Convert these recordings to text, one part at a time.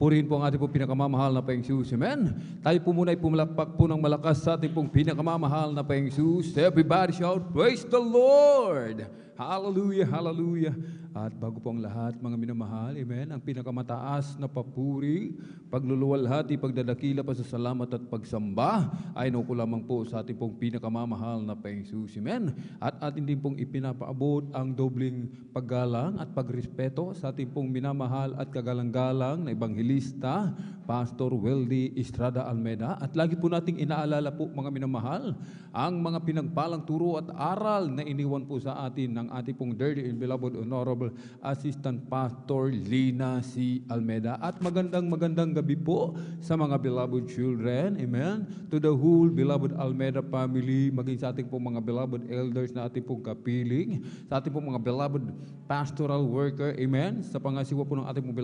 Purihin po ang ating pong pinakamamahal na Panginoong Jesus. Amen. Tayo po muna ay pumalakpak po ng malakas sa ating pong pinakamamahal na Panginoong Jesus. Everybody shout, praise the Lord! Hallelujah, hallelujah. At bago po ang lahat, mga minamahal, amen, ang pinakamataas na papuri, pagluluwalhati, pagdadakila, pasasalamat at pagsamba ay ko lamang po sa ating pong pinakamamahal na Panginoong Jesus. Amen. At atin din pong ipinapaabot ang dobling paggalang at pagrespeto sa ating pong minamahal at kagalang-galang na Ebanghelista, Pastor Weldy Estrada Almeda. At lagi po nating inaalala po, mga minamahal, ang mga pinagpalang turo at aral na iniwan po sa atin ng ating pong dearly and beloved Honorable Assistant Pastor Lina C. Almeda. At magandang gabi po sa mga beloved children. Amen. To the whole beloved Almeda family, maging sa ating pong mga beloved elders na ating pong kapiling, sa ating pong mga beloved pastoral worker. Amen. Sa pangasiwa po ng ating pong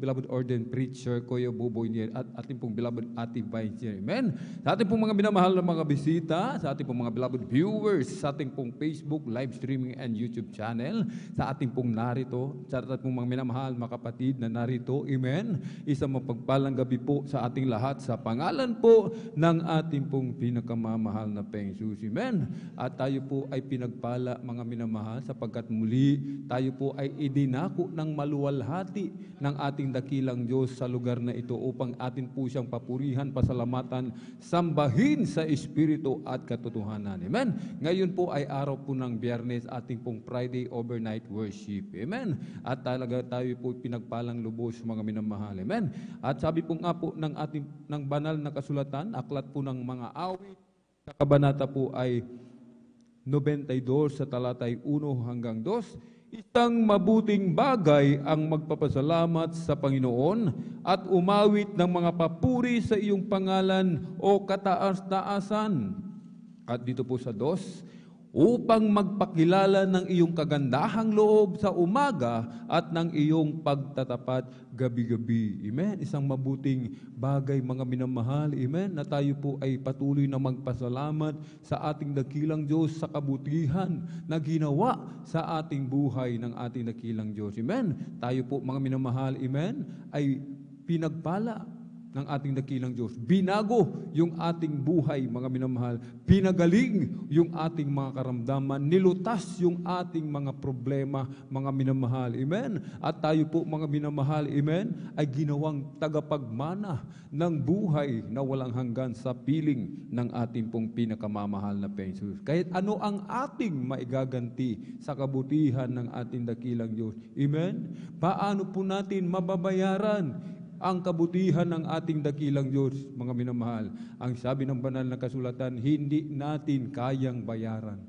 beloved ordained preacher, Kuya Buboy Nier, at ating pong beloved Ate Vice. Amen. Sa ating pong mga minamahal na mga bisita, sa ating pong mga beloved viewers, sa ating pong Facebook live streaming and YouTube channel, sa ating pong narito, sa ating pong mga minamahal, mga kapatid na narito, amen, isang mapagpalang gabi po sa ating lahat sa pangalan po ng ating pong pinakamamahal na Panginoong Jesus, amen. At tayo po ay pinagpala, mga minamahal, sapagkat muli tayo po ay idinako ng maluwalhati ng ating dakilang Diyos sa lugar na ito upang atin po siyang papurihan, pasalamatan, sambahin sa Espiritu at katotohanan, amen. Ngayon po ay araw po ng Biyernes, ating pong Friday overnight worship. Amen. At talaga tayo po pinagpalang lubos, mga minamahal. Amen. At sabi po nga po ng banal na kasulatan, aklat po ng mga awit, sa kabanata po ay 92 sa talatay 1 hanggang 2, isang mabuting bagay ang magpapasalamat sa Panginoon at umawit ng mga papuri sa iyong pangalan o kataas-taasan. At dito po sa 2, upang magpakilala ng iyong kagandahang loob sa umaga at ng iyong pagtatapat gabi-gabi. Amen. Isang mabuting bagay, mga minamahal. Amen. Na tayo po ay patuloy na magpasalamat sa ating dakilang Diyos sa kabutihan na ginawa sa ating buhay ng ating dakilang Diyos. Amen. Tayo po, mga minamahal, amen, ay pinagpala ng ating dakilang Diyos. Binago yung ating buhay, mga minamahal. Pinagaling yung ating mga karamdaman. Nilutas yung ating mga problema, mga minamahal. Amen. At tayo po, mga minamahal, amen, ay ginawang tagapagmana ng buhay na walang hanggan sa piling ng ating pong pinakamamahal na Panginoon. Kahit ano ang ating maigaganti sa kabutihan ng ating dakilang Diyos. Amen. Paano po natin mababayaran ang kabutihan ng ating dakilang Diyos, mga minamahal? Ang sabi ng banal na kasulatan, hindi natin kayang bayaran,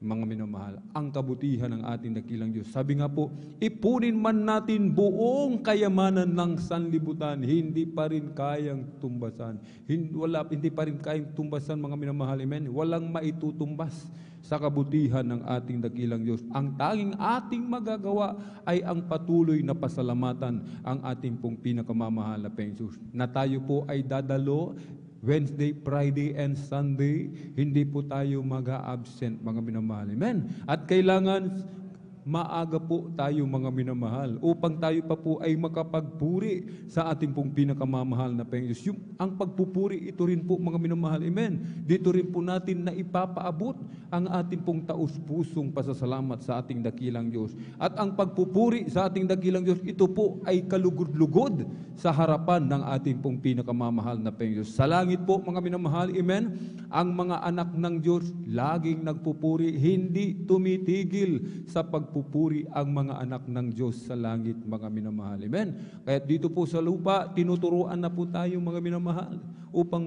mga minamahal, ang kabutihan ng ating dakilang Diyos. Sabi nga po, ipunin man natin buong kayamanan ng sanlibutan, hindi pa rin kayang tumbasan. Hindi pa rin kayang tumbasan, mga minamahal, amen. Walang maitutumbas sa kabutihan ng ating dakilang Diyos. Ang tanging ating magagawa ay ang patuloy na pasalamatan ang ating pong pinakamamahal na Panginoon. Na tayo po ay dadalo Wednesday, Friday, and Sunday, hindi po tayo mag-a-absent, mga minamahal. Amen. At kailangan maaga po tayo, mga minamahal, upang tayo pa po ay makapagpuri sa ating pong pinakamamahal na Panginoon. Ang pagpupuri, ito rin po, mga minamahal, amen. Dito rin po natin na ipapaabot ang ating pong taus-pusong pasasalamat sa ating dakilang Diyos. At ang pagpupuri sa ating dakilang Diyos, ito po ay kalugod-lugod sa harapan ng ating pong pinakamamahal na Panginoon. Sa langit po, mga minamahal, amen, ang mga anak ng Diyos laging nagpupuri, hindi tumitigil sa pagpupuri ang mga anak ng Diyos sa langit, mga minamahal. Amen. Kaya dito po sa lupa, tinuturuan na po tayo, mga minamahal, upang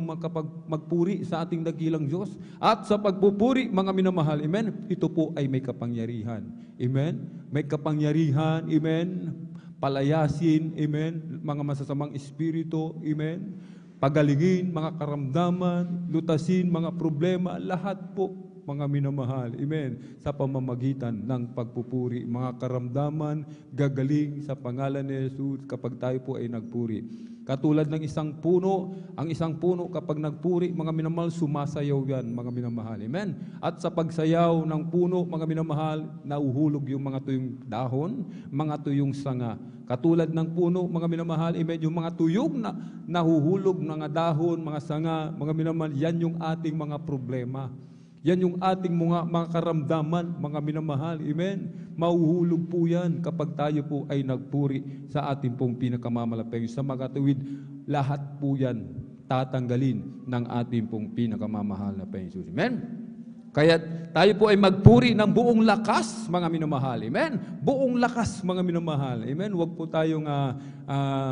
magpuri sa ating dakilang Diyos. At sa pagpupuri, mga minamahal, amen, ito po ay may kapangyarihan. Amen. May kapangyarihan, amen, palayasin, amen, mga masasamang espiritu, amen, pagalingin, mga karamdaman, lutasin, mga problema, lahat po, mga minamahal, amen, sa pamamagitan ng pagpupuri. Mga karamdaman, gagaling sa pangalan ni Jesus kapag tayo po ay nagpuri. Katulad ng isang puno, ang isang puno kapag nagpuri, mga minamahal, sumasayaw yan, mga minamahal. Amen? At sa pagsayaw ng puno, mga minamahal, nauhulog yung mga tuyong dahon, mga tuyong sanga. Katulad ng puno, mga minamahal, yung mga tuyong na nahuhulog, mga dahon, mga sanga, mga minamahal, yan yung ating mga problema. Yan yung ating mga karamdaman, mga minamahal. Amen? Mauhulog po yan kapag tayo po ay nagpuri sa ating pong pinakamamalapeng. Sa makatuwid, lahat po yan tatanggalin ng ating pong pinakamamahal na Panginoon. Amen? Kaya tayo po ay magpuri ng buong lakas, mga minamahal. Amen? Buong lakas, mga minamahal. Amen? Huwag po tayong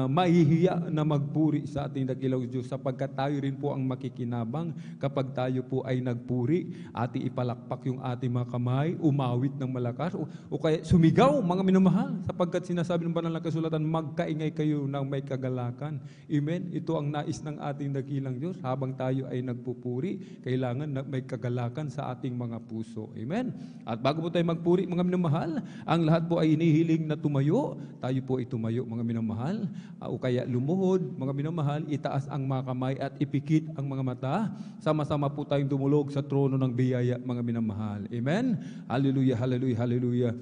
mahihiya na magpuri sa ating dakilang Diyos sapagkat tayo rin po ang makikinabang kapag tayo po ay nagpuri, ating ipalakpak yung ating mga kamay, umawit ng malakas, o kaya sumigaw, mga minamahal, sapagkat sinasabi ng banal na kasulatan, magkaingay kayo ng may kagalakan. Amen? Ito ang nais ng ating dakilang Diyos. Habang tayo ay nagpupuri, kailangan na may kagalakan sa ating mga puso. Amen? At bago po tayo magpuri, mga minamahal, ang lahat po ay inihiling na tumayo. Tayo po ay tumayo, mga minamahal. O kaya lumuhod, mga minamahal, itaas ang mga kamay at ipikit ang mga mata. Sama-sama po tayong dumulog sa trono ng biyaya, mga minamahal. Amen? Hallelujah, hallelujah, hallelujah.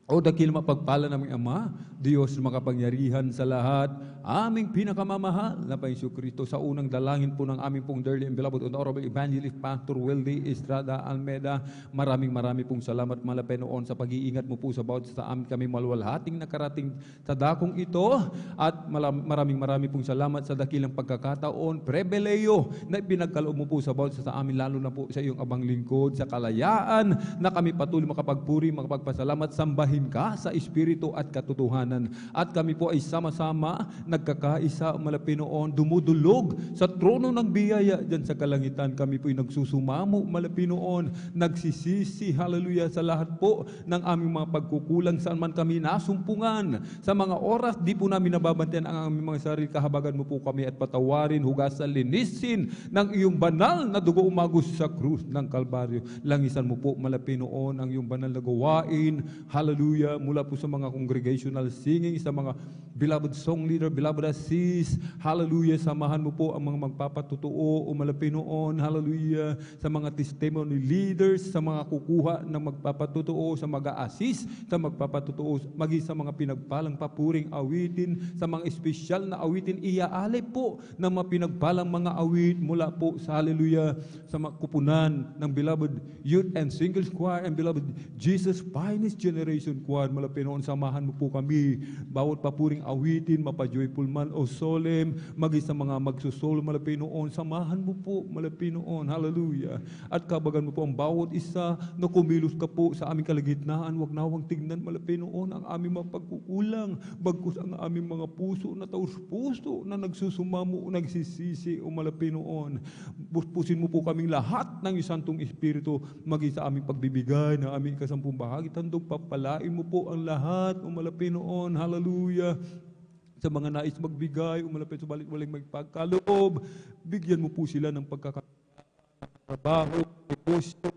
O dakil mapagpala naming Ama, Diyos makapangyarihan sa lahat, aming pinakamamahal na Panginoon Kristo, sa unang dalangin po ng aming pong dearly and beloved Honorable Evangelist Pastor Weldy Estrada Almeda, maraming pong salamat malapay noon sa pag-iingat mo po sa bawat sa amin kami malwalhating nakarating sa dakong ito, at maraming pong salamat sa dakilang pagkakataon, prebeleyo na pinagkaloob mo po sa bawat sa amin, lalo na po sa iyong abang lingkod, sa kalayaan na kami patuloy makapagpuri, makapagpasalamat, sambahin ka sa Espiritu at katotohanan. At kami po ay sama-sama nagkakaisa, malapit noon, dumudulog sa trono ng biyaya dyan sa kalangitan. Kami po ay nagsusumamo, malapit noon, nagsisisi, hallelujah, sa lahat po ng aming mga pagkukulang, saan man kami nasumpungan. Sa mga oras, di po namin nababantayan ang aming mga sarili, kahabagan mo po kami at patawarin, hugasan, linisin ng iyong banal na dugo umagos sa krus ng Kalbaryo. Langisan mo po, malapit noon, ang iyong banal na gawain, hallelujah, mula po sa mga congregational singing, sa mga beloved song leader, beloved assist, hallelujah, samahan mo po ang mga magpapatutuo, umalapin noon, hallelujah, sa mga testimony leaders, sa mga kukuha ng magpapatutuo, sa mag-a-assist, sa magpapatutuo, maging sa mga pinagpalang papuring awitin, sa mga espesyal na awitin, iaalay po ng mga pinagpalang mga awit mula po sa hallelujah, sa mga kupunan ng beloved youth and singles choir and beloved Jesus Finest Generation Choir, malapit noon, samahan mo po kami, bawat papuring awitin, mapa-joyful man o solemn, maging sa mga magsusolo, malapit noon, samahan mo po, malapit noon, hallelujah, at kabagan mo po ang bawat isa na kumilos ka po sa aming kalagitnaan, wag nawang tignan, malapit noon, ang aming mga pagkukulang, bagkus ang aming mga puso na taus-puso na nagsusumamo, nagsisisi, o malapit noon, puspusin mo po kaming lahat ng Santong Espiritu, maging sa aming pagbibigay ng aming kasampung bahagi, tandog papalain mo po ang lahat, umalapit noon, hallelujah, sa mga nais magbigay, umalapit sa balik-balik magpagkaloob, bigyan mo po sila ng pagkakatrabaho, negosyo,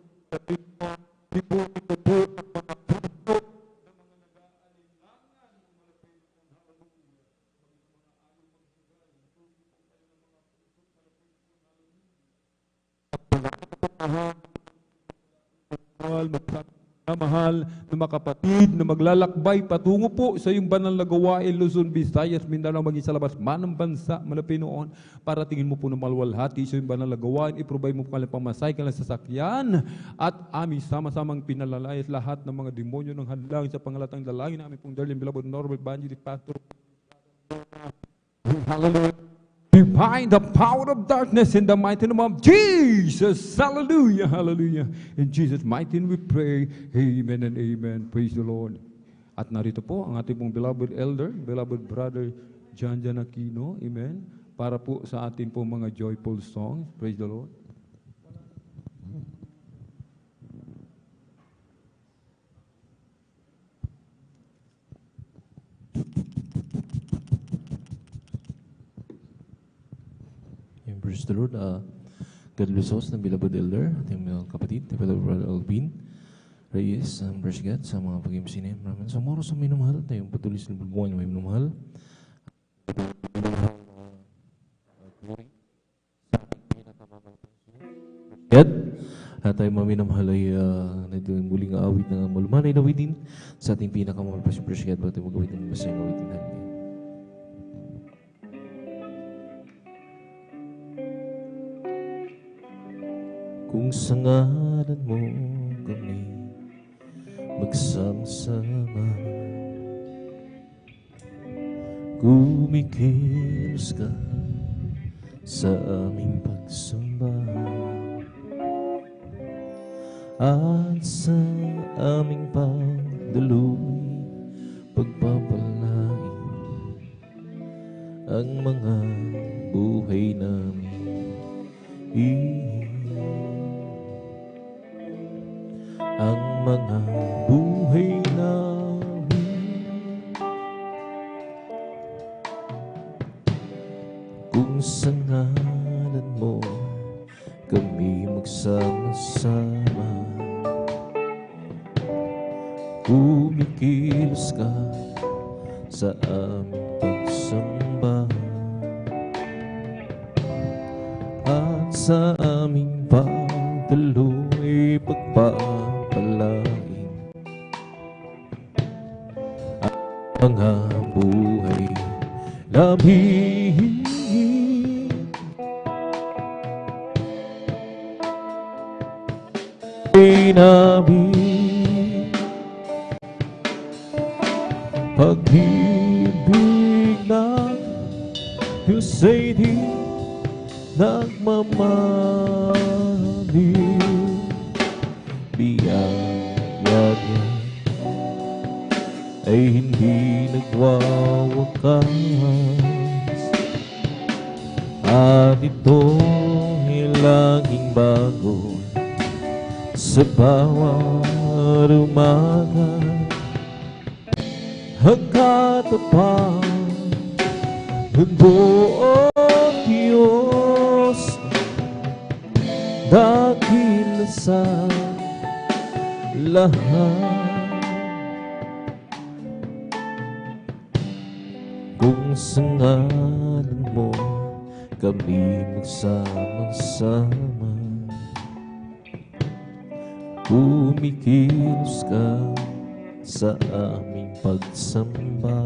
mahal na mga kapatid na maglalakbay patungo po sa iyong banal na gawain, Luzon, Visayas, Mindanao, maging sa labas man ng bansa, malapit noon, para tingin mo po na malwalhati sa iyong banal na gawain, i-provide mo po kanilang pamasay, kanilang sasakyan, at aming sama-samang pinalalayas lahat ng mga demonyo ng hadlang sa pangalatang dalangin namin pong darling beloved Norbert Evangelist Pastor. Hallelujah. Define the power of darkness in the mighty name of Jesus. Hallelujah, hallelujah. In Jesus' mighty name we pray. Amen and amen. Praise the Lord. At narito po ang ating pong beloved elder, beloved brother John Aquino. Amen. Para po sa ating pong mga joyful songs. Praise the Lord. Praise the Lord. God bless us ng beloved elder, ating mga kapatid, beloved brother Alvin Reyes, praise God sa mga pag-imsinin. Maraming sa moro sa minumahal, tayong patuloy sa buwan ng minumahal. Yan. At tayo maminamahal ay muling aawit na malumanay na awitin sa ating pinakamahal prasyon bago tayo mag-awit ng masayang awitin. Hallelujah. Kung sa ngalan mo kami magsama-sama, kumikilos ka sa aming pagsamba, at sa aming pagdaloy pagpapalain ang mga buhay namin. Ang mga buhay namin, kung sa ngalan mo kami magsama-sama, kumikilos ka sa aming pagsamba, at sa aming pagdaloy pagpapalain ang mga buhay namin. Namin pag-ibig na Diyos ay di nagmamaliw, biyaya niya ay hindi nagwawakas, at ito'y laging bago sa bawat umaga. Hagkatapang ng buong Diyos, dakil sa lahat. Kung sa ngalan mo kami magsama-sama, kumikilos ka sa aming pagsamba,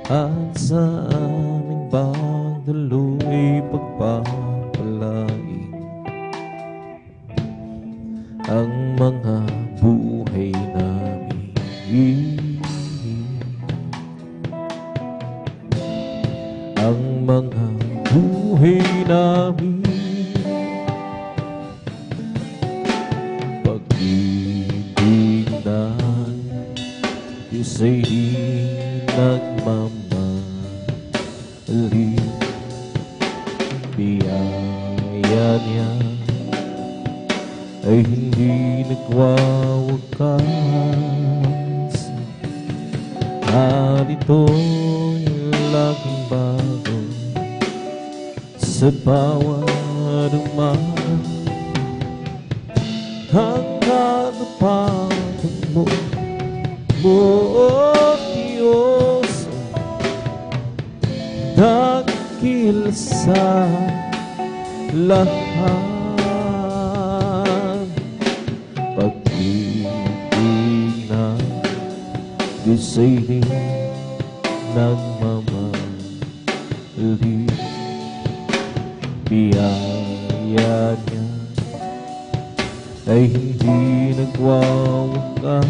at sa aming pagdaloy pagpapalain ang mga buhay namin. Ang mga buhay namin, pag-ibig na Diyos ay di nagmamali, biyaya niya ay hindi nagwawakas, at ito'y laging bago sa bawat umaga. Hanggang napagod mo, oh Diyos, dakil sa lahat. Pag-ibig na Diyos ay di nagmamali, biyaya niya ay hindi nagwawakas,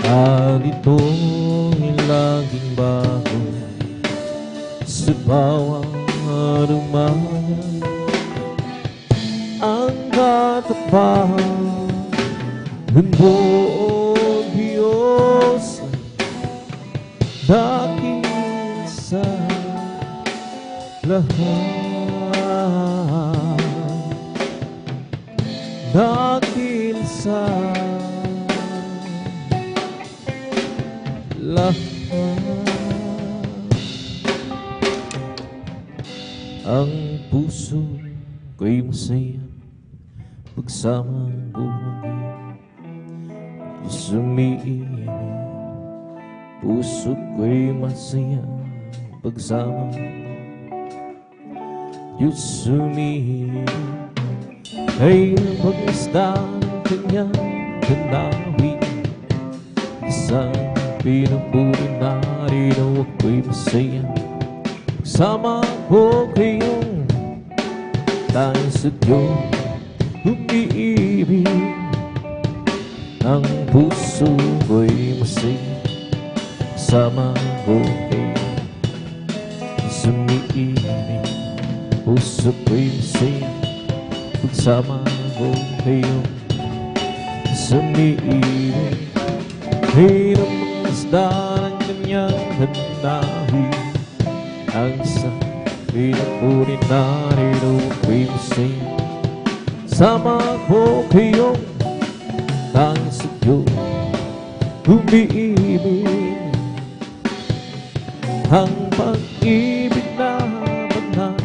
at ito'y laging bago sa bawat umaga. Ang katapangan ng buong Diyos, dakil sa lahat, dakil sa lahat. Ang puso ko'y masaya pagsama ang buhay, Diyos umiibig Puso ko'y masaya pagsama Diyos sumilip ay mag-isda ng kanyang tanawin Isang pinupuri narito ako'y masaya Pagsama ko kayong tayo sa Diyos umiibig Ang puso ko'y masaya Sama ko kayo sumiibig Puso ko'y masaya Pagsama ko kayo sumiibig Hirap ang isda ng kanyang handahin Ang isang pinupuri narito ako'y masaya Sama ko kayong tayo sa Diyos umiibig Ang pag-ibig na banal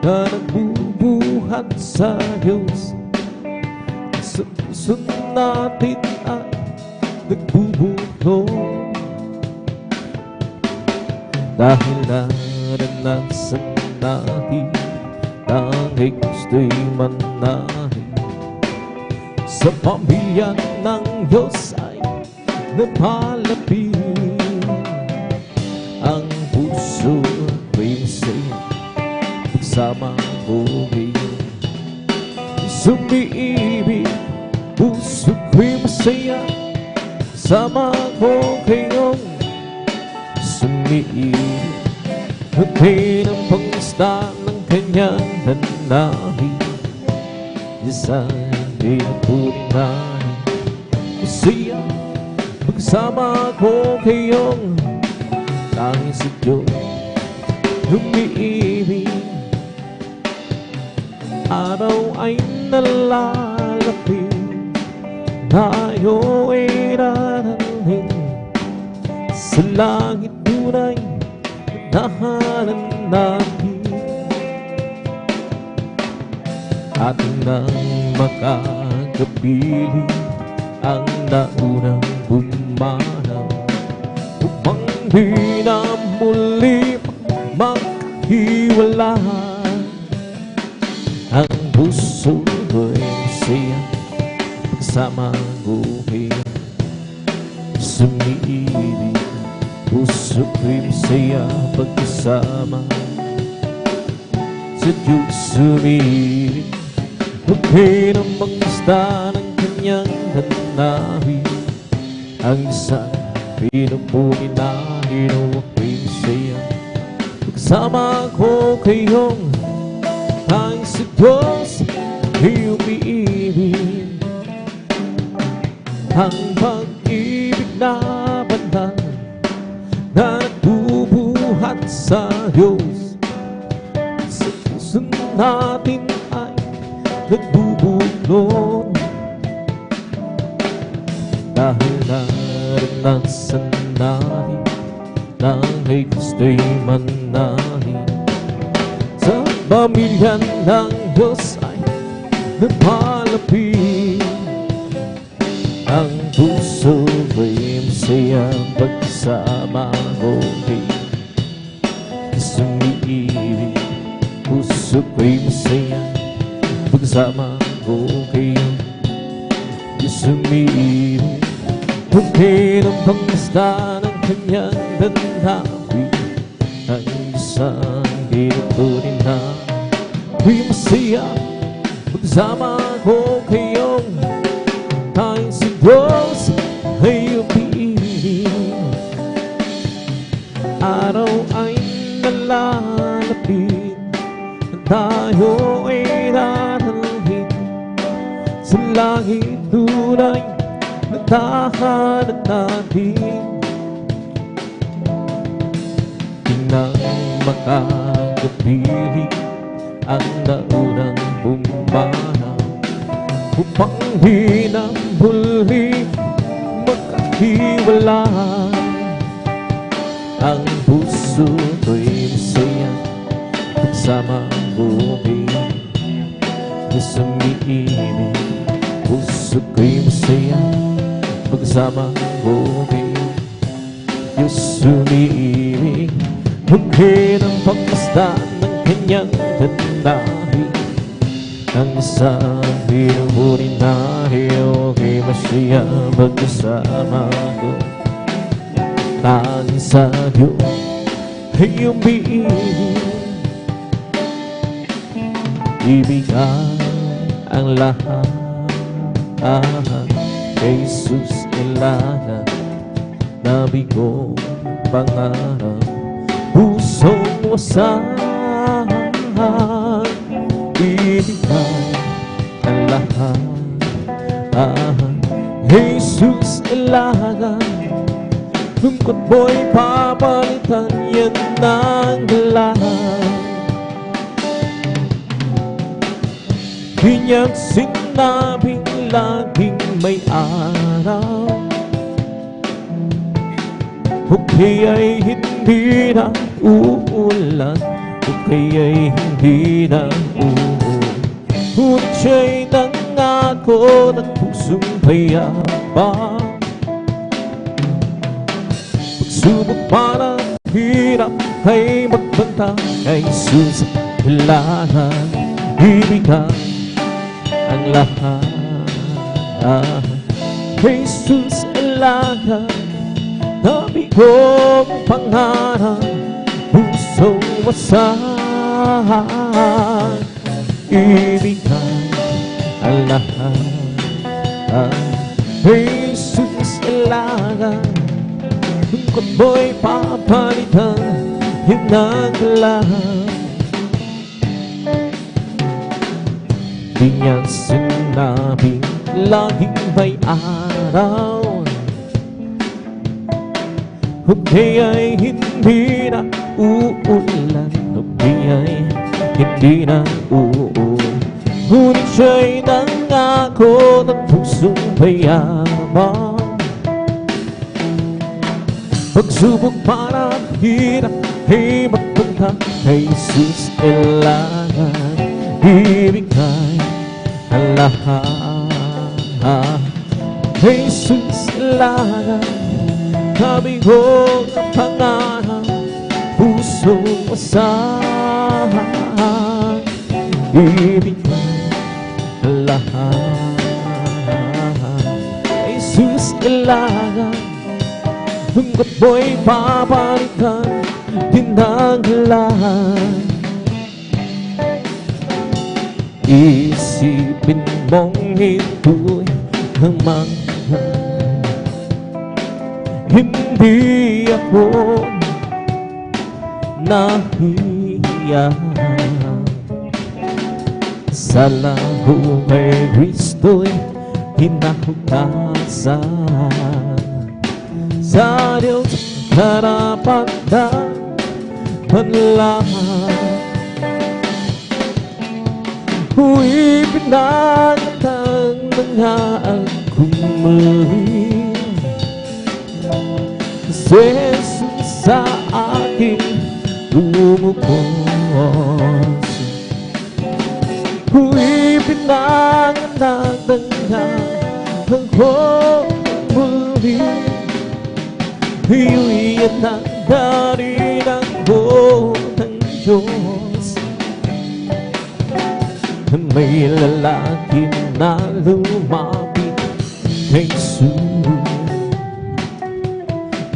na nagbubuhat sa Diyos Sa puso natin ay nagbubuklod Dahil naranasan natin ang gusto'y manahin Sa pamilya ng Diyos ay napalapit Ang puso ko'y masaya Pagsama ko kayo sumiibig Puso ko'y masaya Pagsama ko kayong sumiibig Hati ng pangisda ng kanyang hanapin Isang pinupuri nahin Masaya Pagsama ko kayong tanging sa Diyos umiibig Araw ay nalalapit Tayo ay darating Sa langit tunay Nahanan natin Ating nang makakapili Ang naunang bumanaw Upang di na muli maghiwalay Ang puso ko'y masaya Pagsama ko kayo sumiibig Puso ko'y masaya pagkasama Sa Diyos sumiibig Huwag ng mangisda ng kanyang hanapin Ang isang pinupuri narito ako'y masaya Pagsama ko kayong tanging sa Diyos ay umiibig Ang pag-ibig na banal na nagbubuhat sa Diyos Sa puso natin ay nagbubuklod Dahil naranasan natin na may gusto'y manahin Sa pamilya ng Diyos ay napalapit Ang puso ko'y masaya pagsama ko kayo sumiibig Puso ko'y masaya pagsama ko kayo sumiibig Huwag ng pangisda ng kanyang hanapin Ang isang pinupuri na ako'y masaya pagsama ko kayong tanging sa Diyos ay umiibig Araw ay nalalapit Tayo ay dadalhin sa langit tunay na tahanan natin Di nang makakapili ang naunang bumanaw Upang di na muli magkahiwalay Ang puso ko'y masaya pagsama ko kayo sumiibig Puso ko'y masaya pagsama ko kayo Diyos umiibig, bukid ang pagmasdan ng kanyang danahin. Ang isang ordinaryo kay Masya magkasama ko. Tanging sa Diyos ay umiibig, ibigay ang lahat. Kay Jesus ilaga, nabigo pangarap, pusong wasahan, ibigay ang lahat. Jesus ilaga, lungkot mo'y papalitan, yan ang lahat. Di niyang sinabing laging may araw, o kaya'y hindi na uulan, o kaya'y hindi na uulan. Ngunit siya'y nangako ng pusong payapa. Pagsubok para hirap ay magbanta, kay Jesus kailangan ibigay ang lahat. Jesus ilaga, nabigong pangarap, pusong wasahan, ibigay ang lahat. Jesus ilaga, lungkot mo'y papalitan, yun ang lahat. Di niya sinabing laging may araw, o kaya'y hindi na uulan, o kaya'y hindi na uulan. Ngunit siya'y nangako ng pusong payapa. Pagsubok para hirap ay magpunta, kay Jesus kailangan ibigay ang lahat. Jesus ilaga, kabigong ang pangarap, pusong wasahan, ibigay ang lahat. Jesus ilaga, lungkot mo'y papalitan, din ang lahat. Isipin mong ito'y kamanghan, hindi ako nahiya. Sa laho kay Kristo'y hinahugasan, sa Diyos karapatan panlahat. Huwag pinagtang mga akong muli, kasi Jesus sa akin lumubos. Huwag pinagtang mga akong muli, iuwian na darin ako ng Diyos. May lalaki na lumapit kay Jesus,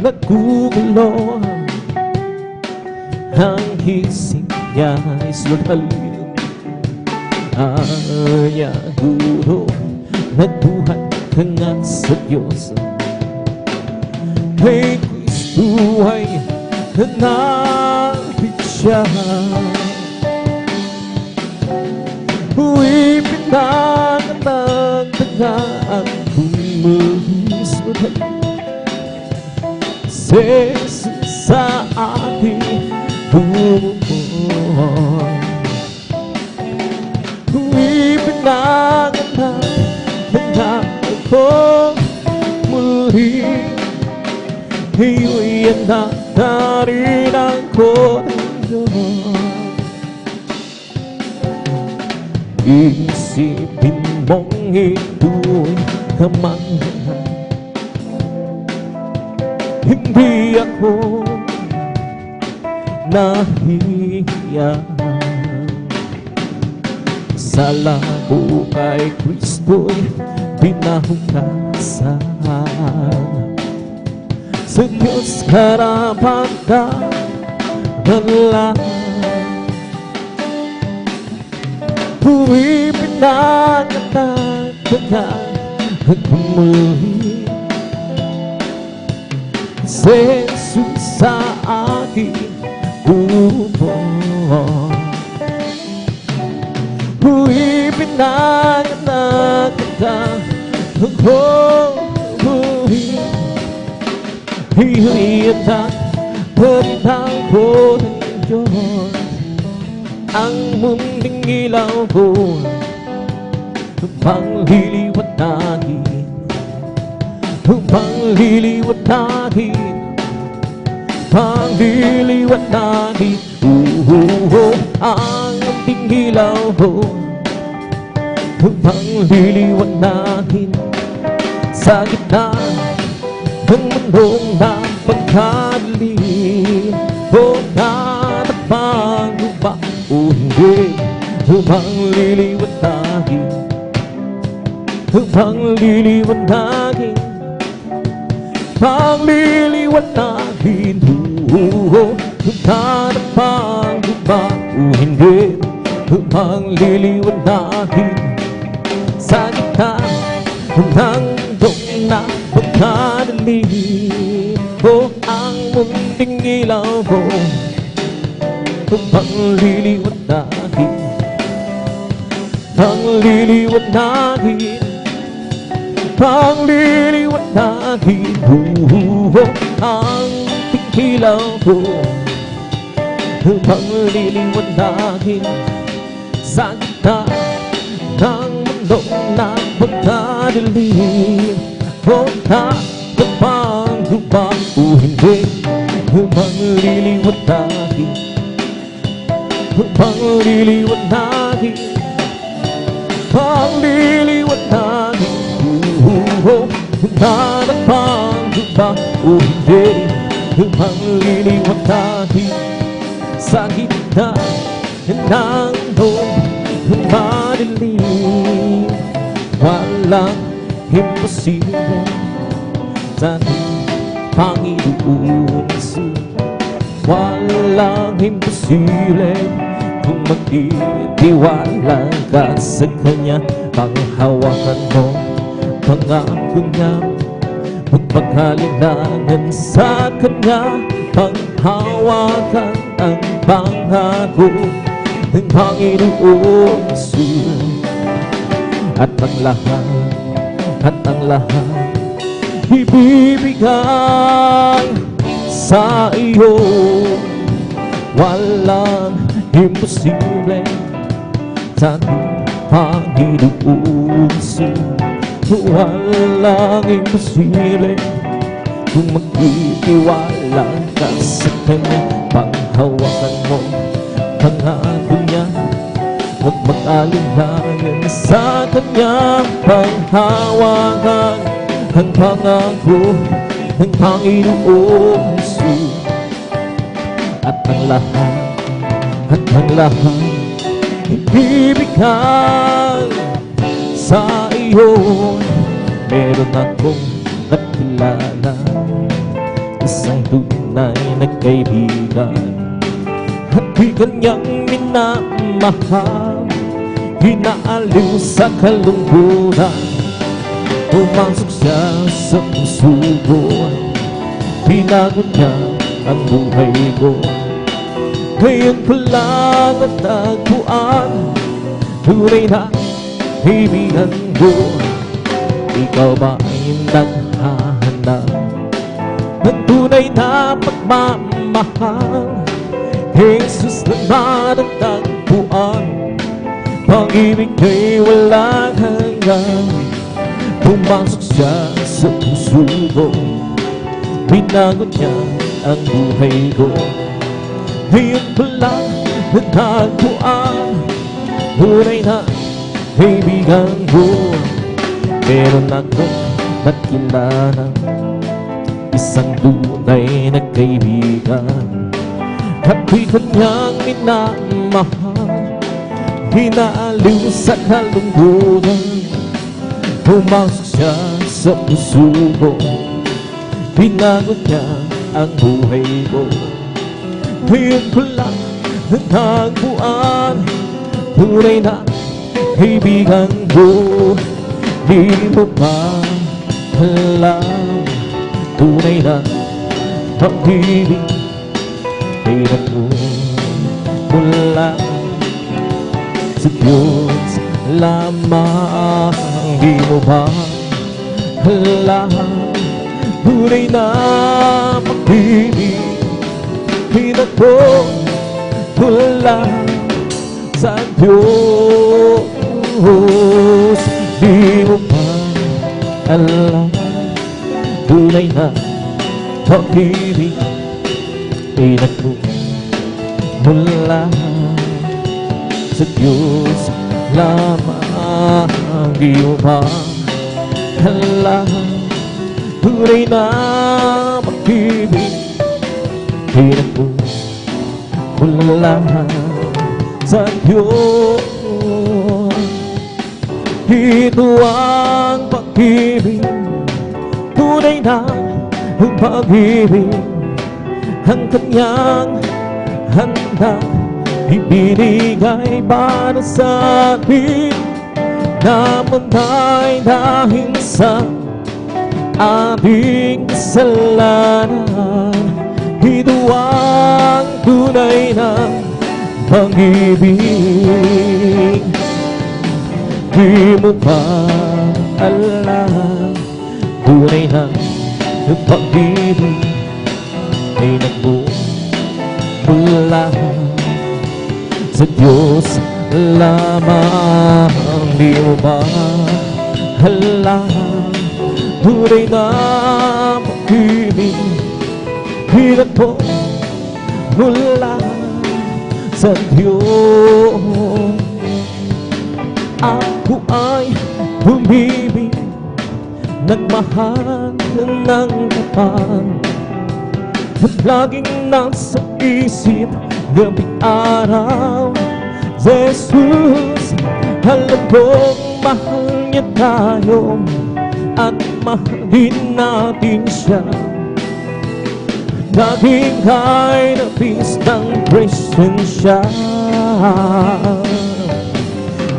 naggugulo ang isip niya. Lord, hallelujah. Anya guro, nagbuhat ka nga sa Diyos, kay Kristo ay nanapit siya. Huwag pinagtagtagaan kung mahusulat, Jesus sa akin bumubuhay. Huwag pinagtagtagaan ko muli, iuwian na darin ako ng Diyos. Isipin mong ito'y kamanghan, hindi ako nahiya. Sa labo kay Kristo'y pinahugasan. Sa Diyos karapatan lang. Huwag pinagkatan kanya hanggang muli. Si Jesus sa aking puso. Huwag pinagkatan kanya hanggang muli. Hihiyat at pagtang ko ng Diyos. Ang munding ilaw ko pangliliwanahin, pangliliwanahin, pangliliwanahin. Ang munding ilaw ko pangliliwanahin sa gitna ng mundong napagkadilim. O natapang ba o hindi, pangliliwanahin, pangliliwanahin, pangliliwanahin. Natapang ba o hindi, pangliliwanahin sa gitna ng mundong napagkadilim. O ang munding ilaw mo pangliliwanahin, pangliliwanahin, pangliliwanahin. Ang ilaw mo pangliliwanahin sa gitna ng mundong napagkadilim. O natapang ba o hindi, pangliliwanahin, pangliliwanahin, pangliliwanahin. Natapang ba o hindi, pangliliwanahin sa gitna ng mundong madilim. Walang imposible sa Panginoon Jesus. Walang imposible kung magtitiwala ka sa Kanya. Panghawakan mo pangako niya, magpaghalinangan sa Kanya. Panghawakan ang pangako ng Panginoon Jesus. At ang lahat ibibigay sa iyo. Walang imposible sa Panginoon Jesus. Walang imposible kung magtitiwala ka sa Kanya. Panghawakan mo pangako niya, huwag mag-alinlangan sa Kanya. Panghawakan ang pangako ng Panginoon Jesus. At ang lahat ibibigay sa iyo. Meron akong nakilala, isang tunay na kaibigan, at di kanyang minamahal. Inaaliw sa kalungkutan, pumasok siya sa puso ko. Binago niya ang buhay ko. Ngayon ko lang natagpuan, tunay na kaibigan ko. Ikaw ba ay naghahanap ng tunay na pagmamahal? Jesus na matatagpuan, pag-ibig ko'y walang hanggan. Pumasok siya sa puso ko, binago niya ang buhay ko. Ngayon ko lang natagpuan, tunay na kaibigan ko. Meron akong nakilala, isang tunay na kaibigan. Ako'y kanyang minamahal, hinaaliw sa kalungkutan. Pumasok siya sa puso ko, binago niya ang buhay ko. Ngayon ko lang natagpuan, tunay na kaibigan mo. Di mo pa alam, tunay na pag-ibig ay nagmumula sa Diyos lamang. Di mo ba alam, tunay na pag-ibig ay nagmumula sa Diyos. Di mo pa alam, tunay na pag-ibig ay nagmumula sa Diyos lamang. Di mo pa alam, tunay na pag-ibig ay nagmumula sa Diyos. Ito ang pag-ibig, tunay na ang pag-ibig, ang kanyang handa ibinigay para sa atin. Namatay dahil sa ating kasalanan. Ito ang tunay na pag-ibig. Di mo pa alam, tunay na pag-ibig ay nagmumula sa Diyos lamang. Di mo ba alam, tunay na pag-ibig ay nagmumula sa Diyos. Ako ay umibig, nagmahal ng tapat, at laging nasa isip gabing araw. Jesus, alam kong mahal niya tayo at mahalin natin siya. Laging kay nabis ng presensya.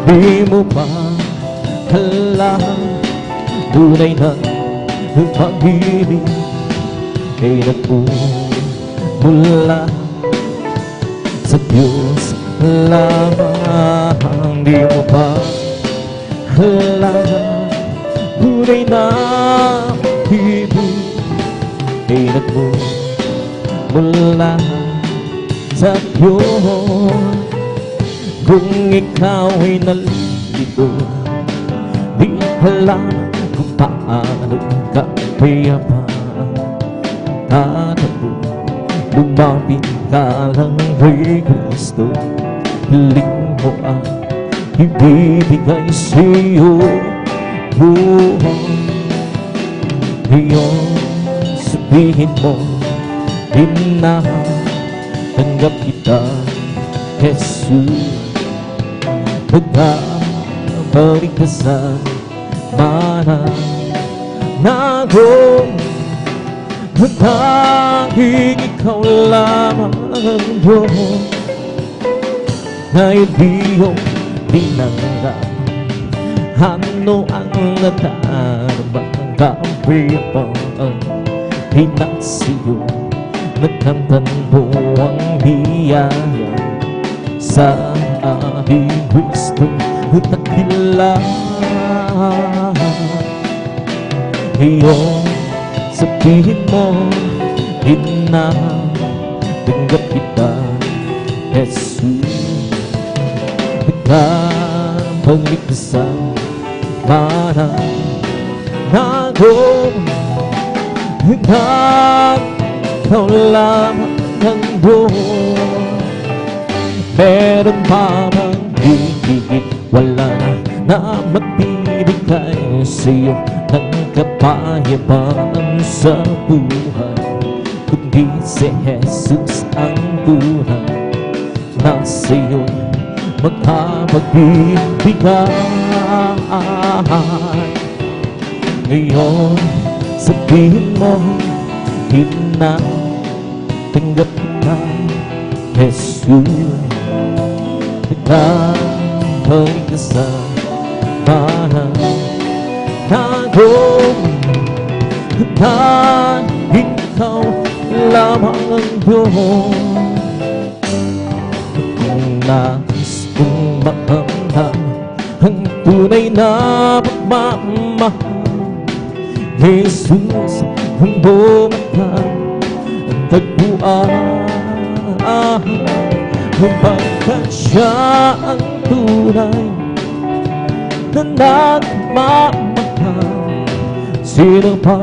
Di mo ba alam, tunay na pag-ibig ay nagmumula sa Diyos lamang. Di mo ba alam, tunay na pag-ibig ay nagmumula sa Diyos. Kung ikaw ay nalito, di alam kung paano ka payaman. At ako, lumapit ka lang kay Kristo. Hiling mo ang ibibigay sa'yo buhay. Ngayon, sabihin mo, tanggap kita, Jesus. Pagbabalik ka sa mananago, tanging ikaw lamang ang Diyos na iyong tinanggap. Ano ang nadarama, kapayapaan ay nasiyo, nagtantanbo ang biyaya sa ating Kristo nakilala. Iyong sabihin mo, tanggap kita, Jesus. Nagkabalik ka sa mananago, ikaw lamang ang Diyos. Meron pa bang higit, wala na magbibigay sa'yo ng kapayapaan sa buhay, kundi si Jesus ang tunay na sa'yo'y magkapagbibigay. Ngayon sabihin mo, tanggap na Jesus, nagkabay ka sa bahay nago, na ikaw lamang ang Diyos. Kung nais kong makamdam ang tunay na pagmamahal, Jesus ang bumatay ang tagpuan, pagkat siya ang tunay na nagmamahal. Sino pa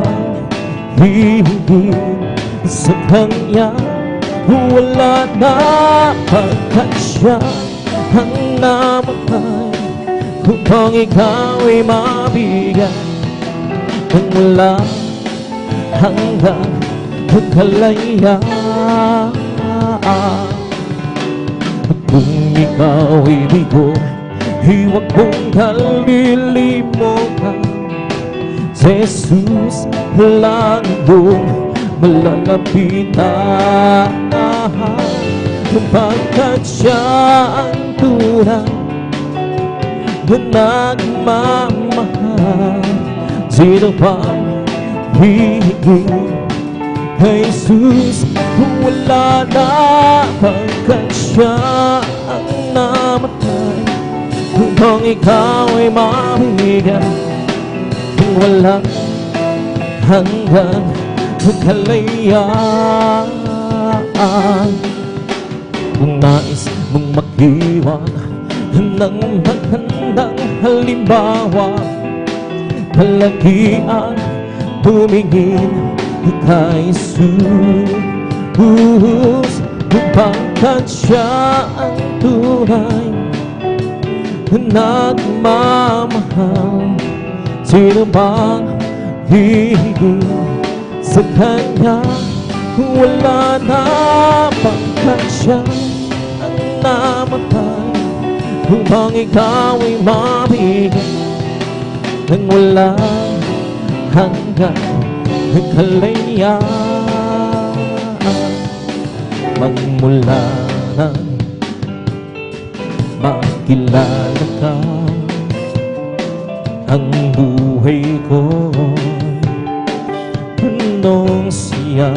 hihigit sa Kanya? Wala na, pagkat siya ang namatay upang ikaw ay mabigyan ng wala hanggang kalayaan. Kung ikaw ay bigo, huwag mong kalilimutan, Jesus lang doon malalapitan, pagkat siya ang tunay na nagmamahal. Sino pa hihigit kay Jesus? Wala na, pagkat siya ang namatay upang ikaw ay mabigyan ng walang hanggang kalayaan. Kung nais mong mag-iwan ng magandang halimbawa, palagi ang tumingin kay Jesus, pagkat siya ang tunay na nagmamahal. Sino bang hihigit sa Kanya? Wala na, pagkat siya ang namatay upang ikaw ay mabigyan ng wala hanggang kalayaan. Magmula na makilala ka, ang buhay ko nung siya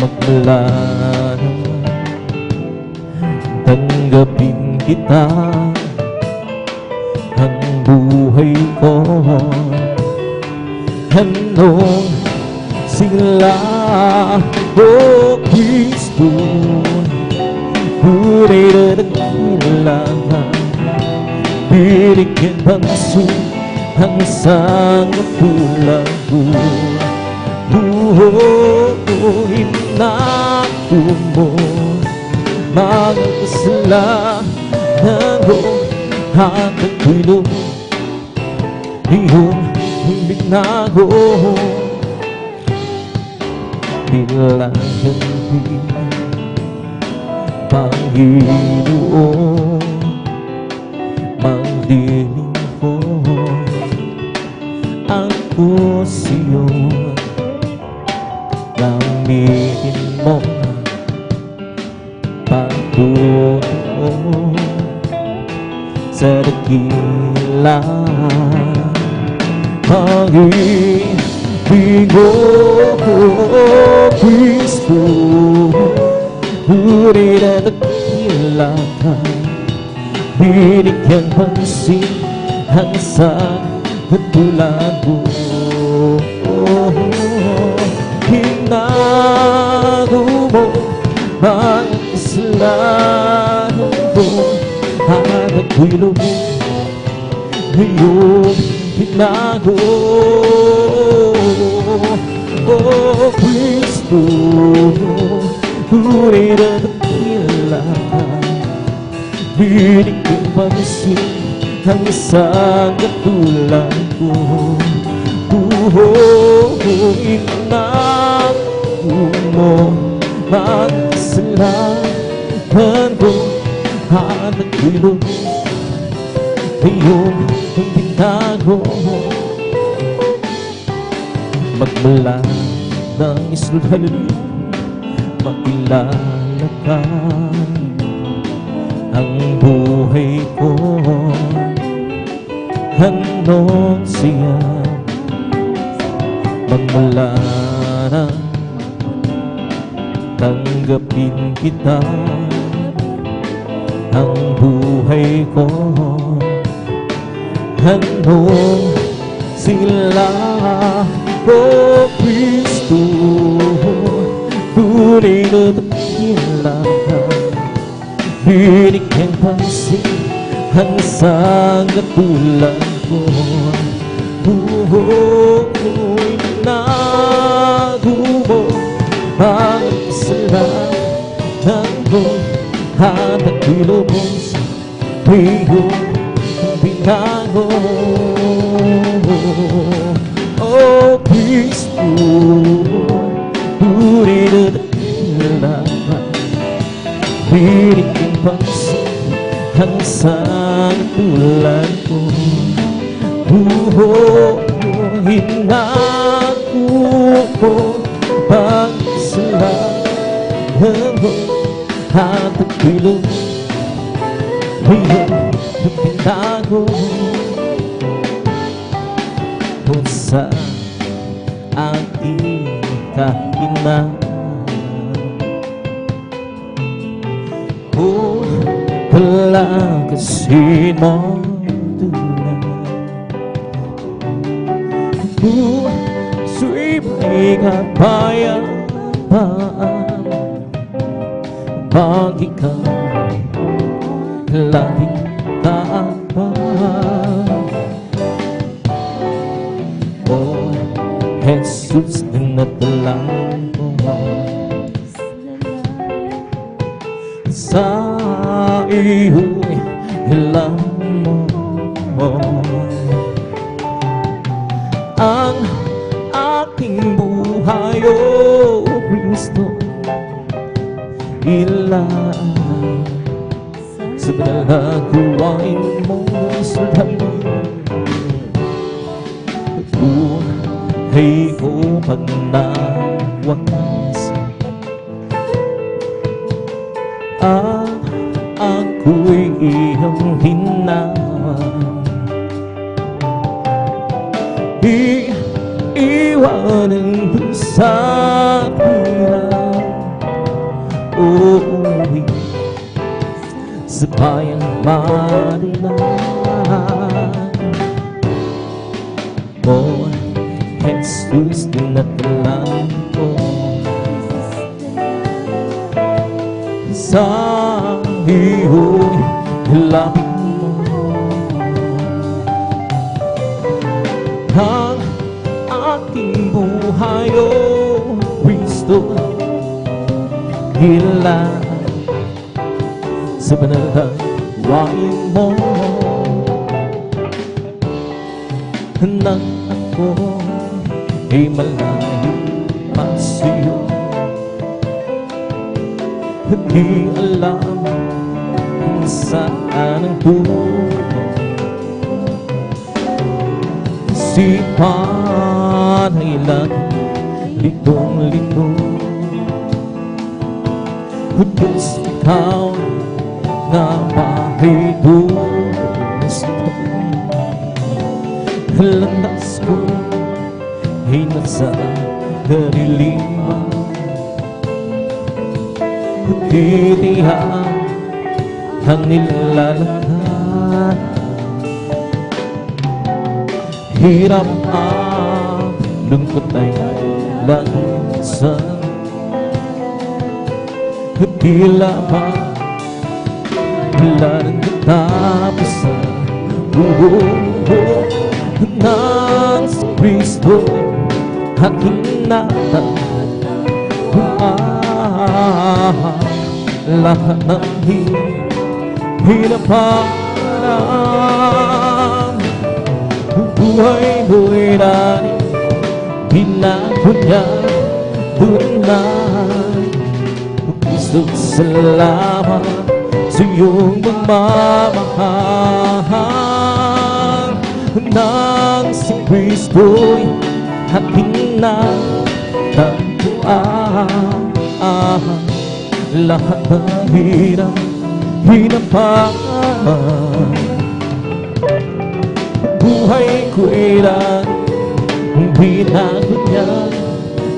magmula na tanggapin kita, ang buhay ko handong sila, O Kristo, tunay na nagkailangan, binigyan pansin ang isang tulad ko. Inako mo mga kasalanan ko, at ako'y iyong binago bilang hindi Panginoon. Magdiling ko ako sa'yo, gamitin mo pagtuon sa dakila pag-ibig mo, Kristo, tunay na dakila ka, binigyan pansin ang isang katulad mo. Hinago mo mga kasalanan ko, at ako'y lubos iyong binago. O Kristo, tunay na dakila ka, binigyan pansin ang isang katulad ko. Inako mo ang kasalanan ko at nagkilog iyong binago. Magmula ng Israel, makilala ka. Ang buhay ko handog siya. Magmula na tanggapin kita. Ang buhay ko handog sila. O Kristo, tunay na dakilahan, binigyan pansin ang isang katulad ko. Buhay na mo ang kasalanan ko at nagkilo mo sa iyong binago. O Kristo, tunay na dakilahan, binigyan pansin ang isang katulad ko. Hinako ko pagkasalanan mo at nagkilog iyong binago. Kung sa aking kahinaan, wala kasi mo tulad. Puso'y may kapayapaan pag ikaw laging tapat. O Jesus, dinadalang ko sa iyo'y hilang mo. Ang aking buhay, O Kristo, ilaan sa pinagawain mo sa dami. Buhay ko pag nawakas, ako'y iyong hinawan. Iiwanan ko sa hirap, uuwi sa bayang marilan. O Jesus, dinadalang ko sa iyo'y hilapin mo. Ang aking buhay, O Kristo, ilaan sa panalangin mo. Nang ako ay malayo pa sa'yo, di alam kung saan ang tulong. Isipan ay laging litong-lito, Diyos, ikaw na bahay gusto. Landas ko ay nasa kariliman, titihan ang nilalakad. Hirap at lungkot ay lansan, tila ba wala rin katapusan. Nang si Kristo aking natag, lahat ng hinapanang buhay mo'y nanin binago niya tunay. O Kristo, salamat sa iyong pagmamahal. Nang si Kristo'y ating natagpuan, lahat ng hirap, hinapan. Buhay ko'y lang binago niya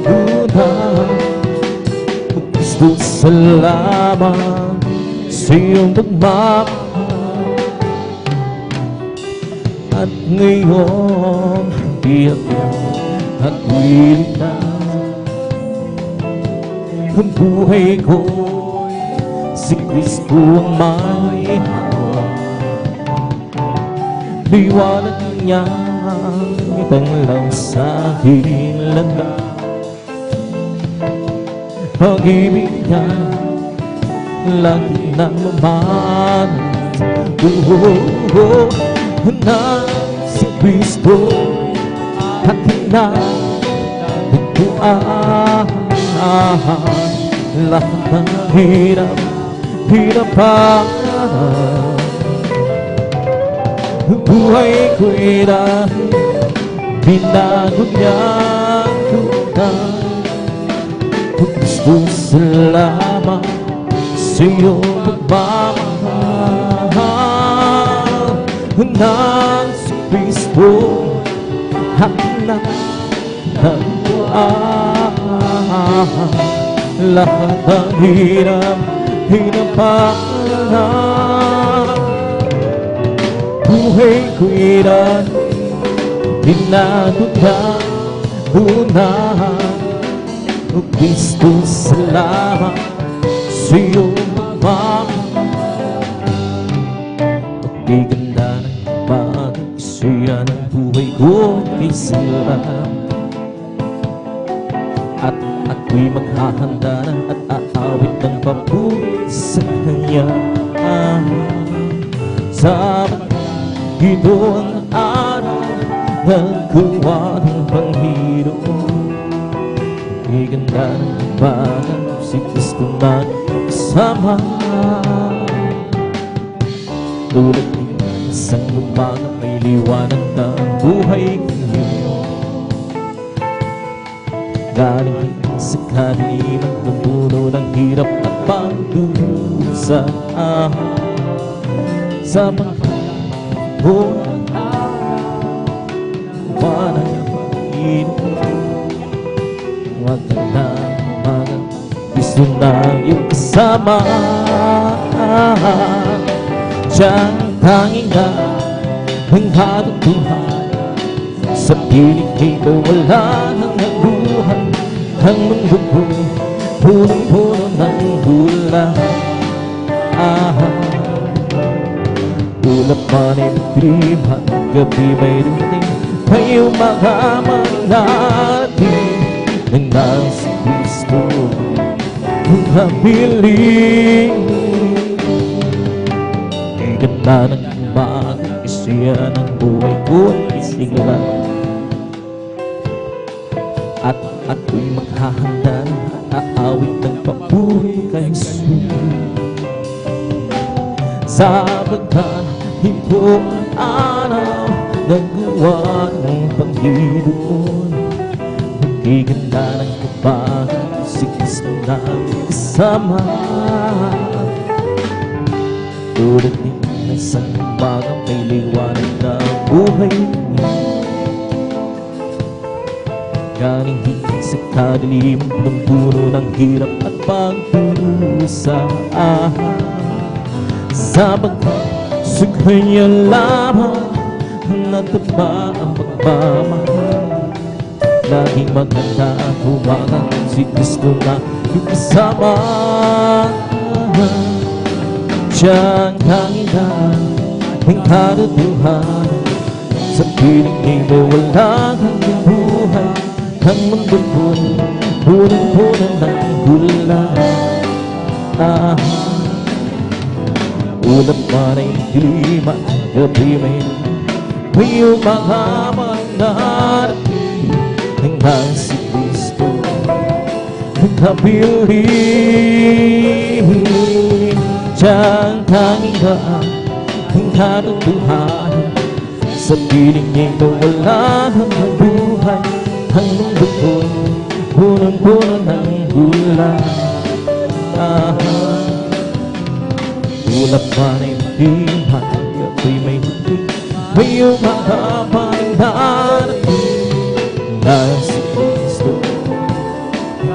tunay. O Kristo, salamat sa iyong pagmamahal. At ngayon, tiyak at wilit na ang buhay ko, si Kristo ang may hawak. Liwanag niya itanglaw sa aking landas. Pag-ibig niya lagi nang lumanas. Na si Kristo ating natagpuan, lahat ng hirap, hirapan. Buhay ko'y dahil binago niya tunay. O Kristo, salamat sa iyong pagmamahal. Nang si Kristo ating natagpuan, lahat ng hirap, hinapan. Buhay ko'y dahil binago niya tunay. O Kristo, salamat sa iyong pagmamahal. Pagkiganda ng pag-isya ng buhay ko kay salamat. At ako'y maghahanda na at aawit ng papuri sa Kanya. Sa ito ang araw ng gawa ng Panginoon. Iganda ng bagang si Kristo magkasama. Tulad ng isang umaga may liwanag na buhay ko. Galing sa kadiliman ng puno ng hirap at pagdurusa. Sa pagkakulang wanang Panginoon, huwag ka na umaga, gusto na iyong kasama. Diyan tanging na ang hatutuhan, sa piling ito wala nang nabuhay. Ang mundo ko punong-puno ng hula. Ulap man ay magdilim, gabi may dumating, may umagaman natin. Nang nasa Kristo kung habiling. Ang ganda ng umaga, isya ng buhay ko ay isigla. At ako'y maghahanda at aawit ng papuri kay Jesus. Sapagkat ito ang araw ng gawa ng Panginoon. Magiganda ng kabahan, si Kristo na kasama. Tulad din ng isang umaga may liwanag na buhay niya. Galing sa kadilim ng puno ng hirap at pagdurusa. Sapagkat sa Kanya lamang natagpa ang pagmamahal. Laging maganda ang umaga, si Kristo na yung kasama. Siyang hanginan ng karuduhan, sa piling nito wala kang buhay. Ang mundo ko'y punong-puno ng hula. Ulap man ay dilim at gabi may umahamang darating. Nang ng si Kristo nagkabili siyang tanging daan ang katotohanan sa piling niya'y nawala ng buhay ang mundo ko punong-puno ng gulay tulad man ay dihan ako'y may huli may umahabang darating na si Kristo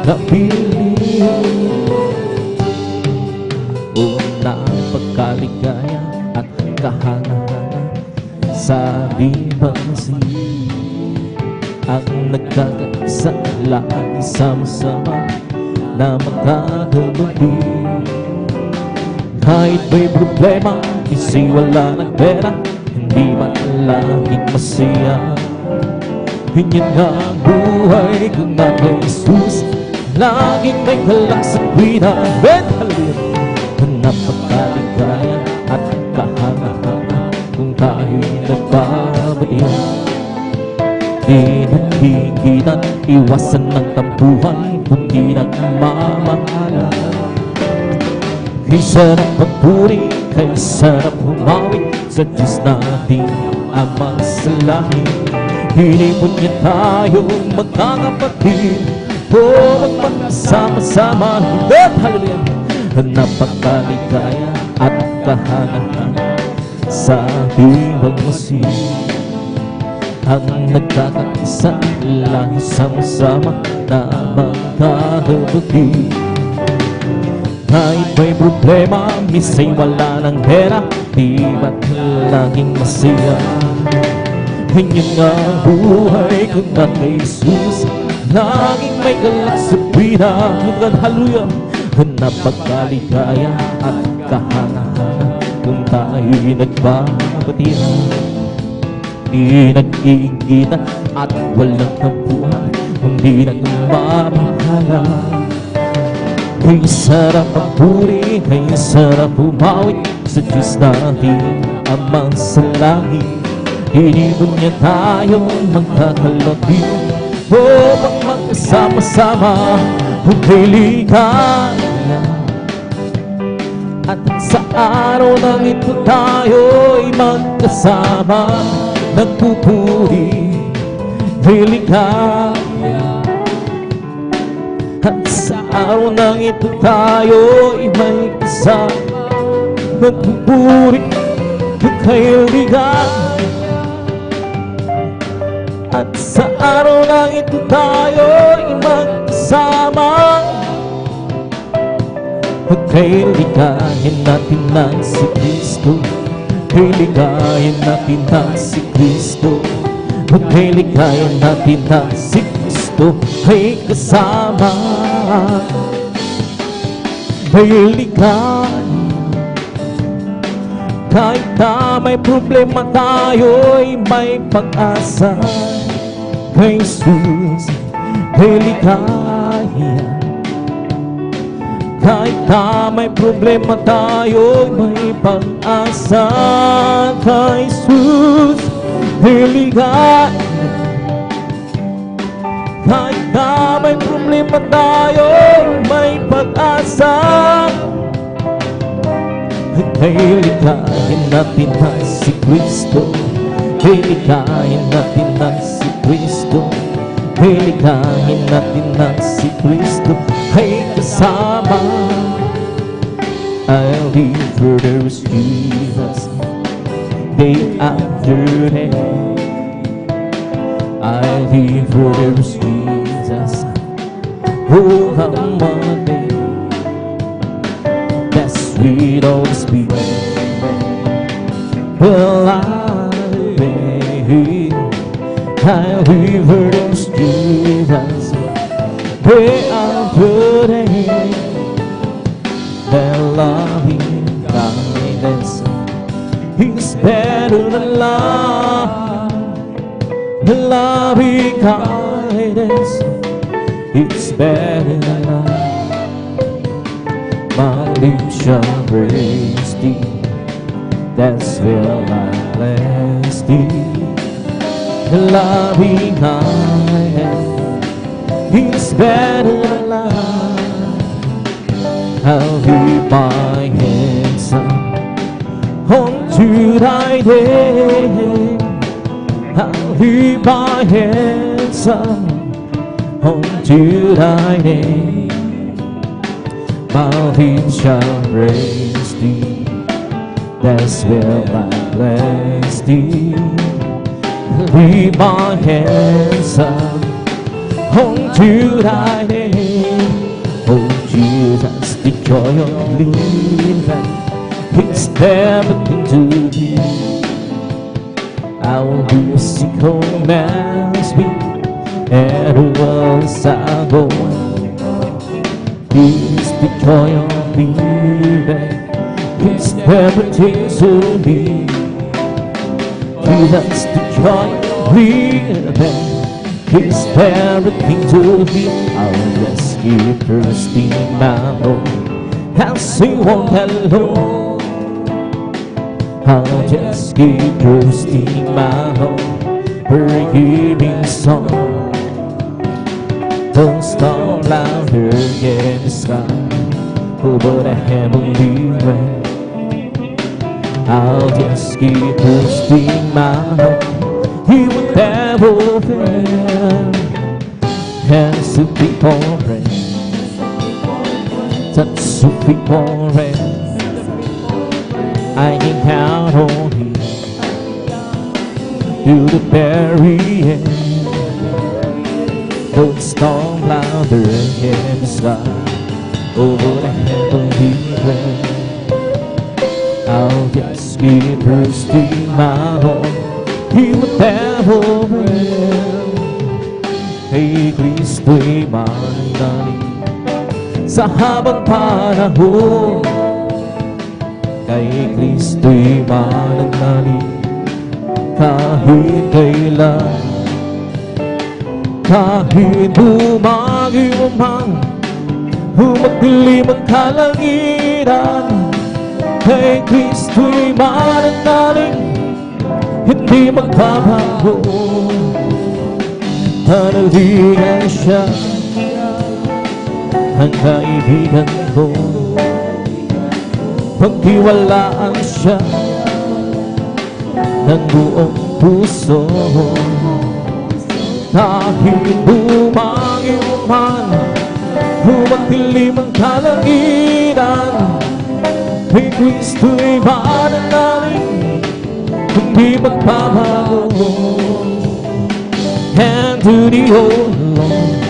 napili una ang pagkaligaya at kahangahan sa libansin ang nagkakaisa lagi sama-sama na magkakabali kahit may problema isa'y wala ng pera hindi man laging masaya ganyan nga ang buhay kung nga kay Jesus laging may galak sa tuwina napakaligaya at kahangahan kung tayo'y nagbabaliw di nagkikitan iwasan ng tampuhan kundi nagmamahala kay sarap magpuri kay sarap humawit sa Diyos natin Ama sa langit hinipon niya tayong magkakapatid o magpagkasama-sama hallelujah napakaligaya at kahangahan sa bilang masin ang nagkakaisa lang sama-sama na magkakapatid kahit may problema misa'y wala ng pera di ba't laging masaya ganyan nga ang buhay kung na kay Jesus laging may galak sa tuwina hallelujah napakaligaya at kahangahan kung tayo'y nagbabatihan di nag-iingitan at walang tampuhan kundi nagmamahala kay sarap ang puri kay sarap humawit sa Diyos natin Amang sa langit hinipon niya tayong magkakalapit o magkasama-sama kung kailigaya at sa araw ng ito tayo'y magkasama nagpupuri kailigaya at sa araw ng ito tayo'y may kasama nagpupuri kailigaya at sa araw ng ito tayo'y magkasama Pagkailigayin natin ng si Kristo Pagkailigayin natin ng si Kristo Pagkailigayin natin ng si Kristo ay kasama Pagkailigayin kahit na may problema tayo'y may pag-asa Kay Jesus Pagkailigayin kahit na may problema tayo, may pag-asa kay Jesus, hiligay. Kahit na may problema tayo, may pag-asa. Hiligayin natin na si Kristo, hiligayin natin na si Kristo. Hiligayin natin na si Kristo ay kasama. I'll live for those Jesus day after day. I'll live for those Jesus oh come on day. That's sweet Holy Spirit will I be. I'll live for those Jesus day after day. Their loving kindness is better than life. The loving kindness is better than life. My lips shall praise thee. That's where I bless thee. The loving kindness He's better than life. I'll leave my hands up onto thy name. I'll leave my hands up onto thy name. My lips shall praise thee, that's where I bless thee. Leave my hands up onto thy name. Oh Jesus, the joy of living is everything to me. I will do sick commands me, and once I go, is the joy of living is everything to me. Jesus, the joy of living is everything to me. I'll just keep thirsty my Lord and sing one hello. I'll just keep thirsty my Lord, forgiving song. Don't stop louder in the sky over the heavenly way. I'll just keep thirsty my Lord, He will never fail. Hands to people pray, touch to people pray. I can count on Him to the very end. Don't stop louder in the sky over the heavenly way. I'll just keep thirsty my Lord, He will never fail. Kay Kristo'y mananalig sa habang panahon. Kay Kristo'y mananalig kahit kailan. Kahit bumagyo man, humagdilim ang kalangitan, kay Kristo'y mananalig, hindi magbabago. Panaligan siya, ang kaibigan ko. Pagtiwalaan siya ng buong puso. Kahit bumagyo man, humagdilim ang kalangitan, kay Kristo'y mananalig, hindi magbabago. And to the old Lord,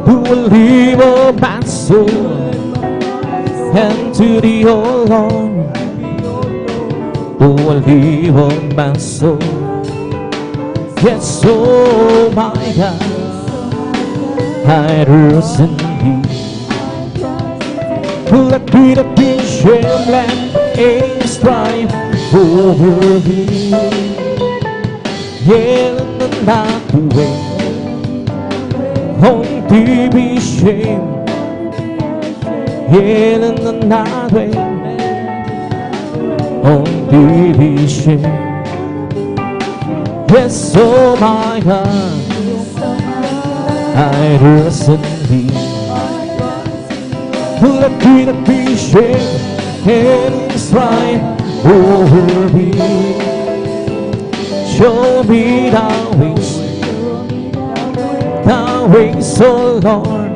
who will leave all my soul. And to the old Lord, who will leave all my soul. Yes, oh my God, I trust in Thee. Let me the patient land and strive over me. Yeah, not to wait, won't be ashamed. Yeah, not wait, won't be ashamed. Yes, oh my God, I trust in Thee. Let me the patient and strive over me. Show me thy ways, oh Lord.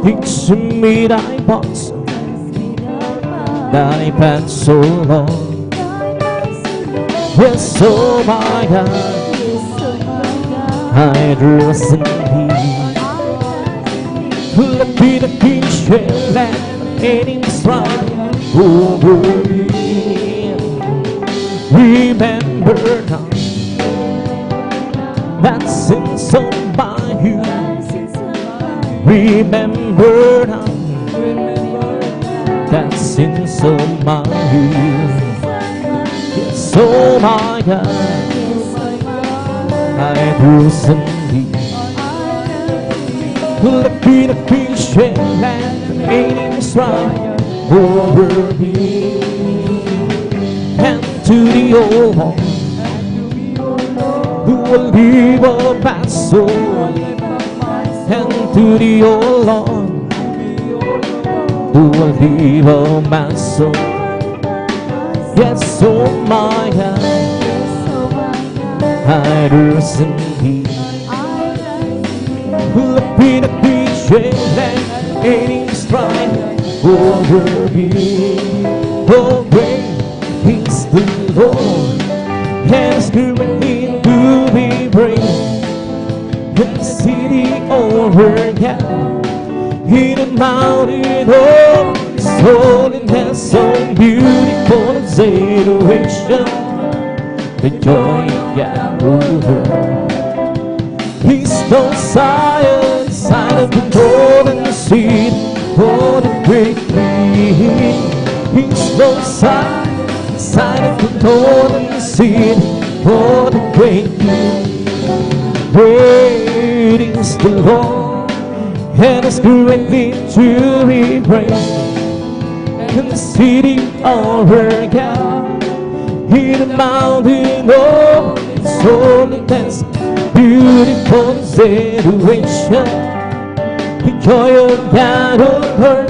Teach me thy paths, oh Lord. Yes, oh my God, I trust in Thee. Let me the patient land and strive over me. Remember now that sins on my youth. Remember now that sins on my youth. Yes, oh my God, I trust in Thee. Let me the patient land and strive over me. And to the old home, who will live up my soul and to the old Lord. Who will live up my soul? Yes, oh my God, I trust in Thee. Will be the creation and any strife over me. Oh, great is the Lord, and His greatly to be praised. The city overcome in the mountain of His holiness, so beautiful situation. The joy of God over. He's no Zion, side of the golden seed, for the great king. He's no Zion, side of the golden seed, for the great king. Great is the Lord, and His greatly to be praised. And the city overcome in the mountain of His holiness, beautiful situation. The joy of God on her.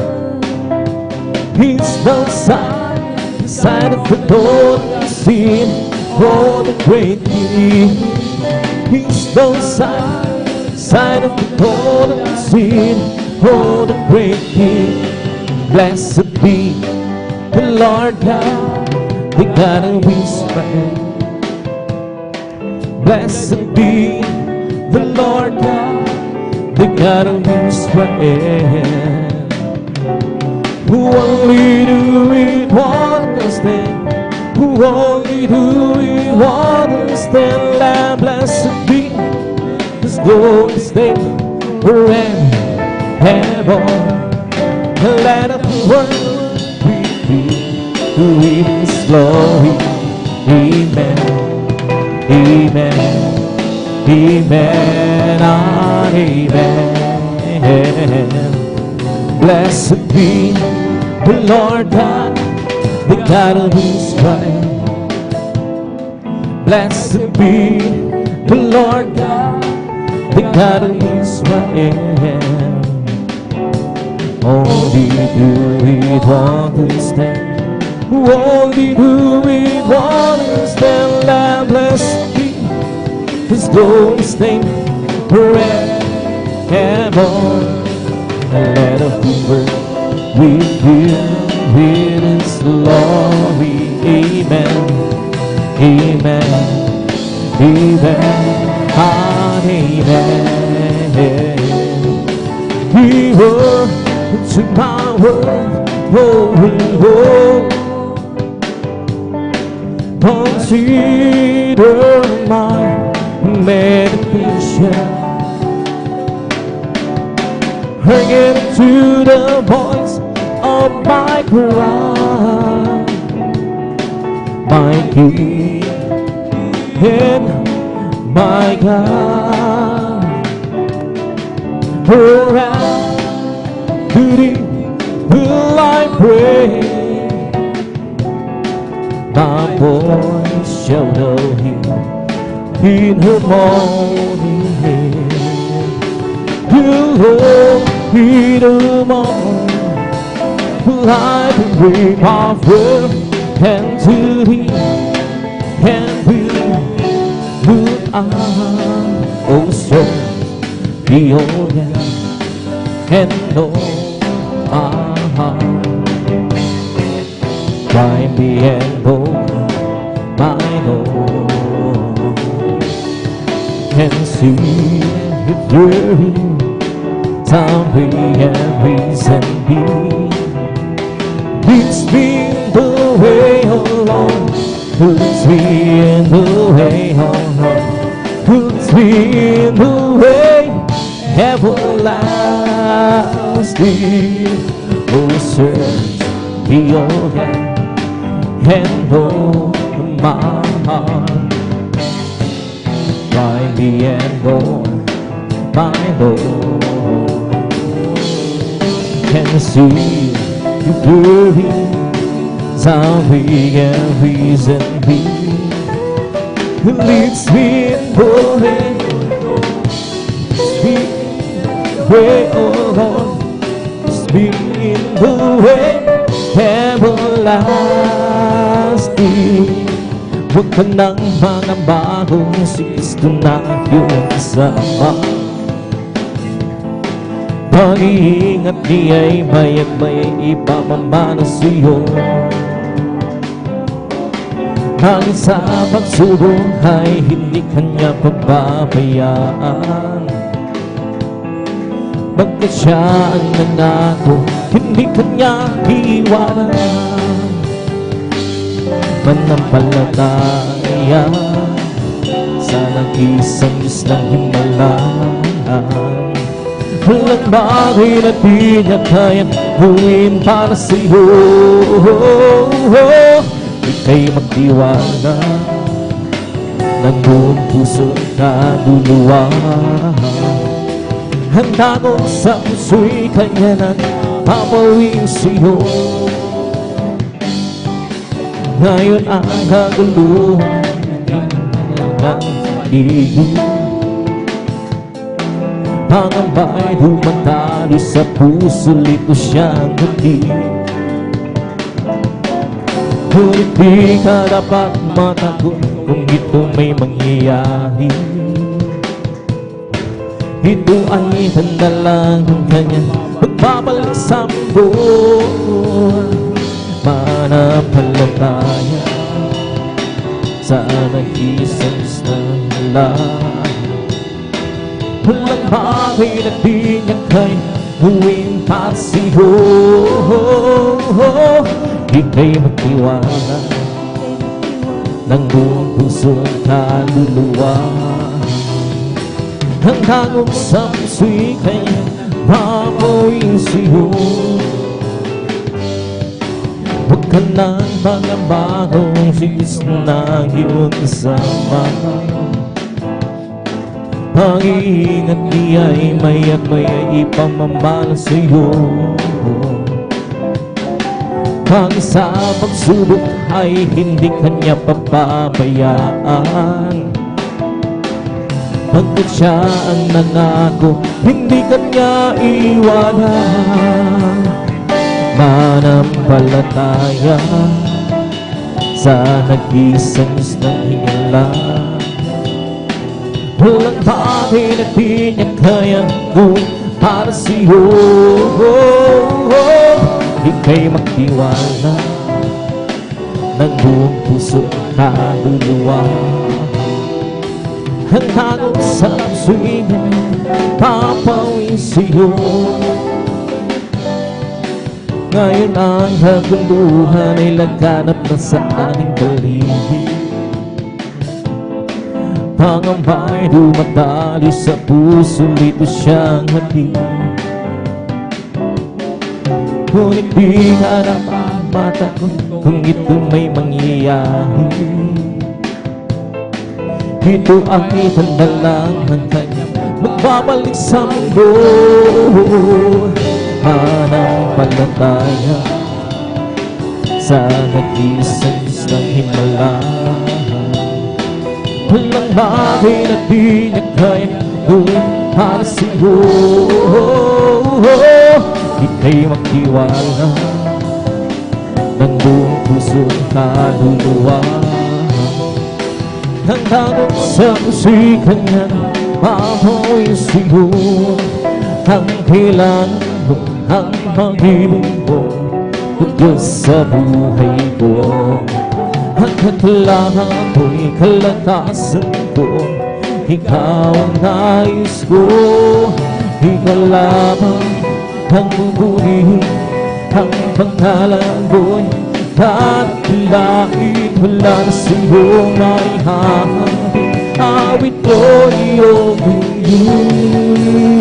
He's no side of the golden seed, for the great king. He's no side of the golden seed, for the great king. Blessed be the Lord God, the God of Israel. Blessed be the Lord God, the God of Israel. Who only do it understand, who only do it understand. And blessed be His glorious name forever and ever. Let the world reveal who His glory. Amen, amen, amen, and amen. Blessed be the Lord God, the God of Israel. Blessed be the Lord God, the God of Israel. Only do we understand, only do we understand. And blessed be His glorious name forever. And let the world reveal His glory. Amen, amen, amen, and amen. We were to my world, oh, consider my meditation. Bring to the voice of my cry, my King and my God. Around to Thee will I pray. My voice shall know Him in the morning. You Lord, in the morning will I bring my word, and to Thee and will I, oh serve Thee, oh yeah, and know my heart. Find me and know my Lord, and see if you're time we and reason be. Leads me in the way along, leads me in the way along, leads me in the way everlasting. Oh, search the old and know my heart. Find me and know my Lord, can see your glory, salvation and reason be. who leads me in the way. Speak way, oh Lord, speak in the way everlasting. Huwag ka nang manambaho, si Kristo na iyong kasama. Pag-iingat niya'y mayat-may ipamamana sa'yo. Hanggang sa pagsubok ay hindi kanya pababayaan. Bagkat siya ang nangako, hindi kanya iiwanan. Manampalataya sa nag-isang Diyos ng himala. Walang bagay na di niya kayang gawin para sa'yo. Ika'y magtiwala ng buong puso at kaluluwa. Handa ko sa puso'y kanya nang papawin sa'yo. Ngayon ang kaguluhan ng iging pangamba'y dumantalo sa puso, lito siyang hatid. Ngunit di ka dapat matakot kung ito may mangyayari. Ito ay tanda lang ng kanyang pagbabalik sa mundo. Manampalataya sa nag-isang Diyos na lahat. Walang bagay na di niya kaya gawin para sa'yo. Ika'y magtiwala ng buong puso at kaluluwa. Hanggang sa puso'y kaya papawin sa'yo. Huwag ka nang mangambaho, si Kristo na iyong kasama. Pag-iingat niya'y maya't-maya ipamamana sa'yo. Hanggang sa pagsubok ay hindi kanya papabayaan. Pagkat siya ang nangako, hindi kanya iwanan. Manampalataya sa nag-isang Diyos ng himala. Walang bagay na di niya kayang gawin para sa'yo. Ika'y magtiwala ng buong puso at kaluluwa. Hanggang sa puso'y papawin sa'yo. Ngayon ang kaguluhan ay laganap na sa ating paligid. Pangamba'y dumadali sa puso, lito siyang hatid. Ngunit di ka naman matakot kung ito may mangyayari. Ito ay tanda lang ng kanya magbabalik sa mundo. Manampalataya sa nag-isang Diyos ng himala. Walang bagay na di niya kaya gawin para sa'yo. Ika'y magtiwala ng buong puso at kaluluwa. Hanggang sa puso'y kanyang papawin sa'yo. Ang kailangan mo, ang pag-ibig mo, o Diyos sa buhay ko. Hanggang kailangan mo'y kalakasan ko, ikaw ang nais ko. Ikaw lamang ang buburi, ang pangalan ko'y tatilain. Wala na sa'yo maihahari, awit ko iyong hingin.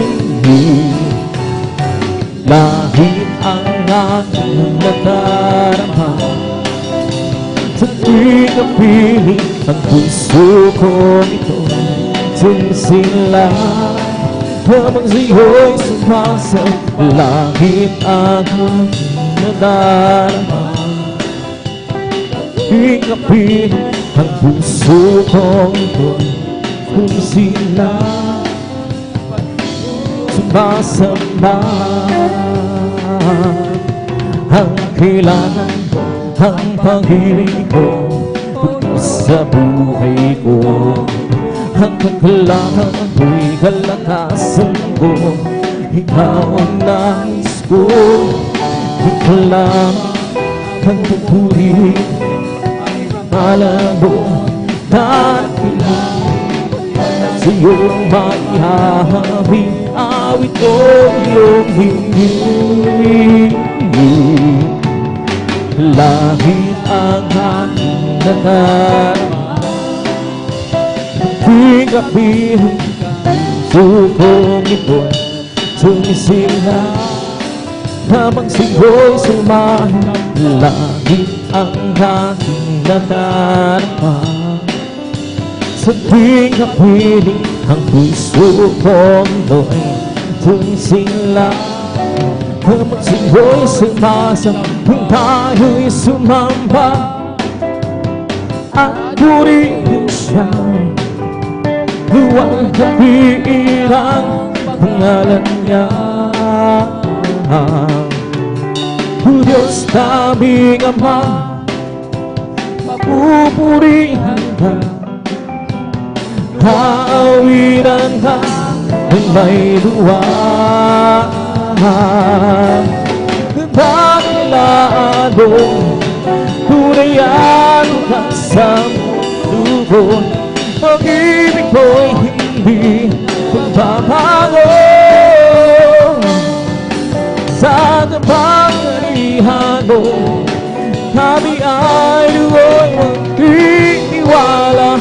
Lahit ang aking nadarama sa tuwing napili ang puso ko ito. Sinisila habang sa'yo'y sumasa, lahit ang aking nadarama. Tuwing napili ang puso kong ito'y kung sila sumasama. Ang kailangan ko, ang pag-ibig ko sa buhay ko. Ang kailangan ko'y kalakasan ko, ikaw ang nais ko. Ikaw lang ang pupuri, alam mo dakilang sa'yo maihahawi, awit ko iyong hiling. Langit ang aking nadarama, tuwing gabi sukong ito'y sumisila, habang sa'yo'y sumahin. Langit ang aking nadarama, sa tuwing kapiling ang puso kong ito'y sumisila, habang sa'yo'y sumasang kung tayo'y sumamba. At purihin siya, huwag kapiirang pangalan niya. O Diyos naming Ama, mapupurihan ka, haawiran ka ng may luwag. Dakilaan mo, tunayan ka sa mundo. Pag-ibig mo'y hindi magbabago. Sa kapangyarihan mo, kami ay luoy magtitiwala.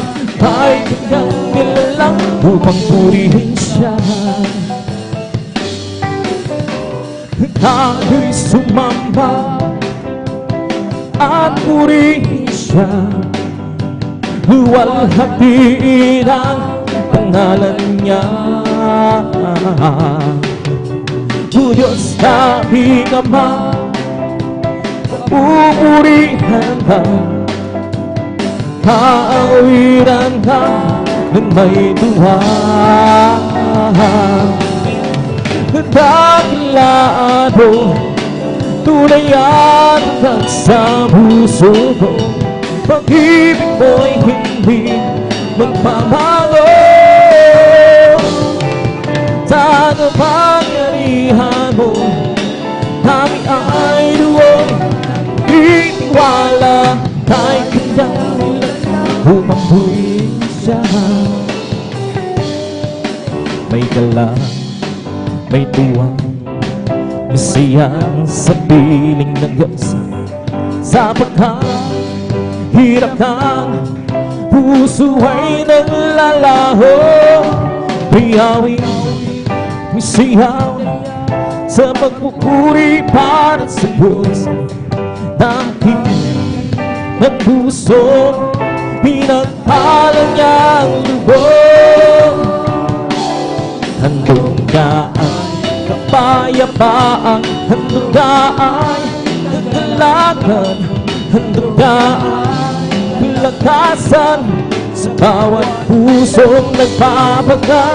Kahit hanggang nilalang upang purihin siya, tayo'y sumamba at purihin siya. Luwalhatiin ang pangalan niya. O Diyos naming Ama, pupurihan ka, haawiran ka ng may tuwa. Dakilaan mo, tunayan ka sa puso ko. Pag-ibig mo'y hindi magbabago. Sa kapangyarihan mo, kami ay luoy titiwala. Kahit kanyang nilalang upang purihin siya. May galang, may tuwang, masayang sa piling ng Diyos. Sa pagkahirap ng puso ay naglalaho, may awit, may siyaw sa pagpupuri para sa Diyos. Dahil ng puso, pinagpalang niyang lubog. Handog ka ang kapayapaan, handog ka ang kagalakan, handog ka ang kalakasan sa bawat pusong nagpapagal.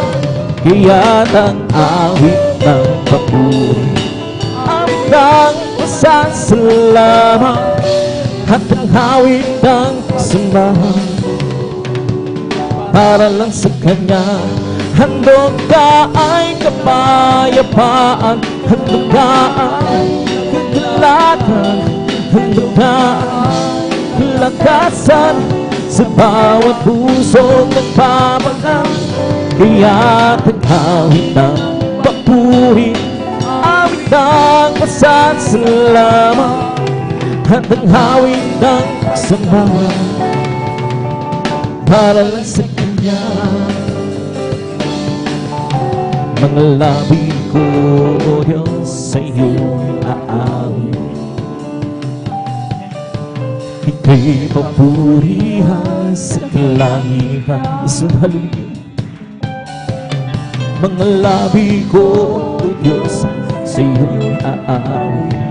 Kaya't ang awit ng papuri, awit ng pasasalamat, at ang awit ng pagsamahan para lang sa Kanya. Handog ka ay kapayapaan, handog ka ay kagalakan, handog ka ay kalakasan sa bawat puso nagpapagal. Kaya't ang awit ng papuri, awit ng pasasalamat, at ang awit ng pagsamahan para lang sa Kanya. Mga labi ko, O Diyos, sa iyong aawit. Ika'y papurihan sa kalangitan. Isang halugin. Mga labi ko, O Diyos, sa iyong aawit.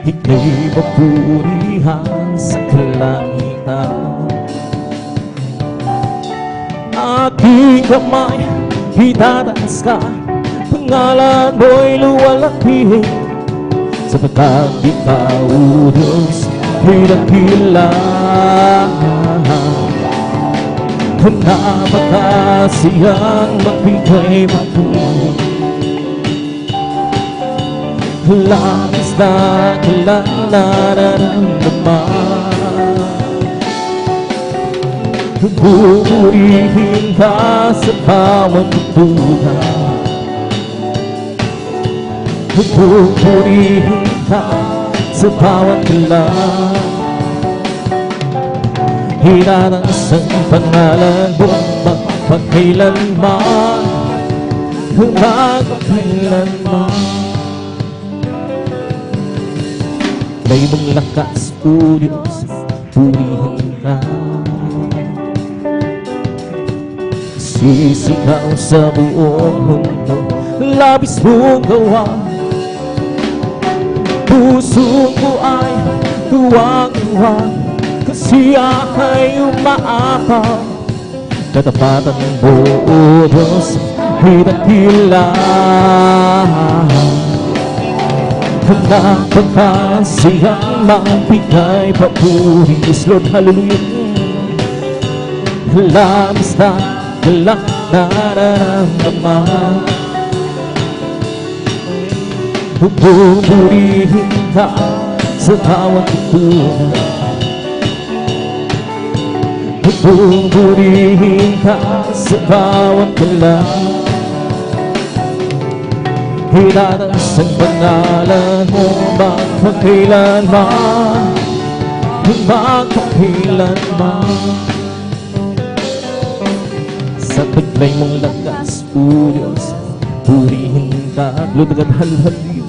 Ika'y papurihan sa kalangitan. Aking kamay, itataas ka, pangalan mo'y luwalhatiin, sapagkat ikaw, O Diyos, ay dakila. Napakasiyang magbigay papuri, labis na kailang nararamdaman. Pupurihin ka sa bawat pagduda, pupurihin ka sa bawat kailan. Hinangas ang pangalan mo magpakailanman, magpakailanman. May mong lakas, O Diyos, purihin ka. Sisigaw sa buong mundo, labis mong gawa. Puso ko ay tuwang-tuwa, kasi ako'y umaapaw. Katapatan mo, O Diyos, ay dakila. Napakasiyang magbigay papuri, Yes Lord, hallelujah. Labis na walang nararamdaman, pupurihin ka sa bawat pagduda, pupurihin ka sa bawat kailan. Hinangas ang pangalan mo magpakailanman, magpakailanman. Sa taglay mong lakas, O Diyos, purihin ka. Lord, hallelujah.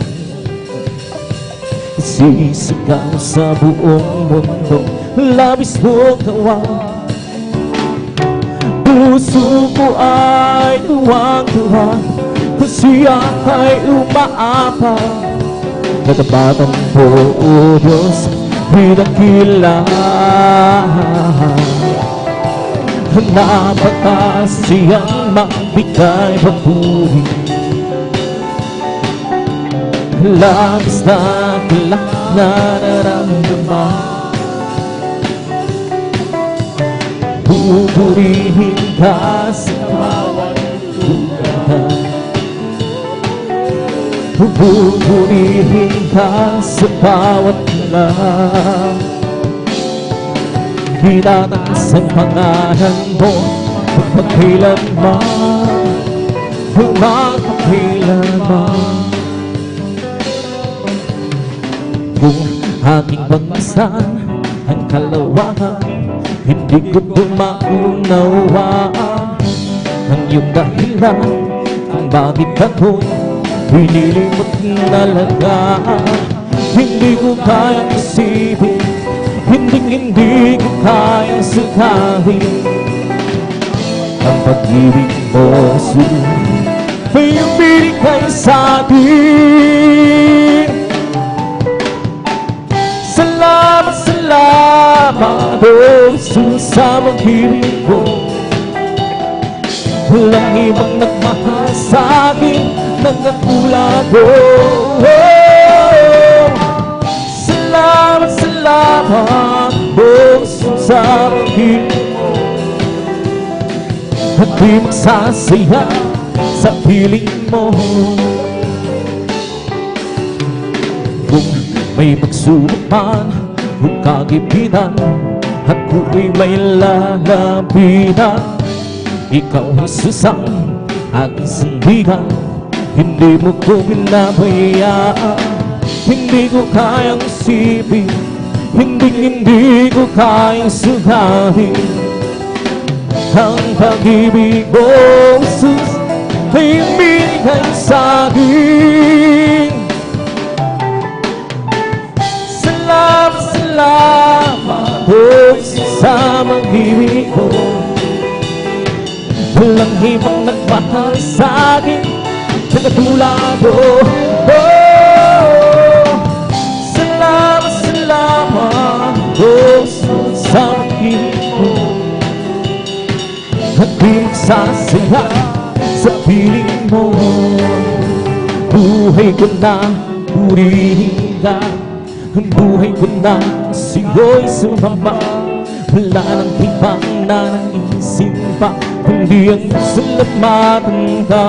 Sisigaw sa buong mundo, labis mong gawa. Puso ko ay tuwang-tuwa, kasi ako'y umaapaw. Katapatan mo, O Diyos, pinakila. Napakasiyang magbigay papuri, labis na galak na nararamdaman. Pupurihin ka sa bawat lugar, pupurihin ka sa bawat kailan. Hinangas ang pangalan mo magpakailanman, magpakailanman. Kung aking pagmasan ang kalawakan, hindi ko maunawaan ang iyong dahilan kung bakit ako'y pinili mo't nalagaan. Hindi ko kayang isipin, hindi ko kayang sakahin ang pag-ibig mo, Jesus, ay binigay sa'kin. Salamat, salamat, O Jesus, sa pag-ibig mo. Walang ibang nagmahal sa'kin nang katulad mo. Salamat, salamat, O Jesus, sa pag-ibig mo. At di magsasaya sa piling mo. Kung may magsubok man o kagipitan, ako'y may lalapitan. Ikaw, Jesus, ang aking sandigan, hindi mo ko pinabayaan. Hindi ko kayang isipin, hindi ko kayang sugahin ang pag-ibig mo, Jesus, ay binigay sa'kin. Salamat, salamat, O Jesus, sa pag-ibig mo. Walang ibang nagmahal sa'kin na katulad mo. Salamat, salamat, O at di magsasaya sa piling mo. Buhay ko na purihin ka, ang buhay ko na sa'yo'y sumamba. Wala nang ibang na naisin pa kundi ang salamatan ka.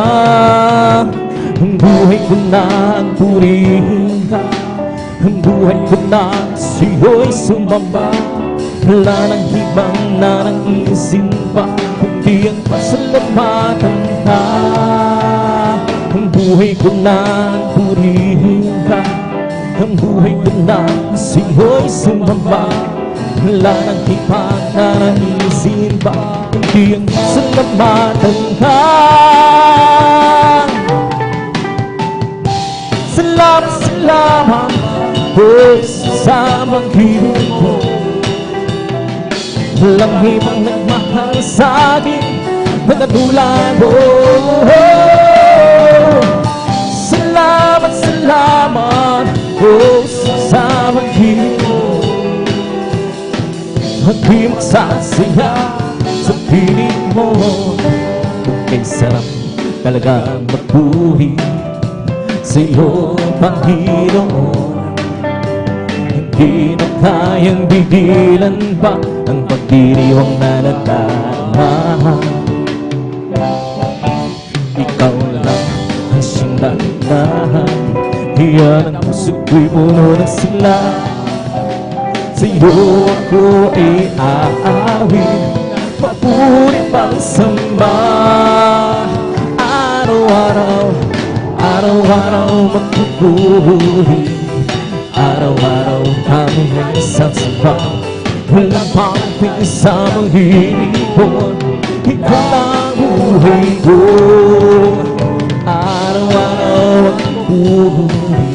Ang buhay ko na purihin ka, ang buhay ko na sa'yo'y sumamba. Wala nang ibang na naisin pa kundi ang salamatan ka. Ang buhay ko na purihin ka, ang buhay ko na sa'yo'y sumamba. Wala nang ibang na naisin pa kundi ang salamatan ka. Salamat, salamat po sa pag-ibig mo. Walang ibang nagmahal sa'kin na katulad mo. Salamat, salamat po sa pag-ibig mo. At di magsasaya sa piling mo. Kay sarap talagang magbuhi sa'yo, Panginoon. Hindi na kayang bigilan pa ang pagdiriwang na nagdarama. Ikaw lang ang siyang lahat, iyan ang puso ko'y puno ng sila. Sa'yo ako ay aawit, papuri pang samba. Araw-araw, araw-araw magpupuri, araw-araw kami ay sasamba. Walang pangping sa maghihipon, ikaw lang buhay ko. Araw-araw magpupuri,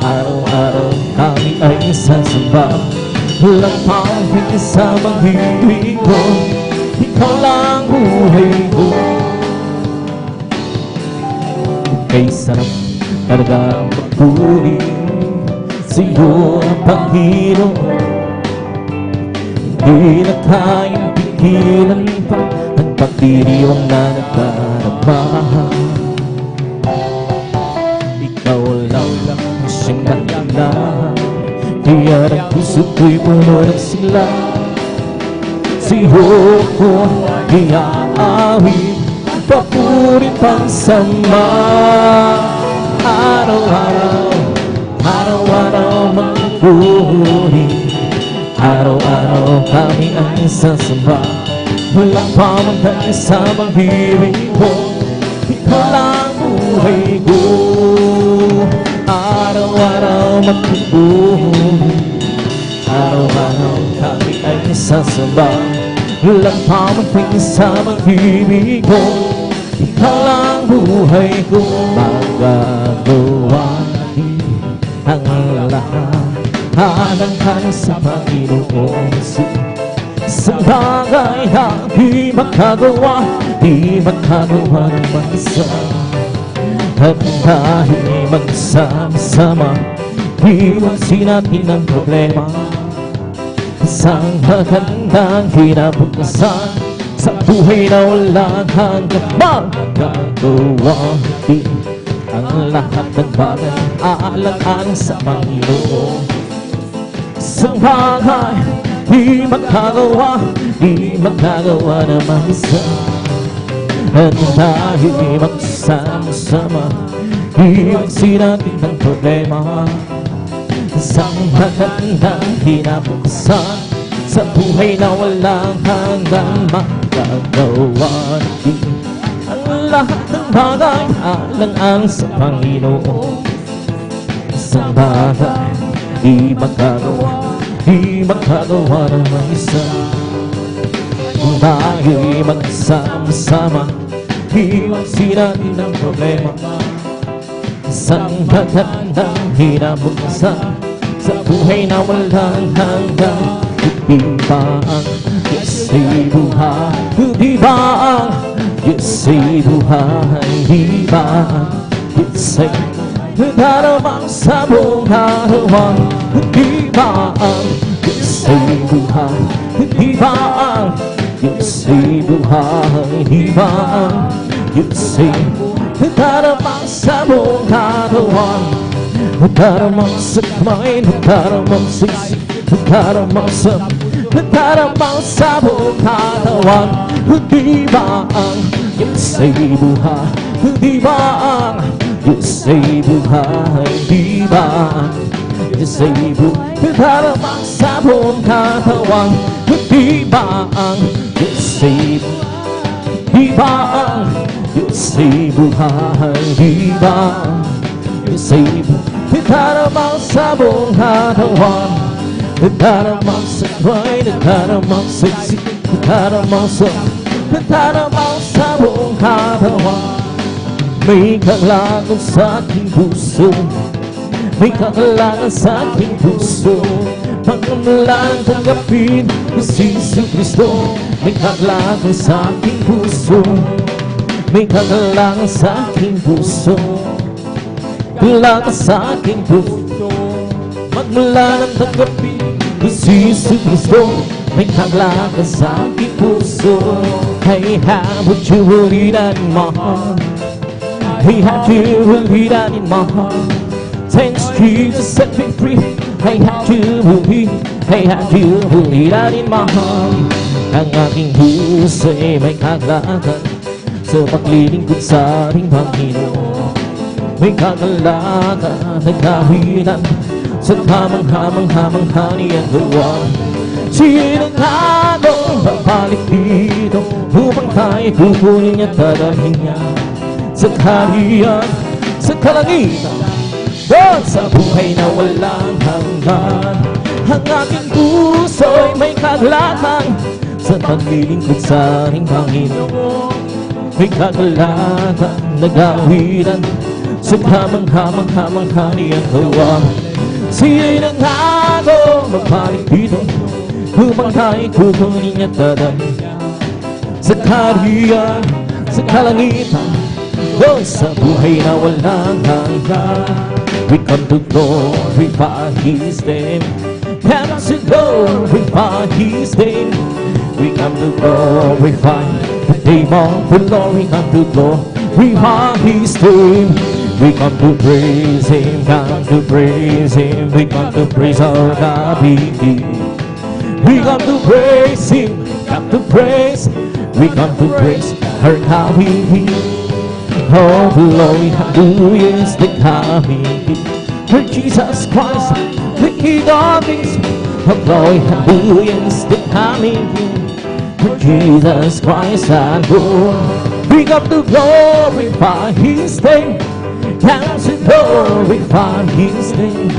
araw-araw kami ay sasamba. Walang pangping sa maghihipon, ikaw lang buhay ko. Kay sarap talagang magpuri sa'yo, Panginoon. Hindi na kayang pigilan pa ang pagdiriwang na nagdarama. Ikaw lang ang siyang lahat, iyan ang puso ko'y puno ng sila. Sa'yo ko iaawit, papuri pang sama. Araw-araw, araw-araw magpupuri, araw-araw kami ay sasamba. Walang pamantay sa pag-ibig mo, ikaw lang buhay ko. Araw-araw magpupuri, araw-araw kami ay sasamba. Walang pamantay sa pag-ibig mo, ikaw lang buhay ko. Magagawa ang lahat, hanang-hanang sa Panginoon. Sa bagay na di makagawa, di makagawa ng mag-isa. At dahil magsama-sama, iwasin natin ang problema. Isang magandang kinabukasan sa buhay na walang hanggang. Magagawa din ang lahat ng bagay, aalang-alang sa Panginoon. Sa bagay di magagawa, di magagawa na mag-isa. At dahil magsama-sama, iwasin natin ang problema. Isang magandang kinabukasan sa buhay na walang hanggang. Magagawa din ang lahat ng bagay, alang-alang sa Panginoon. Isang bagay di magagawa, di magagawa ng mag-isa. Dahil magsama-sama, iwasin natin ang problema. Isang magandang kinabukasan sa buhay na walang hanggang. Di ba ang Diyos ay buhay? Di ba ang Diyos ay buhay? Di ba ang Diyos ay nadarama sa buong araw? Di ba ang Diyos ay buhay? Di ba ang Diyos ay buhay, di ba ang Diyos ay nagdaramang sa buong katawan, nagdaramang sa kamay, nagdaramang sa isip, nagdaramang sa buong katawan. Di ba ang Diyos ay buhay, di ba ang Diyos ay buhay, di ba ang Diyos ay buhay, nagdaramang sa buong katawan. Di ba ang Diyos ay buhay, di ba ang Diyos ay buhay, di ba ang Diyos ay buhay, nagdaramang sa buong katawan, nagdaramang sa kamay, nagdaramang sa isip, nagdaramang sa buong katawan. May kailangan sa aking puso, may kailangan sa aking puso, pagkamulan tanggapin si Jesu Cristo. May kailangan sa aking puso, may kailangan sa aking puso, kailangan sa aking puso, magmula ng tanggapin si Jesu Cristo. May kailangan sa aking puso. Hey, how would you believe that in my heart? Hey, how do you believe that in my heart? Thanks Jesus set me free. Hey, how do you believe? Hey, how do you believe that in my heart? Ang aking puso ay may kagalakan sa paglilingkod sa ating Panginoon. May kagalakan, nagkahilan sa kamangha-mangha niyang gawa. Sinong atong babalik dito upang tayo kukunin niya, dadalhin niya sa kaharian, sa kalangitan, doon sa buhay na walang hanggan. Ang aking puso'y may kagalakan sa paglilingkod sa ating Panginoon. May kagalakan, nagawiran sa kamangha-mangha niyang gawa. Sinong atong babalik dito upang tayo kukunin niya, dadalhin sa kaharian, sa kalangitan, doon sa buhay na walang hanggan. We come to glorify His name, come to glorify His name. We come to glorify the name of the Lord. We come to glorify His name. We come to praise Him, come to praise Him. We come to praise our God. We come to praise Him, come to praise. We come to praise our God. Oh, glory, hallelujah is the coming for Jesus Christ, the King of Kings. Oh, glory, hallelujah is the coming for Jesus Christ and Lord. We come to glorify His name, come to glorify His name.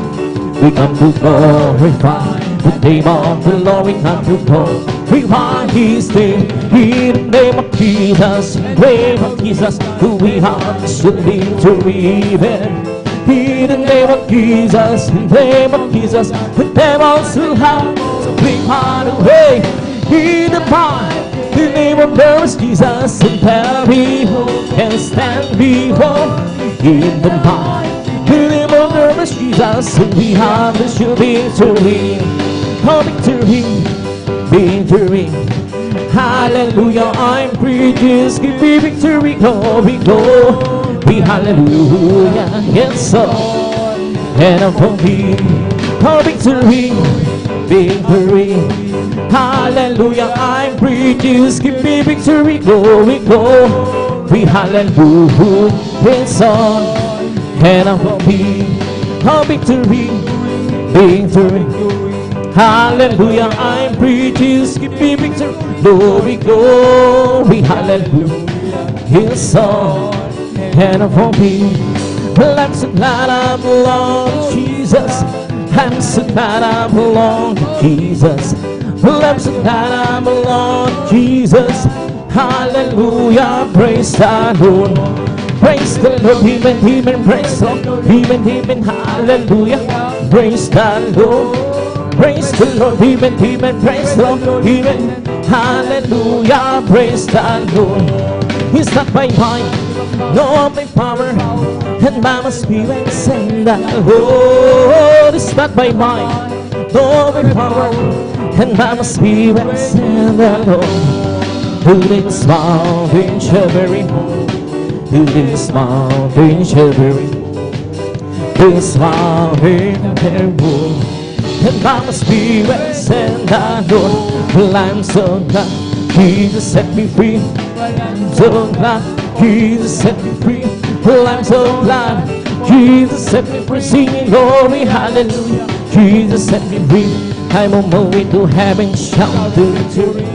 We come to glorify the name of the Lord. We come to glorify His name. In the name of Jesus, in the name of Jesus, who we have the victory in. In the name of Jesus, in the name of Jesus, the devils will have to be part away. In the name of Jesus, and every hope can stand before. In the name of Jesus, we have the sure victory. Oh, victory, victory. Hallelujah, I'm free. Just give me victory, glory, glory. Hallelujah, yes, so. And I'm for me. Oh, victory, victory. Hallelujah, I'm free. Just give me victory, glory, glory. Hallelujah, yes, so. And I'm for me. Oh, victory, victory. Hallelujah, I'm free. Just give me victory, glory, glory. Hallelujah, His song. And I'm for me. Well, I'm so glad I belong to Jesus. I'm so glad I belong to Jesus. Well, I'm so glad I belong to Jesus. Hallelujah, praise the Lord. Praise the Lord, Amen, praise the Lord, Amen, hallelujah, praise the Lord, praise the Lord, Amen, praise the Lord, Amen, hallelujah, praise the Lord. It's not by might, nor by power, and by my spirit, sing that Lord. It's not by might, nor by power, and by my spirit, sing that Lord. Who this mountain shall be removed? Who this mountain shall be removed? This mountain shall be removed. And by my spirit said I know. Well, I'm so glad Jesus set me free. I'm so glad Jesus set me free. Well, I'm so glad Jesus set me free. Singing glory, hallelujah. Jesus set me free. I'm on my way to heaven, shout to victory.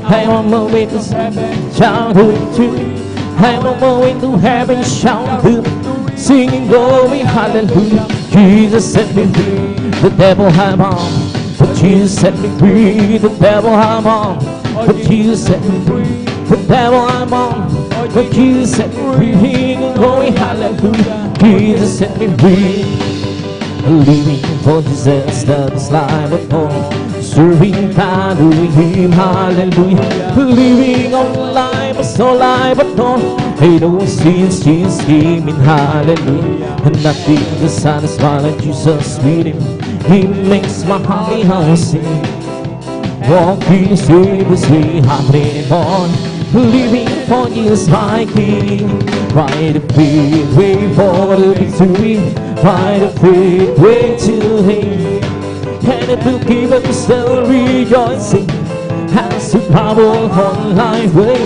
I'm on my way to heaven, shout to victory. I'm on my way to heaven, shout to victory. Singing glory, hallelujah. Jesus set me free. The devil had on, but Jesus set me free. The devil had on, but Jesus set me free. The devil had on, but Jesus set me free. Singing glory, hallelujah. Jesus set me free. Living for Jesus, that is life at home. Serving God, doing Him, hallelujah. Living on life, it's no life at all. Hey, no sins, Jesus came in, hallelujah. And nothing can satisfy like Jesus with Him. He makes my heart sing. Walking seriously, happening on. Living for Jesus, my King. Right the faith way for the victory. Right the faith way to Him. And it will keep us still rejoicing as we travel on life way.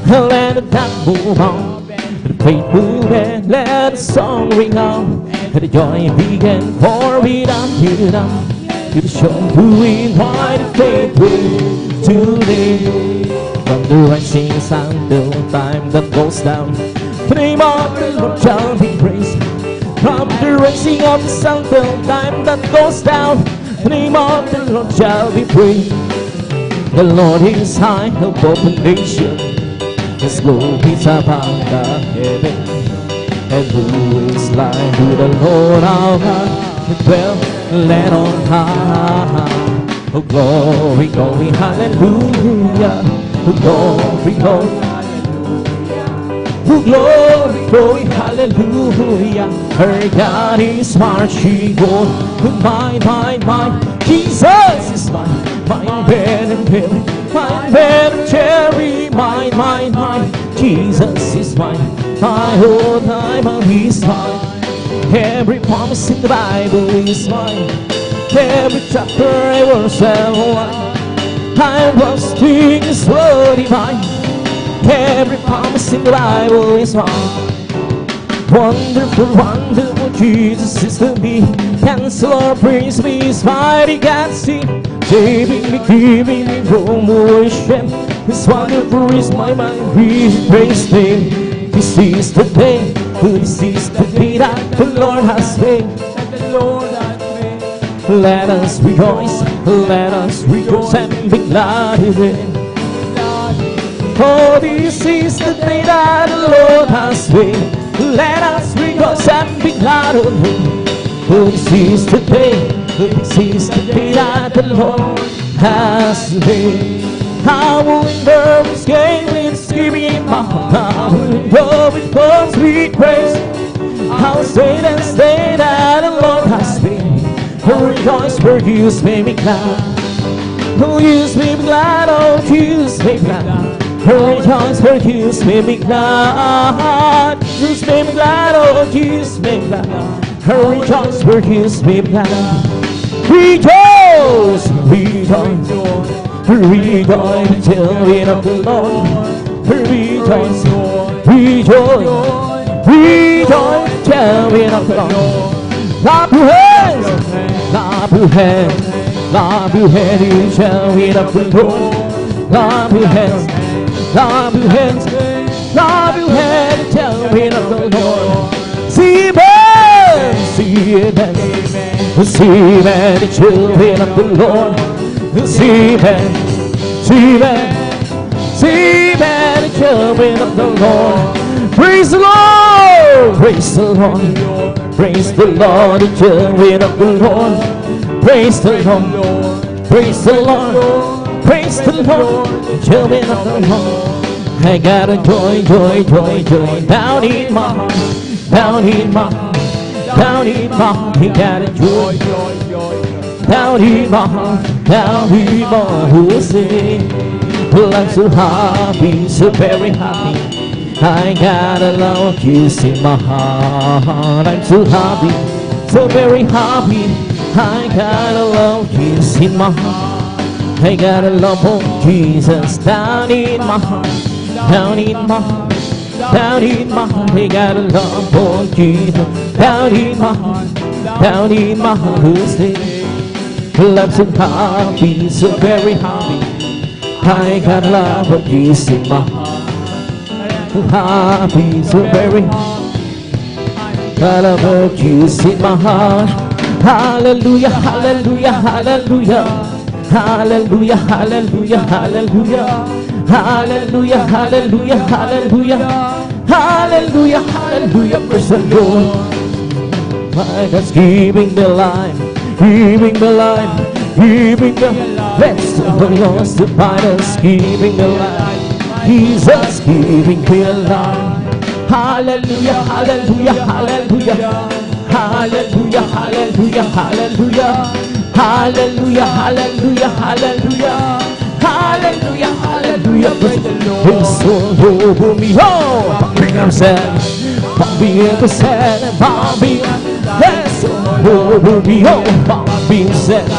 Let the time move on, the faith move and let the song ring out. Let the joy begin for we don't hear down. To the show doing why the faith way today. From the rising sun till the time that goes down, the name of the Lord shall be praised. From the rising of the sun till the time that goes down, the name of the Lord shall be praised. The Lord is high above the nation, His glory is above the heaven. And who is like to the Lord our God, the dwell land on high. Oh glory, glory, hallelujah. Oh glory, glory, oh glory, glory, hallelujah. Her God is marching on. Mine, Jesus is mine. Mine, bread and berry, mine, bread and cherry. Mine, Jesus is mine. My whole time is mine. Every promise in the Bible is mine. Every chapter I will sell one. I was doing His word divine. Every promise in the Bible is mine. Wonderful, wonderful Jesus is to me. Cancel or praise me, His mighty God see. Saving me, giving me from worship. His wonderful is my mind, praise Him. This is the day, this is the day that the Lord has made. Let us rejoice and be glad in it. For this is the day that the Lord has made. Let us rejoice and be glad in it. For this is the day that the Lord has made. I will endure His game with giving in my heart. I will endure with for sweet praise. I will say that the Lord has made. Oh, rejoice, for Jesus made me glad. Oh, Jesus made me glad. Oh, Jesus made me glad. Oh, rejoice, for Jesus made me glad. Jesus made me glad. Oh, Jesus made me glad. Oh, rejoice, for Jesus made me glad. Rejoice, rejoice, rejoice till the end of the Lord. Rejoice, rejoice, rejoice till the end of the Lord. Clap your hands, clap your hands, clap your hands, you shall hear of the Lord. Clap your hands, clap your hands, clap your hands, shall hear of the Lord. See amen, see amen, see amen, the children of the Lord. See amen, see amen, see amen, the children of the Lord. Praise the Lord, praise the Lord. Praise the Lord, the children of the Lord. Praise the Lord, praise the Lord, praise the Lord, the children of the Lord. I got a joy, joy, joy, joy down in my heart, down in my heart, down in my heart. I got a joy, joy, joy, down in my heart, down in my heart. Who say Well, I'm so happy, so very happy. I got a love kiss in my heart. I'm so happy, so very happy. I got a love kiss in my heart. I got a love of Jesus down in my heart, down in my heart, down in my heart. I got a love of Jesus down in my heart, down in my heart. Who's there? Well, I'm so happy, so very happy. I got love of Jesus in my heart. Happy, so very got love of Jesus in my heart. Hallelujah, hallelujah, hallelujah. Hallelujah, hallelujah, hallelujah. Hallelujah, hallelujah, hallelujah. Hallelujah, hallelujah, praise the Lord. My God's giving me life, giving me life, giving me life. Let's yours to find us, giving me life. Jesus giving me life. Hallelujah, hallelujah, hallelujah. Hallelujah, hallelujah, hallelujah. Hallelujah, hallelujah, hallelujah. Hallelujah, hallelujah, praise the Lord. His soul over me, oh, I'm sad, I'm sad, yes, over me, oh, I'm sad.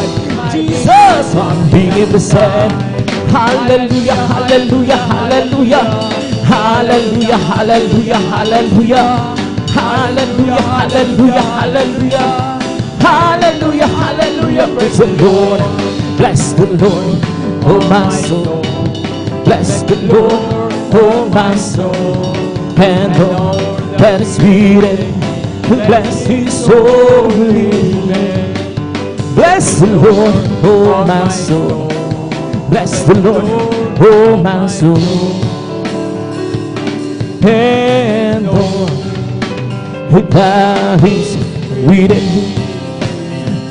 Jesus, I'm being sad. Hallelujah, hallelujah, hallelujah. Hallelujah, hallelujah, hallelujah. Hallelujah, hallelujah, hallelujah. Hallelujah, hallelujah, praise the Lord. Bless the Lord, oh my soul. Bless the Lord, oh my soul. And all that is written, bless His holy name. Bless the Lord, oh my soul. Bless the Lord, oh my soul. And all that is written,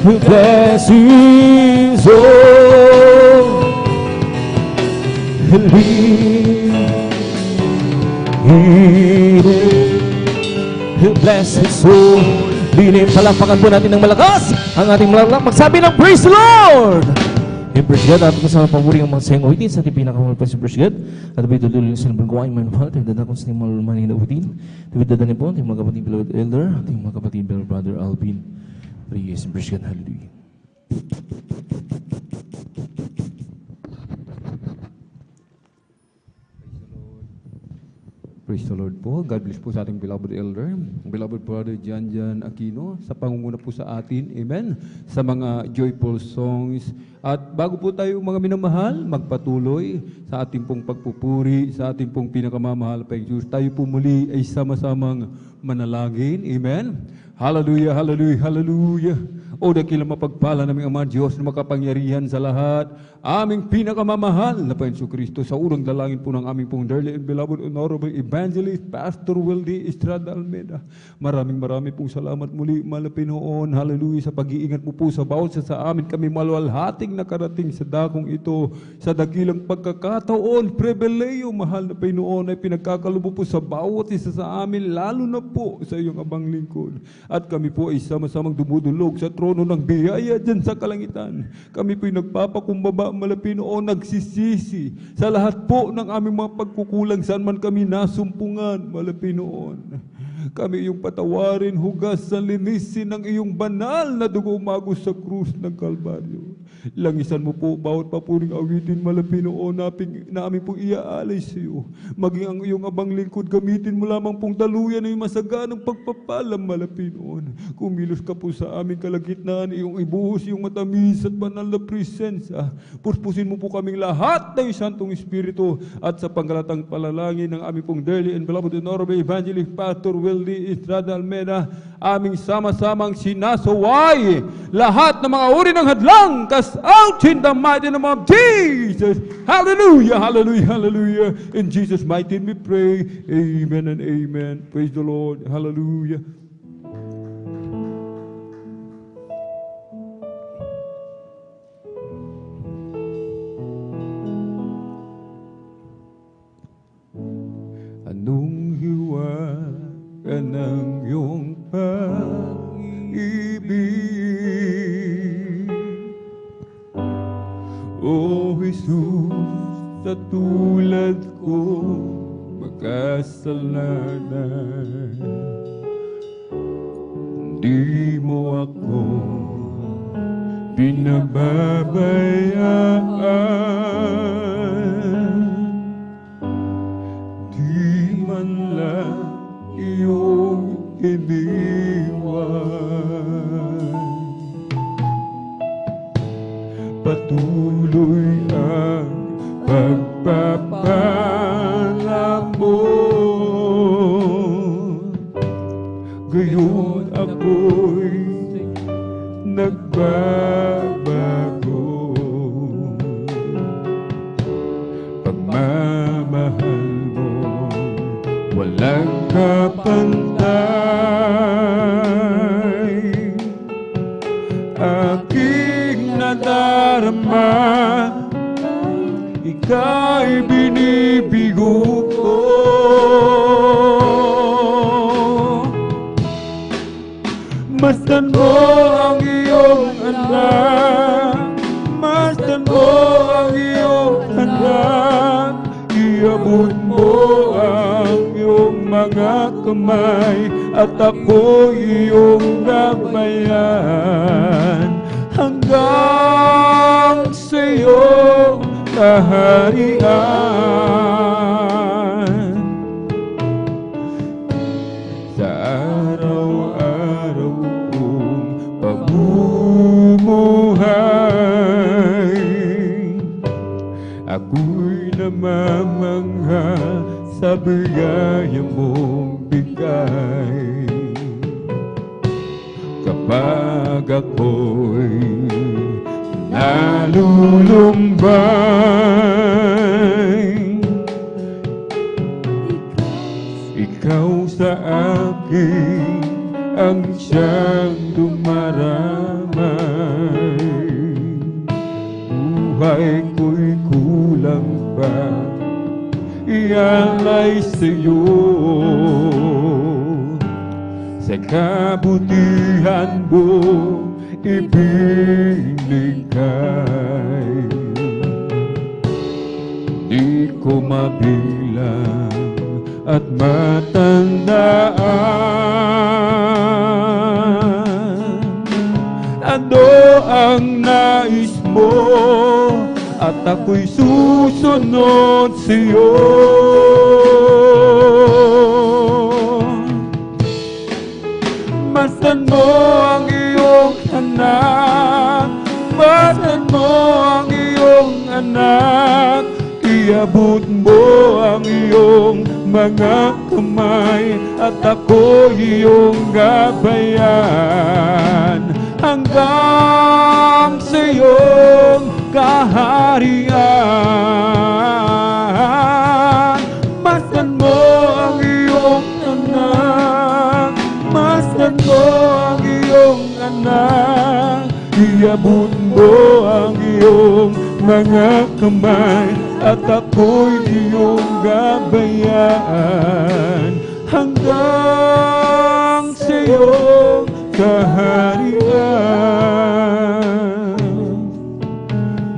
bless His holy name. Bless His holy name. Palapakan po natin ng malakas ang ating malalang magsabi ng praise the Lord. Praise God, ating kasama paburi ang mga sayang uwitin sa ating pinakamalapas si Praise God. At abay tuloy sa nabagawa yung manufal, tayo dadakon sa ating malumanin na uwitin. Tayo dadanin po, ating mga kapatid beloved elder, ating mga kapatid beloved brother Alvin. Praise God, hallelujah. Praise the Lord po. God bless po sa ating beloved elder, beloved brother Jan Aquino, sa pangunguna po sa atin. Amen. Sa mga joyful songs. At bago po tayo mga minamahal, magpatuloy sa ating pong pagpupuri, sa ating pong pinakamamahal pa Diyos. Tayo po muli ay sama-samang manalangin. Amen. Hallelujah, hallelujah, hallelujah. O dakila mapagpala naming Ama Diyos na makapangyarihan sa lahat, aming pinakamamahal na Panginoon Kristo, sa unang dalangin po ng aming pong dearly and beloved honorable evangelist, Pastor Wildy Estrada Almeida. Maraming pong salamat muli, Malapinoon, hallelujah, sa pag-iingat mo po sa bawat sa amin. Kami maluwalhating nakarating sa dakong ito, sa dakilang pagkakataon, pribileyo, mahal na Panginoon, ay pinagkakalubo po sa bawat isa sa amin, lalo na po sa iyong abang lingkod. At kami po ay sama-samang dumudulog sa trono ng biyaya dyan sa kalangitan. Kami po'y nagpapakumbaba, Malapinoon, nagsisisi sa lahat po ng aming mga pagkukulang saan man kami nasumpungan, Malapinoon. Kami iyong patawarin, hugasan, linisin ng iyong banal na dugo umagos sa krus ng Kalbaryo. Langisan mo po bawat papuring awitin, Malapinoon, na aming pong iaalay sa iyo. Maging ang iyong abang lingkod, gamitin mo lamang pong daluyan na iyong masaganang pagpapalam, Malapinoon. Kumilos ka po sa aming kalagitnaan, iyong ibuhos iyong matamis at banal na presensya. Puspusin mo po kaming lahat ng Santong Espiritu, at sa panggalatang palalangin ng aming pong dearly and beloved honorable evangelist Pastor Wildy Estrada Almeida, aming sama-samang sinasaway lahat ng mga uri ng hadlang, cast out in the mighty name of Jesus. Hallelujah, hallelujah, hallelujah. In Jesus' mighty name we pray. Amen and amen. Praise the Lord. Hallelujah. Anong hiwa ka ng iyong pag-ibig, O Jesus, sa tulad ko makasalanan. Di mo ako pinababayaan, di man lang iyong iniwan. Patuloy ang pagpapala mo, gayon ako'y nagbabago. Pagmamahal mo walang kapantay, aking nadarama, ika'y binibigo ko. Masdan mo ang iyong anak, masdan mo ang iyong anak, iabot mo ang iyong mga kamay, at ako iyong gabayan, hanggang sa iyong kaharian. Sa araw-araw kong pamumuhay, ako'y namamangha sa biyaya mong bigay. Kapag ako'y nalulumbay, ikaw sa akin ang siyang dumaramay. Buhay ko'y kulang pa, ialay sa'yo. Sa kabutihan mo ibinigay, di ko mabilang at matandaan. Ano ang nais mo, at ako'y susunod sa'yo. Masdan mo ang iyong anak, masdan mo ang iyong anak, iabot mo ang iyong mga kamay, at ako iyong gabayan, hanggang sa iyong kaharian. Masdan mo ang iyong anak, masdan mo ang iyong anak, iabot mo ang iyong mga kamay, at ako'y iyong gabayan, hanggang sa iyong kaharian.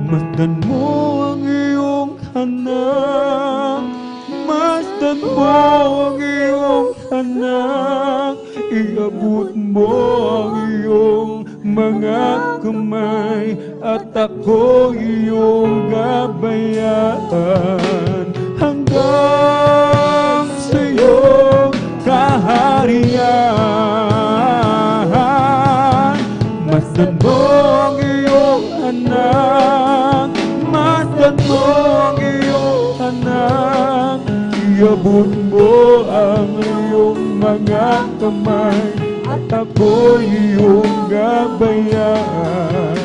Masdan mo ang iyong anak, masdan mo ang iyong anak, iabot mo ang iyong mga kamay, at ako iyong gabayan, hanggang sa iyong kaharian. Masdan mo ang iyong anak, masdan mo ang iyong anak, iabot mo ang iyong mga kamay, at ako'y iyong gabayan,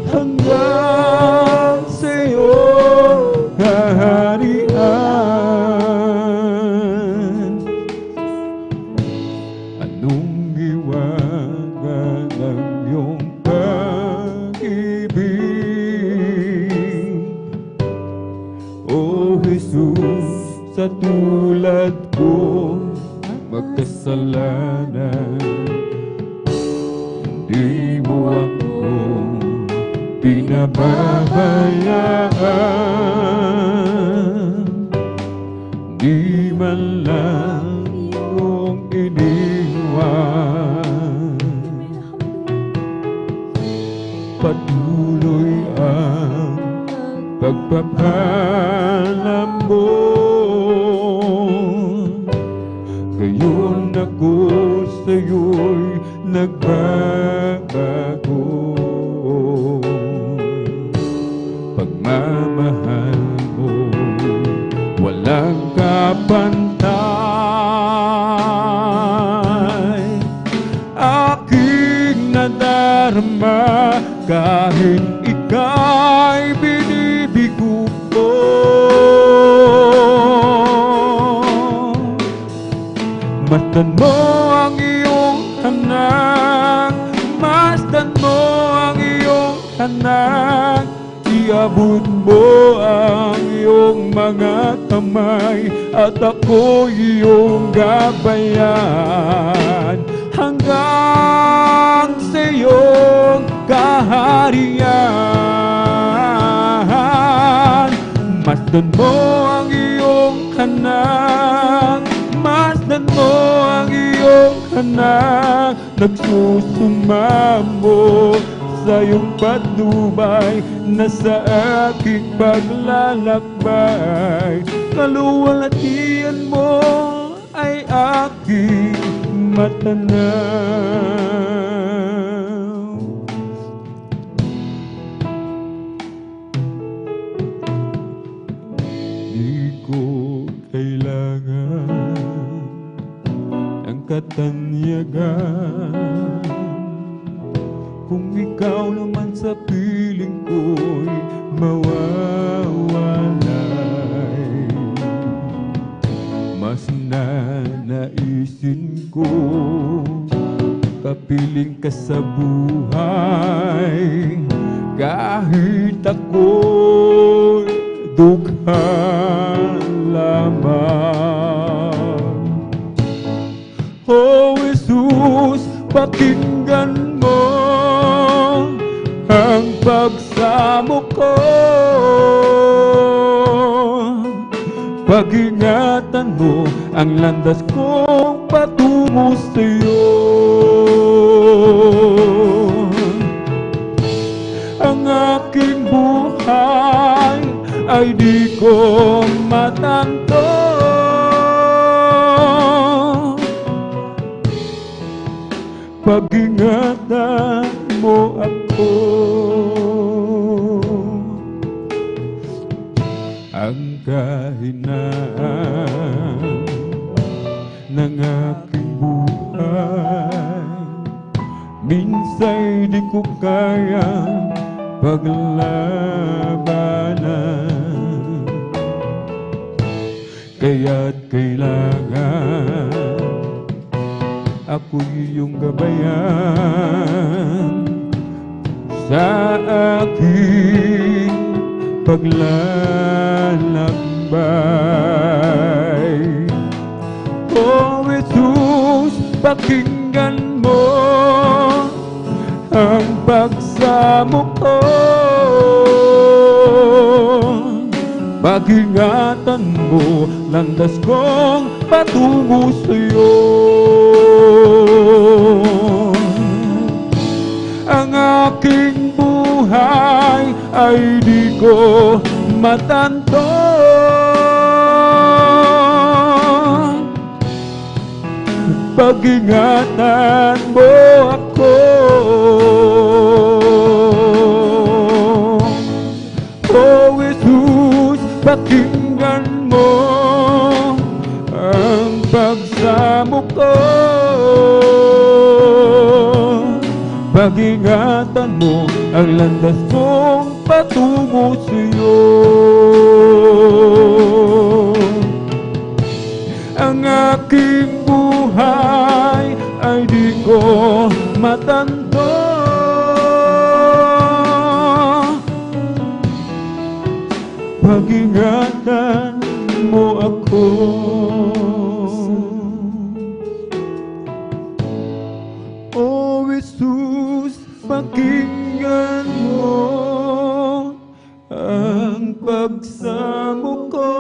hanggang sa iyong kaharian. Anong iwanan ng iyong pag-ibig, O Jesus, sa tulad ko magkasalanan. Di mo ako pinababayaan, di man lang iyong iniwan. Patuloy ang pagpapalam mo, ngayon ako sa'yo'y nagbabago. Pagmamahal mo walang kapantay, aking nadarama kahit ika'y binibigo ko. Masdan mo ang iyong anak, masdan mo ang iyong anak, iabot mo ang iyong mga kamay at ako iyong gabayan hanggang sa iyong kaharian. Masdan mo ang iyong anak, masdan mo ang iyong anak, nagsusumamo sa iyong patnubay na sa aking paglalakbay. Kaluwalhatian mo ay aking matanaw. Di ko kailangan ng katanyagan, kung ikaw naman sa piling ko'y mawawalay. Mas nanaisin ko kapiling ka sa buhay, kahit ako'y dugha lamang. Oh Jesus, pakinggan mo ang pagsamo ko, pag-ingatan mo ang landas kong patungo sa'yo. Ang aking buhay ay di ko matanto, pag-ingatan mo ako. Ang kahinaan ng aking buhay, minsa'y di ko kayang paglabanan, kaya't kailangan ako'y iyong gabayan sa aking paglalakbay. Oh Jesus, pakinggan mo ang pagsamo ko, pag-ingatan mo landas kong patungo sa'yo. Ang aking buhay ay di ko matanto, pag-ingatan mo ako. Oh Jesus, pakinggan mo ang pagsamo ko, pag-ingatan mo ang landas kong patungo sa'yo. Ang aking buhay ay di ko matanto, pag-ingatan mo ako. Oh Jesus, pakinggan mo ang pagsamo ko,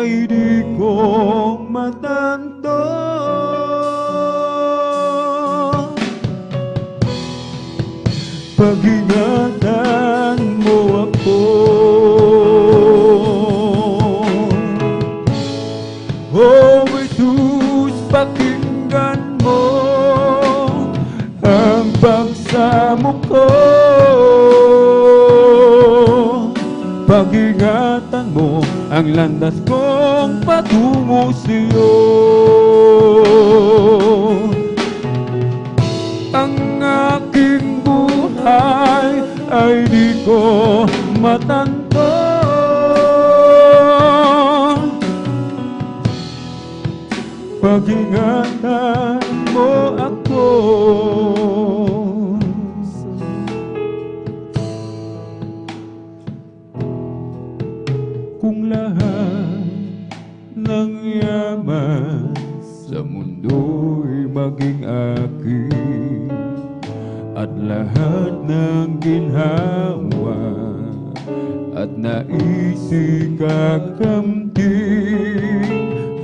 ay di ko matanto. Pag-ingatan mo ako, oh Jesus, pakinggan mo ang pagsamo ko. Pag-ingatan mo ang landas kong patungo sa'yo. Ang aking buhay ay di ko matanto. Pag-ingatan mo ako. Kung lahat ng yaman sa mundo'y maging akin, at lahat ng ginhawa at naisip kakamtin,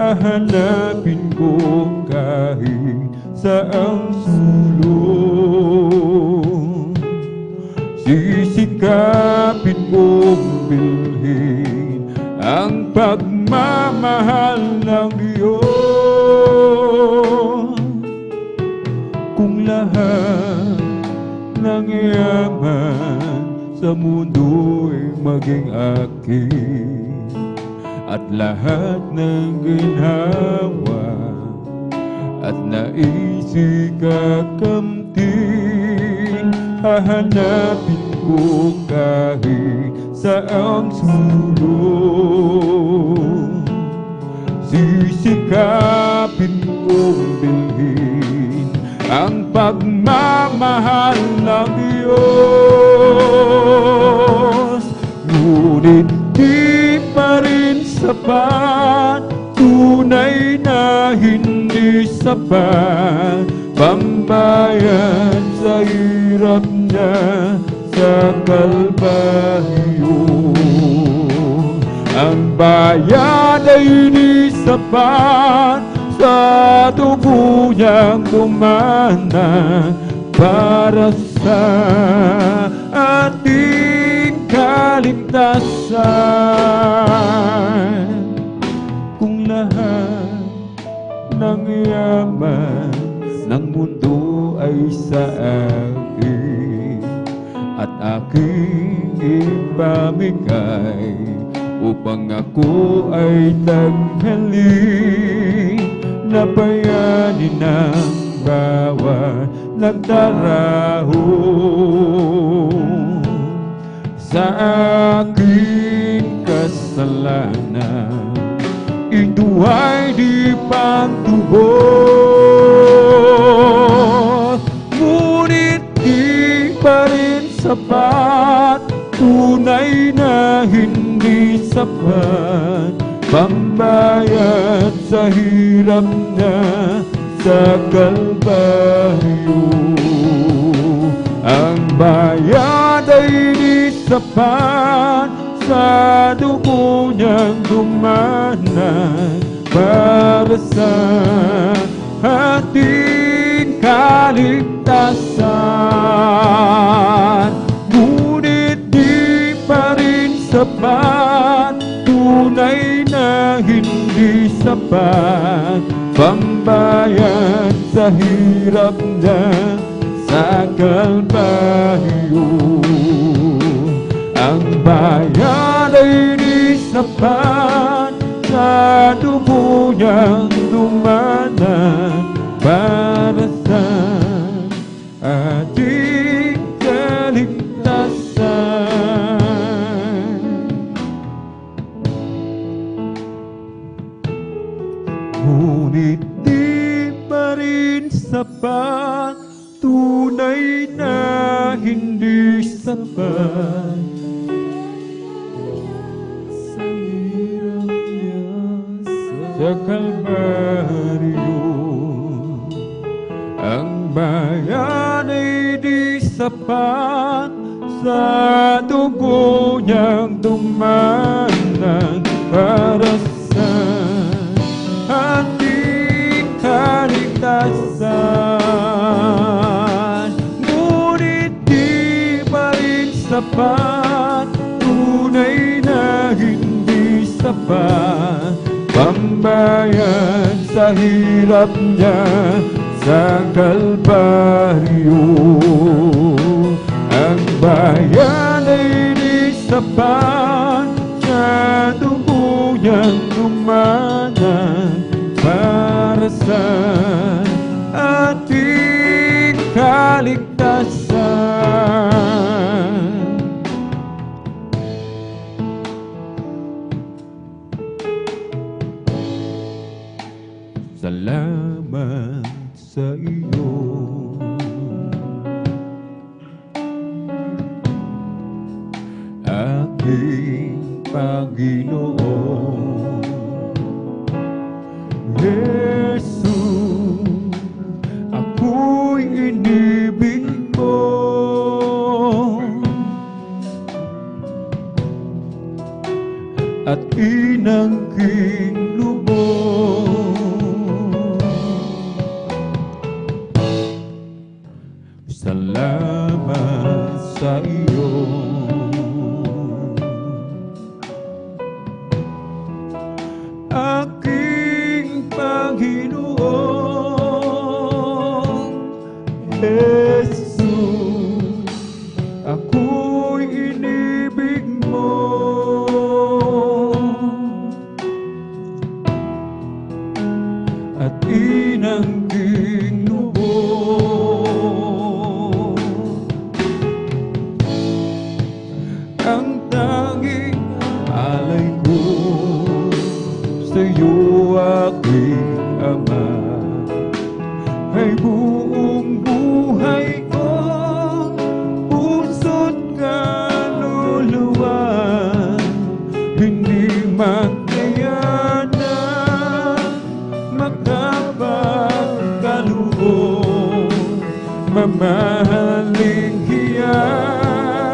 hahanapin ko kahit saang sulong. Sisikapin kong bilhin ang pagmamahal ng Diyos. Kung lahat ng yaman sa mundo ay maging akin, at lahat ng ginhawa at naisip kakamtin, hahanapin ko kahit saang sulong. Sisikapin kong bilhin ang pagmamahal ng Diyos. Ngunit di pa rin sapat, tunay na hindi sapat, pambayad sa hirap niya sa Kalbaryo. Ang bayad ay di sapat, sa dugo niyang dumana para sa ating kaligtasan. Kung lahat ng yaman ng mundo ay sa akin, at aking ipamigay upang ako ay tanghalin, napayanin ng bawat nagtaraho sa aking kasalanan. Ito ay di pagtubos, ngunit di pa rin sapat, tunay na hindi sapat, pambayad sa hirap na sa Kalbaryo. Ang bayad ay di sapat, sa dugo niyang dumana para sa ating kaligtasan. Ngunit di pa rin sapat, tunay na hindi sapat, pambayad sa hirap na sa Kalbaryo. Ang bayad ay di sapat, sa dugo niyang dumana para sa ating kaligtasan. Ngunit di pa rin sapat, tunay na hindi sapat, sa Kalbaryo. Ang bayan ay di sapat, sa dugo niyang dumanan para sa sapat, pambayad sa hirap niya sa Kalbaryo. Ang bayan ay di sapat sa dugo niyang dumanan para sa ating kaligtasan. Salamat sa iyo, aking Panginoon. Jesus, ako'y inibig mo, at inangking lubos. Salamat sa iyo, aking Panginoon. Jesus, ako'y inibig mo, at inangking lubos. Ang tanging alay ko sa iyo, aking Ama, ay buong buhay ko, puso't kaluluwa, hindi makayanan makapagkaloob, mamahaling hiyan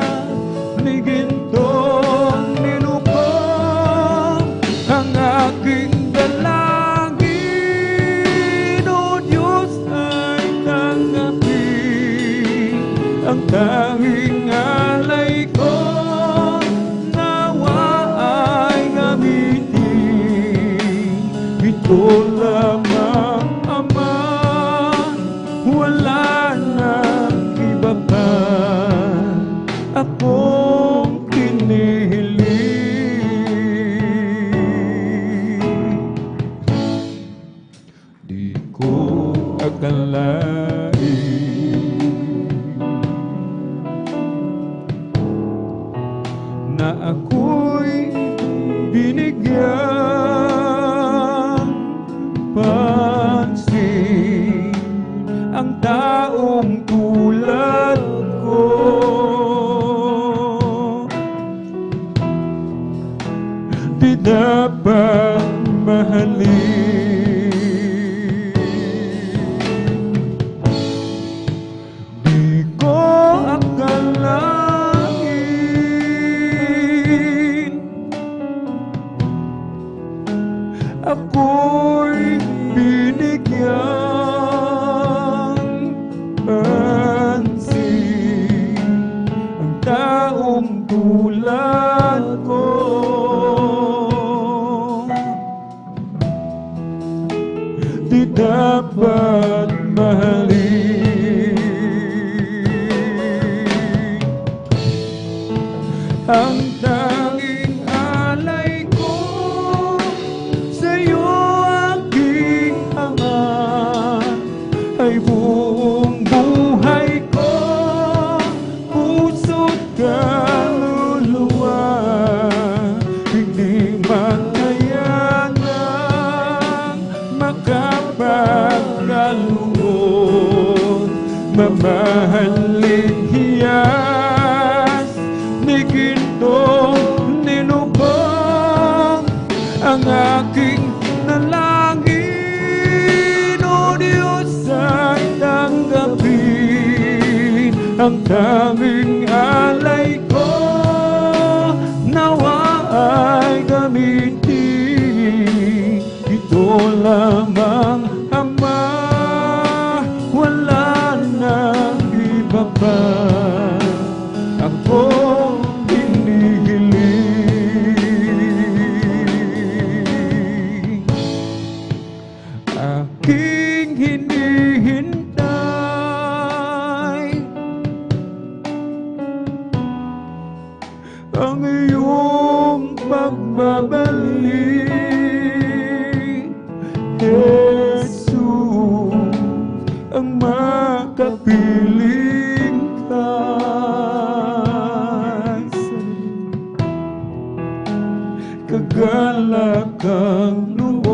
ni gintong nilubog. Ang aking dalangin, O Diyos, ay tanggapin. Ang tanging alay ko, nawa ay gamitin. Ito lamang, Ama, wala nang iba pa akong kinihiling. Di ko akalain na ako'y binigyan pansin. Ang taong tulad ko di dapat mahalin. Di ko akalain ako'y binigyan pansin. Ang taong tulad ko di dapat mahalin. Ang tanging alay ko sa'yo, aking Ama, ay buong buhay ko, puso't kaluluwa, hindi makayanan makapagkaloob, mamahaling hiyas ni gintong nilubog. Ang aking nalangin, O Diyos, ay tanggapin. Ang tanging alay ko, nawa ay gamitin. Ito lamang, Ama, wala nang iba pa akong hinihiling. magbabalik. Jesus, ang makapiling kas, kagalakang loob,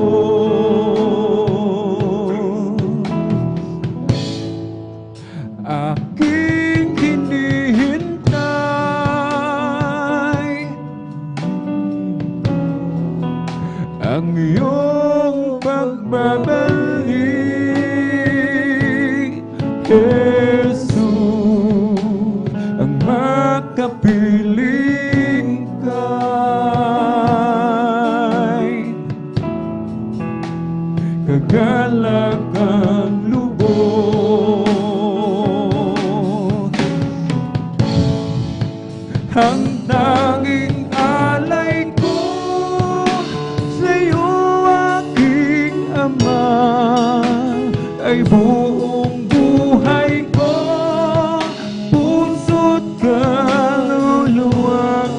aking hinihintay ang iyong pagbabalik. Jesus, ang makapiling kay kagalakang lubos, ang tanging alay ko sa'yo, aking Ama, ay buong buhay ko, puso't kaluluwa,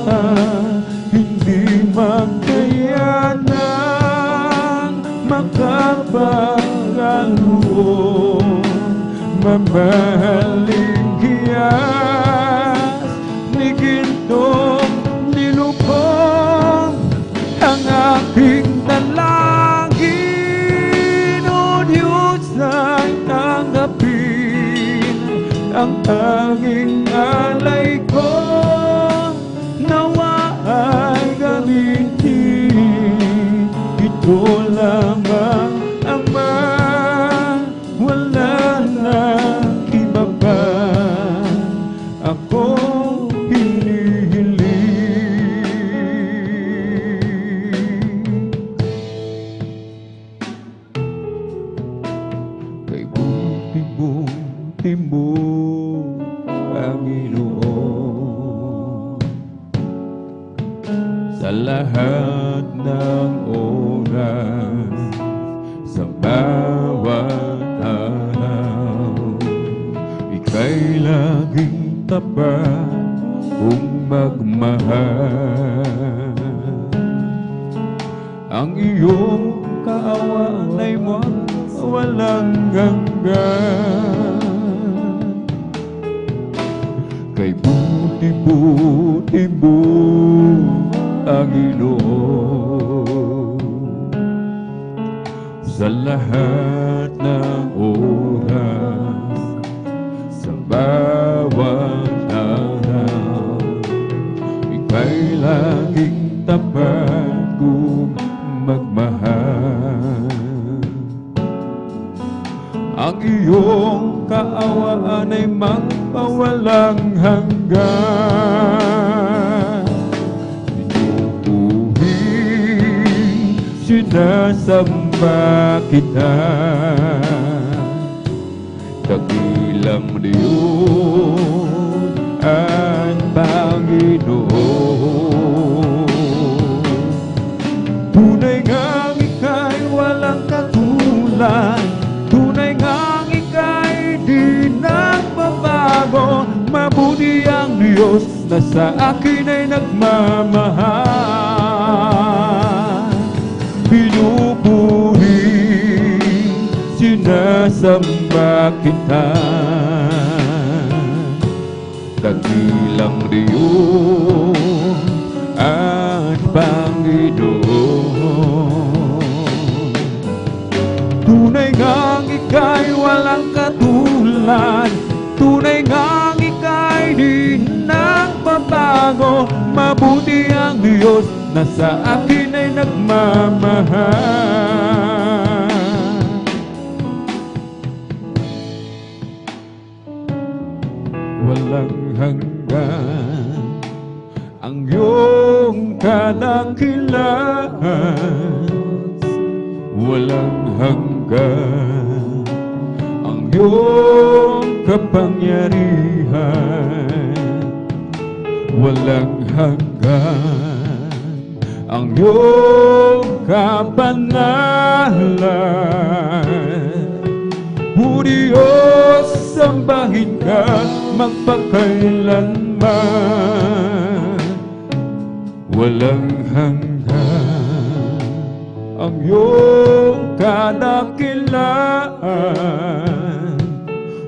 hindi makayanang makapagkaluon, mamahaling hiyas ni gintong nilubong, ang aking dalangin, O Diyos, ay tanggapin ang tanging alay ko, nawa ay gamitin. Ito lamang, Ama, wala nang iba pa akong hinihiling. Kay buti-buti mo, Panginoon, sa lahat ng oras, sa bawat araw, ika'y laging tapat kung magmahal. Ang iyong kaawaan ay walang hanggan, kay buti-buti mo, Panginoon, sa lahat ng oras, sa bawat araw, ika'y laging tapat kung magmahal. Ang iyong kaawaan ay magpawalang hanggan. Pinupuhin, sinasamba kita, dakilang Diyos at Panginoon. Tunay ngang ika'y walang katulad, tunay ngang ika'y di nagbabago. Mabuti ang Diyos na sa akin ay nagmamahal. Pinupuri, sinasamba kita, dakilang Diyos at Panginoon. Tunay ngang ika'y walang katulad, tunay ngang ika'y di nagbabago. Mabuti ang Diyos na sa akin ay nagmamahal. Walang hanggan ang iyong kadakilan, walang hanggan ang iyong kapangyarihan, walang hanggan ang iyong kabanalan. O Diyos, sambahin ka magpakailanman. O walang hanggan. Ang iyong kadakilaan,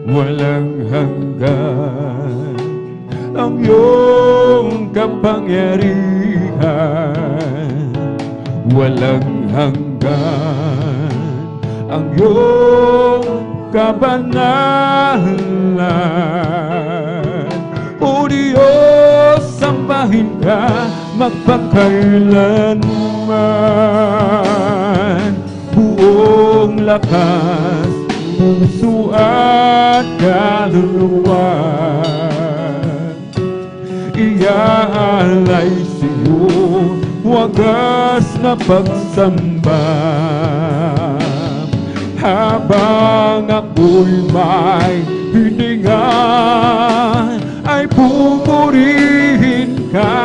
walang hanggan. Ang iyong kapangyarihan, walang hanggan. Ang iyong kabanalan, O Diyos, sambahin ka magpakailanman. Buong lakas, puso at kaluluwa, iaalay sa'yo wagas na pagsamba. Habang ako'y may hininga, ay pupurihin ka,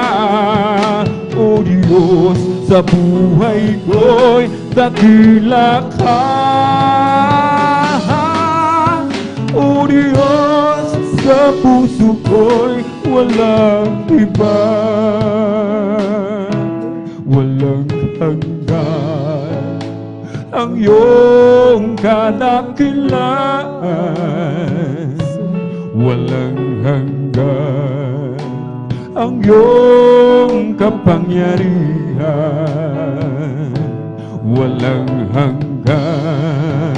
O Diyos, sa buhay ko'y dakila ka. O Diyos, sa puso ko'y walang iba, walang hanggan. Ang iyong kadakilaan, walang hanggan. Ang iyong kapangyarihan, walang hanggan.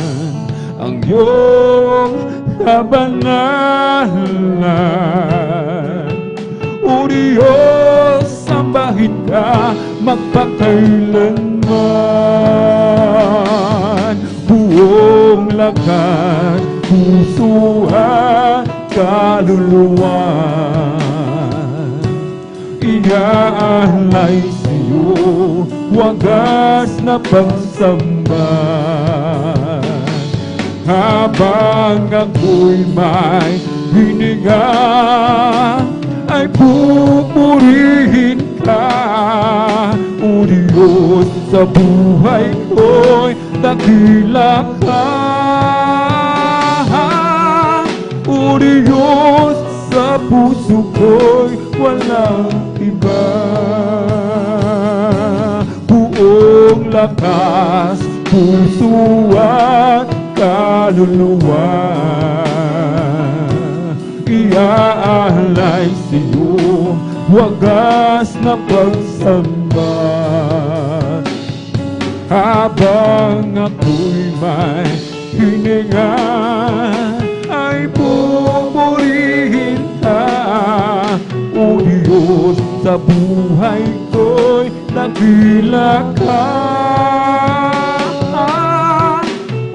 Ang iyong kabanalan, O Diyos, sambahin ka magpakailanman. Buong lakas, puso at kaluluwa, iaalay sa'yo wagas na pagsamba. Habang ako'y may hininga, ay pupurihin ka, O Diyos, sa buhay ko'y dakila ka. O Diyos, sa puso ko'y walang iba. Buong lakas, puso at kaluluwa, iaalay sa'yo wagas na pagsamba. Habang ako'y may hininga, ay pupurihin ka, O Diyos, sa buhay ko'y dakila ka.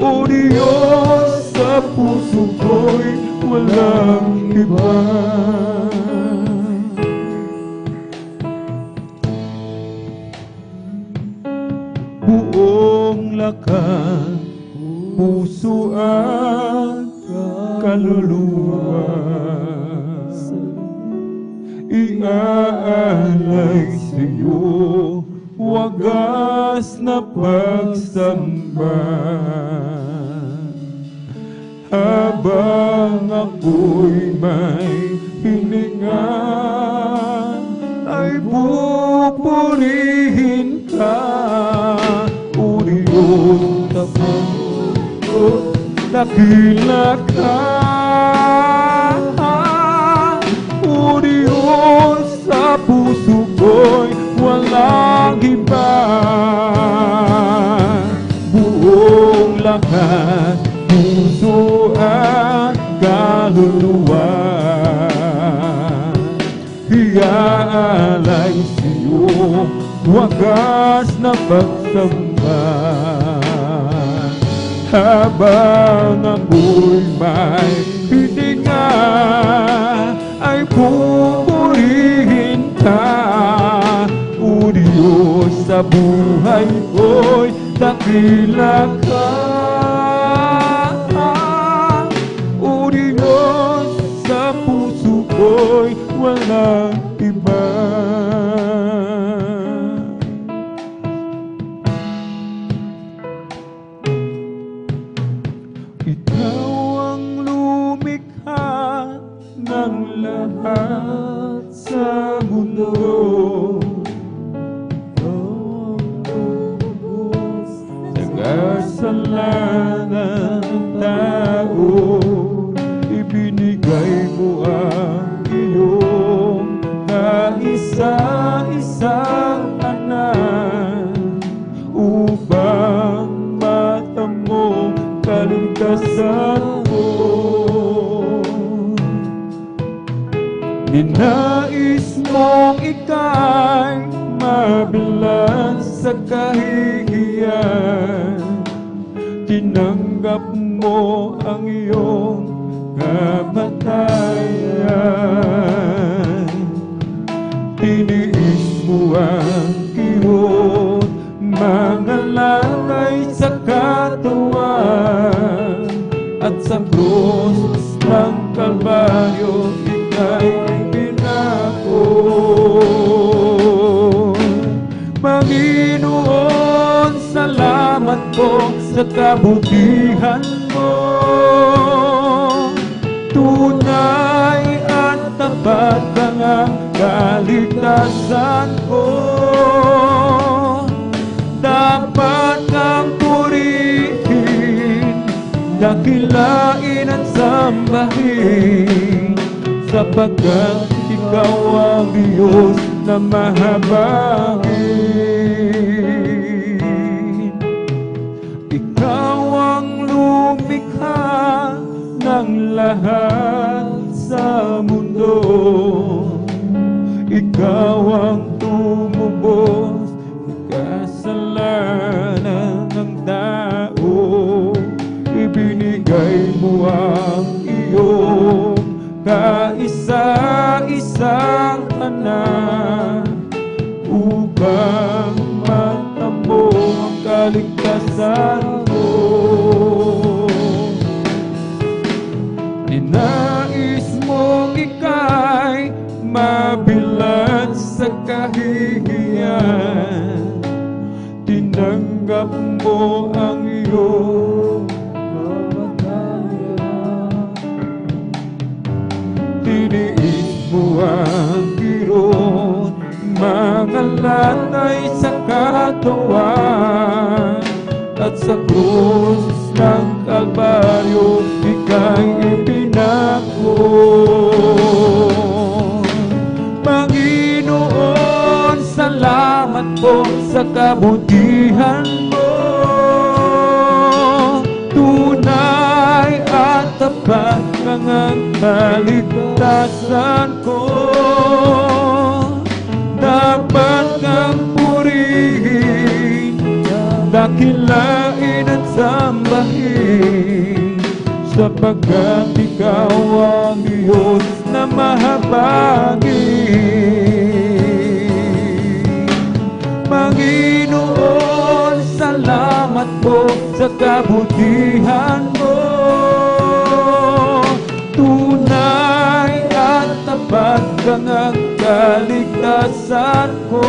O Diyos, sa puso ko'y walang iba. Buong lakas, puso at kaluluwa, iaalay sa'yo wagas na pagsamba. Habang ako'y may hininga, ay pupurihin ka, O Diyos, sa puso dakila ka. O Diyos, sa puso ko'y walang iba. Buong lakas, puso at kaluluwa, iaalay sa'yo wagas na pagsamba. Habang ako'y may hininga, ay pupurihin ka, O Diyos, sa buhay ko'y dakila ka. O Diyos, sa puso ko'y walang iba. Ikaw ang lumikha ng lahat sa mundo, kasalanan ng tao, ibinigay mo ang iyong kaisa-isang anak upang matamo kaligtasan ko. Ninais mong ika'y mabilang sa kahihiyan, tinanggap mo ang iyong kamatayan. Tiniis mo ang kirot, mga langay sa katawan, at sa krus ng Kalbaryo ika'y pinako. Panginoon, salamat po sa kabutihan mo. Tunay at tapat ang kaligtasan ko. Dapat kang purihin, dakilain at sambahin, sapagkat ikaw ang Diyos na mahabagin. Ikaw ang lumikha ng lahat sa mundo. Ikaw ang tumubos kasalanan ng tao. Ibinigay mo ang iyong kaisa-isang anak upang matamo ang kaligtasan ko. Ninais mong ika'y mabilad sa kahihiyan, tinanggap mo ang iyong kamatayan. Tiniis mo ang kirot, mga lanay sa katawan, at sa krus ng Kalbaryo ika'y ipinako. Panginoon, salamat po sa kabutihan mo. Tunay at tapat ang kaligtasan ko. Dapat kang purihin, dakilain at sambahin, sapagkat ikaw ang Diyos na mahabagin. Panginoon, salamat po sa kabutihan mo. Tunay at tapat ang kaligtasan ko.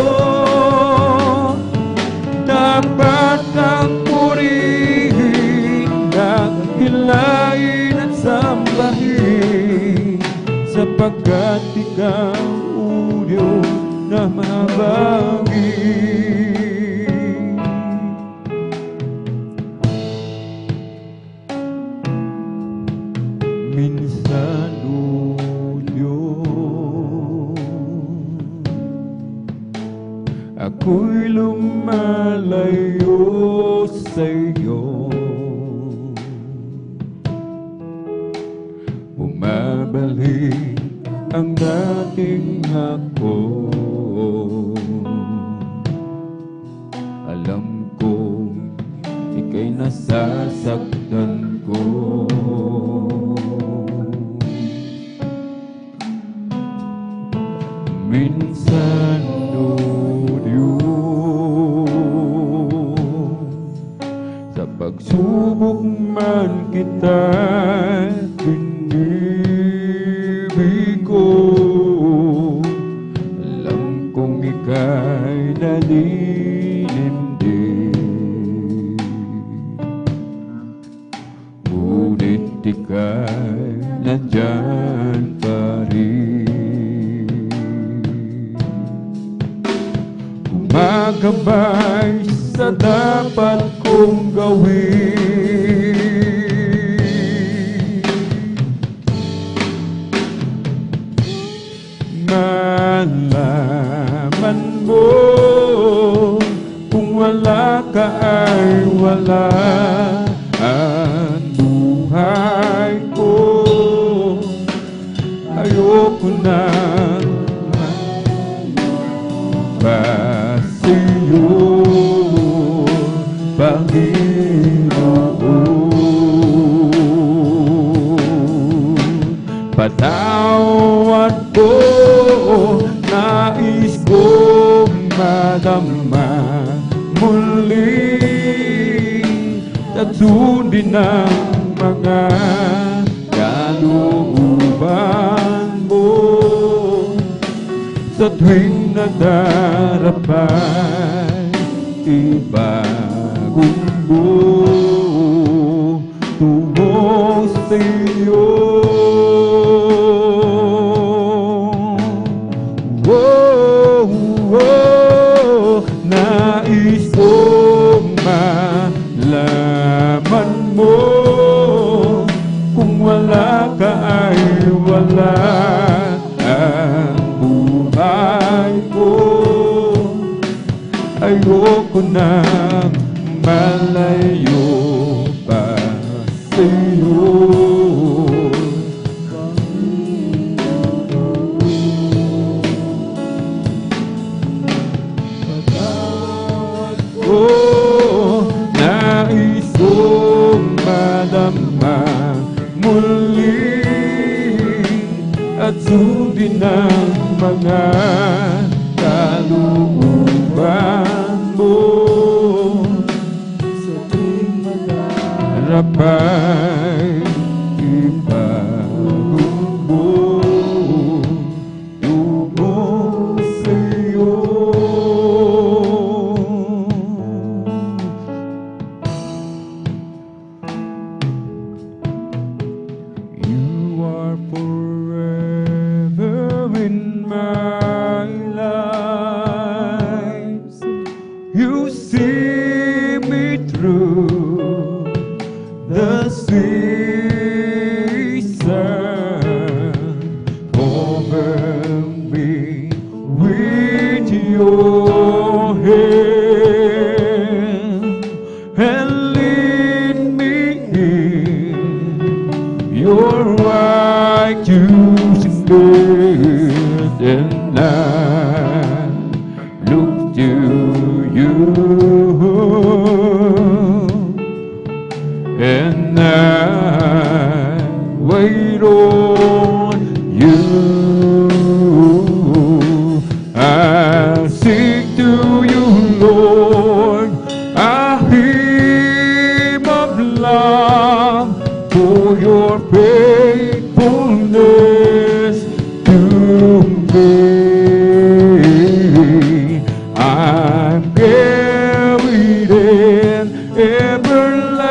Dapat kang purihin, dakilain at sambahin, sapagkat ikaw ang Diyos na mahabagin. Minsan, O Diyos, ako'y lumalayo sa iyo. Bumabalik ang dating ako. Alam kong ika'y nasasaktan ko. Minsan, O Diyos, sa pagsubok man kita pinibig ko. Alam kong ika'y nalilimdig, ngunit ika'y nandyan pa rin. Magabay sa dapat ko kong gawin. Malaman mo, kung wala ka ay wala ang buhay ko. Ayoko na pasiyo, Panginoon. Patawad ko, nais kong madama muli at sundin ang mga kalooban mo sa tuwing nadarapay ibagong buo tungo sa iyo. Oh, oh, nais kong malaman mo, kung wala ka ay wala ang buhay ko. Ayoko na malayo pa sa'yo. Oh, nais kong madama muli at sundin ang mga kalooban mo sa tuwing madarapay ibagong buo tungo sa iyo. You are forever in my life. You see me through the season. Cover me with your hand and lead me in your righteousness, and I look to you, and I wait on you. I sing to you, Lord, a hymn of love for your faithfulness to me. I'm carried in everlasting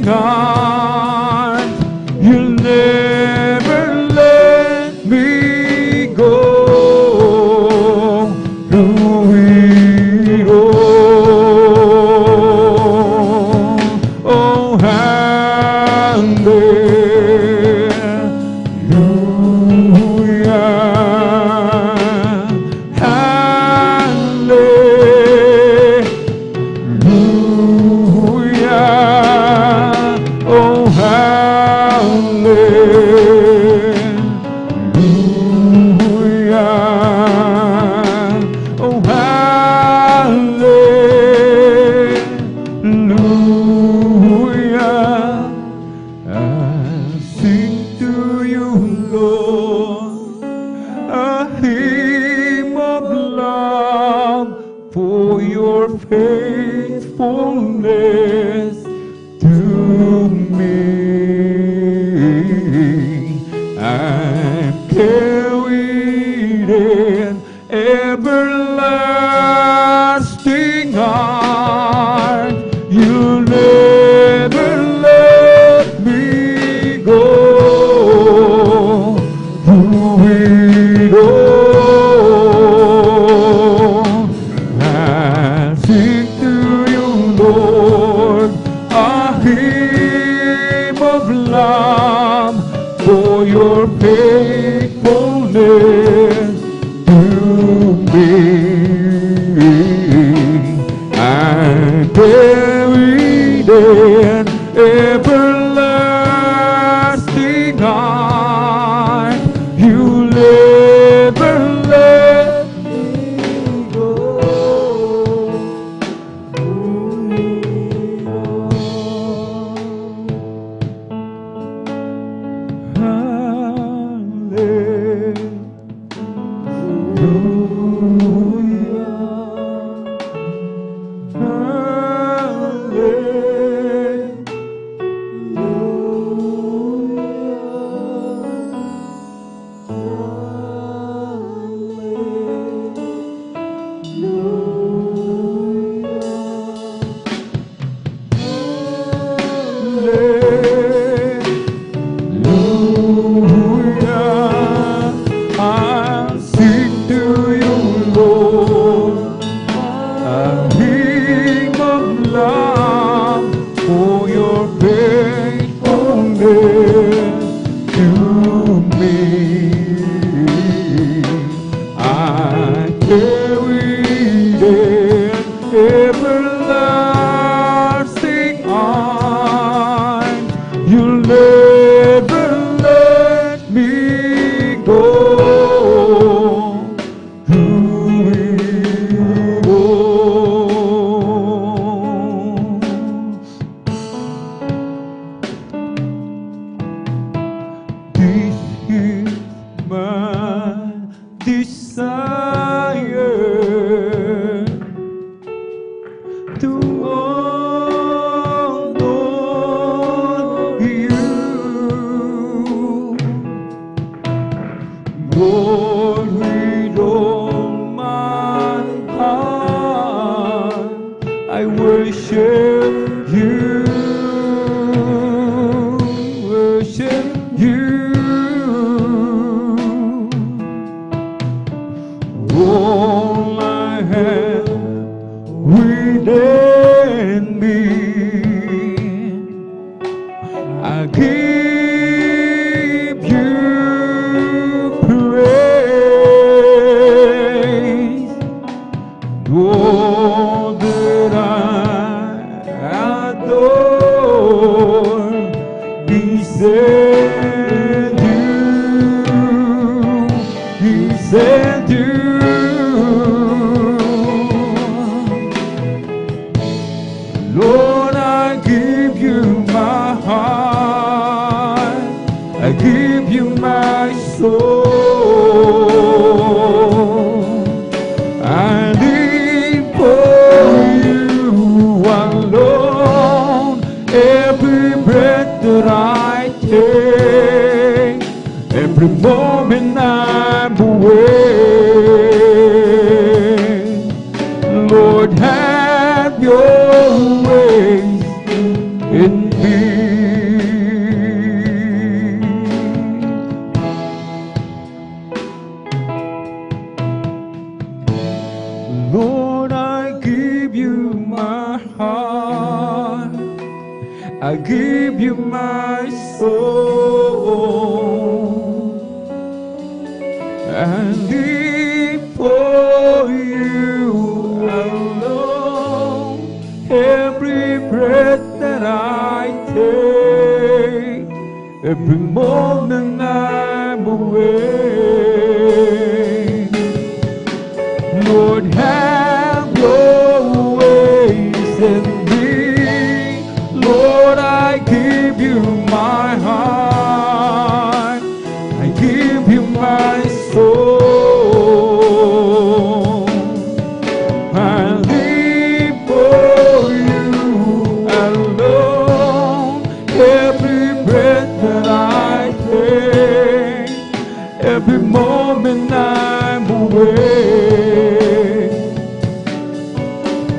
arms. You'll never let me go through it all. Oh, faithfulness to me. I'm carried in everlasting arms. You'll never let me go through it all. I sing to you, hymn of love for your faithfulness to me. I carried an everlasting arms. You'll never let me go. This is my desire to honor you. Lord, with all my heart, I worship you. Worship you. All I have within me, I give you praise. All that I adore, He said you. Lord, I give you my heart, I give you my soul. I live for you alone. Every breath that I take, every moment I'm awake. Lord, have your ways in me. Lord, I give you my heart, I give you my soul, and live for you alone. Every breath that I take, every moment I'm awake. Lord, have your ways in me. Lord, I give you my heart, I give you my soul. I live for you alone. Every breath that I take, every moment I'm awake.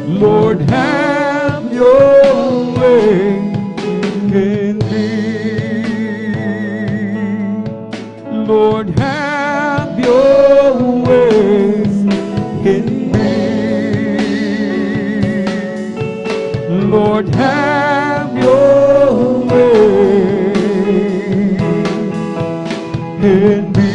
Lord, have your way in me. Lord, have your ways in me. Lord, have your way in me.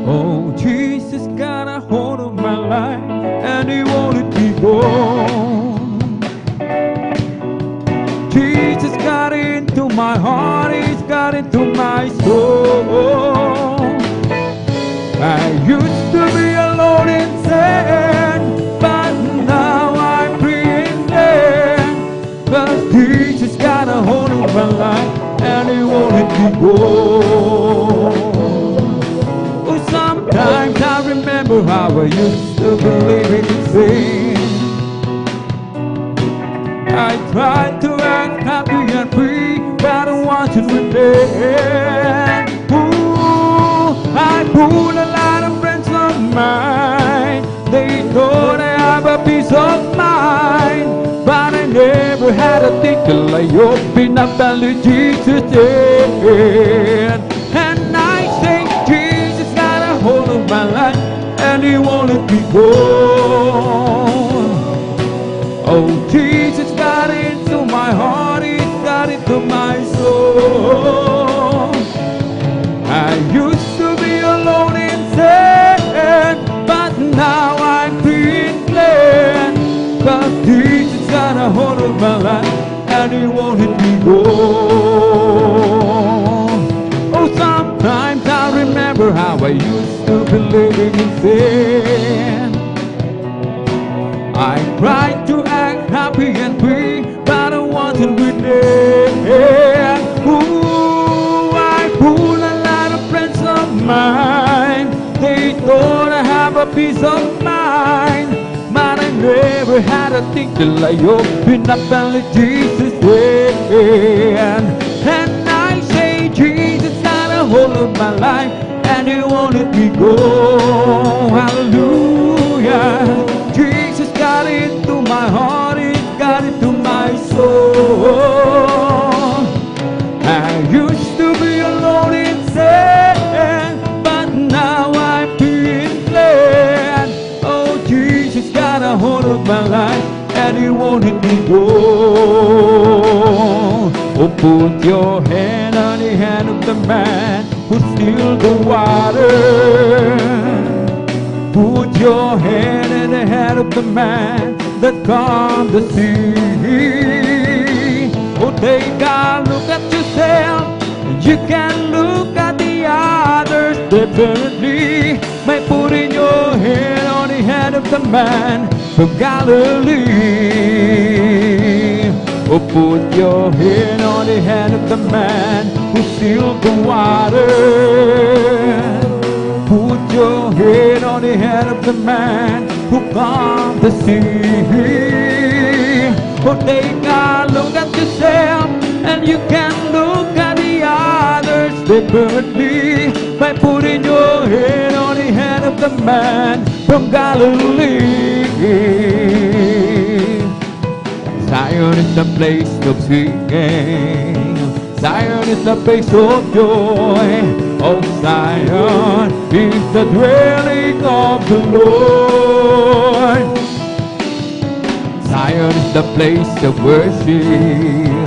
Oh, Jesus got a hold of my life and He wanted me gone. Jesus got into my heart, He's got into my soul. I used to be alone in sin, but now I'm free indeed. 'Cause Jesus got a hold of my life and He wanted me gone. Sometimes I remember how I used to believe in sin. I tried to act happy and free, but I wasn't within. Ooh, I pulled a lot of friends of mine. They thought I have a peace of mind, but I never had a thing till I opened up and let Jesus in. And I say, Jesus, life, and He won't let me go. Oh, sometimes I remember how I used to be living in sin. I tried to act happy and free, but I wasn't with it. Ooh, I fooled a lot of friends of mine. They thought I have a peace of mind, but I never had a thing till I opened up and let Jesus in. And I say Jesus got a hold of my life, and He won't let me go. Hallelujah. Jesus got into my heart, He got into my soul. I used to be alone in sin, but now I'm being glad. Oh, Jesus got a hold of my life, and He won't let me go. Oh, put your hand on the hand of the man who stilled the water. Put your hand in the hand of the man that calmed the sea. Oh, take a look at yourself, and you can look at the others differently by putting your hand on the hand of the man from Galilee. Oh, put your hand on the hand of the man who sealed the water. Put your head on the head of the man who calmed the sea. Oh, take a look at yourself, and you can look at the others differently by putting your head on the head of the man from Galilee. Zion is the place of singing. Zion is the place of joy. Oh, Zion is the dwelling of the Lord. Zion is the place of worship.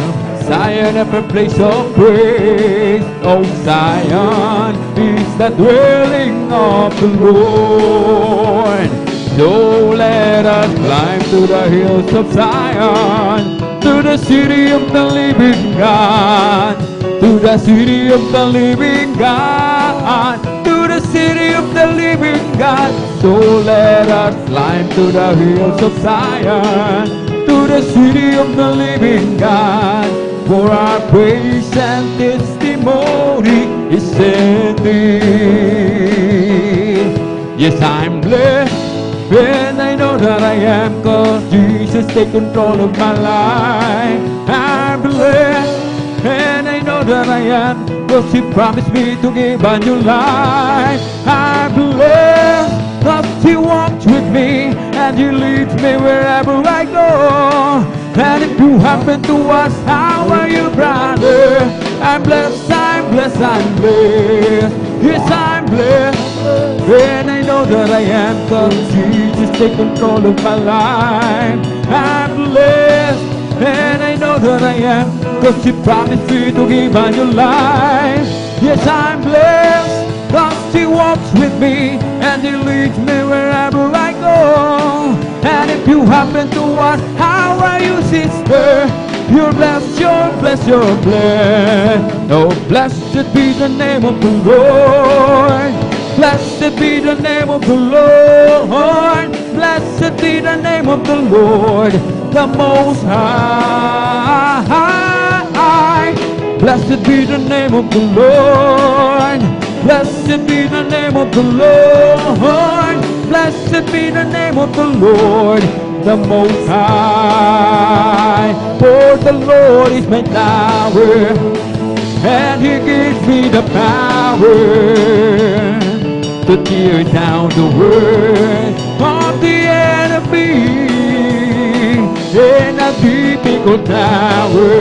Zion is the place of praise. Oh, Zion is the dwelling of the Lord. So let us climb to the hills of Zion, to the city of the living God, to the city of the living God, to the city of the living God. So let us climb to the hills of Zion, to the city of the living God, for our praise and testimony is in thee. Yes, I'm blessed, and I know that I am, 'cause Jesus take control of my life. I'm blessed, and I know that I am, 'cause He promised me to give a new life. I'm blessed, 'cause He walks with me, and He leads me wherever I go. And if you happen to ask, how are you, brother? I'm blessed, I'm blessed, I'm blessed. Yes, I'm blessed, and I know that I am, 'cause Jesus take control of my life. I'm blessed, and I know that I am, 'cause He promised me to give a new life. Yes, I'm blessed, 'cause He walks with me, and He leads me wherever I go. And if you happen to ask, how are you, sister? You're blessed, you're blessed, you're blessed. Oh, blessed be the name of the Lord. Blessed be the name of the Lord. Blessed be the name of the Lord, the Most High. Blessed be the name of the Lord. Blessed be the name of the Lord. Blessed be the name of the Lord, the Most High. For the Lord is my tower, and He gives me the power to tear down the words of the enemy. In a difficult tower,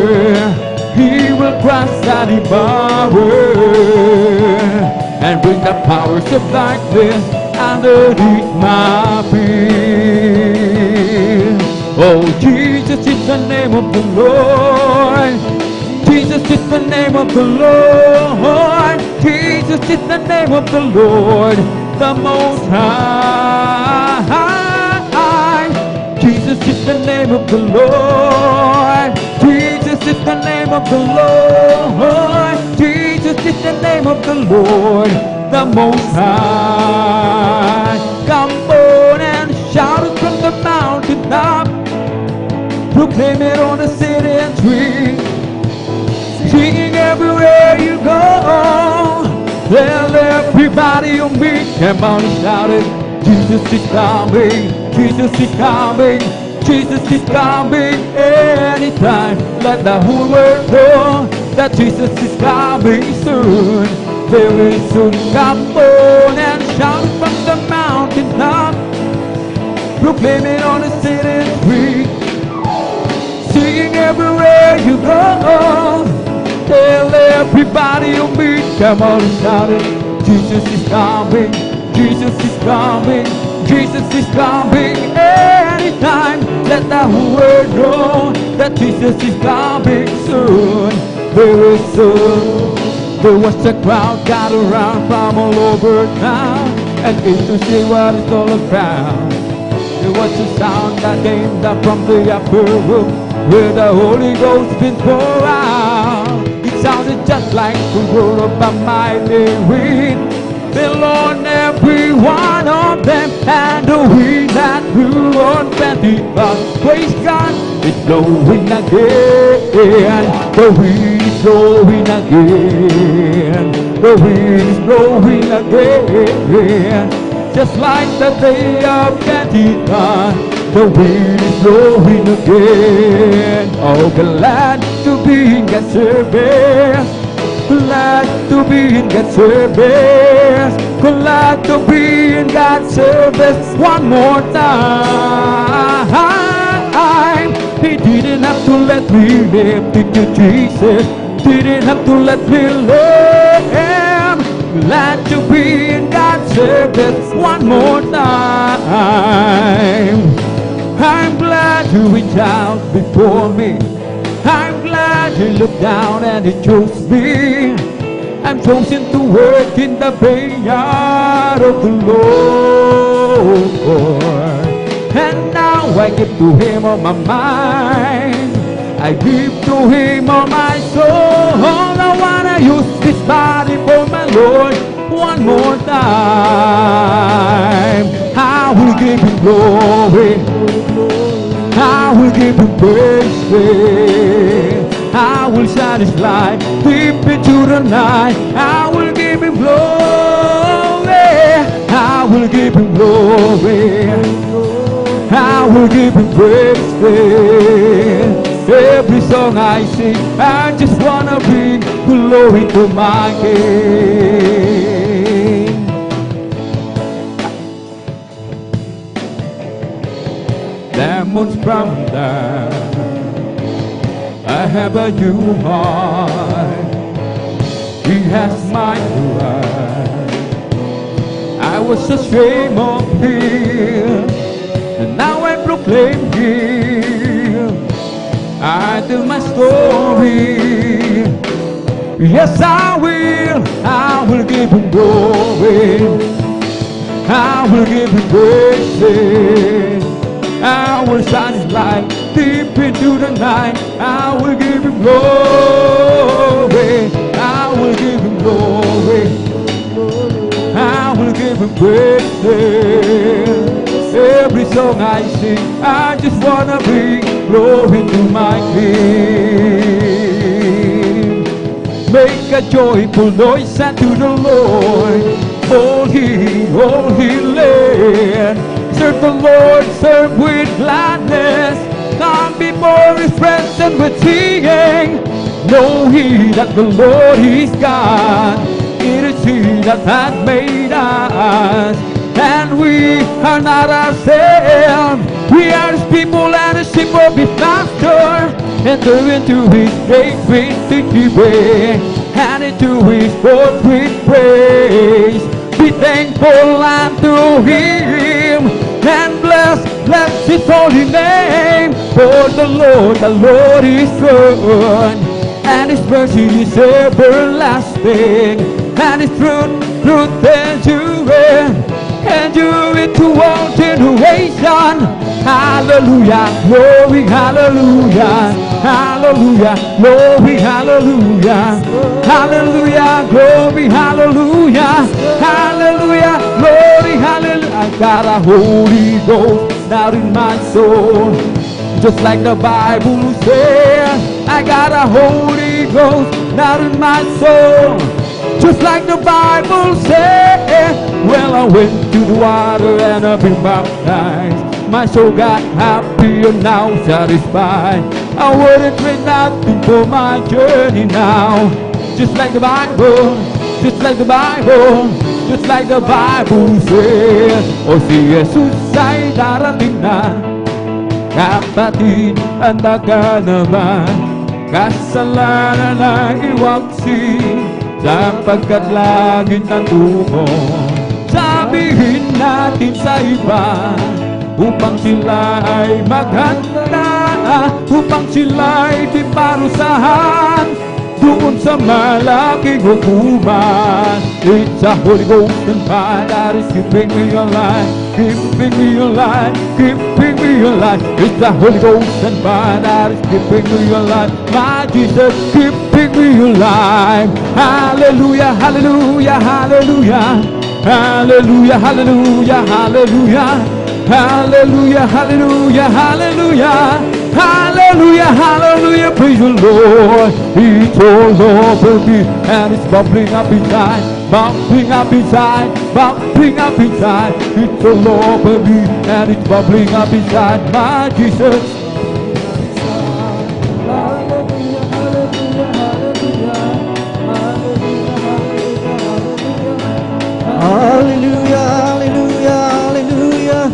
He will crush that devourer and bring the powers of darkness underneath my feet. Oh, Jesus is the name of the Lord. Jesus is the name of the Lord. Jesus is the name of the Lord, the Most High. Jesus is the name of the Lord. is the name of the Lord. Jesus is the name of the Lord, the Most High. Come on and shout it from the mountain top. Proclaim it on the city and street. Singing everywhere you go. Tell everybody you meet. Come on and shout it. Jesus is coming. Jesus is coming. Jesus is coming anytime. Let the whole world know that Jesus is coming soon. Very soon. Come on and shout it from the mountain top. Proclaim it on the city and street. Singing everywhere you go. Tell everybody you meet. Come on and shout it. Jesus is coming. Jesus is coming. Jesus is coming anytime. Let the whole world know that Jesus is coming soon. Very soon. There was a crowd gathered around from all over town and came to see what it's all about. There was a sound that came down from the upper room where the Holy Ghost been poured out. It sounded just like the roar of a mighty wind. Fell on every one of them, and the wind that blew on Pentecost. Praise God, it's blowing again. The wind is blowing again. The wind is blowing again. Just like the day of Pentecost, the wind is blowing again. Oh, glad to be in God's service. Glad to be in God's service. Glad to be in God's service one more time. He didn't have to let me live. Thank you, Jesus. Didn't have to let me live. Glad to be in God's service one more time. I'm glad you reached out before me. I'm glad you looked down and you chose me. I'm chosen to work in the vineyard of the Lord. And now I give to Him all my mind. I give to Him all my soul. I wanna use this body for my Lord one more time. I will give Him glory. I will give Him praise. I will shine His light deep into the night. I will give Him glory. I will give Him glory. I will give Him praise. Every song I sing, I just wanna bring glory to my King. Demons from down, I have a new heart. He has my blood. I was ashamed of Him, and now I proclaim Him. I tell my story. Yes, I will give Him glory. I will give Him praise. I will shine His light deep into the night. I will give Him glory. I will give Him glory. I will give Him praise. Every song I sing, I just wanna bring glory to my King. Make a joyful noise unto the Lord, all ye land. Serve the Lord, serve with gladness. Come before His presence with singing. Know ye that the Lord is God. It is He that hath made us, and we are not ourselves. We are His people and His sheep of His pasture. Enter into His gates with thanksgiving, and into His courts with praise. Be thankful unto Him, and bless His holy name. For the Lord is good, and His mercy is everlasting, and His truth endureth to all generation. hallelujah, glory, hallelujah, hallelujah, glory, hallelujah, hallelujah, glory, hallelujah, hallelujah, glory, hallelujah. I got a Holy Ghost down in my soul, just like the Bible says. I got a Holy Ghost down in my soul, just like the Bible says. Well, I went to the water and I've been baptized. My soul got happy and now satisfied. I wouldn't trade nothing for my journey now. Just like the Bible, just like the Bible, just like the Bible says. O si Jesus ay darating na, kapatid, handa ka na ba? Kasalanan na iwaksi, sapagkat langit ang tungo. Sabihin natin sa iba, upang sila ay maghanda, upang sila ay di parusahan doon sa malaking hukuman. It's a Holy Ghost and fire that is keeping me alive, keeping me alive, keeping me alive. It's a Holy Ghost and fire that is keeping me alive. My Jesus, keeping me alive. Hallelujah, hallelujah, hallelujah, hallelujah, hallelujah, hallelujah, hallelujah, hallelujah, hallelujah, hallelujah, hallelujah. Praise the Lord. It's all over me and it's bubbling up inside, bubbling up inside, bubbling up inside. It's all over me and it's bubbling up inside. My Jesus. Hallelujah, hallelujah, hallelujah,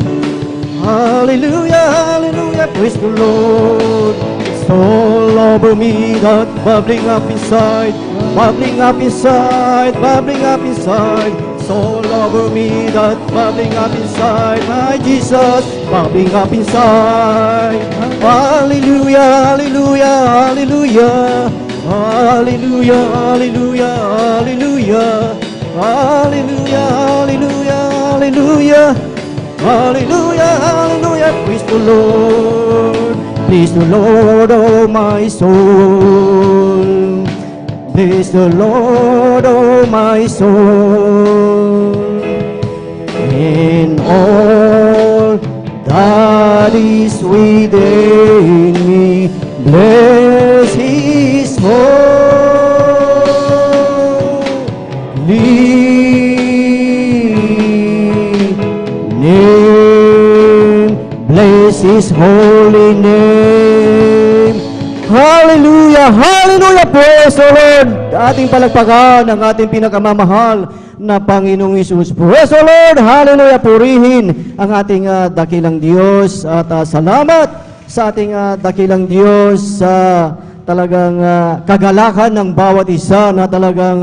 hallelujah, hallelujah, praise the Lord. It's all over me, that bubbling up inside, bubbling up inside, bubbling up inside. It's all over me, that bubbling up inside. My Jesus, bubbling up inside. Hallelujah, hallelujah, hallelujah, hallelujah, hallelujah, hallelujah. Hallelujah, hallelujah, hallelujah, hallelujah, hallelujah, praise the Lord, praise the Lord, oh my soul, praise the Lord, oh my soul, in all that is within me, bless His holy name, bless His holy name. Hallelujah, hallelujah, praise the Lord. Ating palagpakan ang ating pinakamamahal na Panginoong Hesus. Praise the Lord, hallelujah, purihin ang ating dakilang Diyos at salamat sa ating dakilang Diyos sa talagang kagalakan ng bawat isa na talagang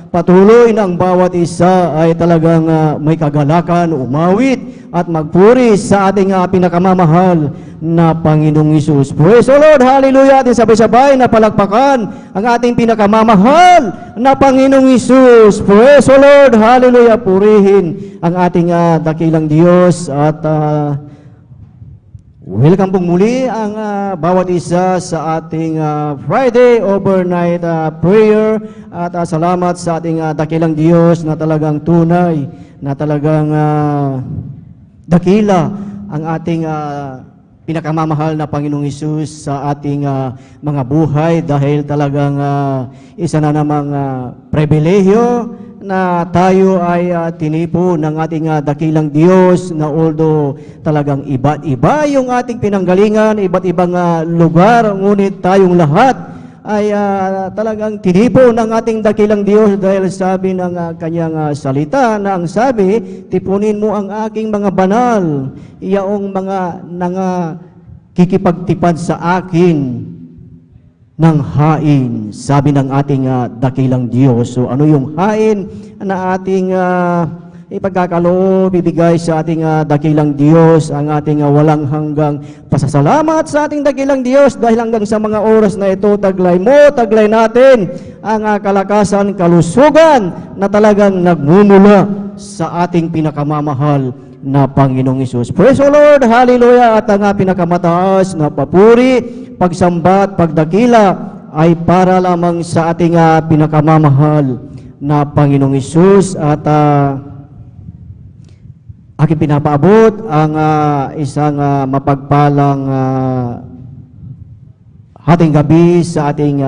patuloy na ang bawat isa ay talagang may kagalakan, umawit at magpuri sa ating pinakamamahal na Panginoong Hesus. Praise the Lord, hallelujah, ating sabay-sabay na palakpakan ang ating pinakamamahal na Panginoong Hesus. Praise the Lord, hallelujah, purihin ang ating dakilang Diyos at welcome pong muli ang bawat isa sa ating Friday overnight prayer at salamat sa ating dakilang Diyos na talagang tunay, na talagang dakila ang ating pinakamamahal na Panginoong Hesus sa ating mga buhay dahil talagang isa na namang pribilehyo na tayo ay tinipo ng ating dakilang Diyos na although talagang iba't iba yung ating pinanggalingan, iba't ibang lugar, ngunit tayong lahat ay talagang tinipo ng ating dakilang Diyos dahil sabi ng kanyang salita na ang sabi, tipunin mo ang aking mga banal, iyaong mga kikipagtipad sa akin ng hain, sabi ng ating dakilang Diyos. So ano yung hain na ating ipagkakaloob, ibigay sa ating dakilang Diyos, ang ating walang hanggang pasasalamat sa ating dakilang Diyos dahil hanggang sa mga oras na ito, taglay mo, taglay natin ang kalakasan, kalusugan na talagang nagmumula sa ating pinakamamahal na Panginoong Hesus. Praise the Lord, hallelujah, at ang pinakamataas na papuri, pagsamba at pagdakila ay para lamang sa ating pinakamamahal na Panginoong Hesus. At aking pinapaabot ang isang mapagpalang hating gabi sa ating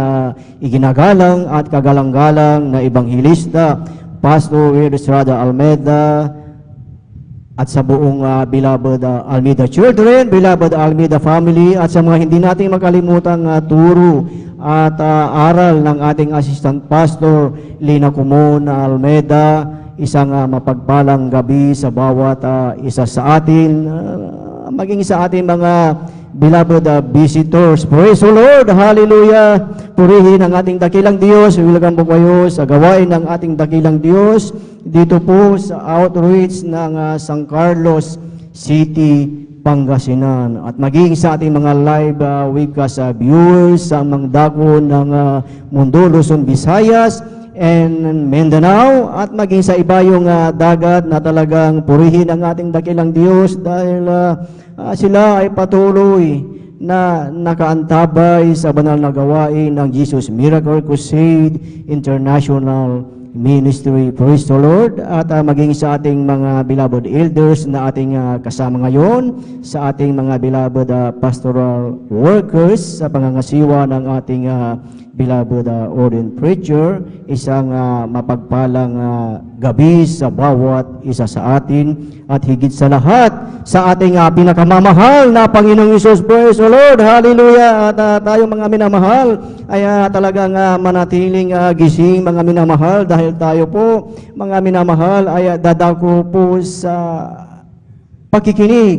iginagalang at kagalang-galang na Ebanghilista, Pastor Estrada Almeida, at sa buong beloved Almeida children, beloved Almeida family, at sa mga hindi natin makalimutang turo at aral ng ating assistant pastor Lina Kumon Almeida. Isang mapagpalang gabi sa bawat isa sa atin, maging sa ating mga beloved visitors. Praise the Lord, hallelujah. Purihin ang ating dakilang Diyos. Welcome po kayo sa gawain ng ating dakilang Diyos dito po sa outreach ng San Carlos City, Pangasinan. At maging sa ating mga live webcast viewers sa mga dako ng mundo, Luzon, Visayas, and Mindanao, at maging sa iba yung dagat na talagang purihin ang ating dakilang Diyos dahil sila ay patuloy na nakaantabay sa banal na gawain ng Jesus Miracle Crusade International Ministry. Praise the Lord. At maging sa ating mga beloved elders na ating kasama ngayon, sa ating mga beloved pastoral workers sa pangangasiwa ng ating beloved ordained preacher, isang mapagpalang gabi sa bawat isa sa atin, at higit sa lahat sa ating pinakamamahal na Panginoong Hesus. Praise the Lord, hallelujah. At tayong mga minamahal ay talagang manatiling gising, mga minamahal, dahil tayo po mga minamahal ay dadako po sa pakikinig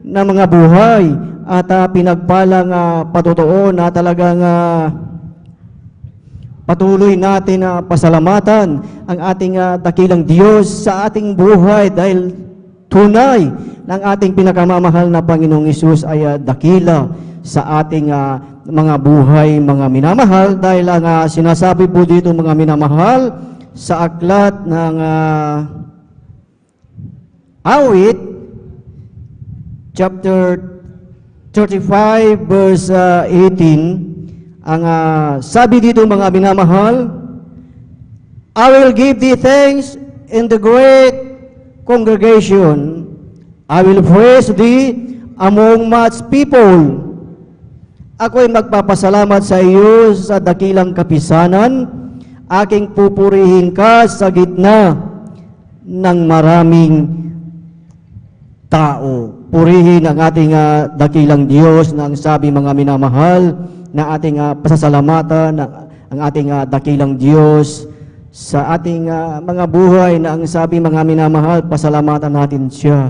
ng mga buhay at pinagpalang patotoo na talagang patuloy natin na pasalamatan ang ating dakilang Diyos sa ating buhay dahil tunay ng ating pinakamamahal na Panginoong Hesus ay dakila sa ating mga buhay, mga minamahal, dahil ang sinasabi po dito mga minamahal sa aklat ng Awit chapter 35 verse 18. Ang sabi dito mga minamahal, I will give thee thanks in the great congregation. I will praise thee among much people. Ako'y magpapasalamat sa iyo sa dakilang kapisanan. Aking pupurihin ka sa gitna ng maraming tao. Purihin ang ating dakilang Diyos na ang sabi mga minamahal, na ating pasasalamatan ang ating dakilang Diyos sa ating mga buhay, na ang sabi mga minamahal, pasalamatan natin siya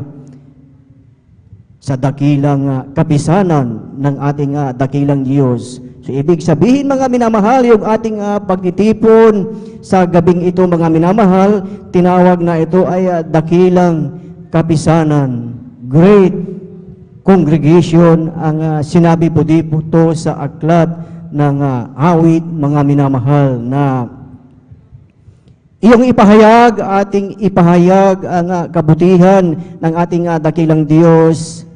sa dakilang kapisanan ng ating dakilang Diyos. So ibig sabihin mga minamahal, yung ating pagtitipon sa gabing ito mga minamahal, tinawag na ito ay dakilang kapisanan, great congregation. Ang sinabi po dito sa aklat ng Awit mga minamahal, na iyong ipahayag, ating ipahayag ang kabutihan ng ating dakilang Diyos,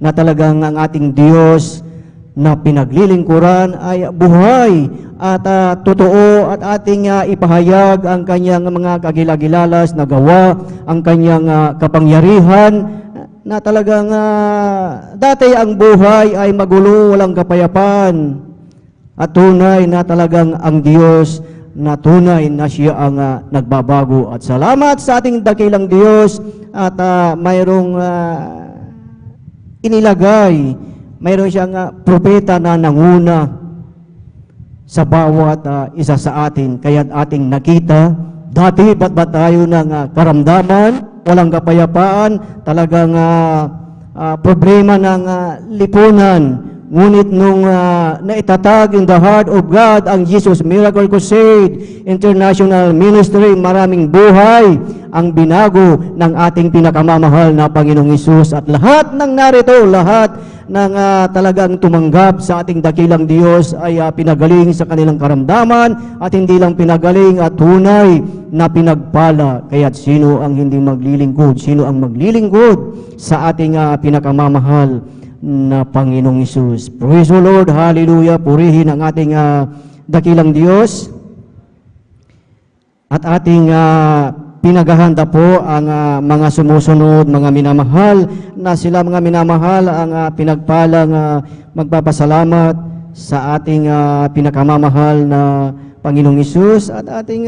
na talagang ang ating Diyos na pinaglilingkuran ay buhay at totoo, at ating ipahayag ang kanyang mga kagilagilalas na gawa, ang kanyang kapangyarihan, na talagang dati ang buhay ay magulo, walang kapayapaan, at tunay na talagang ang Diyos na tunay na siya ang nagbabago. At salamat sa ating dakilang Diyos, at mayroong inilagay, mayroon siyang propeta na nanguna sa bawat isa sa atin. Kaya ating nakita, dati ba't ba tayo ng karamdaman, walang kapayapaan, talagang problema ng lipunan, Ngunit nung naitatag in the heart of God ang Jesus Miracle Crusade International Ministry, maraming buhay ang binago ng ating pinakamamahal na Panginoong Hesus. At lahat ng narito, lahat ng talagang tumanggap sa ating dakilang Diyos ay pinagaling sa kanilang karamdaman, at hindi lang pinagaling at tunay na pinagpala. Kaya't sino ang hindi maglilingkod? Sino ang maglilingkod sa ating pinakamamahal na Panginoong Hesus? Praise the Lord, hallelujah, purihin ang ating dakilang Diyos. At ating pinagahanda po ang mga sumusunod, mga minamahal, na sila mga minamahal ang pinagpalang magpapasalamat sa ating pinakamamahal na Panginoong Hesus, at ating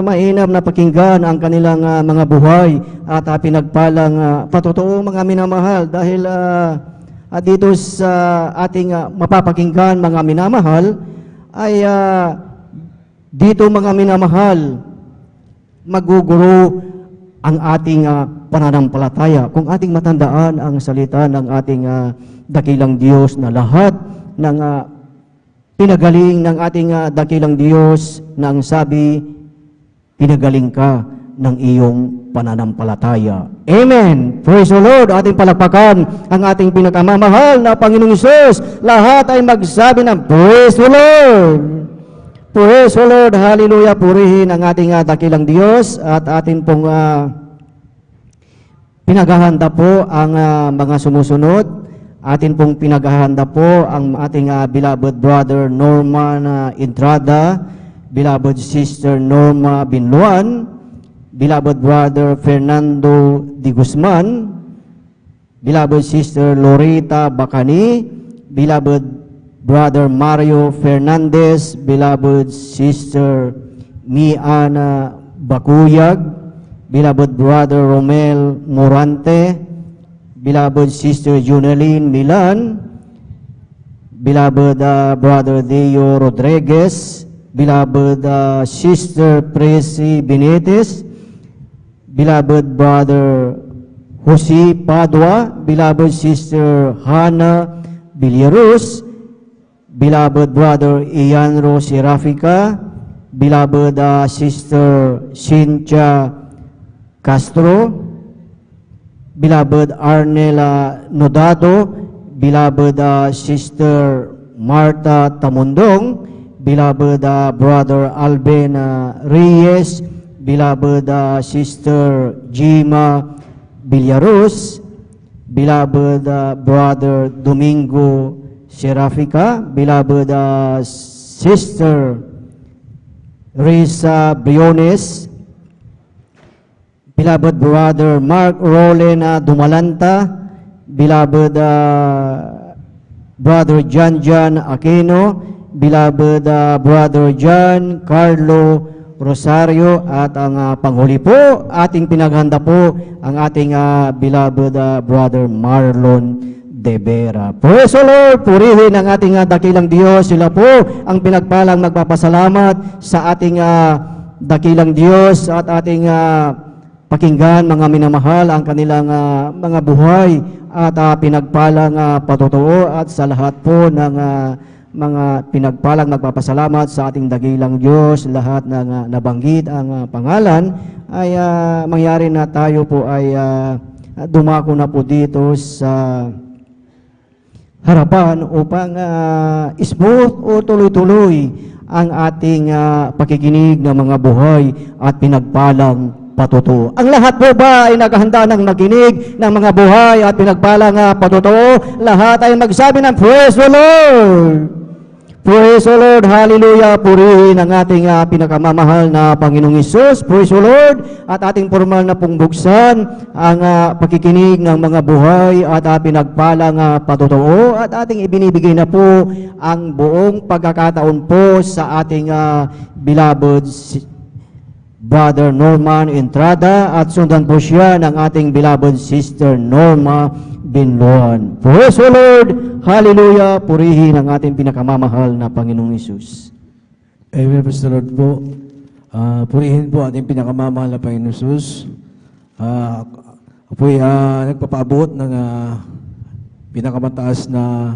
mainam na pakinggan ang kanilang mga buhay at pinagpalang patotoo mga minamahal, dahil dito sa ating mapapakinggan mga minamahal ay dito mga minamahal maguguro ang ating pananampalataya. Kung ating matandaan ang salita ng ating dakilang Diyos, na lahat ng pinagaling ng ating dakilang Diyos, na ang sabi, pinagaling ka ng iyong pananampalataya. Amen! Praise the Lord! Ating palakpakan ang ating pinakamamahal na Panginoong Hesus. Lahat ay magsabi ng Praise the Lord! Praise the Lord! Hallelujah! Purihin ang ating dakilang Diyos, at atin pong pinaghahanda po ang mga sumusunod. Atin pong pinaghahanda po ang ating beloved brother Norman Entrada, beloved sister Norma Binluan, beloved brother Fernando Di Guzman, beloved sister Lorita Bacani, beloved brother Mario Fernandez, beloved sister Miana Bakuyag, beloved brother Romel Morante, beloved sister Juneline Milan, beloved brother Deo Rodriguez, beloved sister Presi Benitez, beloved brother Jose Padua, beloved sister Hannah Villarus, beloved brother Ianro Serafica, beloved sister Cynthia Castro, beloved Arnela Nodado, beloved sister Marta Tamundong, beloved brother Alben Reyes, beloved sister Jima Villarus, beloved brother Domingo Serafica, beloved sister Risa Briones, beloved brother Mark Rolen Dumalanta, beloved brother John Aquino, beloved brother John Carlo Rosario, at ang panghuli po, ating pinaghanda po ang ating beloved brother Marlon De Vera. Praise the Lord! Purihin ang ating dakilang Diyos. Sila po ang pinagpalang magpapasalamat sa ating dakilang Diyos, at ating pakinggan mga minamahal ang kanilang mga buhay at pinagpalang patotoo, at sa lahat po ng mga pinagpalang magpapasalamat sa ating dakilang Diyos, lahat ng nabanggit ang pangalan, ay mangyari na tayo po ay dumako na po dito sa harapan upang smooth o tuloy-tuloy ang ating pakikinig ng mga buhay at pinagpalang patotoo. Ang lahat po ba ay naghahanda ng makinig ng mga buhay at pinagpalang patotoo? Lahat ay magsabi ng Praise the Lord! Praise the Lord! Hallelujah! Purihin ang ating pinakamamahal na Panginoong Hesus. Praise the Lord! At ating formal na pong buksan ang pakikinig ng mga buhay at pinagpalang patotoo, at ating ibinibigay na po ang buong pagkakataon po sa ating beloved Brother Norman Entrada, at sundan po siya ng ating beloved sister Norma Binluan. Praise the Lord! Hallelujah! Purihin ang ating pinakamamahal na Panginoong Hesus. Amen, praise the Lord po. Purihin po ating pinakamamahal na Panginoong Hesus. Ako po'y nagpapaabot ng pinakamataas na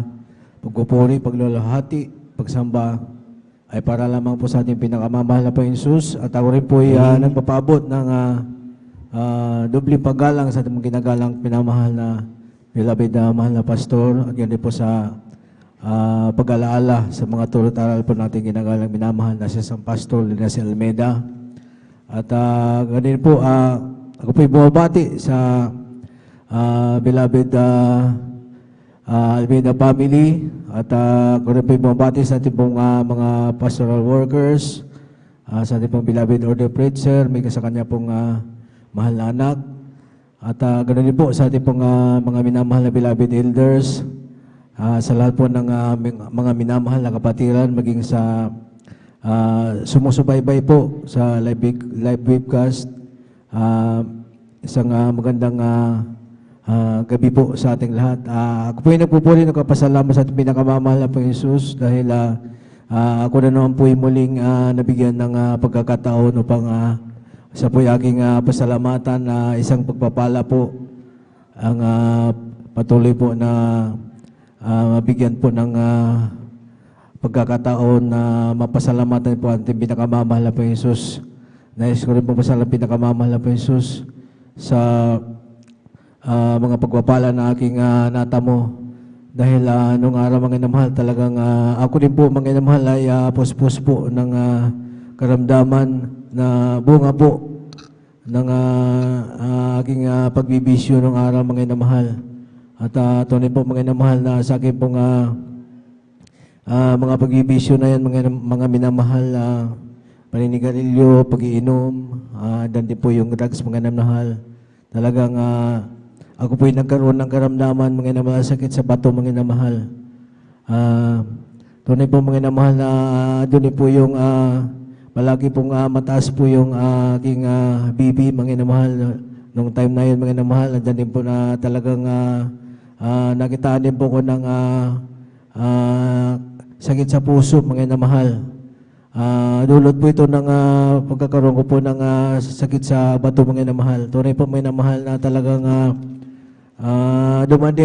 pagpupuri, paglalahati, pagsamba ay para lamang po sa ating pinakamamahal na Panginoong Jesus. At ako rin po ay nagpapaabot ng dobling paggalang sa ating ginagalang pinamahal na beloved na mahal na pastor. At yan din po sa pag-alaala sa mga tulo't aral po natin ginagalang minamahal na si San Pastor Linasio Almeida. At ganun po, ako po ay bumabati sa beloved Almeida family. At ako rin po ay bumabati sa ating pong mga pastoral workers, sa ating pong beloved order preacher, may sa kanya pong mahal na anak. At ganun din po sa ating pong mga minamahal na beloved elders, sa lahat po ng mga minamahal na kapatiran, maging sa sumusubaybay po sa live webcast. Isang magandang gabi po sa ating lahat. Ako po ay nagpupuri ng kapasalamat sa ating pinakamamahal na Panginoon Jesus dahil ako na naman po ay muling nabigyan ng pagkakataon upang sa po ay aking pasalamatan na isang pagpapala po ang patuloy po na mabigyan po ng pagkakataon na mapasalamatan po ang ating pinakamamahal na Panginoon Jesus. Nais ko rin po pasalamatan ang pinakamamahal na Panginoon Jesus sa mga pagpapala na aking natamo. Dahil nung araw mga inamahal talagang ako din po mga inamahal ay puspos po ng karamdaman na bunga po ng aking pagbibisyo nung araw mga inamahal. At tunay po mga inamahal na sa akin pong mga pagbibisyo na yan, mga minamahal, paninigarilyo, pag-iinom, dan din po yung drugs mga inamahal. Talagang ako po yung nagkaroon ng karamdaman mga inamahal, sakit sa bato mga inamahal. Tunay po mga inamahal na doon po yung malagi pong mataas po yung aking BP mga inamahal. Nung time na yun mga inamahal, andyan din po na talagang nakitaan din po ko ng sakit sa puso, mga inamahal. Dulot po ito ng pagkakaroon ko po ng sakit sa bato, mga inamahal. Tunay po mga inamahal na talagang dumaan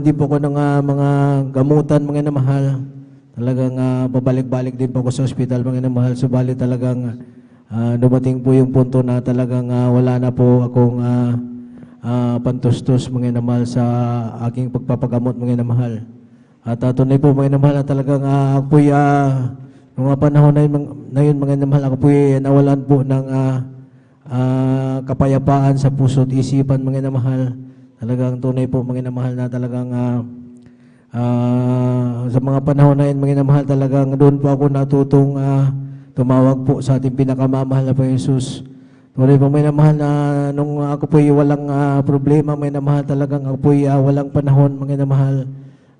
din po ko ng mga gamutan, mga inamahal. Talagang babalik-balik din po ko sa ospital, mga inamahal. Subalit talagang dumating po yung punto na talagang wala na po akong pantustos mga inamahal sa aking pagpapagamot mga inamahal. At tunay po mga inamahal na talagang ako po'y nung panahon na yun mga inamahal, ako po'y nawalan po ng kapayapaan sa puso at isipan mga inamahal. Talagang tunay po mga inamahal na talagang sa mga panahon na yun mga inamahal, talagang doon po ako natutong tumawag po sa ating pinakamamahal na Panginoon Jesus. Tunay po may namahal na nung ako po'y walang problema, may namahal talagang ako po'y walang panahon, mga namahal.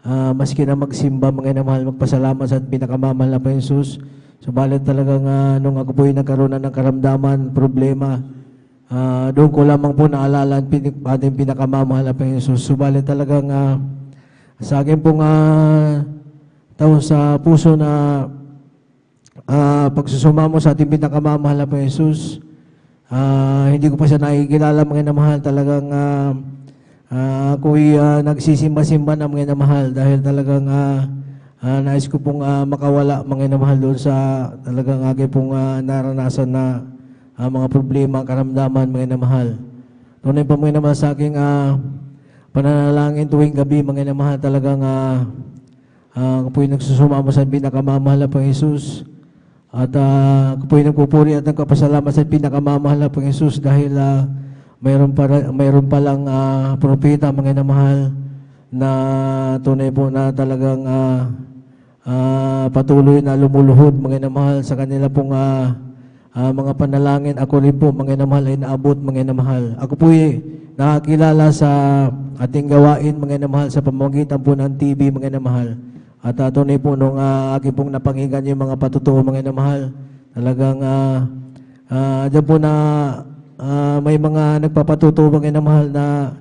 Maski na magsimba, mga namahal, magpasalamat sa pinakamamahal na Panginoon Jesus. Subalit talagang nung ako po'y nagkaroon na ng karamdaman, problema, doon ko lamang po naalala ang ating pinakamamahal na Panginoon Jesus. Subalit talagang sa akin pong tao sa puso na pagsusumamo sa ating pinakamamahal na Panginoon Jesus. Hindi ko pa siya nakikilala mga namahal. Talagang ako'y nagsisimba-simba na mga namahal dahil talagang nais ko pong makawala mga namahal doon sa talagang aking pong naranasan na mga problema, karamdaman mga namahal. Tunay pa mga namahal sa aking pananalangin tuwing gabi mga namahal. Talagang ako po'y nagsusumamo sa pinakamamahal na Panginoon Jesus. At ako po'y nagpupuri at nagpapasalamat sa pinakamamahal na Panginoon Jesus dahil mayroon palang propeta mga namahal na tunay po na talagang patuloy na lumuluhod mga namahal sa kanila pong mga panalangin. Ako rin po mga namahal ay naabot mga namahal. Ako po'y nakakilala sa ating gawain mga namahal sa pamamagitan po ng TV mga namahal. At tunay po nung aking pong napanginggan yung mga patutuo mga namahal, talagang dyan po na may mga nagpapatutuo mga namahal na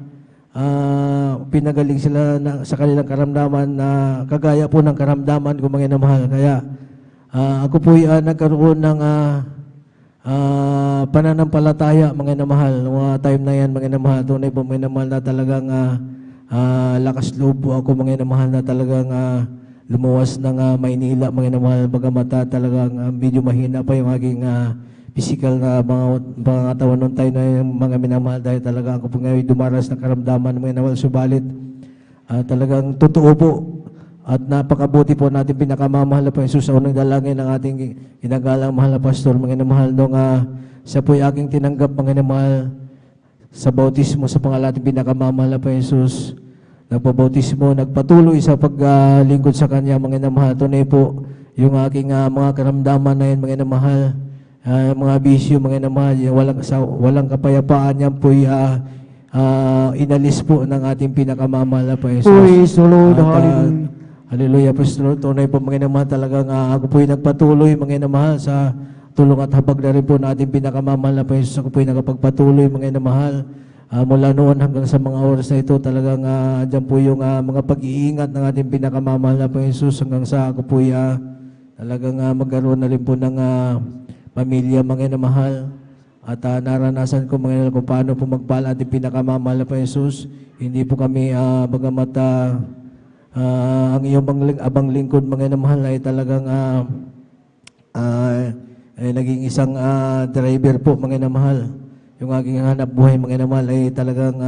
pinagaling sila sa kanilang karamdaman na kagaya po ng karamdaman ko mga namahal. Kaya ako po nagkaroon ng pananampalataya mga namahal. Noong time na yan mga namahal, tunay po mga namahal na talagang lakas loob po ako mga inamahal na talagang lumuwas ng Maynila mga inamahal, bagamat talagang medyo mahina pa yung aking physical na mga katawan noon tayo na yung mga minamahal, dahil talaga ako po ngayon dumaras ng karamdaman mga inamahal. Subalit talagang totoo po at napakabuti po natin pinakamamahal na po Jesus sa unang dalangin ng ating inagalang mahal na pastor mga inamahal, nung siya po yung aking tinanggap mga inamahal sa bautismo sa pangalan natin pinakamamahal na po Jesus. Nagpabautismo, nagpatuloy sa paglingkod sa Kanya mga inamahal. Tunay po yung aking mga karamdaman na yun mga inamahal, mga bisyo mga inamahal, walang kapayapaan, yan po inalis po ng ating pinakamamahal na po Jesus. Praise the Lord. Hallelujah, praise the Lord. Tunay po mga inamahal, talagang ako po yung nagpatuloy mga inamahal sa tulong at habag na rin po na ating pinakamamahal na po Jesus. Ako po yung nakapagpatuloy mga inamahal. Mula noon hanggang sa mga oras na ito, talagang dyan po yung mga pag-iingat ng ating pinakamamahal na po Jesus, hanggang sa ako po talagang magkaroon na rin po ng pamilya mga inamahal. At naranasan ko mga inamahal kung paano po magpala ating pinakamamahal na po Jesus. Hindi po kami bagamat ang iyong abang lingkod mga inamahal ay talagang naging isang driver po mga inamahal. Yung aking hanap buhay mga inamahal ay talagang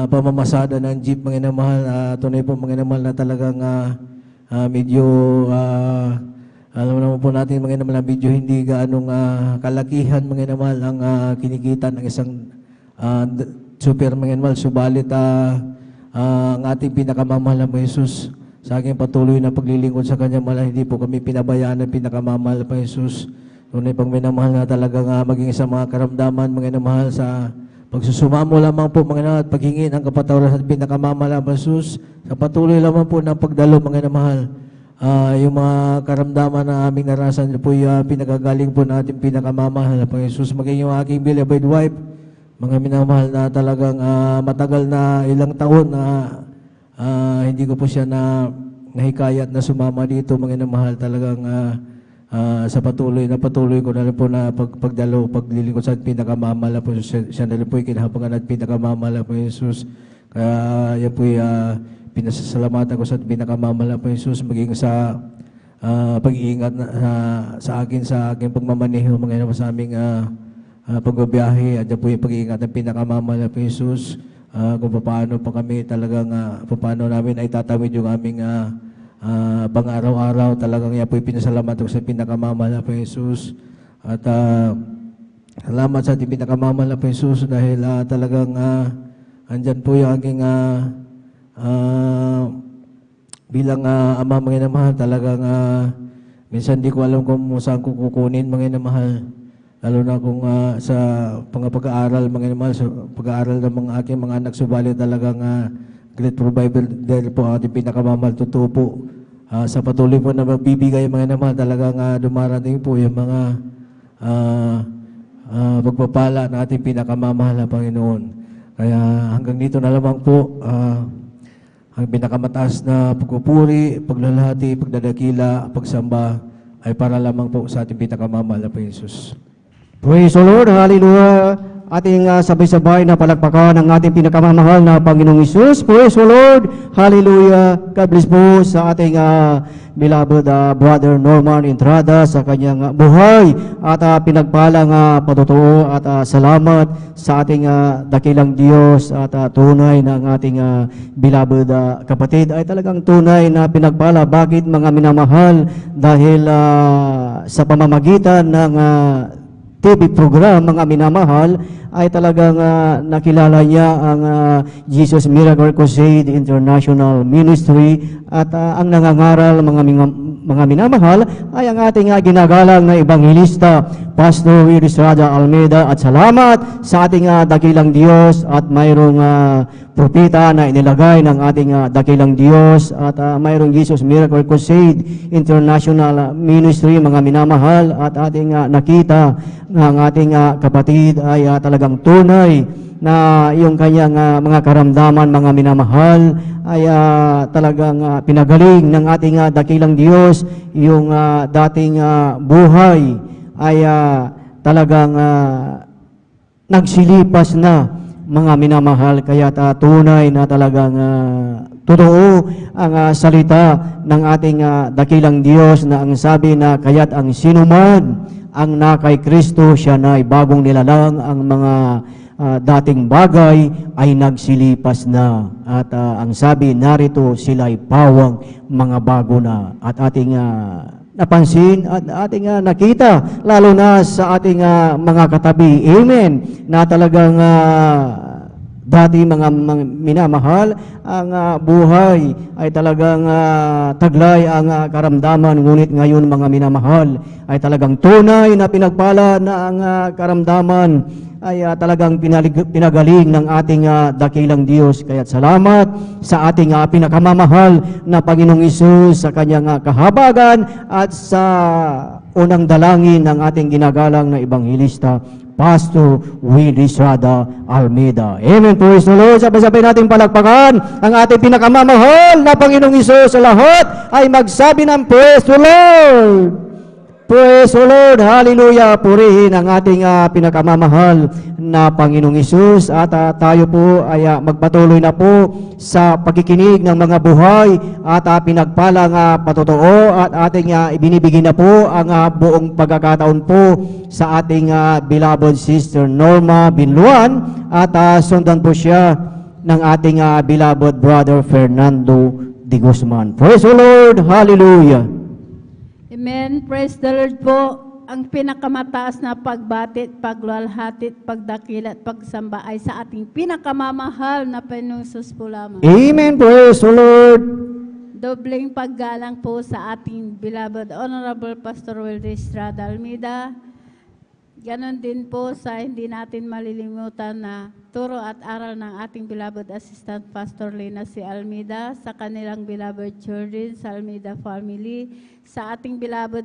pamamasada ng jeep mga inamahal. Tunay po mga inamahal na talagang medyo alam naman po natin mga inamahal na medyo hindi gaanong kalakihan mga inamahal ang kinikita ng isang super mga inamahal. Subalit ang ating pinakamamahal na Jesus, sa aking patuloy na paglilingkod sa Kanya mahal, hindi po kami pinabayaan ng pinakamamahal pa Jesus. Tunay pang minamahal na talagang maging sa mga karamdaman mga inamahal, sa pagsusumamo lamang po mga inamahal at paghingi ng kapatawaran sa pinakamamahal na Jesus, sa patuloy lamang po ng pagdalo mga inamahal. Yung mga karamdaman na aming narasan po yung pinagagaling po natin pinakamamahal na Jesus. Maging yung aking beloved wife, mga minamahal na talagang matagal na ilang taon na hindi ko po siya nahikayat na sumama dito mga inamahal. Talagang sa patuloy ko na rin po na pagdalo, paglilingkod sa pinakamamahal po siya na rin po ikinahapangan at pinakamamahal po Jesus. Kaya yan po pinasasalamatan ko sa pinakamamahal po Jesus, maging sa pag-iingat sa aking pagmamaneho mga inamahal, sa aming pagbabiyahe, at yan po yung pag-iingat ng pinakamamahal po Jesus. Kung paano pa kami talagang paano namin ay tatawid yung aming pang-araw-araw. Talagang yan po yung pinasalamat ko sa pinakamamahal po Jesus. At salamat sa ating pinakamamahal po Jesus, dahil talagang andyan po yung aking bilang ama mga inamahal. Talagang minsan di ko alam kung saan ko kukunin mga inamahal. Lalo na kung sa pag-aaral mga inamahal, sa pag-aaral ng mga aking mga anak. Subalit talagang great provider dahil po ang ating pinakamamahal. Totoo po, sa patuloy po na magbibigay mga inamahal, talagang dumarating po yung mga pagpapala ng ating pinakamamahal na Panginoon. Kaya hanggang dito na lamang po ang pinakamataas na pagpupuri, paglalahati, pagdadakila, pagsamba ay para lamang po sa ating pinakamamahal na Jesus. Praise the Lord. Hallelujah. Ating sabay-sabay na palakpakan ng ating pinakamamahal na Panginoong Hesus. Praise the Lord. Hallelujah. God bless po sa ating beloved Brother Norman Entrada sa kanyang buhay at pinagpalang patutuo at salamat sa ating dakilang Diyos at tunay ng ating beloved kapatid ay talagang tunay na pinagpala. Bakit mga minamahal? Dahil sa pamamagitan ng TV program mga minamahal ay talagang nakilala niya ang Jesus Miracle Crusade International Ministry at ang nangangaral mga minamahal ay ang ating ginagalang na ebanghilista Pastor Willie Estrada Almeida. At salamat sa ating dakilang Diyos at mayroong propeta na inilagay ng ating dakilang Diyos at mayroong Jesus Miracle Crusade International Ministry mga minamahal. At ating nakita na ang ating kapatid ay talagang tunay na yung kanyang mga karamdaman mga minamahal ay talagang pinagaling ng ating dakilang Diyos. Yung dating buhay ay talagang nagsilipas na mga minamahal, kaya tunay na talagang totoo ang salita ng ating dakilang Diyos na ang sabi na kaya't ang sinuman ang na kay Kristo, siya na ay bagong nilalang, ang mga dating bagay ay nagsilipas na. At ang sabi, narito sila ay pawang mga bago na. At ating napansin at ating nakita, lalo na sa ating mga katabi. Amen. Na talagang dati mga minamahal, ang buhay ay talagang taglay ang karamdaman, ngunit ngayon mga minamahal ay talagang tunay na pinagpala na ang karamdaman ay talagang pinagaling ng ating dakilang Diyos. Kaya salamat sa ating pinakamamahal na Panginoong Hesus sa kanyang kahabagan at sa unang dalangin ng ating ginagalang na Ebanghelista, Pastor Willie Estrada Almeida. Amen. Praise the Lord. Sabay-sabay natin palakpakan ang ating pinakamamahal na Panginoong Hesus. Sa lahat ay magsabi ng Praise the Lord. Praise the Lord. Hallelujah. Purihin ang ating pinakamamahal na Panginoong Hesus. At tayo po ay magpatuloy na po sa pagkikinig ng mga buhay at pinagpalang patotoo at ating ibinibigay na po ang buong pagkakataon po sa ating beloved sister Norma Binluan at sundan po siya ng ating beloved brother Fernando de Guzman. Praise the Lord. Hallelujah. Amen. Praise the Lord po. Ang pinakamataas na pagbatit, pagluwalhati, pagdakila at pagsamba ay sa ating pinakamamahal na Panginoong Hesus po lamang. Amen. Praise the Lord. Dobleng paggalang po sa ating beloved Honorable Pastor Willie Estrada Almeida. Ganon din po sa hindi natin malilimutan na turo at aral ng ating beloved Assistant Pastor Lena C. Almeida, sa kanilang beloved children, sa Almeida family, sa ating beloved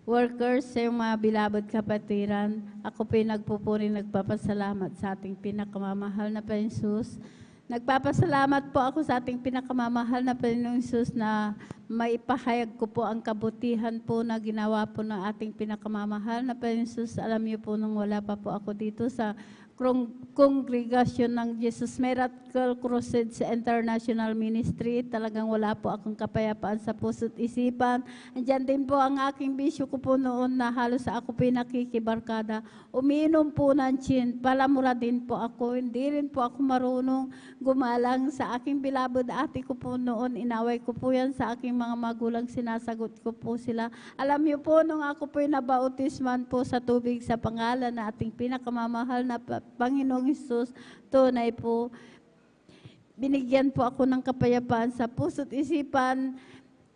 workers, sa mga beloved kapatiran. Ako po nagpupuri, nagpapasalamat sa ating pinakamamahal na Panginoong Hesus. Nagpapasalamat po ako sa ating pinakamamahal na Panginoong Hesus na maipahayag ko po ang kabutihan po na ginawa po ng ating pinakamamahal na Panginoong Hesus. Alam niyo po nung wala pa po ako dito sa kongregasyon ng Jesus Miracle Crusade sa International Ministry, talagang wala po akong kapayapaan sa puso't isipan. Andiyan din po ang aking bisyo ko po noon na halos ako po nakikibarkada. Umiinom po ng gin, palamura din po ako. Hindi rin po ako marunong gumalang sa aking beloved ate ko po noon. Inaway ko po yan sa aking mga magulang, sinasagot ko po sila. Alam niyo po, nung ako po nabautisman po sa tubig sa pangalan na ating pinakamamahal na Panginoong Hesus, tunay po, binigyan po ako ng kapayapaan sa puso't isipan.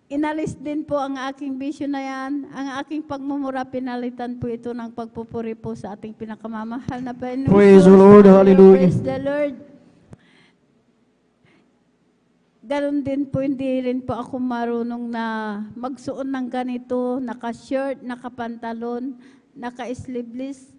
Inalis din po ang aking bisyo na yan. Ang aking pagmumura, pinalitan po ito ng pagpupuri po sa ating pinakamamahal na Panginoong Praise the Lord. Hallelujah. Praise the Lord. Ganon din po, hindi rin po ako marunong na magsuot ng ganito, naka-shirt, naka-pantalon, naka-sleeveless.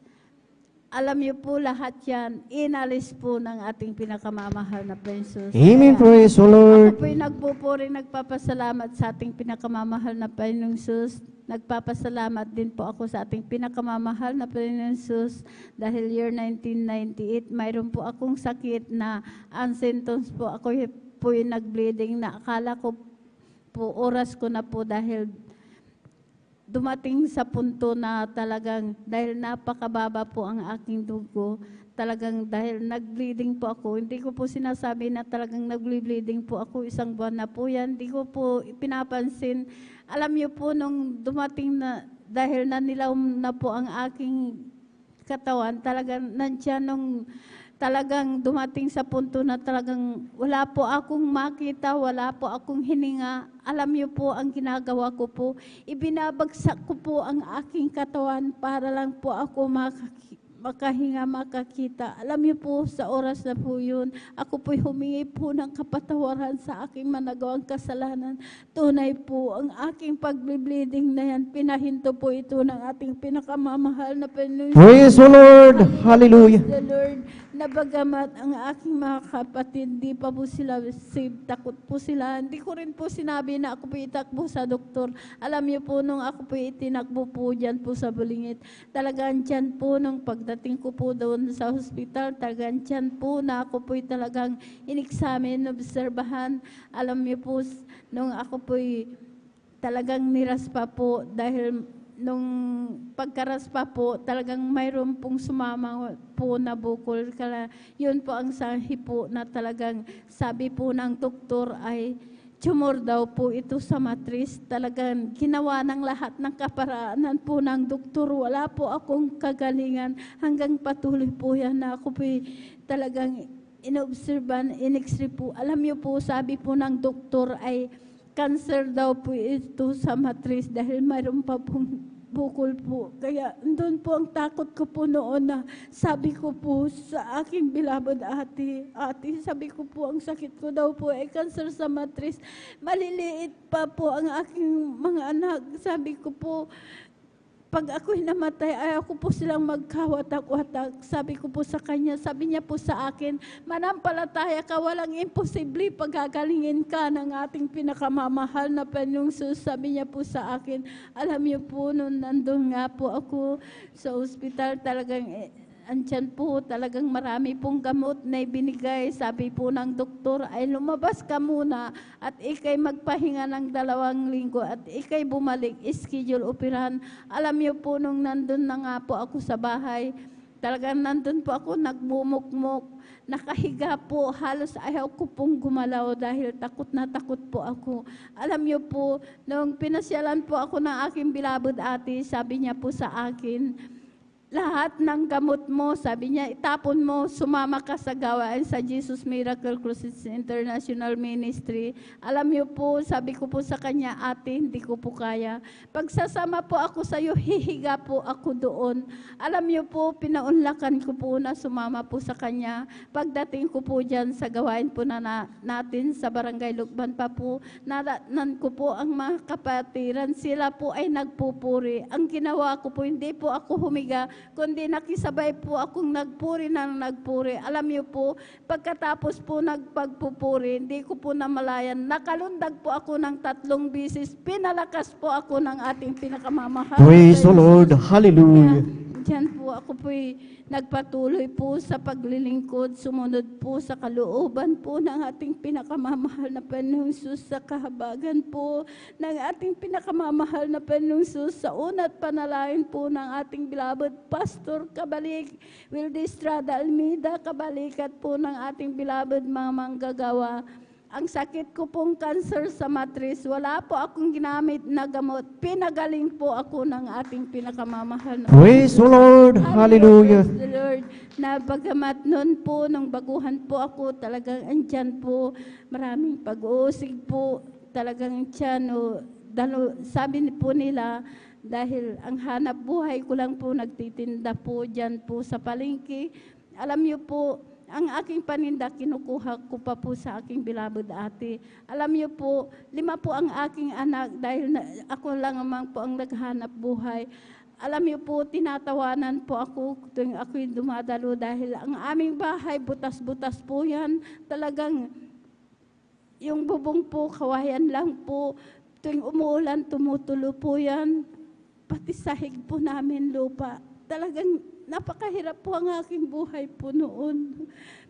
Alam niyo po lahat yan, inalis po ng ating pinakamamahal na Panginoon. Amen. Praise the Lord. Ako po'y nagpupuri, nagpapasalamat sa ating pinakamamahal na Panginoong Hesus. Nagpapasalamat din po ako sa ating pinakamamahal na Panginoong Hesus dahil year 1998, mayroon po akong sakit na symptoms po. Ako po'y nag-bleeding na akala ko po, oras ko na po dahil dumating sa punto na talagang dahil napakababa po ang aking dugo, talagang dahil nag-bleeding po ako, hindi ko po sinasabi na talagang nag-bleeding po ako, isang buwan na po yan, hindi ko po pinapansin. Alam niyo po, nung dumating na, dahil nanilaw na po ang aking katawan, talagang nandiyan nung talagang dumating sa punto na talagang wala po akong makita, wala po akong hininga. Alam niyo po ang ginagawa ko po, ibinabagsak ko po ang aking katawan para lang po ako makahinga, makakita. Alam niyo po, sa oras na po yun, ako po'y humingi po ng kapatawaran sa aking managawang kasalanan. Tunay po, ang aking pag-bleeding na yan, pinahinto po ito ng ating pinakamamahal na Panginoon. Praise the Lord. Hallelujah. The Lord, na bagamat ang aking mga kapatid, di pa po sila saved, takot po sila. Hindi ko rin po sinabi na ako po itakbo sa doktor. Alam niyo po, nung ako po itinakbo po dyan po sa Bulingit, talagang dyan po, nung pagdating ko po doon sa hospital, talagang dyan po na ako po talagang in-examine, obserbahan. Alam niyo po, nung ako po talagang niras pa po dahil nung pagkaraspa po, talagang mayroon pong sumama po na bukol. Kaya yun po ang sahi po na talagang sabi po ng doktor ay tumor daw po ito sa matris. Talagang ginawa ng lahat ng kaparaanan po ng doktor. Wala po akong kagalingan hanggang patuloy po yan na ako po talagang inobserban, in-x-ray po. Alam niyo po, sabi po ng doktor ay cancer daw po ito sa matris dahil mayroon pa pong bukol po. Kaya doon po ang takot ko po noon na sabi ko po sa aking beloved ate, sabi ko po ang sakit ko daw po ay cancer sa matris. Maliliit pa po ang aking mga anak. Sabi ko po, pag ako'y namatay, ay ako po silang magkawatak-watak. Sabi ko po sa kanya, sabi niya po sa akin, manampalataya ka, walang imposible pagagalingin ka ng ating pinakamamahal na Panginoong Jesus. Sabi niya po sa akin, alam niyo po, nung nandun nga po ako sa ospital, talagang andyan po, talagang marami pong gamot na ibinigay. Sabi po ng doktor ay lumabas ka muna at ikay magpahinga ng 2 linggo at ikay bumalik, schedule operahan. Alam niyo po, nung nandun na nga po ako sa bahay, talagang nandun po ako nagbumukmok, nakahiga po, halos ayaw ko pong gumalaw dahil takot na takot po ako. Alam niyo po, nung pinasyalan po ako ng aking beloved ate, sabi niya po sa akin, lahat ng gamot mo, sabi niya, itapon mo, sumama ka sa gawain sa Jesus Miracle Crucis International Ministry. Alam niyo po, sabi ko po sa kanya, ate, hindi ko po kaya. Pagsasama po ako sa iyo, hihiga po ako doon. Alam niyo po, pinaunlakan ko po na sumama po sa kanya. Pagdating ko po dyan sa gawain po na natin sa Barangay Lukban pa po, naratnan ko po ang mga kapatiran. Sila po ay nagpupuri. Ang ginawa ko po, hindi po ako humiga, kundi nakisabay po akong nagpuri ng nagpuri. Alam niyo po, pagkatapos po nagpagpupuri, hindi ko po namalayan. Nakalundag po ako ng 3 bisis. Pinalakas po ako ng ating pinakamamahal. Praise the Lord. Hallelujah. Diyan po ako po'y nagpatuloy po sa paglilingkod, sumunod po sa kalooban po ng ating pinakamamahal na Panginoong Jesus, sa kahabagan po ng ating pinakamamahal na Panginoong Jesus, sa una't panalangin po ng ating beloved Pastor Kabalik Wilde Estrada Almeida, kabalikat po ng ating beloved mga manggagawa. Ang sakit ko pong cancer sa matris, wala po akong ginamit na gamot. Pinagaling po ako ng ating pinakamamahal na Praise the Lord. Hallelujah. Praise the Lord. Na bagamat noon po, nung baguhan po ako, talagang andyan po, maraming pag-uusig po, talagang tiyan, sabi po nila, dahil ang hanap buhay ko lang po, nagtitinda po dyan po sa palengke. Alam niyo po, ang aking paninda, kinukuha ko pa po sa aking beloved ate. Alam niyo po, 5 po ang aking anak dahil ako lang naman po ang naghanap buhay. Alam niyo po, tinatawanan po ako tuwing ako'y dumadalo dahil ang aming bahay, butas-butas po yan. Talagang yung bubong po, kawayan lang po. Tuwing umuulan, tumutulo po yan. Pati sahig po namin lupa. Talagang napakahirap po ang aking buhay po noon.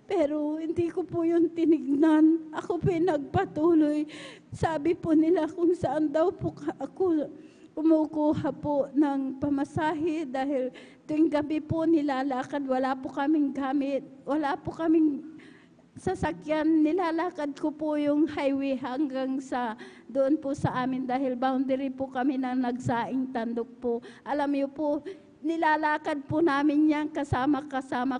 Pero hindi ko po yun tinignan. Ako po nagpatuloy. Sabi po nila kung saan daw po ako kumukuha po ng pamasahe dahil tuwing gabi po nilalakad, wala po kaming gamit, wala po kaming sasakyan, nilalakad ko po yung highway hanggang sa doon po sa amin dahil boundary po kami ng nagsaing tandok po. Alam niyo po, nilalakad po namin yan, kasama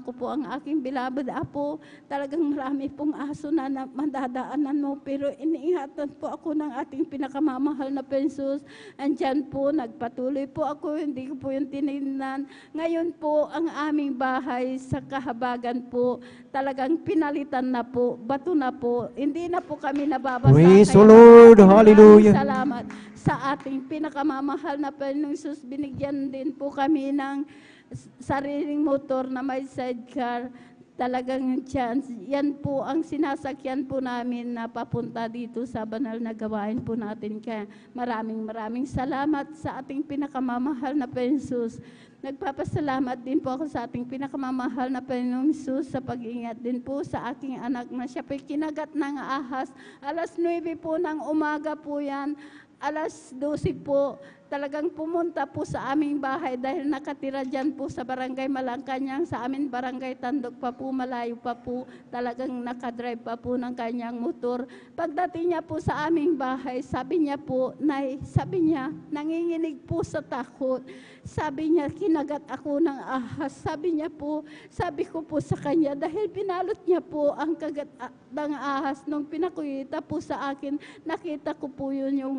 ko po ang aking beloved apo. Talagang marami pong aso na madadaanan mo, pero iniingatan po ako ng ating pinakamamahal na Pensus. Andyan po, nagpatuloy po ako, hindi ko po yung tinignan. Ngayon po, ang aming bahay sa kahabagan po, talagang pinalitan na po, bato na po, hindi na po kami nababasa. Praise the Kaya Lord. maraming Hallelujah. Salamat sa ating pinakamamahal na Panginoong Jesus. Binigyan din po kami ng sariling motor na may sidecar. talagang yan po ang sinasakyan po namin na papunta dito sa banal na gawain po natin. Kaya maraming salamat sa ating pinakamamahal na Jesus. Nagpapasalamat din po ako sa ating pinakamamahal na Panginoong Jesus sa pag-ingat din po sa aking anak na siya po'y kinagat ng ahas. Alas 9 po ng umaga po yan. Alas 12 po, talagang pumunta po sa aming bahay dahil nakatira dyan po sa barangay Malangkanyang, sa amin barangay Tandok pa po, malayo pa po, talagang nakadrive pa po ng kanyang motor. Pagdating niya po sa aming bahay, sabi niya po, Nay, sabi niya, nanginginig po sa takot. Sabi niya, kinagat ako ng ahas. Sabi niya po, sabi ko po sa kanya, dahil pinalot niya po ang kagat ng ahas nung pinakuyita po sa akin, nakita ko po yun yung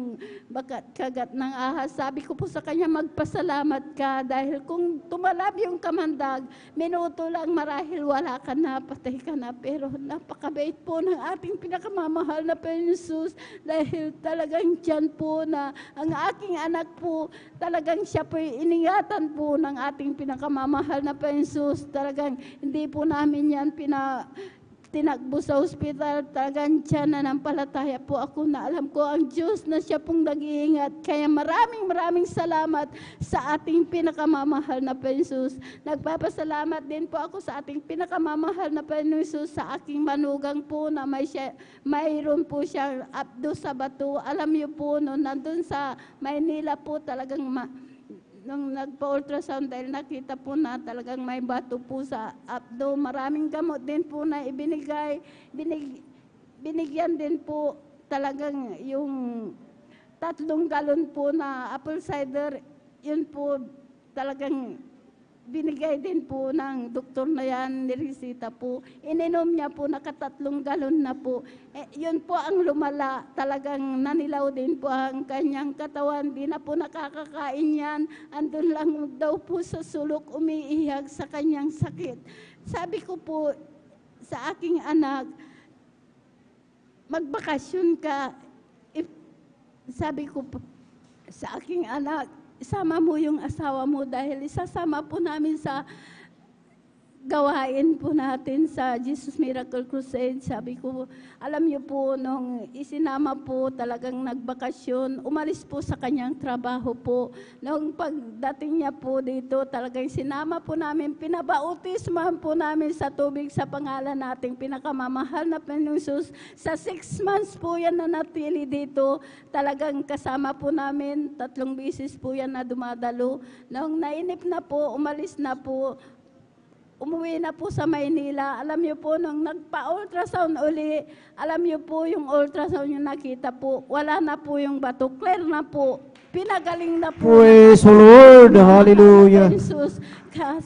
kagat ng ahas. Sabi ko po sa kanya, magpasalamat ka dahil kung tumalab yung kamandag, minuto lang marahil wala ka na, patay ka na. Pero napakabait po ng ating pinakamamahal na Panginoon Jesus dahil talagang tiyan po na ang aking anak po, talagang siya po iningatan po ng ating pinakamamahal na Panginoon Jesus. Talagang hindi po namin yan tinakbo sa ospital, talagang tiyan na nampalataya po ako na alam ko ang Diyos na siya pong nag-iingat. Kaya maraming salamat sa ating pinakamamahal na Panginoon Jesus. Nagpapasalamat din po ako sa ating pinakamamahal na Panginoon Jesus sa aking manugang po na mayroon po siyang abdo sa bato. Alam niyo po, noon nandun sa Maynila po talagang nung nagpa-ultrasound dahil nakita po na talagang may bato po sa abdo. Maraming gamot din po na binigyan din po talagang yung 3 galon po na apple cider, yun po talagang binigay din po ng doktor na yan, niresita po. Ininom niya po, 3 galon na po. Yun po ang lumala, talagang nanilaw din po ang kanyang katawan. Di na po nakakakain yan. Andun lang daw po sa sulok, umiiyak sa kanyang sakit. Sabi ko po sa aking anak, magbakasyon ka. Sabi ko po sa aking anak, isama mo yung asawa mo dahil isasama po namin sa gawain po natin sa Jesus Miracle Crusade. Sabi ko, alam niyo po, nung isinama po, talagang nagbakasyon, umalis po sa kanyang trabaho po. Nung pagdating niya po dito, talagang sinama po namin, pinabautismahan po namin sa tubig sa pangalan nating pinakamamahal na Panginoong Jesus. Sa 6 months po yan na natili dito, talagang kasama po namin, 3 beses po yan na dumadalo. Nung nainip na po, umalis na po, umuwi na po sa Maynila. Alam niyo po, nung nagpa-ultrasound uli, alam niyo po yung ultrasound yung nakita po, wala na po yung bato, clear na po. Pinagaling na po. Praise the Lord. Hallelujah. Jesus,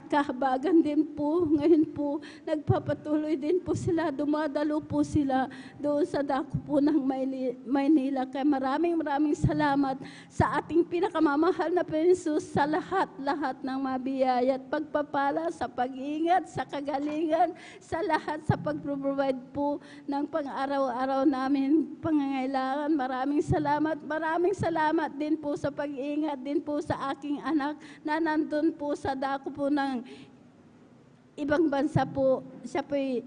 kahabagan din po. Ngayon po, nagpapatuloy din po sila. Dumadalo po sila doon sa dako po ng Maynila. Kaya maraming salamat sa ating pinakamamahal na Jesus sa lahat ng mabiyaya at pagpapala, sa pag-ingat, sa kagalingan, sa lahat, sa pag-provide po ng pang-araw-araw namin pangangailangan. Maraming salamat din po sa pag-ingat din po sa aking anak na nandun po sa dako po ng ibang bansa po. Siya po'y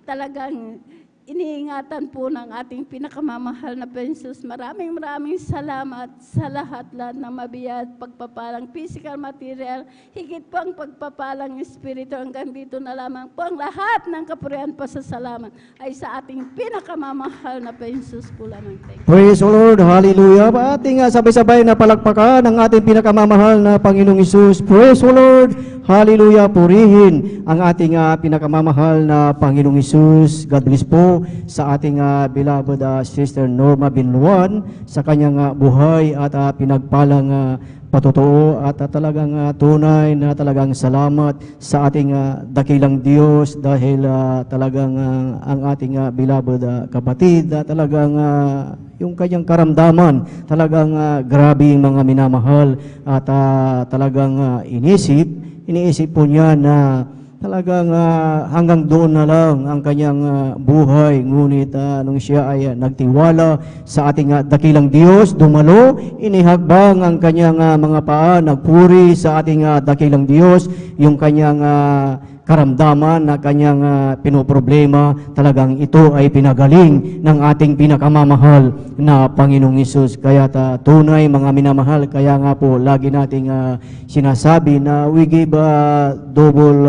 talagang iniingatan po ng ating pinakamamahal na Jesus. Maraming salamat sa lahat ng mabiyaya at pagpapalang physical, material, higit po ang pagpapalang espiritu. Hanggang dito na lamang po ang lahat ng kapurihan pasasalamat ay sa ating pinakamamahal na Jesus po lamang. Praise the Lord. Hallelujah. Ating sabay-sabay na palakpakan ng ating pinakamamahal na Panginoong Hesus. Praise the Lord. Hallelujah. Purihin ang ating pinakamamahal na Panginoong Hesus. God bless po sa ating beloved Sister Norma Binluan sa kanyang buhay at pinagpalang patotoo at talagang tunay na talagang salamat sa ating dakilang Diyos dahil talagang ang ating beloved kapatid talagang yung kanyang karamdaman talagang grabe yung mga minamahal at talagang iniisip po niya na talagang hanggang doon na lang ang kanyang buhay. Ngunit nung siya ay nagtiwala sa ating dakilang Diyos, dumalo, inihagbang ang kanyang mga paa, nagpuri sa ating dakilang Diyos, yung kanyang karamdaman na kanyang pinoproblema, talagang ito ay pinagaling ng ating pinakamamahal na Panginoong Hesus. Kaya tunay mga minamahal, kaya nga po lagi nating sinasabi na we give double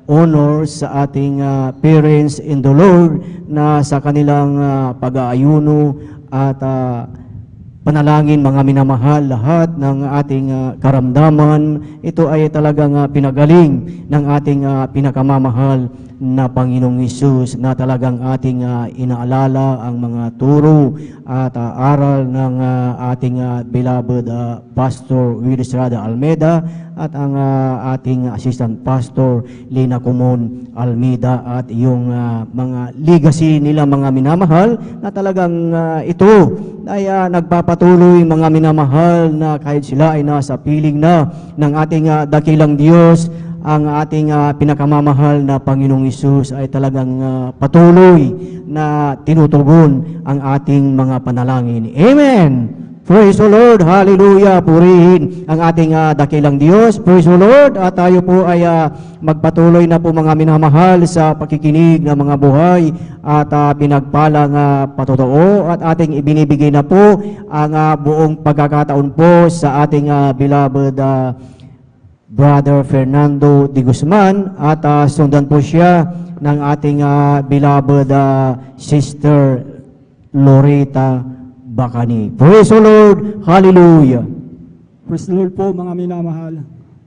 honor sa ating parents in the Lord na sa kanilang pag-aayuno at panalangin mga minamahal, lahat ng ating karamdaman, ito ay talagang pinagaling ng ating pinakamamahal na Panginoong Hesus na talagang ating inaalala ang mga turo at aral ng ating beloved Pastor Will Estrada Almeida at ang ating Assistant Pastor Lina Kumon Almeida at yung mga legacy nila mga minamahal na talagang ito ay nagpapatuloy mga minamahal na kahit sila ay nasa piling na ng ating dakilang Diyos, ang ating pinakamamahal na Panginoong Hesus ay talagang patuloy na tinutugon ang ating mga panalangin. Amen! Praise the Lord! Hallelujah! Purihin ang ating dakilang Diyos. Praise the Lord! At tayo po ay magpatuloy na po mga minamahal sa pakikinig ng mga buhay at pinagpalang patotoo at ating ibinibigay na po ang buong pagkakataon po sa ating beloved Brother Fernando de Guzman at sundan po siya ng ating beloved Sister Loretta Bacani. Praise the Lord! Hallelujah! Praise the Lord po mga minamahal.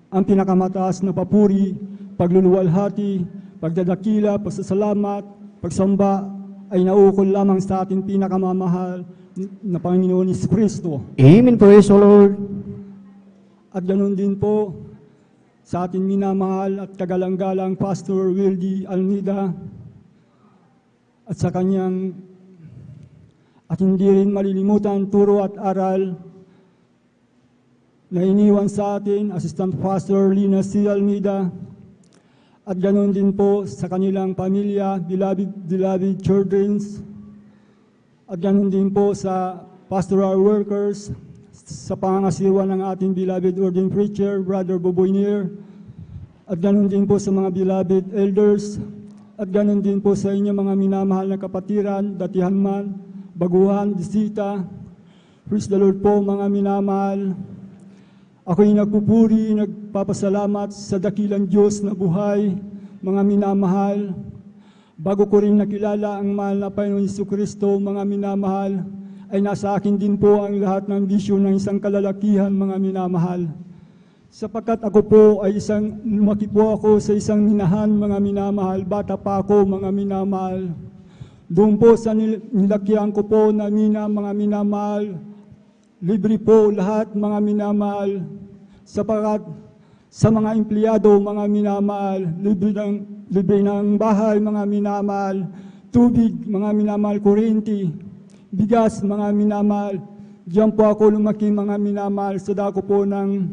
Ang pinakamataas na papuri, pagluluwalhati, pagdadakila, pasasalamat, pagsamba ay naukol lamang sa ating pinakamamahal na Panginoon Hesus Kristo. Amen. Praise the Lord! At ganoon din po sa ating minamahal at kagalang-galang Pastor Wildy Almeida at sa kanyang at hindi rin malilimutan turo at aral na iniwan sa atin Assistant Pastor Lina C. Almeida at ganoon din po sa kanilang pamilya, beloved childrens at ganoon din po sa pastoral workers sa pangangasiwa ng ating beloved ordained preacher, Brother Boboy Nier, at ganoon din po sa mga beloved elders, at ganoon din po sa inyo mga minamahal na kapatiran, datihan man, baguhan, bisita. Praise the Lord po mga minamahal. Ako'y nagpupuri, nagpapasalamat sa dakilang Diyos na buhay, mga minamahal. Bago ko rin nakilala ang mahal na Panginoon Jesucristo, mga minamahal, ay nasa akin din po ang lahat ng bisyo ng isang kalalakihan, mga minamahal. Sapagkat ako po ay lumaki po ako sa isang minahan, mga minamahal, bata pa ako, mga minamahal. Doon po sa nilakihan ko po na mga minamahal, libre po lahat, mga minamahal. Sapagkat sa mga empleyado, mga minamahal, libre ng bahay, mga minamahal, tubig, mga minamahal, kuryente, bigas, mga minamahal. Diyan po ako lumaki, mga minamahal, sa dako po ng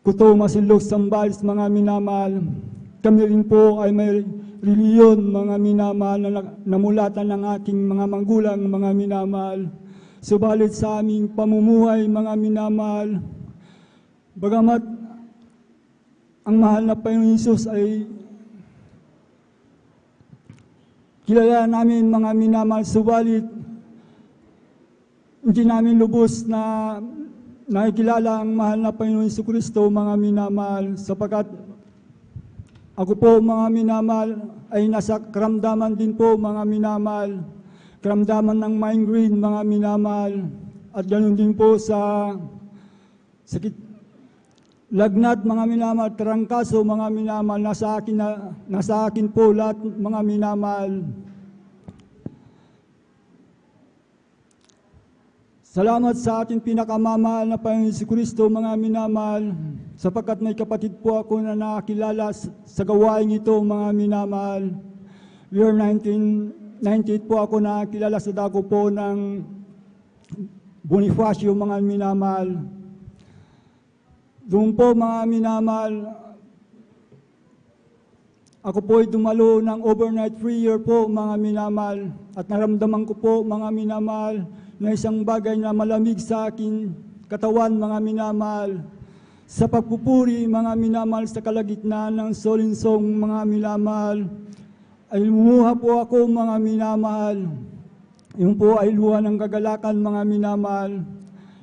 Kuto, Masinlog, Sambales, mga minamahal. Kami rin po ay may reliyon, mga minamahal, na namulatan ng aking mga magulang, mga minamahal. Subalit sa aming pamumuhay, mga minamahal, bagamat ang mahal na Panginoon Hesus ay kilala namin, mga minamahal, subalit hindi namin lubos na nakikilala ang mahal na Panginoon Jesucristo, mga minamahal, sapagkat ako po, mga minamahal, ay nasa karamdaman din po, mga minamahal, karamdaman ng migraine, mga minamahal, at ganoon din po sa sakit, lagnat, mga minamahal, trangkaso, mga minamahal, nasa akin po lahat, mga minamahal. Salamat sa ating pinakamamahal na Panginoon Jesucristo, mga minamahal, sapagkat may kapatid po ako na nakakilala sa gawain ito, mga minamahal. Year 1998 po ako nakakilala sa dako po ng Bonifacio, mga minamahal. Doon po, mga minamahal, ako po ay dumalo ng overnight prayer po, mga minamahal, at naramdaman ko po, mga minamahal, na isang bagay na malamig sa akin katawan, mga minamahal. Sa pagpupuri, mga minamahal, sa kalagitnaan ng solinsong, mga minamahal, ay lumuha po ako, mga minamahal. Yung po ay luha ng kagalakan, mga minamahal.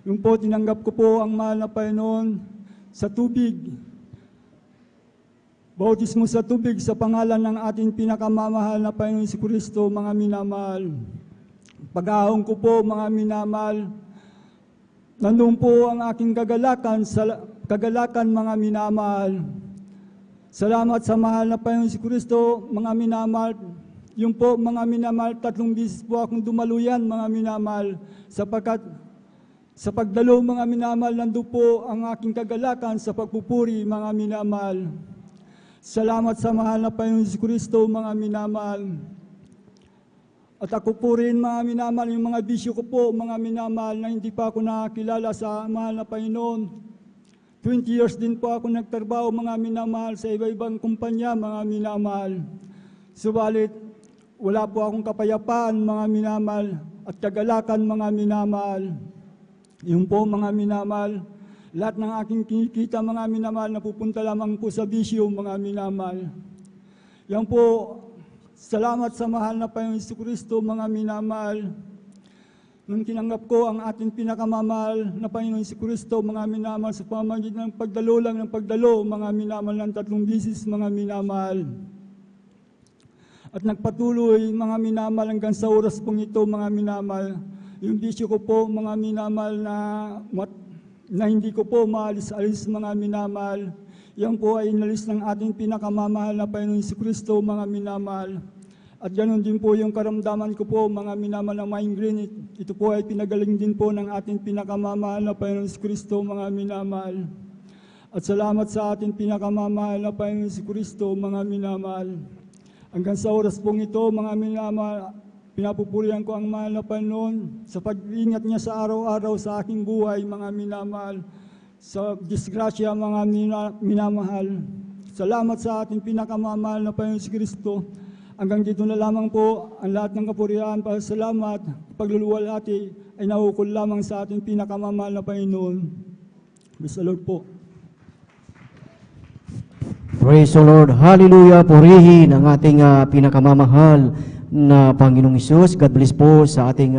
Yung po tinanggap ko po ang mahal na Panginoon sa tubig. Bautismo sa tubig sa pangalan ng ating pinakamamahal na Panginoon si Kristo, mga minamahal. Pag-ahong ko po, mga minamahal, nandun po ang aking kagalakan, mga minamahal. Salamat sa mahal na Panginoon si Kristo, mga minamahal. Yung po, mga minamahal, 3 beses po akong dumaluyan, mga minamahal, sapagkat sa pagdalo, mga minamahal, nandun po ang aking kagalakan sa pagpupuri, mga minamahal. Salamat sa mahal na Panginoon si Kristo, mga minamahal. At ako po rin, mga minamahal, yung mga bisyo ko po, mga minamahal, na hindi pa ako nakakilala sa mahal na Panginoon. 20 years din po ako nagtrabaho, mga minamahal, sa iba-ibang kumpanya, mga minamahal. Subalit, wala po akong kapayapaan, mga minamahal, at kagalakan, mga minamahal. Yung po, mga minamahal, lahat ng aking kinikita, mga minamahal, napupunta lamang po sa bisyo, mga minamahal. Yan po, salamat sa mahal na Panginoon Kristo, mga minamahal. Nung tinanggap ko ang ating pinakamamahal na Panginoon si Kristo, mga minamahal, sa pamamagitan ng pagdalo lang ng pagdalo, mga minamahal, ng 3 beses, mga minamahal. At nagpatuloy, mga minamahal, hanggang sa oras pong ito, mga minamahal. Yung bisyo ko po, mga minamahal, na hindi ko po maalis-alis, mga minamahal. Yan po ay inalis ng ating pinakamamahal na Panginoon si Kristo, mga minamahal. At ganoon din po yung karamdaman ko po, mga minamahal na migraine. Ito po ay pinagaling din po ng ating pinakamamahal na Panginoon si Kristo, mga minamahal. At salamat sa ating pinakamamahal na Panginoon si Kristo, mga minamahal. Hanggang sa oras pong ito, mga minamahal, pinapupurihan ko ang mahal na Panginoon sa pag-ingat niya sa araw-araw sa aking buhay, mga minamahal. Sa disgrasya, mga minamahal. Salamat sa ating pinakamamahal na Panginoon si Kristo. Hanggang dito na lamang po ang lahat ng kapurihan, pasalamat, pagluluwalhati ay naukol lamang sa ating pinakamamahal na Panginoon. Praise the Lord po. Praise the Lord. Hallelujah. Purihin ang ating pinakamamahal na Panginoong Hesus. God bless po sa ating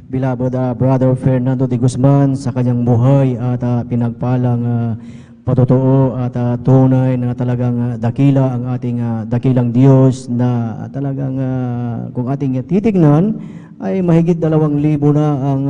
beloved Brother Fernando de Guzman sa kanyang buhay at pinagpalang patotoo at tunay na talagang dakila ang ating dakilang Diyos na talagang kung ating titignan ay mahigit 2,000 na ang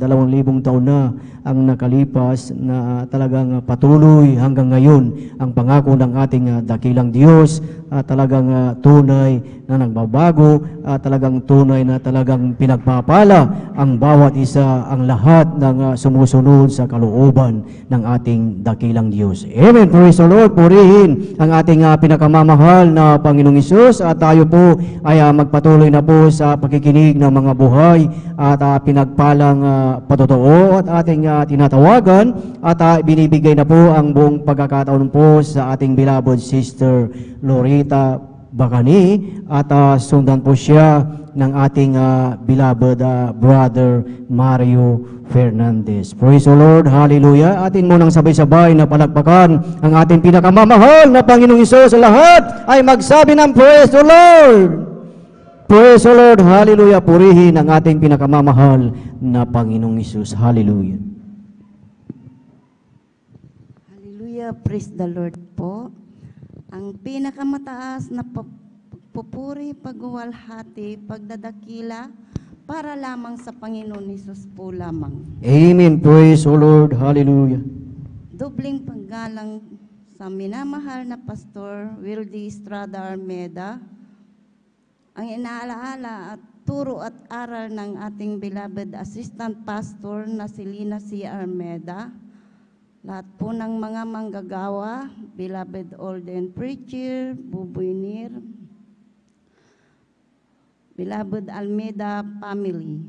2,000 taon na ang nakalipas na talagang patuloy hanggang ngayon ang pangako ng ating dakilang Diyos talagang tunay na nagbabago talagang tunay na talagang pinagpapala ang bawat isa, ang lahat ng sumusunod sa kalooban ng ating dakilang Diyos. Amen. Praise the Lord. Purihin ang ating pinakamamahal na Panginoong Hesus at tayo po ay magpatuloy na po sa pakikinig ng mga buhay at pinagpalang patotoo at ating tinatawagan at binibigay na po ang buong pagkakataon po sa ating beloved sister Lorita Bacani at sundan po siya ng ating beloved brother Mario Fernandez. Praise the Lord. Hallelujah. Atin munang sabay-sabay na palakpakan ang ating pinakamamahal na Panginoong Hesus. Sa lahat ay magsabi ng Praise the Lord. Praise the Lord. Hallelujah. Purihin ang ating pinakamamahal na Panginoong Hesus. Hallelujah. Hallelujah. Praise the Lord po. Ang pinakamataas na pupuri, pagwalhati, pagdadakila, para lamang sa Panginoon Hesus po lamang. Amen. Praise the Lord. Hallelujah. Dobling paggalang sa minamahal na Pastor Wildy Estrada Armeda, ang inaalaala at turo at aral ng ating beloved Assistant Pastor na si Lina C. Armeda, lahat po ng mga manggagawa, beloved Olden Preacher, Buboy Nir, beloved Almeida family.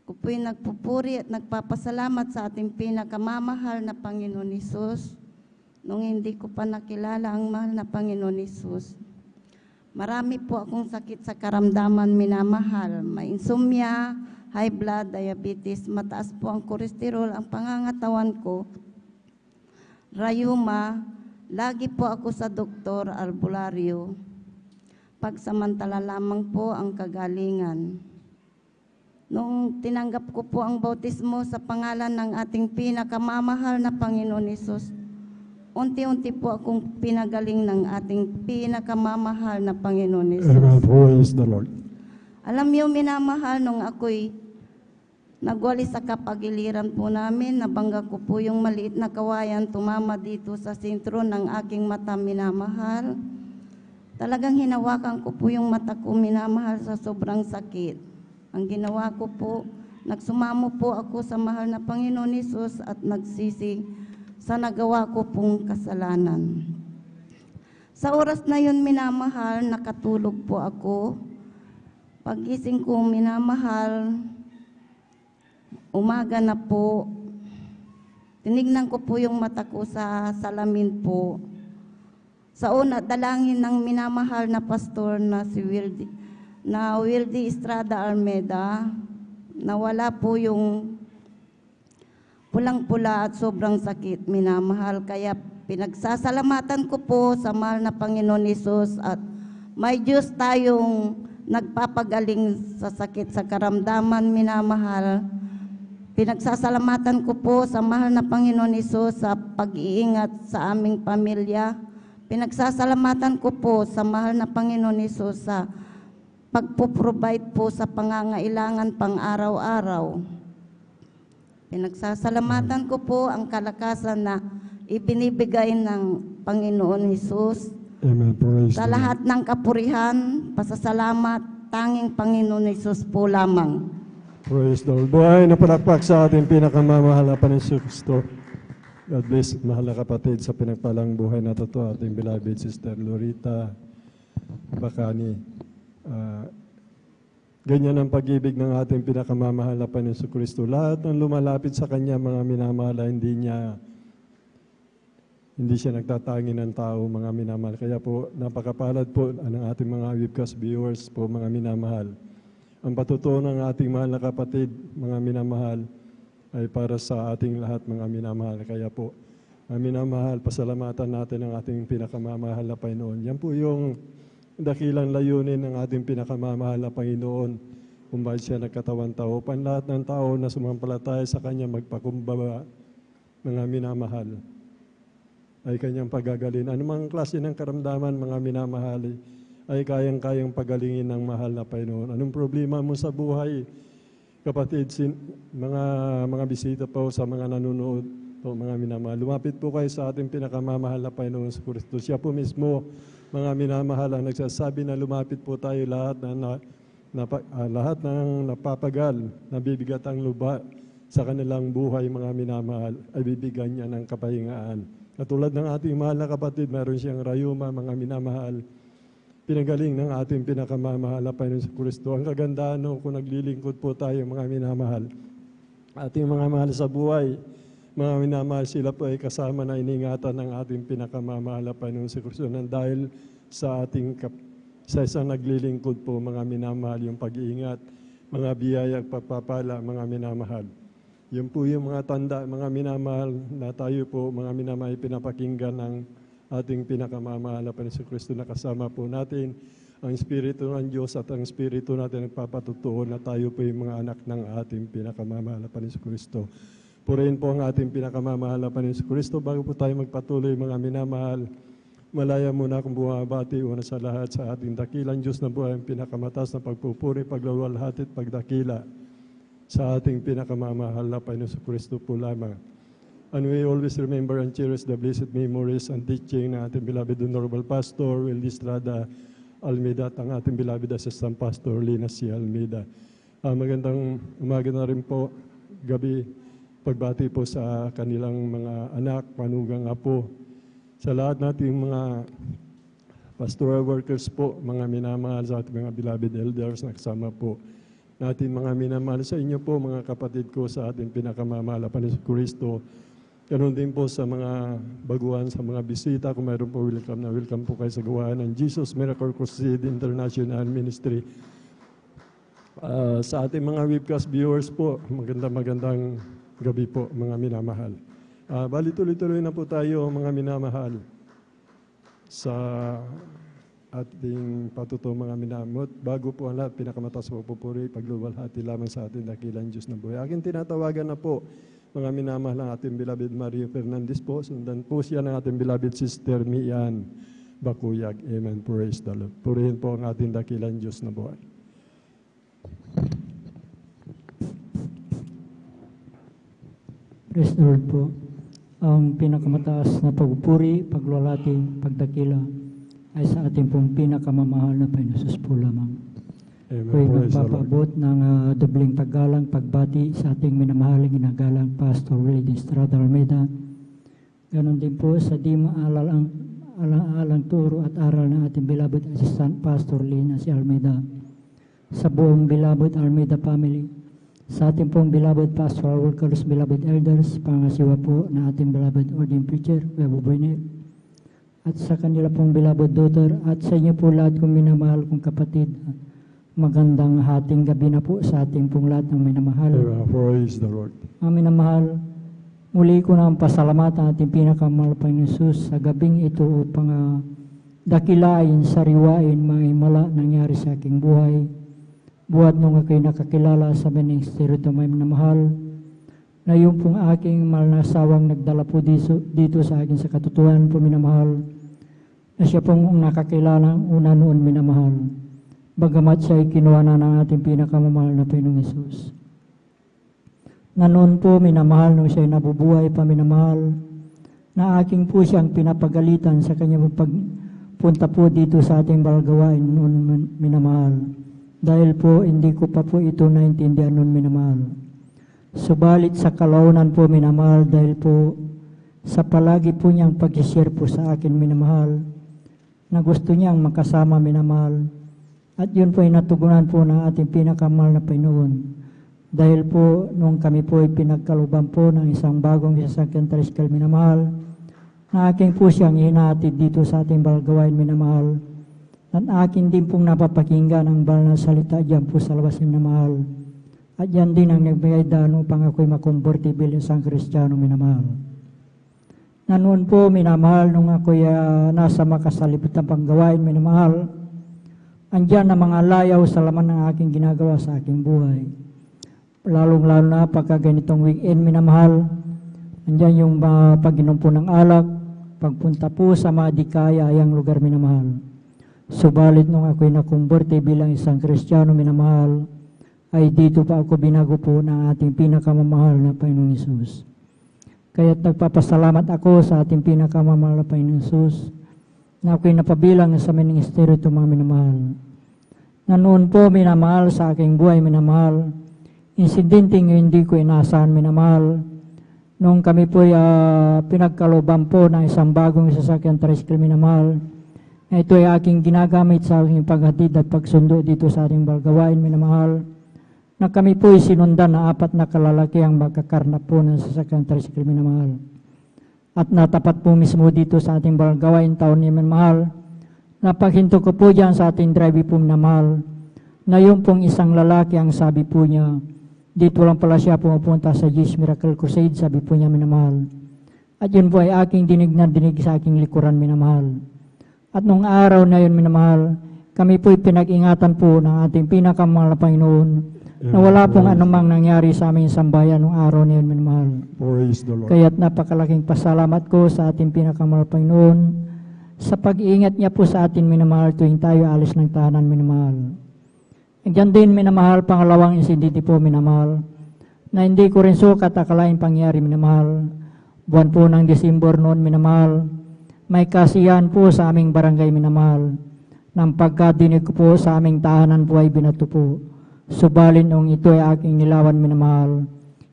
Ko po'y nagpupuri at nagpapasalamat sa ating pinakamamahal na Panginoon Hesus nung hindi ko pa nakilala ang mahal na Panginoon Hesus. Marami po akong sakit sa karamdaman minamahal, may insomnia, high blood, diabetes, mataas po ang kolesterol, ang pangangatawan ko, rayuma, lagi po ako sa Dr. Albularyo. Pagsamantala lamang po ang kagalingan. Nung tinanggap ko po ang bautismo sa pangalan ng ating pinakamamahal na Panginoon Hesus, unti-unti po akong pinagaling ng ating pinakamamahal na Panginoon Hesus. Amen. Praise the Lord. Alam niyo, minamahal, nung ako'y nagwali sa kapagiliran po namin, nabangga ko po yung maliit na kawayan, tumama dito sa sentro ng aking mata, minamahal. Talagang hinawakan ko po yung mata ko, minamahal, sa sobrang sakit. Ang ginawa ko po, nagsumamo po ako sa mahal na Panginoon Hesus at nagsisi sa nagawa ko pong kasalanan. Sa oras na yun, minamahal, nakatulog po ako. Paggising ko, minamahal, umaga na po, tinignan ko po yung mata ko sa salamin po. Sa una, dalangin ng minamahal na pastor na si Wildy Estrada Armeda, nawala po yung pulang-pula at sobrang sakit, minamahal. Kaya pinagsasalamatan ko po sa mahal na Panginoon Hesus at may Diyos tayong nagpapagaling sa sakit sa karamdaman, minamahal. Pinagsasalamatan ko po sa mahal na Panginoon Hesus sa pag-iingat sa aming pamilya. Pinagsasalamatan ko po sa mahal na Panginoon Hesus sa pagpo-provide po sa pangangailangan pang-araw-araw. Pinagsasalamatan ko po ang kalakasan na ibinibigay ng Panginoon Hesus. Amen. Praise Sa the Lord. lahat ng kapurihan, pasasalamat, tanging Panginoon Hesus po lamang. Praise the Lord. Buhay na palakpak sa ating pinakamamahal na Panginoon Kristo. God bless, mahal na kapatid, sa pinagpalang buhay na ito, ating beloved Sister Lorita Bacani. Ganyan ang pag-ibig ng ating pinakamamahal na Panginoon Kristo. Lahat ng lumalapit sa Kanya, mga minamahal, hindi siya nagtatangi ng tao, mga minamahal. Kaya po, napakapalad po ang ating mga webcast viewers po, mga minamahal. Ang patutuo ng ating mahal na kapatid, mga minamahal, ay para sa ating lahat, mga minamahal. Kaya po, mga minamahal, pasalamatan natin ang ating pinakamamahal na Panginoon. Yan po yung dakilang layunin ng ating pinakamamahal na Panginoon kung bakit siya nagkatawan tao. Upang lahat ng tao na sumampalataya sa Kanya magpakumbaba, mga minamahal, ay Kanyang pagagalin. Anumang klase ng karamdaman, mga minamahal, ay kayang-kayang pagalingin ng mahal na Panginoon. Anong problema mo sa buhay, kapatid, mga bisita po sa mga nanonood, po, mga minamahal, lumapit po kayo sa ating pinakamamahal na Panginoon sa Kristo. Siya po mismo, mga minamahal, ang nagsasabi na lumapit po tayo lahat ng napapagal, nabibigat ang luba sa kanilang buhay, mga minamahal, ay bibigyan niya ng kapahingaan. Katulad ng ating mahal na kapatid, meron siyang rayuma, mga minamahal, pinagaling ng ating pinakamamahal na Panginoon sa Kristo. Ang kagandahan kung naglilingkod po tayo, mga minamahal, ating mga mahal sa buhay, mga minamahal, sila po ay kasama na iningatan ng ating pinakamamahal na Panginoon sa Kristo. Nang dahil sa isang naglilingkod po, mga minamahal, yung pag-iingat, mga biyaya at pagpapala, mga minamahal. Yun po yung mga tanda, mga minamahal, na tayo po, mga minamahal, pinapakinggan ng ating pinakamamahal na Panginoon Kristo, na kasama po natin ang Espiritu ng Diyos at ang Espiritu natin nagpapatutuo na tayo po yung mga anak ng ating pinakamamahal na Panginoon Kristo. Purihin po ang ating pinakamamahal na Panginoon Kristo. Bago po tayo magpatuloy, mga minamahal, malaya muna akong bumabati una sa lahat sa ating dakilang Diyos na buhay, ang pinakamatas na pagpupuri, paglawalhati at pagdakila sa ating pinakamamahal na Panginoon Kristo po lamang. And we always remember and cherish the blessed memories and teaching ng ating beloved Honorable Pastor Wildy Estrada Almeda at ang ating beloved Assistant Pastor Lina C. Almeda. Magandang umaga na rin po, gabi, pagbati po sa kanilang mga anak, manugang apo, sa lahat nating mga pastoral workers po, mga minamahal sa ating mga beloved elders na kasama po natin, mga minamahal sa inyo po, mga kapatid ko sa ating pinakamamahal na Panginoon Kristo. Ganon din po sa mga baguhan, sa mga bisita. Kung mayroon po, welcome po kayo sa gawain ng Jesus Miracle Crusade International Ministry. Sa ating mga webcast viewers po, magandang gabi po, mga minamahal. Bali tuloy-tuloy na po tayo mga minamahal sa ating patuto mga minamot. Bago po ang lahat, pinakamataas po pupuri, pagluwalhati lamang sa ating dakilang Diyos na buhay. Aking tinatawagan na po mga minamahal ng ating beloved Mario Fernandez po. Sundan po siya ng ating beloved Sister Mian Bakuyag. Amen. Praise the Lord. Purihin po ang ating dakilang Diyos na buhay. Praise the Lord po. Ang pinakamataas na pagpupuri, pagluwalhati, pagdakila ay sa ating pong pinakamamahal na Panginoon po lamang. Amen. Ako'y Praise the Lord. nagpapaabot ng dobling paggalang, pagbati sa ating minamahaling ginagalang Pastor Willie Estrada Almeida. Ganon din po sa di maalang turo at aral ng ating beloved Assistant Pastor Lina si Almeida. Sa buong beloved Almeida family, sa ating pong beloved pastoral workers, beloved elders, pangasiwa po na ating beloved ordained preacher, Webo Burnett, at sa kanila pong beloved daughter, at sa inyo po lahat kong minamahal kong kapatid, magandang hating gabi na po sa ating pong lahat ng minamahal. Amen. Praise the Lord. Ang minamahal, muli ko na ang pasalamat ang ating pinakamahal Panginoon Jesus sa gabing ito upang dakilain, sariwain, maimala nangyari sa aking buhay. Buhat nung ako'y nakakilala sa ministeryo ito may minamahal, na yung pong aking malnasawang nagdala po dito sa akin sa katotohanan po minamahal, na siya pong nakakilala una noon minamahal, bagamat siya ay kinuha na ng ating pinakamamahal na Panginoong Hesus. Na noon po minamahal nung siya ay nabubuhay pa minamahal, na aking po siyang pinapagalitan sa kanyang pagpunta po dito sa ating balgawain noon minamahal. Dahil po hindi ko pa po ito naintindihan noon minamahal. Subalit sa kalaunan po minamahal, dahil po sa palagi po niyang pag-share po sa akin minamahal, na gusto niyang makasama minamahal, at yun po ay natugunan po ng ating pinakamahal na Panginoon. Dahil po nung kami po ay pinagkaluban po ng isang bagong sasakyan tricycle minamahal, na aking po siyang hinahatid dito sa ating balgawain minamahal, at akin din pong napapakinggan ang banal na salita diyan po sa labas minamahal. At yan din ang nagbigay daan upang ako'y makomportable isang Kristiyano minamahal. Na noon po minamahal nung ako'y nasa makasalibutan panggawain minamahal, andyan na mga layaw sa laman ng aking ginagawa sa aking buhay. Lalong-lalo na pagka ganitong weekend minamahal, andyan yung pag-inom po ng alak, pagpunta po sa mga di kaya ayang lugar minamahal. Subalit nung ako'y nakumberte bilang isang Kristiyano minamahal, ay dito pa ako binago po ng ating pinakamamahal na Panginoong Hesus. Kaya't nagpapasalamat ako sa ating pinakamamahal na Panginoong Hesus na ako'y napabilang sa ministeryo ito mga minamahal. Na noon po minamahal sa aking buhay minamahal, insidenteng hindi ko inaasahan minamahal, nung kami po pinagkaloban po ng isang bagong sasakyan tricycle minamahal, ito ay aking ginagamit sa aking paghatid at pagsundo dito sa ating balgawain minamahal, na kami po ay sinundan na 4 na kalalaki ang magkakarnap po ng sasakyan tricycle minamahal. At natapat po mismo dito sa ating balgawain taon ni minamahal, na paghinto ko po dyan sa ating drive po minamahal, na yung pong isang lalaki ang sabi po niya, dito lang pala siya pumupunta sa Jesus Miracle Crusade, sabi po niya minamahal. At yun po ay aking dinig na dinig sa aking likuran minamahal. At nung araw na yun minamahal, kami po'y pinag-ingatan po ng ating pinakamahal na Panginoon, na wala pong anumang nangyari sa aming sambayan nung araw na yun minamahal. Praise the Lord. Kaya't napakalaking pasalamat ko sa ating pinakamahal na Panginoon sa pag-iingat niya po sa atin minamahal tuwing tayo alis ng tahanan minamahal. Diyan din minamahal, pangalawang insidente po minamahal, na hindi ko rin sukat akalain pangyari minamahal. Buwan po ng Disyembre noon minamahal, may kasiyahan po sa aming barangay minamahal, nang pagkadinig ko po sa aming tahanan po ay binato po. Subalin nung ito ay aking nilawan minamahal,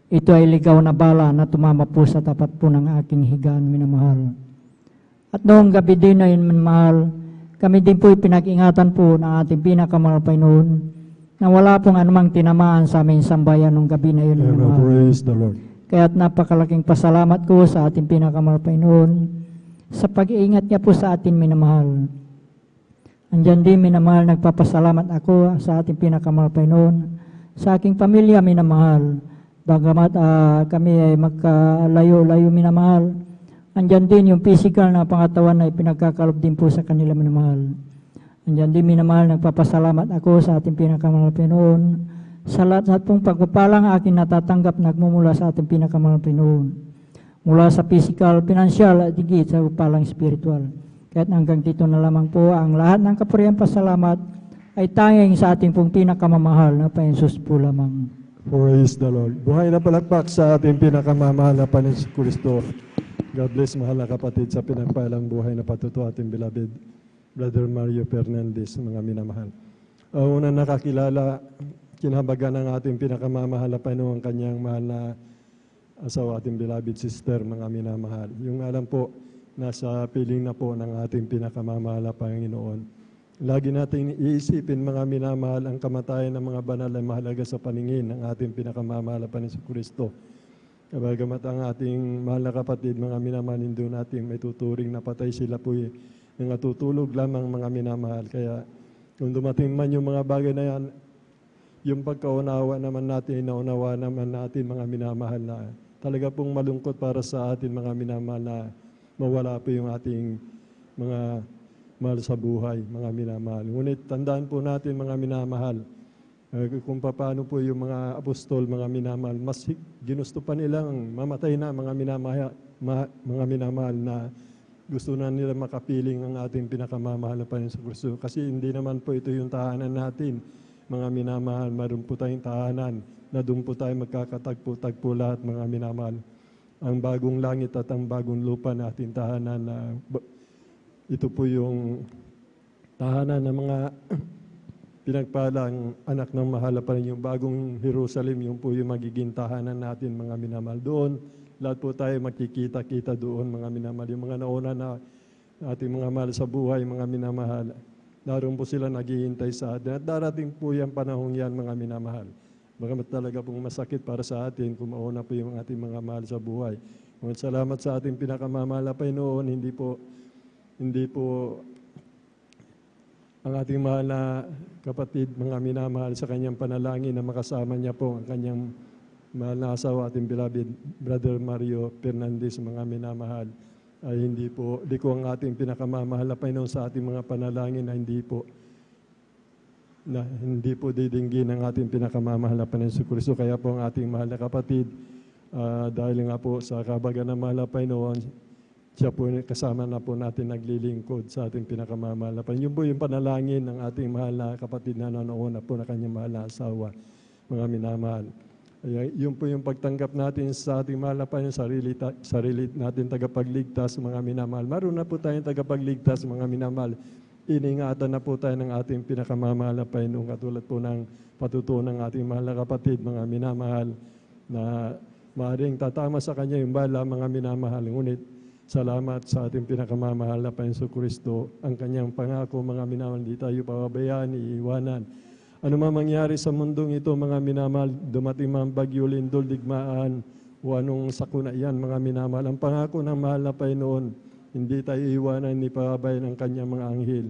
ito ay ligaw na bala na tumama po sa tapat po ng aking higaan minamahal. At noong gabi din na yun minamahal, kami din po pinag-ingatan po ng ating pinakamahal Panginoon, na wala pong anumang tinamaan sa aming sambayan nung gabi na yun minamahal. Praise the Lord. Kaya't napakalaking pasalamat ko sa ating pinakamahal Panginoon sa pag-iingat niya po sa atin minamahal. Andyan din minamahal, nagpapasalamat ako sa ating pinakamahal Panginoon, sa aking pamilya minamahal, Bagamat kami ay magkalayo-layo minamahal, andyan din yung physical na pangatawan na ipinagkakalob din po sa kanila minamahal. Andyan din minamahal, nagpapasalamat ako sa ating pinakamahal na Panginoon sa lahat pong pagpapalang akin natatanggap nagmumula sa ating pinakamahal na Panginoon. Mula sa physical, financial at higit sa palang spiritual. Kahit hanggang dito na lamang po ang lahat ng kapurihan pasalamat ay tanging sa ating pong pinakamamahal na Panginoon po lamang. Praise the Lord. Buhay na palakpak sa ating pinakamamahal na Panginoon Kristo. God bless, mahal na kapatid, sa pinagpalang buhay na patuto ating beloved Brother Mario Fernandez, mga minamahal. Una nakakilala, kinahabagan ng ating pinakamamahal na Panginoon, kanyang mahal na asawa, ating beloved sister, mga minamahal. Yung alam po, nasa piling na po ng ating pinakamamahal na Panginoon. Lagi nating iisipin, mga minamahal, ang kamatayan ng mga banal ay mahalaga sa paningin ng ating pinakamamahal na Panginoon Kristo. Kabagamat ang ating mahal na kapatid, mga minamahal, hindi natin may tuturing na patay, sila po nangatutulog lamang, mga minamahal. Kaya kung dumating man yung mga bagay na yan, yung pagkaunawa naman natin, naunawa naman natin, mga minamahal, na talaga pong malungkot para sa atin, mga minamahal, na mawala po yung ating mga mahal sa buhay, mga minamahal. Ngunit tandaan po natin, mga minamahal, kung paano po yung mga apostol, mga minamahal, mas ginusto pa nilang mamatay na, mga minamahal, na gusto na nila makapiling ang ating pinakamamahal na Panginoon Kristo. Kasi hindi naman po ito yung tahanan natin, mga minamahal. Mayroon po tayong tahanan na doon po tayo magkakatagpo-tagpo lahat, mga minamahal. Ang bagong langit at ang bagong lupa na ating tahanan, na ito po yung tahanan ng mga pinagpalang anak ng mahal pa rin, yung bagong Jerusalem, yung po yung magiging tahanan natin, mga minamahal. Doon, lahat po tayo makikita-kita doon, mga minamahal. Yung mga nauna na ating mga mahal sa buhay, mga minamahal, naroon po sila naghihintay sa atin. At darating po yung panahong yan, mga minamahal. Bagamat talaga pong masakit para sa atin kung mauna po yung ating mga mahal sa buhay. Ngunit salamat sa ating pinakamamahal na Panginoon, hindi po ang ating mahal na kapatid, mga minamahal, sa kanyang panalangin na makasama niya po ang kanyang mahal na asawa, ating beloved Brother Mario Fernandez, mga minamahal, ay hindi ko ang ating pinakamamahal na Panginoon sa ating mga panalangin na hindi po didinggin ang ating pinakamamahal na Panginoon Kristo. Kaya po ang ating mahal na kapatid, dahil nga po sa kabagan ng mahal na Panginoon, siya po kasama na po natin naglilingkod sa ating pinakamamahal na Panginoon. Yun po yung panalangin ng ating mahal na kapatid na nanoona po na kanyang mahal na asawa, mga minamahal. Yun po yung pagtanggap natin sa ating mahal na Panginoon, sarili natin tagapagligtas, mga minamahal. Maroon na po tayong tagapagligtas, mga minamahal. Iningatan na po tayo ng ating pinakamamahal na Panginoon, katulad po ng patutuo ng ating mahal na kapatid, mga minamahal, na maaaring tatama sa kanya yung bala, mga minamahal. Ngunit salamat sa ating pinakamamahal na Panginoon Kristo, ang kanyang pangako, mga minamahal, hindi tayo pababayaan, iiwanan. Ano man mangyari sa mundong ito, mga minamahal, dumating mga bagyo, lindol, digmaan, o anong sakuna yan, mga minamahal, ang pangako ng mahal na Panginoon, hindi tayo iiwanan, ni pababayaan ng kanyang mga anghel,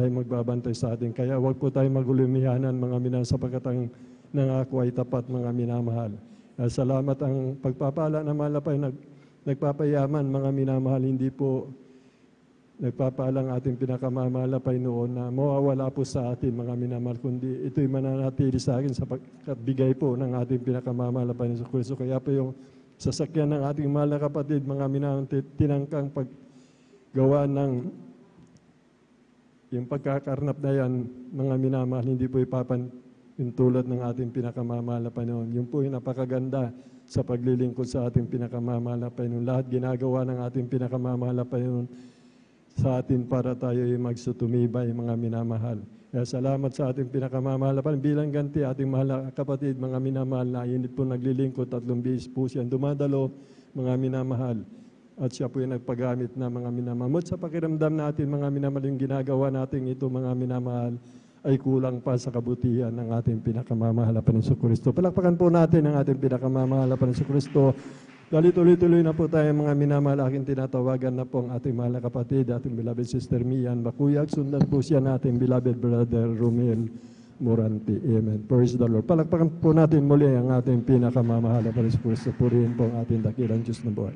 ay magbabantay sa atin. Kaya huwag po tayo magulumihanan, mga minamahal, sapagkat ang nangako ay tapat, mga minamahal. Salamat ang pagpapala ng mahal na Panginoon, nagpapayaman, mga minamahal, hindi po nagpapalang ating pinakamamahal na Panginoon na mawawala po sa atin, mga minamahal, kundi ito'y mananatili sa akin sa pagbigay po ng ating pinakamamahal na Panginoon Kristo. Kaya po yung sasakyan ng ating mahal na kapatid, mga minamahal, tinangkang paggawa ng yung pagkakarnap na yan, mga minamahal, hindi po yung tulad ng ating pinakamamahal na Panginoon. Yung po yung napakaganda sa paglilingkod sa ating pinakamamahal na Panginoon. Lahat ginagawa ng ating pinakamamahal na Panginoon sa atin para tayo ay magsutumibay, mga minamahal. Kaya salamat sa ating pinakamamahal na Panginoon. Bilang ganti, ating mahal na kapatid, mga minamahal, na init po naglilingkod, 3 bihis po siya dumadalo, mga minamahal. At siya po yung nagpagamit na, mga minamahal. Sa pakiramdam natin, mga minamahal, yung ginagawa natin ito, mga minamahal, ay kulang pa sa kabutihan ng ating pinakamamahal na Panginoon Kristo. Palakpakan po natin ang ating pinakamamahal na Panginoon Kristo. Dahil tuloy-tuloy na po tayo, mga minamahal, aking tinatawagan na po ang ating mahal na kapatid, ating beloved sister Mian Bakuyag. Sundan po siya natin, beloved brother Romel Moranti. Amen. Praise the Lord. Palakpakan po natin muli ang ating pinakamamahal na Paris. Purihin po ang ating dakilang Diyos na buhay.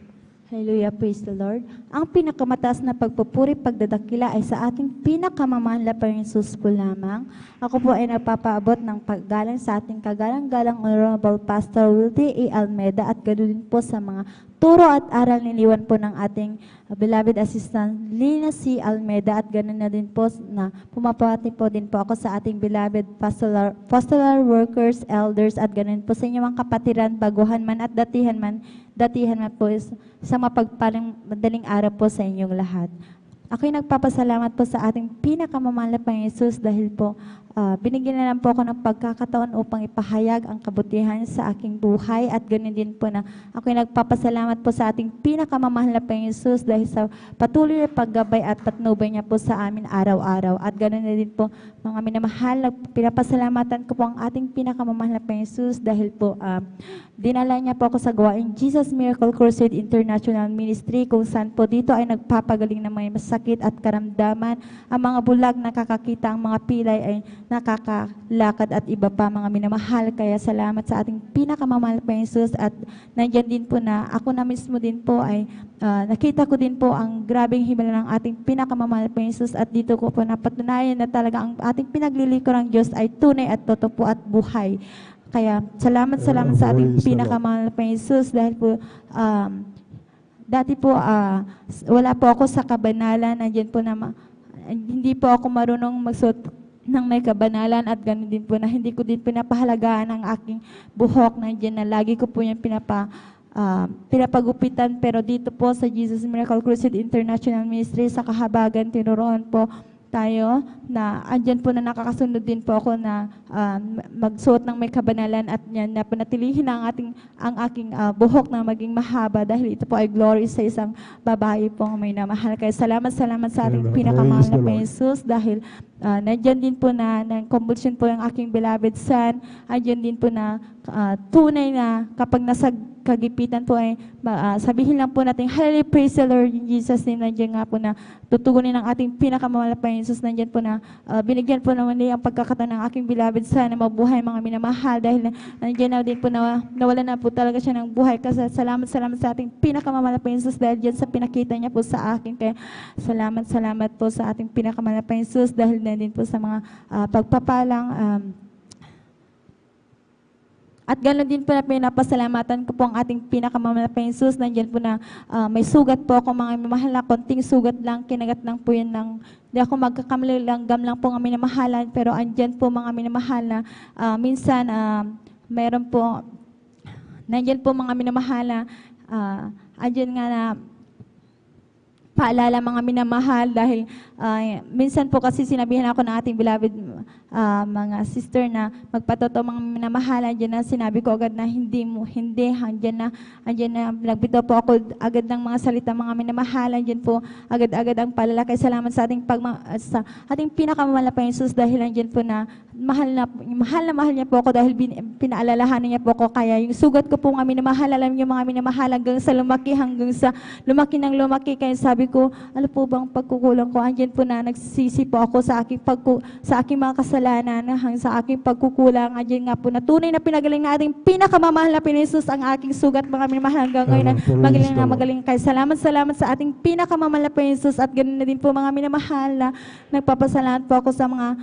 Hallelujah, praise the Lord. Ang pinakamataas na pagpupuri, pagdadakila ay sa ating pinakamamahal na Panginoong Jesus po lamang. Ako po ay nagpapaabot ng paggalang sa ating kagalang-galang Honorable Pastor Wildy A. Almeida at ganoon din po sa mga turo at aral niliwan po ng ating beloved assistant Lina C. Almeida at ganoon na din po na pumapati po din po ako sa ating beloved pastoral workers, elders at ganoon po sa inyong mga kapatiran, baguhan man at datihan man po sa mapagpalang madaling araw po sa inyong lahat. Ako'y nagpapasalamat po sa ating pinakamamahal na Panginoon Jesus dahil po binigyan na lang po ako ng pagkakataon upang ipahayag ang kabutihan sa aking buhay at ganoon din po na ako'y nagpapasalamat po sa ating pinakamamahal na Panginoon Jesus dahil sa patuloy na paggabay at patnubay niya po sa amin araw-araw at ganoon din po mga minamahal, pinapasalamatan ko po ang ating pinakamamahal na Panginoon Jesus dahil po dinala niya po ako sa gawain Jesus Miracle Crusade International Ministry kung saan po dito ay nagpapagaling ng mga masakit at karamdaman. Ang mga bulag nakakakita, ang mga pilay ay nakakalakad at iba pa mga minamahal. Kaya salamat sa ating pinakamamahal na Panginoon Jesus at nandyan din po na ako na mismo din po ay nakita ko din po ang grabeng himala ng ating pinakamamahal na Panginoon Jesus at dito ko po napatunayan na talaga ang ating pinaglilikurang Diyos ay tunay at totoo at buhay. Kaya salamat sa ating pinakamahal na Panginoon Jesus dahil po dati po wala po ako sa kabanalan, nandiyan po na hindi po ako marunong magsuot ng may kabanalan at ganoon din po na hindi ko din pinapahalagaan ang aking buhok, nandiyan na lagi ko po yung pinapagupitan, pero dito po sa Jesus Miracle Crusade International Ministry sa Kahabagan, tinuruan po tayo na andyan po na nakakasunod din po ako na magsuot ng may kabanalan at yan na panatilihin ang aking buhok na maging mahaba dahil ito po ay glory sa isang babae pong may namahal. Kaya salamat sa ating pinakamahal na Panginoon Jesus dahil nandyan din po na convulsion po yung aking beloved son. Andyan din po na tunay na kapag nasa kagipitan po ay sabihin lang po natin, Hallelujah, praise the Lord in Jesus' name. Nandiyan nga po na tutugunin ang ating pinakamamahal na Panginoon Jesus. Nandiyan po na binigyan po naman niya ang pagkakataon ng aking beloved son na mabuhay mga minamahal dahil nandiyan na din po na nawala na po talaga siya ng buhay. Kasi salamat sa ating pinakamamahal na Panginoon Jesus dahil dyan sa pinakita niya po sa akin. Kaya salamat po sa ating pinakamamahal na Panginoon Jesus dahil na din po sa mga pagpapalang at ganoon din po na pinapasalamatan ko po ang ating pinakamamahal na Panginoon Jesus. Nandiyan po na may sugat po ako mga minamahal na konting sugat lang, kinagat lang po yun ng, hindi ako magkakamali lang, gam lang po ang minamahalan, pero andyan po mga minamahal na minsan mayroon po, nandiyan po mga minamahal na andyan nga na paalala mga minamahal dahil minsan po kasi sinabihan ako ng ating beloved mga sister na magpatotoo mga minamahal, andyan na sinabi ko agad na hindi, andyan na nagbitaw po ako agad ng mga salita mga minamahal, andyan po agad ang paalala. Kaya salamat sa ating pinakamamahal na Panginoon Jesus dahil andyan po na mahal niya po ako dahil pinaalalahanan niya po ako. Kaya yung sugat ko po mga minamahal, alam niyo mga minamahal, hanggang sa lumaki ng lumaki. Kaya sabi ko, ano po bang pagkukulang ko? Andyan po na nagsisi po ako sa aking mga kasalanan, hanggang sa aking pagkukulang. Andyan nga po na tunay na pinagaling na ating pinakamamahal na Panginoon Jesus ang aking sugat mga minamahal hanggang ngayon na magaling. Kaya salamat sa ating pinakamamahal na Panginoon Jesus at ganoon na din po mga minamahal na nagpapasalamat po ako sa mga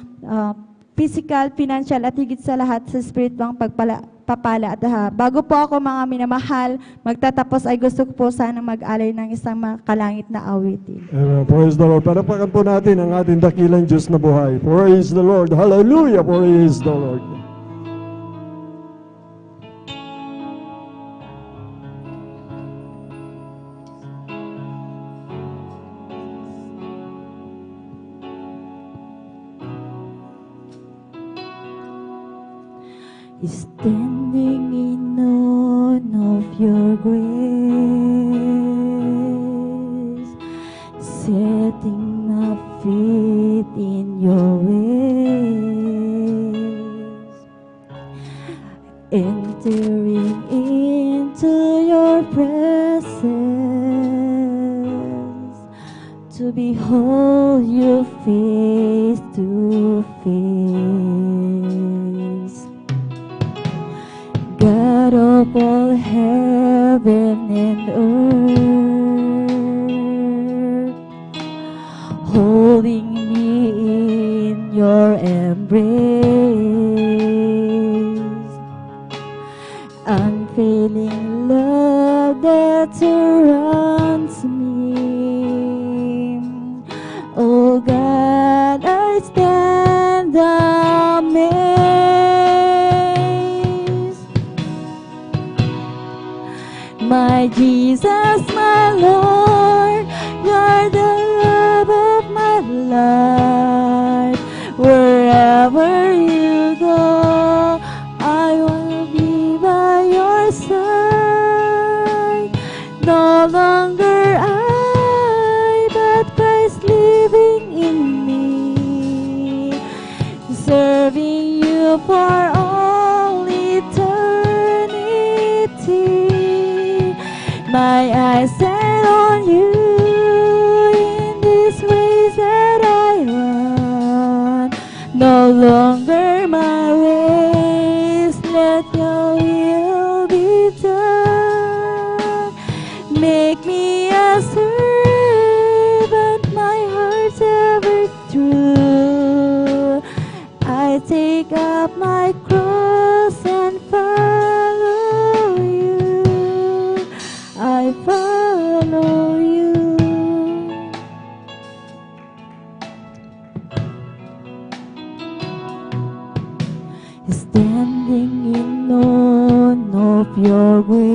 physical, financial at higit sa lahat sa spiritual papala. At bago po ako mga minamahal, magtatapos ay gusto ko po sana mag-alay ng isang makalangit na awitin. Praise the Lord. Panapakan po natin ang ating dakilang Diyos na buhay. Praise the Lord. Hallelujah. Praise the Lord. Standing in awe of your grace, setting my feet in your ways, entering into your presence, to behold you face to face. grace. Unfailing love that surrounds me. Oh God, I stand amazed. My Jesus, my Lord, you're the love of my life. Wherever you go, I will be by your side. No longer I, but Christ living in me, serving you for all eternity. My eyes set on you in this race that I run. No longer my ways, let your will be done. Make me a servant, my heart's ever true. I take up my cross and follow you. I follow you. Standing in awe of your grace,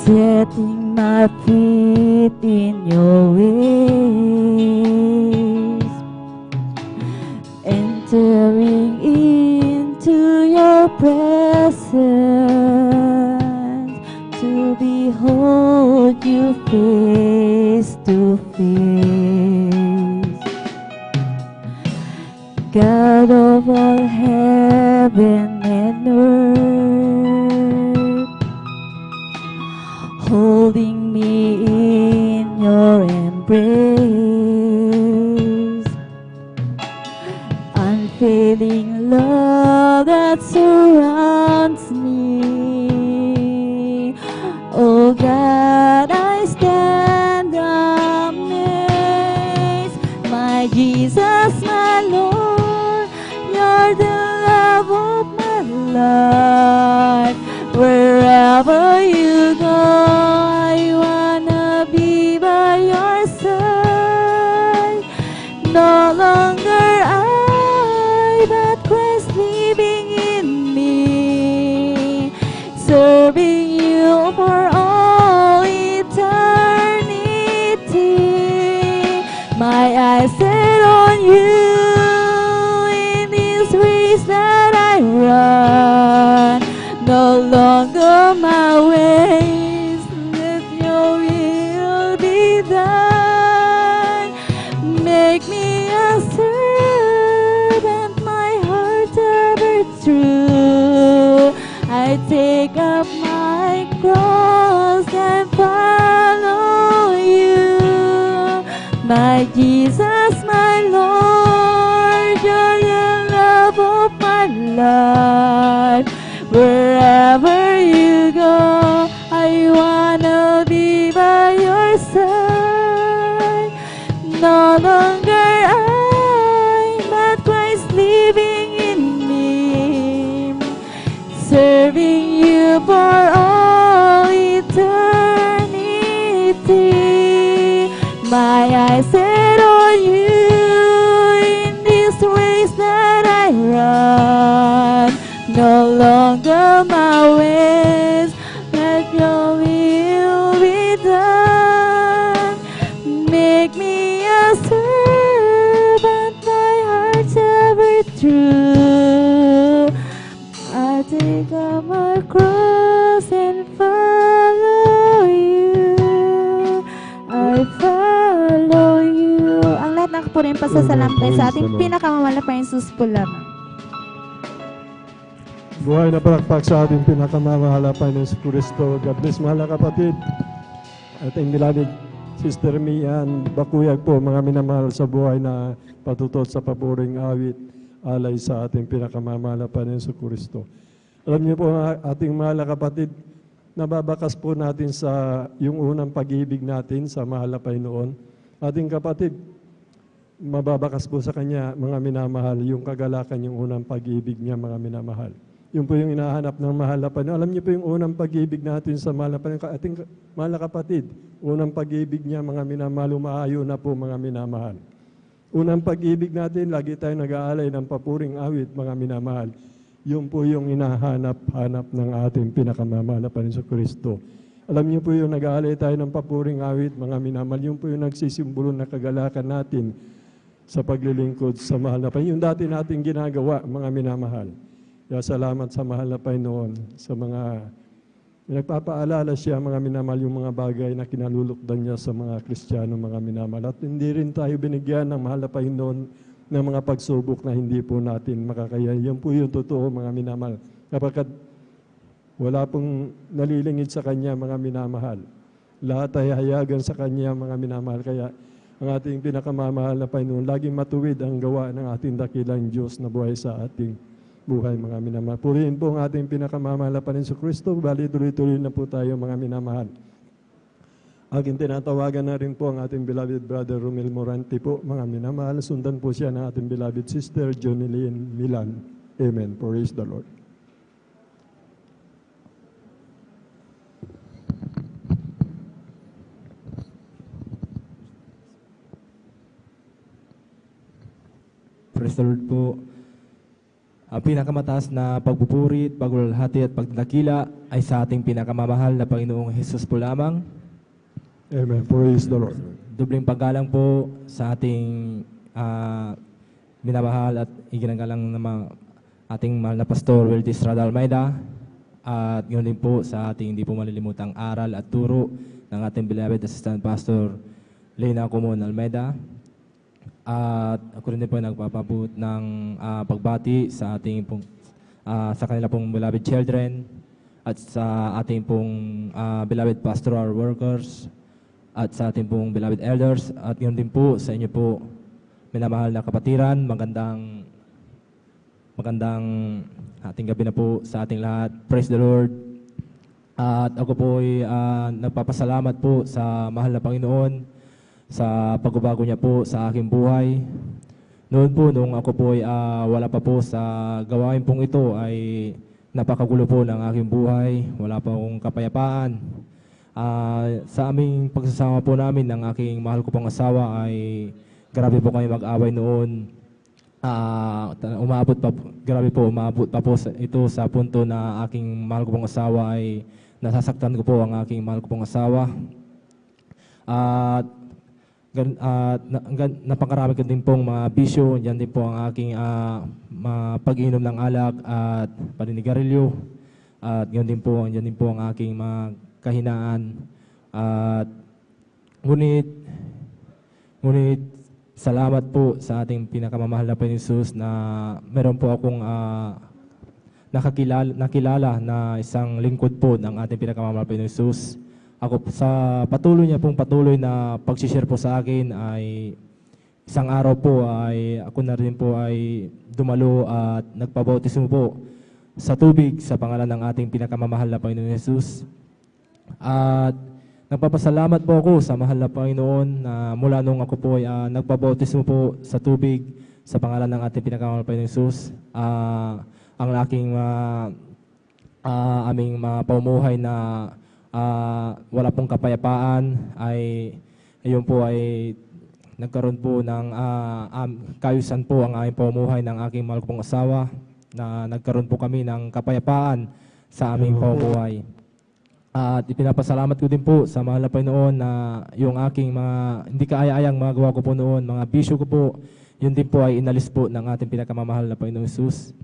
setting my feet in your ways, entering into your presence, to behold you face to face. God of all heaven and earth, holding me in your embrace, unfailing love that surrounds me. Oh God, I stand amazed. My Jesus, my Lord, you're the love of my life. Wherever you go, I wanna be by your side. No longer I, but Christ living in me, serving you for all eternity. My eyes set on you in this race that I run. No longer my ways, let your will be done. Make me a servant, my heart ever true. I take up my cross and follow you. My Jesus, my Lord, you're the love of my life. Wherever you go, I wanna be by your side. No longer I, but Christ living in me, serving you for all eternity. My eyes set on you in this race that I run. No longer my ways, let your will be done. Make me a servant, my heart's ever true. I take up my cross and follow you. I follow you. Ang lahat ng kapuring pasasalamat sa ating pinakamamahal na Panginoong Jesus po lamang. Buhay na palakpak sa ating pinakamamahal na Panginoon sa Kristo. God bless, mahal na kapatid. Ating nilanig, Sister Mian Bakuyag po, mga minamahal sa buhay na patutot sa paboring awit, alay sa ating pinakamamahal na Panginoon sa Kristo. Alam niyo po, ating mahal na kapatid, nababakas po natin sa yung unang pag-ibig natin sa mahal na Panginoon. Ating kapatid, mababakas po sa Kanya, mga minamahal, yung kagalakan, yung unang pag-ibig niya, mga minamahal. Yun po yung hinahanap ng mahal na Panginoon. Alam niyo po yung unang pag-ibig natin sa mahal na Panginoon. Ating mahal na kapatid, unang pag-ibig niya, mga minamahal, umaayo na po, mga minamahal. Unang pag-ibig natin, lagi tayo nag-aalay ng papuring awit, mga minamahal. Yun po yung hinahanap-hanap ng ating pinakamamahal na Panginoon Kristo. Alam niyo po yung nag-aalay tayo ng papuring awit, mga minamahal. Yun po yung nagsisimbolo na kagalakan natin sa paglilingkod sa mahal na Panginoon. Yung dati nating ginagawa, mga minamahal. Kaya salamat sa mahal na Panginoon, sa mga nagpapaalala siya, mga minamahal, yung mga bagay na kinalulukdan niya sa mga Kristiyano, mga minamahal. At hindi rin tayo binigyan ng mahal na Panginoon ng mga pagsubok na hindi po natin makakaya. Yan po yung totoo, mga minamahal. Kapag wala pong nalilingid sa Kanya, mga minamahal. Lahat ay hayagan sa Kanya, mga minamahal. Kaya ang ating pinakamamahal na Panginoon, laging matuwid ang gawa ng ating dakilang Diyos na buhay sa ating buhay, mga minamahal. Purihin po ang ating pinakamamahal na Panginoon Kristo. Bali, tuloy-tuloy na po tayo, mga minamahal. Aking tinatawagan na rin po ang ating beloved brother Romel Morante po, mga minamahal. Sundan po siya ng ating beloved sister Jonilyn Milan. Amen. Praise the Lord. Praise the Lord po. Ang pinakamataas na pagpupuri, pagluwalhati at pagdakila ay sa ating pinakamamahal na Panginoong Hesus po lamang. Amen. Praise the Lord. Dubling paggalang po sa ating minamahal at iginagalang na ating mahal na Pastor Wildy Estrada Almeida. At yun din po sa ating hindi po malilimutang aral at turo ng ating beloved Assistant Pastor Lena Comon Almeida. At ako rin din po nagpapabot ng pagbati sa ating pong, sa kanila pong beloved children at sa ating pong beloved pastoral workers at sa ating pong beloved elders at yun din po sa inyo po minamahal na kapatiran. Magandang ating gabi na po sa ating lahat. Praise the Lord. At ako po ay nagpapasalamat po sa mahal na Panginoon sa pagbabago niya po sa aking buhay. Noon po, nung ako po ay wala pa po sa gawain pong ito, ay napakagulo po ng aking buhay. Wala pa akong kapayapaan. Sa aming pagsasama po namin ng aking mahal ko pong asawa ay grabe po kami mag-away noon. Umabot pa po ito sa punto na aking mahal ko pong asawa ay nasasaktan ko po ang aking mahal ko pong asawa. Napakarami ko din pong mga bisyo. Diyan din po ang aking pag-inom ng alak at paninigarilyo. At yun din po ang aking mga kahinaan. At ngunit salamat po sa ating pinakamamahal na Panginoon Jesus na meron po akong nakilala na isang lingkod po ng ating pinakamamahal na Panginoon Jesus. Ako sa patuloy na pag-share po sa akin ay isang araw po ay ako na rin po ay dumalo at nagpabautismo po sa tubig sa pangalan ng ating pinakamamahal na Panginoon Jesus. At nagpapasalamat po ako sa mahal na Panginoon na mula nung ako po ay nagpabautismo po sa tubig sa pangalan ng ating pinakamamahal na Panginoon Jesus. Ang aking aming pamumuhay na wala pong kapayapaan ay ayun po ay nagkaroon po ng kaayusan po ang aming pamumuhay ng aking mahal kong asawa na nagkaroon po kami ng kapayapaan sa aming pamumuhay. At ipinapasalamat ko din po sa mahal na Panginoon na yung aking mga hindi kaaya-ayang mga gawa ko po noon, mga bisyo ko po, yun din po ay inalis po ng ating pinakamamahal na Panginoon Jesus.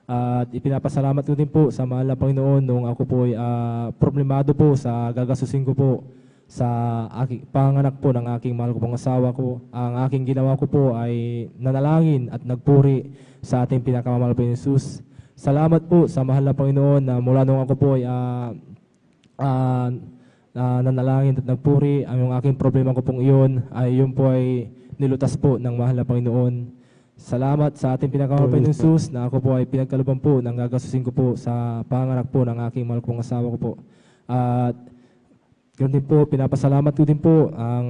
At ipinapasalamat ko din po sa mahal na Panginoon nung ako po ay problemado po sa gagasusin ko po sa panganak po ng aking mahal ko pong asawa ko. Ang aking ginawa ko po ay nanalangin at nagpuri sa ating pinakamamahal na Panginoon Jesus. Salamat po sa mahal na Panginoon na mula nung ako po ay nanalangin at nagpuri, ang aking problema ko pong iyon ay yun po ay nilutas po ng mahal na Panginoon. Salamat sa ating pinakamamahal na Panginoon Jesus na ako po ay pinagkaluban po ng gagasusin ko po sa panganak po ng aking mahal kong asawa ko po. At Ganun din po, pinapasalamat ko din po ang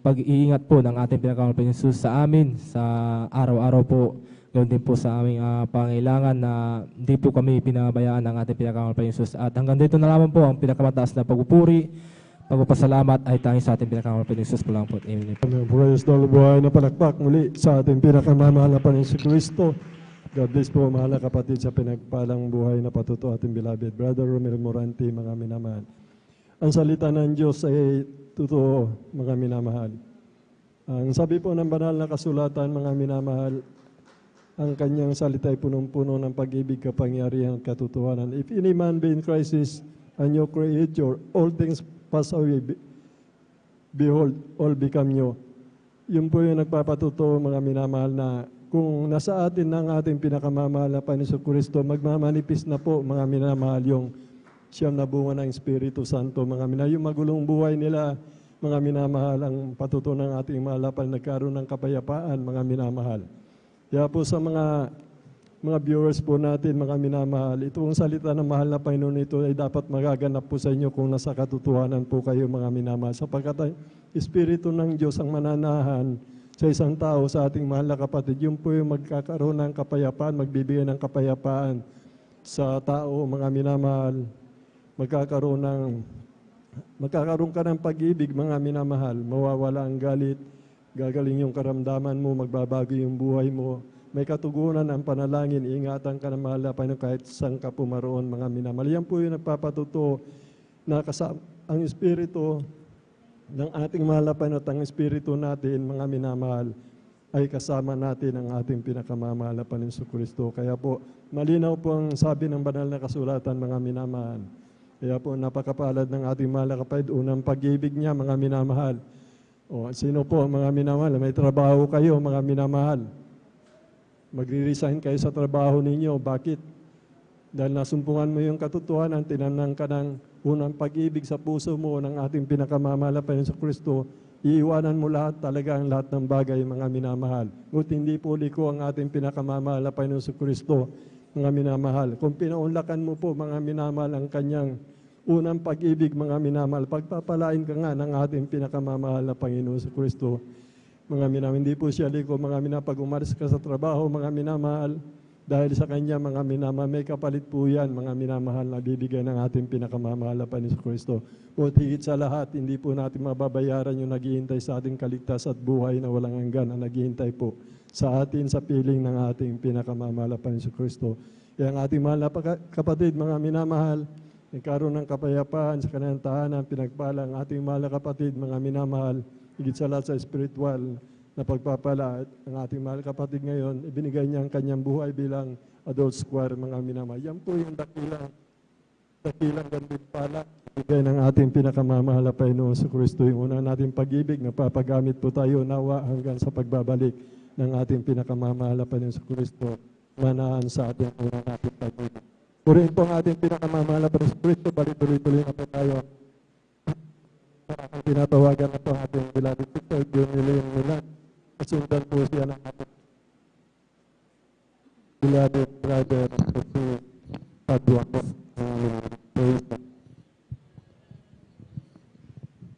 pag-iingat po ng ating pinakamahal na Panginoon Jesus sa amin sa araw-araw po. Ganun din po sa aming pangailangan na hindi po kami pinabayaan ng ating pinakamahal na Panginoon Jesus. At hanggang dito na lamang po ang pinakamataas na pagpupuri, pagpapasalamat ay tanging sa ating pinakamahal na Panginoon Jesus po lang po. Amen. Praise the Lord, buhay na palakpak muli sa ating pinakamamahal na Panginoon si Kristo. God bless po mga kapatid sa pinagpalang buhay na patuto ating beloved Brother Romel Morante, mga minamahal. Ang salita ng Diyos ay totoo, mga minamahal. Ang sabi po ng banal na kasulatan, mga minamahal, ang kanyang salita ay punong-puno ng pag-ibig, kapangyarihan at katotohanan. If any man be in crisis, a new creature, all things pass away, behold, all become new. Yun po yung nagpapatuto, mga minamahal, na kung nasa atin ng ating pinakamamahal na Panginoon Kristo, magmamanipis na po, mga minamahal, yung siyam na bunga ng Espiritu Santo, mga minamahal. Yung magulong buhay nila, mga minamahal, ang patuto ng ating malapal, nagkaroon ng kapayapaan, mga minamahal. Kaya po sa mga viewers po natin, mga minamahal, itong salita ng mahal na Panginoon ito ay dapat magaganap po sa inyo kung nasa katotohanan po kayo, mga minamahal. Sapagkat ang Espiritu ng Diyos ang mananahan sa isang tao, sa ating mahal na kapatid, yun po yung magkakaroon ng kapayapaan, magbibigay ng kapayapaan sa tao, mga minamahal. Magkakaroon ka ng pag-ibig, mga minamahal. Mawawala ang galit, gagaling yung karamdaman mo, magbabago yung buhay mo. May katugunan ang panalangin, ingatan ka ng mahal na Panginoon kahit saan ka pumaroon, mga minamahal. Yan po yung nagpapatuto na ang Espiritu ng ating mahal na Panginoon at ang Espiritu natin, mga minamahal, ay kasama natin ang ating pinakamamahal na Panginoon Kristo. Kaya po, malinaw po ang sabi ng banal na kasulatan, mga minamahal. Kaya po, napakapalad ng ating mahal na kapatid, unang pag-ibig niya, mga minamahal. O, sino po, mga minamahal? May trabaho kayo, mga minamahal. Magre-resign kayo sa trabaho ninyo. Bakit? Dahil nasumpungan mo yung katotohanan, tinanang ka ng unang pag-ibig sa puso mo ng ating pinakamamahal na Panginoon Kristo, iiwanan mo lahat, talaga ang lahat ng bagay, mga minamahal. Ngunit hindi po liko ang ating pinakamamahal na Panginoon Kristo, mga minamahal. Kung pinaunlakan mo po, mga minamahal, ang kanyang unang pag-ibig, mga minamahal, pagpapalain ka nga ng ating pinakamamahal na Panginoon Kristo. Mga minamahal, hindi po siya liko, mga minamahal, pag umalis ka sa trabaho, mga minamahal, dahil sa kanya, mga minamahal, may kapalit po yan, mga minamahal, na bibigyan ng ating pinakamamahal na Panginoon Kristo. At higit sa lahat, hindi po natin mababayaran yung naghihintay sa ating kaligtas at buhay na walang hanggan ang naghihintay po sa atin sa piling ng ating pinakamamahal na Panginoon Kristo. Kaya ang ating mahal na kapatid, mga minamahal, nagkaroon ng kapayapaan sa kanyang tahanan, pinagpala ang ating mahal na kapatid, mga minamahal, higit sa lahat sa spiritual na pagpapala. At ang ating mahal na kapatid ngayon, ibinigay niya ang kanyang buhay bilang adult square, mga minamahal. Yan po yung dakilang gantimpala, ibigay ng ating pinakamamahal na Panginoon sa Kristo. Yung una nating pag-ibig, napapagamit po tayo nawa hanggang sa pagbabalik ng ating pinakamamahal na Panginoon sa Kristo, manahan sa ating una nating pag-ibig. Purihin po ang ating pinakamamahal na Panginoon sa Kristo, balik-tuloy na po tayo. Ang tinatawagan na po ang ating beloved Victor, yung nila. Kasundan po siya ng ating beloved brother, si Padua po.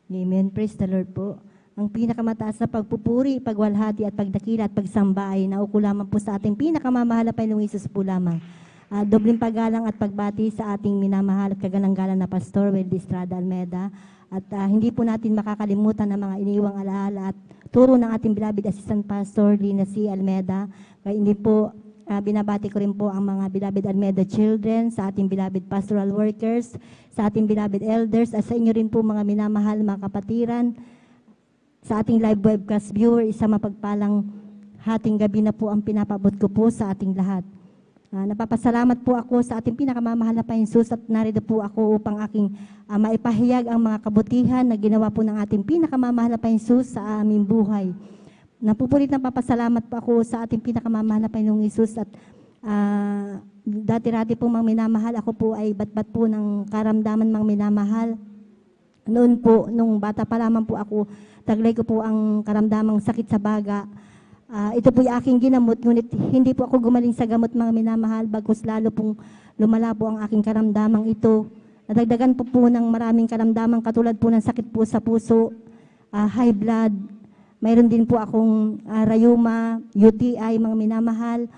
Amen. Praise the Lord po. Ang pinakamataas na pagpupuri, pagwalhati at pagdakila at pagsamba ay nauko lamang po sa ating pinakamamahal na Panginoong Hesus po lamang. Dobling paggalang at pagbati sa ating minamahal at kagalang-galang na Pastor Weldy Estrada Almeda. At hindi po natin makakalimutan ang mga iniiwang alaala at turo ng ating beloved Assistant Pastor Lina C. Almeda. Kaya hindi po binabati ko rin po ang mga beloved Almeda children, sa ating beloved pastoral workers, sa ating beloved elders, at sa inyo rin po mga minamahal, mga kapatiran. Sa ating live webcast viewer, isa mapagpalang hating gabi na po ang pinapabot ko po sa ating lahat. Napapasalamat po ako sa ating pinakamamahal na Panginoon Jesus at narito po ako upang aking maipahayag ang mga kabutihan na ginawa po ng ating pinakamamahal na Panginoon Jesus sa aming buhay. Napupulit na papasalamat po ako sa ating pinakamamahal na Panginoong Jesus at dati-rati pong mga minamahal, ako po ay batbat po ng karamdaman mga minamahal. Noon po, nung bata pa lamang po ako, taglay ko po ang karamdamang sakit sa baga. Ito po yung aking ginamot, ngunit hindi po ako gumaling sa gamot mga minamahal, bagkus lalo pong lumala po ang aking karamdamang ito. nadagdagan po ng maraming karamdaman katulad po ng sakit po sa puso, high blood, mayroon din po akong rayuma, UTI, mga minamahal,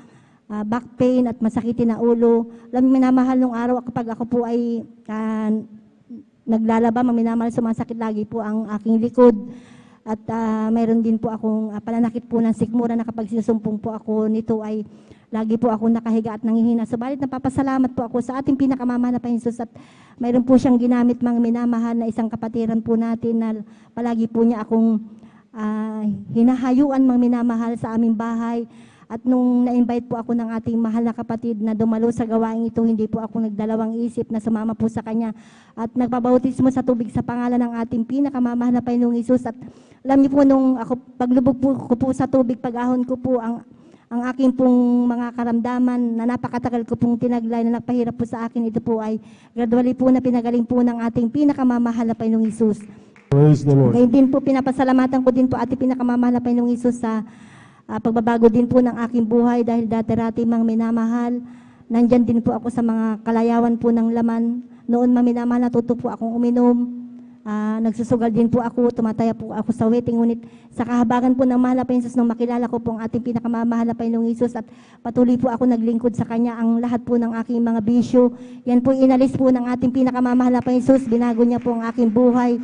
back pain at masakitin na ulo. Alam mo, minamahal nung araw kapag ako po ay naglalaba, mga minamahal, sumasakit lagi po ang aking likod. At mayroon din po akong pananakit po ng sikmura na kapag sinusumpong po ako nito ay lagi po ako nakahiga at nanghihina. Subalit napapasalamat po ako sa ating pinakamamahal na Panginoon Jesus at mayroon po siyang ginamit mga minamahal na isang kapatiran po natin na palagi po niya akong hinahayuan mga minamahal sa aming bahay. At nung na-invite po ako ng ating mahal na kapatid na dumalo sa gawain ito, hindi po ako nagdalawang isip na sumama po sa kanya at nagpabautismo sa tubig sa pangalan ng ating pinakamamahal na Panginoong Hesus. At alam niyo po, nung ako paglubog ko po sa tubig, pag-ahon ko po ang aking pong mga karamdaman na napakatagal ko pong tinaglay na nagpahirap po sa akin, ito po ay gradually po na pinagaling po ng ating pinakamamahal na Panginoong Hesus. Praise the Lord. Ngayon din po, pinapasalamatan ko din po ating pinakamamahal na Panginoong Hesus sa pagbabago din po ng aking buhay dahil dati-rati mang minamahal. Nandyan din po ako sa mga kalayawan po ng laman. Noon mang minamahal, natuto po akong uminom. Nagsusugal din po ako, tumataya po ako sa waiting. Ngunit sa kahabagan po ng mahal na Panginoon, nung makilala ko po ang ating pinakamamahal na Panginoong Hesus at patuloy po ako naglingkod sa Kanya, ang lahat po ng aking mga bisyo, yan po inalis po ng ating pinakamamahal na Panginoong Hesus. Binago niya po ang aking buhay.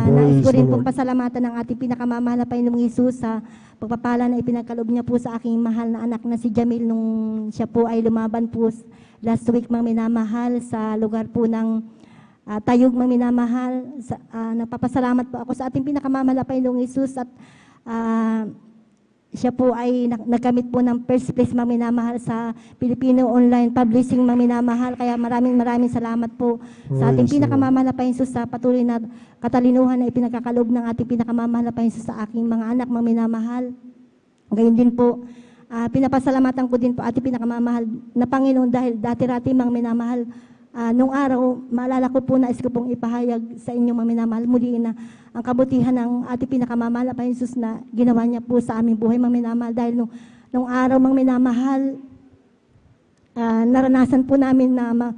Nais ko rin pong pasalamatan ng ating pinakamamahal na Panginoong Hesus sa pagpapala na ipinagkaloob niya po sa aking mahal na anak na si Jamil nung siya po ay lumaban po last week mga minamahal sa lugar po ng Tayog mga minamahal. Nagpapasalamat po ako sa ating pinakamamahal na Panginoong Hesus at siya po ay nagkamit po ng first place mga minamahal sa Filipino Online Publishing mga minamahal. Kaya maraming salamat po sa ating pinakamamahal na Panginoong Hesus sa patuloy na katalinuhan na ipinagkakaloob ng ating pinakamamahal na Panginoong Hesus sa aking mga anak mga minamahal. Ngayon din po, pinapasalamatan ko din po ating pinakamamahal na Panginoon dahil dati-rati mga minamahal, nung araw, maalala ko po na ko pong ipahayag sa inyong mga minamahal muli na ang kabutihan ng ating pinakamamahal na Panginoon Jesus na ginawa niya po sa aming buhay mga minamahal. Dahil nung araw mga minamahal, naranasan po namin na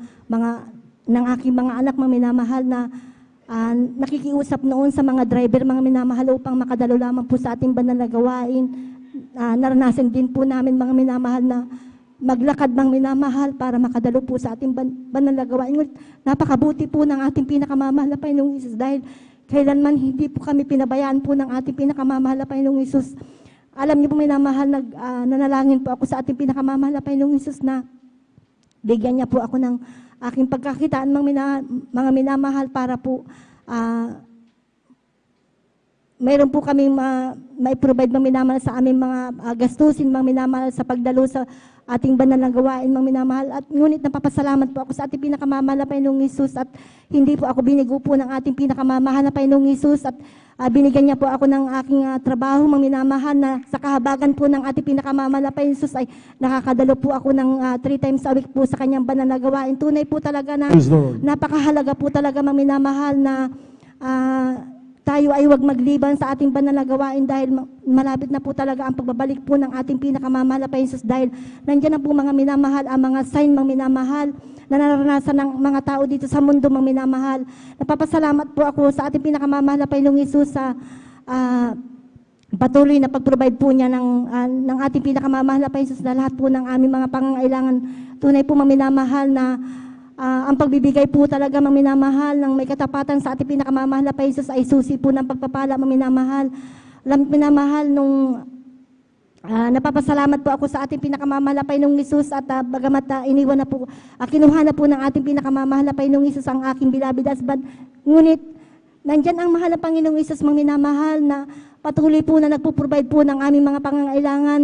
ng aking mga anak mga minamahal na nakikiusap noon sa mga driver mga minamahal upang makadalo lamang po sa ating banal na gawain. Naranasan din po namin mga minamahal na maglakad mang minamahal para makadalo po sa ating banal na gawain. Napakabuti po ng ating pinakamamahal na Panginoong Hesus dahil kailanman hindi po kami pinabayaan po ng ating pinakamamahal na Panginoong Hesus. Alam niyo po minamahal, nanalangin po ako sa ating pinakamamahal na Panginoong Hesus na bigyan niya po ako ng aking pagkakitaan mga minamahal para po mayroon po kaming mai-provide mga minamahal sa aming mga gastusin mga minamahal sa pagdalo sa ating banal na gawain mga minamahal. At ngunit napapasalamat po ako sa ating pinakamamahal na Panginoong Hesus at hindi po ako binigo po ng ating pinakamamahal na Panginoong Hesus at binigyan niya po ako ng aking trabaho mga minamahal na sa kahabagan po ng ating pinakamamahal na Panginoong Hesus ay nakakadalo po ako ng 3 times a week po sa kanyang banal na gawain. Tunay po talaga na napakahalaga po talaga mga minamahal na tayo ay huwag magliban sa ating banal na gawain dahil malapit na po talaga ang pagbabalik po ng ating pinakamamahal na Panginoong Hesus dahil nandiyan na po mga minamahal, ang mga sign mga minamahal na naranasan ng mga tao dito sa mundo mga minamahal. Napapasalamat po ako sa ating pinakamamahal na Panginoong Hesus sa patuloy na pag-provide po niya ng ating pinakamamahal na Panginoong Hesus na lahat po ng aming mga pangangailangan. Tunay po mga minamahal na ang pagbibigay po talaga mga minamahal ng may katapatan sa ating pinakamamahal na Panginoong Hesus ay susi po ng pagpapala mga minamahal. Alam minamahal nung napapasalamat po ako sa ating pinakamamahal na Panginoong Hesus at bagamat iniwan na po, kinuha na po ng ating pinakamamahal na Panginoong Hesus ang aking beloved husband. Ngunit nandyan ang mahal na Panginoong Hesus mga minamahal na patuloy po na nagpo-provide po ng aming mga pangangailangan.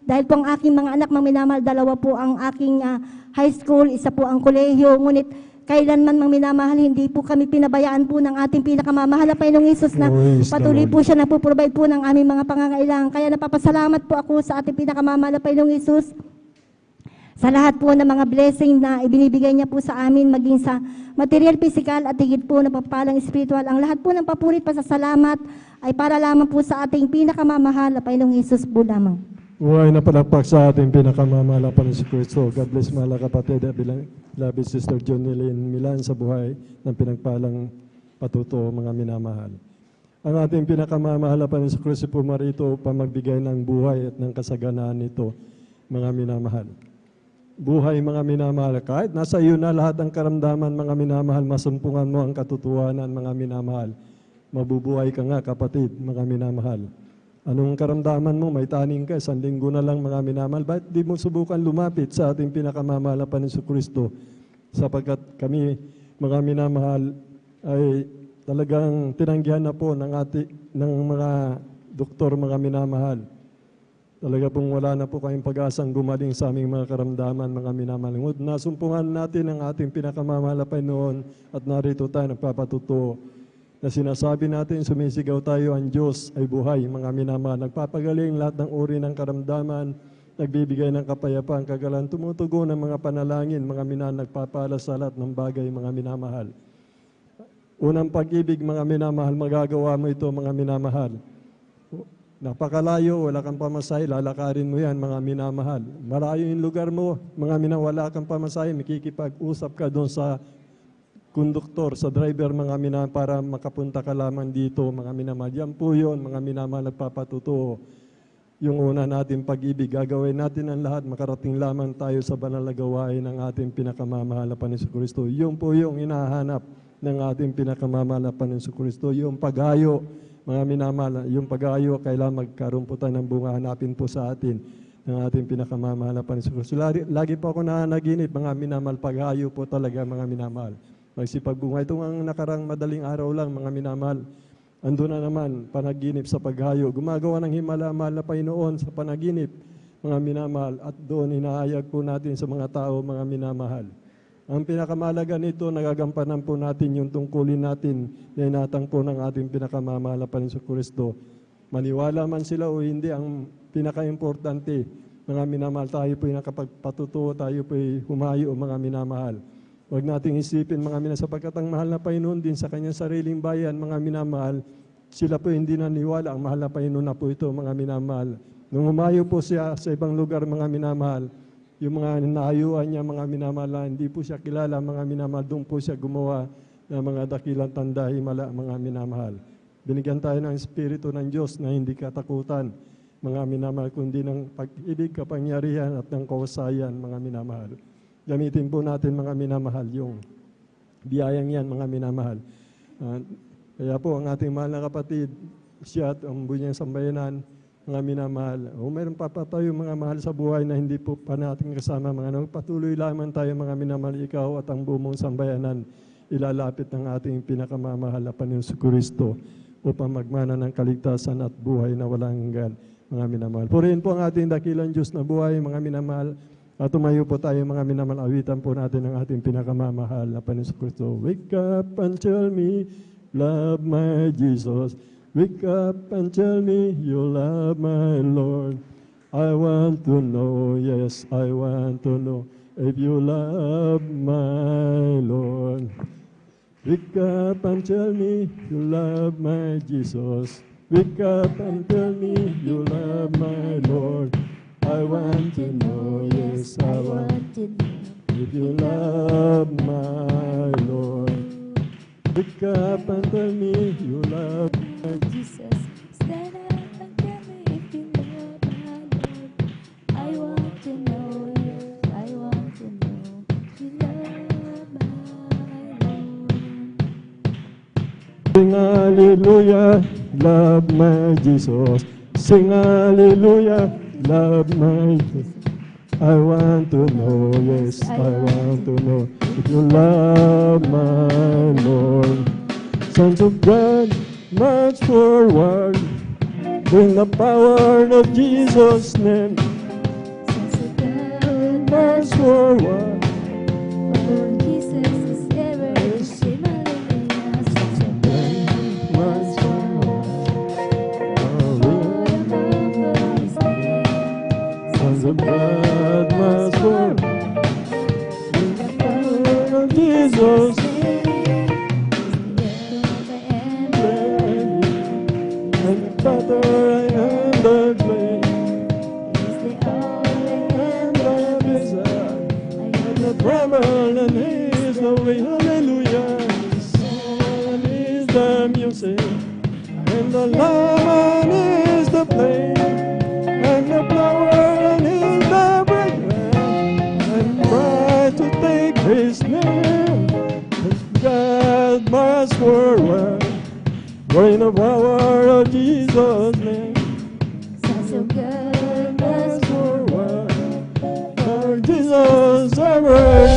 Dahil po ang aking mga anak mga minamahal, 2 po ang aking high school, 1 po ang kolehiyo. Ngunit kailanman mga minamahal, hindi po kami pinabayaan po ng ating pinakamamahal na Panginoong Hesus na patuloy po siya na po-provide po ng aming mga pangangailangan. Kaya napapasalamat po ako sa ating pinakamamahal na Panginoong Hesus sa lahat po ng mga blessing na ibinibigay niya po sa amin, maging sa material, physical at higit po na papalang spiritual. Ang lahat po ng papurit pasasalamat ay para lamang po sa ating pinakamamahal na Panginoong Hesus po lamang. Buhay na palakpak sa ating pinakamamahal na Panginoon si Kristo. God bless mga kapatid at beloved Sister Jonilyn Milan sa buhay ng pinagpalang patuto, mga minamahal. Ang ating pinakamamahal na Panginoon si Kristo pumarito upang magbigay ng buhay at ng kasaganaan nito, mga minamahal. Buhay, mga minamahal. Kahit nasa iyo na lahat ang karamdaman, mga minamahal, masumpungan mo ang katotohanan, mga minamahal. Mabubuhay ka nga, kapatid, mga minamahal. Anong karamdaman mo? May taning ka, 1 linggo na lang, mga minamahal. Bakit di mo subukan lumapit sa ating pinakamamahal na Panginoon Kristo? Sapagkat kami, mga minamahal, ay talagang tinanggihan na po ng mga doktor, mga minamahal. Talaga pong wala na po kayong pag-asang gumaling sa aming mga karamdaman, mga minamahal. Nasumpungan natin ang ating pinakamamahal na Panginoon at narito tayo nagpapatuto na sinasabi natin, sumisigaw tayo, ang Diyos ay buhay, mga minamahal. Nagpapagaling lahat ng uri ng karamdaman, nagbibigay ng kapayapaan, kagalan, tumutugon ng mga panalangin, mga minamahal, nagpapala sa lahat ng bagay, mga minamahal. Unang pag-ibig, mga minamahal, magagawa mo ito, mga minamahal. Napakalayo, wala kang pamasahe, lalakarin mo yan, mga minamahal. Malayo yung lugar mo, mga minamahal, wala kang pamasahe, makikipag-usap ka doon sa konduktor, sa driver, mga minamahal, para makapunta ka lamang dito, mga minamahal. Yan po yun, mga minamahal, nagpapatuto. Yung una natin pag-ibig, gagawin natin ang lahat, makarating lamang tayo sa banal na gawain ng ating pinakamamahal na Panginoon Kristo. Yung po yung hinahanap ng ating pinakamamahal na Panginoon Kristo. Yung paghayo, mga minamahal, yung paghayo, kailangan magkaroon po tayo ng bunga, hanapin po sa atin ng ating pinakamamahal na Panginoon Kristo. Lagi po ako nanaginip, mga minamahal, paghayo po talaga, mga minamahal. Magsipagbunga. Itong ang nakarang madaling araw lang, mga minamahal. Andun na naman, panaginip sa paghayo. Gumagawa ng himala, mahal na Panginoon sa panaginip, mga minamahal. At doon, inaayag po natin sa mga tao, mga minamahal. Ang pinakamalaga nito, nagagampanan po natin yung tungkulin natin na inatang po ng ating pinakamamahal na Panginoon Kristo. Maniwala man sila o hindi, ang pinaka-importante, mga minamahal, tayo po'y nakapagpatutuo, tayo po'y humayo, mga minamahal. Huwag nating isipin, mga minamahal, sapagkat ang mahal na Panginoon din sa kanyang sariling bayan, mga minamahal, sila po hindi naniwala, ang mahal na Panginoon na po ito, mga minamahal. Nung humayo po siya sa ibang lugar, mga minamahal, yung mga naayuan niya, mga minamahal, hindi po siya kilala, mga minamahal, doon po siya gumawa ng mga dakilang tanda, himala, mga minamahal. Binigyan tayo ng Espiritu ng Diyos na hindi katakutan, mga minamahal, kundi ng pag-ibig, kapangyarihan at ng kahusayan, mga minamahal. Gamitin po natin, mga minamahal, yung biyayang yan, mga minamahal. Kaya po, ang ating mahal na kapatid, siya at ang bunyang sambayanan, mga minamahal. O mayroon pa tayo, mga mahal sa buhay na hindi po pa natin kasama, mga patuloy lamang tayo, mga minamahal, ikaw at ang buong sambayanan, ilalapit ng ating pinakamamahal na Panginoon Kristo upang magmana ng kaligtasan at buhay na walang hanggan, mga minamahal. Purihin po ang ating dakilang Diyos na buhay, mga minamahal. At tumayo po tayo, mga minamahal, awitan po natin ang ating pinakamamahal na Panginoon Kristo. Wake up and tell me, love my Jesus. Wake up and tell me, you love my Lord. I want to know, yes, I want to know, if you love my Lord. Wake up and tell me, you love my Jesus. Wake up and tell me, you love my Lord. I want to know, yes, I want to know, if you love my Lord. Wake up and tell me you love my Jesus. Stand up and tell me if you love my Lord. I want to know, yes, I want to know, you love my Lord. Sing hallelujah, love my Jesus. Sing hallelujah, love my Jesus. I want to know, yes, I want to know, if you love my Lord. Sons of God, march forward, in the power of Jesus' name. Sons of God, March forward, for Jesus is ever, sing hallelujah. Sons of God, march forward. Sons of God, march forward, in the power of Jesus' name. And the better I am the clay. and is the way, hallelujah. The sun is the music, and the Lamb is the flame, and the flower is the fragrance, and bright to take His name. God must forward, reign of power of Jesus' name. So good. Must forward, for Jesus ever.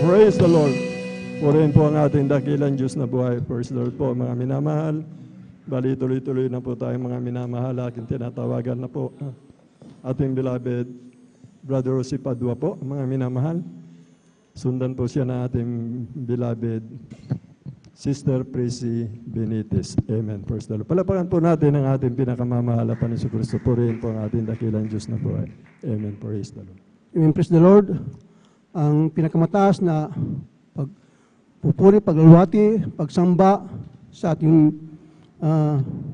Praise the Lord. Purihin po ang ating dakilang Diyos na buhay. Praise the Lord po, mga minamahal. Bali, tuloy-tuloy na po tayo, mga minamahal. Aking tinatawagan na po ating beloved Brother Jose Padua po, mga minamahal. Sundan po siya na ating beloved Sister Prissy Benitez. Amen. Praise the Lord. Palapakan po natin ang ating pinakamamahal na Panginoon Kristo. Purihin po ang ating dakilang Diyos na buhay. Amen. Praise the Lord. Amen. Praise the Lord. Ang pinakamataas na pagpupuri, paglalwati, pagsamba sa ating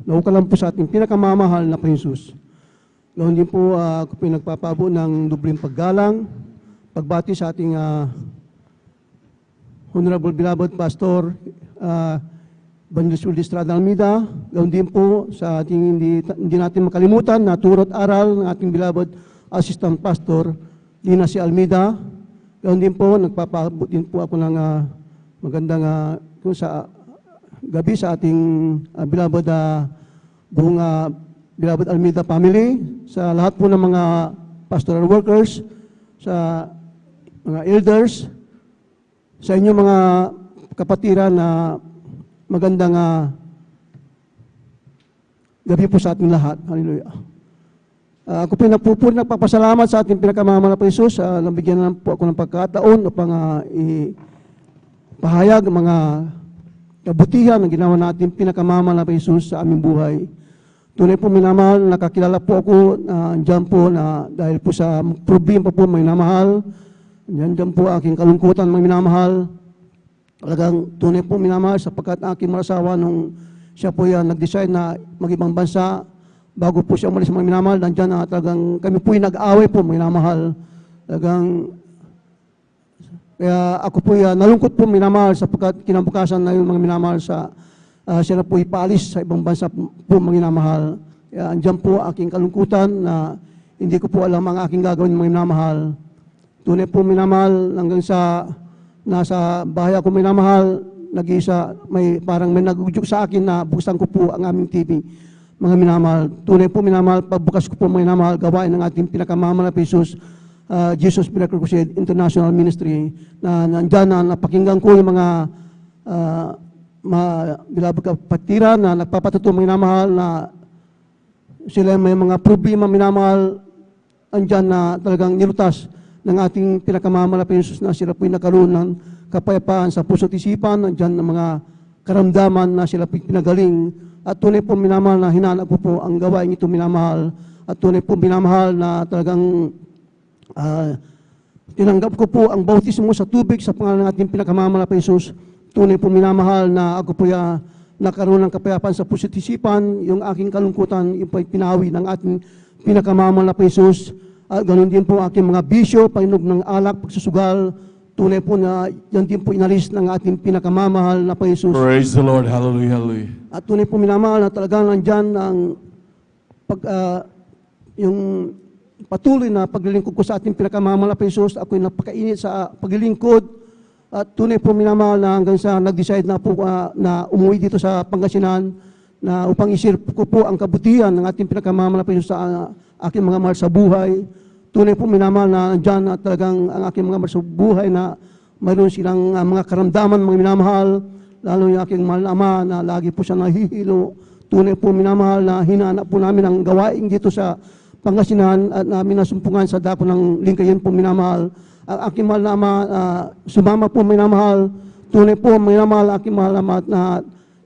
naukalan po sa ating pinakamamahal na Panginoon Jesus. Gawin din po ako pinagpapabo ng dubling paggalang, pagbati sa ating Honorable Beloved Pastor Evangelist Wildy Estrada Almeida. Gawin din po sa ating hindi natin makalimutan na turot aral ng ating Beloved Assistant Pastor Lina C. Almeida. Gawin din po, nagpapabot din po ako ng magandang sa gabi sa ating beloved buong beloved Almeida family, sa lahat po ng mga pastoral workers, sa mga elders, sa inyong mga kapatiran na magandang gabi po sa ating lahat. Hallelujah. Ako po nagpapasalamat sa ating pinakamamahal na Jesus. Nabigyan na po ako ng pagkataon upang pahayag ang mga kabutihan na ginawa natin pinakamamahal na Jesus sa aming buhay. Tunay po minamahal, nakakilala po ako dyan po na dahil po sa problema po may minamahal. Dyan po aking kalungkutan may minamahal. Talagang tunay po minamahal sapagkat aking marasawa nung siya po yan nag-decide na mag-ibang bansa. Bago po siya umalis mga minamahal, nandyan na talagang kami po yung nag-away po mga minamahal. Talagang, kaya ako po nalungkot po minamahal sapagkat kinabukasan na yung mga minamahal siya na po ipaalis sa ibang bansa po mga minamahal. Kaya andyan po aking kalungkutan na hindi ko po alam ang aking gagawin mga minamahal. Tunay po minamahal hanggang sa nasa bahay ako minamahal, nag-isa, parang may nag-udyok sa akin na buksan ko po ang aming TV. Mga minamahal, tunay po minamahal, pagbukas ko po mga minamahal, gawain ng ating pinakamamahal na Jesus, Jesus Miracle Crusade International Ministry, na nandyan na napakinggan ko yung mga bilabag kapatiran na nagpapatuto mga minamahal na sila may mga problema minamahal, andyan na talagang nilutas ng ating pinakamamahal na Jesus na sila po'y nakaroon ng kapayapaan sa puso't isipan, andyan na mga karamdaman na sila po'y pinagaling. At tunay po minamahal na hinanap ko po ang gawain ito minamahal. At tunay po minamahal na talagang tinanggap ko po ang bautismo sa tubig sa pangalan ng ating pinakamamahal na Jesus. Tunay po minamahal na ako po nakaroon ng kapayapaan sa puso't isipan, yung aking kalungkutan, yung pinawi ng ating pinakamamahal na Jesus. At ganoon din po aking mga bisyo, painog ng alak, pagsusugal, tunay po na yan din po inalis ng ating pinakamamahal na Jesus. Praise the Lord. Hallelujah. Hallelujah. At tunay po minamahal na talagang nandyan ang yung patuloy na paglilingkod ko sa ating pinakamamahal na Jesus. Ako'y napakainit sa paglilingkod. At tunay po minamahal na hanggang sa nag-decide na po na umuwi dito sa Pangasinan na upang isir ko po ang kabutihan ng ating pinakamamahal na Jesus sa aking mga mahal sa buhay. Tunay po minamahal na nandyan na talagang ang aking mga mahal sa buhay na mayroon silang mga karamdaman, mga minamahal, lalo yung aking mahal na ama na lagi po siya nahihilo. Tunay po minamahal na hinanap po namin ang gawain dito sa Pangasinan at namin nasumpungan sa dako ng Lingayen po minamahal. Ang aking mahal na ama, sumama po minamahal. Tunay po minamahal aking mahal na ama na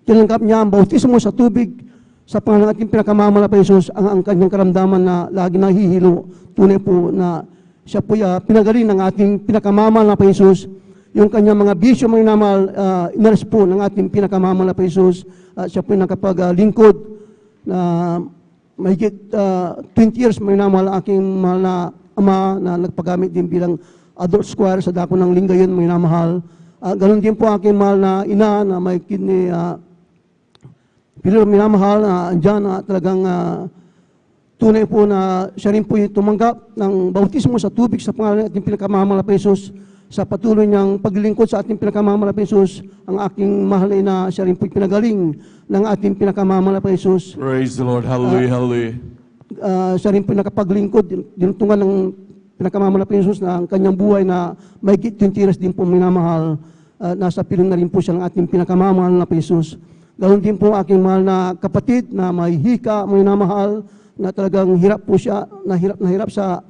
tinanggap niya ang bautismo sa tubig sa pangalan ng ating pinakamamahal na Jesus, ang kanyang karamdaman na lagi nahihilo. Tunay po na siya po pinagaling ng ating pinakamamahal na Jesus. Yung kanyang mga bisyo mga minamahal, inalis po ng ating pinakamamahal na Jesus. Siya po nakapaglingkod na mahigit 20 years mga minamahal aking mahal na ama na nagpagamit din bilang adult squire sa dako ng Lingayen mga minamahal. Ganon din po aking mahal na ina na may kidney Pilipino minamahal na andyan na talagang tunay po na siya rin po tumanggap ng bautismo sa tubig sa pangalan ng ating pinakamamahal na Jesus. Sa patuloy niyang paglilingkod sa ating pinakamamahal na Jesus, ang aking mahal na siya rin po pinagaling ng ating pinakamamahal na Jesus. Praise the Lord. Hallelujah. Hallelujah. Siya rin po nakapaglingkod, dinutungan ng pinakamamahal na Jesus na ang kanyang buhay na may 20 years din po minamahal. Nasa pilon na rin po siya ng ating pinakamamahal na Jesus. Ganoon din po aking mahal na kapatid na may hika, may namahal, na talagang hirap po siya, na hirap sa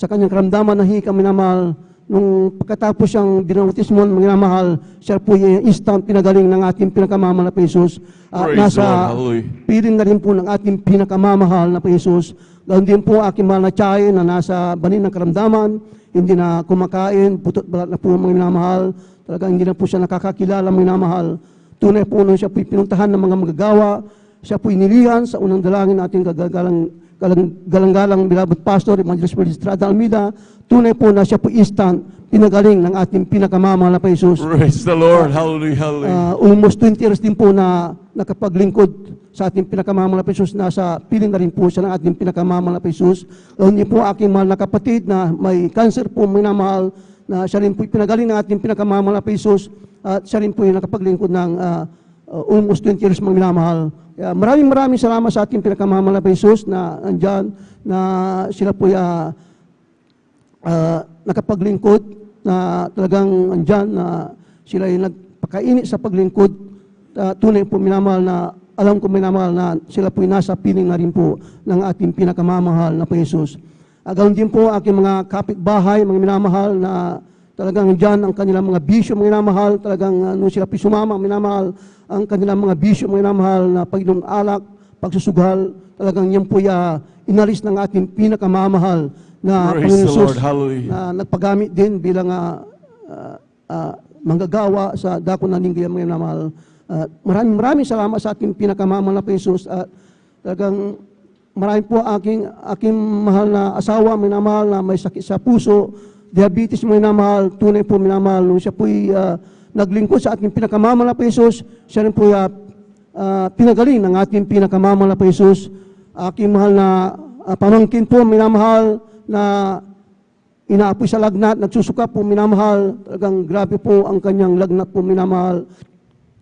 kanyang karamdaman na hika, minamahal. Nung pagkatapos siyang binautismon, minamahal, siya po yung instant pinagaling ng ating pinakamamahal na Jesus. Nasa piling na rin po ng ating pinakamamahal na Jesus. Ganoon din po aking mahal na tiyahe na nasa banin ng karamdaman, hindi na kumakain, putot balat na po mga minamahal, talagang hindi na po siya nakakakilala mga minamahal. Tunay po nung siya po'y pinuntahan ng mga magagawa, siya po'y nilihan sa unang dalangin natin galang-galang bilabot pastor, Evangelist Will Estrada Almeida. Tunay po na siya po'y instant pinagaling ng ating pinakamamahal na Jesus. Praise the Lord. Hallelujah. Hallelujah. Almost 20 years din po na nakapaglingkod sa ating pinakamamahal na Jesus. Nasa piling na rin po siya ng ating pinakamamahal na Jesus. Hindi po aking mahal na kapatid na may cancer po, minamahal, na siya rin po'y pinagaling ng ating pinakamamahal na Jesus. At siya rin po yung nakapaglingkod ng almost 20 years mga minamahal. Kaya maraming salamat sa ating pinakamamahal na Jesus na andyan, na sila po nakapaglingkod, na talagang andyan, na sila yung nagpakainit sa paglingkod. Tunay po minamahal na, alam ko minamahal na sila po yung nasa piling na rin po ng ating pinakamamahal na Jesus. Ganoon din po aking mga kapitbahay, mga minamahal na talagang dyan ang kanilang mga bisyo, mga minamahal, talagang nung sila sumama, minamahal, ang kanilang mga bisyo, mga minamahal na pag-inom alak, pagsusugal, talagang yan po inalis ng ating pinakamamahal na Panginoon Jesus na nagpagamit din bilang manggagawa sa dako ng Lingayen, mga minamahal. Maraming salamat sa ating pinakamamahal na Jesus at talagang marami po aking mahal na asawa, minamahal, na may sakit sa puso, diabetes, minamahal, tunay po minamahal. Nung siya po'y naglingkod sa ating pinakamamahal na Jesus, siya rin po pinagaling ng ating pinakamamahal na Jesus. Aking mahal na pamangkin po, minamahal, na inaapoy sa lagnat, nagsusuka po, minamahal. Talagang grabe po ang kanyang lagnat po, minamahal.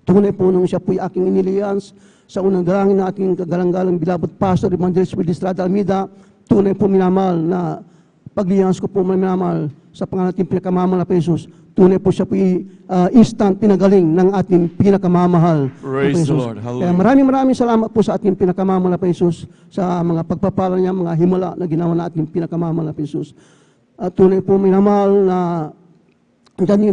Tunay po nung siya po'y aking iniliyans sa unang dalangin na ating kagalang-galang bilabot pastor, Evangelist Will Estrada Almeida. Tunay po minamahal na pagliyans ko po minamahal sa pangalan natin pinakamamahal na Jesus. Tunay po siya po instant pinagaling ng ating pinakamamahal na Jesus. Kaya maraming salamat po sa ating pinakamamahal na Jesus sa mga pagpapala niya, mga himala na ginawa na ating pinakamamahal na Jesus. At tunay po minamahal na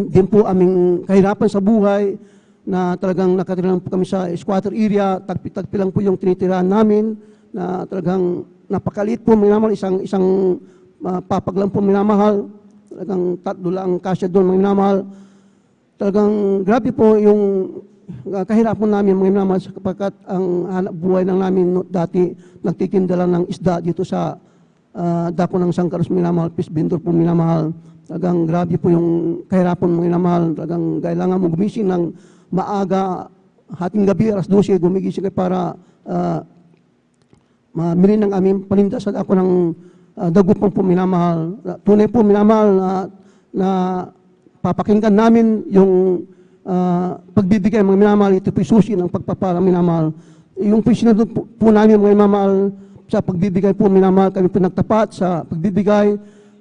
din po aming kahirapan sa buhay na talagang nakatira lang po kami sa squatter area, tagpi-tagpi lang po yung tinitirahan namin na talagang napakaliit po minamahal, isang papag lang po minamahal, talagang tatlo lang kasya doon mga minamahal. Talagang grabe po yung kahirapan namin mga minamahal sapagkat ang hanap buhay ng namin dati nagtitinda lang ng isda dito sa dako ng Sangkaros minamahal, Peace Vendor po minamahal. Talagang grabe po yung kahirapan mo minamahal. Talagang kailangan mo gumising ng maaga, hating gabi, alas 12, gumigising kayo para mamili ng aming paninda sa dako ng dagupang po minamahal. Tunay po minamahal na papakinggan namin yung pagbibigay mga minamahal. Ito po susi ng pagpapala minamahal. Yung po sinunod po namin mga minamahal sa pagbibigay po minamahal. Kami po nagtapat sa pagbibigay.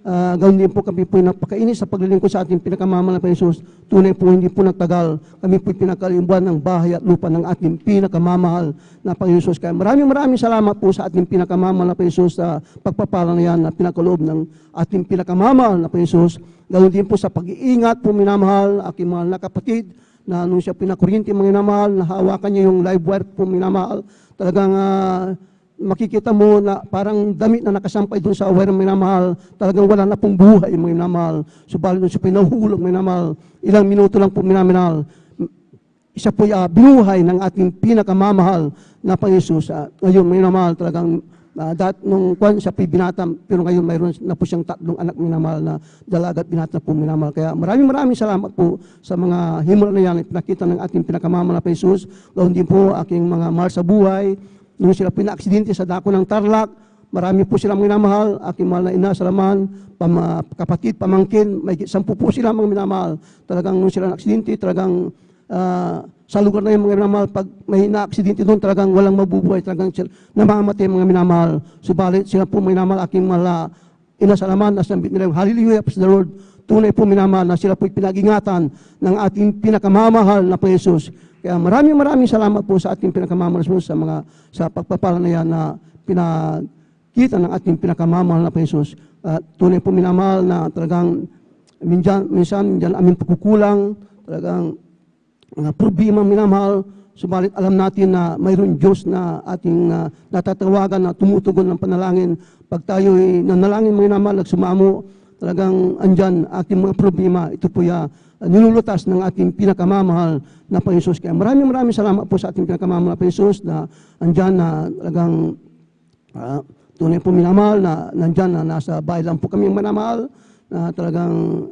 Gawin din po kami po napakainis sa paglilingkod sa ating pinakamamahal na Panginoon. Tunay po hindi po nagtagal. Kami po pinakalimbuan ng bahay at lupa ng ating pinakamamahal na Panginoon. Kaya maraming salamat po sa ating pinakamamahal na Panginoon sa pagpapala na yan na pinakaloob ng ating pinakamamahal na Panginoon. Gawin din po sa pag-iingat po minamahal, aking mahal na kapatid, na nung siya pinakuryente mga minamahal, nahawakan niya yung live wire po minamahal. Talagang makikita mo na parang damit na nakasampay doon sa wire minamahal, talagang wala na pong buhay mga minamahal. Subalit doon siya pinahuhulog minamahal, ilang minuto lang po minamahal. Isa po binuhay ng ating pinakamamahal na Panginoon. Ngayon minamahal talagang nung siya po binata, pero ngayon mayroon na po siyang 3 anak minamahal na dalaga at binata po minamahal. Kaya maraming salamat po sa mga himala na yan, pinakita ng ating pinakamamahal na Panginoon. Gawin din po aking mga mahal sa buhay. Nung sila pina-aksidente sa dako ng Tarlac, marami po silang minamahal, aking mahal na ina, salaman, kapatid, pamangkin, may 10 po sila mga minamahal. Talagang nung sila na-aksidente, talagang sa lugar na yung mga minamahal, pag may na-aksidente doon, talagang walang mabubuhay, talagang namamatay mga minamahal. Subalit sila po minamahal, aking mahal na ina, salaman, nasambit nila yung hallelujah, praise the Lord. Tunay po minamahal na sila po'y pinag-ingatan ng ating pinakamamahal na Panginoon. Kaya maraming salamat po sa ating pinakamamahal sa pagpapala na yan na pinakita ng ating pinakamamahal na Panginoon. Tunay po minamahal na talagang minsan aming pagkukulang, talagang mga problema minamahal. Subalit alam natin na mayroon Diyos na ating natatawagan na tumutugon ng panalangin. Pag tayo'y nanalangin minamahal, nagsumamo, talagang andyan ating mga problema. Ito po nilulutas ng ating pinakamamahal na Panginoon. Kaya maraming salamat po sa ating pinakamamahal na Panginoon na andyan na talagang tunay po minamahal na nandyan na nasa bahay lang po kami manamahal na talagang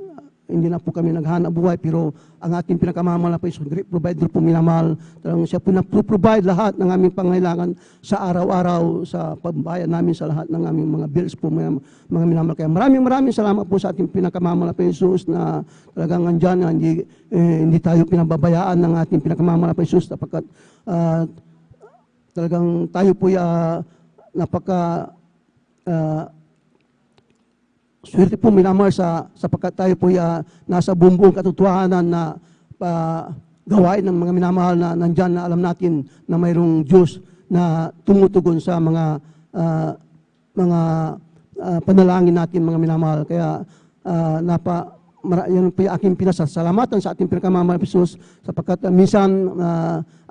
hindi na po kami naghanap buhay, pero ang ating pinakamamahal na Panginoon, great provider po minamahal. Talagang siya po na-provide lahat ng aming pangailangan sa araw-araw, sa pambayad namin sa lahat ng aming mga bills po, mga minamahal. Kaya maraming salamat po sa ating pinakamamahal na Panginoon na talagang andyan na hindi tayo pinababayaan ng ating pinakamamahal na Panginoon sapagkat talagang tayo po swerte po minamahal sapagkat tayo po nasa buong katotohanan na gawain ng mga minamahal na nandyan na alam natin na mayroong Diyos na tumutugon sa mga panalangin natin mga minamahal. Kaya yan po yung aking pinasasalamatan sa ating pinakamamahal na Panginoon sapagkat minsan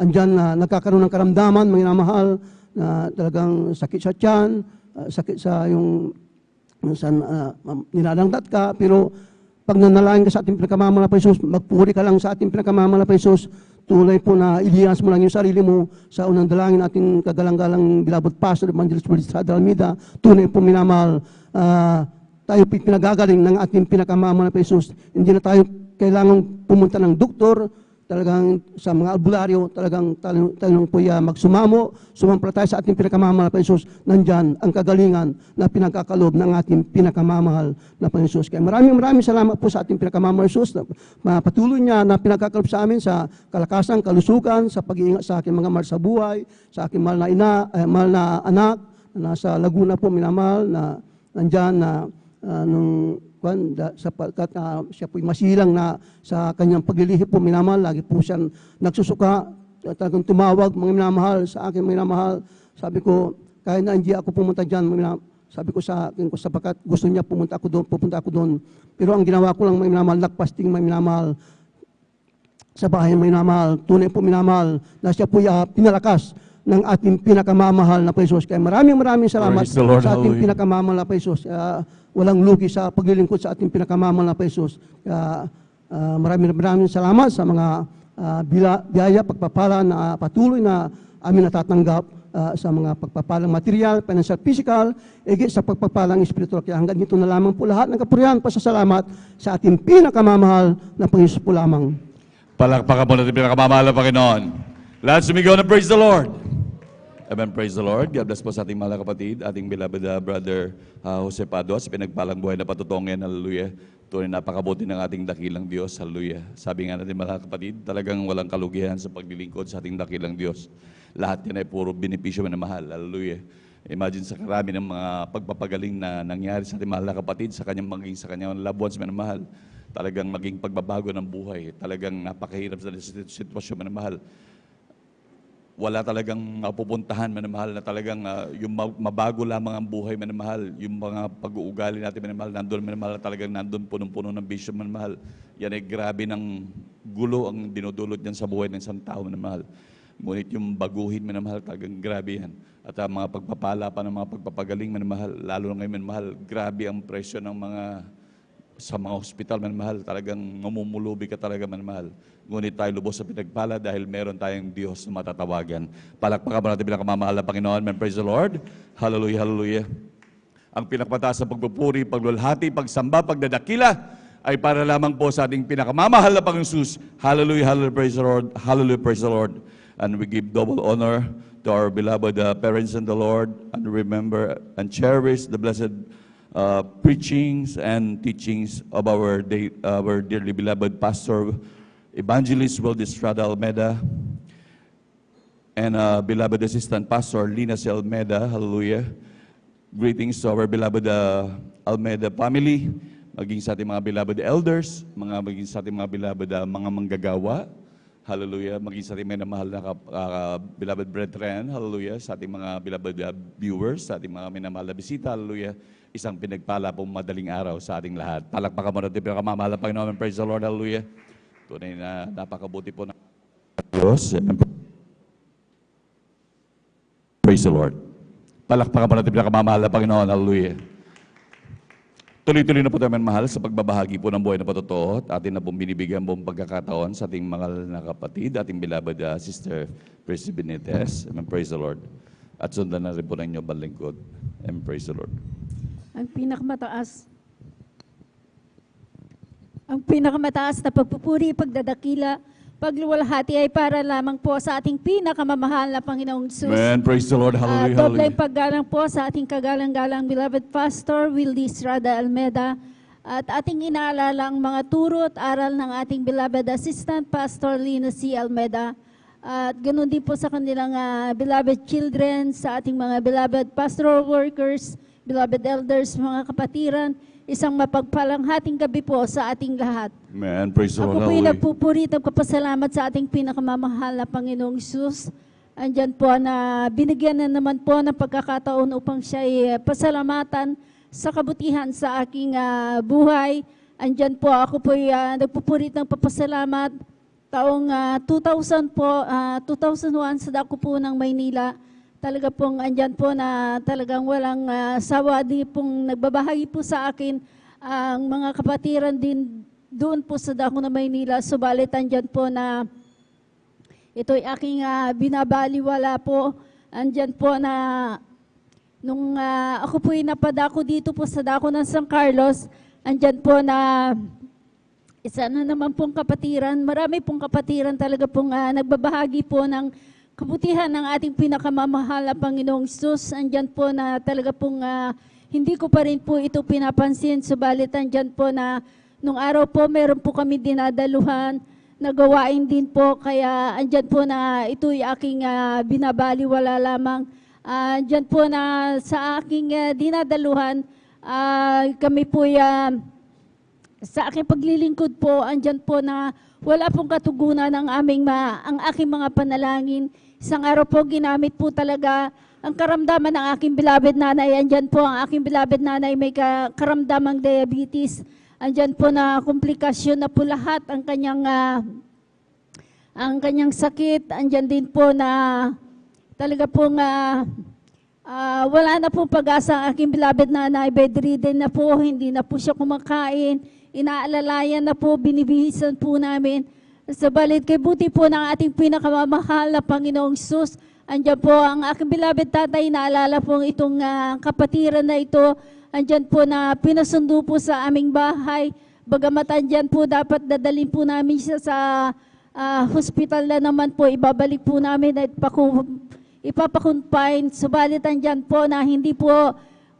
andyan na nagkakaroon ng karamdaman mga minamahal na talagang sakit sa tiyan, sakit sa yung minsan nilalangdat ka, pero pag nanalangin ka sa ating pinakamamahal na Panginoon, magpuri ka lang sa ating pinakamamahal na Panginoon, tulay po na iliyas mo lang yung sarili mo sa unang dalangin ating kagalang-galang beloved Pastor Evangelist Willie Estrada Almeida. Tunay po minamahal, tayo po pinagagaling ng ating pinakamamahal na Panginoon. Hindi na tayo kailangang pumunta ng doktor, talagang sa mga albularyo, talagang tayo po sumampalataya sa ating pinakamamahal na Panginoon. Nandyan ang kagalingan na pinagkakaloob ng ating pinakamamahal na Panginoon. Kaya maraming salamat po sa ating pinakamamahal na Panginoon na patuloy niya na pinagkakaloob sa amin sa kalakasan, kalusugan, sa pag-iingat sa aking mga mahal sa buhay, sa aking mahal na mahal na anak, na nasa Laguna po minamahal, na nandyan na sapagkat siya po'y masilang na sa kanyang paglilihip po minamahal, lagi po siya nagsusuka, talagang tumawag mga minamahal sa akin minamahal. Sabi ko, kahit na hindi ako pumunta dyan, sabi ko sa akin, sapagkat gusto niya pupunta ako doon. Pero ang ginawa ko lang mga minamahal, nagpasting mga minamahal sa bahay mga minamahal. Tunay po minamahal na siya po'y pinalakas ng ating pinakamamahal na Panginoon. Kaya maraming salamat sa ating pinakamamahal na Panginoon. Walang lugi sa paglilingkod sa ating pinakamamahal na Panginoon. Kaya maraming salamat sa mga biyaya, pagpapala na patuloy na amin natatanggap sa mga pagpapalang material, financial, physical, higit sa pagpapalang spiritual. Kaya hanggang dito na lamang po lahat ng kapurihan, pasasalamat sa ating pinakamamahal na Panginoon po lamang. Palakpakan po natin pinakamamahal na Panginoon. Lahat sumigaw na praise the Lord. Amen, praise the Lord. God bless po sa ating mga kapatid, ating beloved brother Jose Pados, pinagpalang buhay na patutongin, hallelujah. Tunay napakabuti ng ating dakilang Diyos, hallelujah. Sabi nga natin mga kapatid, talagang walang kalugihan sa paglilingkod sa ating dakilang Diyos. Lahat yan ay puro benepisyo na mahal, hallelujah. Imagine sa karami ng mga pagpapagaling na nangyari sa ating mahal na kapatid, sa kanyang maging sa kanyang loved ones na mahal. Talagang maging pagbabago ng buhay, talagang napakahirap sa sitwasyon na mahal. Wala talagang mapupuntahan manamahal na talagang yung mabago lamang ang buhay manamahal, yung mga pag-uugali natin manamahal, nandun manamahal na talagang nandun punong-puno ng bisyo manamahal. Yan ay grabe ng gulo ang dinudulot niyan sa buhay ng isang tao manamahal. Ngunit yung baguhin manamahal, talagang grabe yan. At ang mga pagpapala pa ng mga pagpapagaling manamahal, lalo na ngayon manamahal, grabe ang presyo ng mga sa mga hospital manamahal, talagang mamumulubi ka talaga manamahal. Ngunit tayo lubos sa pinagpala dahil meron tayong Diyos na matatawagan. Palakpakan mo natin pinakamamahal na Panginoon. Amen. Praise the Lord. Hallelujah, hallelujah. Ang pinakmataas na pagpupuri, paglulhati, pagsamba, pagdadakila ay para lamang po sa ating pinakamamahal na Panginoon Jesus. Hallelujah, hallelujah, praise the Lord. Hallelujah, praise the Lord. And we give double honor to our beloved parents in the Lord, and remember and cherish the blessed preachings and teachings of our dearly beloved Pastor Evangelist Wildy Estrada Almeida and beloved Assistant Pastor Lina C. Almeida. Hallelujah. Greetings to our beloved Almeida family, maging sa ating mga beloved elders, maging sa ating mga beloved mga manggagawa. Hallelujah. Maging sa ating mga mahal na beloved brethren. Hallelujah. Sa ating mga beloved viewers, sa ating mga minamahal na bisita. Hallelujah. Isang pinagpala pong madaling araw sa ating lahat. Palakpakan mo natin pinakamamahal na Panginoon. Praise the Lord. Hallelujah. Tunay na napakabuti po ng Diyos. Praise the Lord. Palakpakan mo natin pinakamamahal na Panginoon. Hallelujah. Tuloy-tuloy na po tayo mahal sa pagbabahagi po ng buhay na patotoo at atin na pong binibigyan buong pagkakataon sa ating mahal na kapatid, ating beloved Sister Prissy Benitez. Amen. Praise the Lord. At sundan na rin po ng inyong balingkod. Amen. Praise the Lord. Ang pinakamataas na pagpupuri, pagdadakila, pagluwalhati ay para lamang po sa ating pinakamamahal na Panginoong Jesus. Amen. Praise the Lord. Hallelujah. Dobleng paggalang po sa ating kagalang-galang beloved Pastor Wildy Estrada Almeida at ating inaalala ang mga turo at aral ng ating beloved Assistant Pastor Lina C. Almeida at ganoon din po sa kanilang beloved children, sa ating mga beloved pastoral workers, beloved elders, mga kapatiran. Isang mapagpalang hating gabi po sa ating lahat. Amen. Praise the Lord. Ako po'y nagpupuri at nagpapasalamat sa ating pinakamamahal na Panginoong Jesus. Andyan po na binigyan na naman po ng pagkakataon upang siya ay pasalamatan sa kabutihan sa aking buhay. Andyan po ako po'y nagpupuri at nagpapasalamat. Taong 2000 po, 2001 sa dako po ng Maynila. Talaga pong andyan po na talagang walang sawa di pong nagbabahagi po sa akin ang mga kapatiran din doon po sa dako ng Maynila. Subalit andyan po na ito'y aking binabaliwala po. Andyan po na nung ako po'y napadako dito po sa dako ng San Carlos, andyan po na isa na naman pong kapatiran. Marami pong kapatiran talaga pong nagbabahagi po ng kabutihan ng ating pinakamamahal na Panginoong Jesus. Andyan po na talaga pong hindi ko pa rin po ito pinapansin. Subalit andyan po na nung araw po meron po kami dinadaluhan, nagawain din po. Kaya andyan po na ito'y aking binabaliwala lamang. Andyan po na sa aking dinadaluhan, kami po sa aking paglilingkod po, andyan po na wala pong katugunan ang aking mga panalangin. Isang araw po ginamit po talaga ang karamdaman ng aking beloved nanay. Andyan po ang aking beloved nanay may karamdamang diabetes. Andyan po na komplikasyon na po lahat ang kanyang sakit. Andyan din po na talaga pong wala na pong pag-asa ang aking beloved nanay. Bedridden na po, hindi na po siya kumakain. Inaalalayan na po, binibihisan po namin. Sabalit kay buti po ng ating pinakamamahal na Panginoong Jesus Andyan po ang aking beloved tatay, naalala po itong kapatiran na ito. Andyan po na pinasundo po sa aming bahay. Bagamat andyan po dapat dadalhin po namin siya sa hospital na naman po, ibabalik po namin at ipapakonfine. Subalit andyan po na hindi po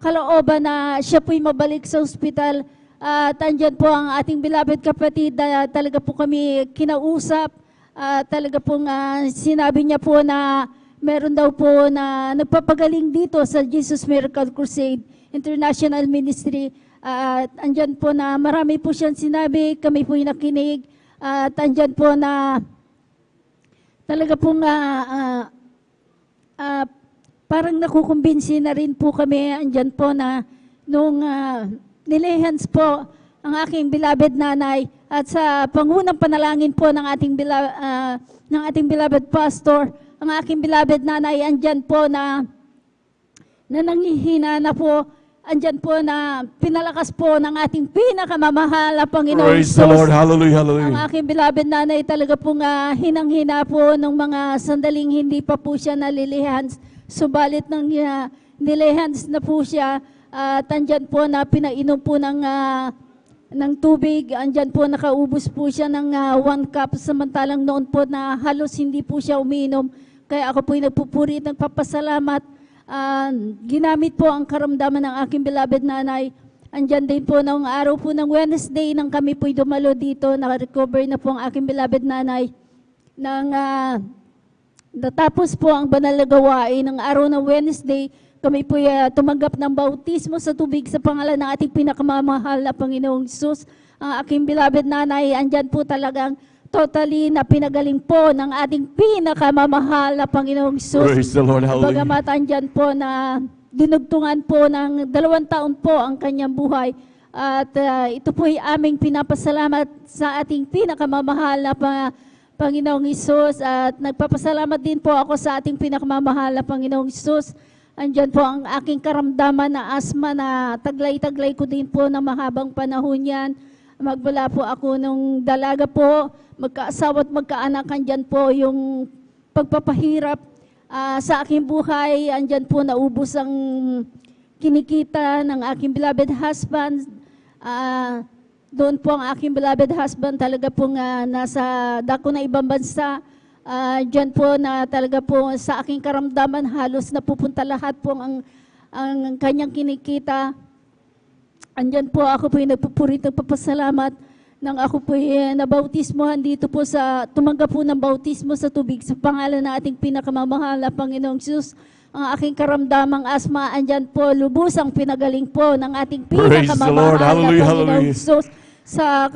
kalooban na siya po'y mabalik sa hospital. At andyan po ang ating beloved kapatid na talaga po kami kinausap. Talaga pong sinabi niya po na meron daw po na nagpapagaling dito sa Jesus Miracle Crusade International Ministry. Andyan po na marami po siyang sinabi, kami po'y nakinig. At andyan po na talaga pong parang nakukumbinsi na rin po kami. Andyan po na nung nilehans po ang aking beloved nanay at sa pangunang panalangin po ng ating beloved pastor, ang aking beloved nanay andyan po na nangihina na po. Andyan po na pinalakas po ng ating pinakamamahal na Panginoon Praise the Lord. Hallelujah, hallelujah. Ang aking beloved nanay talaga pong hinang-hina po ng mga sandaling hindi pa po siya nalilihans. Subalit nang nilihans na po siya, andyan po na pinainom po ng tubig. Andyan po nakaubos po siya ng 1 cup, samantalang noon po na halos hindi po siya uminom. Kaya ako po'y nagpupuri at nagpapasalamat. Ginamit po ang karamdaman ng aking beloved nanay. Andyan din po noong araw po ng Wednesday nang kami po'y dumalo dito, naka-recover na po ang aking beloved nanay. Natapos po ang banal na gawain ng araw ng Wednesday, kami po'y tumanggap ng bautismo sa tubig sa pangalan ng ating pinakamamahal na Panginoong Jesus. Ang aking beloved nanay, andyan po talagang totally na pinagaling po ng ating pinakamamahal na Panginoong Jesus. Praise the Lord, hallelujah. Bagamat andyan po na dinugtungan po ng 2 taon po ang kanyang buhay. At ito po'y aming pinapasalamat sa ating pinakamamahal na Panginoong Jesus. At nagpapasalamat din po ako sa ating pinakamamahal na Panginoong Jesus. Andyan po ang aking karamdaman na asma na taglay-taglay ko din po ng mahabang panahon yan. Magmula po ako nung dalaga po, magkaasawa at magkaanak, andyan po yung pagpapahirap sa aking buhay. Andyan po naubos ang kinikita ng aking beloved husband. Doon po ang aking beloved husband talaga pong nasa dako na ibang bansa. Diyan po na talaga po sa aking karamdaman halos napupunta lahat po ang kanyang kinikita. Andyan po ako po yung nagpupurit, nagpapasalamat nang ako po nabautismohan dito po tumanggap po ng bautismo sa tubig sa pangalan ng ating pinakamamahal na Panginoong Jesus. Ang aking karamdamang asma, andyan po, lubusang pinagaling po ng ating pinakamamahal na Panginoong Jesus. Sa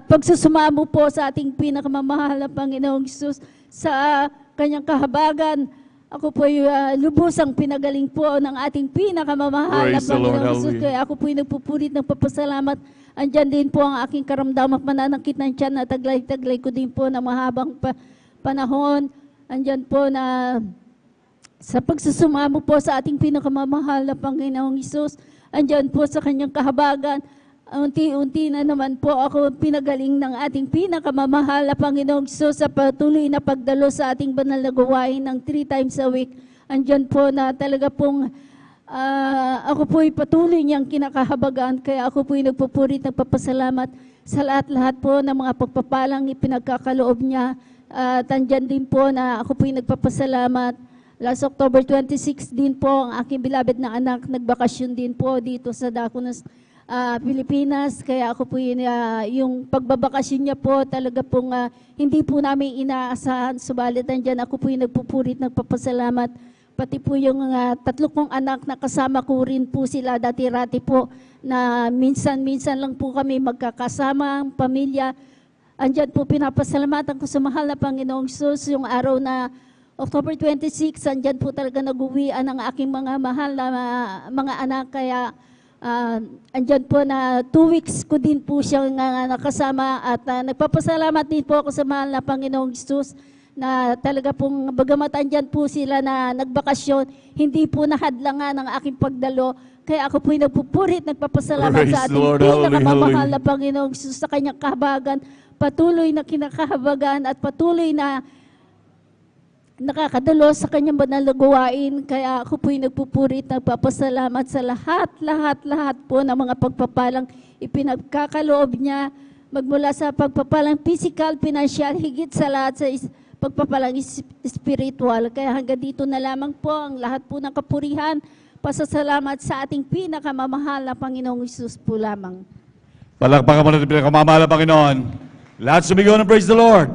pagsusumamo po sa ating pinakamamahal na Panginoong Jesus, sa kanyang kahabagan, ako po lubusang pinagaling po ng ating pinakamamahal na Panginoong Jesus. Kaya ako po nagpupurit ng papasalamat. Andyan din po ang aking karamdaman, mananakit ng tiyan na taglay-taglay ko din po na mahabang panahon. Andyan po na sa pagsusumamo po sa ating pinakamamahal na Panginoong Jesus. Andyan po sa kanyang kahabagan. Unti-unti na naman po ako pinagaling ng ating pinakamamahal na Panginoong Jesus sa patuloy na pagdalo sa ating banal na gawain ng 3 times a week. Andyan po na talaga pong ako po'y patuloy niyang kinakahabagan, kaya ako po'y nagpupurit, nagpapasalamat sa lahat-lahat po ng mga pagpapalang ipinagkakaloob niya. At andyan din po na ako po'y nagpapasalamat. Last October 26 din po ang aking beloved na anak, nagbakasyon din po dito sa Daconas, Pilipinas. Kaya ako po yung pagbabakasyon niya po talaga pong hindi po namin inaasahan. Subalit andyan ako po yung nagpupurit, nagpapasalamat. Pati po yung 3 kong anak na kasama ko rin po sila dati-rati po na minsan-minsan lang po kami magkakasama, ang pamilya. Andyan po pinapasalamatan ko sa mahal na Panginoong Jesus yung araw na October 26, andyan po talaga nag-uwian ang aking mga mahal na mga anak. Kaya andyan po na 2 weeks ko din po siyang nakasama at nagpapasalamat din po ako sa mahal na Panginoong Jesus na talaga pong bagamat andyan po sila na nagbakasyon, hindi po nahadlangan ang aking pagdalo. Kaya ako po'y nagpupurit, nagpapasalamat sa ating pinakamamahal na Panginoong Jesus sa kanyang kahabagan, patuloy na kinakahabagan at patuloy na nakakadalo sa kanyang banal na gawain. Kaya ako po'y nagpupuri at nagpapasalamat sa lahat po ng mga pagpapalang ipinagkakaloob niya, magmula sa pagpapalang physical, financial, higit sa lahat sa pagpapalang spiritual. Kaya hanggang dito na lamang po ang lahat po ng kapurihan, pasasalamat sa ating pinakamamahal na Panginoong Hesus po lamang. Palakpakan mo natin pinakamamahal na Panginoon. Lahat sumigaw ng praise the Lord.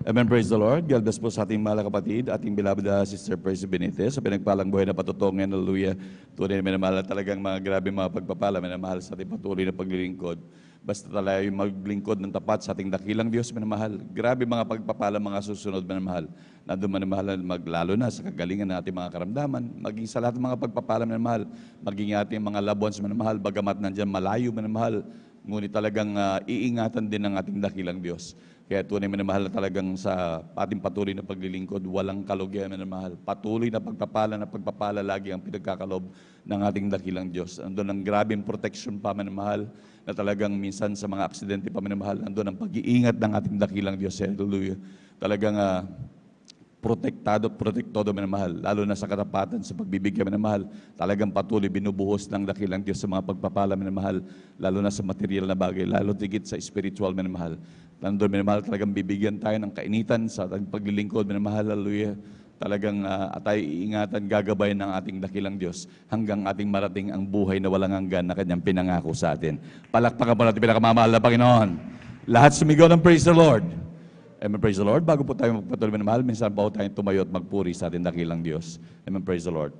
Amen, praise the Lord. God bless po sa ating mahal na kapatid, ating beloved Sister Percy Benitez, sa pinagpalang buhay na patutong. Hallelujah. Tunay na minamahal, talagang mga grabe mga pagpapala, minamahal sa ating patuloy na paglilingkod. Basta tayo yung maglingkod ng tapat sa ating dakilang Diyos, minamahal. Grabe mga pagpapala, mga susunod, minamahal. Nandun minamahal, maglalo na sa kagalingan ng ating mga karamdaman, maging sa lahat ng mga pagpapala, minamahal. Maging ating mga loved ones, minamahal, bagamat nandyan malayo, minamahal. Ngunit talagang iingatan din ng ating dakilang Diyos. Kaya tunay minamahal na talagang sa ating patuloy na paglilingkod, walang kalugyan minamahal. Patuloy na pagpapala lagi ang pinagkakalob ng ating dakilang Diyos. Andun ang grabing protection pa minamahal, na talagang minsan sa mga aksidente pa minamahal, andun ang pag-iingat ng ating dakilang Diyos. Hallelujah. Talagang protektado minamahal, lalo na sa katapatan, sa pagbibigyan minamahal. Talagang patuloy binubuhos ng dakilang Diyos sa mga pagpapala minamahal, lalo na sa material na bagay, lalo tigit sa spiritual minamahal. Nandun minamahal, talagang bibigyan tayo ng kainitan sa ating paglilingkod minamahal. Hallelujah. Talagang tayo iingatan, gagabayan ng ating dakilang Diyos hanggang ating marating ang buhay na walang hanggan na Kanyang pinangako sa atin. Palakpakan po natin pinakamamahal na Panginoon. Lahat sumigaw ng praise the Lord. Amen, praise the Lord. Bago po tayo magpatuloy minamahal, minsan pa po tayong tumayo at magpuri sa ating dakilang Diyos. Amen, praise the Lord.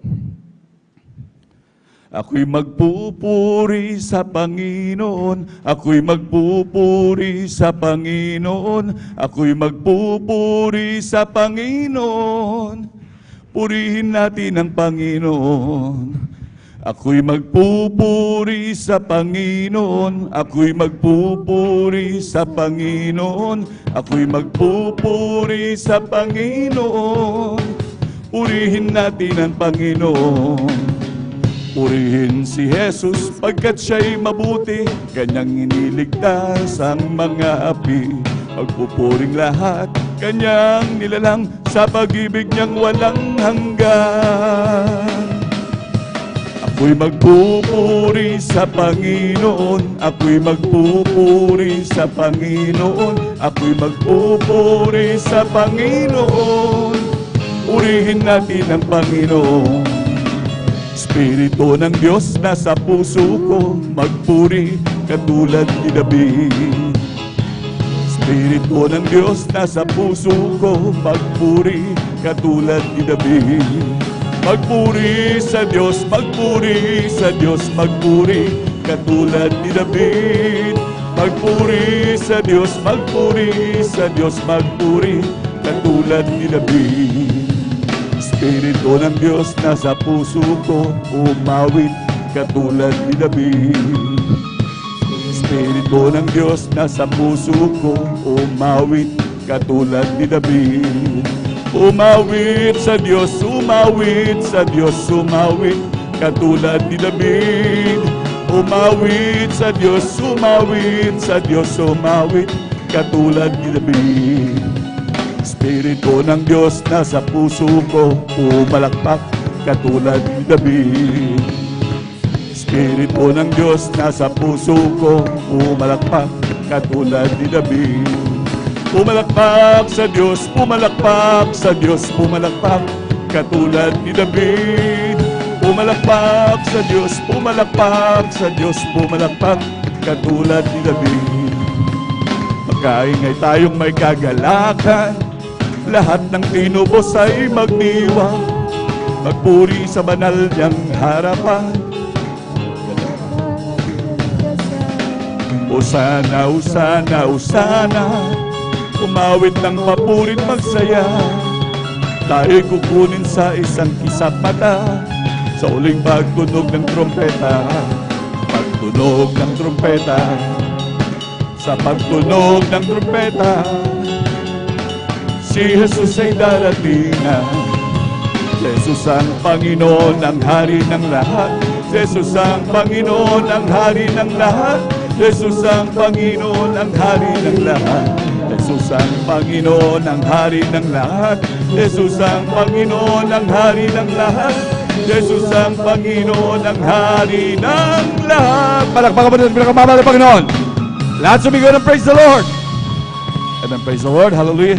Ako'y magpupuri sa Panginoon, ako'y magpupuri sa Panginoon, ako'y magpupuri sa Panginoon. Purihin natin ang Panginoon. Ako'y magpupuri sa Panginoon, ako'y magpupuri sa Panginoon, ako'y magpupuri sa Panginoon. Purihin natin ang Panginoon. Purihin si Jesus pagkat siya'y mabuti, Kanyang iniligtas ang mga api. Magpupuring lahat, Kanyang nilalang, sa pag-ibig niyang walang hanggan. Ako'y magpupuri sa Panginoon, ako'y magpupuri sa Panginoon, ako'y magpupuri sa Panginoon. Purihin natin ang Panginoon. Espiritu ng Diyos nasa puso ko, magpuri katulad ni David. Espiritu ng Diyos nasa puso ko, magpuri katulad ni David. Magpuri sa Diyos, magpuri sa Diyos, magpuri katulad ni David. Magpuri sa Diyos, magpuri sa Diyos, magpuri katulad ni David. Espiritu ng Diyos nasa puso ko, umawit katulad ni David. Espiritu ng Diyos nasa puso ko, umawit katulad ni David. Umawit sa Diyos, umawit sa Diyos, umawit katulad ni David. Umawit sa Diyos, umawit sa Diyos, umawit katulad ni David. Espiritu ng Diyos nasa puso ko, pumalakpak katulad ni David. Espiritu ng Diyos nasa puso ko, pumalakpak katulad ni David. Pumalakpak sa Diyos, pumalakpak sa Diyos, pumalakpak katulad ni David. Pumalakpak sa Diyos, pumalakpak sa Diyos, pumalakpak katulad ni David. Magkaingay tayong may kagalakan, lahat ng tinubos ay magdiwang, magpuri sa banal niyang harapan. Usana, usana, usana, umawit ng papurit magsaya. Tayo'y kukunin sa isang kisap mata, sa uling pagtunog ng trompeta. Pagtunog ng trompeta, sa pagtunog ng trompeta, si Jesus ay darating na. Jesus ang Panginoon, ang Hari ng lahat. Jesus ang Panginoon, ang Hari ng lahat. Jesus ang Panginoon, ang Hari ng lahat. Jesus ang Panginoon, ang hari ng lahat. Jesus ang Panginoon, ang hari ng lahat. Jesus ang Panginoon, ang hari ng lahat. Palakpakan mo din ang pinakamamahal na Panginoon. Lahat sumigaw ng praise the Lord. Amen, praise the Lord. Hallelujah.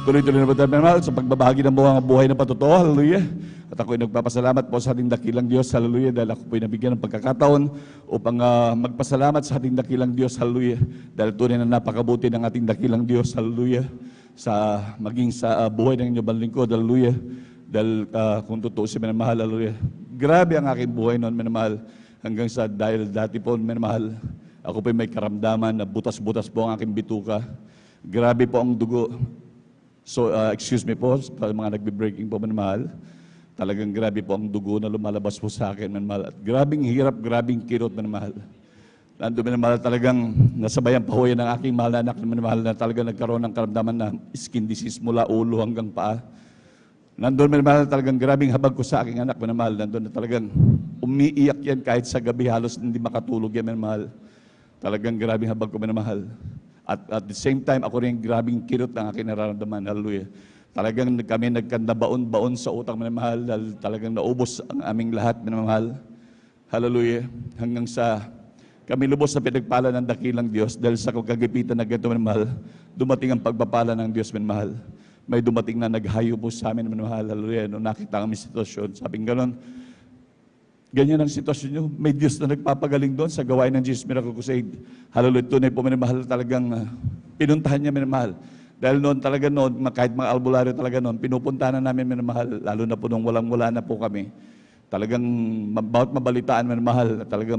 Tuloy-tuloy na po tayo, minamahal, sa pagbabahagi ng mga buhay na patotoo. Hallelujah. At ako'y nagpapasalamat po sa ating dakilang Diyos. Hallelujah. Dahil ako po'y nabigyan ng pagkakataon upang magpasalamat sa ating dakilang Diyos. Hallelujah. Dahil tunay na napakabuti ng ating dakilang Diyos. Hallelujah. Maging sa buhay ng inyong banlingkod. Hallelujah. Dahil kung totoo si minamahal. Hallelujah. Grabe ang aking buhay noon, minamahal. Hanggang sa dahil dati po, minamahal, ako po'y may karamdaman na butas-butas po ang aking bituka. Grabe po ang dugo. So, excuse me po, sa mga nagbe-breaking po, minamahal. Talagang grabe po ang dugo na lumalabas po sa akin, minamahal. At grabing hirap, grabing kirot, minamahal. Nandun, minamahal, talagang nasabayan pa ho yan ng aking mahal na anak, minamahal, na talagang nagkaroon ng karamdaman na skin disease mula ulo hanggang paa. Nandun, minamahal, talagang grabing habag ko sa aking anak, minamahal. Nandun na talagang umiiyak yan kahit sa gabi, halos hindi makatulog yan, minamahal. Talagang grabing habag ko, minamahal. At the same time, ako rin grabing kirot ng aking nararamdaman. Hallelujah. Talagang kami nagkandabaon-baon sa utang, minamahal, dahil talagang naubos ang aming lahat, minamahal. Hallelujah. Hanggang sa kami lubos na pinagpala ng dakilang Diyos dahil sa kagagipitan na ganito, minamahal, dumating ang pagpapala ng Diyos, minamahal. May dumating na naghayo po sa amin, minamahal. Hallelujah. Nung nakita kami sitwasyon, sabing gano'n, ganyan ang sitwasyon nyo. May Diyos na nagpapagaling doon sa gawain ng Jesus Miracle Crusade. Hallelujah. Tunay po, minamahal, talagang pinuntahan niya, minamahal. Dahil noon talaga noon, kahit mga albularyo talaga noon, pinupuntahan na namin, minamahal, lalo na po nung walang-wala na po kami. Talagang bawat mabalitaan, minamahal, talagang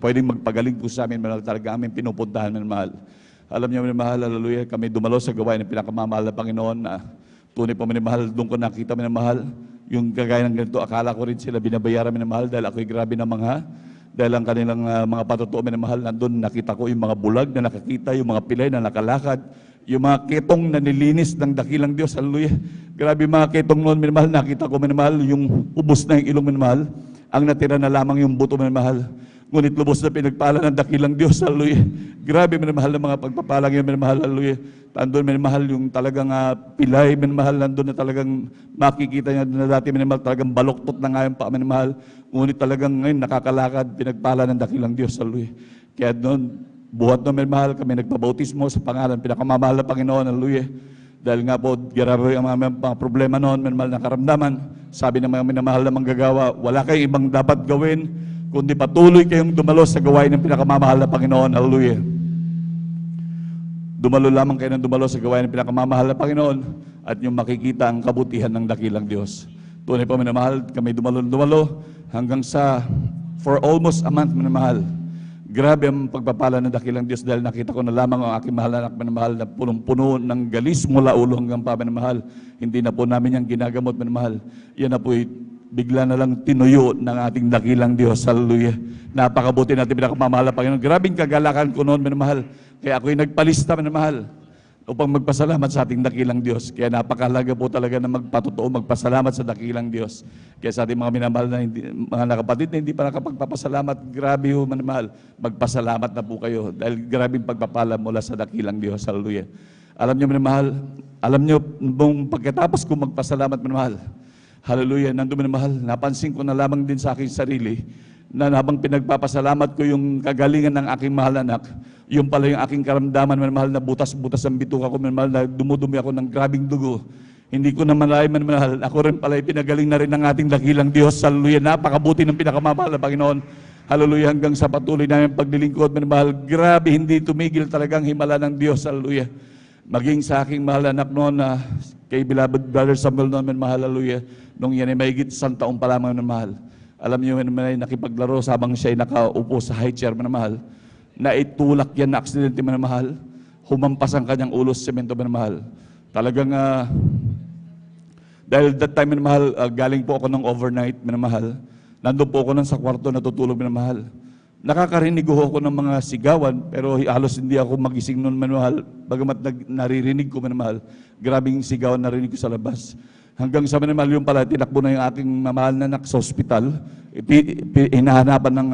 pwedeng magpagaling po sa amin, minamahal, talaga aming pinupuntahan, minamahal. Alam niyo, minamahal, hallelujah, kami dumalo sa gawain ng pinakamamahal na Panginoon na tunay po, minamahal, doon ko nakita, minamahal, yung kagaya ng ganito, akala ko rin sila binabayaran, minamahal, dahil ako'y grabe na mga, dahil ang kanilang mga patotoo, minamahal, nandun nakita ko yung mga bulag na nakakita, yung mga pilay na nakalakad, yung mga ketong na nilinis ng dakilang Diyos, hallelujah. Grabe mga ketong noon, minamahal, nakita ko, minamahal, yung ubos na yung ilong, minamahal, ang natira na lamang yung buto, minamahal. Ngunit lubos na pinagpala ng dakilang Diyos, hallelujah. Grabe, minamahal, ng mga pagpapalang yun, minamahal, hallelujah. Nandun, minamahal, yung talagang pilay, minamahal, nandun na talagang makikita niya na dati, minamahal, talagang baloktot na nga yung pa, minamahal. Ngunit talagang ngayon, nakakalakad, pinagpala ng dakilang Diyos, hallelujah. Kaya doon, buhat na minamahal, kami nagpabautismo sa pangalan, pinakamamahal na Panginoon, hallelujah. Dahil nga po, grabe ang mga problema noon, minamahal na karamdaman. Sabi ng mga minamahal na manggagawa, wala kayong ibang dapat gawin, kundi patuloy kayong dumalo sa gawain ng pinakamamahal na Panginoon, hallelujah. Dumalo lamang kayo ng dumalo sa gawain ng pinakamamahal na Panginoon at yung makikita ang kabutihan ng dakilang Diyos. Tunay po, minamahal, kami dumalo hanggang sa, for almost a month, minamahal. Grabe ang pagpapala ng dakilang Diyos dahil nakita ko na lamang ang aking mahal na anak, minamahal, na punong-puno ng galis mula ulo hanggang pa, minamahal. Hindi na po namin yung ginagamot, minamahal. Yan na po'y bigla na lang tinuyo ng ating dakilang Diyos. Hallelujah. Napakabuti natin, pinakamamahal na Panginoon. Grabing kagalakan ko noon, minamahal. Kaya ako'y nagpalista, minamahal, upang magpasalamat sa ating dakilang Diyos. Kaya napakahalaga po talaga na magpatotoo, magpasalamat sa dakilang Diyos. Kaya sa ating mga minamahal na mga nakapatid na hindi pa nakapagpapasalamat, grabe ho, minamahal, magpasalamat na po kayo dahil grabing pagpapala mula sa dakilang Diyos. Hallelujah. Alam niyo, minamahal, alam niyo, nung pagkatapos ko magpasalamat, minamahal, hallelujah, nandun, minamahal, napansin ko na lamang din sa aking sarili na habang pinagpapasalamat ko yung kagalingan ng aking mahal anak, yung pala yung aking karamdaman, minamahal, na butas-butas ang bituka ko, minamahal, na dumudumi ako ng grabing dugo. Hindi ko na malayan, minamahal, ako rin pala pinagaling na rin ng ating dakilang Diyos. Hallelujah, napakabuti ng pinakamamahal na Panginoon. Hallelujah, hanggang sa patuloy namin paglilingkod, minamahal, grabe, hindi tumigil talagang himala ng Diyos. Hallelujah. Maging sa aking mahal anak noon, kay beloved brother Samuel noon, minamahal, hallelujah, nung yan ay mahigit 100 taon pa lamang, minamahal. Alam niyo, minamahal, nakipaglaro sabang siya ay nakaupo sa high chair, minamahal, na itulak yan na aksidente, minamahal, humampas ang kanyang ulo sa semento, minamahal. Talagang, dahil that time, minamahal, galing po ako ng overnight, minamahal, nandun po ako nang sa kwarto natutulog, minamahal. Nakakarinig ko ako ng mga sigawan, pero halos hindi ako magising noon, minamahal, bagamat naririnig ko, minamahal, grabing sigawan narinig ko sa labas. Hanggang sa minamahal, yung pala, tinakbo na yung aking mamahal na anak sa ospital, hinahanapan ng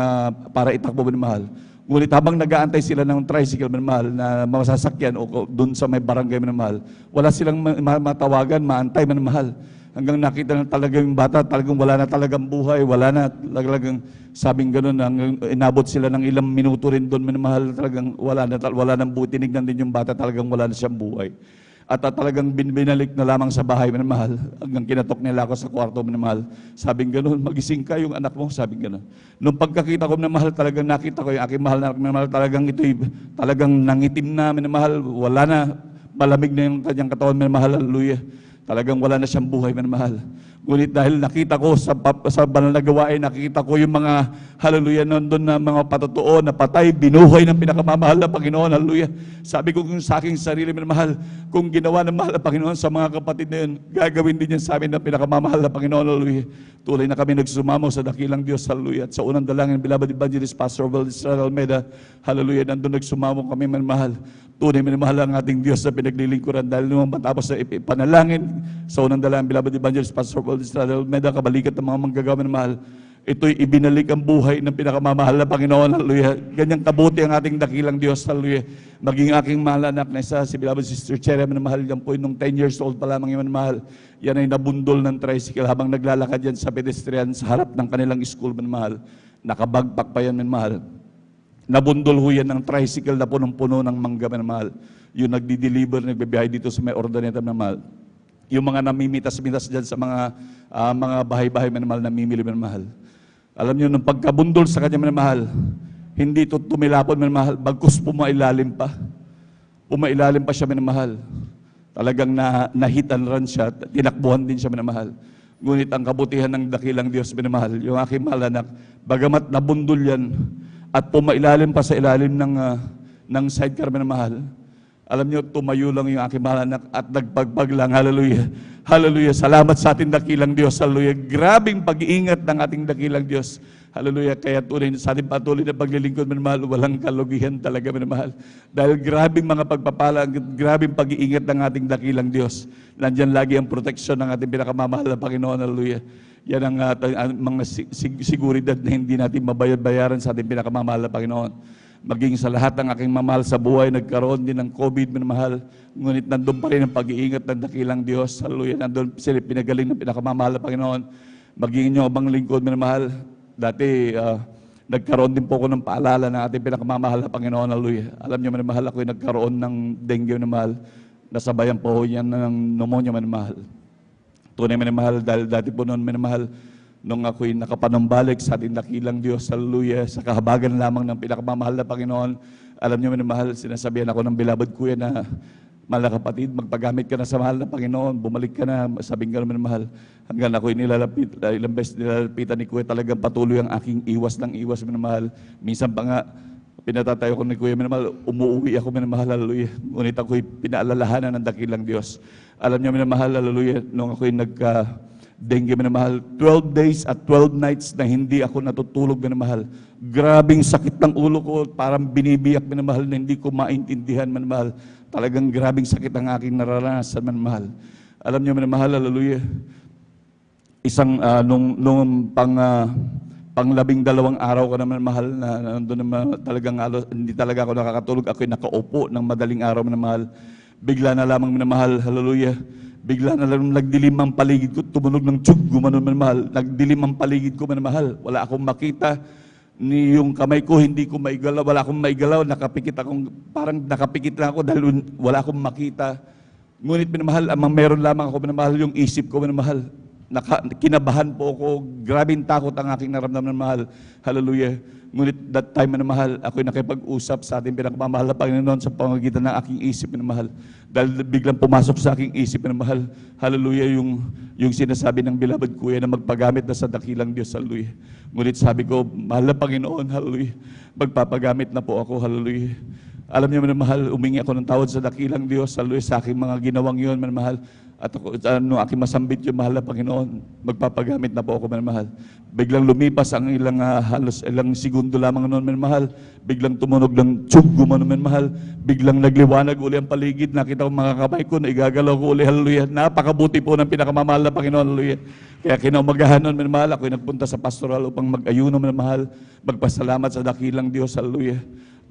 para itakbo, minamahal. Ngunit habang nag-aantay sila ng tricycle, minamahal, na masasakyan o doon sa may barangay, minamahal, wala silang matawagan, maantay, minamahal. Hanggang nakita na talaga yung bata, talagang wala na talagang buhay, wala na talagang sabing gano'n, hanggang inabot sila ng ilang minuto rin doon, minamahal, talagang wala na buhay, tinignan din yung bata, talagang wala na siyang buhay. At talagang binalik na lamang sa bahay, minamahal, hanggang kinatok nila ako sa kwarto, minamahal. Sabing gano'n, magising ka yung anak mo, sabing gano'n. Nung pagkakita ko, minamahal, talagang nakita ko yung aking mahal na minamahal, talagang ito'y talagang nangitim na, minamahal, wala na, malamig na yung kanyang katawan, minamahal, hallelujah. Talagang wala na siyang buhay, minamahal. Ngunit dahil nakita ko sa banal na gawain, nakita ko yung mga, hallelujah, nandun na mga patotoo na patay, binuhay ng pinakamamahal na Panginoon, hallelujah. Sabi ko sa aking sarili, minamahal, kung ginawa ng mahal na Panginoon sa mga kapatid na yun, gagawin din yan sa amin ng pinakamamahal na Panginoon, hallelujah. Tuloy na kami nagsumamo sa dakilang Diyos, hallelujah. At sa unang dalangin, beloved evangelist, Pastor Valdez Almeida, hallelujah, nandun nagsumamo kami, minamahal. Tunay minamahal ang ating Diyos sa pinaglilingkuran dahil nung matapos sa ipanalangin sa unang dalangin, beloved evangelist, Pastor Valdez Almeida, kabalikat ng mga manggagawa minamahal, ito'y ibinalik ang buhay ng pinakamamahal na Panginoon, hallelujah. Ganyang kabuti ang ating dakilang Diyos, hallelujah. Maging aking mahal anak na isa, si beloved Sister Cherry, minamahal, yan po nung 10 years old pa lamang yung minamahal, yan ay nabundol ng tricycle habang naglalakad yan sa pedestrian sa harap ng kanilang school, minamahal. Nakabagpak pa yan, minamahal. Nabundol ho yan ng tricycle na punong-puno ng mangga, minamahal. Yung nagdi-deliver, nagbibiyahe dito sa may Ordaneta, minamahal. Yung mga namimitas-mitas dyan sa mga bahay-bahay, minamahal, namimili, minamahal. Alam niyo, nung pagkabundol sa kanya, minamahal, hindi ito tumilapon, minamahal, bagkus pumailalim pa. Pumailalim pa siya, minamahal. Talagang nahitan rin siya, tinakbuhan din siya, minamahal. Ngunit ang kabutihan ng dakilang Diyos, minamahal, yung aking mahal anak, bagamat nabundol yan, at pumailalim pa sa ilalim ng sidecar, minamahal. Alam niyo, tumayo lang yung aking mahal anak at nagpagbag lang, hallelujah. Hallelujah, salamat sa ating dakilang Diyos, hallelujah. Grabing pag-iingat ng ating dakilang Diyos, hallelujah. Kaya tunay sa ating patuloy na paglilingkod, minamahal, walang kalugihan talaga, minamahal. Dahil grabing mga pagpapala, grabing pag-iingat ng ating dakilang Diyos. Nandyan lagi ang proteksyon ng ating pinakamamahal na Panginoon, hallelujah. Yan ang mga siguridad na hindi natin mabayad-bayaran sa ating pinakamamahal na Panginoon. Maging sa lahat ng aking mamahal sa buhay, nagkaroon din ng COVID, minamahal. Ngunit nandun pa rin ang pag-iingat ng dakilang Diyos. Hallelujah. Nandun sila pinagaling ng pinakamamahal na Panginoon. Maging inyo abang lingkod, minamahal. Dati, nagkaroon din po ako ng paalala ng ating pinakamamahal na Panginoon. Hallelujah. Alam niyo, minamahal, ako'y nagkaroon ng dengue, minamahal. Nasabayan po yan ng pneumonia, minamahal. Tunay, minamahal, dahil dati po noon, minamahal, nung ako'y nakapanumbalik sa ating dakilang Diyos, hallelujah, sa kahabagan lamang ng pinakamamahal na Panginoon. Alam niyo, minamahal, sinasabihan ako ng beloved kuya na, mahal na kapatid, magpagamit ka na sa mahal na Panginoon, bumalik ka na, sabing ka naman, mahal. Hanggang ako'y nilalapit, ilang beses nilalapitan ni kuya, talagang patuloy ang aking iwas ng iwas, minamahal. Minsan pa nga, pinatatayo ko ni kuya, minamahal, umuwi ako, minamahal, hallelujah. Ngunit ako'y pinaalalahanan ng dakilang Diyos. Alam niyo, minamahal, hallelujah, nung ako'y dengue, minamahal, 12 days at 12 nights na hindi ako natutulog, minamahal. Grabing sakit ng ulo ko, parang binibiyak, minamahal, na hindi ko maintindihan, minamahal. Talagang grabing sakit ang aking naranasan, minamahal. Alam niyo, minamahal, hallelujah, isang, nung pang-12 araw ko naman, mahal, na nandun naman, talagang hindi talaga ako nakakatulog, ako'y nakaupo ng madaling araw, minamahal. Bigla na lamang, minamahal, hallelujah, bigla na lang nagdilim ang paligid ko, tumunog ng tiyug, gumanon, minamahal. Nagdilim ang paligid ko, minamahal. Wala akong makita, ni yung kamay ko, hindi ko maigalaw, wala akong maigalaw, parang nakapikit lang ako dahil wala akong makita. Ngunit, minamahal, meron lamang ako, minamahal, yung isip ko, minamahal. Kinabahan po ako, grabing takot ang aking naramdaman, minamahal. Hallelujah. Ngunit that time, minamahal, ako'y nakipag-usap sa ating pinakamamahal na Panginoon sa pamamagitan ng aking isip, minamahal. Dahil biglang pumasok sa aking isip, minamahal, hallelujah, yung sinasabi ng beloved kuya na magpagamit na sa dakilang Diyos, hallelujah. Ngunit sabi ko, mahal na Panginoon, hallelujah, magpapagamit na po ako, hallelujah. Alam niyo, minamahal, umingi ako ng tawad sa dakilang Diyos, hallelujah, sa aking mga ginawang yun, minamahal. At ako, aking masambit yung mahal na Panginoon, magpapagamit na po ako, minamahal. Biglang lumipas ang halos ilang segundo lamang noon, minamahal. Biglang tumunog ng tiyug, gumano, minamahal. Biglang nagliwanag uli ang paligid, nakita ko mga kamay ko, naigagalaw ko uli, hallelujah. Napakabuti po ng pinakamamahal na Panginoon, hallelujah. Kaya kinaumagahan noon, minamahal, ako'y nagpunta sa pastoral upang mag-ayuno, minamahal. Magpasalamat sa dakilang Diyos, hallelujah.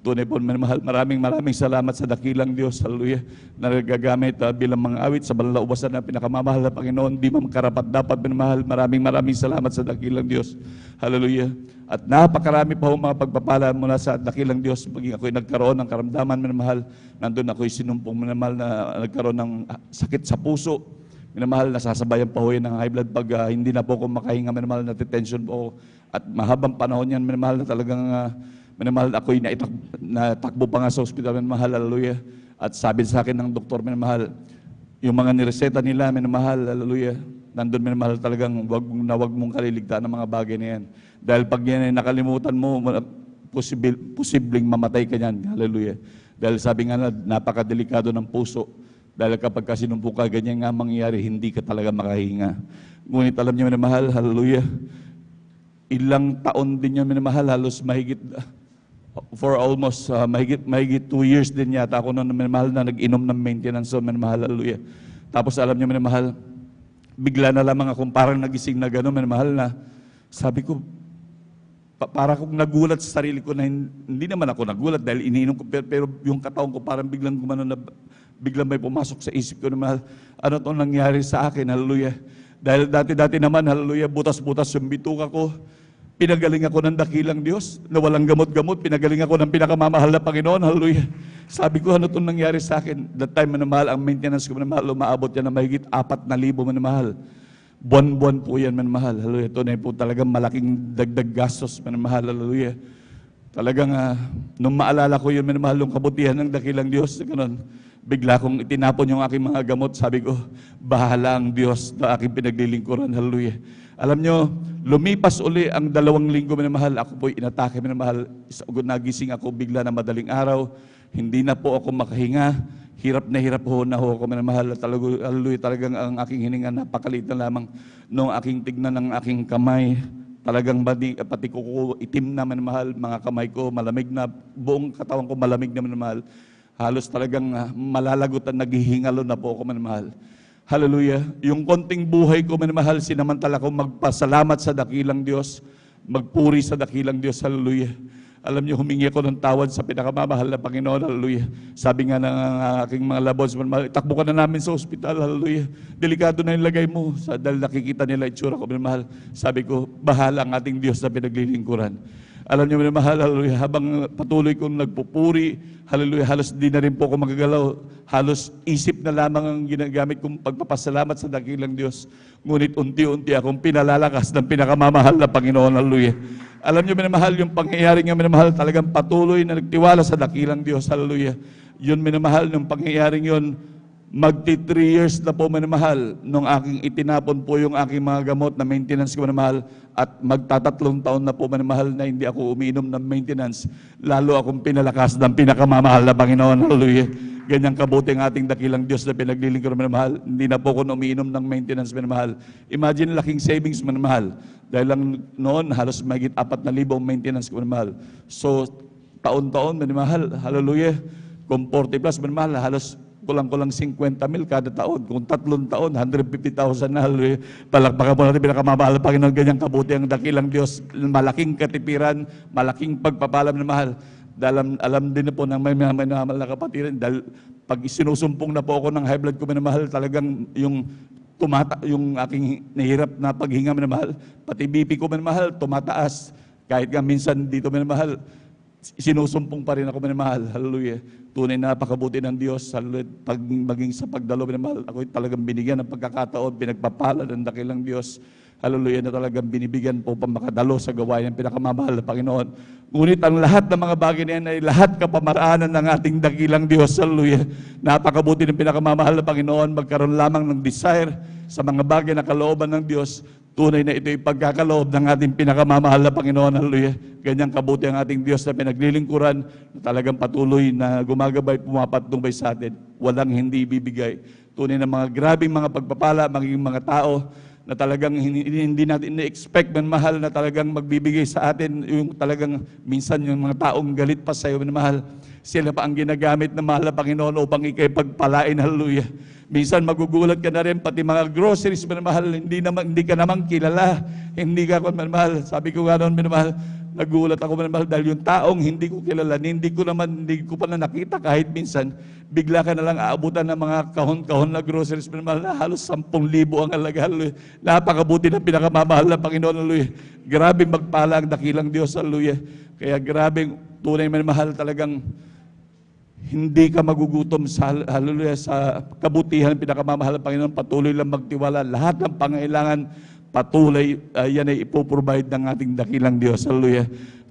Tunay po, minamahal, maraming salamat sa dakilang Diyos, hallelujah, na nagagamit bilang mga awit sa balaubasan na pinakamamahal na Panginoon, di karapat dapat, minamahal. Maraming salamat sa dakilang Diyos, hallelujah. At napakarami pa ho mga pagpapala mula sa dakilang Diyos, maging ako'y nagkaroon ng karamdaman, minamahal. Nandun ako'y sinumpong, minamahal, na nagkaroon ng sakit sa puso, minamahal, nasasabayan pa ho yan ng high blood pag hindi na po ako makahinga, minamahal, na detention po ako. At mahabang panahon yan, minamahal, na talagang minamahal, ako'y natakbo pa nga sa ospital, minamahal, hallelujah. At sabi sa akin ng doktor, minamahal, yung mga nireseta nila, minamahal, hallelujah, nandun, minamahal, talagang wag mong kaliligtaan ng mga bagay na yan. Dahil pag yan ay nakalimutan mo, posibleng mamatay ka yan, hallelujah. Dahil sabi nga, napakadelikado ng puso. Dahil kapag sinumpong ka, ganyan nga mangyayari, hindi ka talaga makahinga. Ngunit alam niyo, minamahal, hallelujah, ilang taon din yun, minamahal, halos mahigit, for almost mahigit 2 years din yata ako noon, minamahal, na nag-inom ng maintenance, so minamahal, hallelujah. Tapos alam niyo, minamahal, bigla na lamang akong parang nagising na gano'n, minamahal, na sabi ko, para akong nagulat sa sarili ko na hindi naman ako nagulat dahil iniinom ko, pero yung katawan ko parang biglang gumano na, biglang may pumasok sa isip ko na, minamahal, ano itong nangyari sa akin, hallelujah. Dahil dati naman, hallelujah, butas-butas yung bituka ko. Pinagaling ako ng dakilang Diyos, na walang gamot-gamot. Pinagaling ako ng pinakamamahal na Panginoon, hallelujah. Sabi ko, ano itong nangyari sa akin? That time, minamahal, ang maintenance ko, minamahal, umaabot yan na mahigit 4,000, minamahal. Buwan-buwan po yan, minamahal, hallelujah. Ito na po talagang malaking dagdag gastos, minamahal, hallelujah. Talagang, nung maalala ko yun, minamahal, yung kabutihan ng dakilang Diyos, ganun, bigla kong itinapon yung aking mga gamot. Sabi ko, bahala ang Diyos na aking pinaglilingkuran, hallelujah. Alam nyo, lumipas uli ang 2 linggo, minamahal, ako po'y inatake, minamahal. Nagising ako bigla na madaling araw, hindi na po ako makahinga, hirap ho na ako, minamahal. Talagang ang aking hininga, napakaliit na lamang nung aking tignan ng aking kamay. Talagang pati ko itim na, minamahal, mga kamay ko malamig na, buong katawan ko malamig na, minamahal. Halos talagang malalagutan, naghihingalo na po ako, minamahal. Hallelujah. Yung konting buhay ko, minamahal, sinamantala ko magpasalamat sa dakilang Diyos, magpuri sa dakilang Diyos, hallelujah. Alam niyo, humingi ako ng tawad sa pinakamamahal na Panginoon, hallelujah. Sabi nga ng aking mga labos, takbo ka na namin sa ospital, hallelujah. Delikado na yung lagay mo, dahil nakikita nila itsura ko, minamahal. Sabi ko, bahala ang ating Diyos na pinaglilingkuran. Alam niyo, minamahal, hallelujah, habang patuloy kong nagpupuri, hallelujah, halos di na rin po ako magagalaw. Halos isip na lamang ang ginagamit kong pagpapasalamat sa dakilang Diyos. Ngunit unti-unti akong pinalalakas ng pinakamamahal na Panginoon, hallelujah. Alam niyo, minamahal, yung pangyayari nga, minamahal, talagang patuloy na nagtiwala sa dakilang Diyos, hallelujah. Yun, minamahal, yung pangyayaring yun, magti 3 years na po, minamahal, nung aking itinapon po yung aking mga gamot na maintenance ko, minamahal, at magtatatlong taon na po, minamahal, na hindi ako umiinom ng maintenance. Lalo akong pinalakas ng pinakamamahal na Panginoon, hallelujah. Ganyang kabuti ang ating dakilang Diyos na pinaglilingkuran, minamahal. Hindi na po ako umiinom ng maintenance, minamahal. Imagine, laking savings, minamahal. Dahil lang noon, halos mahigit 4,000 maintenance ko, minamahal. So, taon-taon, minamahal, hallelujah. Kung 40 plus, minamahal, halos kulang-kulang 50,000 kada taon. Kung 3 taon, 150,000 na, hallelujah. Palakpakan po natin pinakamamahal na Panginoon, ganyang kabuti ang dakilang Diyos. Malaking katipiran, malaking pagpapalam na mahal. Dahil alam din po ng may mahal na kapatiran, dahil pag sinusumpong na po ako ng high blood ko, minamahal, talagang yung aking nahirap na paghinga, minamahal, pati BP ko, minamahal, tumataas. Kahit nga minsan dito, minamahal, sinusumpong pa rin ako, minamahal, hallelujah. Tunay na napakabuti ng Diyos, hallelujah. Maging sa pagdalo, minamahal, ako talagang binigyan ng pagkakataon, pinagpapala ng dakilang Diyos, hallelujah, na talagang binibigyan po pa makadalo sa gawain ng pinakamamahal na Panginoon. Ngunit ang lahat ng mga bagay na yan ay lahat kapamaraanan ng ating dakilang Diyos, hallelujah. Napakabuti ng pinakamamahal na Panginoon, magkaroon lamang ng desire sa mga bagay na kalooban ng Diyos, Tunay na ito'y pagkakaloob ng ating pinakamamahal na Panginoon. Hallelujah. Ganyang kabuti ang ating Diyos na pinaglilingkuran, na talagang patuloy na gumagabay, pumapatnubay sa atin. Walang hindi bibigay. Tunay na mga grabing mga pagpapala, maging mga tao na talagang hindi natin na-expect man mahal na talagang magbibigay sa atin, yung talagang minsan yung mga taong galit pa sa iyo man mahal, sila pa ang ginagamit na mahal na Panginoon upang ikay pagpalain. Hallelujah. Minsan magugulat ka na rin, pati mga groceries man mahal, hindi ka naman kilala, hindi ka man mahal. Sabi ko nga noon man mahal, nagulat ako man mahal dahil yung taong hindi ko kilala, hindi ko pa na nakita kahit minsan, bigla ka na lang aabutan ng mga kahon-kahon na groceries man mahal na halos 10,000 ang halaga. Hallelujah. Napakabuti ng pinakamamahal na Panginoon. Hallelujah. Grabe magpala ang dakilang Diyos. Hallelujah. Kaya grabe, tunay man mahal, talagang hindi ka magugutom sa, hallelujah, sa kabutihan ng pinakamamahal ng Panginoon. Patuloy lang magtiwala. Lahat ng pangailangan, patuloy, yan ay ipoprovide ng ating dakilang Diyos. Hallelujah.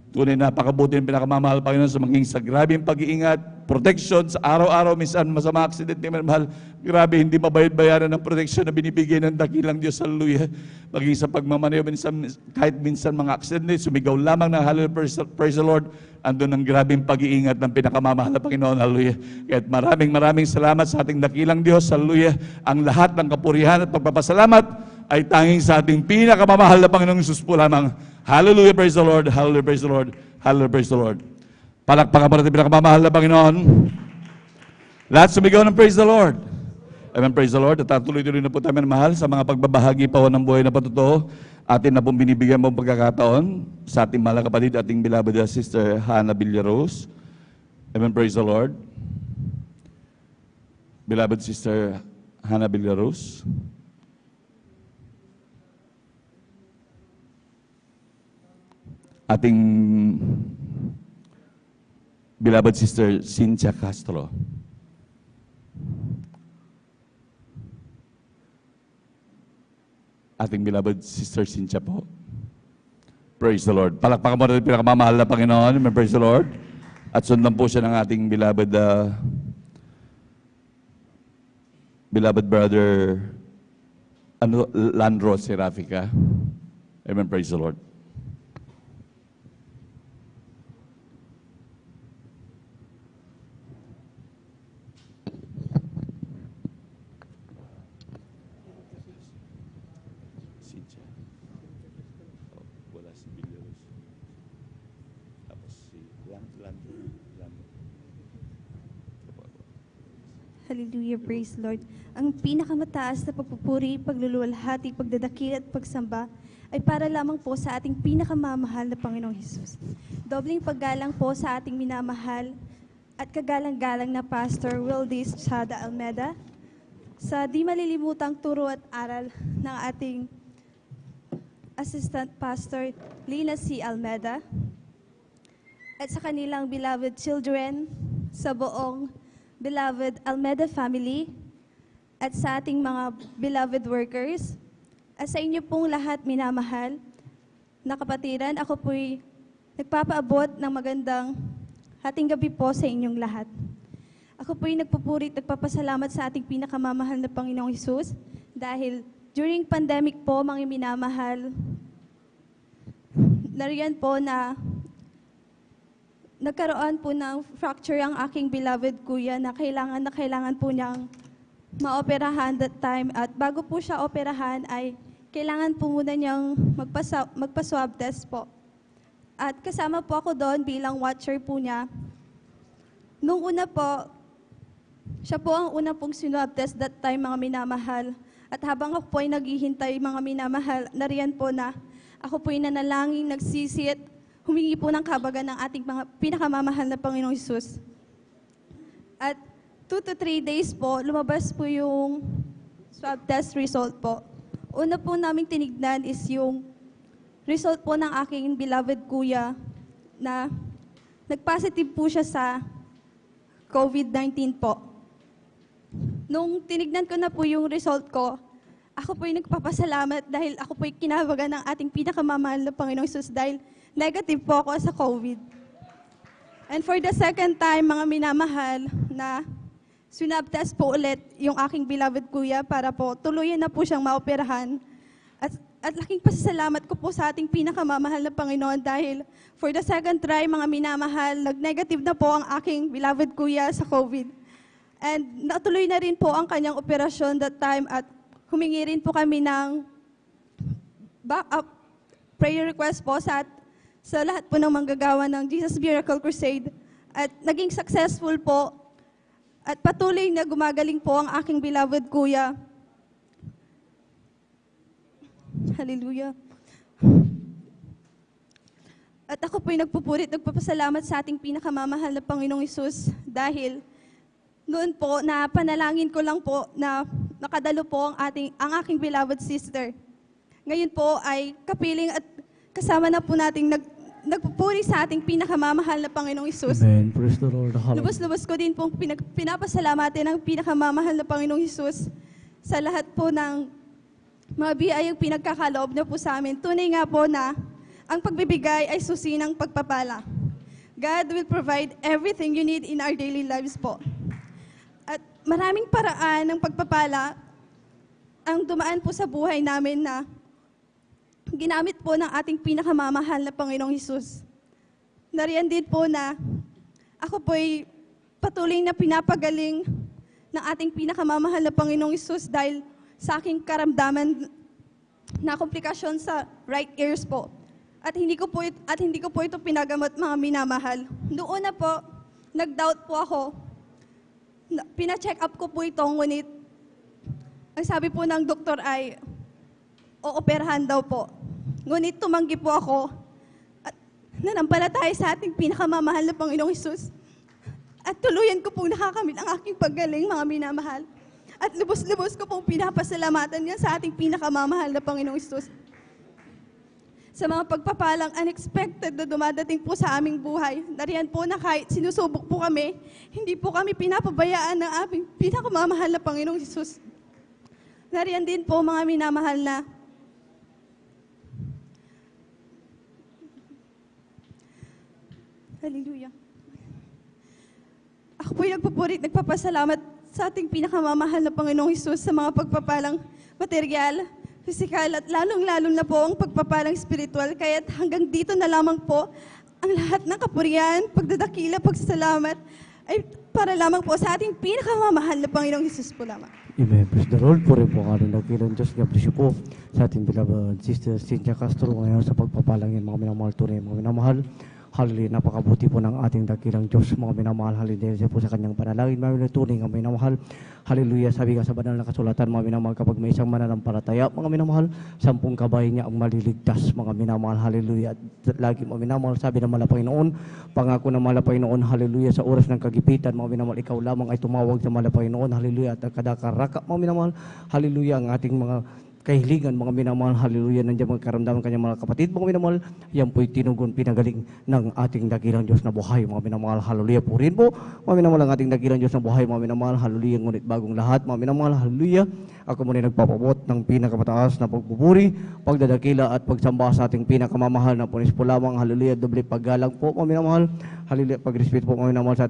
Tunay napakabuti ng pinakamamahal ng Panginoon sa maging sa grabing pag-iingat, protection sa araw-araw, minsan masama accident ni mahal. Grabe, hindi mabayad-bayaran ng protection na binibigay ng dakilang Diyos. Hallelujah. Maging sa pagmamaneho, kahit minsan mga accident, sumigaw lamang ng hallelujah, praise the Lord. Andun ang grabing pag-iingat ng pinakamamahal na Panginoon. Hallelujah. Kaya maraming salamat sa ating dakilang Diyos. Hallelujah. Ang lahat ng kapurihan at pagpapasalamat ay tanging sa ating pinakamamahal na Panginoong Jesus po lamang. Hallelujah, praise the Lord. Hallelujah, praise the Lord. Hallelujah, praise the Lord. Palakpakan po natin pinakamamahal na Panginoon. Lahat sumigaw ng praise the Lord. Amen, praise the Lord. At tuloy-tuloy na po tayo mahal sa mga pagbabahagi pa ng buhay na patotoo. Atin na pong binibigyan mong pagkakataon sa ating mahal na kapatid, ating beloved Sister Hannah Villaros. Amen, praise the Lord. Beloved Sister Hannah Villaros. Ating beloved Sister Cynthia Castro. Ating beloved Sister Cynthia po. Praise the Lord. Palakpakan mo rin pinakamamahal na Panginoon. Praise the Lord. At sundan po siya ng ating beloved brother Landro Serafica. Amen. Praise the Lord. Hallelujah, praise Lord. Ang pinakamataas na pagpupuri, pagluluwalhati, pagdadakil at pagsamba ay para lamang po sa ating pinakamamahal na Panginoong Hesus. Dobling paggalang po sa ating minamahal at kagalang-galang na Pastor Wildy Estrada Almeda, sa di malilimutang turo at aral ng ating Assistant Pastor Lina C. Almeda, at sa kanilang beloved children, sa buong beloved Almeda family, at sa ating mga beloved workers, at sa inyo pong lahat minamahal na kapatiran, ako po'y nagpapaabot ng magandang hating gabi po sa inyong lahat. Ako po'y nagpupuri at nagpapasalamat sa ating pinakamamahal na Panginoong Hesus dahil during pandemic po, mga minamahal, nariyan po na nagkaroon po ng fracture ang aking beloved kuya na kailangan po niyang maoperahan that time. At bago po siya operahan ay kailangan po muna niyang magpa-swab test po. At kasama po ako doon bilang watcher po niya. Nung una po, siya po ang una pong swab test that time, mga minamahal. At habang ako po ay naghihintay, mga minamahal, nariyan po na ako po ay nanalangin, nagsisit, humingi po ng kabagan ng ating mga pinakamamahal na Panginoong Hesus. At 2 to 3 days po, lumabas po yung swab test result po. Una po namin tinignan is yung result po ng aking beloved kuya na nag-positive po siya sa COVID-19 po. Nung tinignan ko na po yung result ko, ako po'y nagpapasalamat dahil ako po'y kinabagan ng ating pinakamamahal na Panginoong Hesus dahil negative po ako sa COVID. And for the second time, mga minamahal, na swab test po ulit yung aking beloved kuya para po tuluyan na po siyang maoperahan. At At laking pasasalamat ko po sa ating pinakamamahal na Panginoon dahil for the second try, mga minamahal, nag-negative na po ang aking beloved kuya sa COVID. And natuloy na rin po ang kanyang operasyon that time at humingi rin po kami ng backup prayer request po sa lahat po ng manggagawa ng Jesus Miracle Crusade. At naging successful po at patuloy na gumagaling po ang aking beloved kuya. Hallelujah. At ako po'y nagpapasalamat sa ating pinakamamahal na Panginoong Hesus dahil noon po na panalangin ko lang po na nakadalo po ang aking beloved sister. Ngayon po ay kapiling at kasama na po nating nagpupuri sa ating pinakamamahal na Panginoong Hesus. Amen. Praise the Lord. Lubos-lubos ko din pong pinapasalamatin ang pinakamamahal na Panginoong Hesus sa lahat po ng mga biyayang pinagkakaloob na po sa amin. Tunay nga po na ang pagbibigay ay susi ng pagpapala. God will provide everything you need in our daily lives po. At maraming paraan ng pagpapala ang dumaan po sa buhay namin na ginamit po ng ating pinakamamahal na Panginoong Hesus. Nariyan din po na ako po'y patuloy na pinapagaling ng ating pinakamamahal na Panginoong Hesus dahil sa aking karamdaman na komplikasyon sa right ears po. At hindi ko po ito pinagamot, mga minamahal. Noon na po, nag-doubt po ako. Pina-check up ko po ito, ngunit ang sabi po ng doktor ay ooperahan daw po. Ngunit tumanggi po ako at nanampalataya sa ating pinakamamahal na Panginoong Hesus. At tuluyan ko pong nakakamit ang aking paggaling, mga minamahal. At lubos-lubos ko pong pinapasalamatan yan sa ating pinakamamahal na Panginoong Hesus. Sa mga pagpapalang unexpected na dumadating po sa aming buhay, nariyan po na kahit sinusubok po kami, hindi po kami pinapabayaan ng aming pinakamamahal na Panginoong Hesus. Nariyan din po, mga minamahal, na hallelujah. Ako po'y nagpapasalamat sa ating pinakamamahal na Panginoong Hesus sa mga pagpapalang material, pisikal, at lalong-lalong na po ang pagpapalang spiritual. Kaya't hanggang dito na lamang po ang lahat ng kapurihan, pagdadakila, pagsasalamat ay para lamang po sa ating pinakamamahal na Panginoong Hesus po lamang. Amen. Praise the Lord. Puri po ang ating dakilang Diyos. God bless you po sa ating beloved Sister Cynthia Castro ngayon sa pagpapalang yan, mga minamahal, tunay, mga minamahal. Hallelujah, napakabuti po ng ating dakilang Diyos, mga minamahal. Hallelujah po sa kanyang panalangin, mga tunay, mga minamahal. Hallelujah, sabi ka sa banal na kasulatan, mga minamahal, kapag may isang mananampalataya, mga minamahal, 10 kabayo niya ang maliligtas, mga minamahal. Hallelujah, at lagi, mga minamahal, sabi ng malapay noon, pangako ng malapay noon, hallelujah, sa oras ng kagipitan, mga minamahal, ikaw lamang ay tumawag sa malapay noon, hallelujah, at kadakaraka, mga minamahal, hallelujah, ang ating mga kahilingan, mga minamahal, hallelujah, nandiyan mga karamdaman kanyang mga kapatid, mga minamahal, yan po'y tinugon, pinagaling ng ating dakilang Diyos na buhay, mga minamahal, hallelujah po rin po, mga minamahal, ang ating dakilang Diyos na buhay, mga minamahal, hallelujah, ngunit bagong lahat, mga minamahal, hallelujah, ako muna nagpapabot ng pinakamataas na pagpupuri, pagdadakila at pagsamba sa ating pinakamamahal na punis po lamang, hallelujah, doble paggalang po, mga minamahal, hallelujah, pagrespeto po, mga minamahal, sa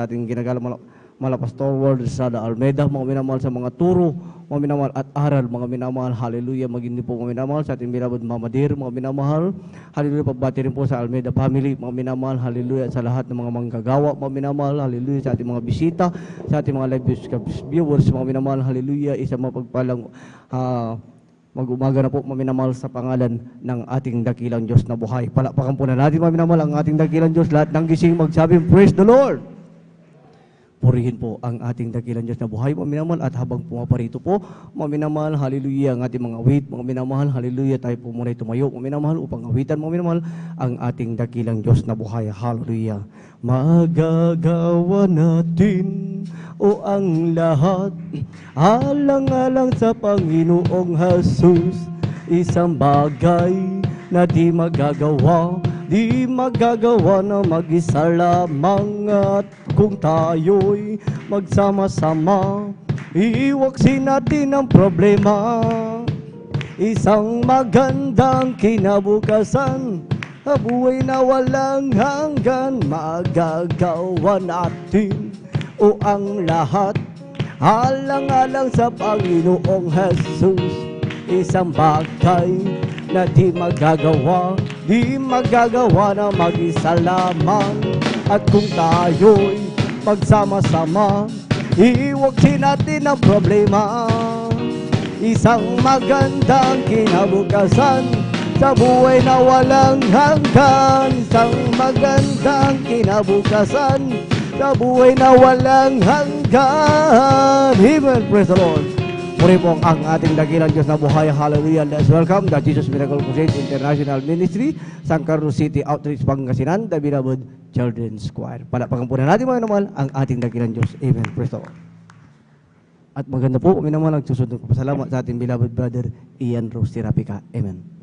ating ginagalang Pastor World Sada Almeida, mga minamahal, sa mga turo, mga minamahal, at aral, mga minamahal, hallelujah, maging po mga minamahal sa ating beloved Mama Dear, mga minamahal, hallelujah, pagbati rin po sa Almeida family, mga minamahal, hallelujah, sa lahat ng mga manggagawa, mga minamahal, hallelujah, sa ating mga bisita, sa ating mga live viewers, mga minamahal, hallelujah, isang mapagpalang mag-umaga na po, mga minamahal, sa pangalan ng ating dakilang Diyos na buhay. Palakpakan po na natin, mga minamahal, ang ating dakilang Diyos, lahat ng gising magsabing, praise the Lord! Purihin po ang ating dakilang Diyos na buhay, mga minamahal, at habang pumaparito po, mga minamahal, hallelujah, ang ating mga awit, mga minamahal, hallelujah, tayo po muna tumayo, mga minamahal, upang awitan, mga minamahal, ang ating dakilang Diyos na buhay, hallelujah. Magagawa natin, o ang lahat, alang-alang sa Panginoong Jesus, isang bagay na di magagawa na mag-isa lamang, at kung tayo'y magsama-sama, iiwaksin natin ang problema. Isang magandang kinabukasan, buhay na walang hanggan, magagawa natin o ang lahat, alang-alang sa Panginoong Jesus, isang bagay na di magagawa na mag-isa lamang. At kung tayo'y pagsama-sama, iwagsin natin ang problema. Isang magandang kinabukasan sa buhay na walang hanggan. Isang magandang kinabukasan sa buhay na walang hanggan. Amen. Praise the Lord. Muli po ang ating dakilang Diyos na buhay. Hallelujah. Let's welcome the Jesus Miracle Crusade International Ministry, San Carlos City Outreach, Pangasinan, the beloved Children's Choir. Palapakan po na natin mga naman ang ating dakilang Diyos. Amen. Praise the Lord. At maganda po kami naman nagsusunod ko. Pasalamat sa ating beloved brother Ian Rose Tirapika. Amen.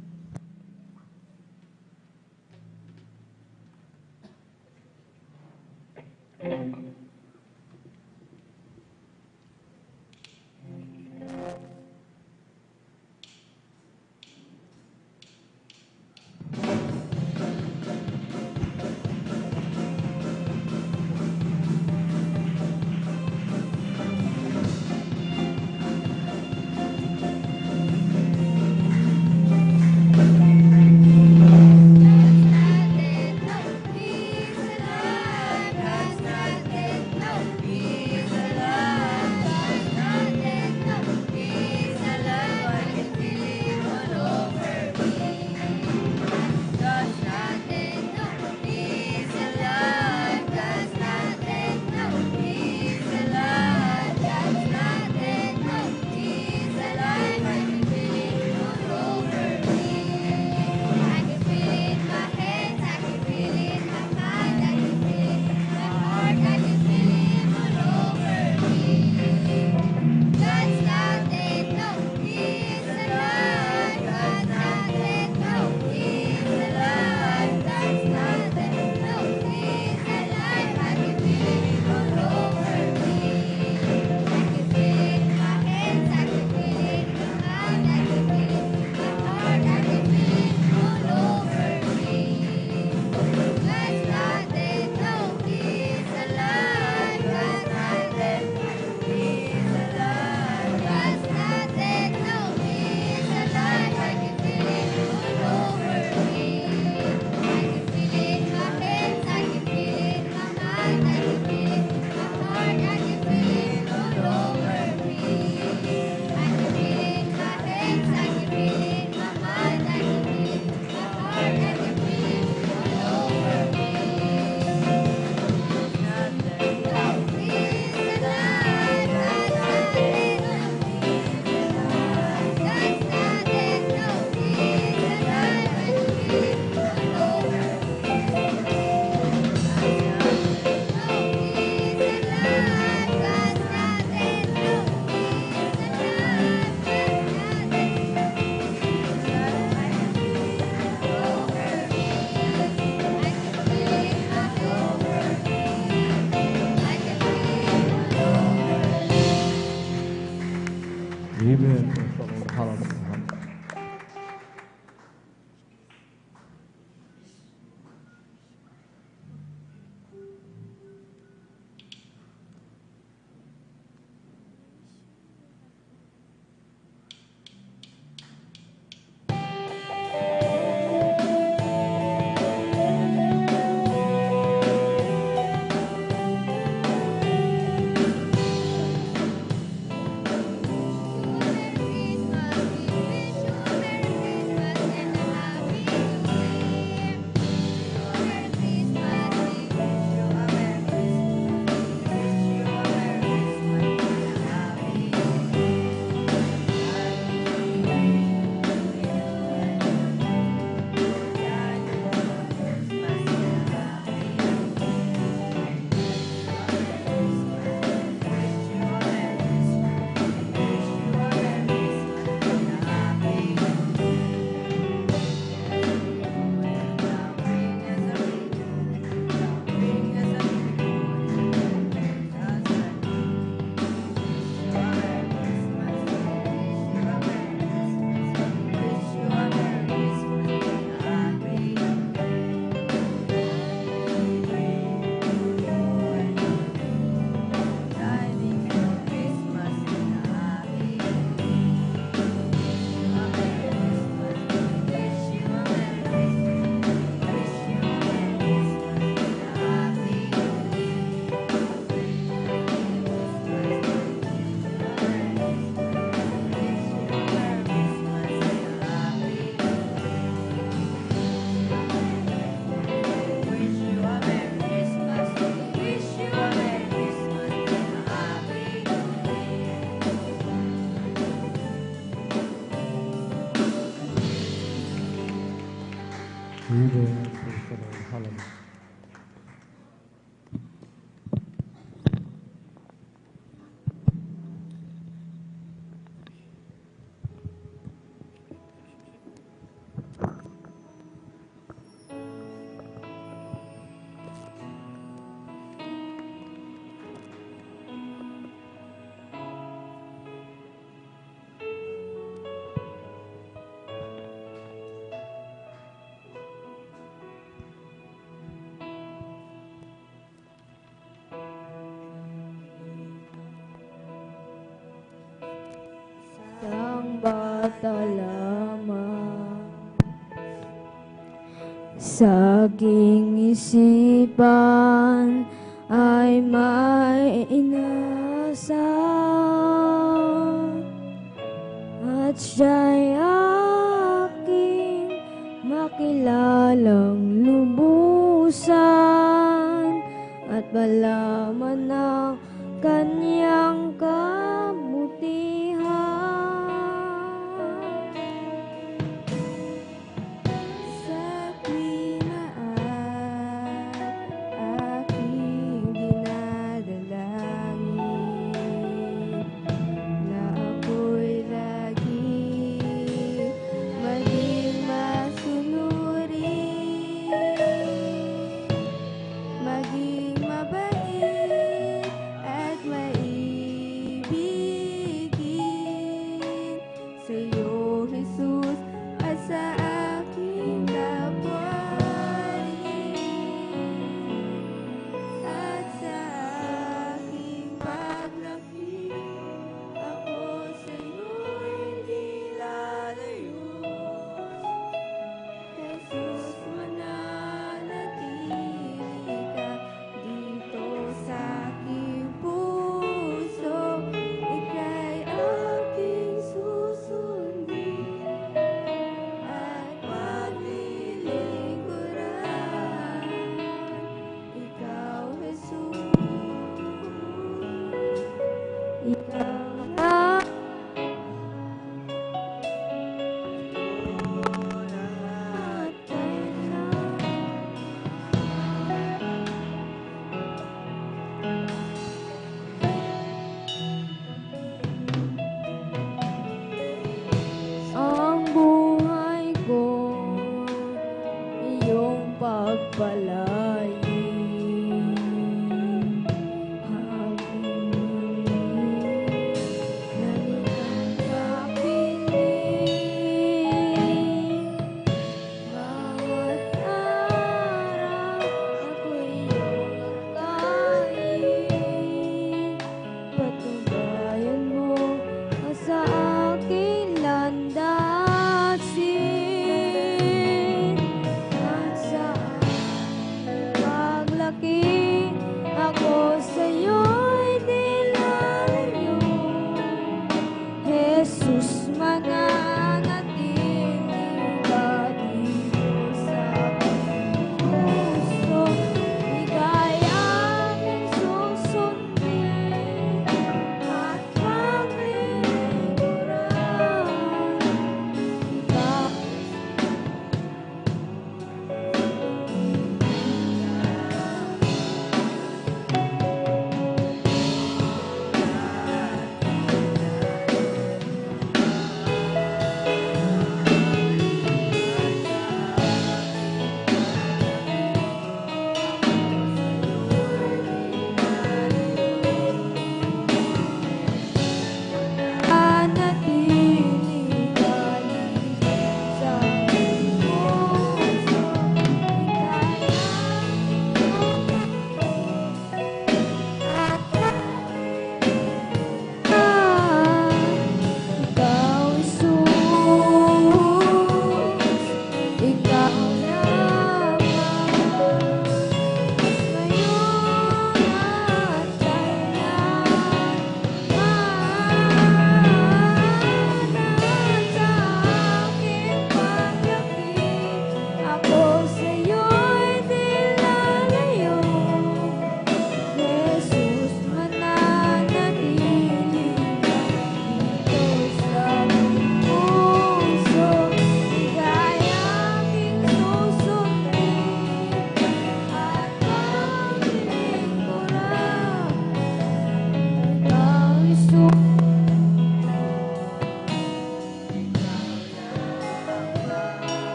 Isang bata lamang sa aking isipan ay may inasal at siya'y aking makilalang lubusan at malaman ng kanyang kabutihan. Ang buhay ko, iyong pagpalain. Habang nanikang kapiling, bawat araw ako'y iyong kain. Patubayan mo sa aking landasin at sa aking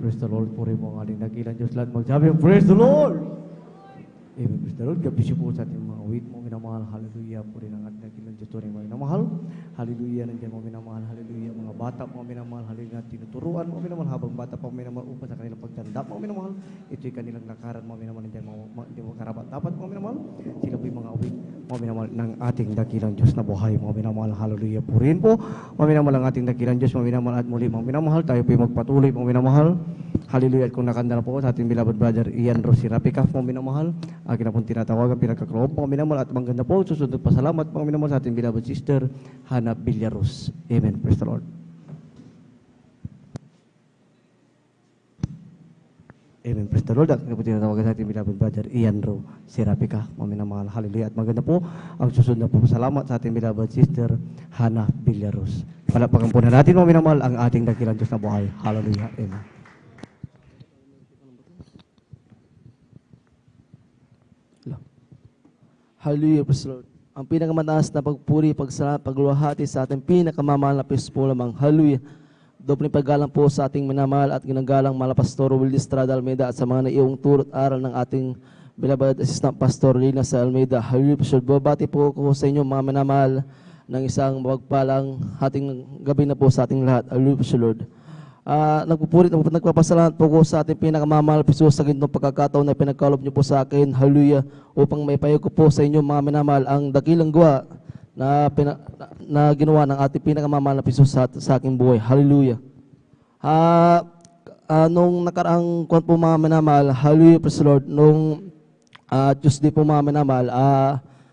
praise the Lord. Puri mo ang ating dakilang Diyos. Lahat magsabi, praise the Lord! Amen, praise the Lord. God bless you po sa ating mga wait mo, minamahal. Hallelujah. Puri ng ating dakilang Diyos. Turing mo, minamahal. Hallelujah. Nandiyan mo, minamahal. Hallelujah. Mga bata mo, minamahal. Hallelujah. Tinuturuan mo, minamahal. Habang bata pa, minamahal. Upang sa kanilang pagtanda mo, minamahal. Ito'y kanilang nakaran mo, minamahal. Nandiyan mo, hindi mo karapat. Dapat mo, minamahal. Sila po'y mga wait mo, minamahal ng ating dakilang Diyos na buhay mo, minamahal. Hallelujah. Purihin po, mo, minamahal ang ating dakilang Diyos, mo, minamahal. At muli, mo, minamahal. Tayo po'y magpatuloy, mo, minamahal. Hallelujah. At kung nakanda na po sa ating beloved brother Ian Rosirapika, mo, minamahal. Akin na pong tinatawagan, pinagkakaloob, mga minamahal. At maganda po, susunod pasalamat, mga minamahal, sa ating beloved sister, Hannah Villaros. Amen. Praise the Lord. Amen. Praise the Lord. At kung tinatawagan sa ating beloved brother Ian Rosirapika, mga minamahal. Hallelujah. At maganda po, ang susunod na po pasalamat sa ating beloved sister, Hannah Villaros. Palapakan po na natin, mga minamahal, ang ating dakilang Diyos na buhay. Hallelujah. Amen. Hallelujah, praise the Lord. Ang pinakamataas na pagpuri, pagsalamat, pagluwalhati sa ating pinakamamahal na Piyos po lamang. Hallelujah. Dobleng paggalang po sa ating minamahal at ginagalang mahal na Pastor Willie Estrada Almeida at sa mga naiong turot aral ng ating beloved Assistant Pastor Lina sa Almeida. Hallelujah, praise the Lord. Babati po ko sa inyo mga minamahal ng isang mapagpalang hating gabi na po sa ating lahat. Hallelujah, praise the Lord. Nagpapasalamat po ko sa ating pinakamamahal Pisos sa gintong pagkakataon na pinagkalob niyo po sa akin, hallelujah, upang maipayag ko po sa inyo mga minamahal ang dakilang gawa na ginawa ng ating pinakamamahal na Pisos sa aking buhay, hallelujah. Nung nakaraang kwan po mga minamahal, hallelujah, praise the Lord, nung Tuesday po mga minamahal,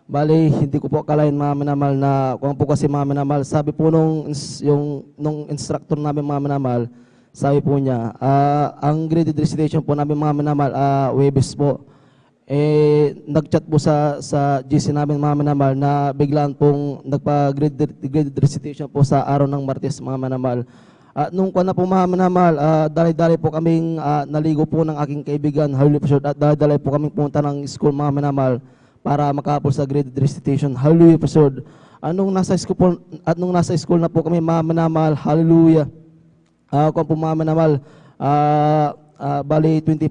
bali, hindi ko po akalain mga minamahal na kung po kasi mga minamahal, sabi po nung instructor namin mga minamahal, sabi po niya, ang graded recitation po namin mga minamahal, Webes po, nag-chat po sa GC namin mga minamahal na biglaan pong nagpa-graded recitation po sa araw ng Martes mga minamahal. Nung kwa na po mga minamahal, dali-dali po kaming naligo po ng aking kaibigan, hallelujah, at dali-dali po kaming punta ng school mga minamahal para makapol sa graded recitation. Hallelujah, praise the Lord. Nung nasa school na po kami mga minamahal, hallelujah. Kung po mga minamahal, bali 20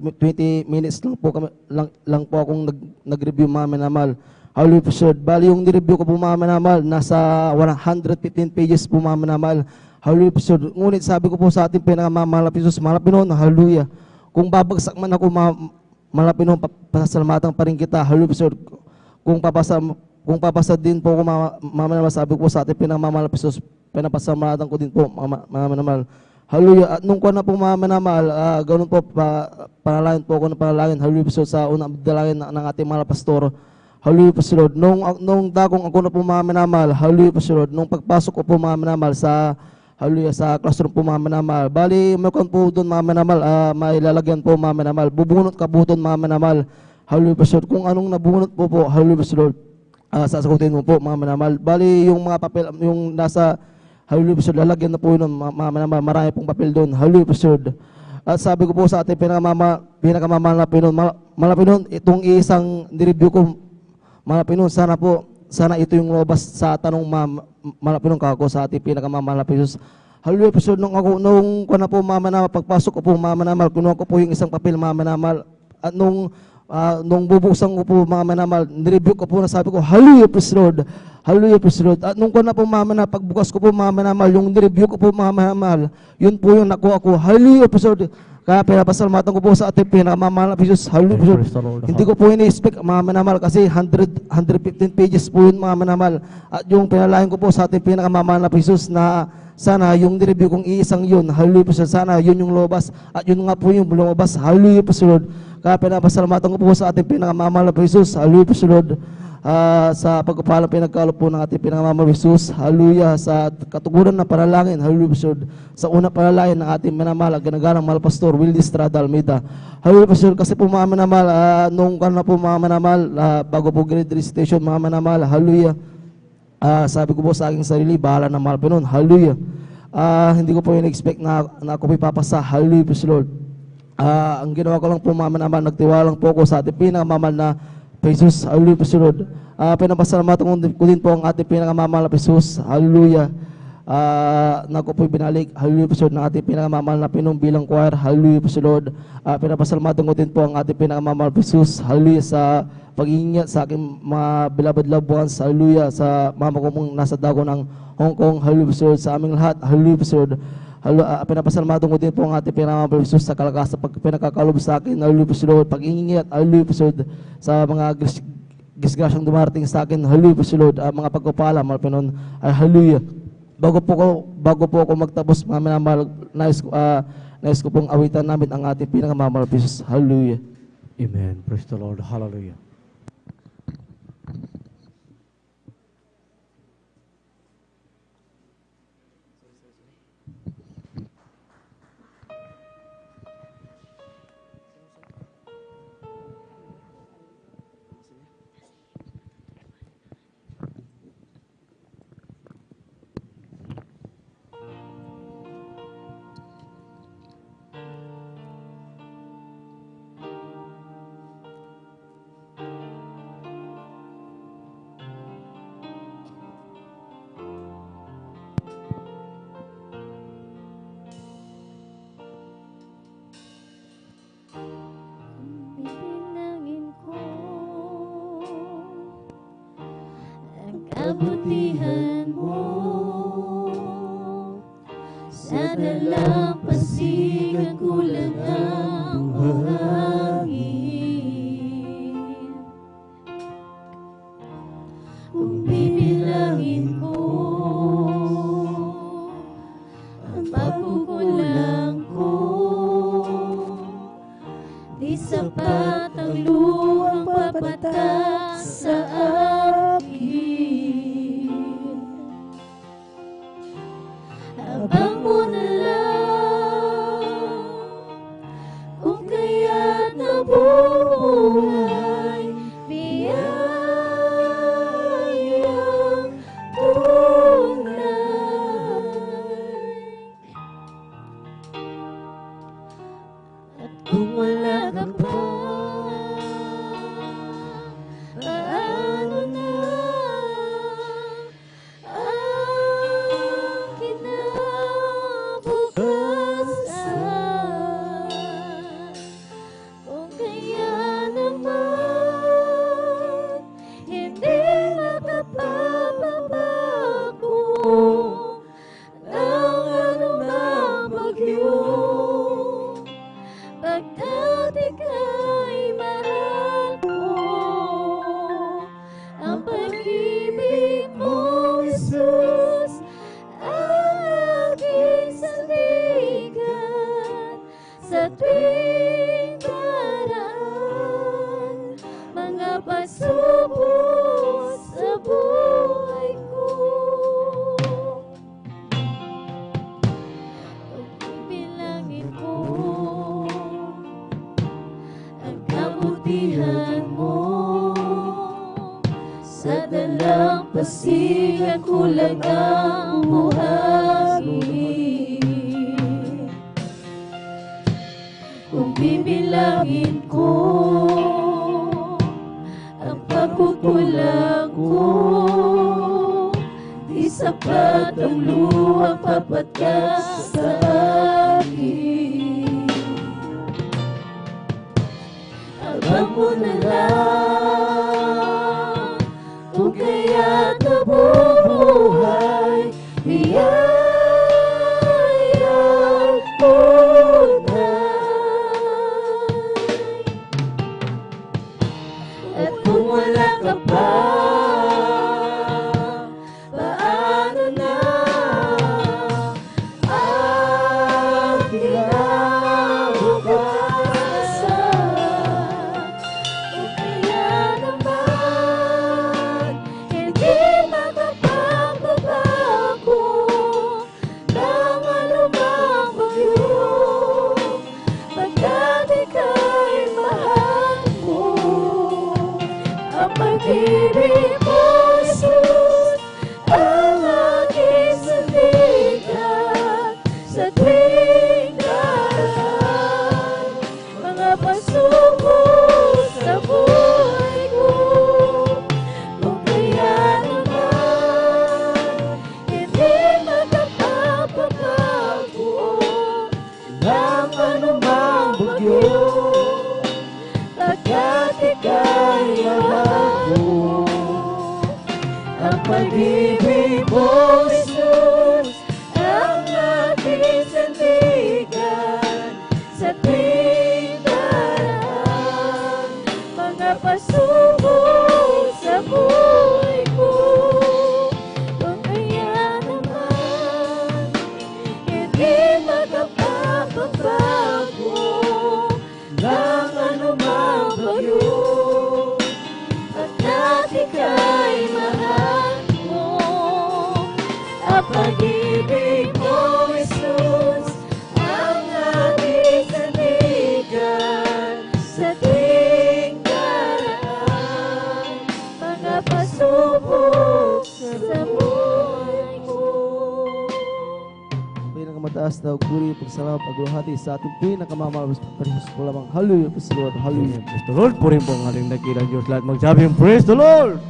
minutes lang po akong nag-review mga minamahal. Hallelujah, praise the Lord. Bali yung ni-review ko po mga minamahal, nasa 115 pages po mga minamahal. Hallelujah, praise the Lord. Ngunit sabi ko po sa ating pinakamamahal na Pisos, mahal na Pinoon, hallelujah. Kung babagsak man ako mahal na Pinoon, pasasalamatan pa rin kita, hallelujah, praise the Lord. Kung papasa din po ako mga sabi ko sa ating pinakamamahal na Pisos, pinapasalamatan ko din po mga minamahal. Hallelujah. At nung ko na po mga minamahal, ganoon po, panalangin po ako ng panalangin. Hallelujah, praise the Lord, sa unang dalangin ng ating mahal na pastor. Hallelujah, praise the Lord. Nung dagong ako na po mga minamahal, hallelujah, praise the Lord. Nung pagpasok ko po mga minamahal sa classroom po mga minamahal, bali, may kon po doon mga minamahal, may lalagyan po mga minamahal. Bubunot ka buton mga minamahal. Hallelujah, praise the Lord. Kung anong nabunot po, hallelujah, praise the Lord, sasagutin mo po mga minamahal. Bali, yung mga papel, yung nasa hallelujah, praise the Lord, lalagyan na po yun, marami pong papel doon. Hallelujah, praise the Lord. At sabi ko po sa ating pinakamamahal na Pinoon, Pinoon, itong isang nireview ko, Pinoon, sana ito yung lobas sa tanong Pinoon kako sa ating pinakamamahal na Pisos. Hallelujah, praise the Lord. Nung ko na po pagpasok ko po minamahal, kunuha ko po yung isang papel minamahal. At nung bubuksan ko po mga minamahal, nireview ko po na sabi ko, hallelujah, praise the Lord. Hallelujah, praise the Lord. At nung ko na po mga pagbukas ko po mga minamahal, yung nireview ko po mga minamahal, yun po yung nakuha ko, hallelujah, praise the Lord. Kaya pinapasalamatan ko po sa ating pinakamamahal na Pisos, hallelujah, praise the Lord. Hindi ko po ini-expect mga minamahal kasi 115 pages po yun mga minamahal. At yung pinalain ko po sa ating pinakamamahal na Pisos na sana yung nireview kong iisang yun, hallelujah, praise the Lord. Sana yun yung lobas at yun nga po yung lumabas, hallelujah, praise the Lord. Kaya pinapasalamatan ko po sa ating pinakamamahal na Pisos, hallelujah, praise the Lord. Sa pagpapalang pinagkaloob po ng ating pinakamamahal na Pisos, hallelujah, sa katugunan ng panalangin, hallelujah, praise the Lord. Sa unang panalangin ng ating minamahal, ginagalang mahal Pastor Willie Estrada Almeida. Hallelujah, praise the Lord. Kasi po mga minamahal, nung na po mga minamahal, bago po grade recitation mga minamahal, hallelujah. Sabi ko po sa aking sarili, bahala ng mahal Pinoon, hallelujah. Hindi ko po in-expect na ako po papasa, hallelujah, praise the Lord. Ang ginawa ko lang po mga minamahal, nagtiwala lang po ako sa ating pinakamamahal na Jesus, hallelujah, praise the Lord. Pinapasalamatan ko din po ang ating pinakamamahal na Jesus, hallelujah. Naku po'y binalik, hallelujah po Lord, ng ating pinakamamahal na Pinoong bilang choir, hallelujah po Lord. Pinapasalamatan ko din po ang ating pinakamamahal po Jesus, hallelujah sa pag-iingat sa aking mga beloved loved ones, hallelujah sa mama ko mong nasa dago ng Hong Kong, hallelujah po Lord, sa aming lahat, hallelujah po Lord. Pinapasalamatan ko din po ang ating pinakamamahal po Jesus sa kalakas sa pinakakalob sa akin, hallelujah po Lord, pag-iingat, hallelujah po Lord, sa mga disgrasyang dumarating sa akin, hallelujah po Lord, mga pagpapala, mga Pinoon, ay hallelujah. Bago po ako magtapos, mga minamahal, nais ko pong awitan namin ang ating pinakamamahal Jesus. Hallelujah. Amen. Praise the Lord. Hallelujah. Bibilangin ko ang kabutihan mo sa dalampasigan kulang ang buhangin. Kung bibilangin ko ang pagkukulang ko, di sapat ang luhang papatak sa akin. Habang mo na lang kung kaya't nabuhay, biyayang tunay. At kung wala ka pa, paano na ang kinabukasan? Kung kaya naman hindi makapapabago ng anumang bagyo, pagkat ika'y mahal ko, ang pag-ibig mo, Jesus, ang aking sandigan sa tuwing daraan mga pagsubok sa buhay ko. Pagbibilangin ko ang kabutihan mo sa dalampasigan kulang ang buhangin. Kung bibilangin ko ang pagkukulang ko, di sapat ang luhang papatak sa akin. Habang mo na lang kung kaya't nabubuhay, biyayang tunay. At kung wala ka pa, paano na ang kinabukasan? Kung kaya naman hindi makapababago ng anumang bagyo, pagkat ika'y mahal ko, ang pag-ibig mo, Jesus, ang aking sandigan sa tuwing daraan mga pagsubok sa buhay ko. Kung kaya naman hindi makapabago pagkat ika'y mahal ko. Ang pag-ibig mo, Jesus, ang aking sandigan sa tuwing daraan. Mga pasubok sa buhay ko, kung kaya naman, hindi magpapabago ng anumang bagyo. Pagkat ika'y mahal mo, ang pag-ibig mo, Jesus, ang aking sandigan sa tuwing daraan. Mga pasubok sa buhay ko. Pinakamataas na puri, pagsalamat, pagluhati sa ating pinakamamahal Panginoon po lamang. Hallelujah, praise the Lord, hallelujah. Praise the Lord. Purihin po ang ating dakilang Diyos. Lahat magsabi yung praise the Lord.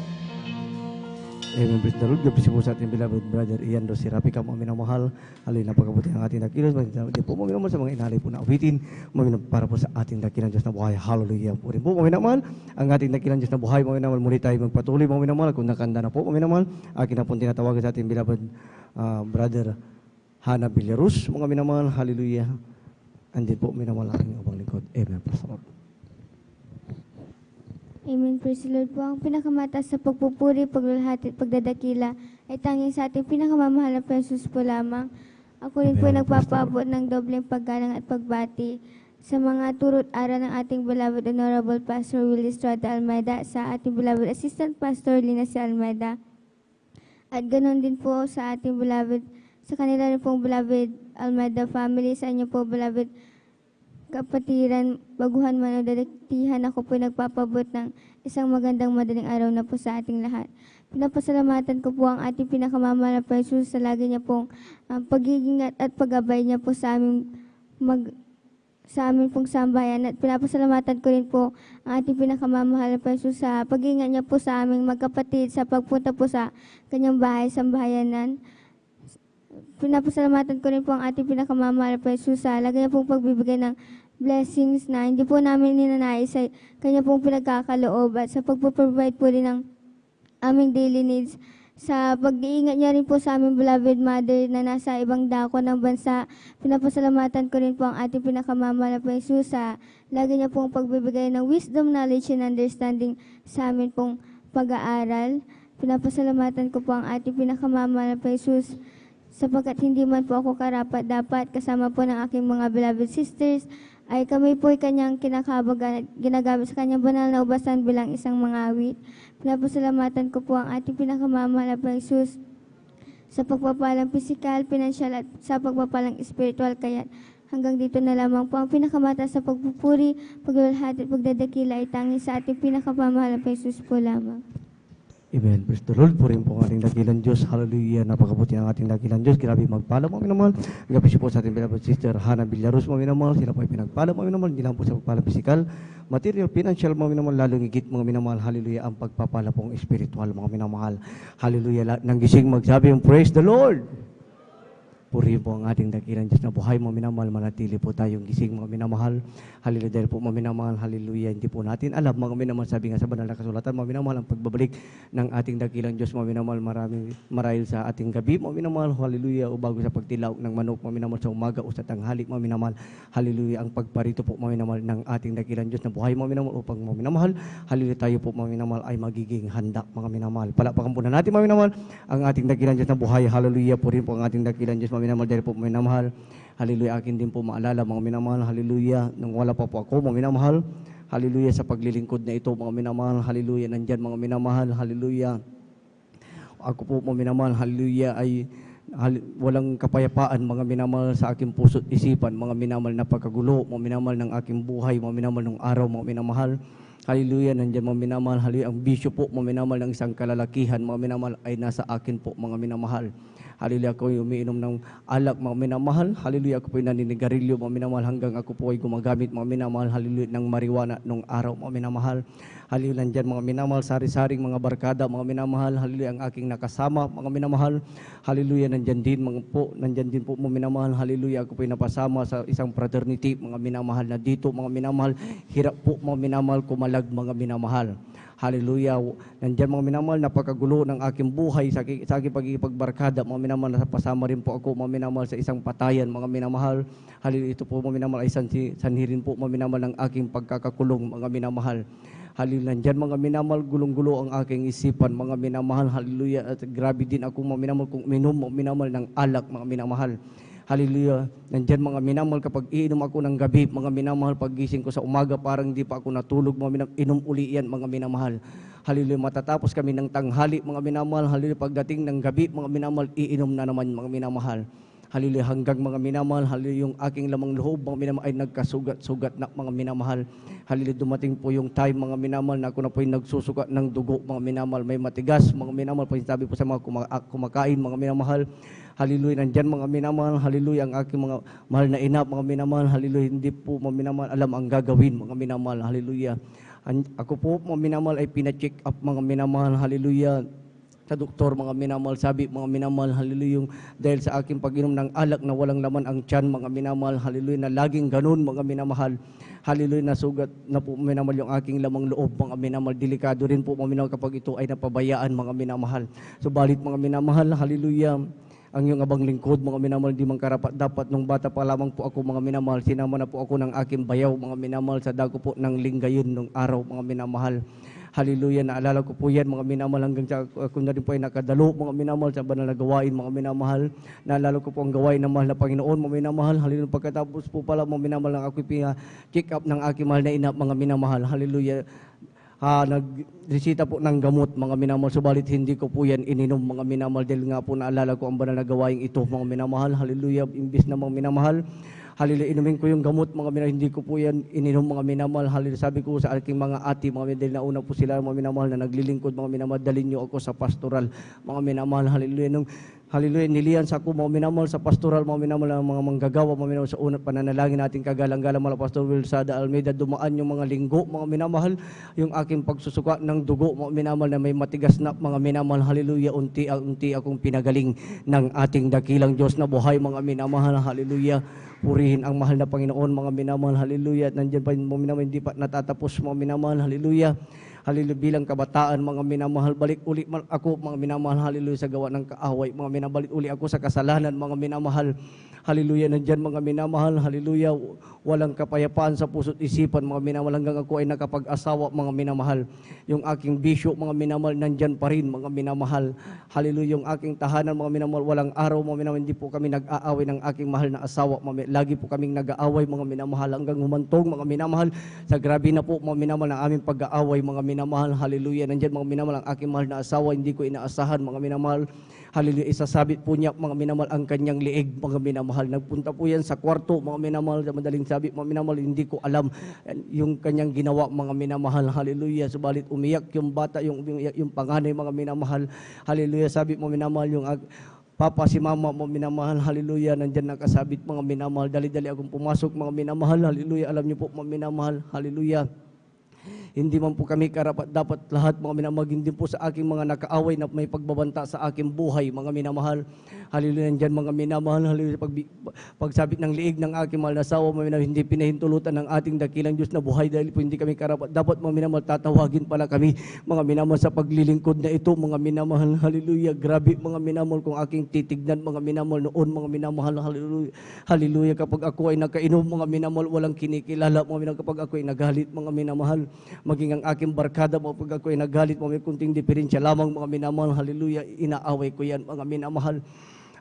Amen. Praise the Lord. Gabisi po sa ating beloved brother Ian Rossi Rapica, mga minamahal. Hallelujah, napakabuti ang ating dakilang. Di po mga minamahal sa mga inalay po na awitin. Mga minamahal para po sa ating dakilang Diyos na buhay. Hallelujah. Purihin po mga minamahal. Ang ating dakilang Diyos na buhay, mga minamahal. Muli tayo magpatuloy, mga minamahal. Kung nakanda na po, mga minamahal. Akin na po tinatawagan sa ating beloved brother Hana Villarus, mga minamahal. Hallelujah. Andin po, minamahal aking upang lingkod. Amen. Praise the Lord. Amen. Praise the Lord po. Ang pinakamataas sa pagpupuri, paglulhati at pagdadakila ay tanging sa ating pinakamamahal na Jesus po lamang. Ako rin po nagpapaabot ng dobleng paggalang at pagbati sa mga turut aral ng ating beloved Honorable Pastor Willie Estrada Almeida, sa ating beloved Assistant Pastor Lina C. Almeida, at ganoon din po sa ating beloved, sa kanila rin pong beloved Almeida family, sa inyo po beloved kapatiran, baguhan man o dadaktihan, ako po nagpapabot ng isang magandang madaling araw na po sa ating lahat. Pinapasalamatan ko po ang ating pinakamamahal na Jesus sa lagi niya pong pag-iingat at pag-abay niya po sa amin pong sambayan. At pinapasalamatan ko rin po ang ating pinakamamahal na Jesus sa pag-iingat niya po sa aming magkapatid sa pagpunta po sa kanyang bahay, sambahayanan. Pinapasalamatan ko rin po ang ating pinakamamahal na Jesus sa lagi niya pong pagbibigay ng blessings na hindi po namin ninanais sa kanya pong pinagkakaloob, at sa pagpo-provide po rin ng aming daily needs. Sa pag-iingat niya rin po sa aming beloved mother na nasa ibang dako ng bansa, pinapasalamatan ko rin po ang ating pinakamamahal na Jesus sa lagi niya pong pagbibigay ng wisdom, knowledge, and understanding sa amin pong pag-aaral. Pinapasalamatan ko po ang ating pinakamamahal na Jesus sapagkat hindi man po ako karapat-dapat kasama po ng aking mga beloved sisters, ay kami po'y kanyang kinakabagan at ginagamit sa kanyang banal na ubasan bilang isang mga awit. Pinapasalamatan ko po ang ating pinakamamahal na Jesus sa pagpapalang pisikal, pinansyal at sa pagpapalang espiritual. Kaya hanggang dito na lamang po ang pinakamataas sa pagpupuri, paglulhati at pagdadakila ay tanging sa ating pinakamamahal na Jesus po lamang. Amen. Praise the Lord. Purihin po ang ating dakilang Diyos. Hallelujah. Napakabuti ang ating dakilang Diyos. Grabe magpala mga minamahal. Gabisi po sa ating beloved sister Hana Villarus mga minamahal. Sila po ay pinagpala mga minamahal. Hindi lang po sa pagpala pisikal, material, financial mga minamahal. Lalong higit mga minamahal. Hallelujah. Ang pagpapala pong espiritual mga minamahal. Hallelujah. Nang gising magsabi yung praise the Lord. Purihin po ang ating dakilang Diyos na buhay mga minamahal. Manatili po tayong gising mga minamahal. Hallelujah. Dahil po mga minamahal, hallelujah, hindi po natin alam mga minamahal, sabi nga sa banal na kasulatan, mga minamahal, ang pagbabalik ng ating dakilang Diyos mga minamahal, maraming marahil sa ating gabi mga minamahal, hallelujah, o bago sa pagtilaw ng manok mga minamahal, sa umaga o sa tanghali mga minamahal, hallelujah, ang pagparito po mga minamahal ng ating dakilang Diyos na buhay mga minamahal, upang mga minamahal, hallelujah, tayo po mga minamahal ay magiging handa mga minamahal. Palakpakan po na natin mga minamahal ang ating dakilang Diyos na buhay, hallelujah, po rin po ang ating dakilang Diyos mga minamahal, dahil po mga minamahal, hallelujah, akin din po maalala mga minamahal, hallelujah, nung wala pa po ako mga minamahal, hallelujah, sa paglilingkod na ito mga minamahal, hallelujah, nandyan mga minamahal, hallelujah, ako po mga minamahal, hallelujah, ay walang kapayapaan mga minamahal sa aking puso't isipan, mga minamahal na pagkagulo, mga minamahal ng aking buhay, mga minamahal ng araw, mga minamahal, hallelujah, nandyan mga minamahal, hallelujah, ang bisyo po mga minamahal ng isang kalalakihan, mga minamahal ay nasa akin po mga minamahal. Hallelujah, ako ay umiinom ng alak, mga minamahal. Hallelujah, ako po ay naninigarilyo, mga minamahal, hanggang ako po ay gumagamit, mga minamahal, hallelujah, ng marijuana nung araw, mga minamahal. Hallelujah, nandyan mga minamahal, sari-saring mga barkada, mga minamahal, hallelujah, ang aking nakasama, mga minamahal. Hallelujah, nandyan din po, mga minamahal, hallelujah, ako po ay napasama sa isang fraternity, mga minamahal, na dito, mga minamahal, hirap po, mga minamahal, kumalag, mga minamahal. Hallelujah. Nandiyan mga minamahal, napakagulo ng aking buhay sa aking pagkikipagbarkada. Mga minamahal, napasama rin po ako, mga minamahal, sa isang patayan, mga minamahal. Hallelujah. Ito po, mga minamahal, ay sanhirin po, mga minamahal, ng aking pagkakakulong, mga minamahal. Hallelujah. Nandiyan mga minamahal, gulong-gulo ang aking isipan, mga minamahal. Hallelujah. At grabe din ako, mga minamahal, kung minom, mga minamahal, ng alak, mga minamahal. Hallelujah. Nandyan mga minamahal, kapag iinom ako ng gabi, mga minamahal, paggising ko sa umaga, parang hindi pa ako natulog, mga minamahal, inom uli yan, mga minamahal. Hallelujah. Matatapos kami ng tanghali, mga minamahal. Hallelujah. Pagdating ng gabi, mga minamahal, iinom na naman, mga minamahal. Hallelujah. Hanggang mga minamahal, hallelujah, yung aking lamang loob, mga minamahal, ay nagkasugat-sugat na, mga minamahal. Hallelujah. Dumating po yung time, mga minamahal, na ako na po yung nagsusuka ng dugo, mga minamahal. May matigas, mga minamahal, sabi po sa mga kumakain, mga minamahal. Hallelujah. Nandyan mga minamahal, hallelujah, ang aking mga mahal na ina, mga minamahal, hallelujah, hindi po mga minamahal alam ang gagawin, mga minamahal, hallelujah. Ako po, mga minamahal, ay pina-check up, mga minamahal, hallelujah, sa doktor, mga minamahal, sabi, mga minamahal, hallelujah, dahil sa aking pag-inom ng alak na walang laman ang tiyan, mga minamahal, hallelujah, na laging ganun, mga minamahal, hallelujah, nasugat na po, mga minamahal, yung aking lamang loob, mga minamahal, delikado rin po, mga minamahal, kapag ito ay napabayaan, mga minamahal. Subalit, mga minamahal, hallelujah, ang iyong abang lingkod, mga minamahal, di man karapat dapat, nung bata pa lamang po ako, mga minamahal, sinama na po ako ng aking bayaw, mga minamahal, sa dago po ng linggayon nung araw, mga minamahal. Hallelujah, naalala ko po yan, mga minamahal, hanggang sa ako na rin po ay nakadalo, mga minamahal, sa banal na gawain, mga minamahal. Naalala ko po ang gawain ng mahal na Panginoon, mga minamahal. Hallelujah, pagkatapos po pala, mga minamahal, ang ako'y check up ng aking mahal na ina, mga minamahal. Hallelujah. Nagresita po ng gamot, mga minamahal, subalit hindi ko po yan ininom, mga minamahal, dahil nga po naalala ko ang banal na gawain ito, mga minamahal. Hallelujah, imbis na mga minamahal, hallelujah, inumin ko yung gamot, mga minamahal, hindi ko po yan ininom, mga minamahal. Hallelujah, sabi ko sa aking mga ati, mga minamahal, dahil nauna po sila, mga minamahal, na naglilingkod, mga minamahal, dalhin niyo ako sa pastoral, mga minamahal. Hallelujah, hallelujah, niliyan sa ako, mga minamahal, sa pastoral, mga minamahal, mga manggagawa, mga minamahal, sa unang pananalangin natin kagalang-galang, mga Pastor Will Sada Almeida, dumaan yung mga linggo, mga minamahal, yung aking pagsusuka ng dugo, mga minamahal, na may matigas na, mga minamahal, hallelujah, unti akong pinagaling ng ating dakilang Diyos na buhay, mga minamahal, hallelujah. Purihin ang mahal na Panginoon, mga minamahal, hallelujah. At nandiyan pa yung mga minamahal, hindi pa natatapos, mga minamahal, hallelujah. Hallelujah, bilang kabataan, mga minamahal, balik uli ako, mga minamahal, hallelujah, sa gawa ng kaaway, mga minabalik uli ako sa kasalanan, mga minamahal, hallelujah, nandyan, mga minamahal, hallelujah, walang kapayapaan sa puso't isipan, mga minamahal, hanggang ako ay nakapag-asawa, mga minamahal, yung aking bisyo, mga minamahal, nandyan pa rin, mga minamahal, hallelujah, yung aking tahanan, mga minamahal, walang araw, mga minamahal, hindi po kami nag-aaway ng aking mahal na asawa, lagi po kaming nag-aaway, mga minamahal, hanggang humantong, mga minamahal, sa grabe na po, mga minamahal, ng aming pag-aaway, mga minamahal, hallelujah, nandyan, mga minamahal, ang aking mahal na asawa, hindi ko inaasahan, mga minamahal, hallelujah, isasabit po niya, mga minamahal, ang kanyang liig, mga minamahal, nagpunta po yan sa kwarto, mga minamahal, sa madaling sabi, mga minamahal, hindi ko alam yung kanyang ginawa, mga minamahal, hallelujah, subalit umiyak yung bata, yung panganay, mga minamahal, hallelujah, sabi, mga minamahal, yung Papa, si Mama, mga minamahal, hallelujah, nandyan nakasabit, mga minamahal, dali-dali akong pumasok, mga minamahal, hallelujah, alam niyo po, mga minamahal, hallelujah. Hindi man po kami karapat dapat lahat, mga minamahal, hindi po sa aking mga nakaaway na may pagbabanta sa aking buhay, mga minamahal. Hallelujah, nandyan, mga minamahal, hallelujah, pagsabit ng liig ng aking mahal na asawa, mga minamahal, hindi pinahintulutan ng ating dakilang Diyos na buhay dahil po hindi kami karapat dapat, mga minamahal, tatawagin pala kami, mga minamahal, sa paglilingkod na ito, mga minamahal, hallelujah, grabe, mga minamahal, kung aking titignan, mga minamahal, noon, mga minamahal, hallelujah, hallelujah, kapag ako ay nakainom, mga minamahal, walang kinikilala, mga minamahal, kapag ako ay nagalit, mga minamahal, maging ang aking barkada, kapag ako ay nagalit, mga kunting diferensya lamang, mga minamahal, hallelujah, inaaway ko yan, mga minamahal.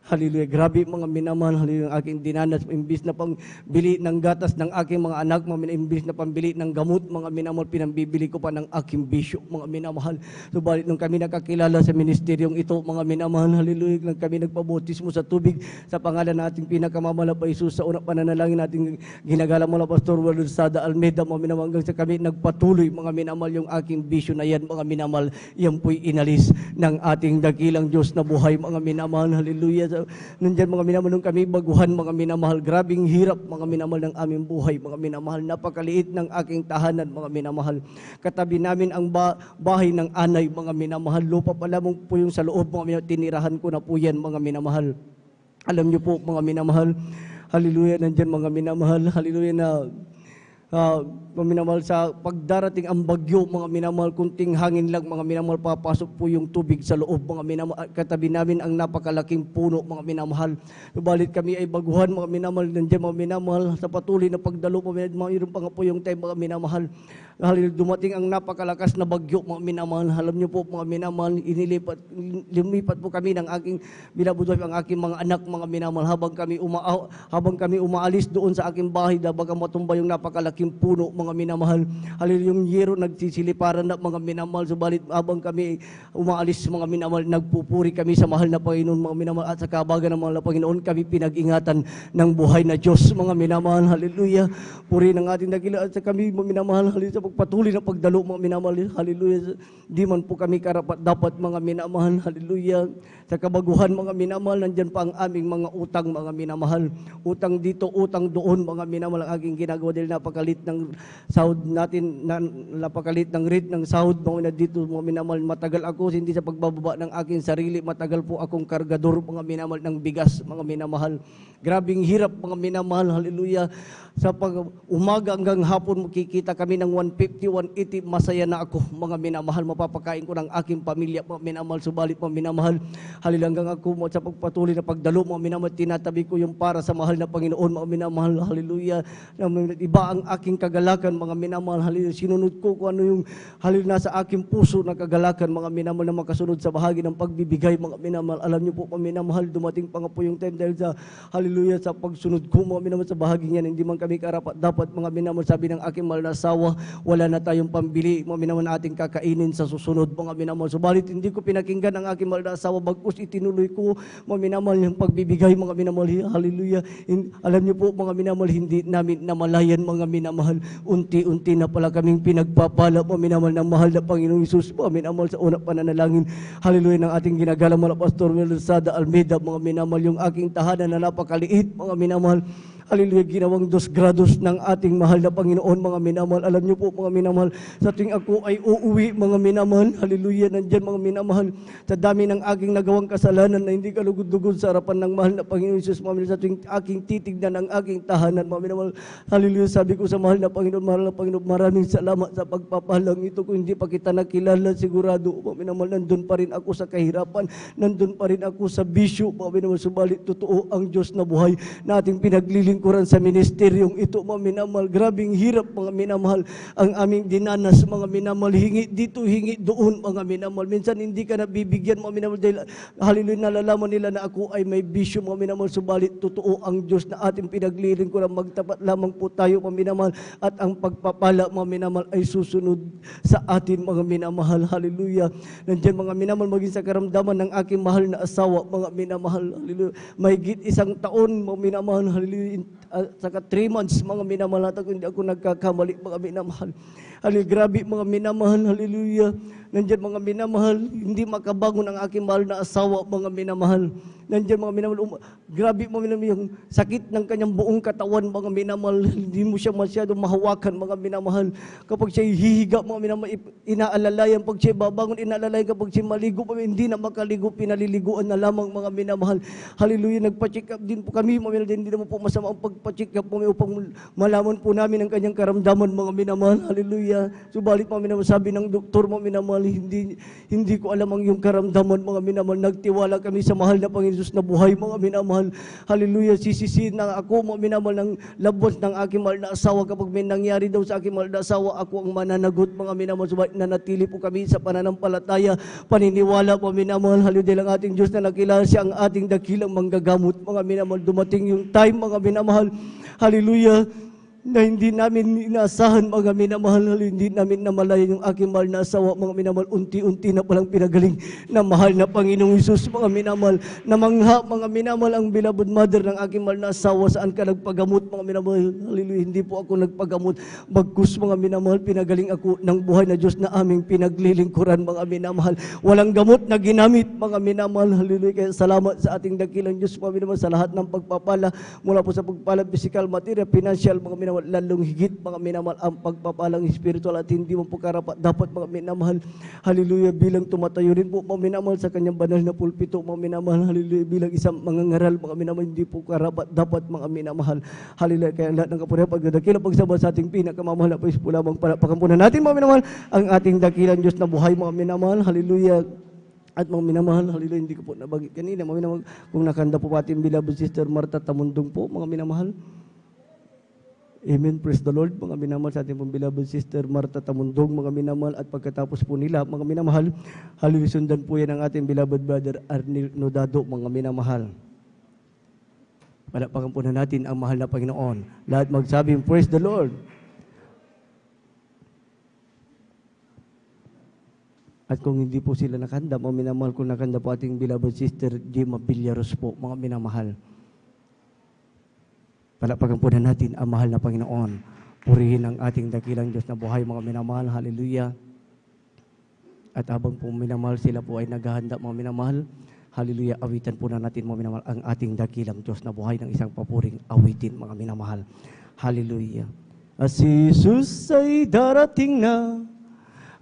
Hallelujah. Grabe mga minamahal, hallelujah, ang aking dinanas, imbis na pambili ng gatas ng aking mga anak, mga minamahal, imbis na pambili ng gamot, mga minamahal, pinambibili ko pa ng aking bisyo, mga minamahal. Subalit nung kami nakakilala sa ministeryong ito, mga minamahal, hallelujah, nang kami nagpabautismo sa tubig, sa pangalan nating pinakamamahal na Jesus, sa unang pananalangin nating ginagala mo na Pastor Waldo Sada Almeida, mga minamahal, hanggang sa kami nagpatuloy, mga minamahal, yung aking bisyo na yan, mga minamahal, yan po'y inalis ng ating dakilang Diyos na buhay, mga minamahal, hallelujah. Nandiyan mga minamahal, nung kami baguhan, mga minamahal, grabing hirap, mga minamahal, ng aming buhay, mga minamahal, napakaliit ng aking tahanan, mga minamahal. Katabi namin ang bahay ng anay, mga minamahal, lupa pa lamang po yung sa loob, mga minamahal, tinirahan ko na po yan, mga minamahal. Alam niyo po, mga minamahal, hallelujah, nandiyan mga minamahal, hallelujah, na mga minamahal, sa pagdarating ang bagyo, mga minamahal, kunting hangin lang, mga minamahal, papasok po yung tubig sa loob, mga minamahal. Katabi namin ang napakalaking puno, mga minamahal. Subalit kami ay baguhan, mga minamahal, nandiyan mga minamahal, sa patuloy na pagdalo, mga mayroon pa nga po yung time, mga minamahal. Dumating ang napakalakas na bagyo, mga minamahal. Alam niyo po, mga minamahal, lumipat po kami ng aking binabudoy, ang aking mga anak, mga minamahal, habang kami umaalis doon sa aking bahay, baga matumba yung napakalaking puno, mga minamahal. Hallelujah, yung yero nagsisiliparan na, mga minamahal. Subalit habang kami umaalis, mga minamahal, nagpupuri kami sa mahal na Panginoon, mga minamahal, at sa kabagan ng mahal na Panginoon, kami pinag-ingatan ng buhay na Diyos, mga minamahal. Hallelujah. Puri ng ating dakila, at sa kami, mga minamahal, hallelujah, pagpatuloy na pagdalo, mga minamahal, hallelujah. Di man po kami karapat dapat, mga minamahal, hallelujah. Sa kabaguhan, mga minamahal, nandyan pa ang aming mga utang, mga minamahal. Utang dito, utang doon, mga minamahal, ang aking ginagawa dahil napakalit ng sahod natin, napakalit ng rate ng sahod, mga dito, mga minamahal. Matagal ako, hindi sa pagbababa ng aking sarili, matagal po akong kargador, mga minamahal, ng bigas, mga minamahal. Grabing hirap, mga minamahal, hallelujah. Sa umaga hanggang hapon, makikita kami ng 150, 180, masaya na ako, mga minamahal. Mapapakain ko ng aking pamilya, mga minamahal. Subalit, mga minamahal, hallelujah, hanggang ako sa pagpatuloy na pagdalo, mga minamahal, tinatabi ko yung para sa mahal na Panginoon, mga minamahal, hallelujah. Iba ang aking kagalakan, mga minamahal, hallelujah. Sinunod ko kung ano yung hallelujah nasa aking puso na kagalakan, mga minamahal, na makasunod sa bahagi ng pagbibigay, mga minamahal. Alam niyo po, mga minamahal, dumating pa nga po yung time dahil sa hallelujah, sa pagsunod ko, mga minamahal, sa bahagi niyan, hindi man kami karapat dapat, mga minamahal. Sabi ng aking mahal na asawa, wala na tayong pambili, mga minamahal, na ating kakainin sa susunod, mga minamahal. Subalit hindi ko pinakinggan ang aking mahal na asawa, bagkus itinuloy ko, mga minamahal, yung pagbibigay, mga minamahal, hallelujah. Alam niyo po, mga minamahal, hindi namin namalayan, mga minamahal, unti-unti na pala kaming pinagpapala, mga minamahal, ng mahal na Panginoong Hesus, mga minamahal, sa unang pananalangin, hallelujah, ng ating ginagalang mga Pastor Waldo Sada Almeida, mga minamahal, yung aking tahanan na napakaliit, mga minamahal, hallelujah, ginawang 2 grados ng ating mahal na Panginoon, mga minamahal. Alam niyo po, mga minamahal, sa tuwing ako ay uuwi, mga minamahal, hallelujah, nandyan, mga minamahal, sa dami ng aking nagawang kasalanan na hindi kalugod-lugod sa harapan ng mahal na Panginoon Jesus, mga minamahal, sa tuwing aking titignan ang aking tahanan, mga minamahal, hallelujah, sabi ko sa mahal na Panginoon, maraming salamat sa pagpapalang ito. Kung hindi pa kita nakilala, sigurado, mga minamahal, nandun pa rin ako sa kahirapan, nandun pa rin ako sa bisyo, mga minamahal. Subalit, totoo ang Diyos na buhay na ating pinaglilingkuran sa ministeryong ito, mga minamahal. Grabing hirap, mga minamahal, ang aming dinanas, mga minamahal. Hingi dito, hingi doon, mga minamahal. Minsan hindi ka nabibigyan, mga minamahal, dahil hallelujah, nalalaman nila na ako ay may bisyo, mga minamahal. Subalit, totoo ang Diyos na ating pinaglilingkuran. Magtapat lamang po tayo, mga minamahal, at ang pagpapala, mga minamahal, ay susunod sa atin, mga minamahal. Hallelujah. Nandiyan, mga minamahal, maging sa karamdaman ng aking mahal na asawa, mga minamahal. Hallelujah. Mahigit 1 taon, mga minamahal, hallelujah, saka 3 months, mga minamahal, at hindi ako nagkakamali, mga minamahal. Hallelujah, grabe, mga minamahal, hallelujah. Nandiyan, mga minamahal, hindi makabangon ang aking mahal na asawa, mga minamahal. Nandiyan, mga minamahal, grabe, mga minamahal, yung sakit ng kanyang buong katawan, mga minamahal, hindi mo siya masyado mahawakan, mga minamahal. Kapag siya hihiga, mga minamahal, inaalalayan. Pag siya babangon, inaalalayan. Kapag siya maligo, hindi na makaligo, pinaliliguan na lamang, mga minamahal. Hallelujah, nagpa-check up din po kami, mga minamahal, hindi naman po masama ang pagpacheck up po upang malaman po namin ang kanyang karamdaman, mga minamahal. Hallelujah. Subalit, mga minamahal, sabi ng doktor, mga minamahal, hindi ko alam ang iyong karamdaman, mga minamahal. Nagtiwala kami sa mahal na Panginoon Jesus na buhay, mga minamahal. Hallelujah. Sisisihin na ako, mga minamahal, ng labos ng aking mahal na asawa. Kapag may nangyari daw sa aking mahal na asawa, ako ang mananagot, mga minamahal. Subalit, nanatili po kami sa pananampalataya, paniniwala, mga minamahal. Hallelujah. Ang ating Diyos na nakilala siya ang ating dakilang manggagamot, mga minamahal. Dumating yung time, mga minamahal. Hallelujah. Na hindi namin inaasahan, mga minamahal, hindi namin namalayan yung aking mahal na asawa, mga minamahal, unti-unti na palang pinagaling na mahal na Panginoong Hesus, mga minamahal, namangha, mga minamahal, ang beloved mother ng aking mahal na asawa, saan ka nagpagamot, mga minamahal, hallelujah, hindi po ako nagpagamot, bagkus, mga minamahal, pinagaling ako ng buhay na Diyos na aming pinaglilingkuran, mga minamahal, walang gamot na ginamit, mga minamahal, hallelujah, kaya salamat sa ating dakilang Diyos, mga minamahal, sa lahat ng pagpapala, mula po sa pagpala, physical, material, financial, mga minamahal, lalong higit, mga minamahal, ang pagpapalang spiritual at hindi mo po karapat dapat, mga minamahal, hallelujah, bilang tumatayo rin po, mga minamahal, sa kanyang banal na pulpito, mga minamahal, hallelujah, bilang isang mangangaral, mga minamahal, hindi po karapat dapat, mga minamahal, hallelujah, kaya lahat ng kapurihan, pagdadakila, pagsama sa ating pinakamamahal na Pais po lamang palapakan po na natin, mga minamahal, ang ating dakilang Diyos na buhay, mga minamahal, hallelujah. At mga minamahal, hallelujah, hindi ko po nabagit kanina, mga minamahal, kung nakanda po ating beloved sister Martha Tamundong po, mga minamahal. Amen, praise the Lord, mga minamahal, sa ating pong beloved sister Martha Tamundong, mga minamahal, at pagkatapos po nila, mga minamahal, hallelujah, sundan po yan ang ating beloved brother Arnil Nodado, mga minamahal. Palapakan po na natin ang mahal na Panginoon. Lahat magsabing, praise the Lord. At kung hindi po sila nakanda, mga minamahal, kung nakanda po ating beloved sister Gemma Villaros po, mga minamahal. Palapagan po na natin ang mahal na Panginoon. Purihin ang ating dakilang Diyos na buhay, mga minamahal. Hallelujah. At habang po minamahal, sila po ay naghahanda, mga minamahal. Hallelujah. Awitan po na natin, mga minamahal, ang ating dakilang Diyos na buhay ng isang papuring awitin, mga minamahal. Hallelujah. As Jesus ay darating na,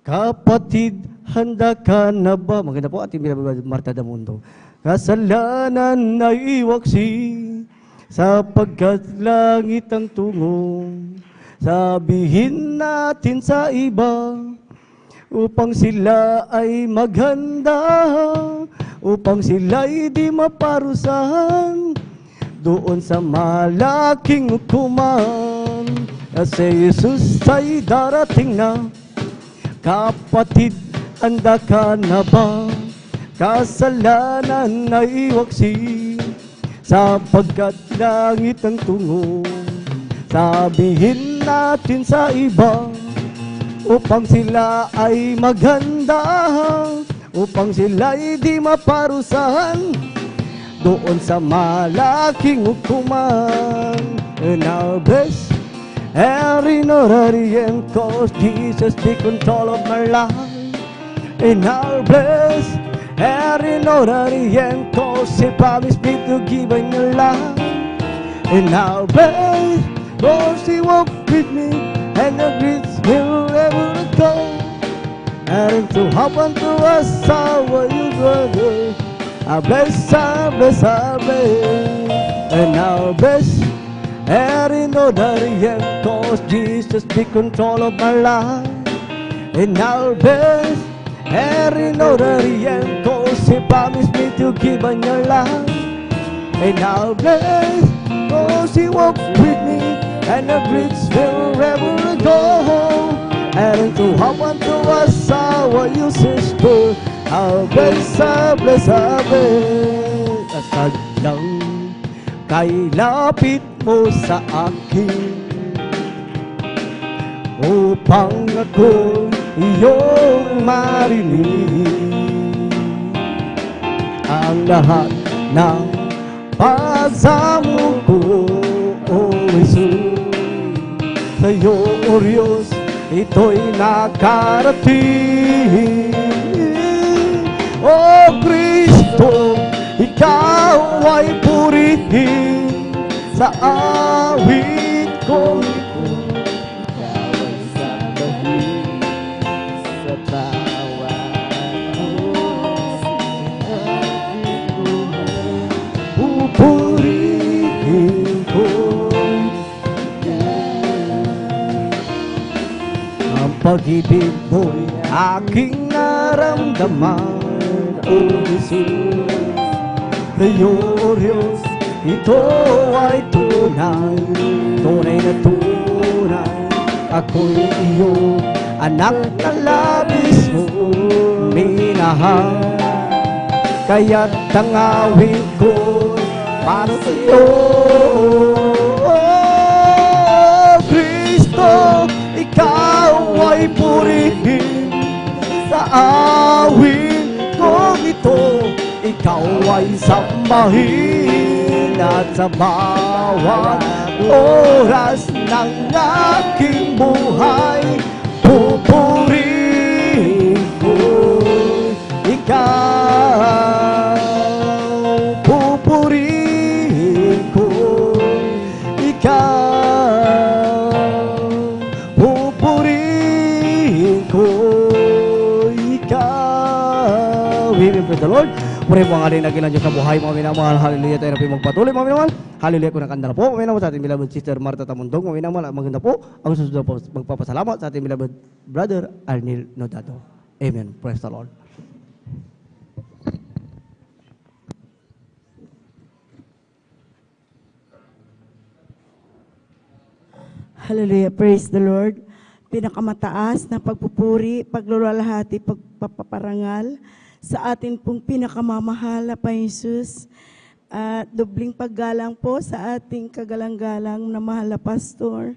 kapatid, handa ka na ba? Maganda po ating beloved Martha Tamundong. Kasalanan ay iwaksi, sapagkat langit ang tungo, sabihin natin sa iba, upang sila ay maghanda, upang sila'y di maparusahan, doon sa malaking hukuman. Kasi Jesus ay darating na, kapatid, handa ka na ba? Kasalanan ay iwaksi, sapagkat langit ang tungo, sabihin natin sa iba, upang sila ay maghanda, upang sila ay di maparusahan, doon sa malaking hukuman. And our best, every honorarium, cause Jesus the control of my life. And our best, every honorarium, cause He promised me to give in your life. And our best, cause He walked with me, and the grids will ever go. And to happen to us, how will you go? Our best, our best, our best. And our best, every honorarium, cause Jesus the control of my life. And our best, every honorarium, cause He promised me to give on your life. And I'll bless, cause He walks with me, and the bridge will ever go. And to happen to us, our uses for our bless, our bless, our bless. Kasadlang kay lapit mo sa akin, upang ako iyong marinig ang lahat ng pagsamo ko, O Jesus. Sa'yo, O Diyos, ito'y nakarating. O Kristo, Ikaw ay purihin sa awit kong purihin ko. pag-ibig mo'y aking naramdaman, O Jesus. Ngayon, Diyos, ito ay tunay, tunay na tunay. Ako'y iyong anak na labis mo minahal. Kaya't tangawin ko para sa iyo, oh, Kristo, ikaw ay purihin sa awin kong ito. Ikaw ay sambahin at sa bawat oras ng aking buhay, pupurihin ko ikaw, pupurihin ko ikaw, pupurihin ko ikaw. Amen. Praise the Lord. Puri po ang aling nagilan Diyos sa buhay, mga minamahal. Hallelujah. Tayo na po magpatuloy, mga minamahal. Hallelujah. Kung nakanda na po, mga minamahal, sa ating beloved sister Marta Tamundong, mga minamahal. Maganda po. Ang susunod po, magpapasalamat sa ating beloved brother Arnil Nodado. Amen. Praise the Lord. Hallelujah. Praise the Lord. Pinakamataas na pagpupuri, pagluluwalhati, pagpaparangal sa atin pong pinakamamahal na Panginoon Jesus. At dobling paggalang po sa ating kagalang-galang na mahal na Pastor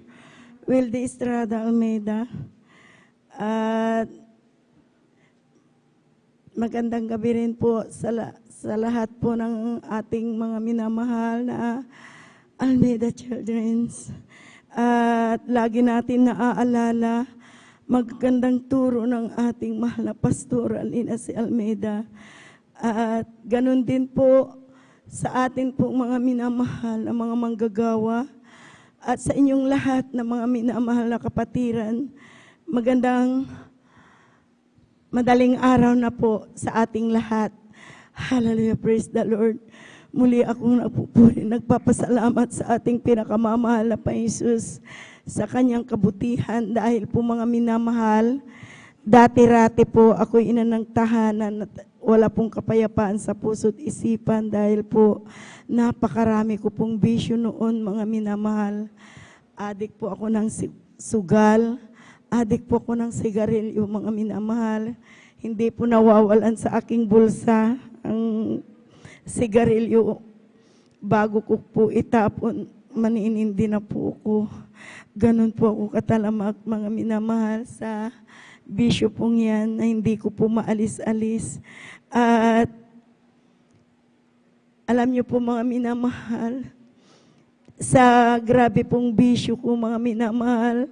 Wildy Estrada Almeida. At magandang gabi rin po sa lahat po ng ating mga minamahal na Almeida Children's. At lagi natin naaalala magandang turo ng ating mahal na Pastor Alina si Almeida. At ganun din po sa atin pong mga minamahal na mga manggagawa at sa inyong lahat na mga minamahal na kapatiran. Magandang madaling araw na po sa ating lahat. Hallelujah, praise the Lord. Muli akong nagpupuri, nagpapasalamat sa ating pinakamamahal na Panginoon Jesus sa kanyang kabutihan dahil po mga minamahal, dati-rati po ako'y ina ng tahanan at wala pong kapayapaan sa puso't isipan dahil po napakarami ko pong bisyo noon, mga minamahal. Adik po ako ng sugal, adik po ako ng sigarilyo, mga minamahal. Hindi po nawawalan sa aking bulsa ang sigarilyo. Bago ko po itapon, maninindi na po ako. Ganon po ako katalamak, mga minamahal, sa bisyo pong yan na hindi ko po maalis-alis. At alam niyo po, mga minamahal, sa grabe pong bisyo ko, mga minamahal,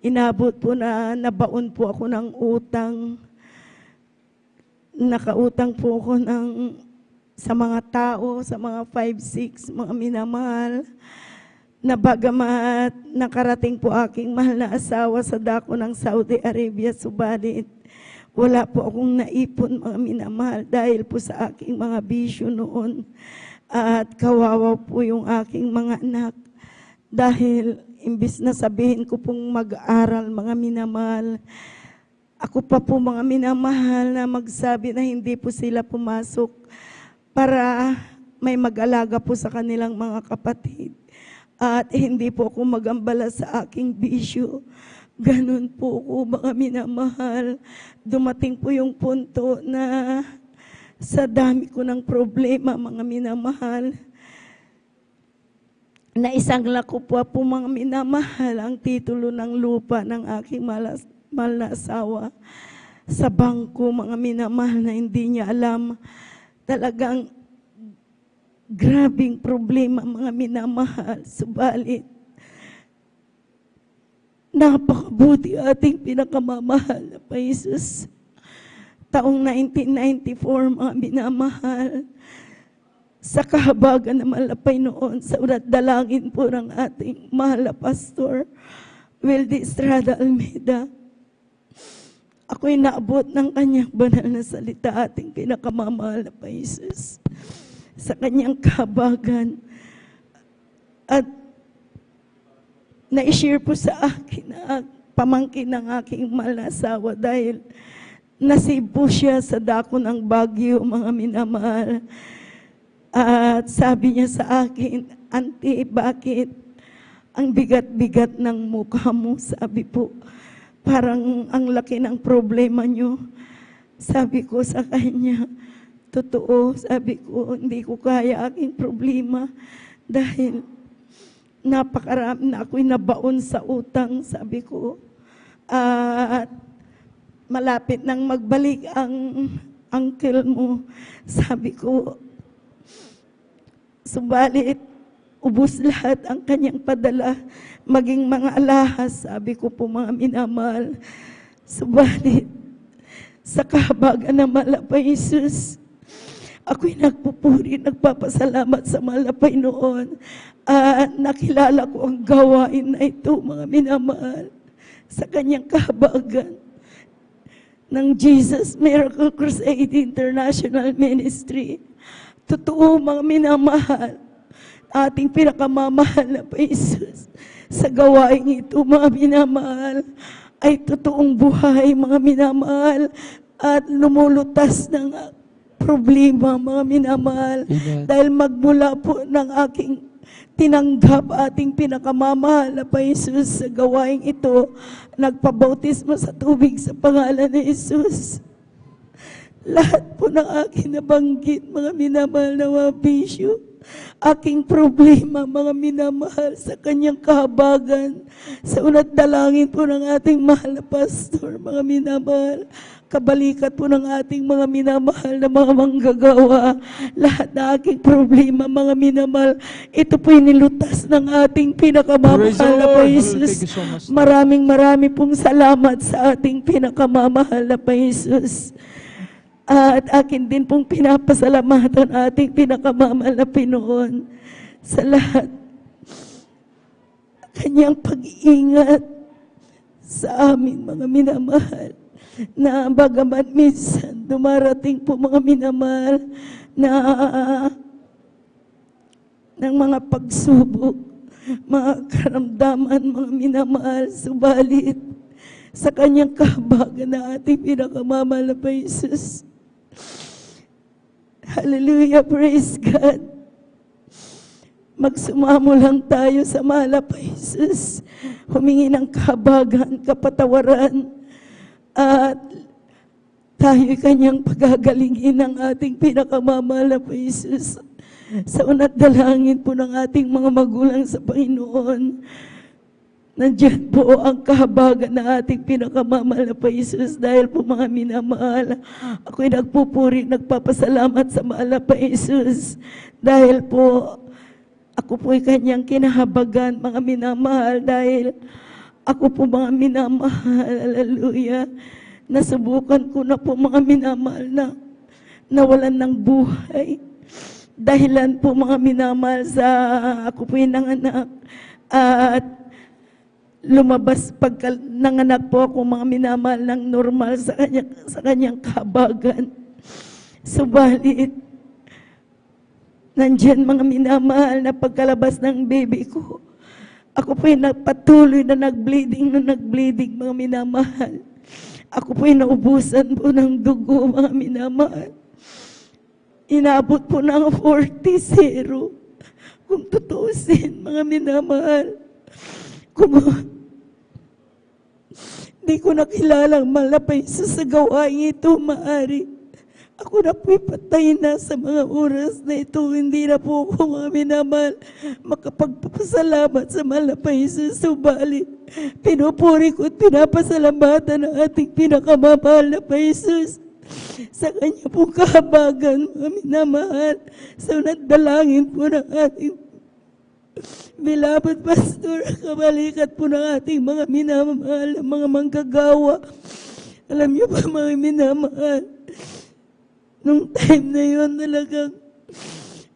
inabot po na nabaon po ako ng utang. Nakautang po ako sa mga tao, sa mga 5-6, mga minamahal, na bagamat nakarating po aking mahal na asawa sa dako ng Saudi Arabia, subalit wala po akong naipon, mga minamahal, dahil po sa aking mga bisyo noon. At kawawa po yung aking mga anak. Dahil imbis na sabihin ko pong mag-aral, mga minamahal, ako pa po, mga minamahal, na magsabi na hindi po sila pumasok para may mag-alaga po sa kanilang mga kapatid. At hindi po ako magambala sa aking bisyo. Ganun po ako, mga minamahal. Dumating po yung punto na sa dami ko ng problema, mga minamahal, na isangla ko po, mga minamahal, ang titulo ng lupa ng aking mahal na asawa sa bangko, mga minamahal, na hindi niya alam. Talagang grabing problema, mga minamahal. Subalit, napakabuti ating pinakamamahal na Panginoon Jesus. Taong 1994, mga minamahal, sa kahabagan na malapay noon, sa ulat dalangin po ng ating mahal na Pastor Wildy Estrada Almeida, ako'y naabot ng kanyang banal na salita, ating pinakamamahal na Panginoon Jesus, sa kanyang kahabagan. At na-share po sa akin na pamangkin ng aking mahal na asawa dahil nasave po siya sa dako ng Baguio, mga minamahal. At sabi niya sa akin, "Auntie, bakit ang bigat-bigat ng mukha mo?" Sabi po, "Parang ang laki ng problema niyo." Sabi ko sa kanya, "Totoo," sabi ko, "hindi ko kaya aking problema dahil napakarami na ako'y nabaon sa utang," sabi ko. At malapit nang magbalik ang uncle mo, sabi ko. Subalit, ubos lahat ang kanyang padala, maging mga alahas, sabi ko po, mga minamahal. Subalit, sa kahabagan ng malapay Jesus, ako'y nagpupuri, nagpapasalamat sa malapay noon. At nakilala ko ang gawain na ito, mga minamahal, sa kanyang kahabagan ng Jesus Miracle Crusade International Ministry. Totoo, mga minamahal, ating pinakamamahal na Jesus, sa gawain ito, mga minamahal, ay totoong buhay, mga minamahal, at lumulutas ng problema, mga minamahal. Amen. Dahil magmula po ng aking tinanggap ating pinakamamahal na Jesus sa gawain ito, nagpabautismo sa tubig sa pangalan ni Jesus. Lahat po ng aking nabanggit, mga minamahal na mga bisyo, aking problema, mga minamahal, sa kanyang kahabagan, sa unat dalangin po ng ating mahal na pastor, mga minamahal, kabalikat po ng ating mga minamahal na mga manggagawa, lahat na aking problema, mga minamahal, ito po'y nilutas ng ating pinakamamahal na pa Jesus. Maraming pong salamat sa ating pinakamamahal na pa Jesus. At akin din pong pinapasalamatan ating pinakamamahal na Pinoon sa lahat kanyang pag-iingat sa amin, mga minamahal, na bagamat minsan dumarating po, mga minamahal, na ng mga pagsubok, mga karamdaman, mga minamahal, subalit sa kanyang kahabagan na ating pinakamamahal na pa Jesus. Hallelujah, praise God. Magsumamo lang tayo sa mahal na Jesus, humingi ng kahabagan, kapatawaran, at tayo'y kanyang pagagalingin ng ating pinakamamahal na Jesus. Sa unat dalangin po ng ating mga magulang sa Panginoon, nandiyan po ang kahabagan na ating pinakamamahal na pa Jesus. Dahil po, mga minamahal, ako'y nagpupuri, nagpapasalamat sa mahal na pa Jesus. Dahil po, ako po'y kanyang kinahabagan, mga minamahal. Dahil ako po, mga minamahal, hallelujah, nasubukan ko na po, mga minamahal, na nawalan ng buhay. Dahilan po, mga minamahal, sa ako po'y nanganak. At lumabas pagka nanganak po ako, mga minamahal, ng normal sa kanyang kahabagan. Subalit, nandyan, mga minamahal, na pagkalabas ng baby ko, ako po'y nagpatuloy na nag-bleeding, mga minamahal. Ako po'y naubusan po ng dugo, mga minamahal. Inabot po ng 40-0. Kung tutuusin, mga minamahal, kung hindi ko nakilalang malapay sa gawain ito, maari ako na po'y patay na sa mga oras na ito. Hindi na po ako, mga minamahal, makapagpapasalamat sa malapay sa subalit. Pinupuri ko at pinapasalamatan ng ating pinakamamahal na pa Jesus sa kanya pong kahabagan, mga minamahal, sa dalangin po ng ating beloved pastor, kabalikat po ng ating mga minamahal, mga manggagawa. Alam niyo ba, mga minamahal, nung time na yun, talagang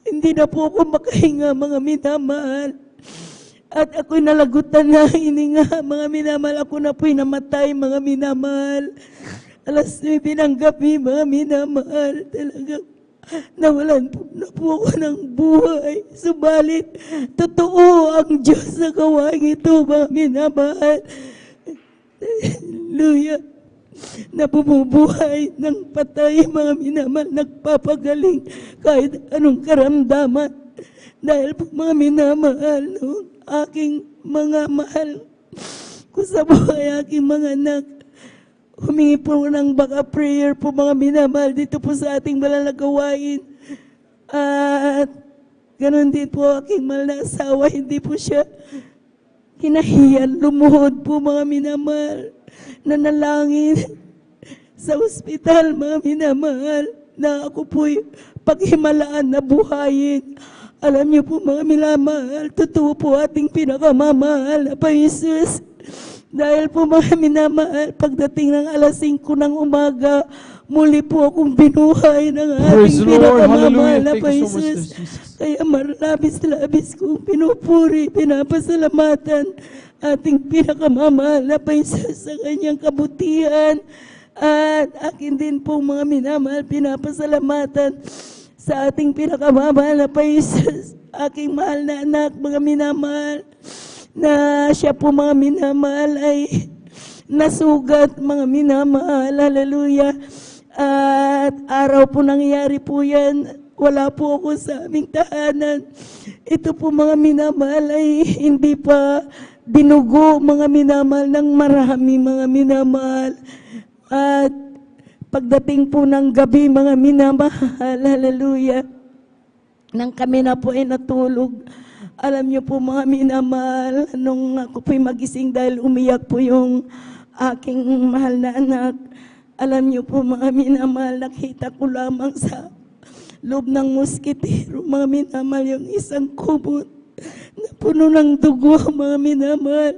hindi na po ako makahinga, mga minamahal. At ako'y nalagutan na hininga, mga minamahal. Ako na po'y namatay, mga minamahal. Alas 9 ng gabi, mga minamahal. Talagang nawalan na po ako ng buhay. Subalit, totoo ang Diyos sa gawain ito, mga minamahal. Hallelujah. Na bumubuhay ng patay, mga minamahal, nagpapagaling kahit anong karamdaman. Dahil po mga minamahal, no, aking mga mahal ko sa buhay, aking mga anak, humingi po ng baka prayer po mga minamahal dito po sa ating banal na gawain. At ganon din po aking mahal na asawa, hindi po siya hinahiyan, lumuhod po mga minamahal, nanalangin sa ospital mga minamahal, na ako po'y paghimalaan na buhayin. Alam niyo po mga minamahal, totoo po ating pinakamamahal na Jesus. Dahil po mga minamahal, pagdating ng alas 5 ng umaga, muli po akong binuhay ng ating pinakamamahal na Jesus. Kaya marlabis-labis kong pinupuri, pinapasalamatan ating pinakamamahal na Jesus sa kanyang kabutihan. At akin din po mga minamahal, pinapasalamatan sa ating pinakamamahal na Jesus, aking mahal na anak, mga minamahal, na siya po mga minamahal ay nasugat, mga minamahal, hallelujah. At araw po nangyari po yan, wala po ako sa aming tahanan. Ito po mga minamahal ay hindi pa dinugo, mga minamahal, ng marami, mga minamahal. At pagdating po ng gabi, mga minamahal, hallelujah, nang kami na po ay natulog, alam niyo po mga minamahal, nung ako po'y magising dahil umiyak po yung aking mahal na anak, alam niyo po mga minamahal, nakita ko lamang sa loob ng muskitero, mga minamahal, yung isang kumot na puno ng dugo, mga minamahal.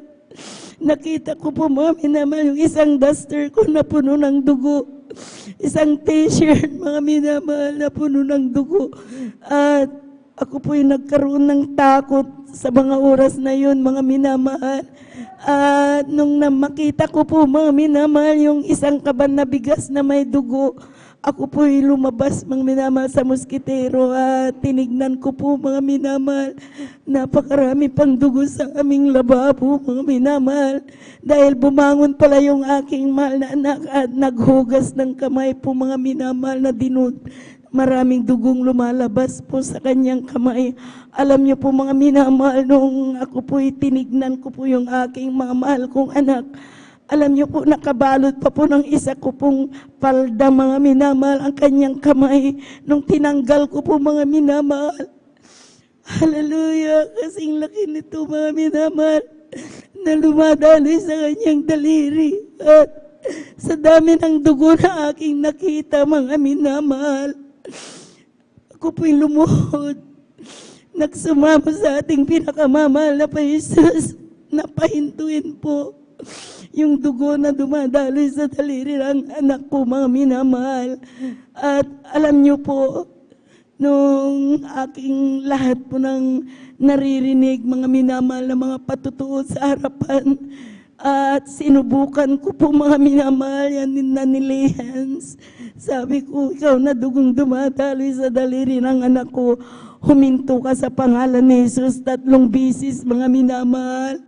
Nakita ko po mga minamahal, yung isang duster ko na puno ng dugo. Isang t-shirt, mga minamahal, na puno ng dugo. At ako po'y nagkaroon ng takot sa mga oras na yun, mga minamahal. At nung makita ko po, mga minamahal, yung isang kaban na bigas na may dugo, ako po'y lumabas, mga minamahal, sa muskitero at tinignan ko po, mga minamahal, napakarami pang dugo sa aming lababo, mga minamahal. Dahil bumangon pala yung aking mahal na anak at naghugas ng kamay po, mga minamahal, na dinud. Maraming dugong lumalabas po sa kanyang kamay. Alam niyo po mga minamahal, nung ako po'y tinignan ko po yung aking mga mahal kong anak, alam niyo po, nakabalot pa po ng isa ko pong palda, mga minamahal, ang kanyang kamay. Nung tinanggal ko po, mga minamahal, hallelujah, kasing laki nito, mga minamahal, na lumadaloy sa kanyang daliri. At sa dami ng dugo na aking nakita, mga minamahal, ako po'y lumuhod. Nagsumama sa ating pinakamamahal na Jesus, napahintuin po yung dugo na dumadaloy sa daliri ng anak ko, mga minamahal. At alam niyo po, nung aking lahat po ng naririnig, mga minamahal, na mga patutuo sa harapan, at sinubukan ko po, mga minamahal, yan na ni Hans. Sabi ko, ikaw na dugong dumadaloy sa daliri ng anak ko, huminto ka sa pangalan ni Jesus 3 bisis, mga minamahal.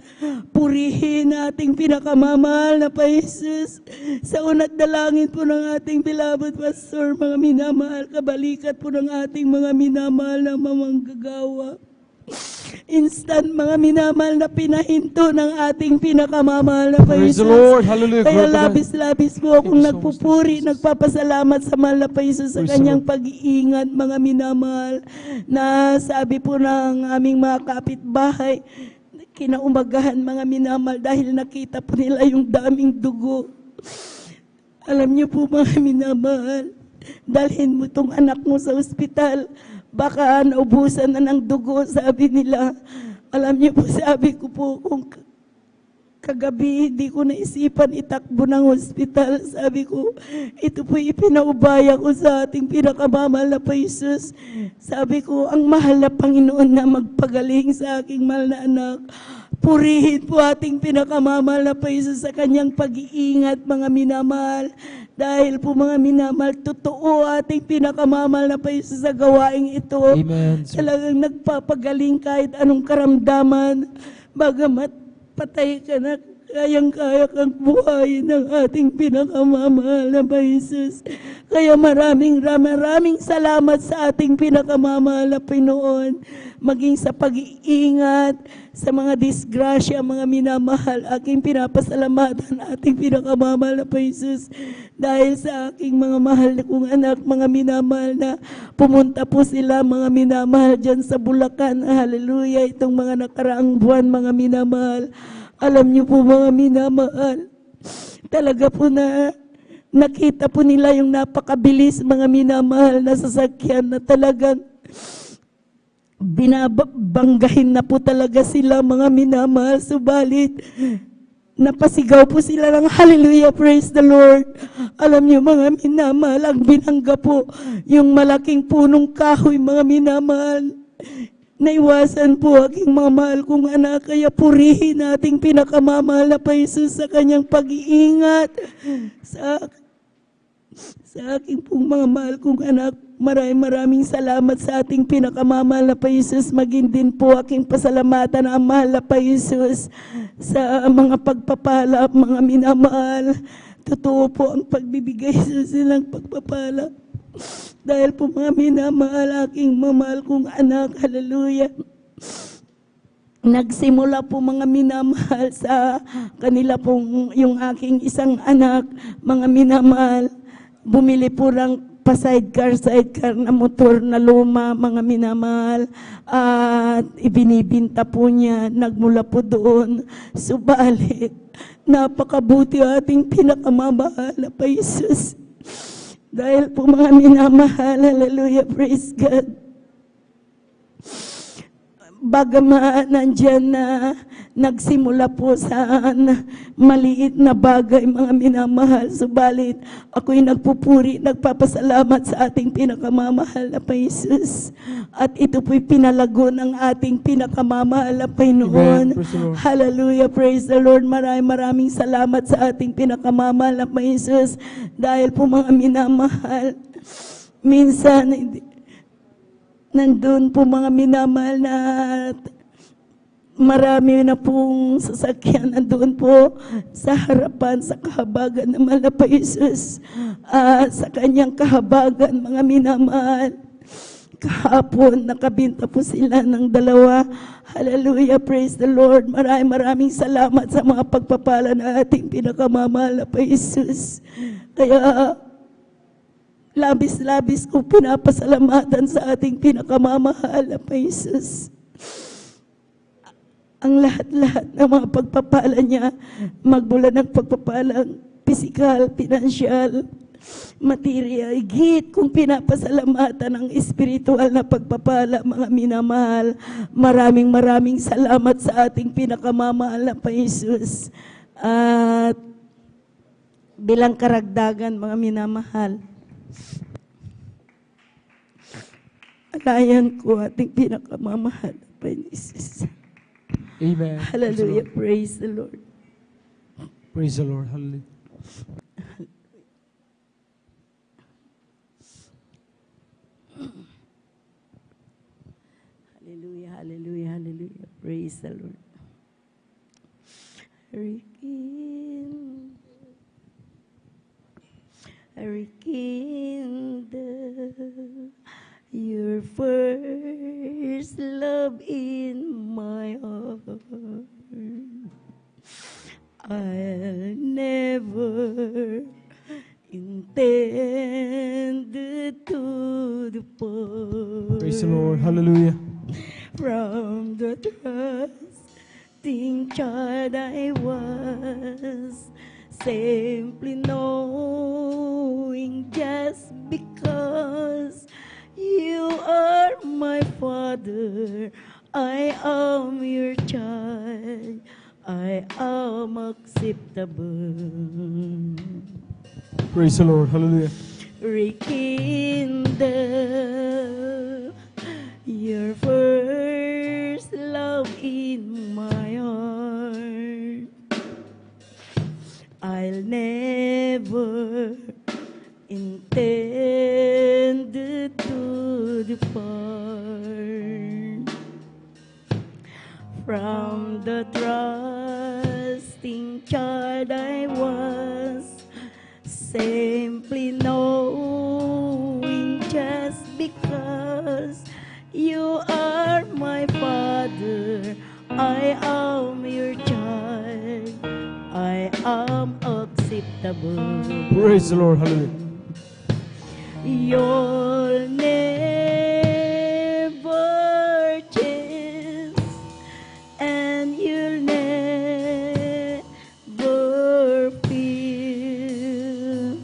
Purihin ating pinakamamahal na pa Jesus. Sa unat dalangin po ng ating beloved pastor, mga minamahal, kabalikat po ng ating mga minamahal na mamanggagawa. Instant, mga minamahal, na pinahinto ng ating pinakamamahal na pa Praise Jesus. the Lord. Hallelujah. Kaya Glory to God. labis-labis po akong nagpupuri, nagpapasalamat sa mahal na pa Jesus sa Praise the kanyang pag-iingat, mga minamahal, na sabi po ng aming mga kapitbahay, kinaumagahan, mga minamahal, dahil nakita po nila yung daming dugo. Alam niyo po, mga minamahal, dalhin mo itong anak mo sa ospital, baka naubusan na ng dugo, sabi nila. Alam niyo po, sabi ko po, kung kagabi hindi ko naisipan itakbo ng ospital, sabi ko, ito po ipinaubaya ko sa ating pinakamamahal na pa Jesus. Sabi ko, ang mahal na Panginoon na magpagaling sa aking mahal na anak. Purihin po ating pinakamamahal na pa Jesus sa kanyang pag-iingat, mga minamahal. Dahil po, mga minamahal, totoo ating pinakamamahal na pa Jesus sa gawaing ito. Amen. Talagang nagpapagaling kahit anong karamdaman. Bagamat patay ka na, Kayang-kaya kang buhayin ng ating pinakamamahal na Jesus. Kaya maraming salamat sa ating pinakamamahal na Pinoon. Maging sa pag-iingat, sa mga disgrasya, mga minamahal, aking pinapasalamatan ating pinakamamahal na Jesus. Dahil sa aking mga mahal kong anak, mga minamahal na pumunta po sila, mga minamahal dyan sa Bulacan. Hallelujah, itong mga nakaraang buwan, mga minamahal. Alam niyo po mga minamahal, talaga po na nakita po nila yung napakabilis mga minamahal na sasakyan na talagang binabanggahin na po talaga sila mga minamahal. Subalit, napasigaw po sila ng hallelujah, praise the Lord. Alam niyo mga minamahal, ang binangga po yung malaking punong kahoy mga minamahal. Naiwasan po aking mga mahal kong anak, kaya purihin nating pinakamamahal na Jesus sa kanyang pag-iingat sa aking pong mga mahal kong anak. Maraming salamat sa ating pinakamamahal na Jesus. Maging din po aking pasalamatan ang mahal na Jesus sa mga pagpapala, mga minamahal. Totoo po ang pagbibigay sa silang pagpapala. Dahil po mga minamahal, aking mamahal kong anak, hallelujah. Nagsimula po mga minamahal sa kanila pong yung aking isang anak, mga minamahal. Bumili po ng sidecar na motor na luma, mga minamahal. At ibinibinta po niya, nagmula po doon. Subalit, napakabuti ating pinakamamahal na Jesus. Dahil po mga minamahal, hallelujah, praise God. Bagaman nandyan na nagsimula po sa maliit na bagay, mga minamahal, subalit ako'y nagpupuri, nagpapasalamat sa ating pinakamamahal na Jesus. At ito po'y pinalago ng ating pinakamamahal na Panginoon. Hallelujah, praise the Lord. Maraming salamat sa ating pinakamamahal na Jesus. Dahil po mga minamahal, minsan nandun po mga minamahal na marami na pong sasakyan nandun po sa harapan, sa kahabagan ng mahal na Jesus. Sa kanyang kahabagan, mga minamahal, kahapon nakabinta po sila ng 2. Hallelujah, praise the Lord. Maraming salamat sa mga pagpapala na ating pinakamamahal na Jesus. Kaya labis-labis ko pinapasalamatan sa ating pinakamamahal na Jesus. Ang lahat-lahat ng mga pagpapala niya, magmula ng pagpapalang pisikal, pinansyal, material, higit kung pinapasalamatan ang espiritual na pagpapala, mga minamahal. Maraming salamat sa ating pinakamamahal na Jesus. At bilang karagdagan, mga minamahal, alayan ko ating pinakamamahal na Jesus. Amen. Hallelujah. Praise the Lord. Praise the Lord. Hallelujah. Hallelujah, hallelujah, hallelujah. Praise the Lord. Rekindle your first love in my heart. I'll never intend to depart. Praise the Lord. Hallelujah. From the trusting child I was, simply knowing just because you are my father, I am your child, I am acceptable. Praise the Lord. Hallelujah. Rekindle your first love in my heart. I'll never intend to depart from the trusting nothing child I was, simply knowing just because you are my father, I am your child, I am acceptable. Praise the Lord. Hallelujah. You'll never change, and you'll never feel.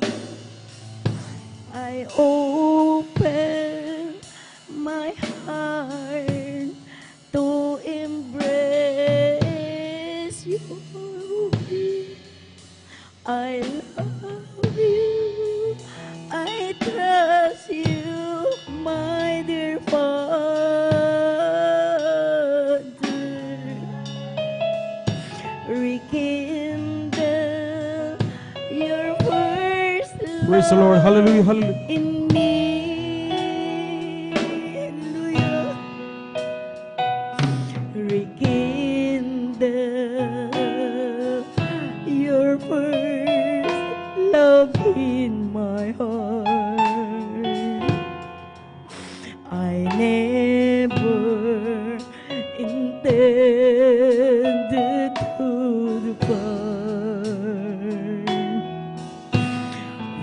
I open my heart to embrace you. I love you, I trust you, my dear Father. Rekindle your first Praise the Lord. Hallelujah. Hallelujah. in me. Hallelujah. Rekindle your first love in my heart. I never intended to depart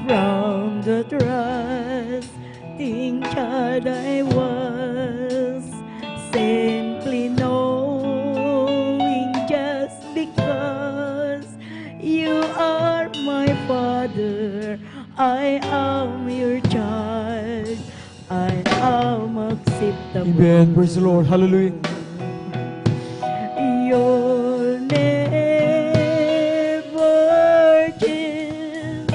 from the trusting child I was, simply knowing just because you are my father, I am your child, I am acceptable. Amen. Praise the Lord. Hallelujah. You'll never change,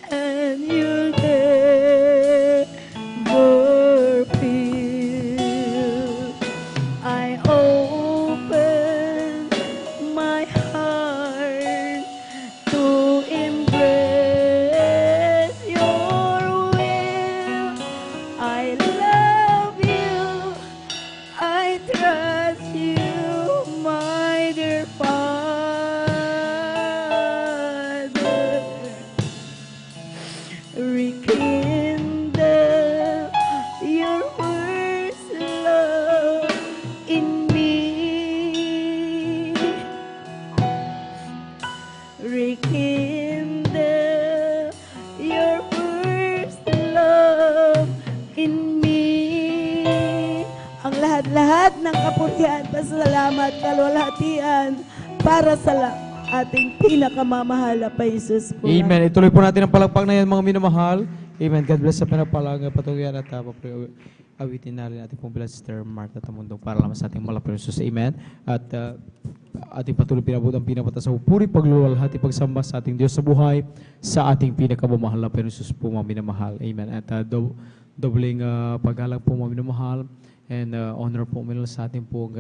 and you'll never feel. I open my heart to embrace your will. I love you, I trust you, my dear Father. Rekindle your first love in me. Rekindle your first love in me. Ang lahat-lahat ng kapurihan, pasalamat, kalwalhatian para sa ating pinakamamahal na Jesus po. Amen. Ituloy po natin ang palakpak na yan, mga minamahal. Amen. God bless sa pinapalang patungyan at awitin na rin ating pong bila Sister Martha Tamundong para lamang sa ating malapit Jesus. Amen. At ating patuloy pinabot ang pinapata sa pupuri, paglulwalhati, pagsamba sa ating Diyos sa buhay, sa ating pinakamamahal na Jesus po, mga minamahal. Amen. At dobling paggalang po, mga minamahal, and honor po minul sa ating pong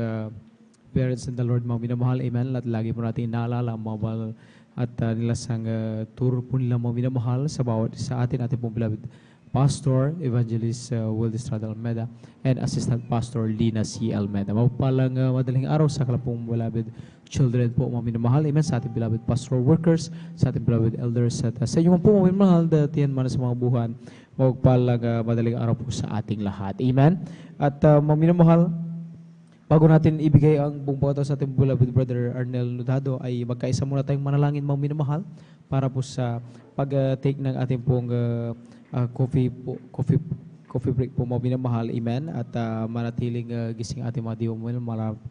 parents in the Lord, mga minamahal. Amen. At lagi po natin inaalala ang mga mahal at nilasang turo po nila, mga minamahal, sa bawat sa ating pong beloved Pastor, Evangelist Will Estrada Almeda, and Assistant Pastor Lina C. Almeda. Mapalang madaling araw sa kalapong beloved children po, mga minamahal. Amen. Sa ating beloved pastoral workers, sa ating beloved elders, at sa inyo po, mga minamahal, datihan man sa mga buhan, magpalang madaling araw po sa ating lahat. Amen. At mga minamahal, bago natin ibigay ang buong pagkataon sa ating beloved brother Arnel Nudado, ay magkaisa muna tayong manalangin, mga minamahal, para po sa pag-take ng ating pong coffee break po, mga minamahal. Amen. At manatiling gising ating mga diwa mo,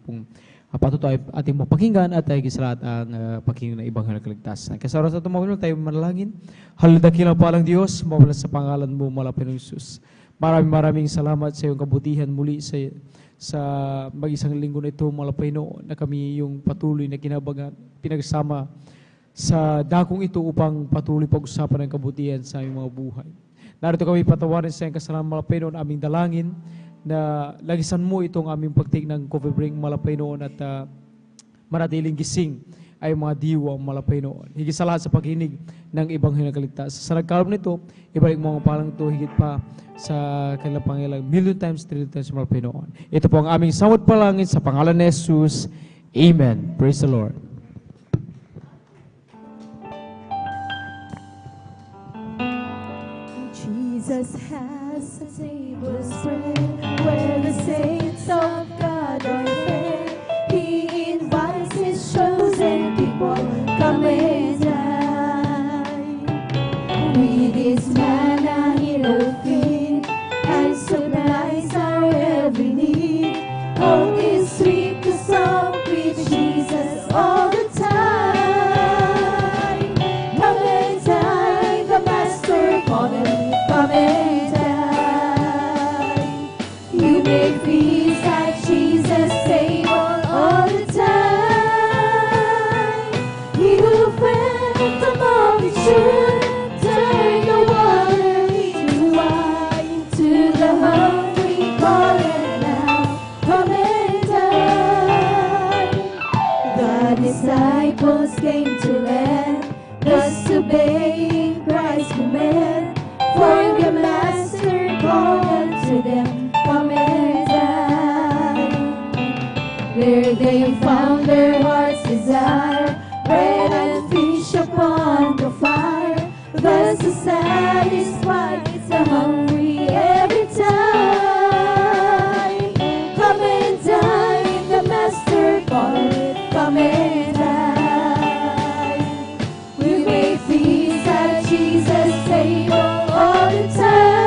pong patuto ay ating mapakinggan at higit sa lahat ang pakinggan ng ibang kaligtasan. Kaya sa oras na ito, mga minamahal, tayo manalangin. Haladakilang palang Diyos, mawalan sa pangalan mo, malapit ng Jesus. Maraming salamat sa iyong kabutihan muli sa mag-isang linggo na ito, malapay noon, na kami yung patuloy na kinabagan, pinagsama sa dakong ito upang patuloy pag-usapan ng kabutihan sa aming mga buhay. Narito kami patawarin sa iyong kasalanan, malapay noon, aming dalangin na lagisan mo itong aming pagtik ng coffee break, malapay noon, at manatiling gising ay mga diwa malapay noon. Higit sa lahat sa paghinig ng ibang hinagaligtas. Sa nagkalap nito, ibalik mo ang palang ito higit pa sa kanilang Panginoon, million times, trillion times malapay noon. Ito po ang aming samot palangin sa pangalan ni Jesus. Amen. Praise the Lord. Jesus has a table spread where the saints of God are fed. He invites His chosen people, come and dine. With His manna He will feed and supplies our every need. Oh, it's sweet to sup with Jesus all the time. Come and dine, the Master calling, come and dine. You may feast at Jesus' table all the time. He will fed the multitude, turn the water into wine. To the hungry call it now, come and dine. The disciples came to land, thus obeying Christ's command. For the Master called to them, come and dine. There they found their heart's desire, bread and fish upon the fire. Thus to satisfy the hungry every time. Come and dine, the Master called, come and dine. We may feast at Jesus' table all the time.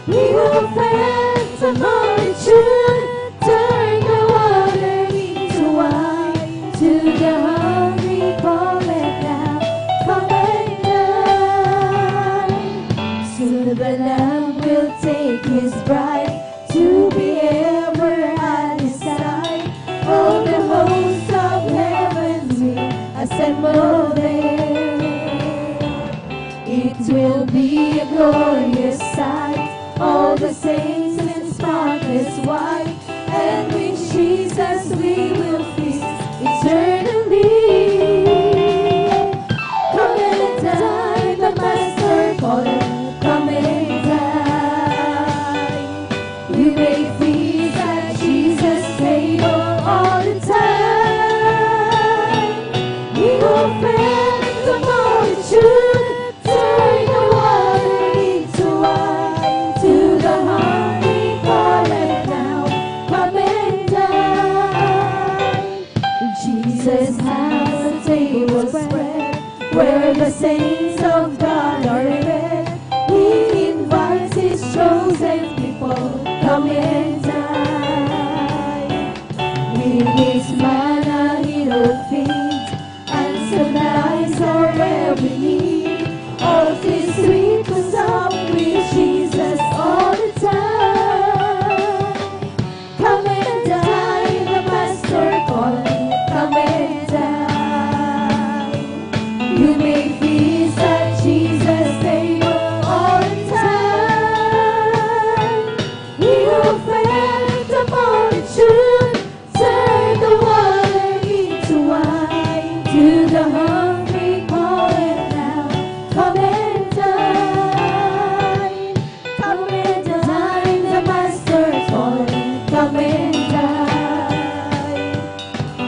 We will feed the multitude, turn the water into wine. To the hungry call it now, come and dine. Soon the Lamb will take His bride to be ever at His side. Oh, the hosts of heaven will assemble there. It will be a glorious sight, all the saints in spotless white, and with Jesus we will feast eternally. Come and dine, the Master calling, come and dine. We may feast at Jesus' table all the time. We will feed the multitude, turn the water into wine. To the hungry call it now, come and dine. Jesus has a table spread where the saints of God are fed. He invites His chosen people, come and dine. With His manna He will feed and supplies our every need. All is sweet to sup with Jesus all the time. Come and dine, the Master calling, come and dine. You may feast at Jesus' table all the time. He will feed the multitude, turn the water into wine. To the hungry call it now, come and dine. Come and dine, the Master calling, come and dine.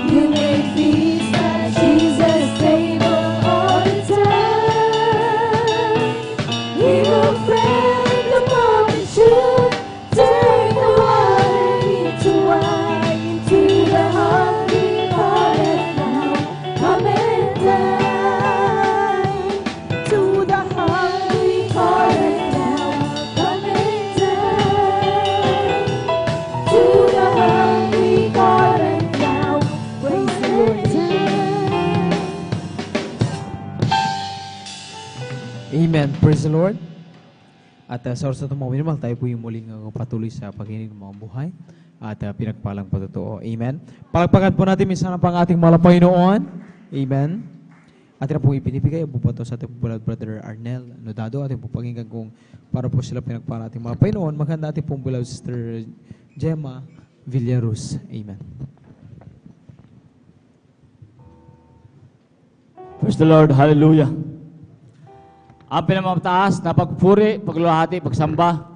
You may feast at Jesus' table all the time. He will feed the multitude, turn the water into wine. To the hungry call it now, come and dine. To the hungry call it now, come and dine. To the hungry call it now, praise the Lord. Amen. Praise the Lord. At sa oras na ito mga minamahal, tayo po yung muling patuloy sa pag-inig ng mga buhay at pinagpalang patotoo. Amen. Palagpagan po natin minsan ang pang ating mga Panginoon. Amen. Atin na po ipinibigay ang bubato sa ating beloved brother Arnel Nodado. Atin po pakinggan kung para po sila pinagpalang ating mga Panginoon. Maganda ating pong beloved sister Gemma Villaruz. Amen. Praise the Lord. Hallelujah. Ang pinamataas na pagpupuri, pagluluhati, pagsamba,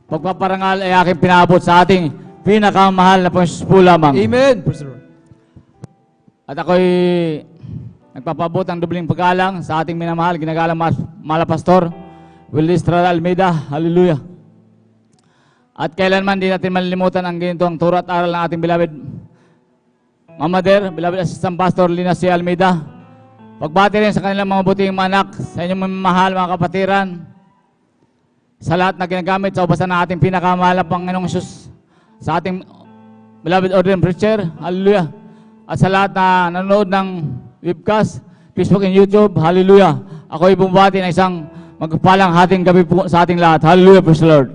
pagpaparangal ay aking pinaabot sa ating pinakamahal na Panginoon po lamang. Amen. Praise the Lord. At ako'y nagpapabot ng dubling paggalang sa ating minamahal, ginagalang mahal pastor, Will Estrada Almeida, hallelujah. At kailanman di natin malilimutan ang ganitong turo at aral ng ating beloved Mama Der, beloved Assistant Pastor Lina C. Almeida. Pagbati rin sa kanilang mga buting mga anak, sa inyong mahal mga kapatiran, sa lahat na ginagamit sa ubasan ng ating pinakamahal na Panginoong Isus, sa ating beloved ordained preacher, hallelujah. At sa lahat na nanonood ng webcast, Facebook and YouTube, hallelujah. Ako ay bumabati ng isang magpalang hating gabi po sa ating lahat. Hallelujah, praise the Lord.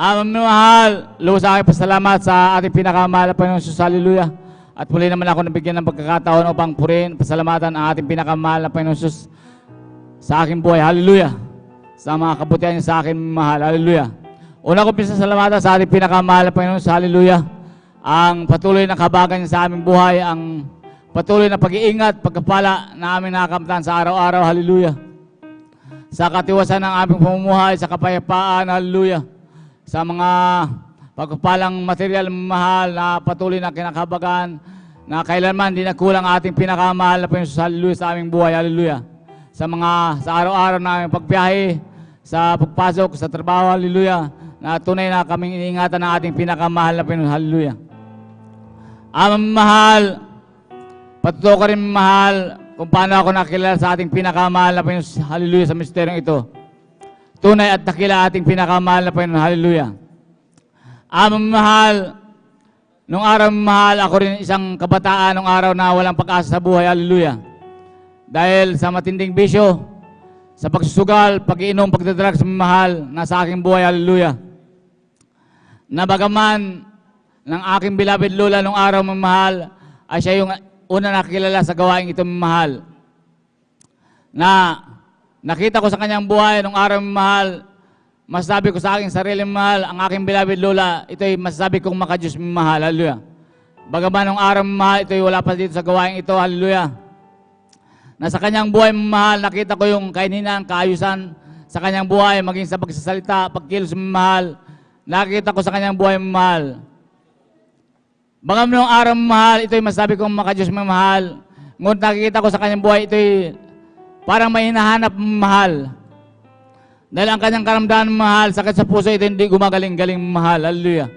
Mahal, lubos sa aking pasalamat sa ating pinakamahal na Panginoong Isus, hallelujah. At muli naman ako nabigyan ng pagkakataon upang purihin, pasalamatan ang ating pinakamahal na Panginoong Isus sa aking buhay, hallelujah. Sa mga kabutihan niya sa akin, mahal, hallelujah. Una ko pinasalamatan sa ating pinakamahal na Panginoong Isus, hallelujah. Ang patuloy na kabagan niya sa aming buhay, ang patuloy na pag-iingat, pagkapala na aming nakakamtan sa araw-araw, hallelujah. Sa katiwasan ng aming pamumuhay, sa kapayapaan, hallelujah. Sa mga pagpapalang material mahal na patuloy na kinakabagan na kailanman di nakulang ating pinakamahal na Panginoon, hallelujah, sa aming buhay, hallelujah. Sa araw-araw na aming pagbiyahe, sa pagpasok, sa trabaho, hallelujah, na tunay na kaming iniingatan ng ating pinakamahal na Panginoon, hallelujah. Aming mahal, patuto ko rin mahal kung paano ako nakilala sa ating pinakamahal na Panginoon, hallelujah, sa misteryong ito. Tunay at dakila ating pinakamahal na Panginoon, hallelujah. Aming mahal, nung araw mahal, ako rin isang kabataan nung araw na walang pag-asa sa buhay, hallelujah. Dahil sa matinding bisyo, sa pagsusugal, pag-iinom, pagdadrugs, mahal, nasa aking buhay, hallelujah. Na bagaman ng aking beloved lola nung araw mahal, ay siya yung una nakilala sa gawaing ito mahal. Na nakita ko sa kanyang buhay nung araw mahal, masasabi ko sa aking sarili mahal, ang aking beloved lola, ito'y masasabi kong makadiyos mahal, hallelujah. Bagaman nung araw mahal, ito'y wala pa dito sa gawaing ito, hallelujah. Na sa kanyang buhay mahal, nakita ko yung kaininan, kaayusan sa kanyang buhay, maging sa pagsasalita, pagkilos mahal, nakita ko sa kanyang buhay mahal. Bagaman nung araw mahal, ito'y masasabi kong makadiyos mahal, ngunit nakikita ko sa kanyang buhay, ito'y parang may hinahanap mahal. Dahil ang kanyang karamdaman mahal, sakit sa puso, ito hindi gumagaling-galing mahal. Hallelujah.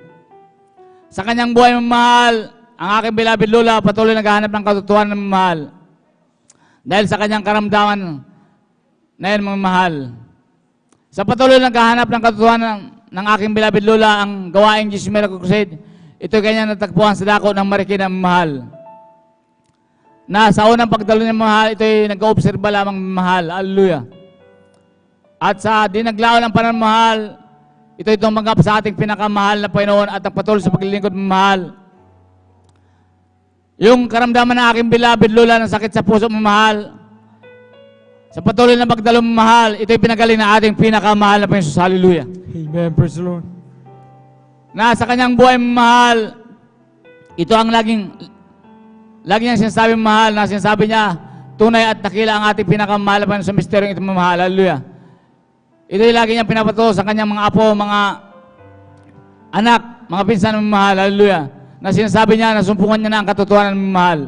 Sa kanyang buhay mahal, ang aking beloved lola patuloy naghahanap ng katotohanan ng mahal. Dahil sa kanyang karamdaman na yan mahal. Sa patuloy naghahanap ng katotohanan ng aking beloved lola, ang gawaing Jesus Miracle Crusade, ito kanya natagpuan sa dako ng Marikina mahal. Na sa unang pagdalo niya mahal, ito'y nag-oobserba lamang mahal. Hallelujah. At sa dinaglaw ng panahon mahal, ito'y tumanggap sa ating pinakamahal na Panginoon at nagpatuloy sa paglilingkod mahal. Yung karamdaman ng aking beloved lola ng sakit sa puso mahal, sa patuloy na pagdalo mahal, ito'y pinagaling na ating pinakamahal na Panginoon. Hallelujah. Amen. Praise the Lord. Na sa kanyang buhay mahal, ito ang laging niyang sinasabi mahal, na sinasabi niya, tunay at dakila ang ating pinakamahal na Panginoon sa misteryong ito mahal. Hallelujah. Ito yung lagi niyang pinapatuo sa kanyang mga apo, mga anak, mga pinsan ng mahal. Hallelujah. Na sinasabi niya, nasumpungan niya na ang katotohanan ng mahal.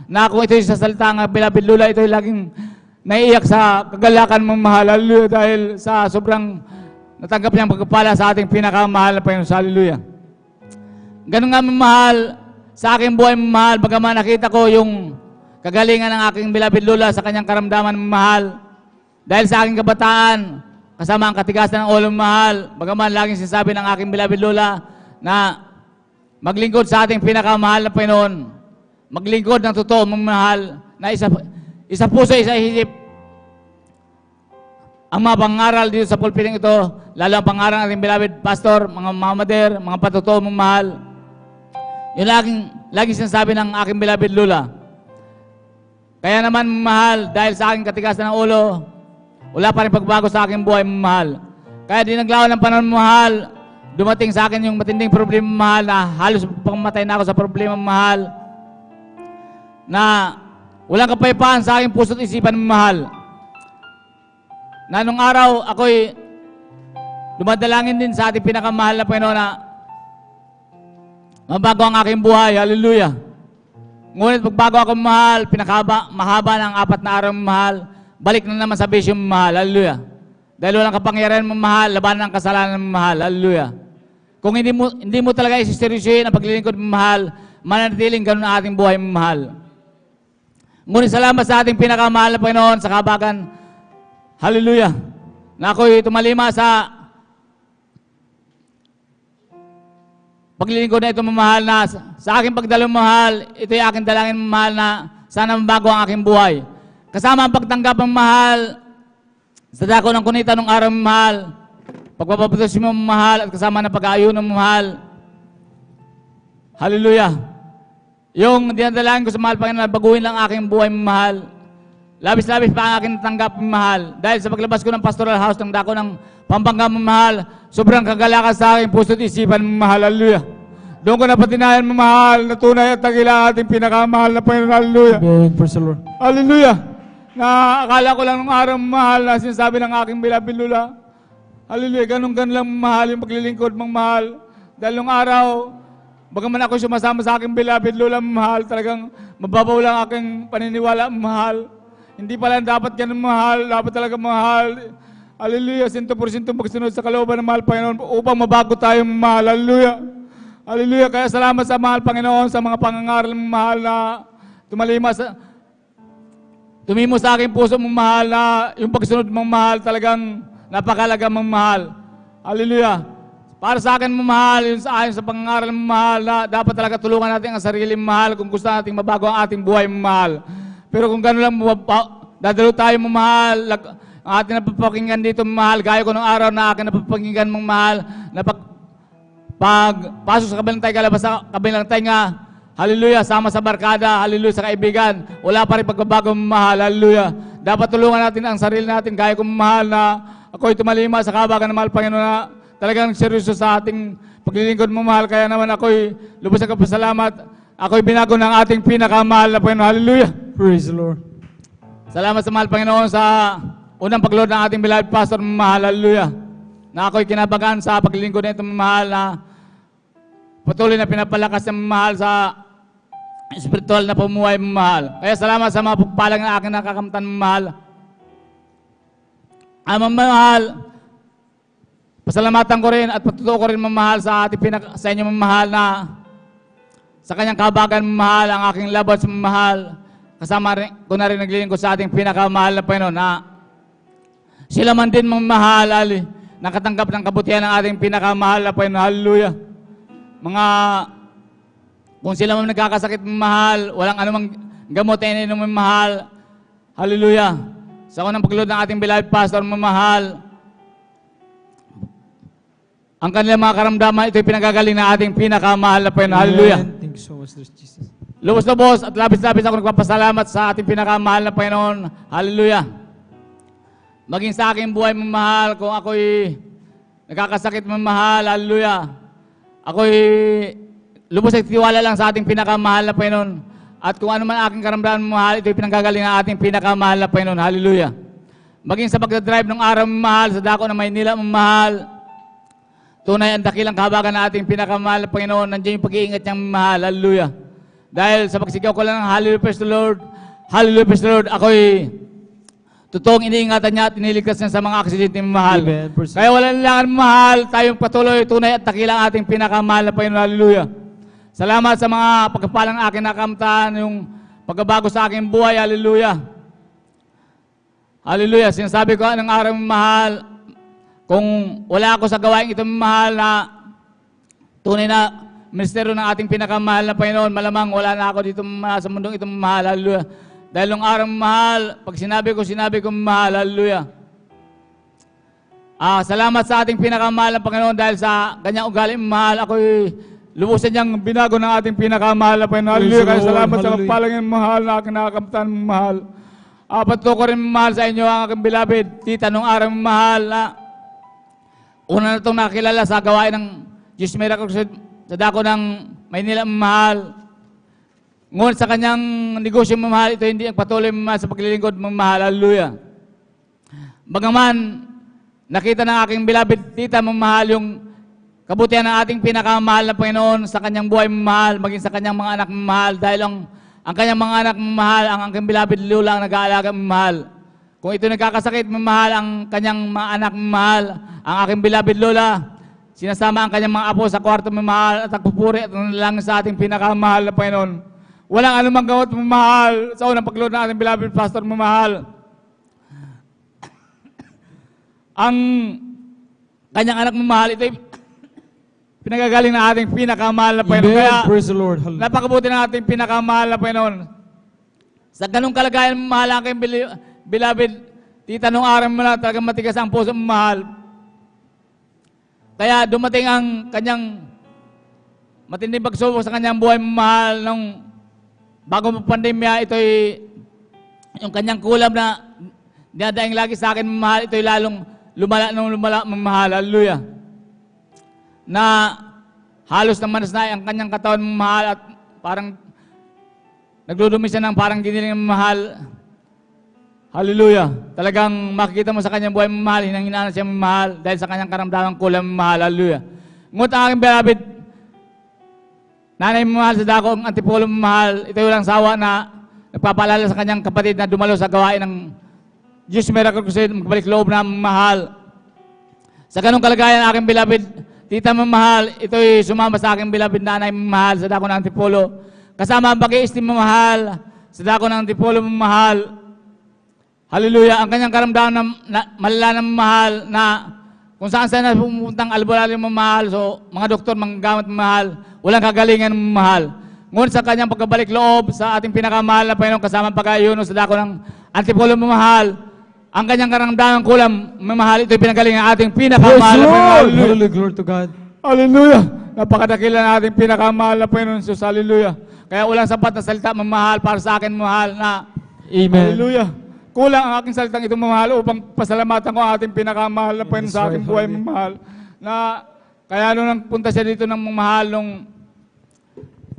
Na kung ito yung sasalita ng beloved lola, ito yung laging naiiyak sa kagalakan ng mahal. Hallelujah. Dahil sa sobrang natanggap niyang pagkapala sa ating pinakamahal na Panginoon. Hallelujah. Ganun nga mahal, sa aking buhay mahal, bagaman nakita ko yung kagalingan ng aking beloved lola sa kanyang karamdaman mahal. Dahil sa aking kabataan, kasama ang katigasan ng ulo mahal, bagaman laging sinasabi ng aking beloved lola na maglingkod sa ating pinakamahal na Panginoon, maglingkod ng totoo mahal, na isa puso, isa isip. Ang mga pangaral dito sa pulpiting ito, lalo ang pangaral ng ating beloved pastor, mga mamader, mga patotoo mahal, yung laging sinasabi ng aking beloved lola. Kaya naman mahal, dahil sa aking katigasan ng ulo, wala pa rin pagbago sa aking buhay mahal. Kaya di naglawan ng panahon mahal, dumating sa akin yung matinding problema mahal, na halos pangmatay na ako sa problema mahal, na walang kapayapaan sa aking puso't isipan mahal. Na nung araw, ako'y dumadalangin din sa ating pinakamahal na Panginoon na mabago ang aking buhay. Hallelujah. Ngunit pagbago ako mahal, mahaba ng 4 na araw mahal, balik na naman sa bisyo mahal. Hallelujah. Dahil walang kapangyarihan mamahal, labanan ng kasalanan mamahal. Hallelujah. Kung hindi mo talaga isiseryosohin ang paglilingkod mamahal, mananatiling ganun ang ating buhay mamahal. Ngunit salamat sa ating pinakamahal na Panginoon sa kabagan. Hallelujah. Na ako'y tumalima sa paglilingkod na ito mamahal na sa aking pagdalawang mahal, ito'y aking dalangin mamahal na sana mabago ang aking buhay. Kasama ang pagtanggap mamahal sa dako ng kunita ng araw mamahal, pagpapaputos mo mamahal at kasama ng pag-aayun ng mamahal. Hallelujah. Yung dinadalain ko sa mahal Panginoon na baguhin lang aking buhay mamahal. Labis-labis pa ang aking natanggap mamahal. Dahil sa paglabas ko ng pastoral house ng dako ng Pampanga mamahal, sobrang kagalakan sa aking puso at isipan mamahal. Hallelujah. Doon ko napatinayan mamahal na tunay at tagila ating pinakamahal na Panginoon. Hallelujah. Amen. Praise the Lord. Hallelujah. Na akala ko lang nung araw mamahal na sinasabi ng aking beloved Lula. Hallelujah. Ganun lang mamahal yung paglilingkod mamahal. Dahil nung araw, bagaman ako sumasama sa aking beloved Lula mamahal, talagang mababaw lang aking paniniwala mamahal. Hindi pala dapat ganun mahal, dapat talaga mahal. Hallelujah. 100% magsunod sa kalooban ng mahal Panginoon upang mabago tayo mamahal. Hallelujah. Hallelujah. Kaya salamat sa mahal Panginoon sa mga pangangaral mamahal na tumimo sa aking puso mamahal na yung pagsunod mamahal talagang napakalaga mamahal. Hallelujah. Para sa akin mamahal, yun sa akin sa pangangaral mamahal na dapat talaga tulungan natin ang sarili mamahal kung gusto natin mabago ang ating buhay mamahal. Pero kung gano'n lang dadalo tayo mamahal, ang ating napapakinggan dito mamahal, gaya ko nung araw na akin napapakinggan mamahal, na pagpasok sa kabilang tayo, kalabas sa kabilang tayo nga, hallelujah, sama sa barkada, hallelujah, sa kaibigan, wala pa rin pagbabago mamahal, hallelujah. Dapat tulungan natin ang sarili natin, gaya ko mamahal na ako'y tumalima sa kabagan ng mahal Panginoon na talagang seryoso sa ating paglilingkod mamahal, kaya naman ako'y lubos na kapasalamat, ako'y binago ng ating pinakamahal na Panginoon, hallelujah. Praise the Lord. Salamat sa mahal Panginoon sa unang pagload ng ating beloved pastor mamahal, hallelujah. Na ako'y kinabagan sa paglilingkod na ito mamahal na patuloy na pinapalakas ng mamahal sa espiritual na pumuhay mamahal. Kaya salamat sa mga pagpalang na aking nakakamtan mamahal. Mamahal, pasalamatan ko rin at patutuo ko rin mamahal sa sa inyo mamahal na sa kanyang kabagan mamahal ang aking labot sa mamahal. Kasama rin, ko na rin naglilingkod sa ating pinakamahal na Panginoon na sila man din mamahal, nakatanggap ng kabutihan ng ating pinakamahal na Panginoon. Hallelujah. Kung sila man nagkakasakit mamahal, walang anumang gamot ay ininom mamahal. Hallelujah. Sa unang pagload ng ating beloved pastor mamahal, ang kanilang mga karamdaman, ito'y pinagagaling na ating pinakamahal na Panginoon. Hallelujah. Thank you so much, Lord Jesus. Lubos-lubos at labis-labis ako nagpapasalamat sa ating pinakamahal na Panginoon. Hallelujah. Maging sa aking buhay mamahal, kung ako'y nagkakasakit mamahal, hallelujah. Ako'y lubos at tiwala lang sa ating pinakamahal na Panginoon. At kung ano man aking karamdaman mamahal, ito'y pinanggagaling ng ating pinakamahal na Panginoon. Hallelujah. Maging sa pagdadrive ng araw mamahal, sa dako ng Maynila mamahal, tunay ang dakilang kahabagan ng ating pinakamahal na Panginoon. Nandiyan yung pag-iingat niyang mamahal. Hallelujah. Dahil sa pagsigaw ko lang ng hallelujah, praise the Lord, hallelujah, praise the Lord, ako'y totoong iniingatan niya at iniligtas niya sa mga aksidente mamahal. Amen. Kaya wala nilangan mamahal, tayong patuloy, tunay at dakilang ating pinakamahal na Panginoon. Hallelujah. Salamat sa mga pagkapalang akin nakamtaan, yung pagbabago sa aking buhay. Hallelujah. Hallelujah. Sinasabi ko ng araw mamahal, kung wala ako sa gawain ito mamahal na tunay na ministeryo ng ating pinakamahal na Panginoon, malamang wala na ako dito sa mundong ito mamahal. Hallelujah. Dahil nung araw mamahal, pag sinabi ko mamahal. Hallelujah. Salamat sa ating pinakamahal na Panginoon dahil sa kanyang ugali mamahal, ako'y lubusan niyang binago ng ating pinakamahal na Panginoon. Hallelujah. Kaya salamat sa magpalangin mahal na aking nakakamtan mamahal. Patuto ko rin mamahal sa inyo ang aking beloved tita nung araw mamahal na una na itong nakilala sa gawain ng Jesus Miracle sa dako ng Maynila mamahal. Ngunit sa kanyang negosyo mamahal, ito hindi ang patuloy mamahal sa paglilingkod mamahal. Hallelujah. Bagaman, nakita ng aking beloved tita mamahal yung kabutihan ng ating pinakamahal na Panginoon sa kanyang buhay mamahal, maging sa kanyang mga anak mamahal, dahil ang kanyang mga anak mamahal, ang aking beloved lula ang nag-aalaga mamahal. Kung ito nagkakasakit, mamahal ang kanyang mga anak, mamahal ang aking beloved lola. Sinasama ang kanyang mga apo sa kwarto, mamahal at nagpupuri at nanalangin sa ating pinakamahal na Panginoon. Walang anumang gamot, mamahal sa unang paglood ng ating beloved pastor, mamahal. Ang kanyang anak, mamahal, ito pinagagaling ng ating pinakamahal na Panginoon. Amen. Kaya, Praise the Lord. Hallelujah. napakabuti ng ating pinakamahal na Panginoon. Sa ganung kalagayan, mamahal ang aking beloved tita, nung araw mo na talagang matigas ang puso, mamahal. Kaya dumating ang kanyang matinding pagsubok sa kanyang buhay, mamahal, nung bago pandemya, ito'y yung kanyang kulam na dinadaing lagi sa akin, mamahal, ito'y lalong lumala, mamahal. Hallelujah. Na halos na manas na ang kanyang katawan, mamahal, at parang nagludumi siya ng parang giniling, mamahal. Hallelujah. Talagang makikita mo sa kanyang buhay, mamahal, hinang-hinaan siya, mamahal, dahil sa kanyang karamdamang kulam, mamahal. Hallelujah. Ngunit ang aking beloved nanay, mamahal, sa dako ang Antipolo, mamahal, ito yung lang sawa na nagpapaalala sa kanyang kapatid na dumalo sa gawain ng Diyos Miracle Crusade, magbalik loob na, mamahal. Sa ganung kalagayan, aking beloved tita, mamahal, ito'y sumama sa aking beloved nanay, mamahal, sa dako ng Antipolo. Kasama ang pag-i-esteem, mamahal, sa dako ng Antipolo, mamahal. Hallelujah. Ang kanyang karamdaman na malala na mamahal, na kung saan na pumupuntang albularyo, mamahal, so mga doktor, mga gamit, mamahal, walang kagalingan, mamahal. Ngunit sa kanyang pagkabalik loob sa ating pinakamahal na Panginoon, kasama ang pag-ayuno sa dako ng Antipolo, mamahal, ang kanyang karamdaman kulam, mamahal, ito'y pinagaling ang ating pinakamahal na Panginoon. Hallelujah. Glory to God. Hallelujah. Napakadakila na ating pinakamahal na Panginoon Jesus. Hallelujah. Kaya walang sapat na salita, mamahal, para sa akin, mamahal, na Amen. hallelujah. Kulang ang aking salitang ito, mamahal, upang pasalamatan ko ang ating pinakamahal na Panginoon sa aking buhay, mamahal. Na kaya nung nagpunta siya dito ng mamahal, nung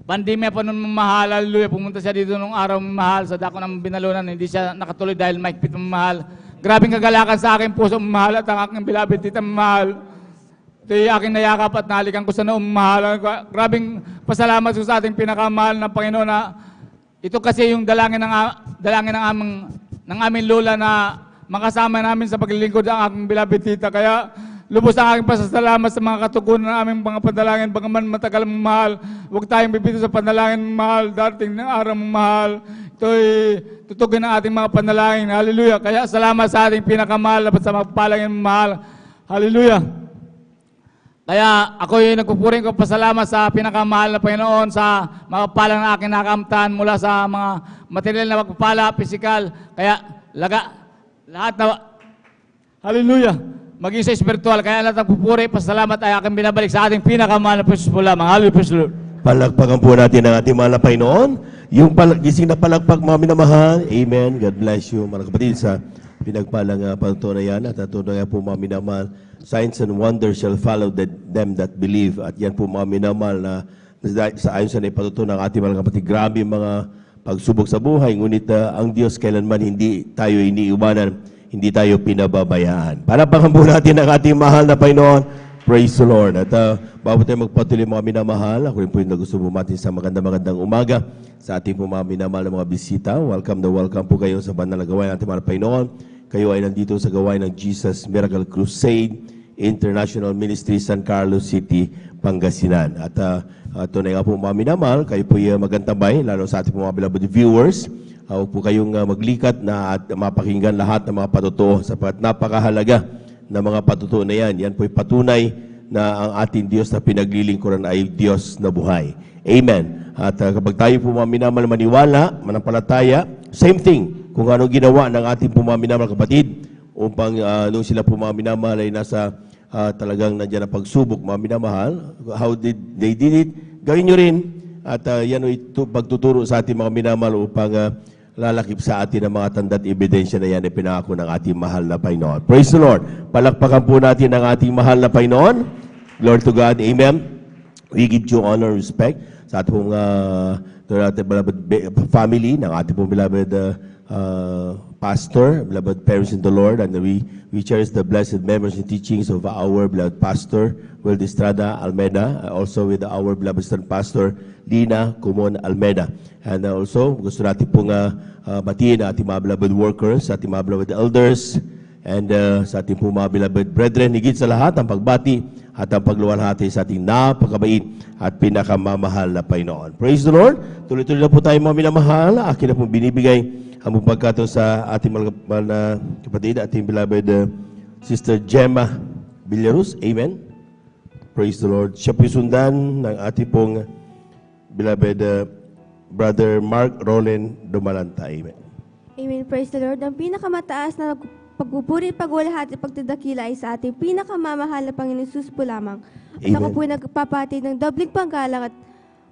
pandemya pa nung mamahal, hallelujah, pumunta siya dito nung araw, mamahal, sa dako ng binalunan, hindi siya nakatuloy dahil maikpit, mamahal. Grabing kagalakan sa aking puso, mamahal, at ang aking beloved tita, mamahal. Ito yung aking nayakap at nahalikan ko sa noong, mamahal. Grabing pasalamat ko sa ating pinakamahal na Panginoon, na ito kasi yung dalangin ng aming lola na makasama namin sa paglilingkod ang aking beloved tita. Kaya lubos ang aking pasasalamat sa mga katugunan ng aming mga panalangin. Bagaman matagal, mamahal, huwag tayong bibito sa panalangin, mamahal. Darating ng araw, mamahal, ito'y tutugin ang ating mga panalangin. Hallelujah. Kaya salamat sa ating pinakamahal at sa magpalangin, mamahal. Hallelujah. Kaya ako'y nagpupuring ko pasalamat sa pinakamahal na Panginoon sa magpapalang na aking nakamtan mula sa mga material na magpapala, physical. Kaya lahat na, hallelujah, maging sa spiritual. Kaya lahat nagpupuri, pasalamat ay aking binabalik sa ating pinakamahal na Panginoon po lamang. Hallelujah. Palakpakan po natin ang ating mahal na Panginoon. Yung gising na palakpak, mga minamahal. Amen. God bless you, mga kapatid, sa pinagpalang patutunayan at natutunayan po, mga minamahal. Signs and wonders shall follow them that believe. At yan po, mga minamahal, na sa ayon sa ipatutunan ng ating mga kapatid, grabe mga pagsubok sa buhay. Ngunit ang Diyos kailanman hindi tayo iniiwanan, hindi tayo pinababayaan. Palakpakan po natin ang ating mahal na Panginoon. Praise the Lord. At bago tayo magpatuloy, mga minamahal, ako rin po yung gusto bumati sa magandang umaga sa ating po mga minamahal na mga bisita. Welcome na welcome po kayo sa banal na gawain natin, mga Panginoon. Kayo ay nandito sa gawain ng Jesus Miracle Crusade International Ministry, San Carlos City, Pangasinan. At tunay nga po, mga minamahal, kayo po magantabay, lalo sa ating mga beloved viewers. Huwag po kayong maglikat na at mapakinggan lahat ng mga patutuo, sapagkat napakahalaga na mga patutuo na yan. Yan po'y patunay na ang ating Diyos na pinaglilingkuran ay Diyos na buhay. Amen. At kapag tayo po, mga minamahal, maniwala, manampalataya, same thing kung ano ginawa ng ating po, mga minamahal kapatid, upang nung sila po, mga minamahal, ay nasa talagang nandiyan na pagsubok, mga minamahal, how did they did it, gawin nyo rin. At yan ay pagtuturo sa ating mga minamahal upang lalakip sa atin ang mga tanda at ebidensya na yan ay pinangako ng ating mahal na Panginoon. Praise the Lord. Palakpakan po natin ang ating mahal na Panginoon. Glory to God. Amen. We give you honor and respect sa ating beloved family, ng ating beloved pastor, beloved parents in the Lord, and we cherish the blessed memories and teachings of our beloved pastor, Wilde Estrada Almeida, also with our beloved son pastor, Lina Kumon Almeida. And also, gusto natin pong batiin ating mga beloved workers, ating mga beloved elders, and sa ating pong mga beloved brethren, higit sa lahat, ang pagbati at ang pagluwalhati sa ating napakabait at pinakamamahal na Panginoon. Praise the Lord! Tuloy-tuloy na po tayo mga minamahal. Akin na pong binibigay ang pagkataon sa ating mahal na kapatid, ating beloved Sister Gemma Villarus. Amen. Praise the Lord. Siya po sundan ng ating pong beloved Brother Mark Roland Dumalanta. Amen. Amen. Praise the Lord. Ang pinakamataas na pagpupuri, pagwalhati, pagdadakila ay sa ating pinakamamahal na Panginoon Jesus po lamang. At ako po nagpapati ng dobling panggalang at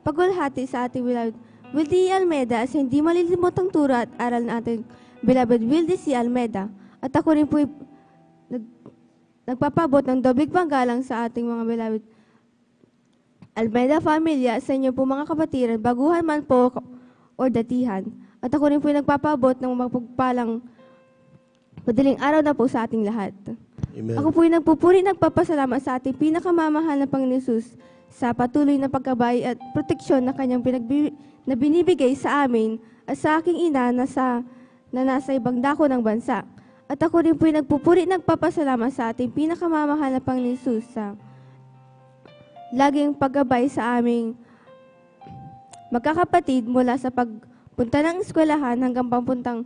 pagwalhati sa ating beloved Wilde Almeida sa hindi malilimotang turo at aral na ating beloved Wilde C. Almeida. At ako rin po nagpapabot ng dobling panggalang sa ating mga beloved Almeida Familia, sa inyo po mga kapatiran, baguhan man po o datihan. At ako rin po nagpapabot ng mapagpalang madaling araw na po sa ating lahat. Amen. Ako po nagpupuri, nagpapasalamat sa ating pinakamamahal na Panginoon Jesus sa patuloy na pagkabay at proteksyon na kanyang na binibigay sa amin at sa aking ina na nasa ibang dako ng bansa. At ako rin po nagpupuri, nagpapasalamat sa ating pinakamamahal na Panginoon Jesus sa laging paggabay sa aming magkakapatid mula sa pagpunta ng eskwelahan hanggang papuntang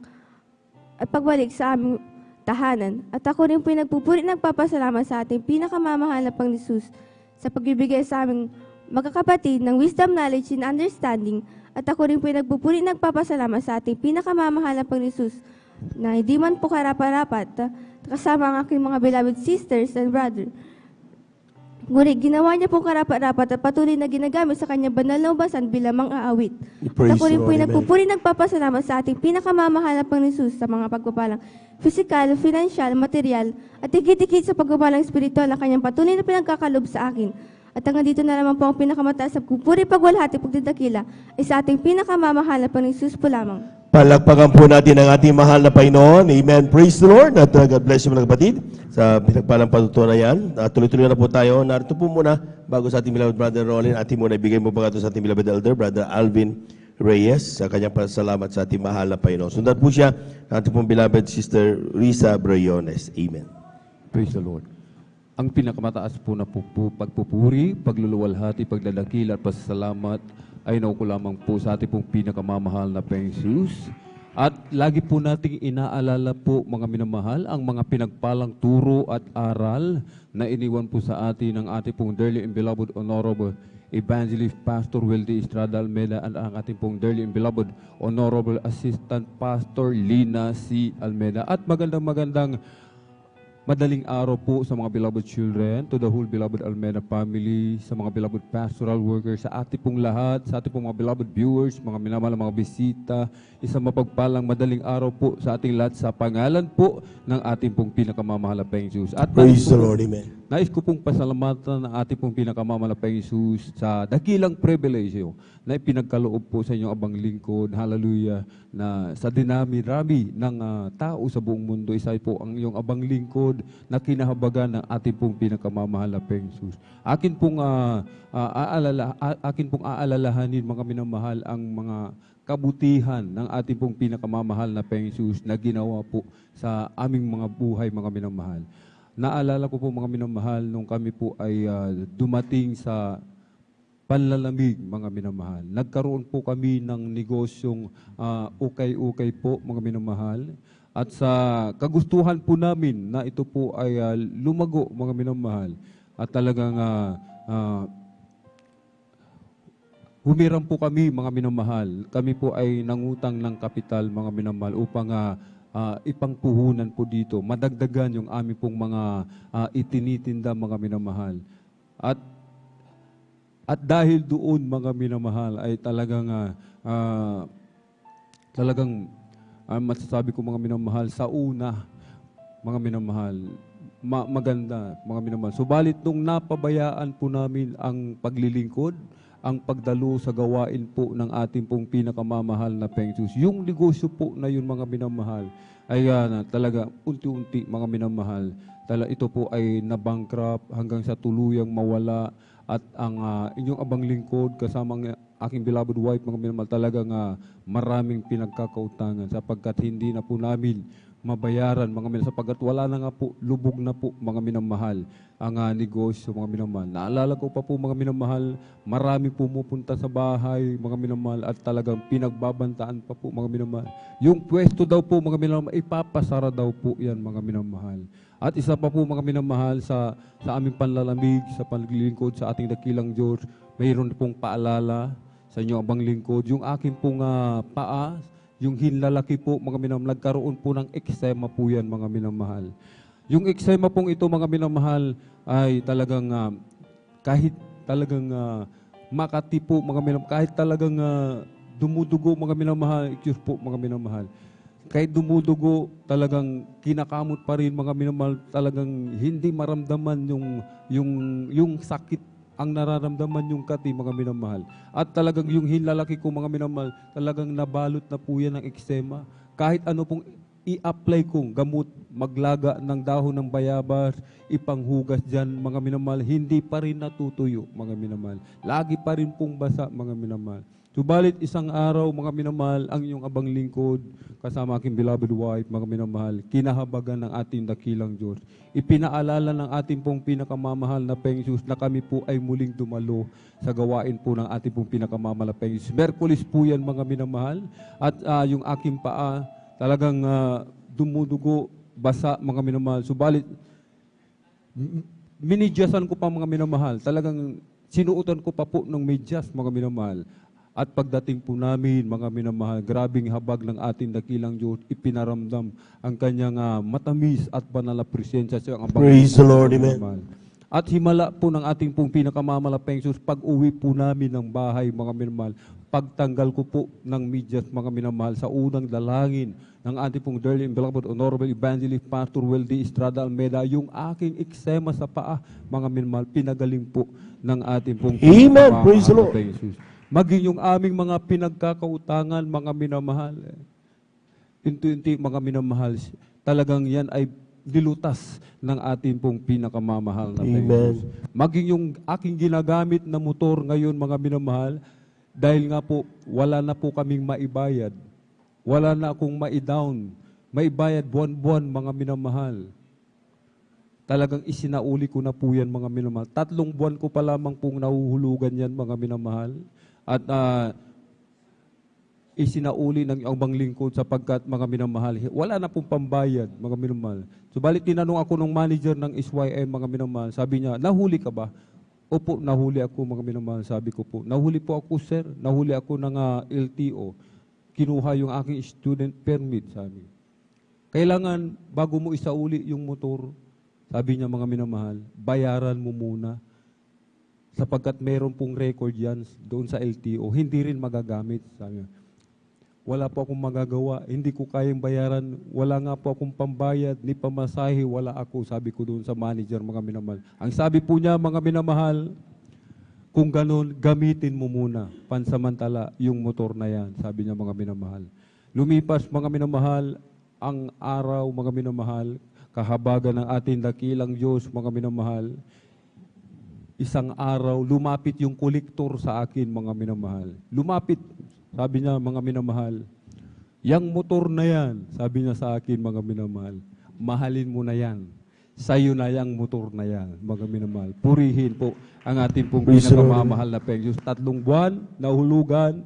at pagbalik sa aming tahanan. At ako rin po nagpupuri, nagpapasalamat sa ating pinakamamahal na Panginoon Jesus sa pagbibigay sa aming magkakapatid ng wisdom, knowledge, and understanding. At ako rin po nagpupuri, nagpapasalamat sa ating pinakamamahal na Panginoon Jesus na hindi man po karapat-rapat kasama ang aking mga beloved sisters and brother. Ngunit ginawa niya pong karapat-rapat at patuloy na ginagamit sa kanyang banal na ubasan bilang mang-aawit. At ako rin po nagpupuri, nagpapasalamat sa ating pinakamamahal na Panginoon Jesus sa mga pagpapalang physical, financial, material, at higit-higit sa pagpapalang spiritual na kanyang patuloy na pinagkakalob sa akin. At hanggang dito na naman po ang pinakamataas sa pupuri, pagwalhati, pagdidakila ay sa ating pinakamamahal na Panginoon Jesus po lamang. Palakpakan po natin ang ating mahal na Panginoon. Amen. Praise the Lord. At God bless you mga kapatid sa pinagpalang patutunan na yan. Tuloy-tuloy na po tayo. Narito po muna, bago sa ating beloved Brother Roland, ating muna ibigay mo pagkato sa ating beloved elder, Brother Alvin Reyes, sa kanyang pasalamat sa ating mahal na Panginoon. Sundan po siya, ating pong beloved Sister Risa Briones. Amen. Praise the Lord. Ang pinakamataas po na pagpupuri, pagluluwalhati, pagdadakil at pasasalamat ay nauko lamang po sa ating pong pinakamamahal na Panginoong Jesus. At lagi po nating inaalala po mga minamahal ang mga pinagpalang turo at aral na iniwan po sa atin ng ating pong dearly and beloved Honorable Evangelist Pastor Wilde Estrada Almeida at ang ating pong dearly and beloved Honorable Assistant Pastor Lina C. Almeida. At magandang madaling araw po sa mga beloved children, to the whole beloved Almeida family, sa mga beloved pastoral workers, sa ating pong lahat, sa ating pong mga beloved viewers, mga minamahal mga bisita, isang mapagpalang madaling araw po sa ating lahat sa pangalan po ng ating pong pinakamamahal na Panginoon Jesus. At praise the Lord, amen. Nais ko pong pasalamatan ang ating pong pinakamamahal na Panginoon Jesus sa dakilang pribilehiyo na ipinagkaloob po sa inyong abang lingkod, hallelujah, na sa dinami-rami ng tao sa buong mundo, isa po ang iyong abang lingkod na kinahabagan ng ating pong pinakamamahal na Panginoon Jesus. Akin pong aalalahanin mga minamahal ang mga kabutihan ng ating pong pinakamamahal na Panginoon Jesus na ginawa po sa aming mga buhay mga minamahal. Naalala ko po mga minamahal nung kami po ay dumating sa panlalamig mga minamahal. Nagkaroon po kami ng negosyong ukay-ukay po mga minamahal. At sa kagustuhan po namin na ito po ay lumago mga minamahal. At talagang humiram po kami mga minamahal. Kami po ay nangutang ng kapital mga minamahal upang ipangpuhunan po dito. Madagdagan yung aming pong mga itinitinda mga minamahal. At dahil doon mga minamahal ay talagang masasabi ko mga minamahal sa una mga minamahal maganda mga minamahal. Subalit nung napabayaan po namin ang paglilingkod ang pagdalo sa gawain po ng ating pong pinakamamahal na Pengsus. Yung negosyo po na yun mga minamahal, ay talaga unti-unti mga minamahal. Ito po ay nabankrupt hanggang sa tuluyang mawala at ang inyong abang lingkod kasama ang aking beloved wife mga minamahal talagang maraming pinagkakautangan sapagkat hindi na po namin mabayaran mga minamahal sapagkat wala na nga po, lubog na po mga minamahal ang negosyo mga minamahal. Naalala ko pa po mga minamahal, marami pumupunta sa bahay mga minamahal at talagang pinagbabantaan pa po mga minamahal. Yung pwesto daw po mga minamahal, ipapasara daw po yan mga minamahal. At isa pa po mga minamahal sa aming panlalamig, sa paglilingkod sa ating dakilang Diyos, mayroon pong paalala sa inyo abang lingkod. Yung aking pong paa, yung hinlalaki po mga minamahal, nagkaroon po ng eksema po yan mga minamahal. Yung eksema pong ito mga minamahal ay talagang kahit talagang makati po mga minamahal, kahit talagang dumudugo mga minamahal, excuse po mga minamahal. Kahit dumudugo, talagang kinakamot pa rin mga minamahal, talagang hindi maramdaman yung sakit ang nararamdaman yung kati mga minamahal. At talagang yung hinlalaki ko mga minamahal, talagang nabalot na po yan ng eksema. Kahit ano pong i-apply kong gamot, maglaga ng dahon ng bayabas, ipanghugas dyan mga minamahal, hindi pa rin natutuyo mga minamahal. Lagi pa rin pong basa mga minamahal. Subalit isang araw mga minamahal, ang iyong abang lingkod kasama aking beloved wife mga minamahal, kinahabagan ng ating dakilang Diyos. Ipinaalala ng ating pong pinakamamahal na Pengsus na kami po ay muling dumalo sa gawain po ng ating pong pinakamamahal na Pengsus. Merkulis po yan mga minamahal at yung aking paa talagang dumudugo, basa mga minamahal. Subalit minidyasan ko pa mga minamahal, talagang sinuotan ko pa po ng medyas mga minamahal. At pagdating po namin, mga minamahal, grabing habag ng ating dakilang Diyos, ipinaramdam ang kanyang matamis at banal na presensya sa abang. Praise the Lord, amen. At himala po ng ating pong pinakamamahal na Pengsus, pag-uwi po namin ng bahay, mga minamahal, pagtanggal ko po ng medyas, mga minamahal, sa unang dalangin ng ating pong dearly and beloved Honorable Evangelist Pastor Weldy Estrada Almeida, yung aking eksema sa paa, mga minamahal, pinagaling po ng ating pong Amen. Praise the Lord. Pengsus. Maging yung aming mga pinagkakautangan, mga minamahal, inti-inti mga minamahal, talagang yan ay dilutas ng ating pong pinakamamahal na Pengsus. Maging yung aking ginagamit na motor ngayon mga minamahal, dahil nga po wala na po kaming maibayad, wala na akong maidown, maibayad buwan-buwan mga minamahal. Talagang isinauli ko na po yan mga minamahal. 3 buwan ko pa lamang pong nahuhulugan yan mga minamahal. At isinauli ng ibang lingkod sapagkat mga minamahal, wala na pong pambayad mga minamahal. Subalit tinanong ako ng manager ng SYM mga minamahal, sabi niya, nahuli ka ba? Opo, nahuli ako mga minamahal, sabi ko po. Nahuli po ako sir, nahuli ako ng LTO. Kinuha yung aking student permit, sabi. Kailangan bago mo isauli yung motor, sabi niya mga minamahal, bayaran mo muna. Sapagkat meron pong record yan doon sa LTO, hindi rin magagamit. Sabi, wala po akong magagawa, hindi ko kayang bayaran, wala nga po akong pambayad, ni pamasahe, wala ako, sabi ko doon sa manager, mga minamahal. Ang sabi po niya, mga minamahal, kung ganun, gamitin mo muna, pansamantala, yung motor na yan, sabi niya mga minamahal. Lumipas, mga minamahal, ang araw, mga minamahal, kahabagan ng ating dakilang Diyos, mga minamahal, isang araw, lumapit yung kolektor sa akin, mga minamahal. Lumapit, sabi niya, mga minamahal, yang motor na yan, sabi niya sa akin, mga minamahal, mahalin mo na yan. Sa'yo na yang motor na yan, mga minamahal. Purihin po ang ating pong pinakamamahal na Pengsus. 3 buwan, nahulugan,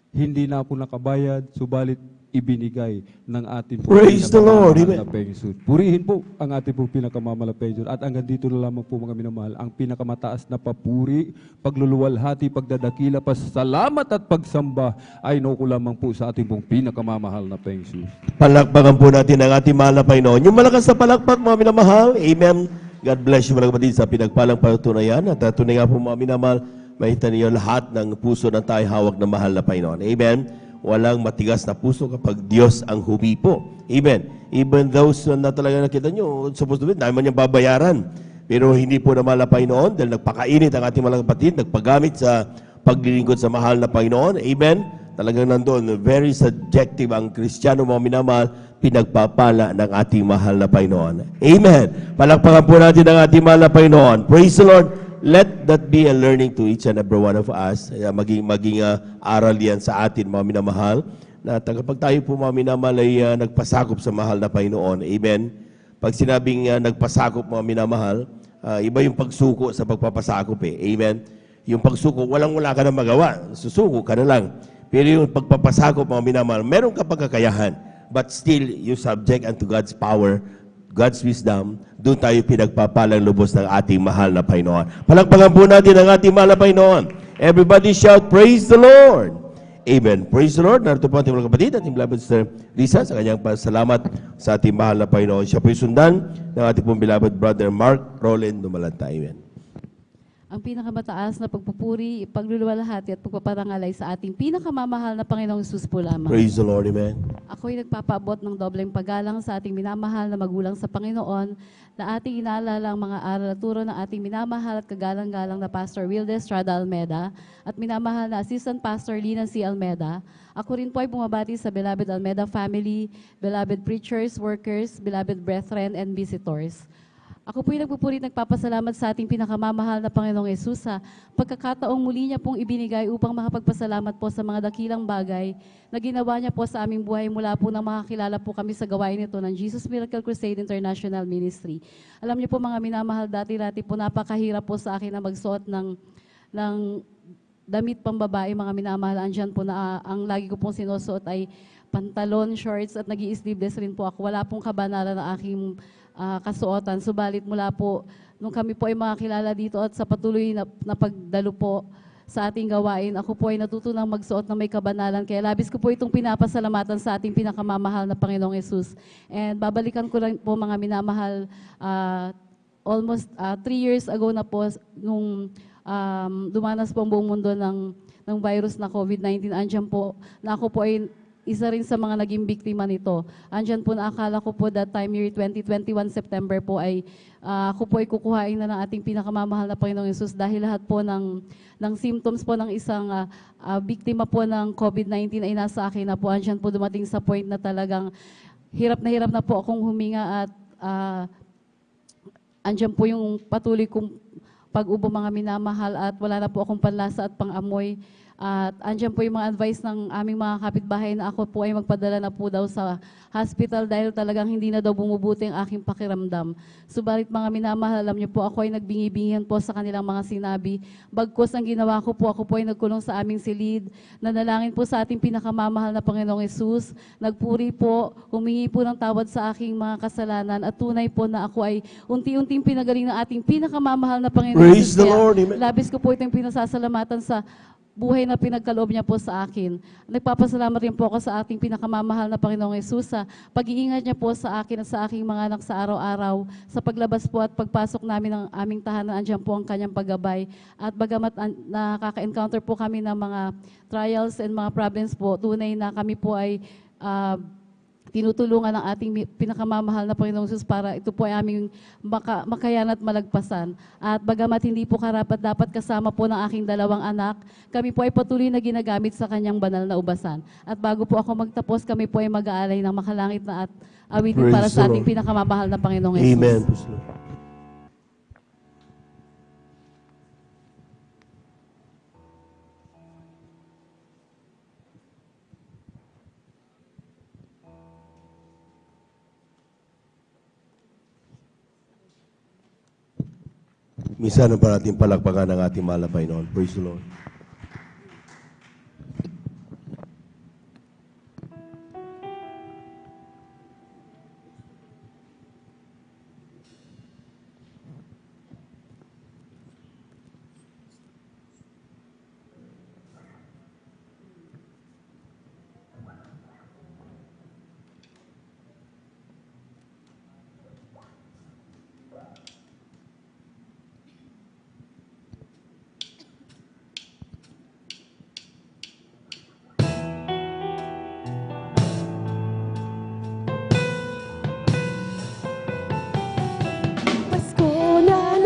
hindi na ako nakabayad, subalit ibinigay ng ating Praise the Lord, amen. Pengsus. Purihin po ang ating pong pinakamamahal na Pengsus. At hanggang dito na lamang po mga minamahal, ang pinakamataas na papuri, pagluluwalhati, pagdadakila, pasalamat at pagsamba ay nauko lamang po sa ating pong pinakamamahal na Pengsus. Palakpakan po natin ang ating mahal na Panginoon. Yung malakas na palakpak mga minamahal, amen. God bless you mga kapatid sa pinagpalang patutunayan. At tunay nga po mga minamahal, mahita niyo lahat ng puso na tayo hawak ng mahal na Panginoon. Amen. Walang matigas na puso kapag Diyos ang humipo. Amen. Even those na talaga nakita nyo, supposed to be, naman niyang babayaran. Pero hindi po na mahal na Panginoon dahil nagpakainit ang ating mga kapatid, nagpagamit sa paglilingkod sa mahal na Panginoon. Amen? Talagang nandun, very subjective ang Kristiyano, mga minamahal, pinagpapala ng ating mahal na Panginoon. Amen. Palakpakan po natin ang ating mahal na Panginoon. Praise the Lord. Let that be a learning to each and every one of us. Maging aral yan sa atin, mga minamahal, na kapag tayo po, mga minamahal, ay nagpasakop sa mahal na Panginoon. Amen. Pag sinabing nagpasakop, mga minamahal, iba yung pagsuko sa pagpapasakop eh. Amen. Yung pagsuko, wala ka na magawa. Susuko ka na lang. Pero yung pagpapasakop, mga minamahal, meron ka pagkakayahan. But still, you subject unto God's power, God's wisdom, doon tayo pinagpapalang lubos ng ating mahal na Panginoon. Palakpakan po natin ang ating mahal na Panginoon. Everybody shout, praise the Lord! Amen. Praise the Lord. Narito po ating mga kapatid, ating beloved Sister Risa, sa kanyang pasalamat sa ating mahal na Panginoon. Siya po'y sundan ng ating pong beloved brother Mark Roland Dumalanta. Amen. Ang pinakamataas na pagpupuri, pagluluwalhati at pagpaparangalay sa ating pinakamamahal na Panginoong Hesus po lamang. Praise the Lord, amen. Ako'y nagpapaabot ng dobleng paggalang sa ating minamahal na magulang sa Panginoon na ating inaalala ang mga aral at turo ng ating minamahal at kagalang-galang na Pastor Wilde Estrada Almeda at minamahal na Assistant Pastor Lina C. Almeda. Ako rin po ay bumabati sa beloved Almeda family, beloved preachers, workers, beloved brethren, and visitors. Ako po yung nagpupuri at nagpapasalamat sa ating pinakamamahal na Panginoong Hesus sa pagkakataong muli niya pong ibinigay upang makapagpasalamat po sa mga dakilang bagay na ginawa niya po sa aming buhay mula po nang makakilala po kami sa gawain ito ng Jesus Miracle Crusade International Ministry. Alam niyo po mga minamahal, dati-dati po napakahirap po sa akin na magsuot ng damit pambabae, mga minamahal. Andyan po na ang lagi ko pong sinusuot ay pantalon, shorts at nag-i-sleeveless rin po ako. Wala pong kabanalan ng aking kasuotan. Subalit mula po, nung kami po ay makakilala dito at sa patuloy na pagdalo po sa ating gawain, ako po ay natutunang magsuot ng may kabanalan. Kaya labis ko po itong pinapasalamatan sa ating pinakamamahal na Panginoong Hesus. And babalikan ko lang po mga minamahal, almost 3 years ago na po, nung dumanas po ang buong mundo ng virus na COVID-19, andyan po, na ako po ay isa rin sa mga naging biktima nito. Andyan po na akala ko po that time, year 2021, September po ay ako po ay kukuhain na ng ating pinakamamahal na Panginoong Hesus dahil lahat po ng symptoms po ng isang biktima po ng COVID-19 ay nasa akin na po. Andyan po dumating sa point na talagang hirap na po akong huminga at andyan po yung patuloy kong pag-ubo, mga minamahal, at wala na po akong panlasa at pangamoy. At andyan po yung mga advice ng aming mga kapitbahay na ako po ay magpadala na po daw sa hospital dahil talagang hindi na daw bumubuti ang aking pakiramdam. Subalit mga minamahal, alam niyo po, ako ay nagbingi-bingihan po sa kanilang mga sinabi. Bagkus ang ginawa ko po, ako po ay nagkulong sa aming silid, nanalangin po sa ating pinakamamahal na Panginoong Hesus, nagpuri po, humingi po ng tawad sa aking mga kasalanan at tunay po na ako ay unti-unting pinagaling ng ating pinakamamahal na Panginoong Praise Hesus. the Lord, amen. Labis ko po itong pinasasalamatan sa buhay na pinagkaloob niya po sa akin. Nagpapasalamat rin po ako sa ating pinakamamahal na Panginoong Hesus sa pag-iingat niya po sa akin at sa aking mga anak sa araw-araw, sa paglabas po at pagpasok namin ng aming tahanan, andyan po ang kanyang paggabay. At bagamat nakaka-encounter po kami ng mga trials and mga problems po, tunay na kami po ay tinutulungan ng ating pinakamamahal na Panginoong Hesus para ito po ay aming makayan at malagpasan. At bagamat hindi po karapat dapat kasama po ng aking 2 anak, kami po ay patuloy na ginagamit sa kanyang banal na ubasan. At bago po ako magtapos, kami po ay mag-aalay ng makalangit na at awitin para sa ating pinakamamahal na Panginoong Hesus. Amen. Minsan pa natin palakpakan ng ating mahal na Panginoon. Praise the Lord.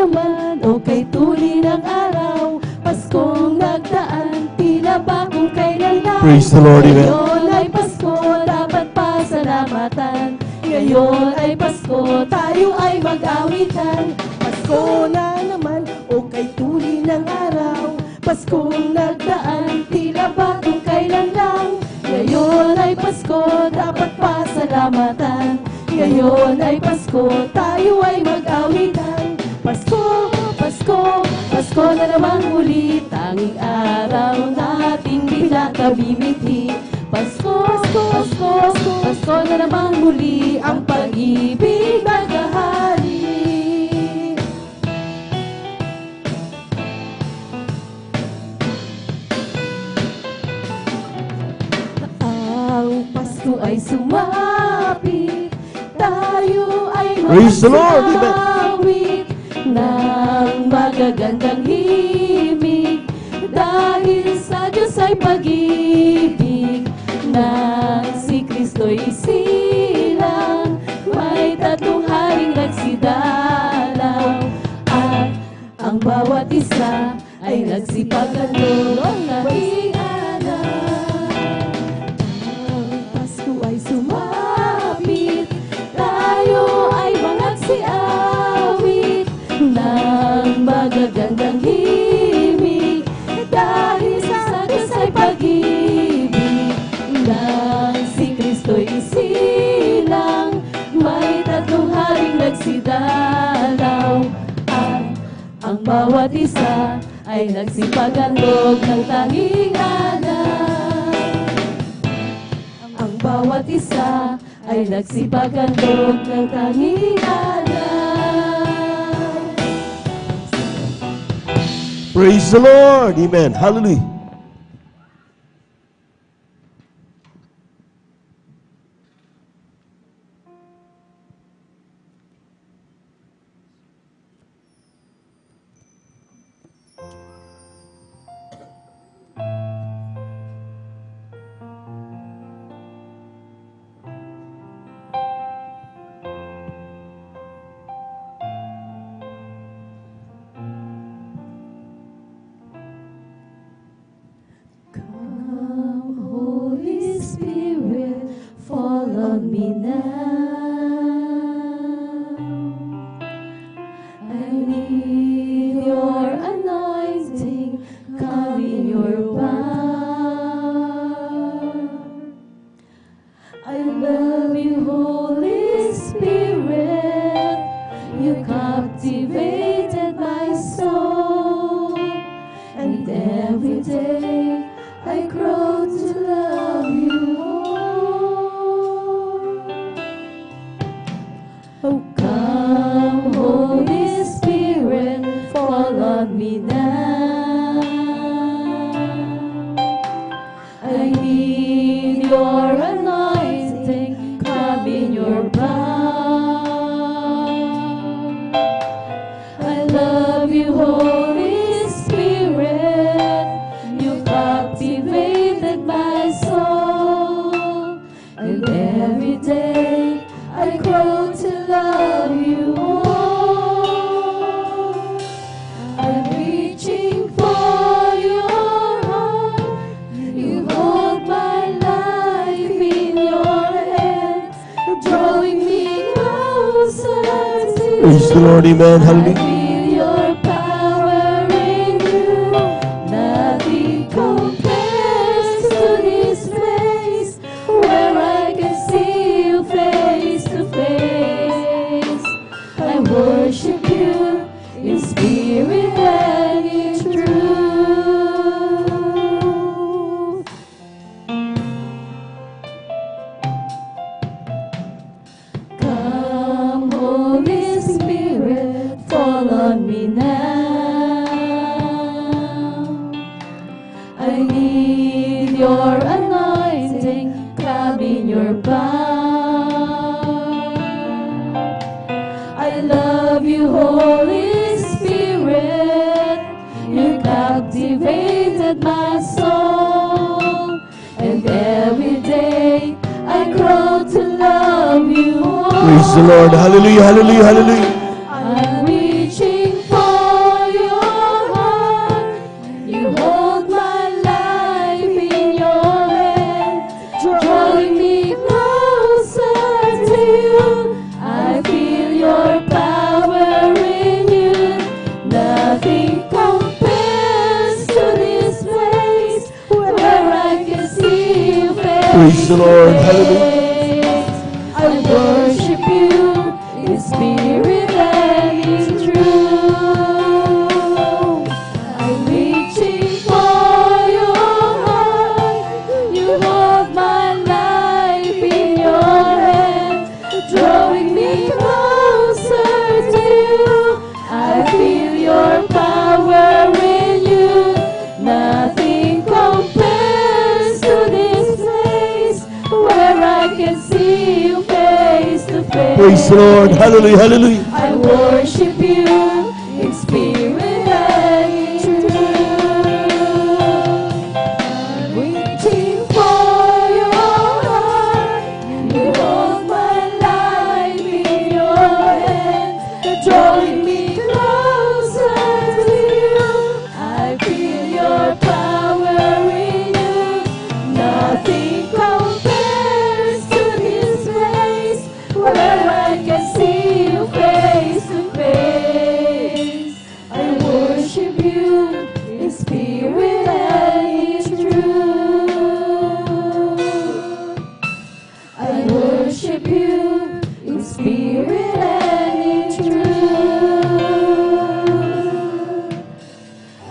naman o kay tuli ng araw, Paskong nagdaan Praise the Lord, amen. Ngayon ay Pasko, dapat pasalamatan. Ngayon ay Pasko, tayo ay mag-awitan. Pasko na naman, o kay tuli ng araw. Paskong nagdaan, tila ba kung kailan lang. Ngayon ay Pasko, dapat pasalamatan. Ngayon ay Pasko, tayo ay mag-awitan. Pasko, Pasko, Pasko na naman muli, tanging araw nating pinakabibighi. Pasko, Pasko, Pasko na naman muli, ang pag-ibig naghahari. Ang Pasko ay sumapit, tayo ay Praise the Lord, amen. magsawit ng magagandang himig. Dahil sa Diyos ay pag-ibig, nang si Kristo'y isilang, may tatlong haring nagsidalaw. At ang bawat isa ay nagsipaghandog ng naging anak. Ang Pasko ay sumapit, tayo ay magsiawit ng magagandang himig. Dahil sa Diyos ay pag-ibig, nang si Kristo'y isilang, may tatlong haring nagsidalaw. At ang bawat isa ay nagsipaghandog ng tanging anak. Ang bawat isa ay nagsipaghandog ng tanging anak. Praise the Lord, amen. Hallelujah. Come, Holy Spirit, fall on me now. I need your anointing, come in your power. I love you, Holy Spirit, you captivated my soul, and every day I grow to love you more. Oh, come, Holy Spirit, fall on me now. I need your anointing, come in your power. I love you, Holy Spirit, you captivated my soul, and every day I grow to love you more. I'm reaching for your heart, you hold my life in your hands, drawing me closer to Praise the Lord, amen. I Hallelujah. feel your power in you. Nothing compares to this place where I can see you face to face. I worship you in spirit and in truth. Come, Holy Spirit, fall on me now. I need your anointing, come in your power. I love you, Holy Spirit, you captivated my soul, and every day I grow to love you more. Praise the Lord. Hallelujah, hallelujah, hallelujah. I'm reaching for your heart. You hold my life in your Praise the Lord. Hallelujah. I worship you in spirit and in truth. I'm reaching for your heart. You hold my life in your hand, drawing me closer to you. I feel your power in you. Nothing compares to this place where I can see you face to face. Praise the Lord. Hallelujah. Hallelujah. I worship you in spirit and in truth. Waiting for your heart. You hold my life in your hands, drawing me closer to you. I feel your power in you. Nothing compares to this place where I can see you face to face. I worship you in spirit and in truth. I worship you in spirit and in truth.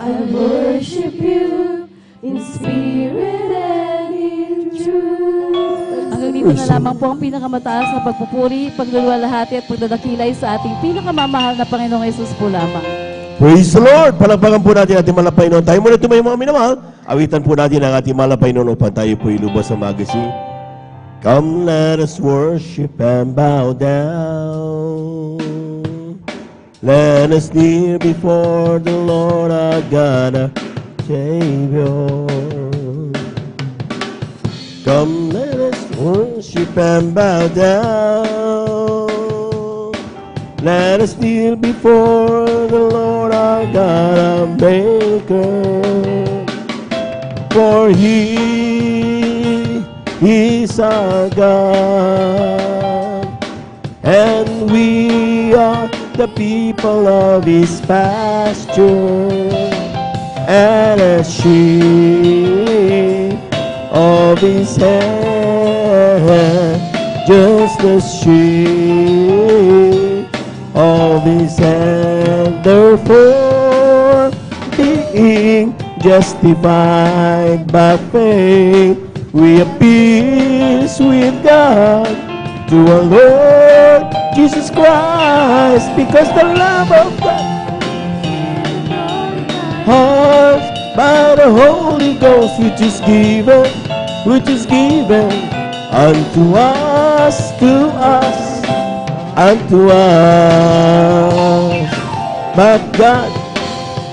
I worship you in spirit and in truth. Hanggang dito na lamang po ang pinakamataas na pagpupuri, pagluluwalhati at pagdadakilay sa ating pinakamamahal na Panginoong Yesus po lamang. Praise the Lord. Palakpakan po natin ating malapay noon. Tayo muna tumayo mga minamahal. Awitan po natin ang ating malapay noon upang tayo po ilubos sa magazine. Come, let us worship and bow down. Let us kneel before the Lord our God, our Savior. Come, let us worship and bow down. Let us kneel before the Lord our God, our Maker. For He is our God, and we are the people of His pasture, and as sheep of His hand, just as sheep of His hand. Therefore, being justified by faith, we have peace with God to our Lord Jesus Christ, because the love of God, heart by the Holy Ghost, which is given unto us, unto us. But God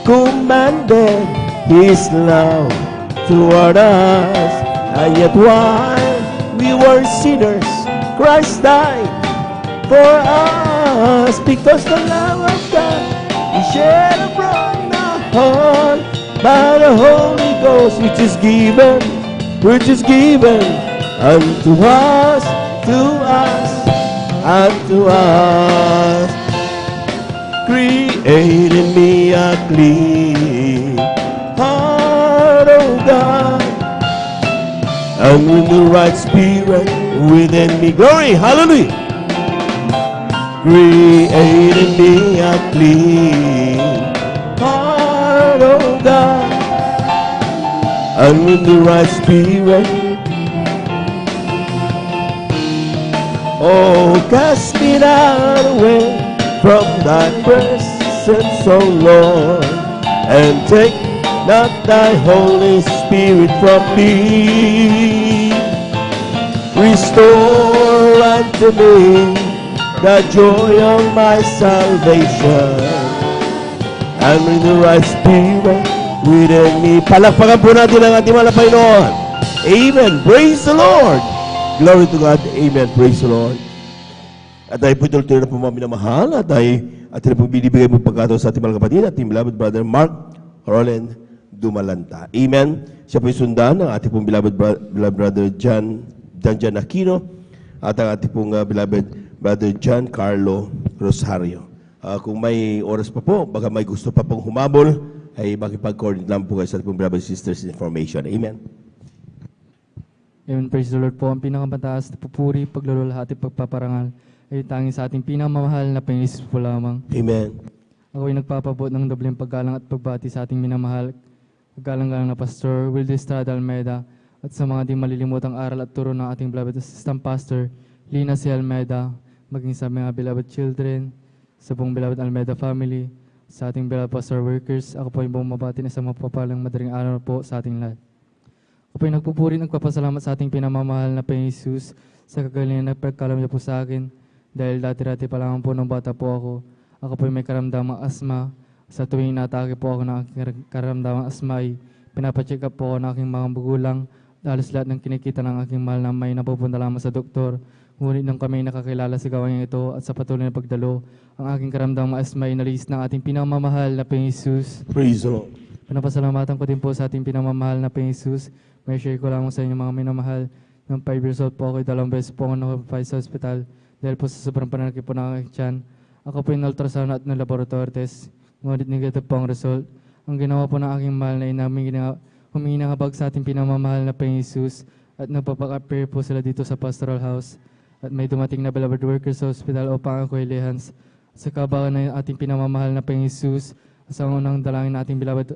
commanded His love toward us, and yet while we were sinners, Christ died for us, because the love of God is shed abroad in our heart by the Holy Ghost, which is given unto us, unto us. Create in me a clean heart, O God, and renew the right spirit within me. Glory, hallelujah. Create in me a clean heart, O God, and renew the right spirit. Oh, cast me not away from thy presence, O Lord, and take not thy Holy Spirit from me. Restore unto me the joy of my salvation, and with the right spirit within me. Palakpakan po natin ang ating malapay noon. Amen. Praise the Lord. Glory to God. Amen. Praise the Lord. At tayo po ituloy na po mga minamahal, at tayo po binibigay mo pagkataon sa ating mga kapatid, ating beloved brother Mark Roland Dumalanta. Amen. Siya po sundan ng ating pong beloved brother John Aquino, at ang ating pong beloved brother John Carlo Rosario. Kung may oras pa po, baka may gusto pa pong humabol, ay makipag-coordinate lang po kayo sa ating pong beloved sisters information. Amen. Amen, praise the Lord po. Ang pinakamataas na pupuri, paglululhati, pagpaparangal ay tanging sa ating pinamamahal na Panginoon Hesus po lamang. Amen. Ako ay nagpapabot ng dobleng paggalang at pagbati sa ating minamahal, paggalang-galang na Pastor Wilde Estrada Almeida at sa mga di malilimutang aral at turo ng ating beloved assistant pastor, Lina C. Almeida, maging sa mga beloved children, sa buong beloved Almeida family, sa ating beloved pastor workers. Ako po ay bumabati na sa mapapalang madaling araw po sa ating lahat. Ako po ay nagpupuri, nagpapasalamat sa ating pinamamahal na Panginoon Hesus sa kagalingan na pagkalam niya po sa akin. Dahil dati-dati pa lang po nung bata po ako po ay may karamdamang asma. Sa tuwing natake po ako ng aking karamdamang asma ay pinapacheck up po ako ng aking mga magulang. Halos lahat ng kinikita ng aking mahal na may napupunta lamang sa doktor. Ngunit nung kami nakakilala sa gawain ito at sa patuloy na pagdalo, ang aking karamdamang asma ay nalis ng ating pinamamahal na Panginoon Hesus. Praise the Lord. Pinapasalamatan ko din po sa ating pinamamahal na Panginoon Hesus. May share ko lamang sa inyo mga minamahal. Nung 5 years old po ako, 2 beses po ako nakapapay sa hospital. Dahil po sa sobrang pananakit po ng aking tiyan. Ako po yung ultrasound at ng laboratory test. Ngunit negative po ang result. Ang ginawa po ng aking mahal na ina, humingi ng habag sa ating pinamamahal na Panginoon Hesus at nagpapaka-prayer po sila dito sa pastoral house. At may dumating na beloved workers sa hospital upang ako ilihans. Sa kabahan na ating pinamamahal na Panginoon Hesus, sa unang dalangin na ating beloved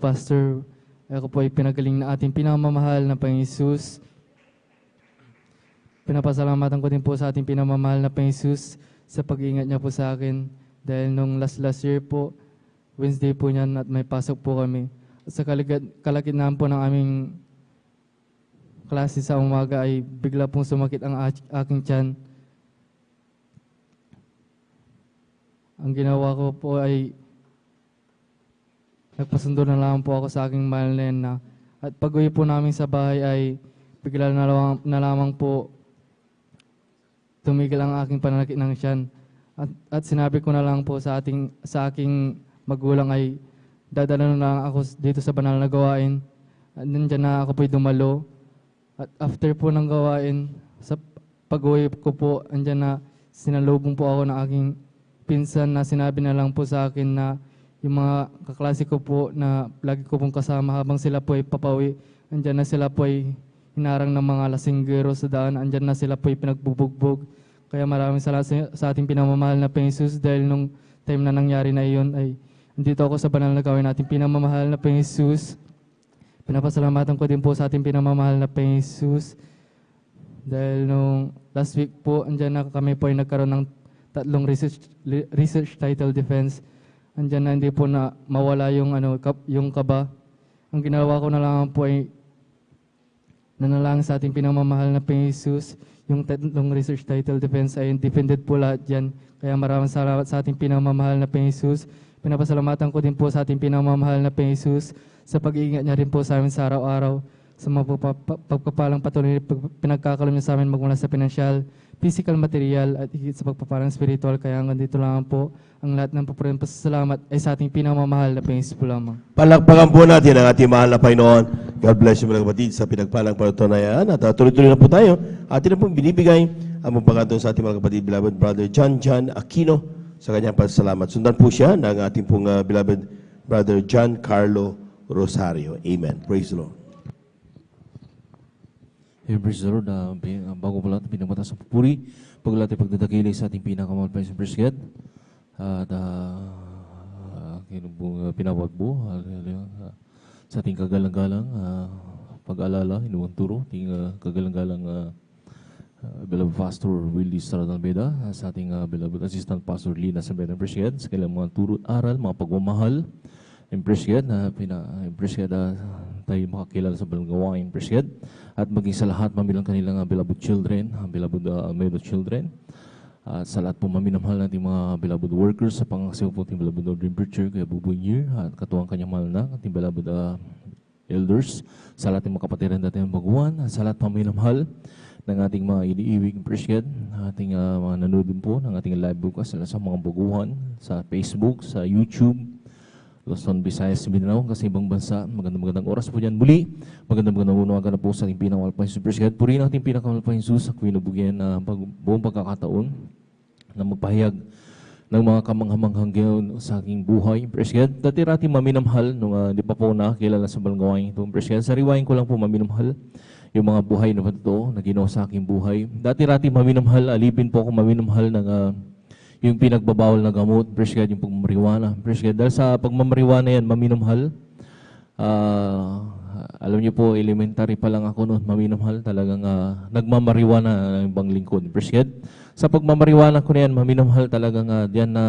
pastor, ako po ay pinagaling na ating pinamamahal na Panginoon Hesus. Pinapasalamatan ko din po sa ating pinamamahal na Panginoon Hesus sa pag-iingat niya po sa akin. Dahil nung last year po, Wednesday po niyan at may pasok po kami. At sa kalagitnaan po ng aming klase sa umaga ay bigla pong sumakit ang aking tiyan. Ang ginawa ko po ay nagpasundo na lang po ako sa aking mahal na ina. At pag-uwi po namin sa bahay ay bigla na lamang po tumigil ang aking pananakit ng tiyan. At sinabi ko na lang po sa aking magulang ay dadala na lang ako dito sa banal na gawain. At nandiyan na ako po'y dumalo. At after po ng gawain, sa pag-uwi ko po, andyan na sinalubong po ako ng aking pinsan na sinabi na lang po sa akin na yung mga kaklase ko po na lagi ko pong kasama habang sila po ay papawi, andyan na sila po ay hinarang ng mga lasinggero sa daan, andyan na sila po ay pinagbubugbog. Kaya maraming salamat sa ating pinamamahal na Panginoon Hesus dahil nung time na nangyari na iyon ay nandito ako sa banal na gawin natin pinamamahal na Panginoon Hesus. Pinapasalamatan ko din po sa ating pinamamahal na Panginoon Hesus dahil nung last week po, andyan na kami po ay nagkaroon ng 3 research title defense. Andyan na hindi po na mawala yung kaba. Ang ginawa ko na lang po ay nanalangin sa ating pinamamahal na Panginoon Hesus. Yung 3 research title defense ay defended po lahat yan. Kaya maraming salamat sa ating pinamamahal na Panginoon Hesus. Pinapasalamatan ko din po sa ating pinamamahal na Panginoon Hesus sa pag-iingat niya rin po sa amin sa araw-araw. Sa mga pagpapalang patuloy pinagkakaroon niya sa amin magmula sa pinansyal, physical, material at higit sa pagpapalang spiritual. Kaya hanggang dito lang po ang lahat ng papurihan pasasalamat ay sa ating pinamamahal na Panginoon po lamang. Palakpakan po natin ang ating mahal na Panginoon. God bless you mga kapatid sa pinagpalang patutunayan. At tuloy-tuloy na po tayo. Atin na pong binibigay ang pagpagkataon sa ating mga kapatid, beloved brother John Aquino sa kanyang pasasalamat. Sundan po siya ng ating pong beloved brother John Carlo Rosario. Amen. Praise the Lord. Praise the Lord. Bago po lahat, pinagmataas ang pupuri, paglalati pagdadakili sa ating pinakamahal pa isang praise God. At pinawag po sa ating kagalang-galang pag-alala, inuwang turo, ating kagalang-galang beloved Pastor Wilde Estrada Almeida, sa ating beloved Assistant Pastor Lina Sabena, praise God, sa kanilang mga turo, aral, mga pagmamahal, praise God, praise God, tayo makakilala sa balang gawain, praise God, at maging sa lahat mamilang kanilang beloved children, beloved Almeida children, at sa lahat po maminamahal natin mga beloved workers, sa pangasiwa po ating beloved Dream Preacher, kaya Buboy Year, at katuwang kanyang mahal na ating beloved elders, sa lahat ng mga kapatiran natin ng baguhan, at sa lahat maminamahal ng ating mga iniiwig, praise God, ating mga nanood din po ng ating live bukas sa mga baguhan, sa Facebook, sa YouTube, Luzon, Visayas, Mindanao, kasi ibang bansa. Magandang oras po dyan. Muli, magandang unawagan na po sa ating pinakamalapang Jesus. Praise God. Purihin ating pinakamalapang Jesus sa kinabugyan na buong pagkakataon na magpahayag ng mga kamanghamanghang Ginoo sa aking buhay. Praise God. Dati rati maminamhal, nung di pa po nakakilala sa balanggawain ito. Praise God. Sariwain ko lang po maminamhal yung mga buhay na totoo na Ginoo sa aking buhay. Dati rati maminamhal, alipin po ako maminamhal ng yung pinagbabawal na gamot. Praise God, yung pagmamariwana. Praise God. Dahil sa pagmamariwana yan, maminamhal. Alam niyo po, elementary pa lang ako noon, maminamhal. Talagang nagmamariwana ng ibang lingkod. Praise God. Sa pagmamariwana ko na yan, maminamhal talagang diyan na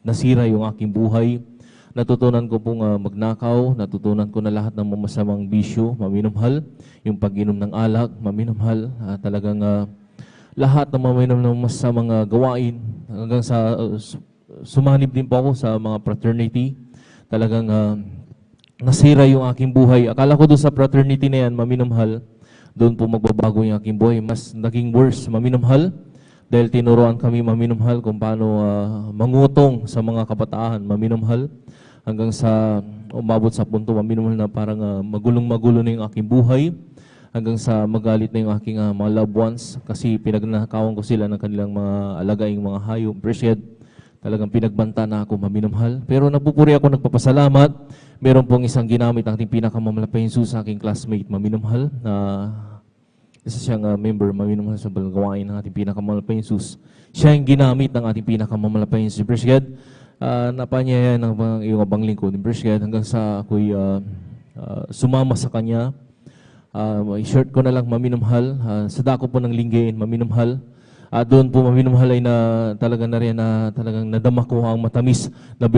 nasira yung aking buhay. Natutunan ko pong magnakaw, natutunan ko na lahat ng mamasamang bisyo, maminamhal. Yung pag-inom ng alak, maminamhal. Talagang lahat ng maminom ng masamang gawain. Hanggang sa sumanib din po ako sa mga fraternity. Talagang nasira yung aking buhay. Akala ko doon sa fraternity na yan, maminamhal. Doon po magbabago yung aking buhay. Mas naging worse, maminamhal. Dahil tinuruan kami maminamhal kung paano mangutong sa mga kabataan, maminamhal. Hanggang sa umabot sa punto, maminamhal na parang magulong-magulo na yung aking buhay. Hanggang sa magalit na yung aking mga loved ones kasi pinagnakawan ko sila ng kanilang mga alagaing mga hayop. Appreciate. Talagang pinagbanta na ako, maminamhal. Pero nagpupuri ako, nagpapasalamat. Meron pong isang ginamit ang ating pinakamamalapay Jesus sa aking classmate, maminamhal, na isa siyang member, maminamhal sa balanggawain ng ating pinakamamalapay Jesus. Siya yung ginamit ng ating pinakamamalapay Jesus. Appreciate. Napanya yan ng iyong abang lingkod. Appreciate. Hanggang sa ako'y sumama sa kanya. I-short ko na lang, maminamhal. Sa dako po ng linggain, maminamhal. Doon po maminamhal ay na talaga na rin na talagang nadama ko ang matamis na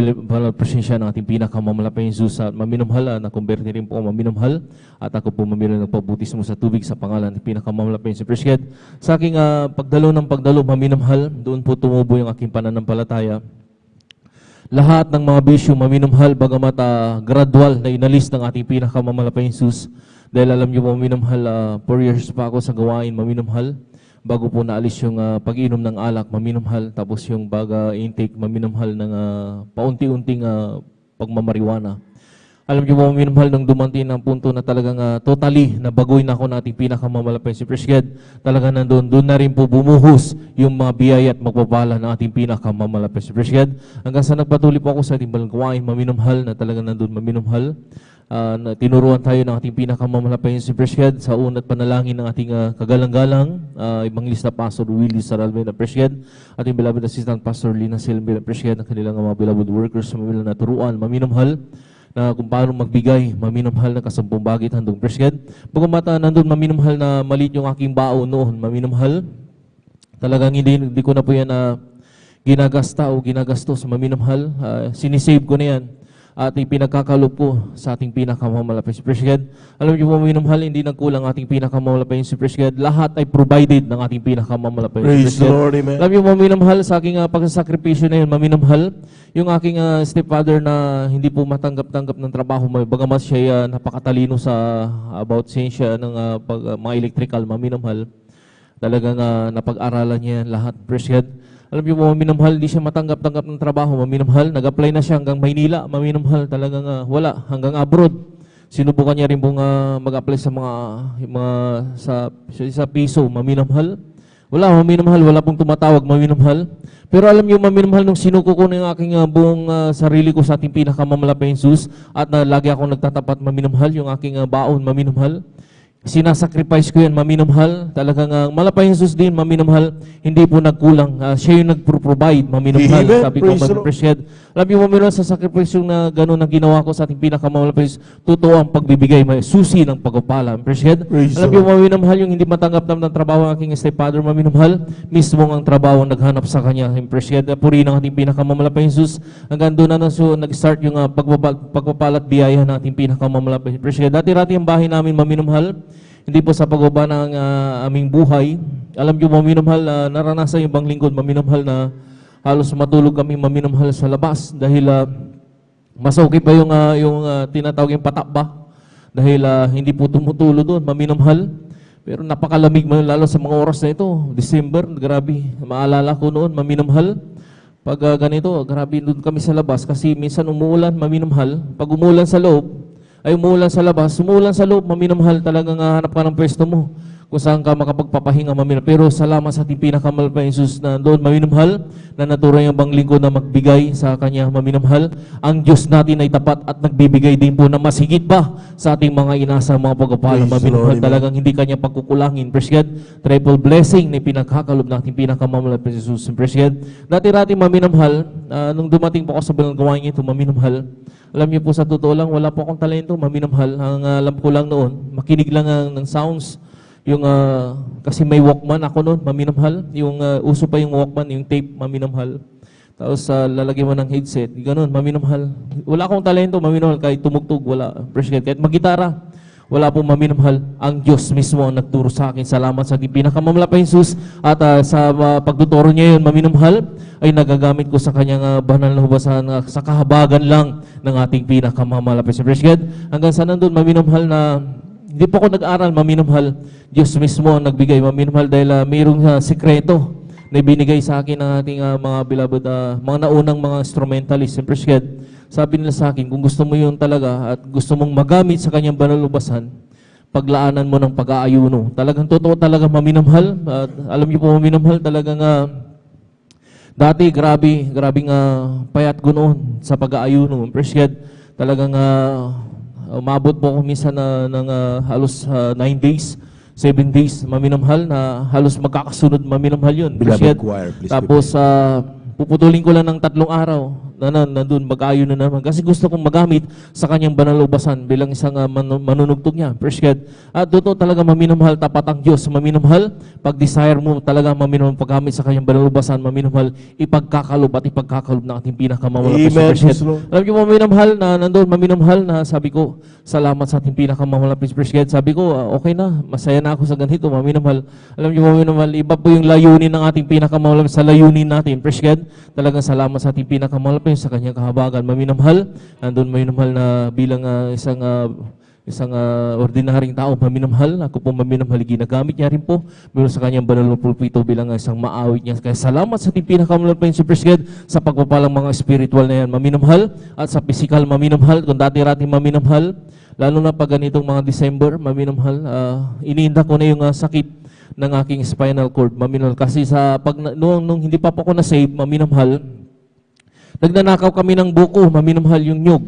presensya ng ating pinakamamalapay Jesus. At maminamhal, na-convert rin po ako maminamhal. At ako po maminamhal nagpabutismo sa tubig sa pangalan ng pinakamamalapay Jesus. Appreciate. Sa aking pagdalo maminamhal, doon po tumubo yung aking pananampalataya. Lahat ng mga bisyo maminamhal, bagamat gradual na inalis ng ating pinakamamalapay Jesus. Dahil alam niyo po, maminamhal, 4 years pa ako sa gawain, maminamhal. Bago po naalis yung pag-inom ng alak, maminamhal. Tapos yung baga intake, maminamhal ng paunti-unting pagmamariwana. Alam niyo po, maminamhal, nang dumating ng punto na talagang totally nabagoy na ako nating pinakamamalapay si Presged. Talagang nandun, doon na rin po bumuhos yung mga biyaya at magpapala ng ating pinakamamalapay si Presged. Hanggang sa nagpatuloy po ako sa ating balanggawain, maminamhal, na talagang nandun maminamhal. Tinuruan tayo ng ating pinakamamalapay si Presged sa unat panalangin ng ating kagalang-galang Evangelista Pastor Willie Saralmen na Presged, ating beloved assistant Pastor Lina Silvia Presged, ang kanilang mga beloved workers sa mga naturuan, maminamhal, na kung paano magbigay, maminamhal na kasampung bagit handong Presged. Bagamat nandun maminamhal na maliit yung aking baon noon, maminamhal, talagang hindi ko na po yan ginagasta o ginagastos, maminamhal, sinisave ko na yan. At ipinagkakaloob ko sa ating pinakamamalapay si Presged. Alam niyo po, maminamhal, hindi nagkulang ating pinakamamalapay si Presged. Lahat ay provided ng ating pinakamamalapay si Presged. Praise the Lord, amen. Alam niyo po, maminamhal, sa aking pagsasakripisyo na yun, maminamhal, yung aking stepfather na hindi po matanggap-tanggap ng trabaho, bagamat siya napakatalino sa about science ng mga electrical, maminamhal, talagang napag-aralan niya lahat, Presged. Alam niyo po, maminamhal, di siya matanggap-tanggap ng trabaho, maminamhal. Nag-apply na siya hanggang Maynila, maminamhal, talagang wala, hanggang abroad. Sinubukan niya rin pong mag-apply sa sa piso, maminamhal. Wala, maminamhal, wala pong tumatawag, maminamhal. Pero alam niyo, maminamhal, nung sinuko ko ng aking buong sarili ko sa ating pinakamamalapay Jesus, at lagi akong nagtatapat, maminamhal, yung aking baon, maminamhal. Sinasacrifice ko yan, maminamhal. Talagang malapay Jesus din, maminamhal. Hindi po nagkulang. Siya yung nagpro-provide, maminamhal. Amen. Sabi ko, Presged. Alam niyo, maminamhal, sa sacrifice yung na gano'n ang ginawa ko sa ating pinakamalapay, totoo ang pagbibigay, may susi ng pagpapala. Presged. Alam niyo, maminamhal, yung hindi matanggap ng trabaho ng aking stepfather, maminamhal, mismo ang trabaho naghanap sa kanya. Presged. Puri ng ating pinakamalapay Jesus. Hanggang doon na nag-start yung pagpapalat biyaya ng ating pinakamalapay. Presged. Dati-rati ang bahay namin, maminamhal. Hindi po sa pagbaba ng aming buhay. Alam niyo, maminamhal, naranasan yung bang lingkod, maminamhal, na halos matulog kami, maminamhal, sa labas dahil mas okay pa yung tinatawag yung patakba dahil hindi po tumutulo doon, maminamhal. Pero napakalamig, lalo sa mga oras na ito, December, grabe, maalala ko noon, maminamhal. Pag ganito, grabe doon kami sa labas kasi minsan umuulan, maminamhal. Pag umuulan sa loob, ay umuulan sa labas, umuulan sa loob, maminamhal, talagang hanap ka ng pwesto mo. kung saan ka makapagpapahinga, Mami. Pero salamat sa ating pinakamahal pa Jesus na doon, Mami na mahal, na naturay ang bang lingkod na magbigay sa Kanya, Mami na mahal. Ang Diyos natin ay tapat at nagbibigay din po na mas higit pa sa ating mga inasa, mga pagpapala, Mami na mahal. Talagang hindi Kanya pagkukulangin. Praise God. Triple blessing na pinagkakalob na ating pinakamahal pa Jesus. Praise God. Dati-rati, Mami na mahal, nung dumating po ako sa Banal Gawain ito, Mami na mahal, alam niyo po sa totoo lang, wala po akong talento, Mami na mahal. Ang alam ko lang noon, makinig lang ng sounds. Yung, kasi may Walkman ako noon, Mami na mahal. Yung uso pa yung Walkman, yung tape, Mami na mahal. Tapos lalagyan mo ng headset, ganun, Mami na mahal. Wala akong talento, Mami na mahal, kahit tumugtog, wala. Kahit magitara, wala po, Mami na mahal. Ang Diyos mismo ang nagturo sa akin. Salamat sa ating pinakamamala pa Jesus. At sa pagtuturo niya yun, Mami na mahal, ay nagagamit ko sa kanyang banal na hubasan sa kahabagan lang ng ating pinakamamala pa Jesus. Hanggang sa nandun, Mami na mahal, na hindi po ako nag-aral, Mami na mahal. Diyos mismo ang nagbigay, Mami na mahal, dahil mayroong sekreto na ibinigay sa akin ng ating mga beloved, mga naunang mga instrumentalist. Sabi nila sa akin, kung gusto mo yun talaga at gusto mong magamit sa kanyang banal na hubasan, paglaanan mo ng pag-aayuno. Talagang totoo talaga, Mami na mahal. Alam niyo po, Mami na mahal, talagang dati grabing payat ko noon sa pag-aayuno. Talagang umabot po ako minsan ng halos 9 days, 7 days, Mami na mahal, na halos magkakasunod, Mami na mahal yun. Beloved choir, please. Tapos puputulin ko lang ng 3 araw na nandun, mag-ayon na naman. Kasi gusto kong magamit sa kanyang banal na hubasan bilang isang manunugtog niya. Praise God. At totoo talaga, Mami na mahal, tapat ang Diyos. Mami na mahal, pag-desire mo talaga, Mami na mahal, paggamit sa kanyang banal na hubasan, Mami na mahal, ipagkakalob at ipagkakalob ng ating pinakamamahal. Amen. Alam niyo, Mami na mahal, na nandun, Mami na mahal, na sabi ko, salamat sa ating pinakamamahal. Praise God. Sabi ko, okay na, masaya na ako sa ganito, Mami na mahal. Alam niyo, Mami na mahal, iba po yung layunin ng ating pinakamamahal sa layunin natin. Praise God. Talagang salamat sa ating pinakamahal sa kanyang kahabagan. Mami na mahal, nandun, Mami na mahal, na bilang isang ordinaryong tao, Mami na mahal, ako po, Mami na mahal, ginagamit niya rin po meron sa kanyang banal na pulpito bilang isang maawit niya. Kaya salamat sa ating pinakamahal pa yung God sa pagpapalang mga spiritual na yan, Mami na mahal, at sa physical, Mami na mahal. Kung dati-rati, Mami na mahal, lalo na pag ganitong mga December, Mami na mahal, iniinda ko na yung sakit ng aking spinal cord, Mami na mahal. Kasi nung hindi pa po ako na-save, Mami na mahal, nagnanakaw kami ng buko, Mami na mahal, yung nyug.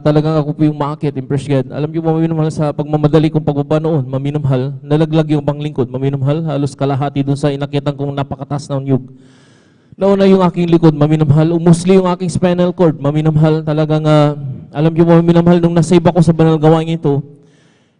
Talagang ako po yung maakit, impress God. Alam niyo, Mami na mahal, sa pagmamadali kong pagbaba noon, Mami na mahal, nalaglag yung panglingkod, Mami na mahal, halos kalahati dun sa inakitan kong napakatas ng nyug. Nauna yung aking likod, Mami na mahal, umusli yung aking spinal cord, Mami na mahal, talagang, alam niyo, Mami na mahal, nung nasave ako sa banal gawain ito,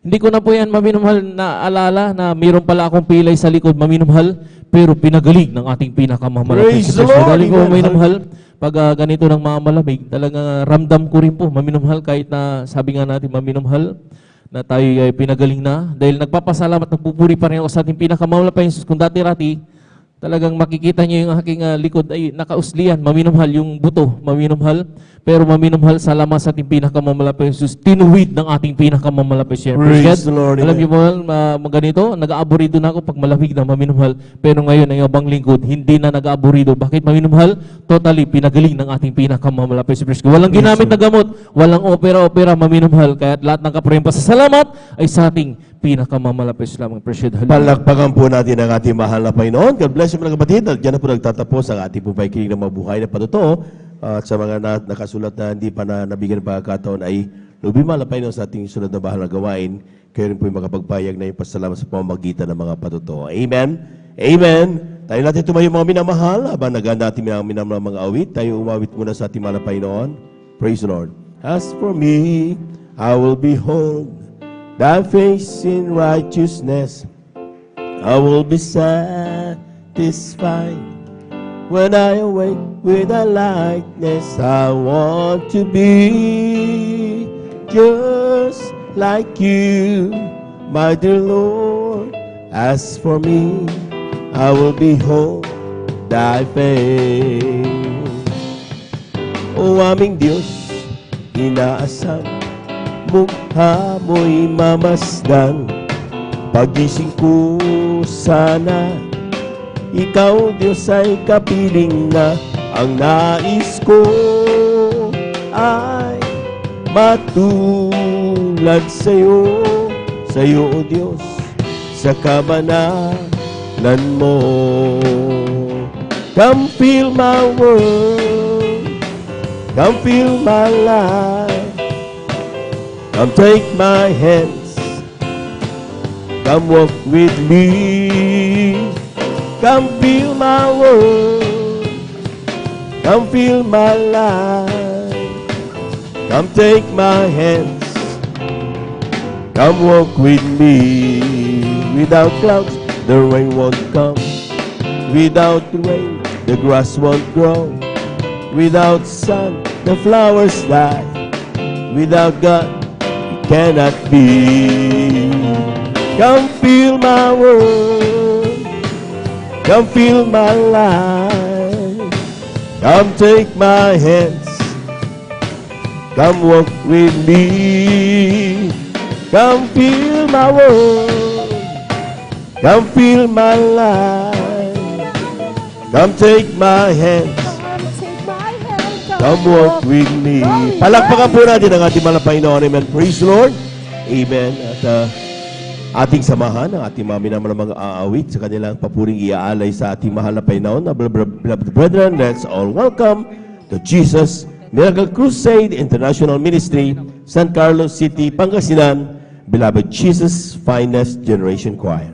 hindi ko na po yan, Mami na mahal, naalala na mayroon pala akong pilay sa likod, Mami na mahal, pero pinagaling ng ating pinakamahal. Praise the Lord! Dahil ko, Mami na mahal, pag ganito ng mga malamig, talagang ramdam ko rin po, Mami na mahal, kahit na sabi nga natin, Mami na mahal, na tayo ay pinagaling na. Dahil nagpapasalamat, nagpupuri pa rin ako sa ating pinakamahal pa Jesus. Kung dati-rati, talagang makikita niyo yung aking likod ay nakauslian, Mami na mahal, yung buto, Mami na mahal. Pero Mami na mahal, salamat sa ating pinakamamahal pa Jesus, tinuwid ng ating pinakamamahal pa Jesus. Praise the Lord. Alam niyo mahal, ganito, nag-aaburido na ako pag malamig na, Mami na mahal. Pero ngayon, ang ibang lingkod, hindi na nag-aaburido. Bakit, Mami na mahal? Totally, pinagaling ng ating pinakamamahal pa Jesus. Walang ginamit na gamot, walang opera-opera, Mami na mahal. Kaya lahat ng kaprempa sa salamat ay sa ating pinakamamahal pa Jesus. Palakpakan po natin ang ating mahal na Panginoon. God bless you mga kapatid. At dyan na po nagtatapos ang ating pagkikinig ng mabuhay na patotoo. At sa mga nakasulat na hindi pa nabigyan ng pagkakataon ay lubimala pa sa ating sunod na bahal na gawain. Kayo rin po yung makapagpayag na yung pasalamat sa pamamagitan ng mga patotoo. Amen? Amen? Tayo natin tumayo mga minamahal. Habang naganda natin minamahal mga awit, tayo umawit muna sa ating mahal na Panginoon. Praise the Lord. As for me, I will behold thy face in righteousness. I will be satisfied. When I awake with thy likeness, I want to be just like you, my dear Lord. As for me, I will behold thy face. O aming Diyos, inaasam, mukha mo'y mamasdan. Pagising ko sana, ikaw, Diyos, ay kapiling na. Ang nais ko ay matulad sa'yo, o Diyos, sa kabanalan mo. Come fill my world, come fill my life, come take my hands, come walk with me, come fill my world, come fill my life, come take my hands, come walk with me. Without clouds, the rain won't come. Without rain, the grass won't grow. Without sun, the flowers die. Without God, it cannot be. Come fill my world, come fill my life, come take my hands, come walk with me. Come fill my world, come fill my life, come take my hands, come walk with me. Palakpakan po natin ang ating mahal na Panginoon. Amen. Praise the Lord. Amen. At ating samahan ang ating mga minamahal na mga aawit sa kanilang papuring iaalay sa ating mahal na Panginoon. Beloved brethren, let's all welcome to Jesus Miracle Crusade International Ministry, San Carlos City, Pangasinan, Beloved Jesus Finest Generation Choir.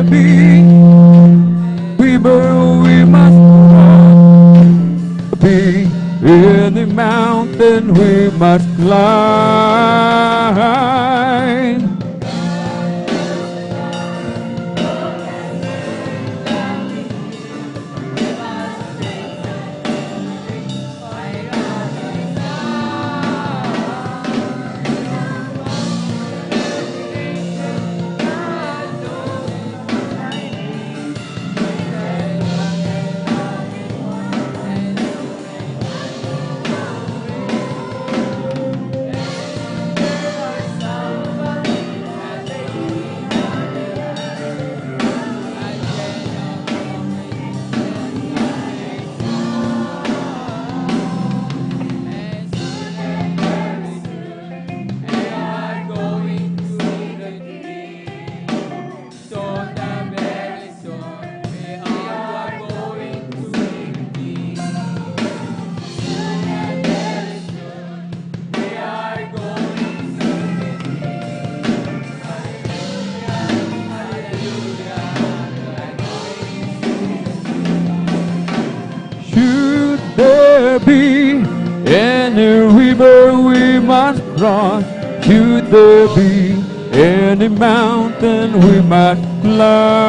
there be river we must cross? Be any mountain we must climb. Should there be any river we must cross? Should there be any mountain we must climb?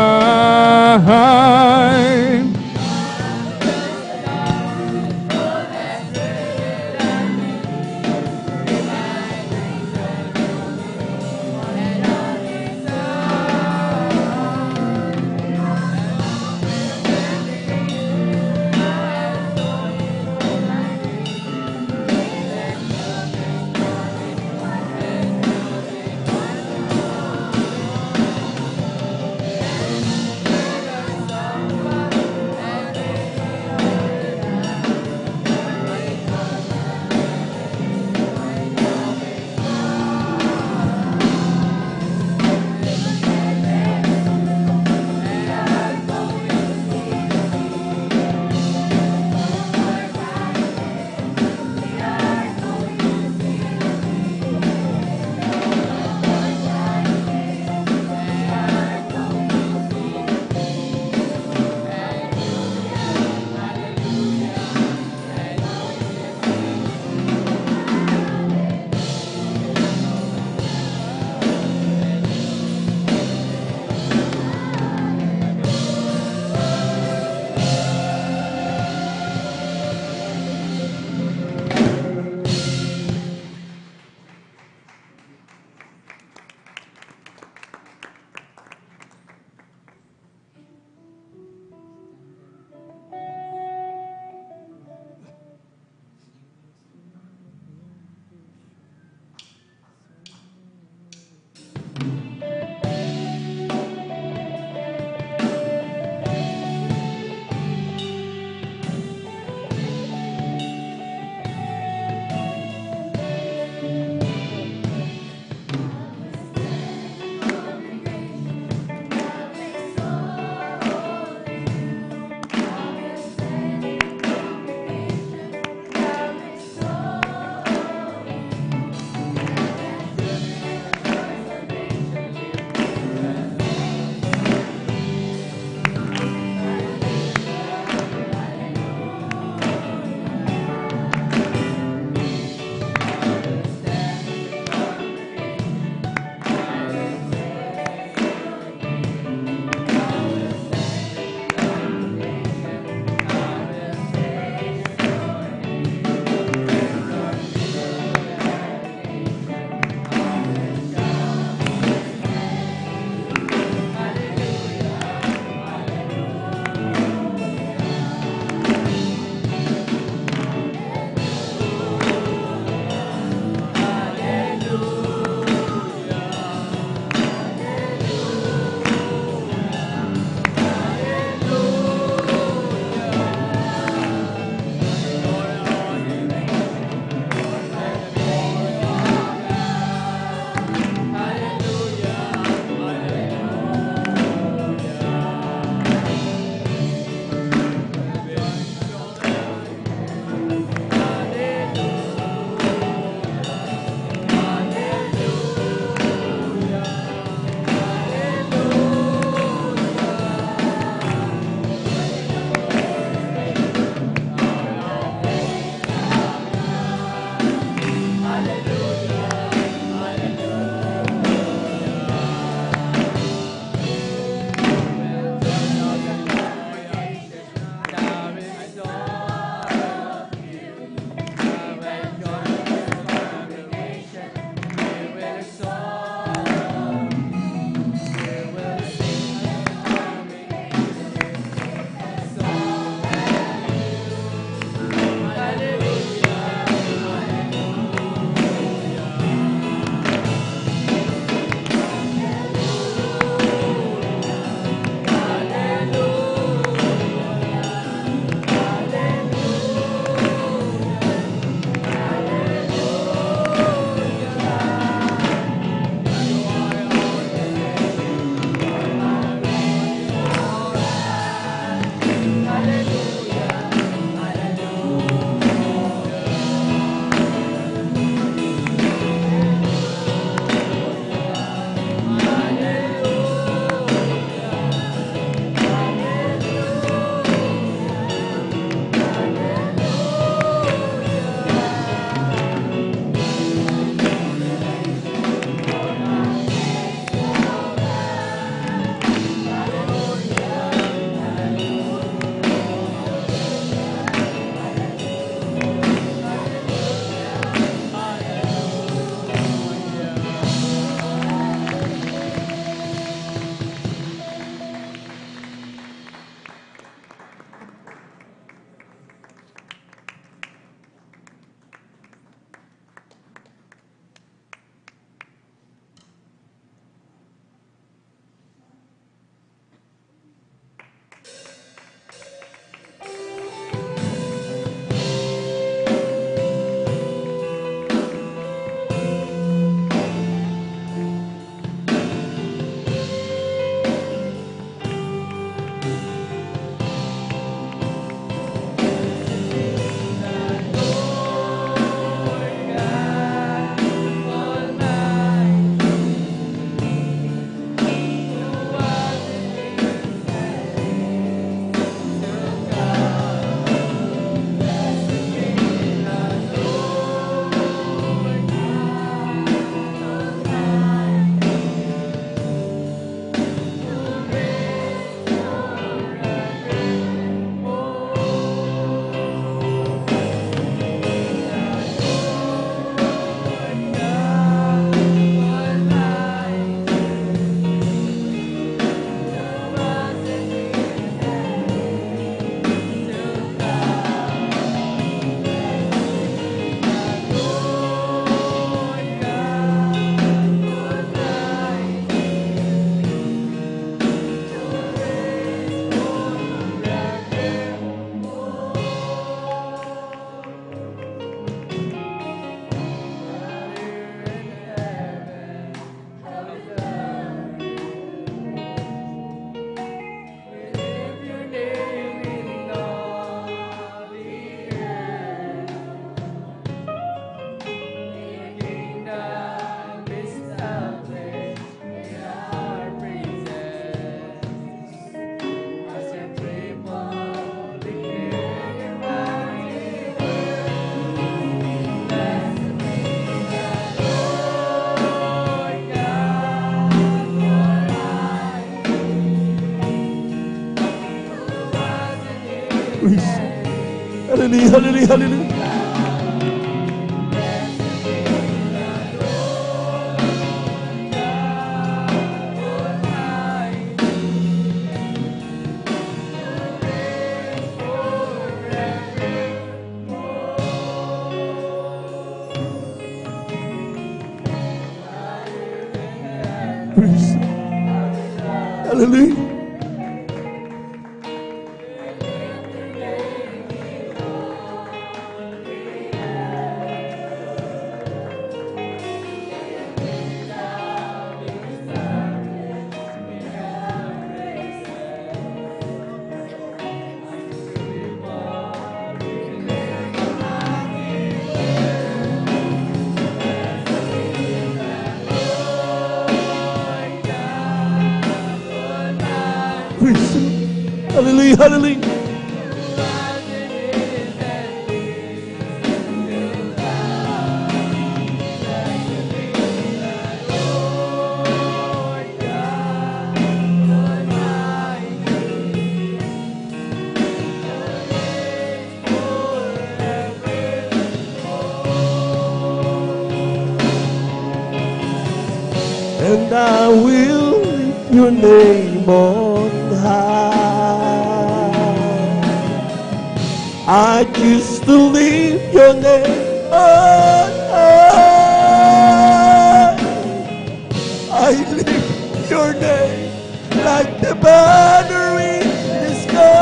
Hallelujah, hallelujah, hallelujah. Praise. Hallelujah. Praise. Hallelujah, hallelujah. And I will lift your name on high. I choose to lift your name on high. I lift your name like the banner in the sky.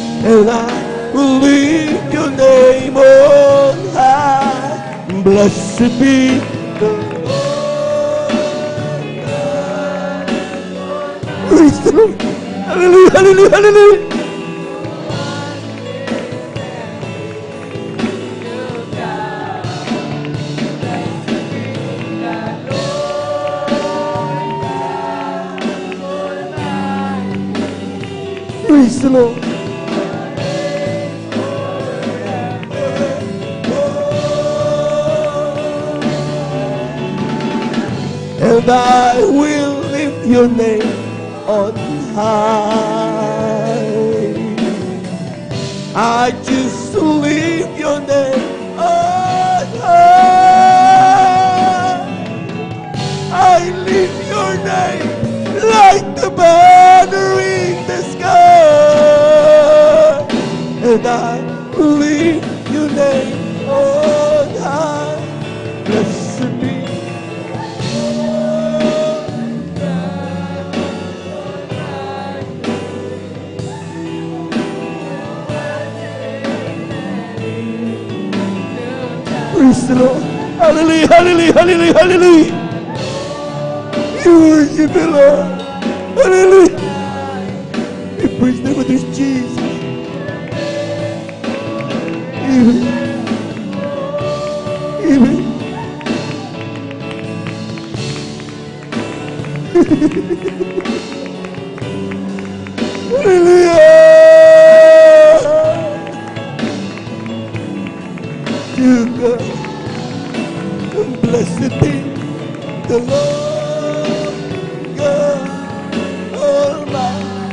And I will lift your name on high. Blessed be the Praise the Lord. Hallelujah, hallelujah, hallelujah. Praise the Lord. And I will lift your name on high. I choose to lift your name on high. I lift your name like the banner in the sky. And I lift your name on high. Blessed be Praise the Lord. Hallelujah, hallelujah, hallelujah, hallelujah. You worship the Lord. Hallelujah. We praise the name of this Jesus. Amen. Amen. Hallelujah. To God. Blessed be the Lord God Almighty.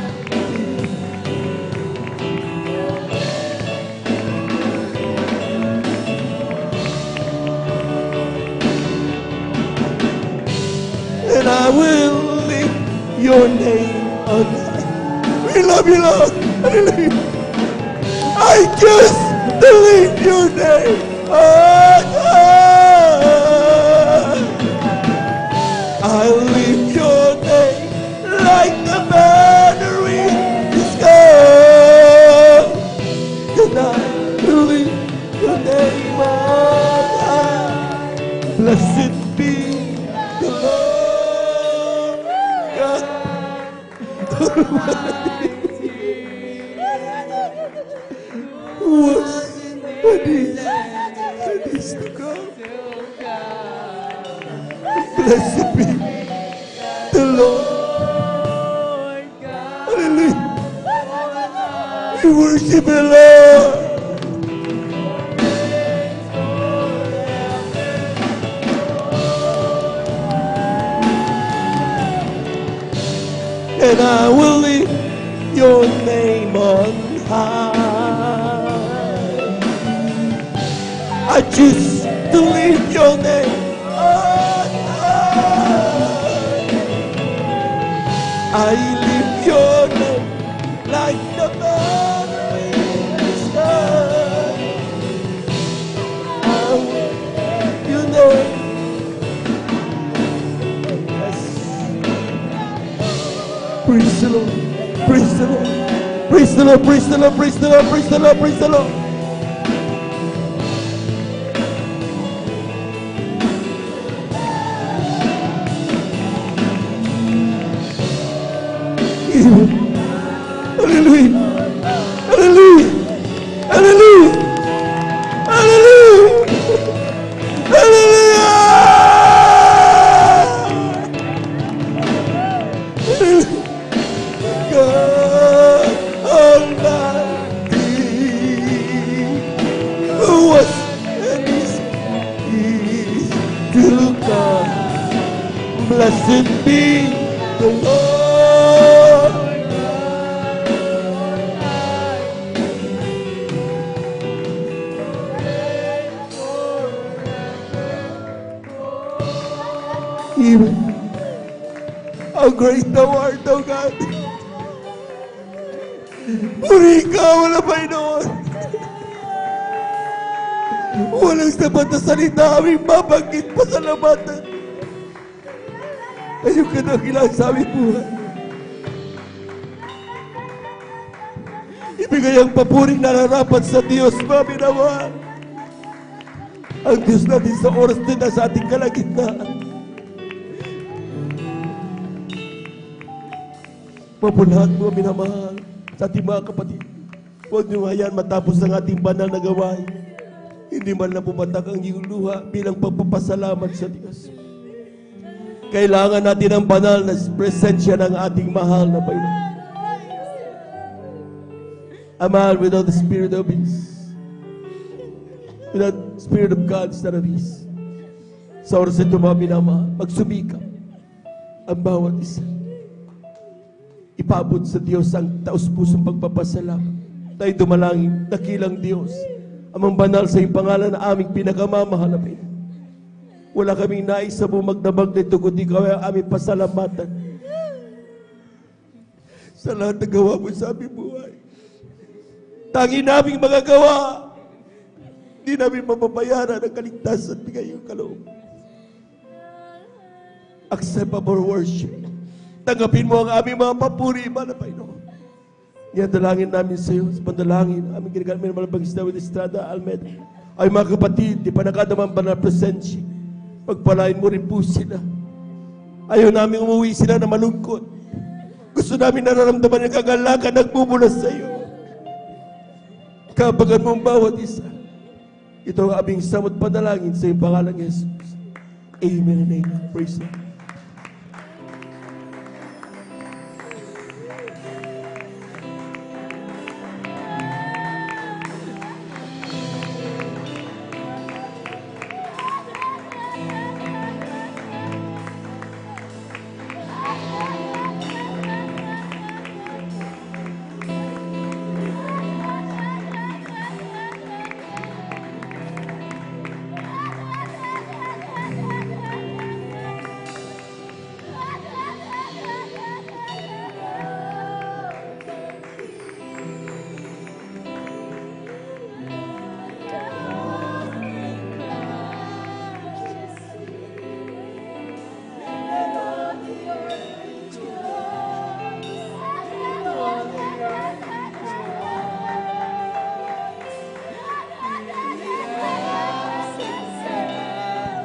And I will lift your name on high. We love you, Lord. Hallelujah. I just to lift your name on high. I lift your name like the banner in the sky. And I lift your name on high. Blessed be the Lord God Almighty. Was and is to come. Blessed be the Lord. Hallelujah. We worship the Lord. And I will lift your name on high. I choose to lift your name on high. I lift your name like the banner in the sky. I lift your name. Yes. Praise the Lord. Praise the Lord. Praise the Lord. Praise the Lord. Praise the Lord. Praise the Lord. Praise the Lord. Hallelujah. Hallelujah. Hallelujah. Hallelujah. Hallelujah. God Almighty, who was and is to come. Blessed be the Lord. Even how great thou art, O God. Puri ka, wala pa noon. Walang sapat na salita aming mabanggit pasalamatan. Ayun ka dakilang sa aming buhay. Ibigay ang papuring nararapat sa Diyos, mga minamahal. Ang Diyos natin sa oras din na sa ating kalagitnaan. Mapulahat mga minamahal sa ating mga kapatid. Huwag niyo hayaan matapos ang ating banal na gawain. Hindi man lang pumatak ang iyong luha bilang pagpapasalamat sa Diyos. Kailangan natin ang banal na presensya ng ating mahal na Panginoon. A man without the spirit of peace, without the spirit of God is not at peace. Sa oras ito mga minamahal, magsumikap ang bawat isa. Ipabot sa Diyos ang taus-pusong pagpapasalamat. Tayo dumalangin, dakilang Diyos, amang banal sa iyong pangalan na aming pinakamamahal na Panginoon. Wala kaming nais sa bumagdamag nito, kundi kaya aming pasalamatan sa lahat na gawa mo sa aming buhay. Tangi naming magagawa, hindi namin mapapayaran ang kaligtasan at bigay yung kaloob. Accept our worship. Tanggapin mo ang aming mga papuri, Mana Panginoon. Yan, dalangin namin sa iyo. Sa pandalangin, aming ginagamit ng Malabangis David Estrada Almeida. Ay mga kapatid, di pa nakadaman ba na presensya? Pagpalain mo rin po sila. Ayaw namin umuwi sila na malungkot. Gusto namin nararamdaman yung kagalakan nagmumula sa iyo. Kabagan mo ang bawat isa. Ito ang aming samot panalangin sa iyong pangalan ng Jesus. Amen and amen. Praise the Lord.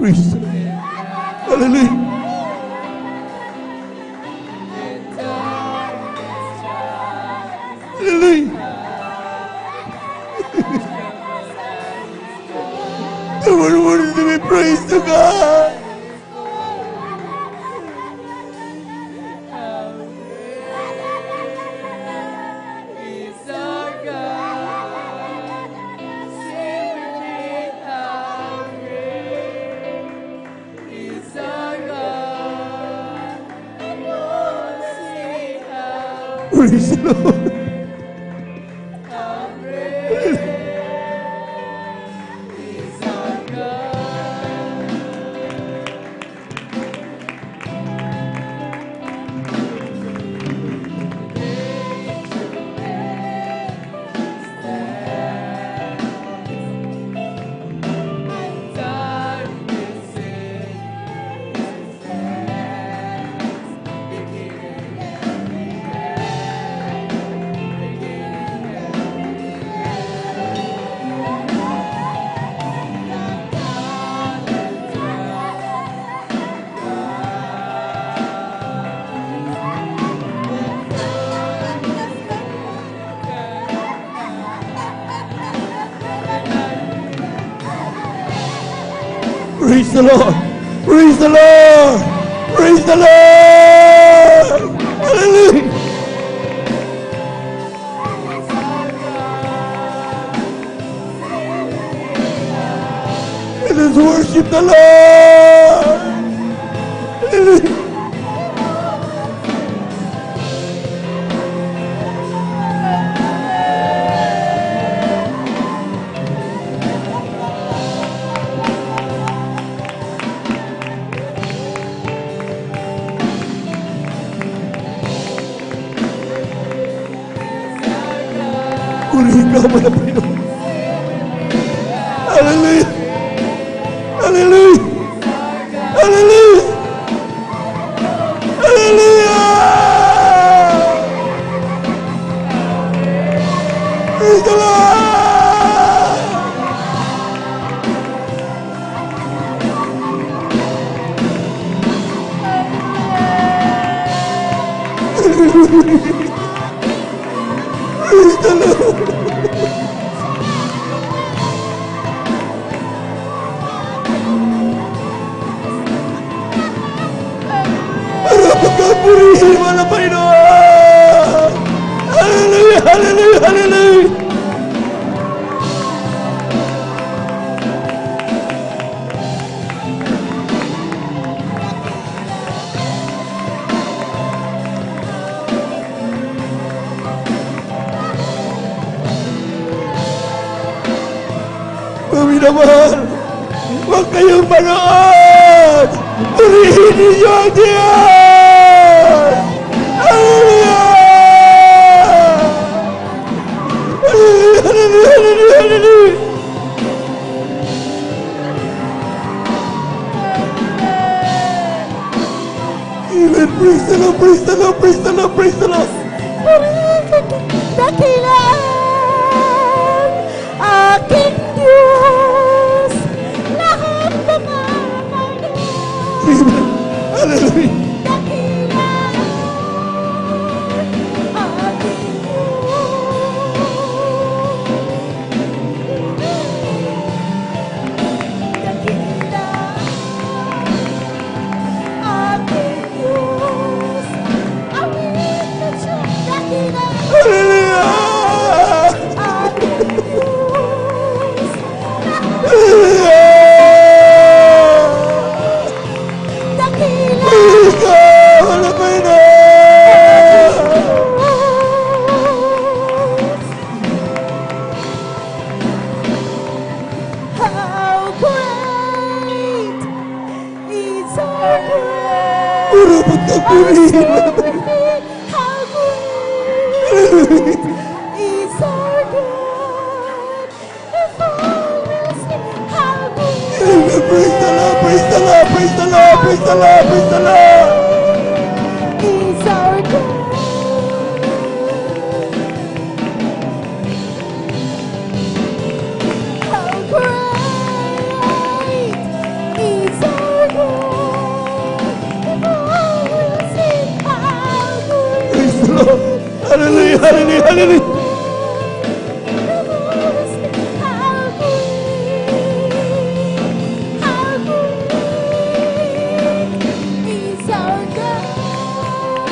Praise the Lord. Hallelujah. Hallelujah. The word worthy to be praised to God. He's our God. Praise the Lord. Praise the Lord! Praise the Lord! Praise the Lord! Hallelujah! Let us worship the Lord! Hallelujah! Purihin ka mo na Panginoon. Hallelujah! Hallelujah! Hallelujah! Hallelujah! Praise the Lord! Praise the Lord! Purihin mo na Panginoon! Hallelujah! Hallelujah! Hallelujah! Panginoon, huwag kayong manood! Purihin ninyo ang Diyos! Hallelujah! Hallelujah! Hallelujah! Hallelujah! Hallelujah! Amen. Praise the Lord! Praise the Lord! Praise the Lord! Praise the Lord! Dakilaan aking Diyos, lahat ng mga Amen. Hallelujah! dakilaan aking Diyos, awit na siya, dakilaan Hallelujah! Praise God! Ano ba yun? How great is our God! Puro pagkapurihin mo na How great is our God! If all will sing, how great Amen. Praise the Lord! Praise the Lord! Praise the Lord! Praise the Lord! Praise the Lord! is our God! How great is our God! If all will sing, how great Praise the Lord! Hallelujah! Hallelujah! Hallelujah! is our God.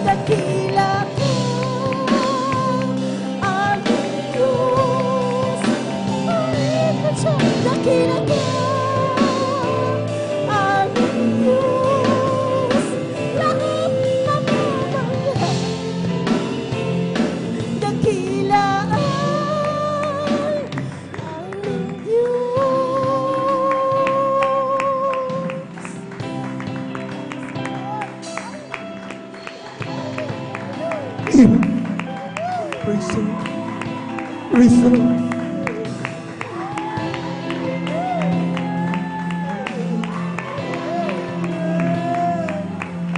Dakila ko ang Diyos. Maliit na siya, dakila ko ang Diyos. Him. Praise the Lord. Praise the Lord.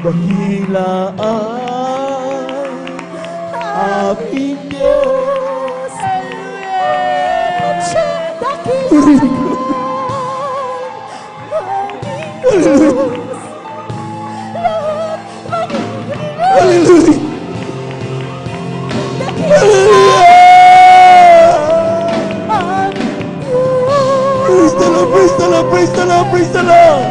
Dakila ang aking Diyos. Hallelujah. Praise the Lord, praise the Lord, praise the Lord, praise the Lord.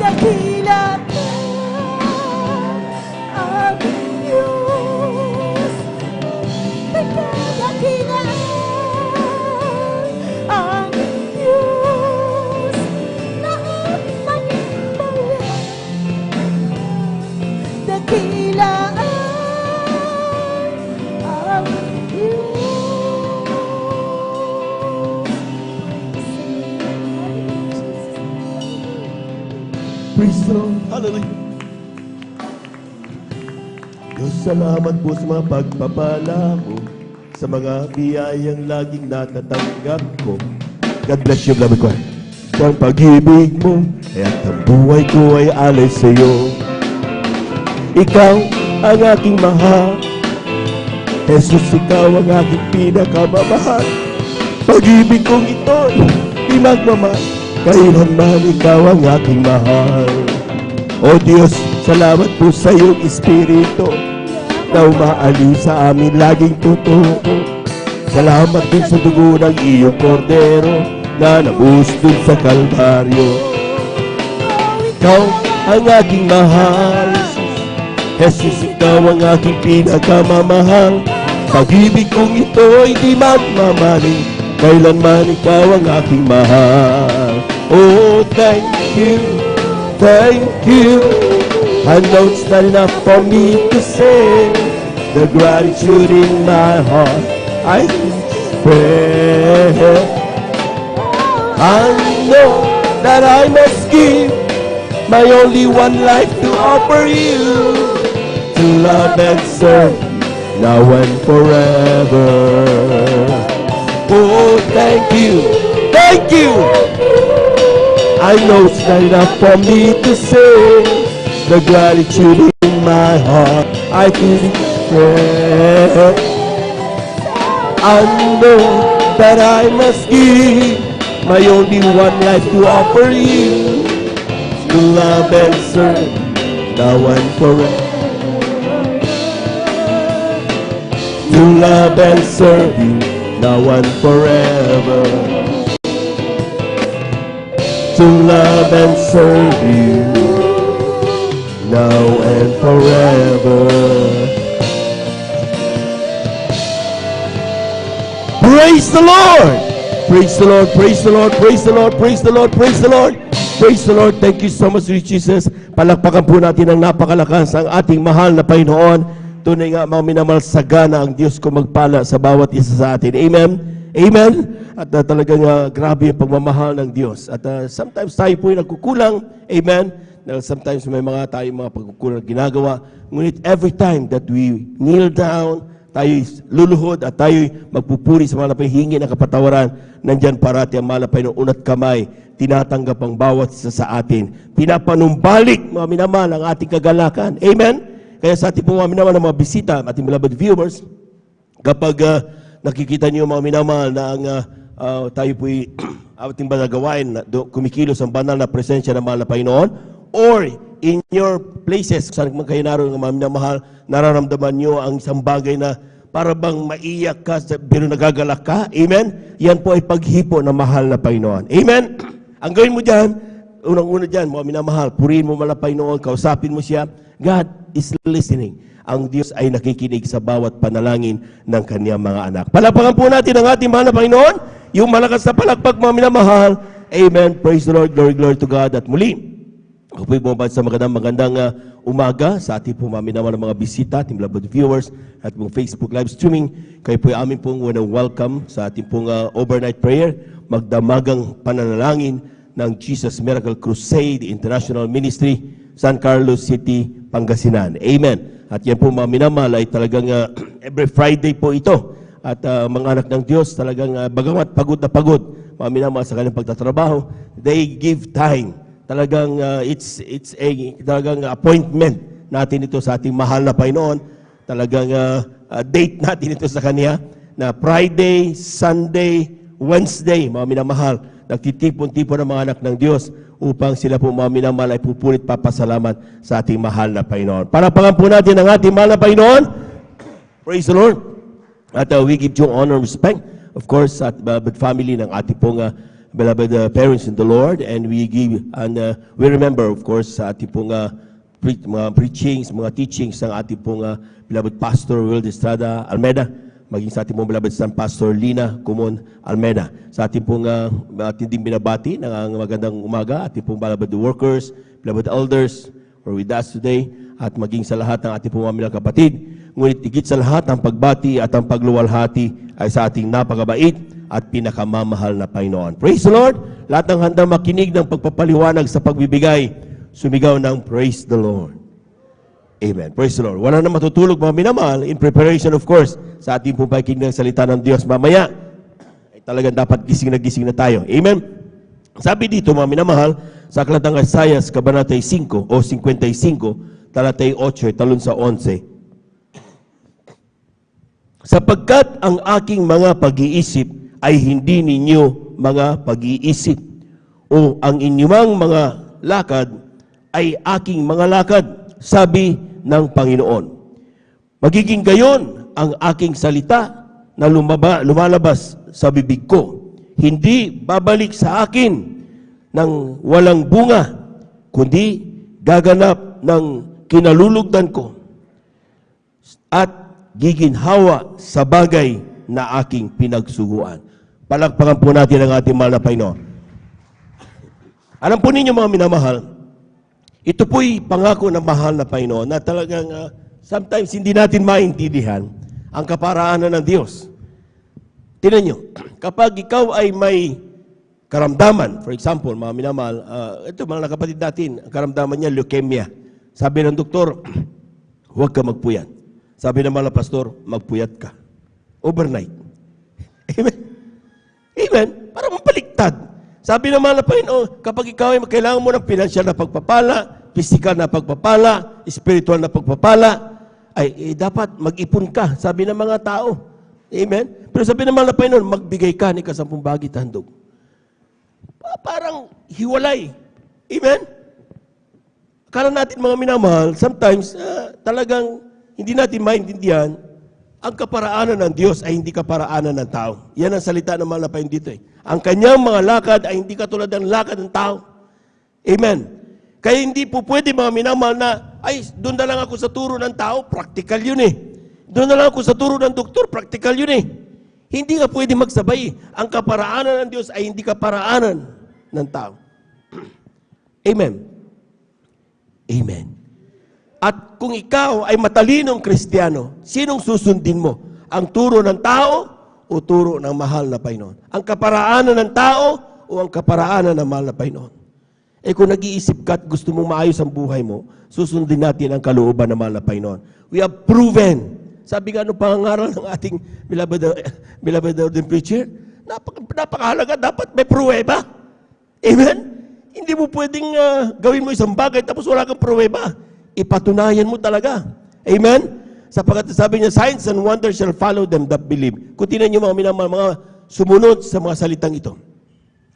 Dakila ang Diyos. Dakila ang Diyos. Lahat magbawi. Dakila ang Diyos. Praise the Lord. Hallelujah. Diyos, salamat po sa mga pagpapala mo, sa mga biyayang laging natatanggap ko. God bless you, beloved choir. Ang pag-ibig mo, kaya't ang buhay ko ay alay sa iyo. Ikaw ang aking mahal. Jesus, ikaw ang aking pinakamamahal. Pag-ibig kong ito'y di magmamahal. Kailanman ikaw ang aking mahal. O Diyos, salamat po sa iyong Espiritu na umaaliw sa amin laging totoo. Salamat din sa dugo ng iyong kordero na nabuhos dun sa Kalbaryo. Ikaw ang aking mahal. Jesus, ikaw ang aking pinakamamahal. Pag-ibig kong ito'y di magmamaling. Kailanman ikaw ang aking mahal. Oh, thank you, thank you. I know it's not enough for me to say the gratitude in my heart. I pray. I know that I must give my only one life to offer you, to love and serve now and forever. Oh, thank you, thank you. I know it's not enough for me to say the gratitude in my heart. I feel it. I know that I must give my only one life to offer you, to love and serve now and forever. To love and serve you now and forever. To love and serve you now and forever. Praise the Lord! Praise the Lord, praise the Lord, praise the Lord, praise the Lord, praise the Lord. Praise the Lord. Thank you so much, Lord Jesus. Palakpakan po natin ang napakalakas ang ating mahal na Panginoon. Tunay nga, mga minamahal, sagana ang Diyos ko magpala sa bawat isa sa atin. Amen? Amen? At talagang grabe ang pagmamahal ng Diyos. At sometimes tayo po ay nagkukulang. Amen? Sometimes may mga tayo mga pagkukulang ginagawa. Ngunit every time that we kneel down, tayo luluhod at tayo magpupuri sa malapay, hingi ng kapatawaran, nandyan parati ang malapay ng unat kamay, tinatanggap ang bawat isa sa atin. Pinapanumbalik, mga minamahal, ang ating kagalakan. Amen? Kaya sa ating mga minamahal ng mga bisita, ating beloved viewers, kapag nakikita niyo mga minamahal na ang tayo po'y ating banagawain, kumikilos ang banal na presensya ng mahal na Panginoon, or in your places, saan man kayo naroon ng mga minamahal, nararamdaman niyo ang isang bagay na para bang maiyak ka pero nagagalak ka. Amen? Yan po ay paghipo ng mahal na Panginoon. Amen? Ang gawin mo dyan, unang-una dyan, mga minamahal, purihin mo mahal na Panginoon, kausapin mo siya. God is listening. Ang Diyos ay nakikinig sa bawat panalangin ng kaniyang mga anak. Palakpakan po natin ang ating mahal na Panginoon, yung malakas na palakpak, mga minamahal. Amen. Praise the Lord. Glory, glory to God. At muli, ako po'y bumabad sa magandang umaga sa ating po mga mga bisita, ating beloved viewers, at pong Facebook live streaming. Kayo po'y amin pong welcome sa ating pong overnight prayer, magdamagang pananalangin ng Jesus Miracle Crusade International Ministry San Carlos City, Pangasinan. Amen. At yan po mga minamahal ay talagang every Friday po ito. At mga anak ng Diyos talagang bagamat pagod na pagod, mga minamahal sa kanilang pagtatrabaho, they give time. Talagang it's a talagang appointment natin ito sa ating mahal na Panginoon. Talagang date natin ito sa Kanya na Friday, Sunday, Wednesday, mga minamahal, nagtitipon-tipon ng mga anak ng Diyos upang sila po mga minamahal ay pupulit papasalamat sa ating mahal na Panginoon. Palapakan po natin ang ating mahal na Panginoon. Praise the Lord. At we give due honor and respect, of course, at beloved family ng ating pong beloved parents in the Lord. And we give, and we remember, of course, sa ating pong mga preachings, mga teachings ng ating pong beloved Pastor Will Estrada Almeida, maging sa ating pong beloved San Pastor Lina Kumon Almeida. Sa ating pong tinding binabati ng magandang umaga, ating pong beloved workers, beloved elders, who are with us today, at maging sa lahat ng ating pong mga kapatid. Ngunit higit sa lahat, ang pagbati at ang pagluwalhati ay sa ating napakabait at pinakamamahal na Panginoon. Praise the Lord! Lahat ng handang makinig ng pagpapaliwanag sa pagbibigay, sumigaw ng Praise the Lord. Amen. Praise the Lord. Wala na matutulog mga minamahal in preparation, of course, sa ating pong pakikinig ng salita ng Diyos mamaya. Ay talagang dapat gising na tayo. Amen. Sabi dito mga minamahal, sa aklat ng Isaiah, Kabanatay 5 o 55, talatay 8, talon sa 11. Sapagkat ang aking mga pag-iisip ay hindi ninyo mga pag-iisip, o ang inyong mga lakad ay aking mga lakad, sabi ng Panginoon. Magiging gayon ang aking salita na lumalabas sa bibig ko. Hindi babalik sa akin ng walang bunga, kundi gaganap ng kinalulugdan ko at giginhawa sa bagay na aking pinagsuguan. Palakpakan po natin ang ating mahal na Panginoon. Alam po ninyo mga minamahal, ito po'y pangako ng mahal na Panginoon na talagang sometimes hindi natin maintindihan ang kaparaanan ng Diyos. Tingnan nyo, kapag ikaw ay may karamdaman, for example, mga minamahal, ito mga nakapatid natin, ang karamdaman niya, leukemia. Sabi ng doktor, huwag ka magpuyat. Sabi ng mga pastor, magpuyat ka. Overnight. Amen? Amen? Para mapaliktad. Sabi ng mga Panginoon, kapag ikaw ay kailangan mo ng financial na pagpapala, physical na pagpapala, spiritual na pagpapala, ay dapat mag-ipon ka. Sabi ng mga tao. Amen? Pero sabi ng mga Panginoon, magbigay ka ni kasampung bagit handog. Parang hiwalay. Amen? Akala natin mga minamahal, sometimes talagang hindi natin maintindihan, ang kaparaanan ng Diyos ay hindi kaparaanan ng tao. Yan ang salita ng mahal na Panginoon dito. Ang kanyang mga lakad ay hindi katulad ng lakad ng tao. Amen. Kaya hindi po pwede mga minamahal na, ay, doon na lang ako sa turo ng tao, practical yun eh. Doon na lang ako sa turo ng doktor, practical yun eh. Hindi nga pwede magsabay. Ang kaparaanan ng Diyos ay hindi kaparaanan ng tao. Amen. Amen. At kung ikaw ay matalinong Kristiyano, sinong susundin mo? Ang turo ng tao o turo ng mahal na Panginoon? Ang kaparaanan ng tao o ang kaparaanan ng mahal na Panginoon? Eh kung nag-iisip ka at gusto mong maayos ang buhay mo, susundin natin ang kalooban ng mahal na Panginoon. We have proven. Sabi nga nung pangangaral ng ating beloved ordained preacher, napakahalaga, dapat may pruweba. Amen? Hindi mo pwedeng gawin mo isang bagay tapos wala kang pruweba. Ipatunayan mo talaga. Amen? Sapagkat sabi niya, signs and wonders shall follow them that believe. Kung tinan niyo mga minamahal, mga sumunod sa mga salitang ito.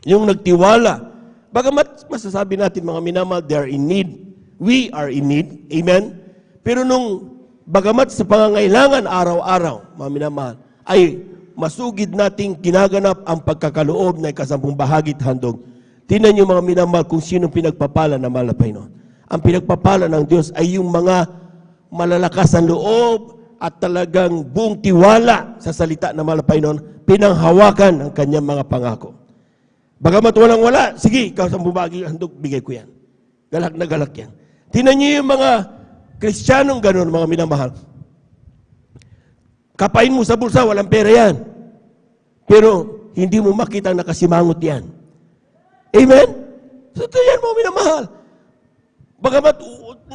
Yung nagtiwala. Bagamat masasabi natin mga minamahal, they are in need. We are in need. Amen? Pero nung bagamat sa pangangailangan araw-araw, mga minamahal, ay masugid nating ginaganap ang pagkakaloob na ikasampung bahagit handog. Tinan niyo mga minamahal kung sino pinagpapala ng mahal na Panginoon. Ang pinagpapala ng Diyos ay yung mga malalakas ang loob at talagang buong tiwala sa salita ng mahal na Panginoon, pinanghawakan ang kanyang mga pangako. Bagamat walang-wala, sige, ikaw sa bumagi, handog, bigay ko yan. Galak na galak yan. Tingnan niyo yung mga Kristiyanong ganun, mga minamahal. Kapain mo sa bulsa, walang pera yan. Pero hindi mo makita nakasimangot yan. Amen? So ito yan, mga minamahal. Bagamat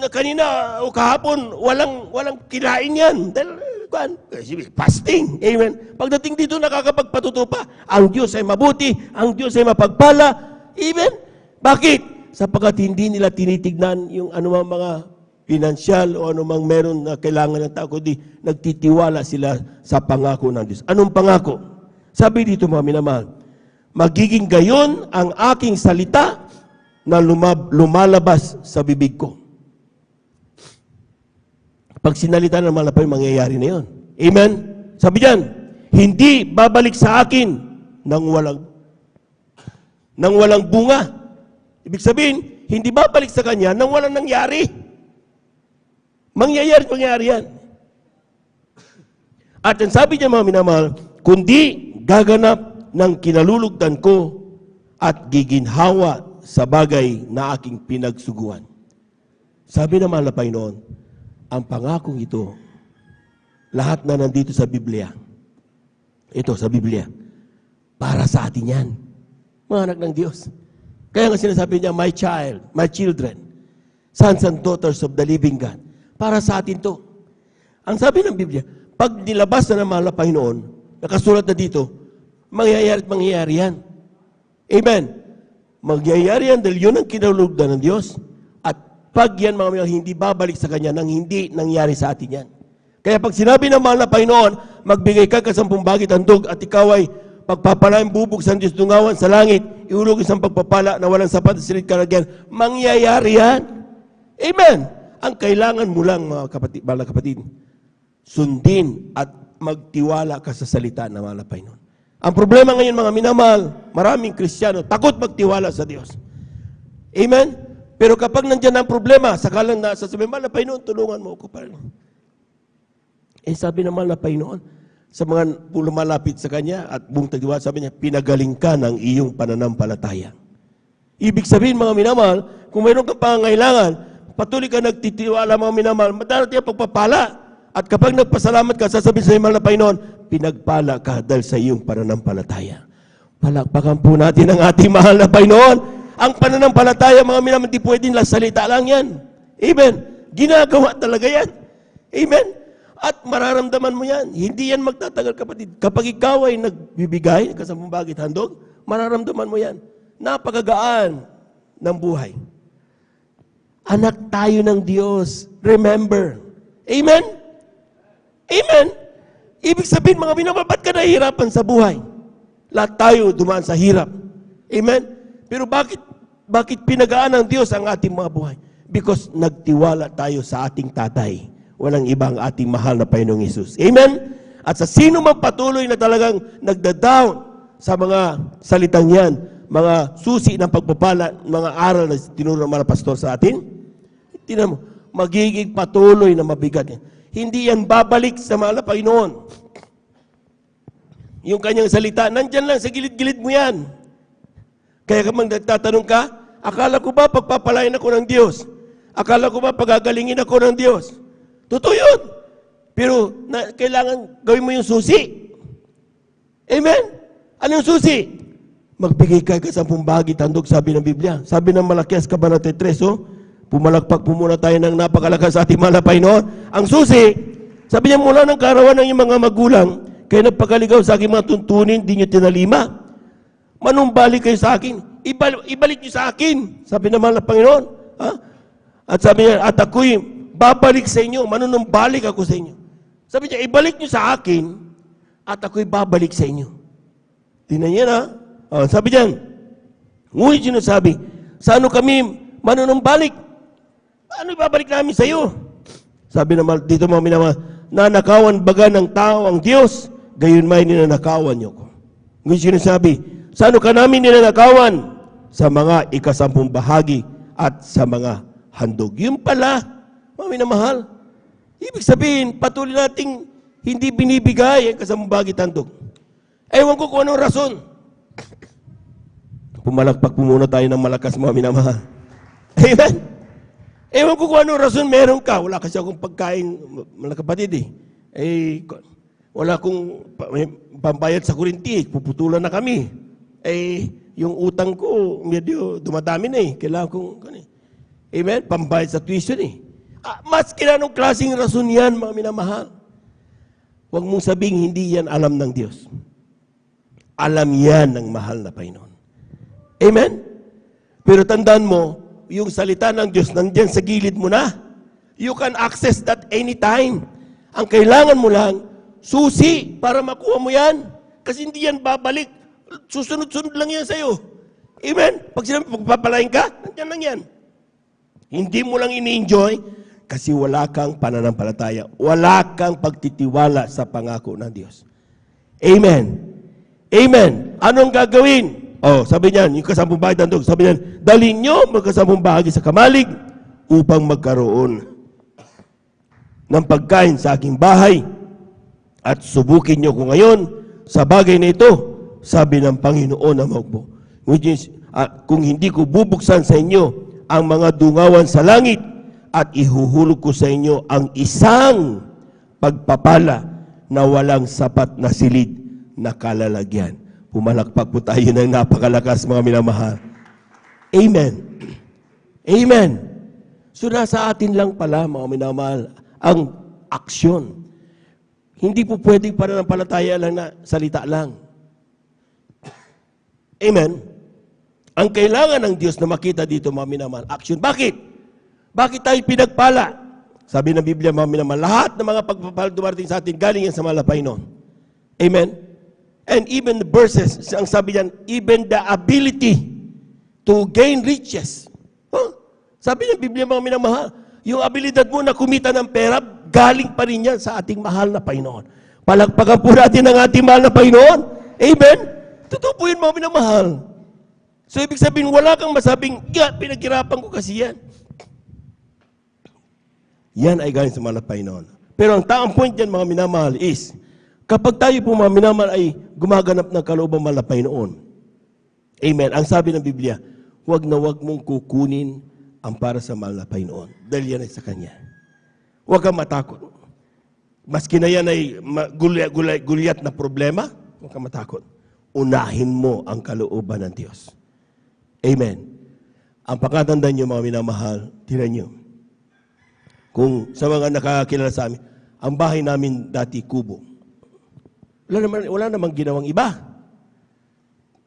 kanina o kahapon, walang kinain yan. Dahil, fasting. Amen. Pagdating dito, nakakapagpatuto pa. Ang Diyos ay mabuti, ang Diyos ay mapagpala. Amen. Bakit? Sapagkat hindi nila tinitignan yung anumang mga pinansyal o anumang meron na kailangan ng tao, kundi nagtitiwala sila sa pangako ng Diyos. Anong pangako? Sabi dito mga minamahal, magiging gayon ang aking salita na lumalabas sa bibig ko. Pag sinalita ng malapay, mangyayari na yun. Amen? Sabi diyan, hindi babalik sa akin nang walang bunga. Ibig sabihin, hindi babalik sa kanya nang walang nangyari. Mangyayari yan. At ang sabi niya mga minamahal, kundi gaganap ng kinalulugdan ko at giginhawa sa bagay na aking pinagsuguan. Sabi ng malapay noon, ang pangakong ito, lahat na nandito sa Biblia, ito sa Biblia, para sa atin yan. Mga anak ng Diyos. Kaya nga sinasabi niya, my child, my children, sons and daughters of the living God. Para sa atin to. Ang sabi ng Biblia, pag nilabas na ng malapay noon, nakasulat na dito, mangyayari yan. Amen. Mangyayari yan dahil yun ang kinalulugdan ng Diyos. At pag yan mga minamahal, hindi babalik sa Kanya nang hindi nangyari sa atin yan. Kaya pag sinabi ng malapay noon, magbigay ka 10 bagit handog at ikaw ay pagpapalain bubog sa Diyos dungawan sa langit, iulog isang pagpapala na walang sapat at silid kalagyan, mangyayari yan. Amen. Ang kailangan mo lang mga kapatid, sundin at magtiwala ka sa salita ng malapay noon. Ang problema ngayon mga minamahal, maraming Kristiyano takot magtiwala sa Diyos. Amen? Pero kapag nandiyan ang problema, sakalang nasasabi, malapay noon, tulungan mo ako pa rin. Sabi ng malapay noon, sa mga lumalapit sa kanya at buong tagdiwa, sabi niya, pinagaling ka ng iyong pananampalataya. Ibig sabihin mga minamahal, kung mayroon kang pangangailangan, patuloy ka nagtitiwala mga minamahal, madarating ang pagpapala. At kapag nagpasalamat ka, sasabihin sa malapay noon, pinagpala ka dahil sa iyong pananampalataya. Palakpakan po natin ang ating mahal na Panginoon. Ang pananampalataya, mga minamahal, hindi pwedeng lang salita lang yan. Amen. Ginagawa talaga yan. Amen. At mararamdaman mo yan. Hindi yan magtatagal, kapatid. Kapag ikaw ay nagbibigay, 10 bagit handog, mararamdaman mo yan. Napakagaan ng buhay. Anak tayo ng Diyos. Remember. Amen? Amen? Ibig sabihin, mga minamahal, ba't ka nahihirapan sa buhay? Lahat tayo dumaan sa hirap. Amen? Pero bakit pinagaan ng Diyos ang ating mga buhay? Because nagtiwala tayo sa ating tatay. Walang ibang ating mahal na Panginoong Hesus. Amen? At sa sino man patuloy na talagang nagda-down sa mga salitang yan, mga susi ng pagpapala, mga aral na tinuro ng mga pastor sa atin, tingnan mo, magiging patuloy na mabigat yan. Hindi yan babalik sa mahal na Panginoon. Yung kanyang salita, nandyan lang sa gilid-gilid mo yan. Kaya kapag nagtatanong ka, akala ko ba pagpapalain ako ng Diyos? Akala ko ba pagagalingin ako ng Diyos? Totoo yun. Pero kailangan gawin mo yung susi. Amen? Ano yung susi? Magbigay ka 10 bagit handog, sabi ng Biblia. Sabi ng Malakias, Kabanata 3, pumalakpak po muna tayo ng napakalakas sa ating mahal na Panginoon. Ang susi, sabi niya, mula ng kaarawan ng iyong mga magulang, kayo nagpakaligaw sa aking mga tuntunin, di niyo tinalima. Manumbalik kayo sa akin. Ibalik niyo sa akin, sabi ng mahal na Panginoon. Ha? At sabi niya, at ako'y babalik sa inyo, manunumbalik ako sa inyo. Sabi niya, ibalik niyo sa akin, at ako'y babalik sa inyo. Tingnan niya na. Sabi niya, ngunit sinasabi, sa ano kami manunumbalik? Ano ibabalik namin sa iyo? Sabi naman dito mga minamahal, nanakawan baga ng tao ang Diyos, gayon may ninanakawan niyo ko. Ngayon sinasabi, sa ano ka namin ninanakawan? Sa mga 10 bahagi at sa mga handog. Yun pala, mga minamahal. Ibig sabihin, patuloy nating hindi binibigay ang 10 bahagi at handog. Ewan ko kung anong rason. Pumalakpak po muna tayo ng malakas, mga minamahal. Amen? Ewan ko kung anong rason meron ka. Wala kasi akong pagkain, mga kapatid wala akong pambayad sa kurinti. Puputulan na kami. Yung utang ko, medyo dumadami na Kailangan kong, Amen? Pambayad sa tuition eh. Maski na anong klaseng rason yan, mga minamahal. Huwag mong sabing hindi yan alam ng Diyos. Alam yan ng mahal na Panginoon. Amen? Pero tandaan mo, yung salita ng Diyos nandiyan sa gilid mo na. You can access that anytime. Ang kailangan mo lang, susi para makuha mo yan. Kasi hindi yan babalik. Susunod-sunod lang yan sa'yo. Amen? Pag sinabi, pagpapalain ka, nandiyan lang yan. Hindi mo lang ini-enjoy kasi wala kang pananampalataya. Wala kang pagtitiwala sa pangako ng Diyos. Amen. Amen. Anong gagawin? Sabi niyan, yung kasampung bahagi ng dog, sabi niyan, dalhin nyo magkasampung bahagi sa kamalig upang magkaroon ng pagkain sa aking bahay at subukin nyo ko ngayon sa bagay na ito, sabi ng Panginoon na magbo. Which is, kung hindi ko bubuksan sa inyo ang mga dungawan sa langit at ihuhulog ko sa inyo ang isang pagpapala na walang sapat na silid na kalalagyan. Pumalakpak po tayo ng napakalakas, mga minamahal. Amen. Amen. So nasa atin lang pala, mga minamahal, ang aksyon. Hindi po pwedeng pananampalataya lang na salita lang. Amen. Ang kailangan ng Diyos na makita dito, mga minamahal, action. Bakit? Bakit tayo pinagpala? Sabi ng Biblia, mga minamahal, lahat ng mga pagpapala dumarating sa atin, galing yan sa mahal na Panginoon. Amen. And even the verses, ang sabi niyan, even the ability to gain riches. Sabi ng Biblia, mga minamahal, yung abilidad mo na kumita ng pera, galing pa rin yan sa ating mahal na Panginoon. Palakpakan po natin ang ating mahal na Panginoon. Amen? Totoo po yun, mga minamahal. So, ibig sabihin, wala kang masabing, pinaghirapan ko kasi yan. Yan ay galing sa mahal na Panginoon. Pero ang taong point dyan, mga minamahal, is, kapag tayo po, mga minamahal, ay gumaganap ng kalooban mahal na Panginoon. Amen. Ang sabi ng Biblia, huwag na huwag mong kukunin ang para sa mahal na Panginoon. Dahil yan ay sa Kanya. Huwag kang matakot. Maski na yan ay gulyat na problema, huwag kang matakot. Unahin mo ang kalooban ng Diyos. Amen. Ang pakatandaan nyo, mga minamahal, tira nyo. Kung sa mga nakakilala sa amin, ang bahay namin dati kubo. Wala namang ginawang iba.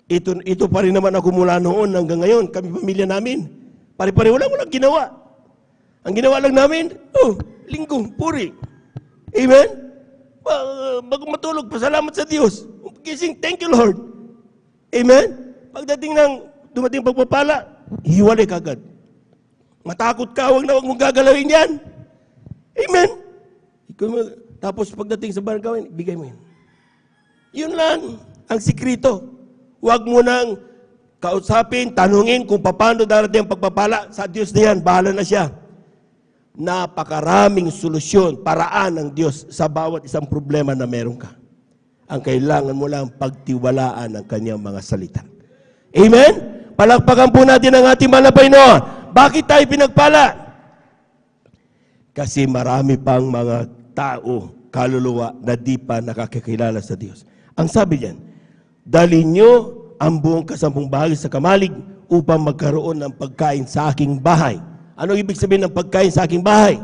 Ito pa rin naman ako mula noon hanggang ngayon, kami pamilya namin. Pare-pare, walang ginawa. Ang ginawa lang namin, linggo, puri. Amen? Bago matulog, pasalamat sa Diyos. Gising, thank you Lord. Amen? Pagdating ng dumating pagpapala, hiwalay kagad. Matakot ka, huwag mong gagalawin yan. Amen? Tapos pagdating sa barangay, bigay mo yan. Yun lang ang sikrito. Huwag mo nang kausapin, tanungin kung paano darating ang pagpapala. Sa Diyos na yan, bahala na siya. Napakaraming solusyon, paraan ng Diyos sa bawat isang problema na meron ka. Ang kailangan mo lang pagtiwalaan ang kanyang mga salita. Amen? Palakpakan po natin ang ating mahal na Panginoon. Bakit tayo pinagpala? Kasi marami pang mga tao, kaluluwa, na di pa nakakakilala sa Diyos. Ang sabi niyan, dalhin nyo ang buong kasampung bahagi sa kamalig upang magkaroon ng pagkain sa aking bahay. Ano ibig sabihin ng pagkain sa aking bahay?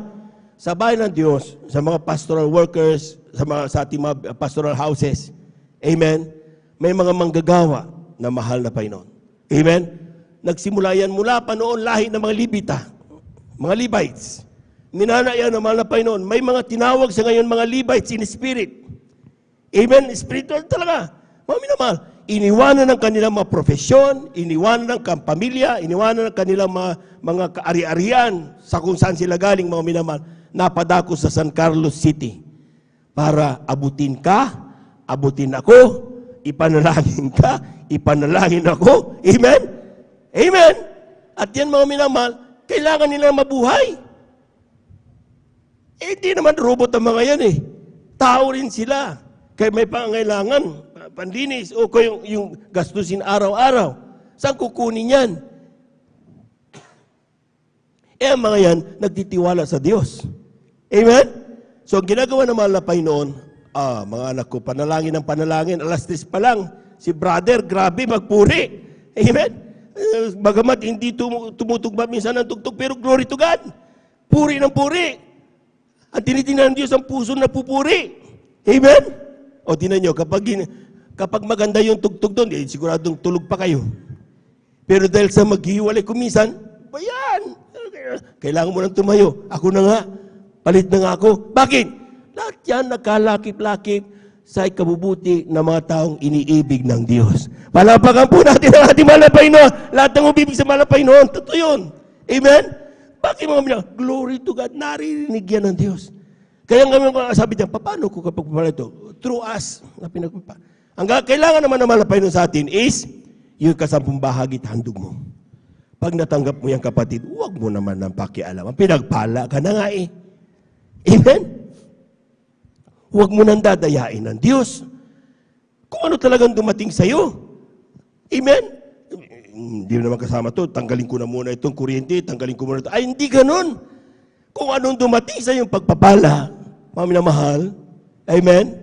Sa bahay ng Diyos, sa mga pastoral workers, sa ating mga pastoral houses, amen, may mga manggagawa na mahal na Panginoon. Amen? Nagsimula yan mula pa noon lahi ng mga Libita, mga Levites. Minana yan ng mahal na Panginoon. May mga tinawag sa ngayon mga Levites in spirit. Amen? Spiritual talaga. Mga minamahal, iniwanan ng kanilang mga profesyon, iniwanan ng pamilya, iniwanan ng kanilang mga kaari-arian sa kung saan sila galing, mga minamahal, napadako sa San Carlos City para abutin ka, abutin ako, ipanalangin ka, ipanalangin ako. Amen? Amen? At yan, mga minamahal, kailangan nila mabuhay. Hindi naman robot ang mga yan eh. Tao rin sila. Kaya may pangailangan, panlinis, o yung gastusin araw-araw. Saan kukunin yan? Ang mga yan, nagtitiwala sa Diyos. Amen? So, ang ginagawa ng mahal na Panginoon, mga anak ko, panalangin ng panalangin, alas 3 pa lang, si brother, grabe, magpuri. Amen? Bagamat hindi tumutugma minsan ang tugtog, pero glory to God. Puri ng puri. At tinitingnan ng Diyos ang puso na pupuri. Amen? O tinan nyo, kapag maganda yung tugtog doon, siguradong tulog pa kayo. Pero dahil sa maghiwalay kumisan, bayan, kailangan mo nang tumayo. Ako na nga, palit na nga ako. Bakit? Lahat yan nagkalakip-lakip sa ikabubuti ng mga taong iniibig ng Diyos. Palapakan po natin ang ating mahal na Panginoon. Lahat ng umibig sa mahal na Panginoon. Totoo yun. Amen? Bakit mga minang? Glory to God. Naririnig yan ng Diyos. Kaya nga sabi niya, paano ko kapag pala ito? Through us. Ang kailangan naman ng mahal na Panginoon sa atin is yung kasampung bahagi at handog mo. Pag natanggap mo yan kapatid, huwag mo naman ng pakialam. Pinagpala ka na nga eh. Amen? Huwag mo nang dadayain ng Diyos. Kung ano talagang dumating sa'yo. Amen? Hindi naman kasama to. Tanggalin ko na muna itong kuryente. Tanggalin ko muna ito. Ay, hindi ganun. Kung anong dumating sa iyong pagpapala, mga minamahal, amen,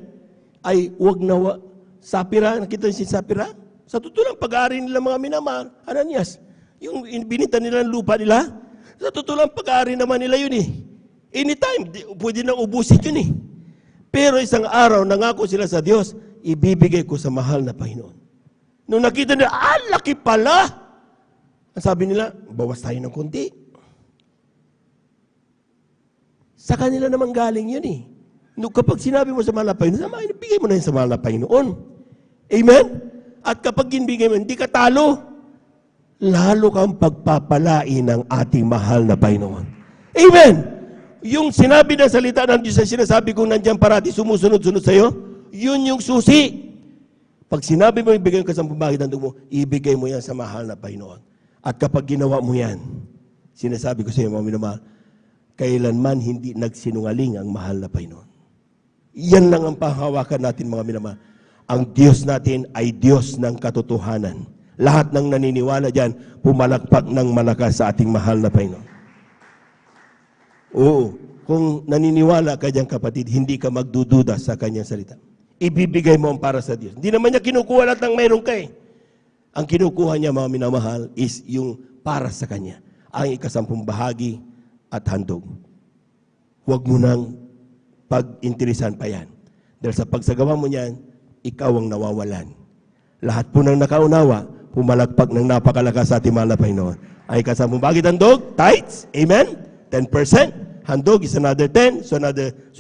ay huwag na Sapira, nakita niyo si Sapira? Sa totoo lang, pag-aari nila mga minamahal, Ananias, yung binita nila ng lupa nila, sa totoo lang, pag-aari naman nila yun eh. Anytime, pwede nang ubusin yun eh. Pero isang araw, nangako sila sa Diyos, ibibigay ko sa mahal na Panginoon. Nung nakita nila, laki pala! Ang sabi nila, bawas tayo ng konti. Sa kanila naman galing yun eh. Nung kapag sinabi mo sa mahal na Panginoon, bigay mo na yun sa mahal na Panginoon. Amen? At kapag ginbigay mo, hindi ka talo. Lalo kang pagpapalain ng ating mahal na Panginoon. Amen! Yung sinabi na salita ng Diyos, sinasabi kong nandiyan parati, sumusunod-sunod sa'yo, yun yung susi. Pag sinabi mo, ibigay ka sa pamahagi ng mo, ibigay mo yan sa mahal na Panginoon. At kapag ginawa mo yan, sinasabi ko sa iyo, mga minamahal, kailanman hindi nagsinungaling ang mahal na Panginoon. Yan lang ang pahawakan natin, mga minamahal. Ang Diyos natin ay Diyos ng katotohanan. Lahat ng naniniwala dyan, pumalakpak ng malakas sa ating mahal na Panginoon. Oo, kung naniniwala ka dyan kapatid, hindi ka magdududa sa kanyang salita. Ibibigay mo ang para sa Diyos. Hindi naman niya kinukuha lahat ng mayroon ka eh. Ang kinukuha niya, mga minamahal, is yung para sa Kanya. Ang ikasampung bahagi at handog. Huwag mo nang pag-interesan pa yan. Dahil sa pagsagawa mo niyan, ikaw ang nawawalan. Lahat po ng nakaunawa, pumalagpak ng napakalakas sa ating mahal na Panginoon. Ang ikasampung bahagi at handog, tithes, amen? 10%. Handog is another 10. So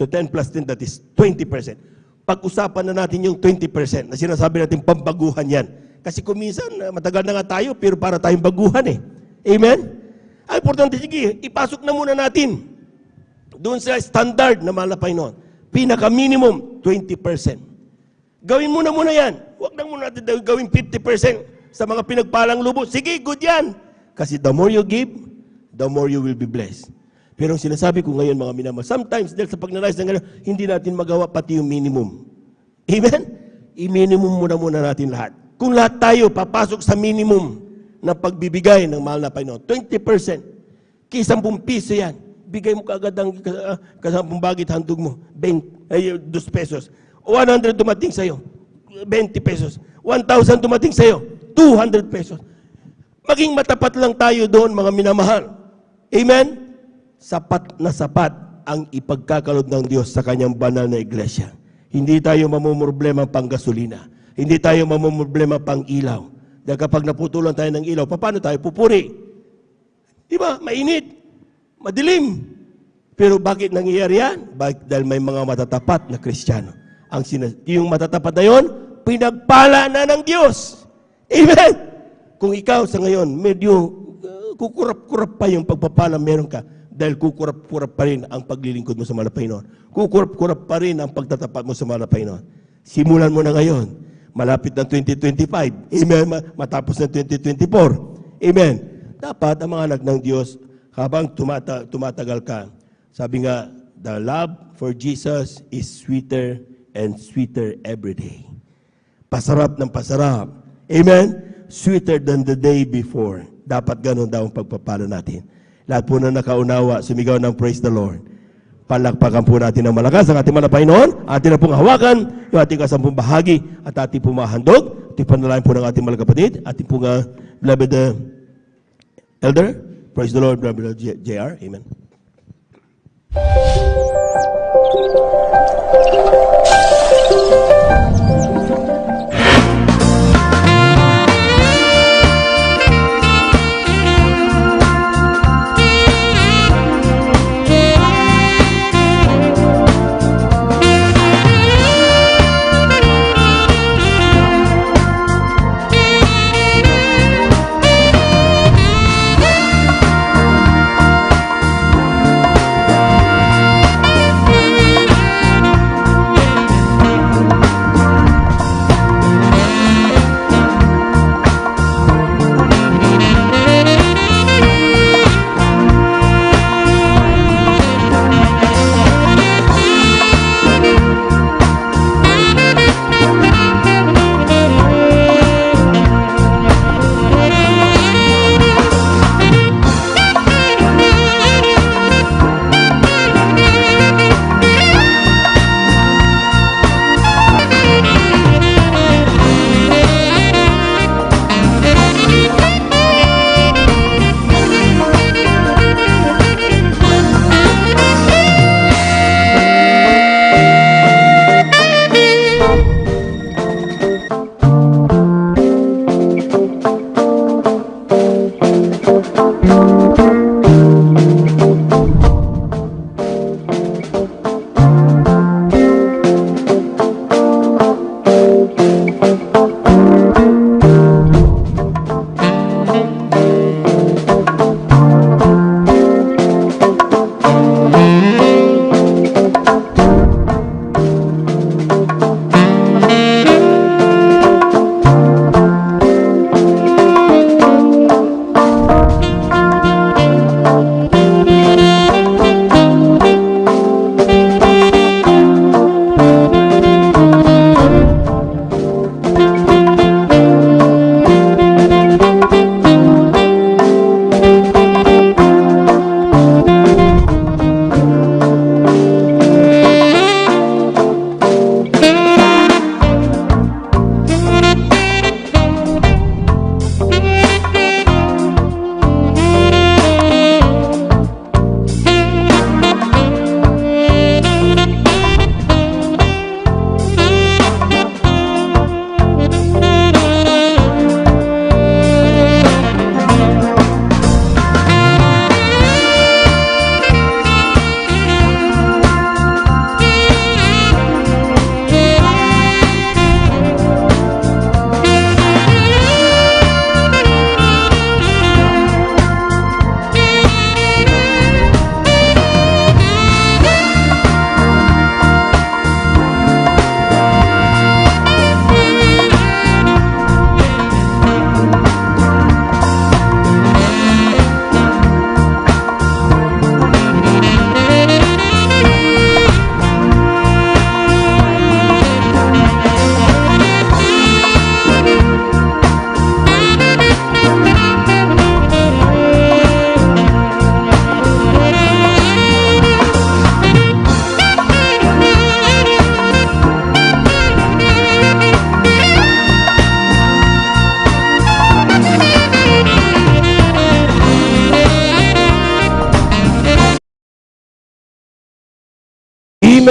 10 plus 10, that is 20%. Pag-usapan na natin yung 20% na sinasabi natin pambaguhan yan. Kasi kung minsan, matagal na nga tayo, pero para tayong baguhan eh. Amen? Ang importante, sige, ipasok na muna natin doon sa standard na mahal na Panginoon. Pinaka-minimum, 20%. Gawin muna yan. Huwag na muna natin gawin 50% sa mga pinagpalang lubos. Sige, good yan. Kasi the more you give, the more you will be blessed. Pero ang sinasabi ko ngayon, mga minamahal, sometimes dahil sa pagnanais ng gano'n, hindi natin magawa pati yung minimum. Amen? I-minimum muna natin lahat. Kung lahat tayo papasok sa minimum na pagbibigay ng mahal na Panginoon, 20%, $10 yan. Bigay mo kaagad ang kasampung bagit handog mo, 2 pesos. 100 dumating sa'yo, 20 pesos. 1,000 dumating sa'yo, 200 pesos. Maging matapat lang tayo doon, mga minamahal. Amen? Sapat na sapat ang ipagkakalob ng Diyos sa kanyang banal na iglesia. Hindi tayo mamumroblema pang gasolina. Hindi tayo mamumroblema pang ilaw. Dahil kapag naputulan tayo ng ilaw, paano tayo pupuri? Diba? Mainit. Madilim. Pero bakit nangyayari yan? Dahil may mga matatapat na Kristiyano. Yung matatapat na yun, pinagpala na ng Diyos. Amen? Kung ikaw sa ngayon, medyo kukurap-kurap pa yung pagpapala meron ka, dahil kukurap-kurap pa rin ang paglilingkod mo sa mahal na Panginoon. Kukurap-kurap pa rin ang pagtatapat mo sa mahal na Panginoon. Simulan mo na ngayon. Malapit ng 2025. Amen? Matapos ng 2024. Amen? Dapat ang mga anak ng Diyos, habang tumatagal ka, sabi nga, the love for Jesus is sweeter and sweeter every day. Pasarap ng pasarap. Amen? Sweeter than the day before. Dapat ganun daw ang pagpapala natin. Lahat po na nakaunawa, sumigaw ng praise the Lord. Palakpakan po natin ng malakas ang ating mahal na Panginoon. Atin na pong hawakan yung ating kasampung bahagi at ating pumahandog. Ating panalangin po ng ating mga kapatid. Ating pong beloved elder. Praise the Lord, Brother JR. Amen.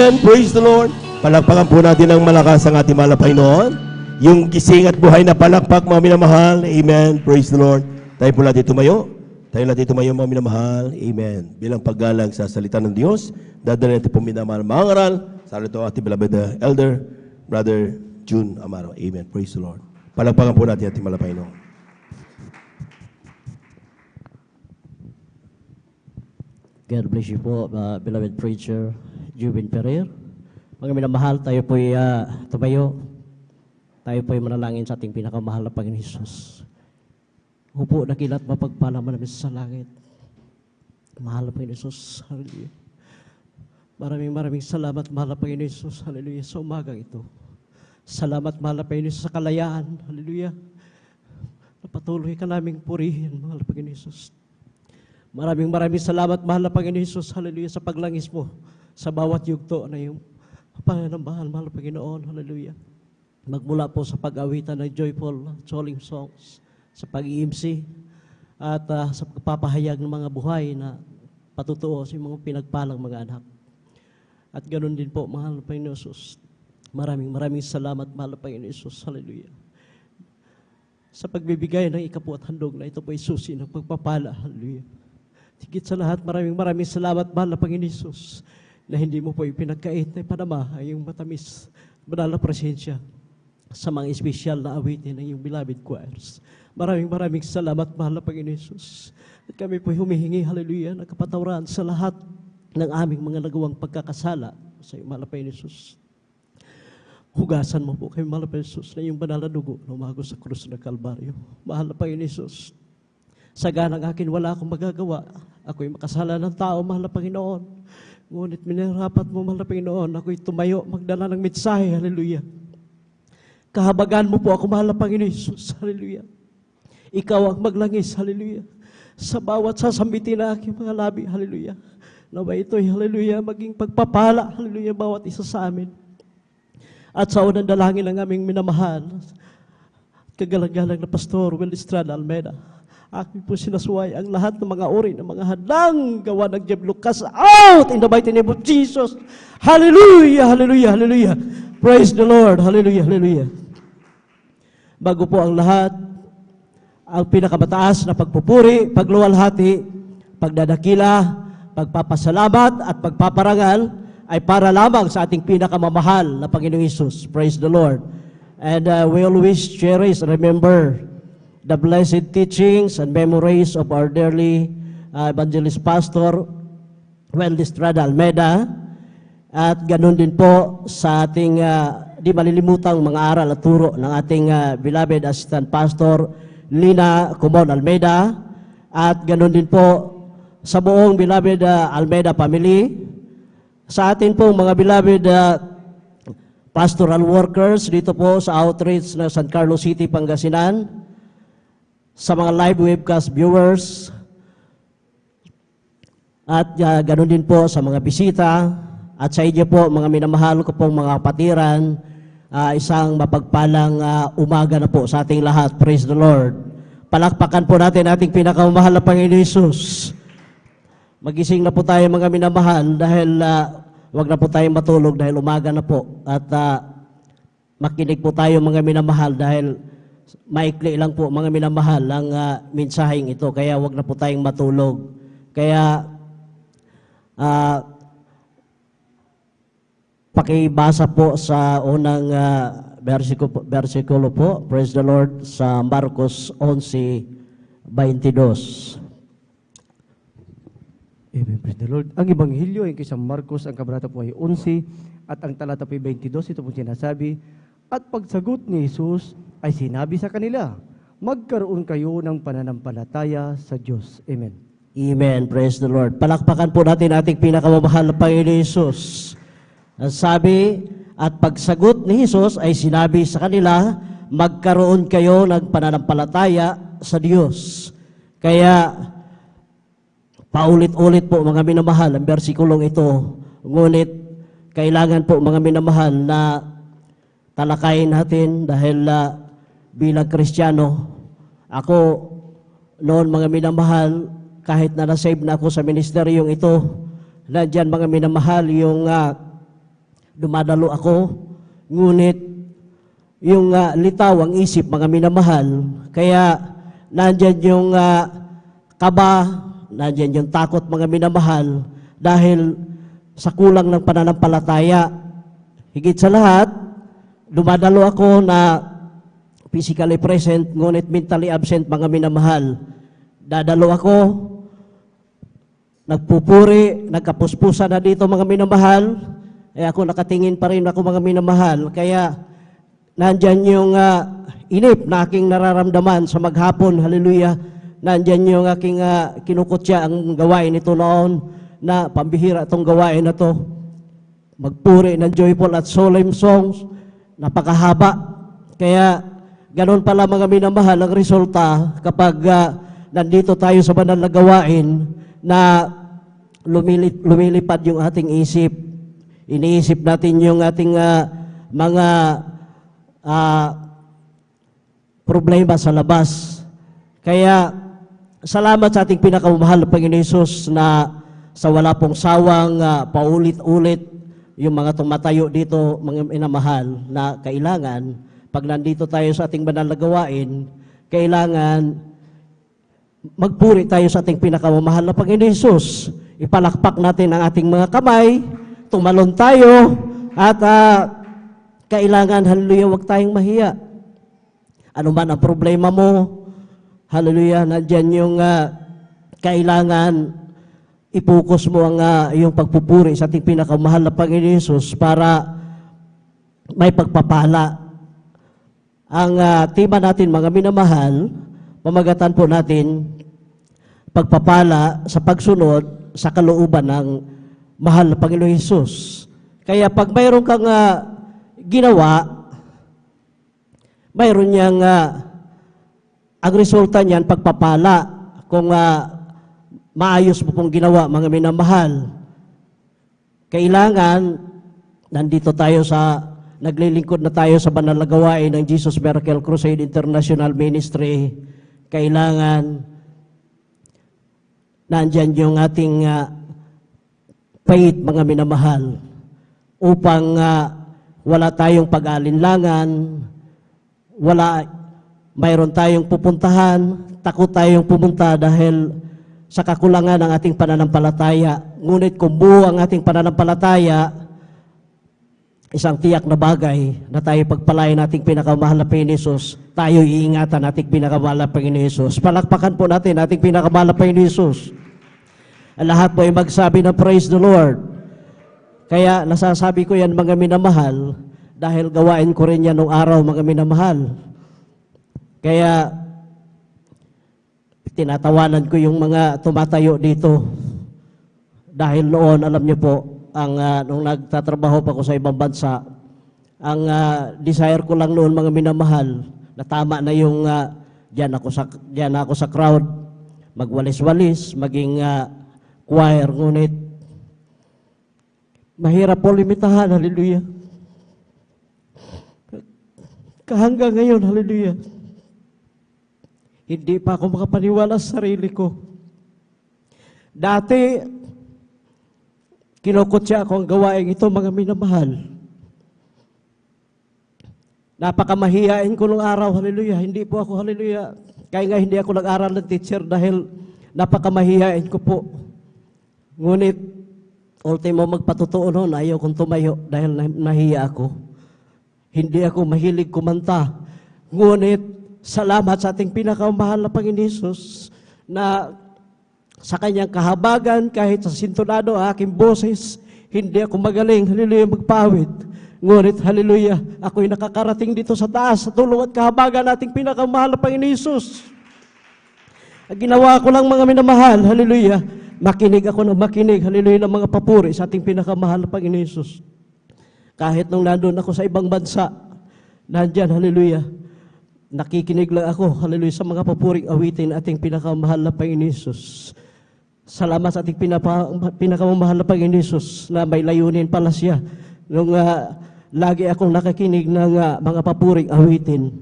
Amen. Praise the Lord. Palakpakan po natin ng malakas ang ating mahal na Panginoon. Yung gising at buhay na palakpak, mga minamahal. Amen. Praise the Lord. Tayo po natin tumayo. Tayo natin tumayo, mga minamahal. Amen. Bilang paggalang sa salita ng Diyos, dadala natin po minamahal mga ngaral. Sa ito ating beloved elder, Brother June Amaro. Amen. Praise the Lord. Palakpakan po natin ating mahal na Panginoon. God bless you po, beloved preacher, Jubin Ferrer. Mga minamahal, tayo po'y tumayo. Tayo po'y manalangin sa ating pinakamahal na Panginoon Hesus. Upo, dakilat, mapagpala man namin sa langit. Mahal na Panginoon Hesus, hallelujah. Maraming salamat, mahal na Panginoon Hesus, hallelujah, sa umagang ito. Salamat, mahal na Panginoon Hesus, sa kalayaan, hallelujah. Napatuloy ka naming purihin, mahal na Panginoon Hesus. Maraming salamat, mahal na Panginoon Hesus, hallelujah, sa paglangis mo sa bawat yugto na yung pananambahan, mahal na Panginoon, hallelujah. Magmula po sa pag-awitan ng joyful, solemn songs, sa pag-iimsi, at sa pagpapahayag ng mga buhay na patutuo sa mga pinagpalang mga anak. At ganoon din po, mahal na Panginoon Jesus. Maraming salamat, mahal na Panginoon Jesus. Hallelujah. Sa pagbibigay ng ikapuat handog na ito po ay susi ng pagpapala. Hallelujah. Higit sa lahat, maraming salamat, mahal na Panginoon Jesus, na hindi mo po ipinagkait na ipanama ay yung matamis, banal na presensya sa mga espesyal na awitin ng iyong beloved choirs. Maraming salamat, mahal na Panginoon Jesus. At kami po humihingi, hallelujah, ng kapatawaran sa lahat ng aming mga nagawang pagkakasala sa iyong mahal na Panginoon Jesus. Hugasan mo po kami, mahal na Panginoon Jesus, na iyong banal na dugo na umago sa krus ng Kalbaryo. Mahal na Panginoon Jesus, sa ganang akin wala akong magagawa. Ako'y makasala ng tao, mahal na Panginoon. Ngunit minarapat mo, mahal na Panginoon, ako'y tumayo, magdala ng mensahe, hallelujah. Kahabagan mo po ako, mahal na Panginoon Jesus, hallelujah. Ikaw ang maglangis, hallelujah. Sa bawat sasambitin na aking mga labi, hallelujah. Nawa ito'y, hallelujah, maging pagpapala, hallelujah, bawat isa sa amin. At sa unang dalangin ng aming minamahal, kagalang-galang na Pastor Will Estrada Almeida, aking po sinasuway ang lahat ng mga uri ng mga hadlang gawa ng Diablo. Cast out in the mighty name of Jesus. Hallelujah, hallelujah, hallelujah. Praise the Lord, hallelujah, hallelujah. Bago po ang lahat, ang pinakamataas na pagpupuri, pagluwalhati, pagdadakila, pagpapasalamat at pagpaparangal ay para lamang sa ating pinakamamahal na Panginoong Hesus. Praise the Lord. And we always cherish, remember the blessed teachings and memories of our dearly evangelist pastor, Will Estrada Almeida. At ganun din po sa ating di malilimutang mga aral at turo ng ating beloved assistant pastor, Lina Kumon Almeida. At ganun din po sa buong beloved Almeida family. Sa atin pong mga beloved pastoral workers dito po sa outreach na San Carlos City, Pangasinan. Sa mga live webcast viewers. At ganun din po sa mga bisita. At sa inyo po, mga minamahal ko pong mga kapatiran, isang mapagpalang umaga na po sa ating lahat. Praise the Lord. Palakpakan po natin ating pinakamamahal na Panginoon Hesus. Magising na po tayo, mga minamahal, dahil wag na po tayong matulog dahil umaga na po. At makinig po tayo, mga minamahal, dahil maikli lang po, mga minamahal, ang mensaheng ito. Kaya wag na po tayong matulog. Kaya pakibasa po sa unang versikulo po, praise the Lord, sa Marcos 11:22. Amen, praise the Lord. Ang Ebanghelyo ay kay San Marcos, ang kabanata po ay 11, at ang talata po ay 22, ito po sinasabi, at pagsagot ni Jesus ay sinabi sa kanila, magkaroon kayo ng pananampalataya sa Diyos. Amen. Amen, praise the Lord. Palakpakan po natin ating pinakamamahal na Panginoon Jesus. Ang sabi, at pagsagot ni Jesus ay sinabi sa kanila, magkaroon kayo ng pananampalataya sa Diyos. Kaya, paulit-ulit po, mga minamahal, ang bersikulong ito. Ngunit, kailangan po, mga minamahal, na talakayin natin dahil bilang Kristiyano, ako noon, mga minamahal, kahit na nasave na ako sa ministeryong ito, nandyan, mga minamahal, yung dumadalo ako, ngunit yung litaw ang isip, mga minamahal, kaya nandyan yung kaba, nandyan yung takot, mga minamahal, dahil sa kulang ng pananampalataya. Higit sa lahat, dumadalo ako na physically present, ngunit mentally absent, mga minamahal. Dadalo ako, nagpupuri, nagkapuspusa na dito, mga minamahal, ako nakatingin pa rin ako, mga minamahal. Kaya nandyan yung inip na aking nararamdaman sa maghapon, hallelujah. Nandyan yung aking kinukutya ang gawain ito noon, na pambihira itong gawain na to. Magpuri ng joyful at solemn songs, napakahaba. Kaya ganon pala, mga minamahal, ang resulta kapag nandito tayo sa banal na gawain na lumilipad yung ating isip. Iniisip natin yung ating mga problema sa labas. Kaya, salamat sa ating pinakamamahal na Panginoon Hesus na sa wala pong sawang paulit-ulit yung mga tumatayo dito, mga minamahal, na kailangan, pag nandito tayo sa ating banal na gawain, kailangan magpuri tayo sa ating pinakamamahal na Panginoon Hesus. Ipalakpak natin ang ating mga kamay, tumalon tayo, at kailangan, hallelujah, huwag tayong mahiya. Ano man ang problema mo, hallelujah, nandyan yung kailangan ipokus mo ang iyong pagpupuri sa ating pinakamahal na Panginoon Hesus para may pagpapala. Ang tema natin, mga minamahal, pamagatan po natin, pagpapala sa pagsunod sa kalooban ng mahal na Panginoon Hesus. Kaya pag mayroon kang ginawa, mayroon niyang ang resulta niyan, pagpapala. Kung maayos mo pong ginawa, mga minamahal, kailangan, nandito tayo naglilingkod na tayo sa banal na gawain ng Jesus Miracle Crusade International Ministry, kailangan, nandyan yung ating faith, mga minamahal, upang wala tayong pag-alinlangan, mayroon tayong pupuntahan, takot tayong pumunta dahil sa kakulangan ng ating pananampalataya. Ngunit kung buo ang ating pananampalataya, isang tiyak na bagay na tayo pagpalain nating pinakamahal na Panginoon Hesus, tayo iingatan nating pinakamahal na Panginoon Hesus. Palakpakan po natin nating pinakamahal na Panginoon Hesus. Ang lahat po ay magsabi na praise the Lord. Kaya nasasabi ko yan, mga minamahal, dahil gawain ko rin yan nung araw, mga minamahal. Kaya tinatawanan ko yung mga tumatayo dito. Dahil noon, alam niyo po, nung nagtatrabaho pa ako sa ibang bansa, ang desire ko lang noon, mga minamahal, na tama na yung diyan ako sa crowd, magwalis-walis, maging choir, ngunit mahirap po limitahan, hallelujah. Hanggang ngayon, hallelujah, hindi pa ako makapaniwala sa sarili ko. Dati, kinukutya ako ang gawain ito, mga minamahal. Napakamahiyain ko nung araw, hallelujah. Hindi po ako, hallelujah. Kaya nga hindi ako nag-aral ng teacher dahil napakamahiyain ko po. Ngunit, ultimo magpatotoo noon, ayaw kong tumayo dahil nahiya ako. Hindi ako mahilig kumanta. Ngunit, salamat sa ating pinakamahal na Panginoon Hesus na sa kanyang kahabagan, kahit sa sintonado aking boses, hindi ako magaling, hallelujah, magpawid. Ngunit, hallelujah, ako'y nakakarating dito sa taas, sa tulong at kahabagan nating pinakamahal na Panginoon Hesus. Ang ginawa ko lang, mga minamahal, hallelujah, makinig ako ng makinig, hallelujah, ng mga papuri sa ating pinakamahal na Panginoon Hesus. Kahit nung nandun ako sa ibang bansa, nandyan, hallelujah, nakikinig lang ako, hallelujah, sa mga papuring awitin ating pinakamahal na Panginoon Hesus. Salamat sa ating pinakamahal na Panginoon Hesus na may layunin pala siya. Nung lagi akong nakikinig ng mga papuring awitin,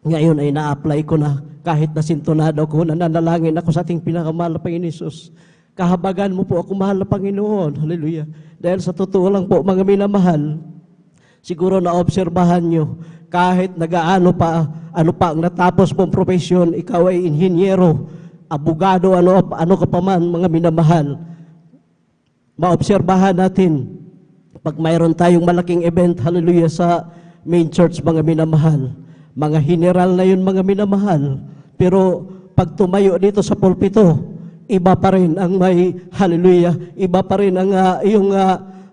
ngayon ay na-apply ko na kahit nasintonado ko, nananalangin ako sa ating pinakamahal na Panginoon Hesus. Kahabagan mo po ako, mahal na Panginoon, hallelujah. Dahil sa totoo lang po, mga minamahal, siguro na-obserbahan nyo, kahit ano pa ang natapos mong profesyon, ikaw ay inhinyero, abogado, ano ka pa man, mga minamahal. Maobserbahan natin, pag mayroon tayong malaking event, hallelujah, sa main church, mga minamahal, mga general na yun, mga minamahal, pero pag tumayo dito sa pulpito, iba pa rin ang may, hallelujah, iba pa rin ang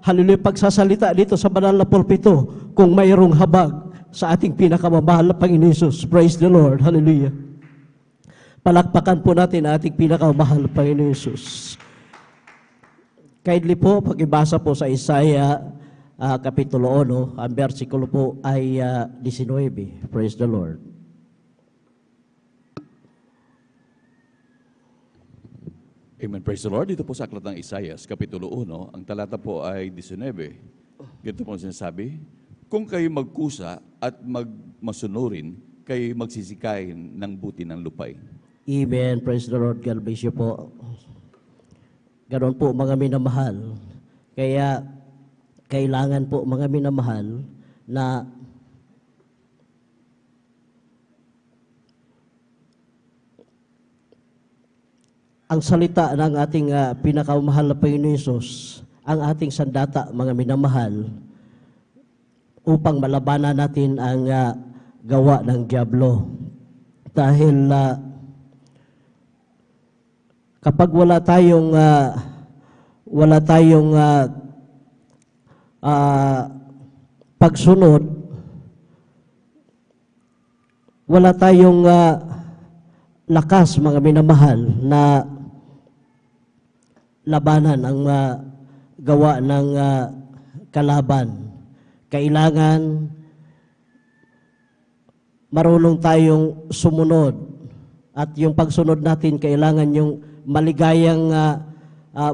hallelujah, pagsasalita dito sa banal na pulpito, kung mayroong habag sa ating pinakamamahal na Panginoon Hesus. Praise the Lord. Hallelujah. Palakpakan po natin ang ating pinakamamahal na Panginoon Hesus. Kindly po, pakibasa po sa Isaiah Kapitulo 1, ang versikulo po ay 19. Praise the Lord. Amen. Praise the Lord. Dito po sa aklat ng Isaiah, Kapitulo 1, ang talata po ay 19. Ganito po sinasabi, kung kayo magkusa at magmasunurin, kayo magsisikain ng buti ng lupay. Amen. Praise the Lord. God bless you po. Ganon po mga minamahal. Kaya kailangan po mga minamahal na ang salita ng ating pinakamahal na Panginoon Hesus, ang ating sandata mga minamahal, upang malabanan natin ang gawa ng diablo. Dahil kapag wala tayong pagsunod, wala tayong lakas mga minamahal na labanan ang gawa ng kalaban. Kailangan marunong tayong sumunod, at yung pagsunod natin kailangan yung maligayang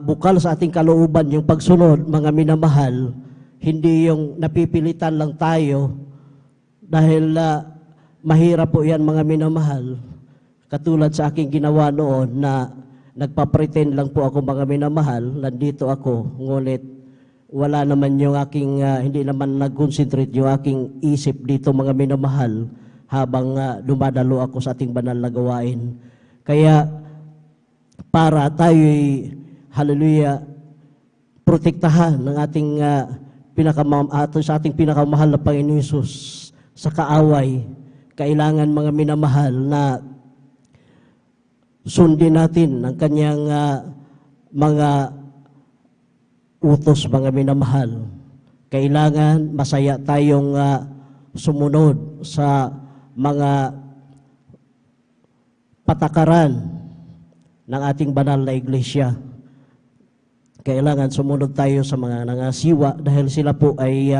bukal sa ating kalooban, yung pagsunod mga minamahal, hindi yung napipilitan lang tayo dahil mahirap po yan mga minamahal. Katulad sa aking ginawa noon na nagpa-pretend lang po ako mga minamahal, nandito ako, ngunit wala naman yung aking, hindi naman nag-concentrate yung aking isip dito mga minamahal habang dumadalo ako sa ating banal na gawain. Kaya para tayo'y, hallelujah, protektahan ng ating sa ating pinakamahal na Panginoon Hesus sa kaaway, kailangan mga minamahal na sundin natin ang kanyang mga utos mga minamahal. Kailangan masaya tayong sumunod sa mga patakaran ng ating banal na iglesia. Kailangan sumunod tayo sa mga nangasiwa dahil sila po ay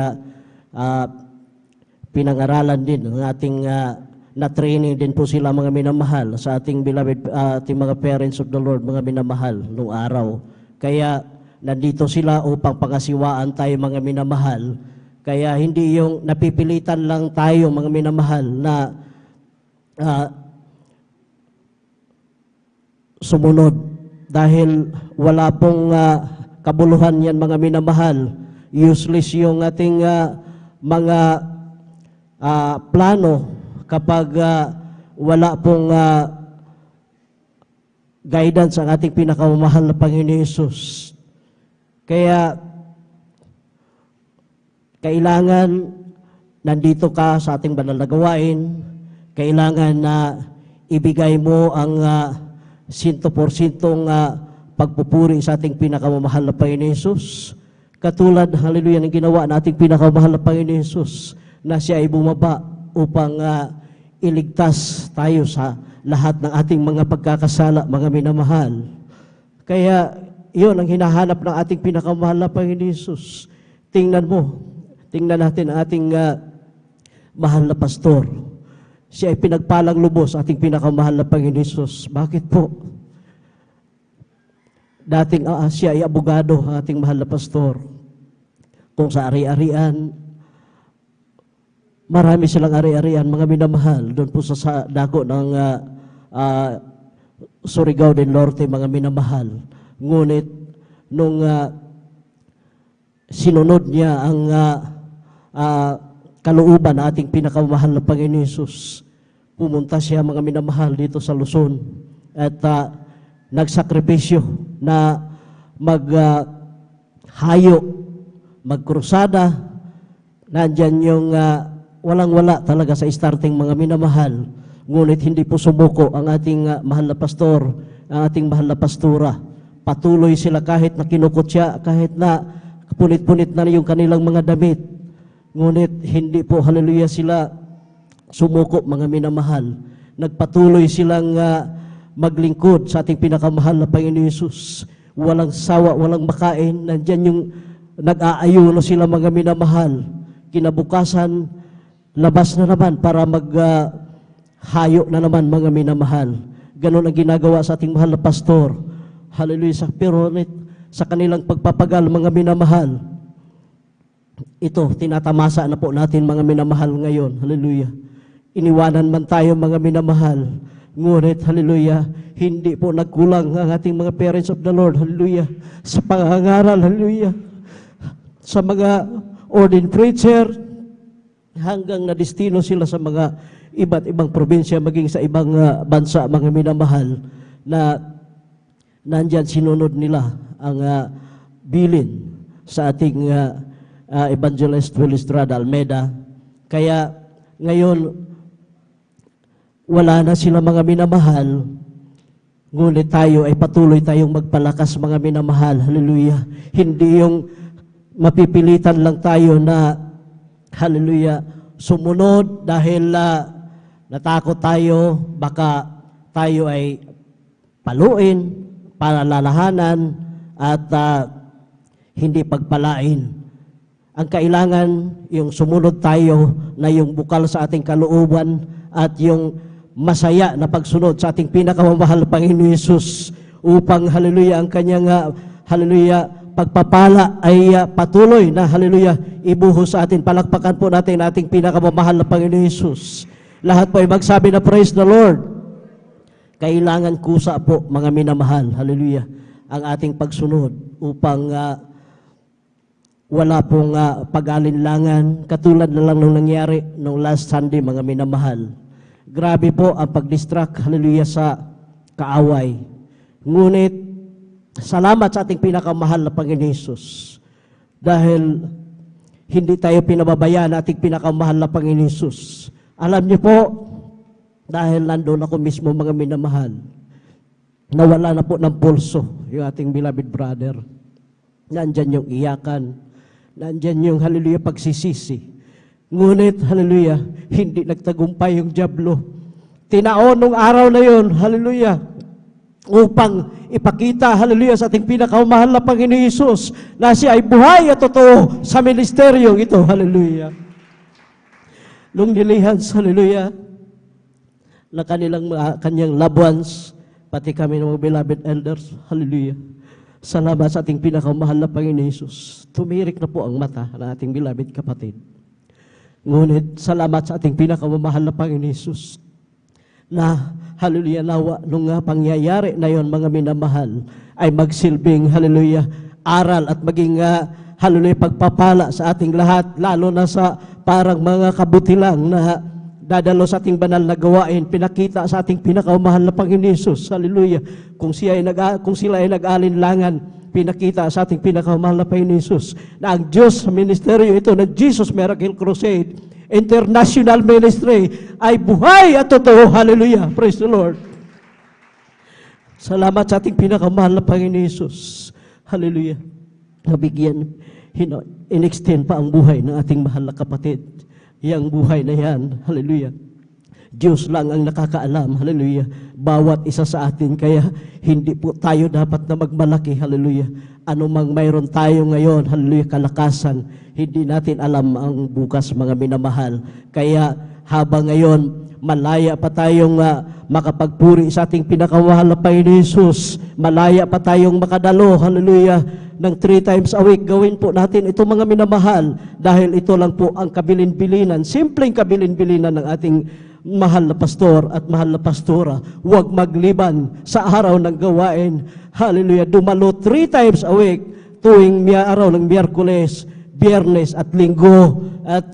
pinangaralan din ng ating na-training din po sila mga minamahal sa ating beloved, ating mga parents of the Lord mga minamahal noong araw. Kaya nandito sila upang pangasiwaan tayo mga minamahal. Kaya hindi yung napipilitan lang tayo mga minamahal na sumunod dahil wala pong kabuluhan yan mga minamahal. Useless yung ating mga plano kapag wala pong guidance ang ating pinakamamahal na Panginoon Hesus. Kaya kailangan nandito ka sa ating banal na gawain, kailangan na ibigay mo ang 100% pagpupuri sa ating pinakamamahal na Panginoon Hesus. Katulad, hallelujah, ng ginawa na ating pinakamamahal na Panginoon Hesus na siya ay bumaba upang iligtas tayo sa lahat ng ating mga pagkakasala, mga minamahal. Kaya iyon ang hinahanap ng ating pinakamahal na Panginoon Hesus. Tingnan natin ang ating mahal na pastor. Siya ay pinagpalang lubos sa ating pinakamahal na Panginoon Hesus. Bakit po? Dating siya ay abogado, ang ating mahal na pastor. Kung sa ari-arian, marami silang ari-arian, mga minamahal, doon po sa dago ng Surigao del Norte, mga minamahal. Ngunit, nung sinunod niya ang kalooban na ating pinakamahal na Panginoon Hesus, pumunta siya mga minamahal dito sa Luzon at nagsakripisyo na maghayo, magkrusada. Nandyan yung walang-wala talaga sa starting mga minamahal. Ngunit hindi po sumuko ang ating mahal na pastor, ang ating mahal na pastura. Patuloy sila kahit na kinukutya, kahit na punit-punit na yung kanilang mga damit. Ngunit hindi po, hallelujah, sila sumuko mga minamahal. Nagpatuloy silang maglingkod sa ating pinakamahal na Panginoon Hesus. Walang sawa, walang makain. Nandyan yung nag-aayuno sila mga minamahal. Kinabukasan, labas na naman para maghayo na naman mga minamahal. Ganon ang ginagawa sa ating mahal na pastor. Hallelujah. Pero sa kanilang pagpapagal mga minamahal, ito, tinatamasa na po natin mga minamahal ngayon. Hallelujah. Iniwanan man tayo mga minamahal Ngunit, hallelujah, hindi po nagkulang ang ating mga parents of the Lord, hallelujah, sa pangangaral, hallelujah, sa mga ordained preacher, hanggang nadistino sila sa mga iba't ibang probinsya, maging sa ibang bansa, mga minamahal, na nandyan sinunod nila ang bilin sa ating Evangelist Will Estrada Almeida. Kaya ngayon, wala na sila mga minamahal, ngunit tayo ay patuloy tayong magpalakas mga minamahal. Hallelujah. Hindi yung mapipilitan lang tayo na, hallelujah, sumunod dahil natakot tayo, baka tayo ay paluin, palalahanan, at hindi pagpalain. Ang kailangan, yung sumunod tayo na yung bukal sa ating kalooban at yung masaya na pagsunod sa ating pinakamamahal Panginoon Hesus upang, hallelujah, ang kanyang, hallelujah, pagpapala ay patuloy na, hallelujah, ibuhos sa atin. Palakpakan po natin ating pinakamamahal na Panginoon Hesus. Lahat po ay magsabi na praise the Lord. Kailangan kusa po, mga minamahal, hallelujah, ang ating pagsunod upang wala pong pag-alinlangan, katulad na lang nung nangyari nung last Sunday, mga minamahal. Grabe po ang pag-distract, hallelujah, sa kaaway. Ngunit, salamat sa ating pinakamahal na Panginoon Hesus. Dahil hindi tayo pinababayaan na ating pinakamahal na Panginoon Hesus. Alam niyo po, dahil nandun ako mismo, mga minamahal, nawala na po ng pulso yung ating beloved brother. Nandyan yung iyakan. Nandyan yung, hallelujah, pagsisisi. Ngunit, hallelujah, hindi nagtagumpay yung dyablo. Tinaon nung araw na yun, hallelujah, upang ipakita, hallelujah, sa ating pinakamahal na Panginoon Hesus na siya ay buhay at totoo sa ministeryong ito, hallelujah. Nung nilihans, hallelujah, na kanyang loved ones, pati kami ng mga beloved elders, hallelujah, salamat sa ating pinakamahal na Panginoon Hesus. Tumirik na po ang mata ng ating beloved kapatid. Ngunit, salamat sa ating pinakamamahal na Panginoon Hesus na, hallelujah, nawa, nung pangyayari na yon, mga minamahal, ay magsilbing, hallelujah, aral at maging, hallelujah, pagpapala sa ating lahat, lalo na sa parang mga kabutilang na dadalo sa ating banal na gawain, pinakita sa ating pinakamahal na Panginoon Hesus, hallelujah, kung sila ay nag-alinlangan, pinakita sa ating pinakamahal na Panginoon Hesus na ang Diyos sa ministeryo ito ng Jesus Miracle Crusade International Ministry ay buhay at totoo. Hallelujah. Praise the Lord. Salamat sa ating pinakamahal na Panginoon Hesus. Hallelujah. Nabigyan, in-extend pa ang buhay ng ating mahal na kapatid. Yang buhay na yan, hallelujah, Diyos lang ang nakakaalam, hallelujah, bawat isa sa atin. Kaya hindi po tayo dapat na magmalaki, hallelujah. Ano mang mayroon tayo ngayon, hallelujah, kalakasan, hindi natin alam ang bukas, mga minamahal. Kaya habang ngayon, malaya pa tayong makapagpuri sa ating pinakamahal na Panginoon Hesus, malaya pa tayong makadalo, hallelujah, ng 3 times a week. Gawin po natin ito, mga minamahal, dahil ito lang po ang kabilin-bilinan, simpleng kabilin-bilinan ng ating mahal na pastor at mahal na pastora. Huwag magliban sa araw ng gawain. Hallelujah. Dumalo 3 times a week, tuwing araw ng Miyerkules, Biyernes at Linggo. At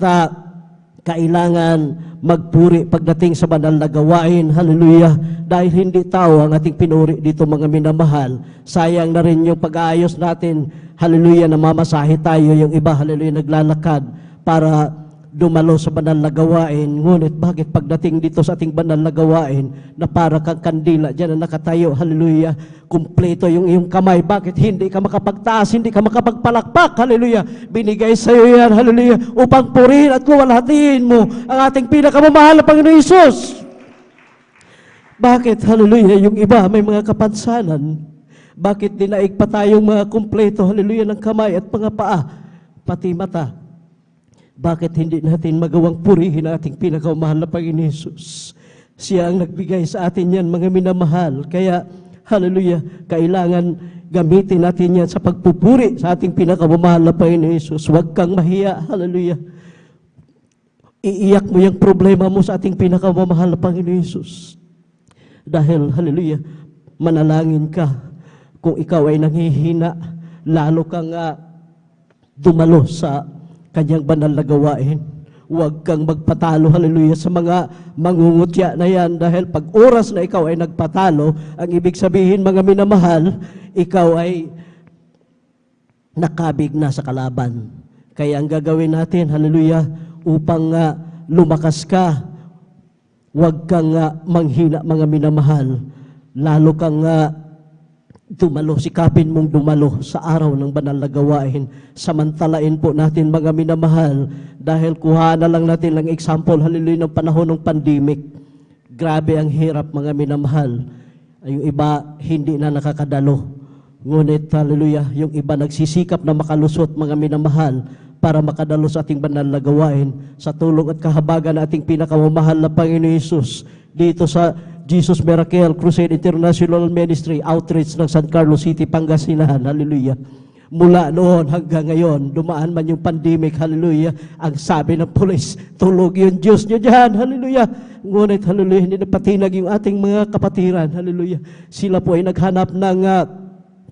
kailangan magpuri pagdating sa banal na gawain. Hallelujah. Dahil hindi tao ang ating pinuri dito, mga minamahal. Sayang na rin yung pag-aayos natin. Hallelujah, namamasahe tayo. Yung iba, hallelujah, naglalakad para dumalo sa banal na gawain. Ngunit bakit pagdating dito sa ating banal na gawain na para kang kandila dyan na nakatayo, hallelujah, kumpleto yung iyong kamay, bakit hindi ka makapagtaas, hindi ka makapagpalakpak, hallelujah, binigay sa iyo yan, hallelujah, upang purihin at kuwalhatiin mo ang ating pinakamamahal na Panginoon Hesus. Bakit, hallelujah, yung iba may mga kapansanan, bakit dinaig pa tayong mga kumpleto, hallelujah, ng kamay at mga paa, pati mata? Bakit hindi natin magawang purihin ang ating pinakamahal na Panginoon Hesus? Siya ang nagbigay sa atin yan, mga minamahal. Kaya, hallelujah, kailangan gamitin natin yan sa pagpupuri sa ating pinakamamahal na Panginoon Hesus. Huwag kang mahiya, hallelujah. Iiyak mo yung problema mo sa ating pinakamamahal na Panginoon Hesus. Dahil, hallelujah, manalangin ka. Kung ikaw ay nanghihina, lalo kang dumalo sa kanyang banal na gawain. Huwag kang magpatalo, hallelujah, sa mga mangungutya na yan. Dahil pag oras na ikaw ay nagpatalo, ang ibig sabihin, mga minamahal, ikaw ay nakabig na sa kalaban. Kaya ang gagawin natin, hallelujah, upang lumakas ka, huwag kang manghina, mga minamahal. Lalo kang dumalo, sikapin mong dumalo sa araw ng banal na gawain. Samantalain po natin, mga minamahal, dahil kuha na lang natin lang example, hallelujah, ng panahon ng pandemic. Grabe ang hirap, mga minamahal. Yung iba, hindi na nakakadalo. Ngunit, hallelujah, yung iba nagsisikap na makalusot, mga minamahal, para makadalo sa ating banal na gawain sa tulong at kahabagan na ating pinakamamahal na Panginoon Hesus dito sa Jesus Miracle Crusade International Ministry Outreach ng San Carlos City, Pangasinan. Hallelujah. Mula noon hanggang ngayon, dumaan man yung pandemic, hallelujah, ang sabi ng pulis, tulog yung Diyos nyo dyan, hallelujah. Ngunit, hallelujah, hindi napatinag yung ating mga kapatiran, hallelujah. Sila po ay naghanap ng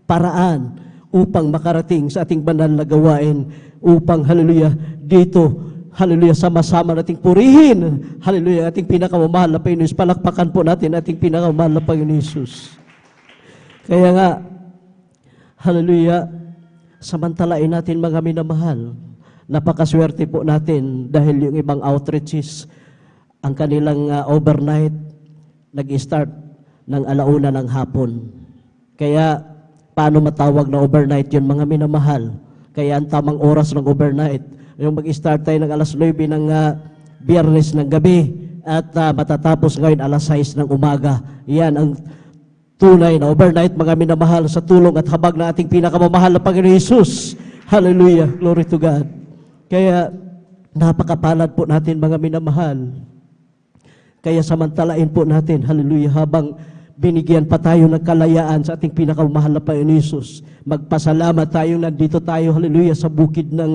paraan upang makarating sa ating banal na gawain, upang, hallelujah, dito, hallelujah, sama-sama nating purihin, hallelujah, ating pinakamamahal na Panginoon Hesus. Palakpakan po natin ating pinakamamahal na Panginoon Hesus. Kaya nga, hallelujah, samantalain natin, mga minamahal. Napakaswerte po natin dahil yung ibang outreaches, ang kanilang overnight, nag-start ng 1:00 ng hapon. Kaya, paano matawag na overnight yun, mga minamahal? Kaya ang tamang oras ng overnight, yung mag-start tayo ng 9:00 ng Biyernes ng gabi at matatapos ngayon 6:00 ng umaga. Yan ang tunay na overnight, mga minamahal, sa tulong at habag na ating pinakamamahal na Panginoon Hesus. Hallelujah. Glory to God. Kaya napakapalad po natin, mga minamahal. Kaya samantalain po natin, hallelujah, habang binigyan pa tayo ng kalayaan sa ating pinakamamahal na Panginoon Hesus. Magpasalamat tayong nandito tayo, hallelujah, sa bukid ng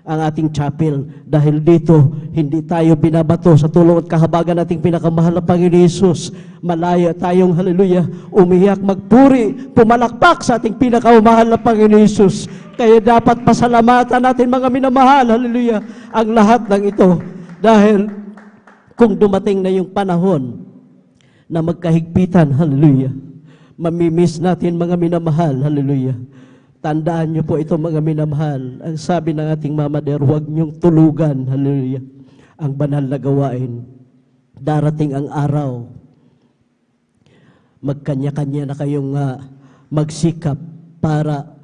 ang ating chapel. Dahil dito, hindi tayo binabato sa tulong at kahabagan ating pinakamahal na Panginoon Hesus. Malaya tayong, hallelujah, umiyak, magpuri, pumalakpak sa ating pinakamahal na Panginoon Hesus. Kaya dapat pasalamatan natin, mga minamahal, hallelujah, ang lahat ng ito. Dahil kung dumating na yung panahon na magkahigpitan, hallelujah, mamimiss natin, mga minamahal, hallelujah. Tandaan niyo po ito, mga minamahal. Ang sabi ng ating Mama Der, huwag niyong tulugan, hallelujah, ang banal na gawain. Darating ang araw, magkanya-kanya na kayong magsikap para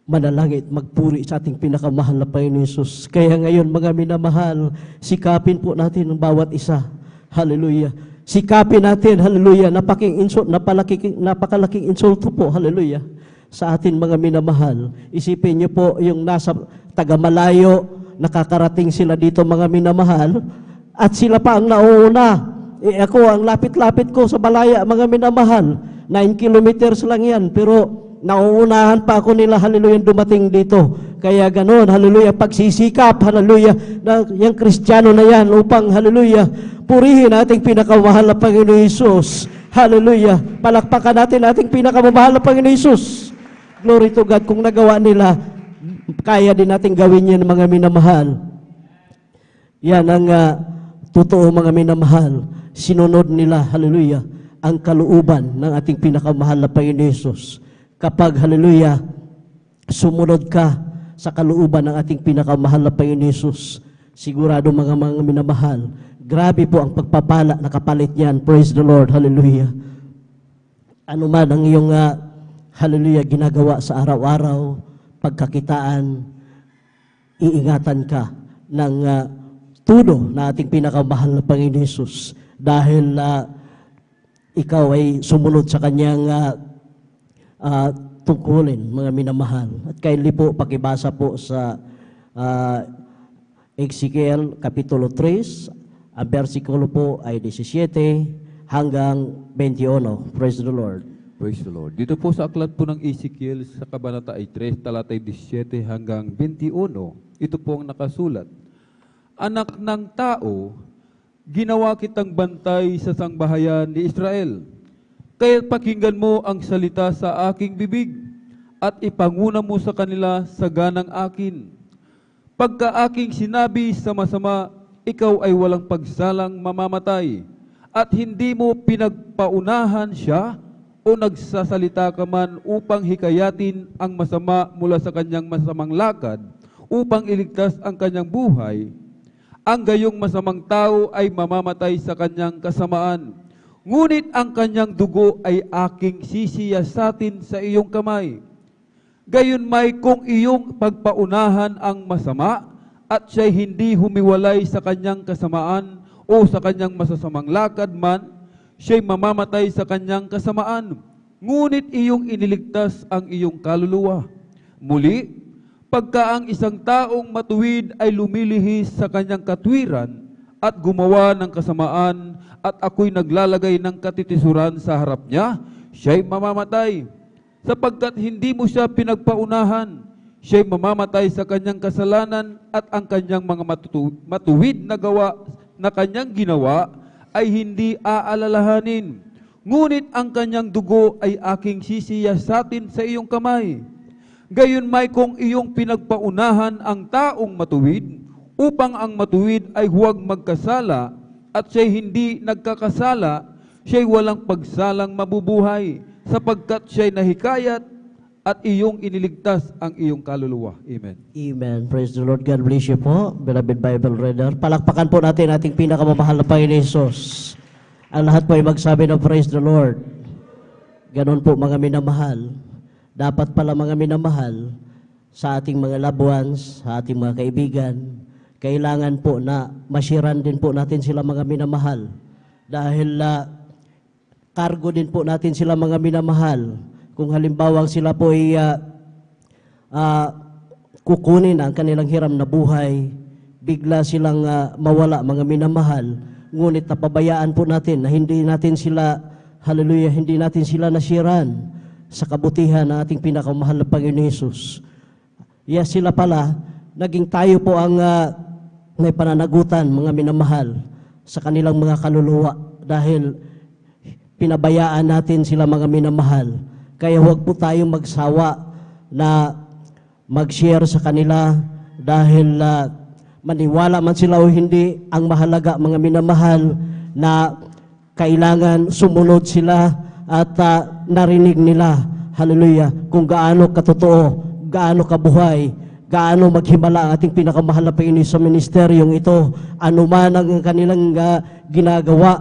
manalangin at magpuri sa ating pinakamahal na Panginoon Hesus. Kaya ngayon, mga minamahal, sikapin po natin ang bawat isa, hallelujah. Sikapin natin, hallelujah, napakalaking insulto po, hallelujah, sa atin, mga minamahal. Isipin niyo po yung nasa taga-malayo, nakakarating sila dito, mga minamahal, at sila pa ang nauuna. Ako, ang lapit-lapit ko sa Balaya, mga minamahal, 9 kilometers lang yan, pero nauunahan pa ako nila, hallelujah, dumating dito. Kaya ganoon, hallelujah, pagsisikap, hallelujah, na yung Kristiyano na yan upang, hallelujah, purihin ating pinakamahal na Panginoon Hesus. Hallelujah. Palakpakan natin ating pinakamamahal na Panginoon Hesus. Glory to God. Kung nagawa nila, kaya din natin gawin yan, mga minamahal. Yan ang totoo, mga minamahal. Sinunod nila, hallelujah, ang kalooban ng ating pinakamahal na Panginoon Hesus. Kapag, hallelujah, sumunod ka sa kalooban ng ating pinakamahal na Panginoon Hesus, sigurado, mga minamahal, grabe po ang pagpapala na kapalit niyan. Praise the Lord. Hallelujah. Ano man ang iyong, hallelujah, ginagawa sa araw-araw, pagkakitaan, iingatan ka ng tudo na ating pinakamahal na Panginoon Hesus. Dahil ikaw ay sumunod sa kanyang tungkulin, mga minamahal. At kaili po, pakibasa po sa Ezekiel Kapitulo 3, ang versikulo po ay 17 hanggang 21. Praise the Lord. Praise the Lord. Dito po sa aklat po ng Ezekiel sa Kabanata 3, talatay 17 hanggang 21, ito po ang nakasulat. Anak ng tao, ginawa kitang bantay sa sangbahayan ni Israel. Kaya pakinggan mo ang salita sa aking bibig at ipanguna mo sa kanila sa ganang akin. Pagka aking sinabi sa masama, ikaw ay walang pagsalang mamamatay at hindi mo pinagpaunahan siya o nagsasalita ka man upang hikayatin ang masama mula sa kanyang masamang lakad upang iligtas ang kanyang buhay, ang gayong masamang tao ay mamamatay sa kanyang kasamaan. Ngunit ang kanyang dugo ay aking sisiyasatin sa iyong kamay. Gayon may kung iyong pagpaunahan ang masama at siya'y hindi humiwalay sa kanyang kasamaan o sa kanyang masasamang lakad man, siya'y mamamatay sa kanyang kasamaan. Ngunit iyong iniligtas ang iyong kaluluwa. Muli, pagka ang isang taong matuwid ay lumilihis sa kanyang katwiran at gumawa ng kasamaan at ako'y naglalagay ng katitisuran sa harap niya, siya'y mamamatay. Sapagkat hindi mo siya pinagpaunahan, siya'y mamamatay sa kanyang kasalanan at ang kanyang mga matuwid na gawa na kanyang ginawa ay hindi aalalahanin. Ngunit ang kanyang dugo ay aking sisiyasatin sa iyong kamay. Gayon may kung iyong pinagpaunahan ang taong matuwid, upang ang matuwid ay huwag magkasala, at siya'y hindi nagkakasala, siya'y walang pagsalang mabubuhay, sapagkat siya'y nahikayat at iyong iniligtas ang iyong kaluluwa. Amen. Amen. Praise the Lord. God bless you po, beloved Bible reader. Palakpakan po natin ating pinakamamahal na Panginoon Hesus. Ang lahat po ay magsabi ng praise the Lord. Ganon po mga minamahal. Dapat pala mga minamahal sa ating mga loved ones, sa ating mga kaibigan, kailangan po na mashiran din po natin sila mga minamahal. Dahil cargo din po natin sila mga minamahal. Kung halimbawa sila po ay kukunin ang kanilang hiram na buhay, bigla silang mawala mga minamahal, ngunit napabayaan po natin na hindi natin sila, hallelujah, hindi natin sila nasiran sa kabutihan ng ating pinakamahal na Panginoon Hesus. Yes, sila pala, naging tayo po ang may pananagutan mga minamahal sa kanilang mga kaluluwa dahil pinabayaan natin sila mga minamahal. Kaya huwag po tayong magsawa na mag-share sa kanila dahil maniwala man sila o hindi, ang mahalaga mga minamahal na kailangan sumunod sila at narinig nila, hallelujah, kung gaano katotoo, gaano kabuhay, gaano maghimala ang ating pinakamahal na Panginoon sa ministeryong ito, ano man ang kanilang ginagawa,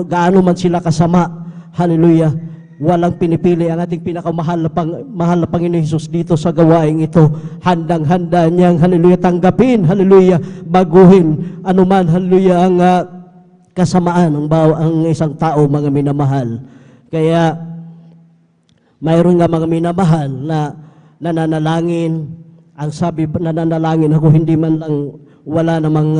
gaano man sila kasama, hallelujah, walang pinipili ang ating pinakamahal na Panginoon Hesus dito sa gawaing ito. Handang-handa niyang, hallelujah, tanggapin, hallelujah, baguhin, anuman, hallelujah, ang kasamaan ang isang tao, mga minamahal. Kaya, mayroon nga mga minamahal na nananalangin, ang sabi, nananalangin ako, hindi man lang wala namang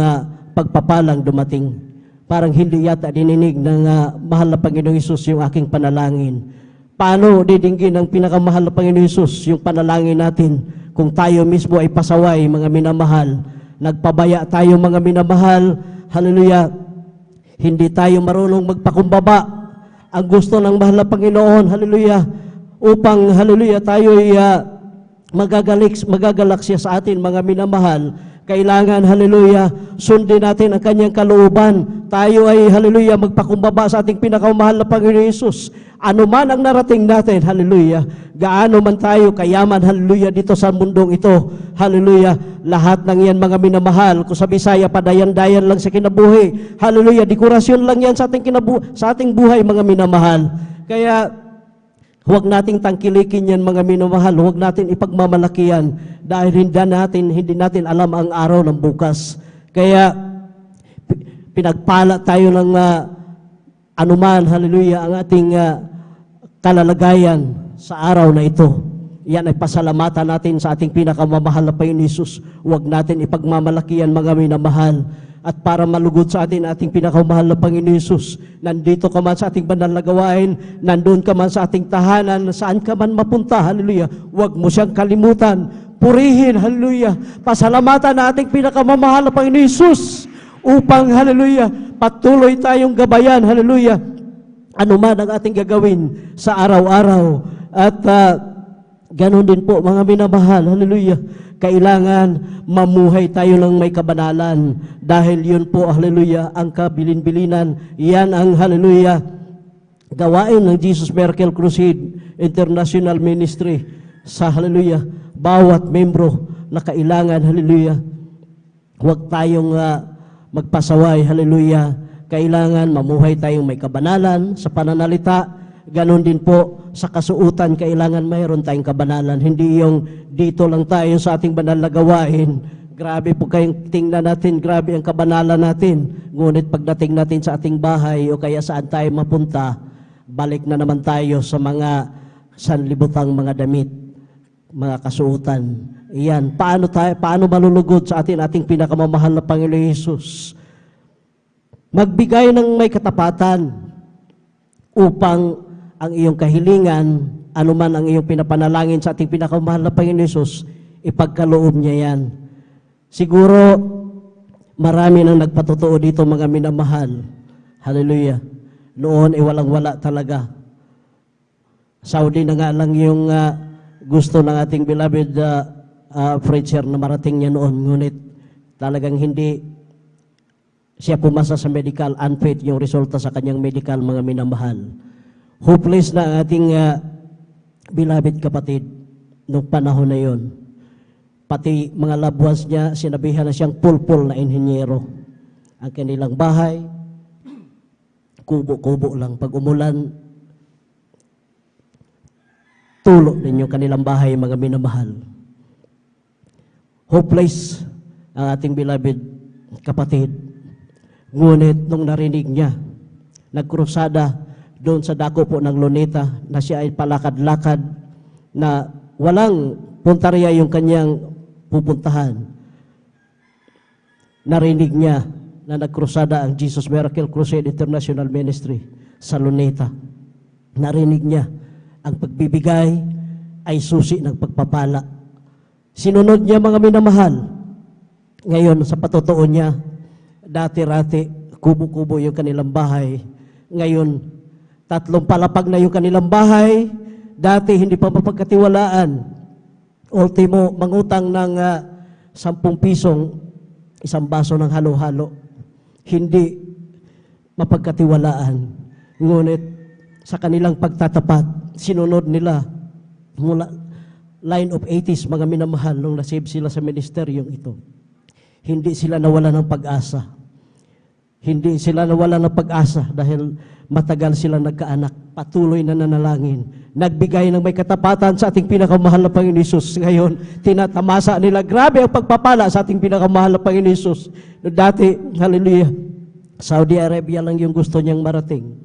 pagpapalang dumating. Parang hindi yata dininig ng mahal na Panginoong Hesus yung aking panalangin. Paano didinggin ng pinakamahal na Panginoong Hesus yung panalangin natin kung tayo mismo ay pasaway, mga minamahal? Nagpabaya tayo, mga minamahal, hallelujah, hindi tayo marunong magpakumbaba. Ang gusto ng mahal na Panginoon, hallelujah, upang, hallelujah, tayo ay magagalak siya sa atin, mga minamahal, kailangan, hallelujah, sundin natin ang kanyang kalooban. Tayo ay, hallelujah, magpakumbaba sa ating pinakamahal na Panginoon Hesus. Ano man ang narating natin, hallelujah, gaano man tayo kayaman, hallelujah, dito sa mundong ito, hallelujah, lahat ng yan, mga minamahal, kung sa Bisaya, padayan-dayan lang sa kinabuhi, hallelujah, dekorasyon lang yan sa ating buhay, mga minamahal. Kaya, huwag nating tangkilikin yan, mga minamahal. Huwag natin ipagmamalaki yan dahil hindi natin alam ang araw ng bukas. Kaya pinagpala tayo ng anuman, hallelujah, ang ating kalalagayan sa araw na ito. Yan ay pasalamatan natin sa ating pinakamamahal na Panginoon Hesus. Huwag natin ipagmamalaki yan, mga minamahal. At para malugod sa atin ating pinakamahal na Panginoon Hesus, nandito ka man sa ating banal na gawain, nandun ka man sa ating tahanan, saan ka man mapunta, hallelujah, huwag mo siyang kalimutan, purihin, hallelujah, pasalamatan na ating pinakamamahal na Panginoon Hesus, upang, hallelujah, patuloy tayong gabayan, hallelujah, ano man ang ating gagawin sa araw-araw. At ganon din po mga minamahal, hallelujah, kailangan mamuhay tayo ng may kabanalan dahil yun po, hallelujah, ang kabilin-bilinan. Yan ang, hallelujah, gawain ng Jesus Miracle Crusade International Ministry sa, hallelujah, bawat membro na kailangan, hallelujah, huwag tayong magpasaway, hallelujah, kailangan mamuhay tayong may kabanalan sa pananalita. Ganon din po sa kasuutan, kailangan mayroon tayong kabanalan. Hindi yung dito lang tayo sa ating banal na gawain. Grabe po kayong tingnan natin, grabe ang kabanalan natin. Ngunit pagdating natin sa ating bahay o kaya saan tayo mapunta, balik na naman tayo sa mga sanlibutang mga damit, mga kasuutan. Iyan, paano malulugod sa ating pinakamamahal na Panginoon Hesus? Magbigay ng may katapatan upang ang iyong kahilingan, anuman ang iyong pinapanalangin sa ating pinakamamahal na Panginoon Hesus, ipagkaloob niya yan. Siguro, marami nang nagpatotoo dito mga minamahal. Hallelujah. Noon, walang-wala talaga. Saudi na nga lang yung gusto ng ating beloved preacher na marating niya noon. Ngunit talagang hindi siya pumasa sa medical, unfit yung resulta sa kanyang medical, mga minamahal. Hopeless na ang ating beloved kapatid noong panahon na yon. Pati mga loved ones niya, sinabihan na siyang pulpul na inhinyero. Ang kanilang bahay, kubo-kubo lang. Pag umulan, tulo ninyo kanilang bahay, mga minamahal. Hopeless ang ating beloved kapatid. Ngunit nung narinig niya, nagkrusada doon sa dako po ng Luneta na siya ay palakad-lakad na walang puntarya yung kanyang pupuntahan. Narinig niya na nagkrusada ang Jesus Miracle Crusade International Ministry sa Luneta. Narinig niya ang pagbibigay ay susi ng pagpapala. Sinunod niya, mga minamahal. Ngayon, sa patotoo niya, dati-rati, kubo-kubo yung kanilang bahay. Ngayon, 3 palapag na yung kanilang bahay. Dati, hindi pa mapagkatiwalaan. Ultimo, mangutang ng 10 pisong isang baso ng halo-halo. Hindi mapagkatiwalaan. Ngunit, sa kanilang pagtatapat, sinunod nila mula line of 80s, mga minamahal, nung nasave sila sa ministeryong ito. Hindi sila nawala ng pag-asa. Hindi sila nawala ng pag-asa dahil matagal sila nagkaanak. Patuloy na nanalangin. Nagbigay ng may katapatan sa ating pinakamahal na Panginoon Hesus. Ngayon, tinatamasa nila. Grabe ang pagpapala sa ating pinakamahal na Panginoon Hesus. Dati, hallelujah, Saudi Arabia lang yung gusto niyang marating.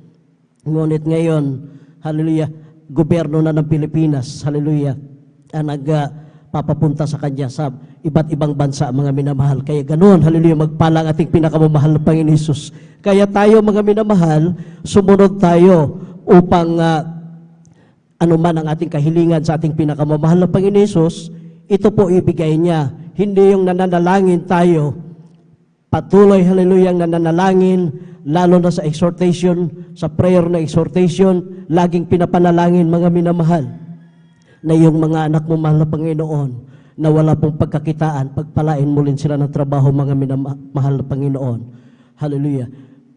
Ngunit ngayon, hallelujah, gobyerno na ng Pilipinas, hallelujah, ang nagpapapunta sa kanya sa iba't ibang bansa, mga minamahal. Kaya ganoon, hallelujah, magpala ang ating pinakamamahal na Panginoon Hesus. Kaya tayo, mga minamahal, sumunod tayo upang anuman ang ating kahilingan sa ating pinakamamahal na Panginoon Hesus, ito po ibigay niya. Hindi yung nananalangin tayo, patuloy, hallelujah, ang nananalangin, lalo na sa exhortation, sa prayer na exhortation, laging pinapanalangin, mga minamahal, na yung mga anak mo, mahal na Panginoon, na wala pong pagkakitaan, pagpalain mo rin sila ng trabaho, mga minamahal na Panginoon. Hallelujah.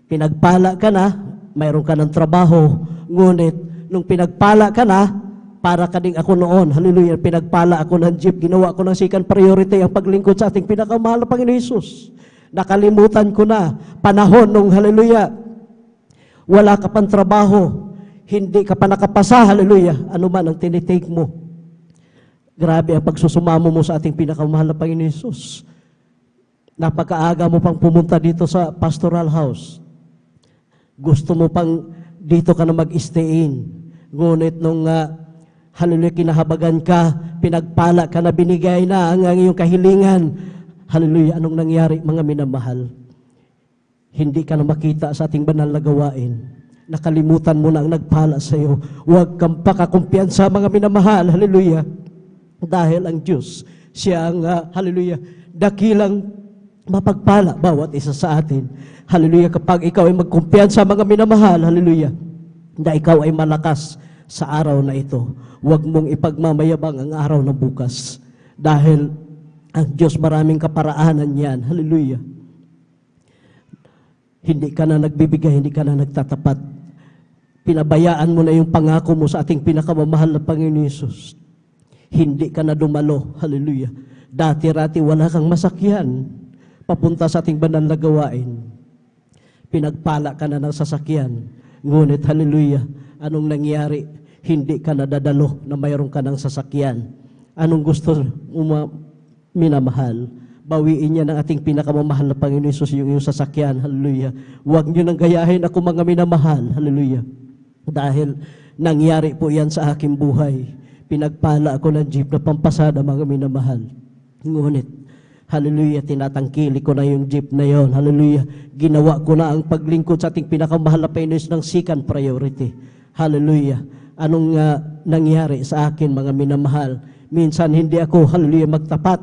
Pinagpala ka na, mayroon ka ng trabaho, ngunit nung pinagpala ka na, para ka ding ako noon, hallelujah, pinagpala ako ng jeep, ginawa ko ng second priority ang paglingkod sa ating pinakamahal na Panginoon Hesus. Nakalimutan ko na, panahon nung, hallelujah, wala ka pang trabaho, hindi ka pa nakapasa, hallelujah, ano man ang tinitake mo. Grabe ang pagsusumamo mo sa ating pinakamahal na Panginoon Hesus. Napakaaga mo pang pumunta dito sa pastoral house. Gusto mo pang dito ka na mag-stayin. Ngunit nung, hallelujah, kinahabagan ka, pinagpala ka na, binigay na ang iyong kahilingan. Hallelujah, anong nangyari, mga minamahal? Hindi ka na makita sa ating banal na gawain. Nakalimutan mo na ang nagpala sa iyo. Huwag kang pakakumpiyansa, mga minamahal. Hallelujah. Dahil ang Diyos, siya ang, hallelujah, dakilang mapagpala bawat isa sa atin. hallelujah, kapag ikaw ay magkumpiyansa mga minamahal, hallelujah, na ikaw ay malakas sa araw na ito. Huwag mong ipagmamayabang ang araw na bukas. Dahil ang Diyos maraming kaparaanan yan. Hallelujah. Hindi ka na nagbibigay, hindi ka na nagtatapat. Pinabayaan mo na yung pangako mo sa ating pinakamamahal na Panginoon Hesus. Hindi ka na dumalo. Hallelujah. Dati-rati wala kang masakyan papunta sa ating banal na gawain. Pinagpala ka na ng sasakyan. Ngunit, hallelujah, anong nangyari? Hindi ka nadadalo na mayroon ka ng sasakyan. Anong gusto mo, minamahal? Bawiin niya ng ating pinakamamahal na Panginoon Hesus yung sasakyan. Hallelujah. Huwag niyo nang gayahin ako mga minamahal. Hallelujah. Dahil nangyari po yan sa aking buhay. Pinagpala ako ng jeep na pampasada mga minamahal. Ngunit, hallelujah, tinatangkili ko na yung jeep na yon. Hallelujah. Ginawa ko na ang paglingkod sa ating pinakamahal na Panginoon ng second priority. Hallelujah. Anong nangyari sa akin mga minamahal? Minsan hindi ako, hallelujah, magtapat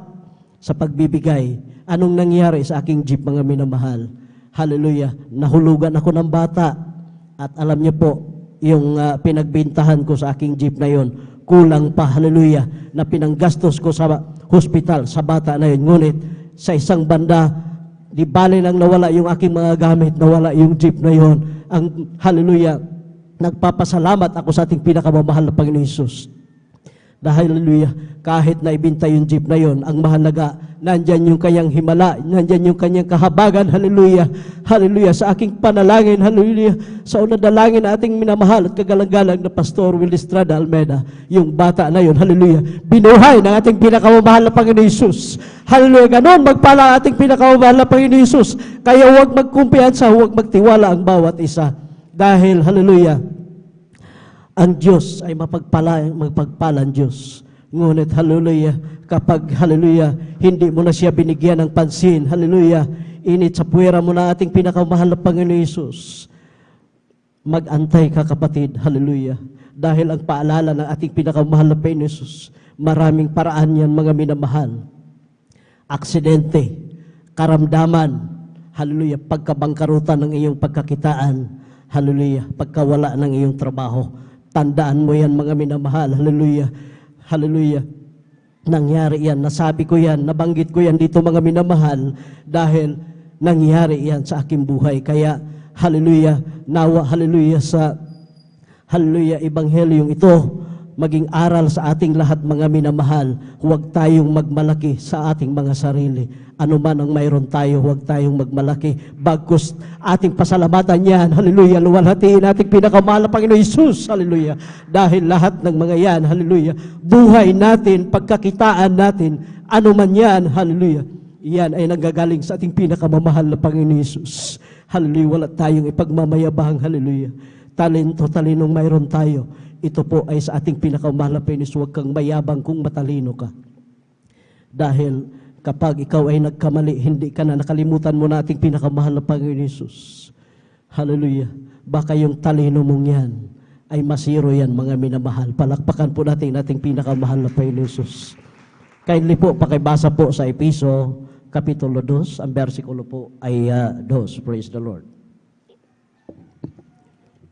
sa pagbibigay. Anong nangyari sa aking jeep mga minamahal? Hallelujah. Nahulugan ako ng bata. At alam niyo po, yung pinagbintahan ko sa aking jeep na yon, kulang pa, hallelujah, na pinanggastos ko sa hospital, sa bata na yun. Ngunit, sa isang banda, di bali lang nawala yung aking mga gamit, nawala yung jeep na yon. Ang, hallelujah, nagpapasalamat ako sa ating pinakamamahal na Panginoon Hesus. Dahil, hallelujah, kahit na ibinta yung jeep na yon, ang mahalaga, nandyan yung kanyang himala, nandyan yung kanyang kahabagan, hallelujah, hallelujah, sa aking panalangin, hallelujah, sa unang dalangin na ating minamahal at kagalang-galang na Pastor Will Estrada Almeida, yung bata na yon, hallelujah, binuhay ng ating pinakamamahal na Panginoon Hesus. Hallelujah, ganon magpala ang ating pinakamamahal na Panginoon Hesus. Kaya huwag magkumpiyansa, huwag magtiwala ang bawat isa. Dahil, hallelujah, ang Diyos ay magpagpalang Diyos. Ngunit, hallelujah, kapag, hallelujah, hindi mo na siya binigyan ng pansin, hallelujah, init sa puwera mo na ating pinakamahal na Panginoon Hesus. Mag-antay ka, kapatid, hallelujah, dahil ang paalala ng ating pinakamahal na Panginoon Hesus, maraming paraan yan, mga minamahal. Aksidente, karamdaman, hallelujah, pagkabangkarutan ng iyong pagkakitaan, hallelujah, pagkawala ng iyong trabaho. Tandaan mo yan mga minamahal. Hallelujah. Hallelujah. Nangyari yan. Nasabi ko yan. Nabanggit ko yan dito mga minamahal. Dahil nangyari yan sa aking buhay. Kaya, hallelujah, nawa, hallelujah, sa, hallelujah, ebanghelyong ito, maging aral sa ating lahat mga minamahal. Huwag tayong magmalaki sa ating mga sarili. Ano man ang mayroon tayo, huwag tayong magmalaki. Bagkus ating pasalamatan yan, hallelujah, luwalhatiin ating pinakamahal na Panginoon Hesus, hallelujah. Dahil lahat ng mga yan, hallelujah, buhay natin, pagkakitaan natin, ano man yan, hallelujah, yan ay nanggagaling sa ating pinakamamahal na Panginoon Hesus. Hallelujah, wala tayong ipagmamayabang, hallelujah. Talinong mayroon tayo. Ito po ay sa ating pinakamahal na Panginoon. Huwag kang mayabang kung matalino ka. Dahil kapag ikaw ay nagkamali, hindi ka na nakalimutan mo na ating pinakamahal na Panginoon Hesus. Hallelujah. Baka yung talino mong yan ay masiro yan, mga minamahal. Palakpakan po natin ating pinakamahal na Panginoon Hesus. Kindly po, pakibasa po sa Episo, Kapitulo 2, ang versikulo po ay 2. Praise the Lord.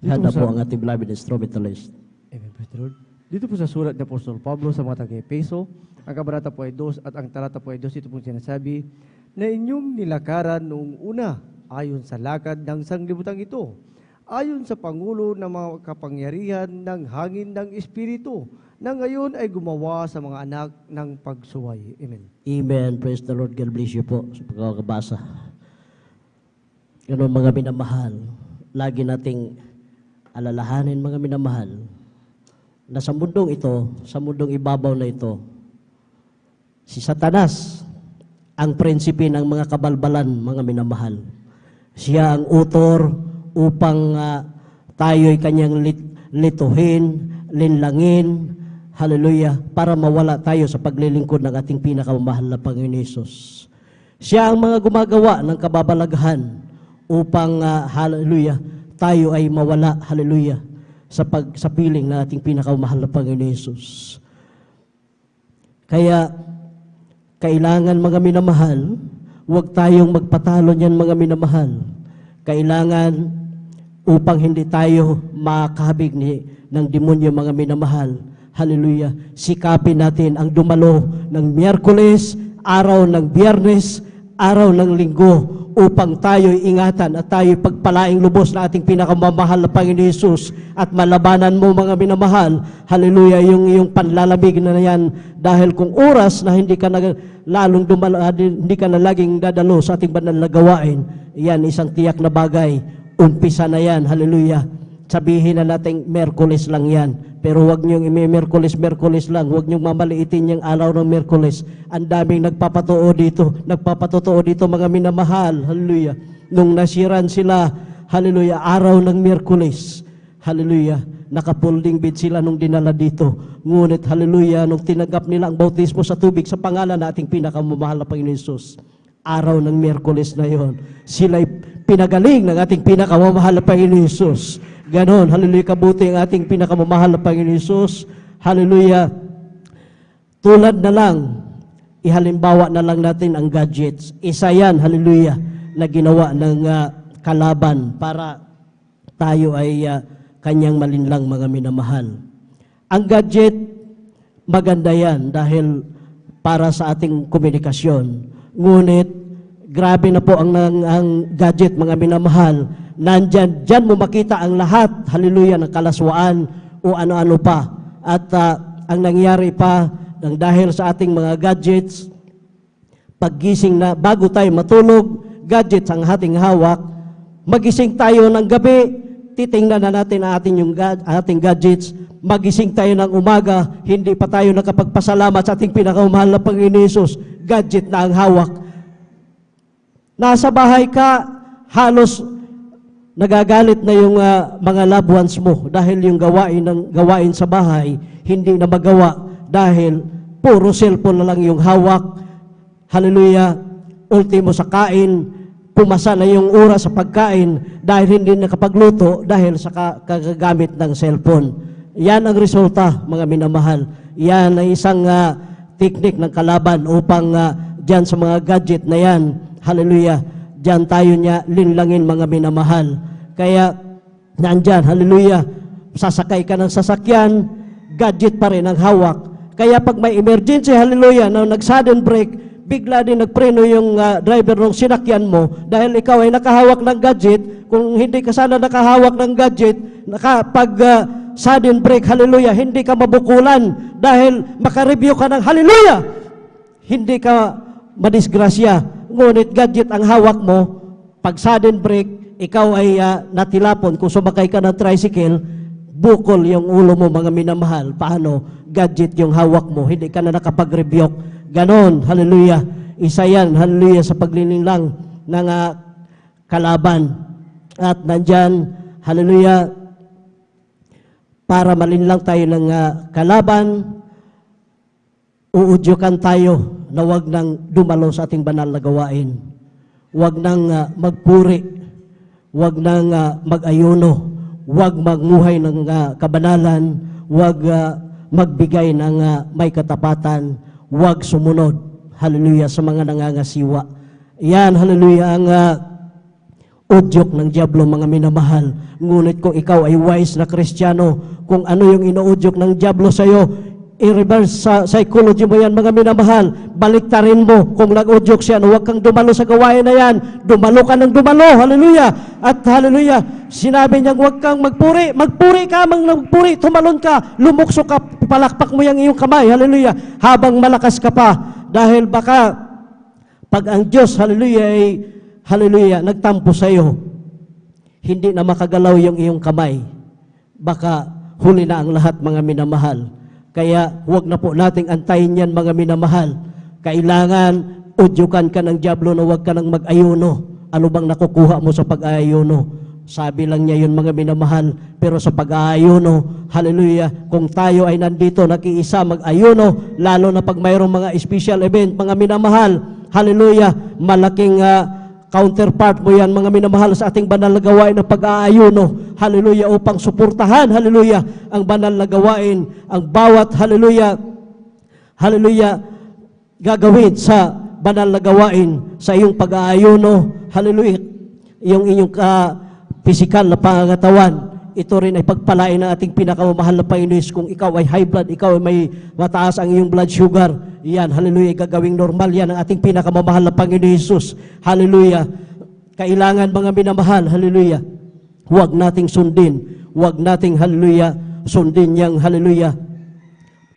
Handa po ang ating beloved instrumentalist. Amen, praise the Lord. Dito po sa sulat ni Apostol Pablo sa mga taga-Epeso, ang kabanata po ay 2 at ang talata po ay 2, ito po sinasabi, na inyong nilakaran noong una ayon sa lakad ng sanglibutan ito, ayon sa pangulo ng mga kapangyarihan ng hangin ng Espiritu, na ngayon ay gumawa sa mga anak ng pagsuway. Amen. Amen. Praise the Lord. God bless you po sa pagkakabasa. Ganun mga minamahal, lagi nating alalahanin mga minamahal, na sa mundong ito, sa mundong ibabaw na ito, si Satanas, ang prinsipe ng mga kabalbalan, mga minamahal. Siya ang utor upang tayo'y kanyang lituhin, linlangin, hallelujah, para mawala tayo sa paglilingkod ng ating pinakamahal na Panginoon Hesus. Siya ang mga gumagawa ng kababalaghan upang, hallelujah, tayo ay mawala, hallelujah, sa piling na ating pinakamahal na Panginoon Hesus. Kaya, kailangan mga minamahal, huwag tayong magpatalo niyan mga minamahal. Kailangan upang hindi tayo makabig ng demonyo, mga minamahal. Hallelujah. Sikapin natin ang dumalo ng Miyerkules, araw ng Biyernes, araw ng Linggo, upang tayo'y ingatan at tayo'y pagpalaing lubos na ating pinakamamahal na Panginoon Hesus at malabanan mo, mga minamahal. Hallelujah, yung panlalamig na yan, dahil kung oras na hindi ka na lalong hindi ka na laging dadalo sa ating banal na gawain, yan isang tiyak na bagay. Umpisa na yan, hallelujah. Sabihin na natin, Miyerkules lang yan. Pero huwag niyong Miyerkules lang. Huwag niyong mamaliitin yung araw ng Miyerkules. Ang daming nagpapatotoo dito, mga minamahal. Hallelujah. Nung nasiran sila, hallelujah, araw ng Miyerkules. Hallelujah. Nakapulding bed sila nung dinala dito. Ngunit, hallelujah, nung tinanggap nila ang bautismo sa tubig sa pangalan na ating pinakamamahal na Panginoon Hesus, araw ng Miyerkules na yon, sila'y pinagaling ng ating pinakamamahal na Panginoon Hesus. Ganon, hallelujah, kabuti ang ating pinakamamahal na Panginoon Hesus. Hallelujah. Tulad na lang, ihalimbawa na lang natin ang gadgets. Isa yan, hallelujah, na ginawa ng kalaban para tayo ay kanyang malinlang, mga minamahal. Ang gadget, maganda yan dahil para sa ating komunikasyon. Ngunit, grabe na po ang gadget, mga minamahal. Diyan mo makita ang lahat, hallelujah, ng kalaswaan o ano-ano pa. At ang nangyari pa, dahil sa ating mga gadgets, paggising na, bago tayo matulog, gadgets ang ating hawak, magising tayo ng gabi, titingnan na natin ang ating gadgets, magising tayo ng umaga, hindi pa tayo nakapagpasalamat sa ating pinakamahal na Panginoon Hesus, gadget na ang hawak. Nasa bahay ka, halos nagagalit na yung mga loved ones mo dahil yung gawain sa bahay hindi na magawa dahil puro cellphone na lang yung hawak. Hallelujah. Ultimo sa kain, pumasa na yung oras sa pagkain dahil hindi nakapagluto dahil sa kagagamit ng cellphone. Yan ang resulta, mga minamahal. Yan ang isang teknik ng kalaban upang dyan sa mga gadget na yan, hallelujah, dyan tayo niya linlangin, mga minamahal. Kaya, nandyan, hallelujah, sasakay ka ng sasakyan, gadget pa rin ang hawak. Kaya pag may emergency, hallelujah, na nag-sudden brake, bigla din nagpreno yung driver ng sinakyan mo dahil ikaw ay nakahawak ng gadget. Kung hindi ka sana nakahawak ng gadget, pag sudden brake, hallelujah, hindi ka mabukulan dahil makareview ka ng hallelujah. Hindi ka madisgrasya. Ngunit gadget ang hawak mo, pag sudden brake, ikaw ay natilapon. Kung sumakay ka ng tricycle, bukol yung ulo mo, mga minamahal. Paano? Gadget yung hawak mo, hindi ka na nakapag-review. Ganon, hallelujah. Isa yan, hallelujah, sa paglilinglang ng kalaban. At nandyan, hallelujah, para malinlang tayo ng kalaban, uudyukan tayo na wag nang dumalo sa ating banal na gawain. Wag nang magpuri, wag nang mag-ayuno, wag magmuhay ng kabanalan, wag magbigay ng may katapatan, wag sumunod, hallelujah, sa mga nangangasiwa. Yan, hallelujah, ang udyok ng diablo, mga minamahal. Ngunit kung ikaw ay wise na Kristiyano, kung ano yung inuudyok ng diablo sa iyo, i-reverse sa psychology mo yan, mga minamahal. Baliktarin mo kung nag-udyok siya. Huwag kang dumalo sa gawain na yan. Dumalo ka ng dumalo. Hallelujah. At hallelujah, sinabi niya, huwag kang magpuri. Magpuri ka, magpuri. Tumalon ka. Lumukso ka. Palakpak mo yung iyong kamay. Hallelujah. Habang malakas ka pa. Dahil baka pag ang Diyos, hallelujah, ay hallelujah, nagtampo sa iyo, hindi na makagalaw yung iyong kamay. Baka huli na ang lahat, mga minamahal. Kaya huwag na po nating antayin yan, mga minamahal. Kailangan udyukan ka ng diablo na huwag ka nang mag-ayuno. Ano bang nakukuha mo sa pag-ayuno? Sabi lang niya yun, mga minamahal. Pero sa pag-ayuno, hallelujah, kung tayo ay nandito nakiisa mag-ayuno, lalo na pag mayroong mga special event, mga minamahal, hallelujah, malaking counterpart mo yan, mga minamahal, sa ating banal na gawain ng pag-aayuno, hallelujah, upang suportahan, hallelujah, ang banal na gawain, ang bawat, hallelujah, hallelujah, gagawin sa banal na gawain sa iyong pag-aayuno, hallelujah, yung inyong physical na pangangatawan, ito rin ay pagpalain ng ating pinakamamahal na Panginoon. Kung ikaw ay high blood, ikaw ay may mataas ang iyong blood sugar, yan, hallelujah, gagawing normal yan ang ating pinakamamahal na Panginoon Jesus. Hallelujah. Kailangan mga minamahal, hallelujah, huwag nating sundin, huwag nating, hallelujah, sundin yang, hallelujah,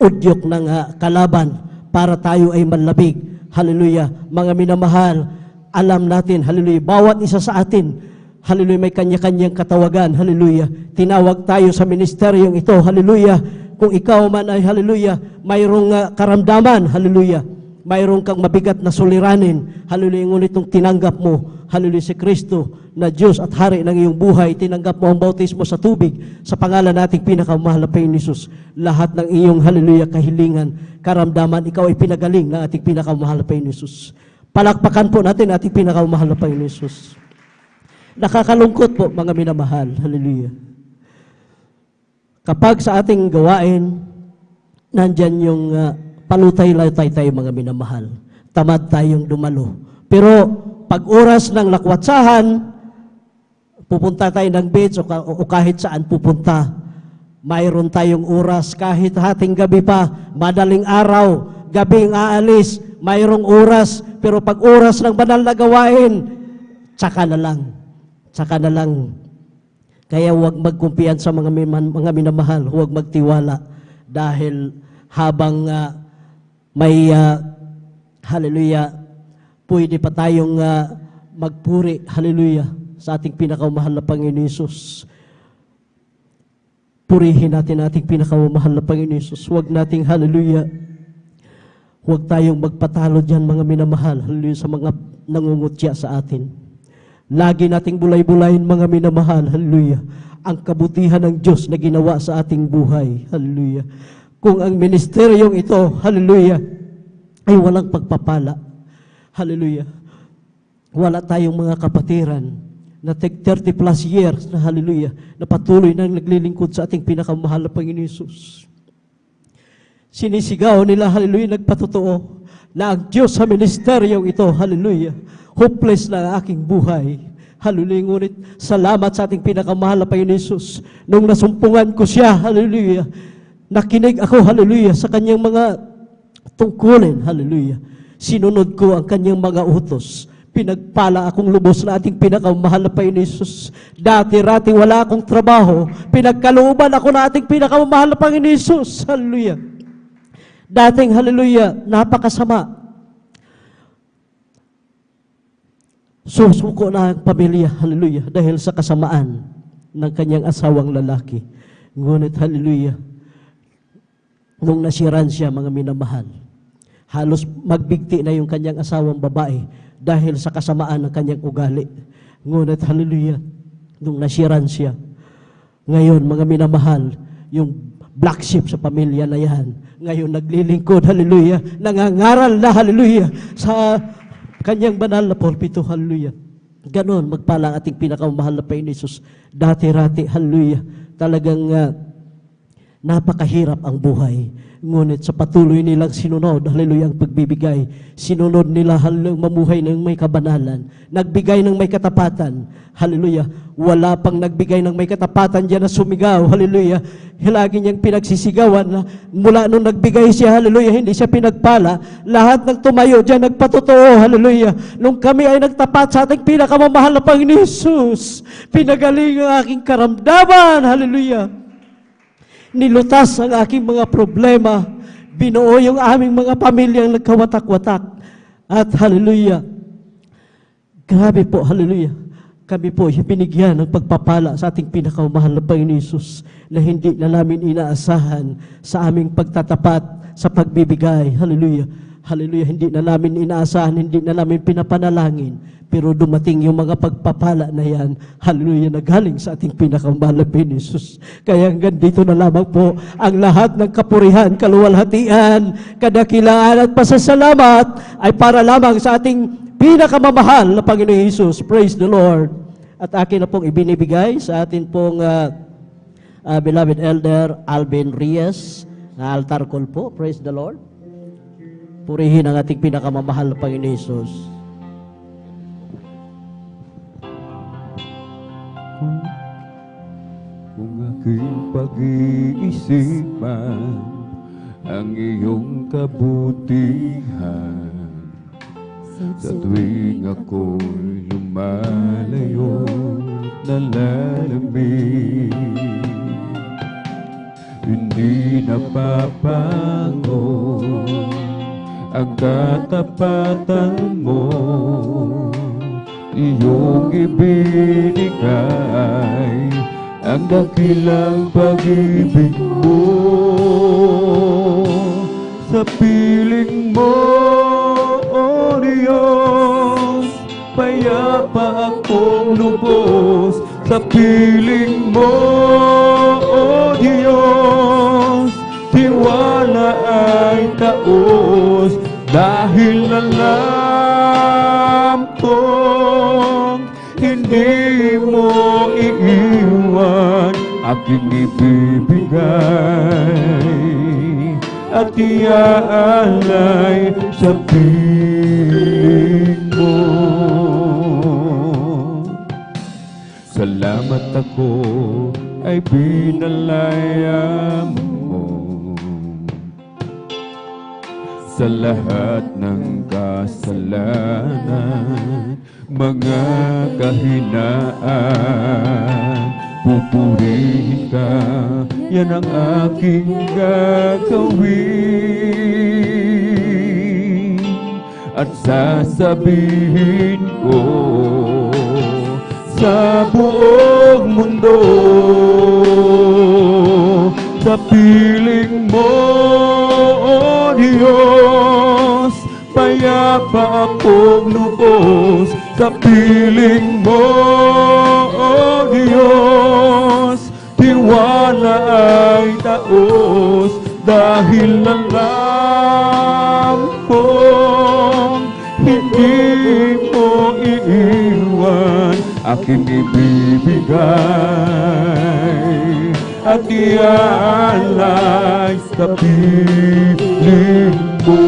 udyok ng kalaban para tayo ay manlabig. Hallelujah. Mga minamahal, alam natin, hallelujah, bawat isa sa atin, hallelujah, may kanya-kanyang katawagan, hallelujah. Tinawag tayo sa ministeryong ito, hallelujah. Kung ikaw man ay, hallelujah, mayroong karamdaman, hallelujah, mayroong kang mabigat na suliranin, hallelujah, ngunit itong tinanggap mo, hallelujah, si Kristo na Diyos at Hari ng iyong buhay, tinanggap mo ang bautismo sa tubig, sa pangalan nating pinakamahal na Panginoon Jesus, lahat ng iyong, hallelujah, kahilingan, karamdaman, ikaw ay pinagaling ng ating pinakamahal na Panginoon Jesus. Palakpakan po natin ating pinakamahal na Panginoon Jesus. Nakakalungkot po, mga minamahal. Hallelujah. Kapag sa ating gawain, nandyan yung palutay-latay tayo, mga minamahal. Tamad tayong dumalo. Pero pag oras ng lakwatsahan, pupunta tayo ng beach o kahit saan pupunta, mayroon tayong oras kahit hating gabi pa, madaling araw, gabing aalis, mayroong oras. Pero pag oras ng banal na gawain, tsaka na lang. Tsaka na lang. Kaya huwag magkumpiyan sa mga minamahal, huwag magtiwala. Dahil habang may, hallelujah, pwede pa tayong magpuri, hallelujah, sa ating pinakamahal na Panginoon Jesus. Purihin natin ating pinakamahal na Panginoon Jesus. Huwag nating, hallelujah, huwag tayong magpatalo dyan, mga minamahal, hallelujah, sa mga nangungutya sa atin. Lagi nating bulay-bulayin, mga minamahal, hallelujah, ang kabutihan ng Diyos na ginawa sa ating buhay, hallelujah. Kung ang ministeryong ito, hallelujah, ay walang pagpapala, hallelujah, wala tayong mga kapatiran na 30 plus years na, hallelujah, na patuloy nang naglilingkod sa ating pinakamahal na Panginoon Jesus. Sinisigaw nila, hallelujah, nagpatotoo na ang Diyos sa ministeryong ito, hallelujah, hopeless na ang aking buhay. Hallelujah, ngunit salamat sa ating pinakamahal na Panginoon Jesus. Nung nasumpungan ko siya, hallelujah, nakinig ako, hallelujah, sa kanyang mga tungkulin, hallelujah. Sinunod ko ang kanyang mga utos. Pinagpala akong lubos na ating pinakamahal na Panginoon Jesus. Dati-rati wala akong trabaho. Pinagkalooban ako na ating pinakamahal na Panginoon Jesus. Hallelujah. Dating, hallelujah, napakasama. Susuko na ang pamilya, hallelujah, dahil sa kasamaan ng kanyang asawang lalaki. Ngunit, hallelujah, nung nasiran siya, mga minamahal, halos magbigti na yung kanyang asawang babae dahil sa kasamaan ng kanyang ugali. Ngunit, hallelujah, nung nasiran siya, ngayon, mga minamahal, yung black sheep sa pamilya na yan, ngayon naglilingkod, hallelujah, nangangaral na, hallelujah, sa kanyang banal na pulpito, hallelujah. Ganon, magpala ang ating pinakamahal na Panginoon Jesus. Dati-rati, hallelujah, talagang napakahirap ang buhay. Ngunit sa patuloy nilang sinunod, hallelujah, ang pagbibigay, sinunod nila, hallelujah, mamuhay ng may kabanalan, nagbigay ng may katapatan, hallelujah. Wala pang nagbigay ng may katapatan dyan na sumigaw, hallelujah. Lagi niyang pinagsisigawan na mula nung nagbigay siya, hallelujah, hindi siya pinagpala. Lahat ng tumayo dyan nagpatotoo, hallelujah. Nung kami ay nagtapat sa ating pinakamamahal na Panginoon Jesus, pinagaling ang aking karamdaman, hallelujah. Nilutas ang aking mga problema, binuo yung aming mga pamilyang nagkawatak-watak. At hallelujah, grabe po, hallelujah, kami po binigyan ng pagpapala sa ating pinakamahal na Panginoon Jesus na hindi na namin inaasahan sa aming pagtatapat sa pagbibigay. Hallelujah. Hallelujah. Hindi na namin inaasahan, hindi na namin pinapanalangin. Pero dumating yung mga pagpapala na yan, hallelujah, na galing sa ating pinakamahal na Panginoon Jesus. Kaya hanggang dito na lamang po ang lahat ng kapurihan, kaluwalhatian, kadakilaan at pasasalamat ay para lamang sa ating pinakamamahal na Panginoon Jesus. Praise the Lord. At akin na pong ibinibigay sa atin pong beloved Elder Alvin Reyes na altar call po. Praise the Lord. Purihin ang ating pinakamamahal na Panginoon Jesus. pag-iisipan ang iyong kabutihan. Sa tuwing ako'y lumalayo, nalalamig, hindi napapago ang katapatan mo, iyong ibinigay ang dakilang pag-ibig mo. Sa piling mo, O Diyos, payapa akong lubos. Sa piling mo, O Diyos, tiwala ay taos. Dahil alam kong hindi mo iiwan aking ibibigay at iaalay sa piling mo. Salamat ako ay pinalaya mo sa lahat ng kasalanan, mga kahinaan. Pupurihin ka, yan ang aking gagawin. At sasabihin ko sa buong mundo, sa piling mo, O Diyos, payapa akong lubos. Sa piling mo, O Diyos, tiwala ay taos. Dahil alam kong hindi mo iiwan aking ibibigay at iaalay sa piling mo.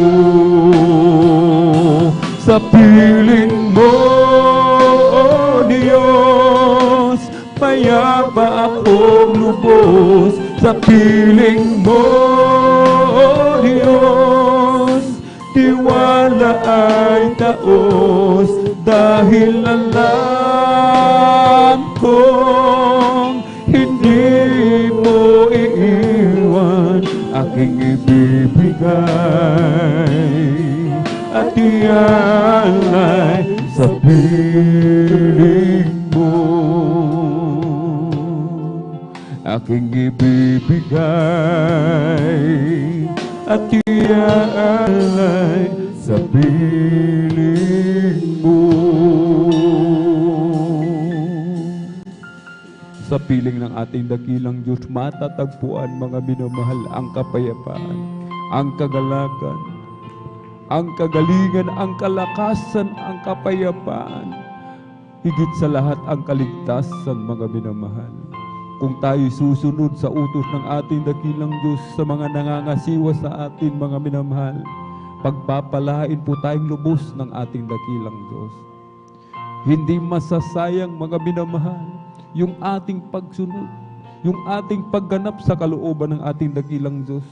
Sa piling mo, O Diyos, payapa akong lubos. Sa piling mo, O Diyos, tiwala ay taos. Dahil alam kong hindi mo iiwan aking ibibigay at iaalay sa piling mo. Aking ibibigay at iaalay sa piling mo. Sa piling ng ating dakilang Diyos, matatagpuan mga minamahal ang kapayapaan, ang kagalakan, ang kagalingan, ang kalakasan, ang kapayapaan. Higit sa lahat ang kaligtasan mga minamahal. Kung tayo susunod sa utos ng ating dakilang Diyos sa mga nangangasiwa sa atin mga minamahal, pagpapalain po tayong lubos ng ating dakilang Diyos. Hindi masasayang mga minamahal yung ating pagsunod, yung ating pagganap sa kalooban ng ating dakilang Diyos.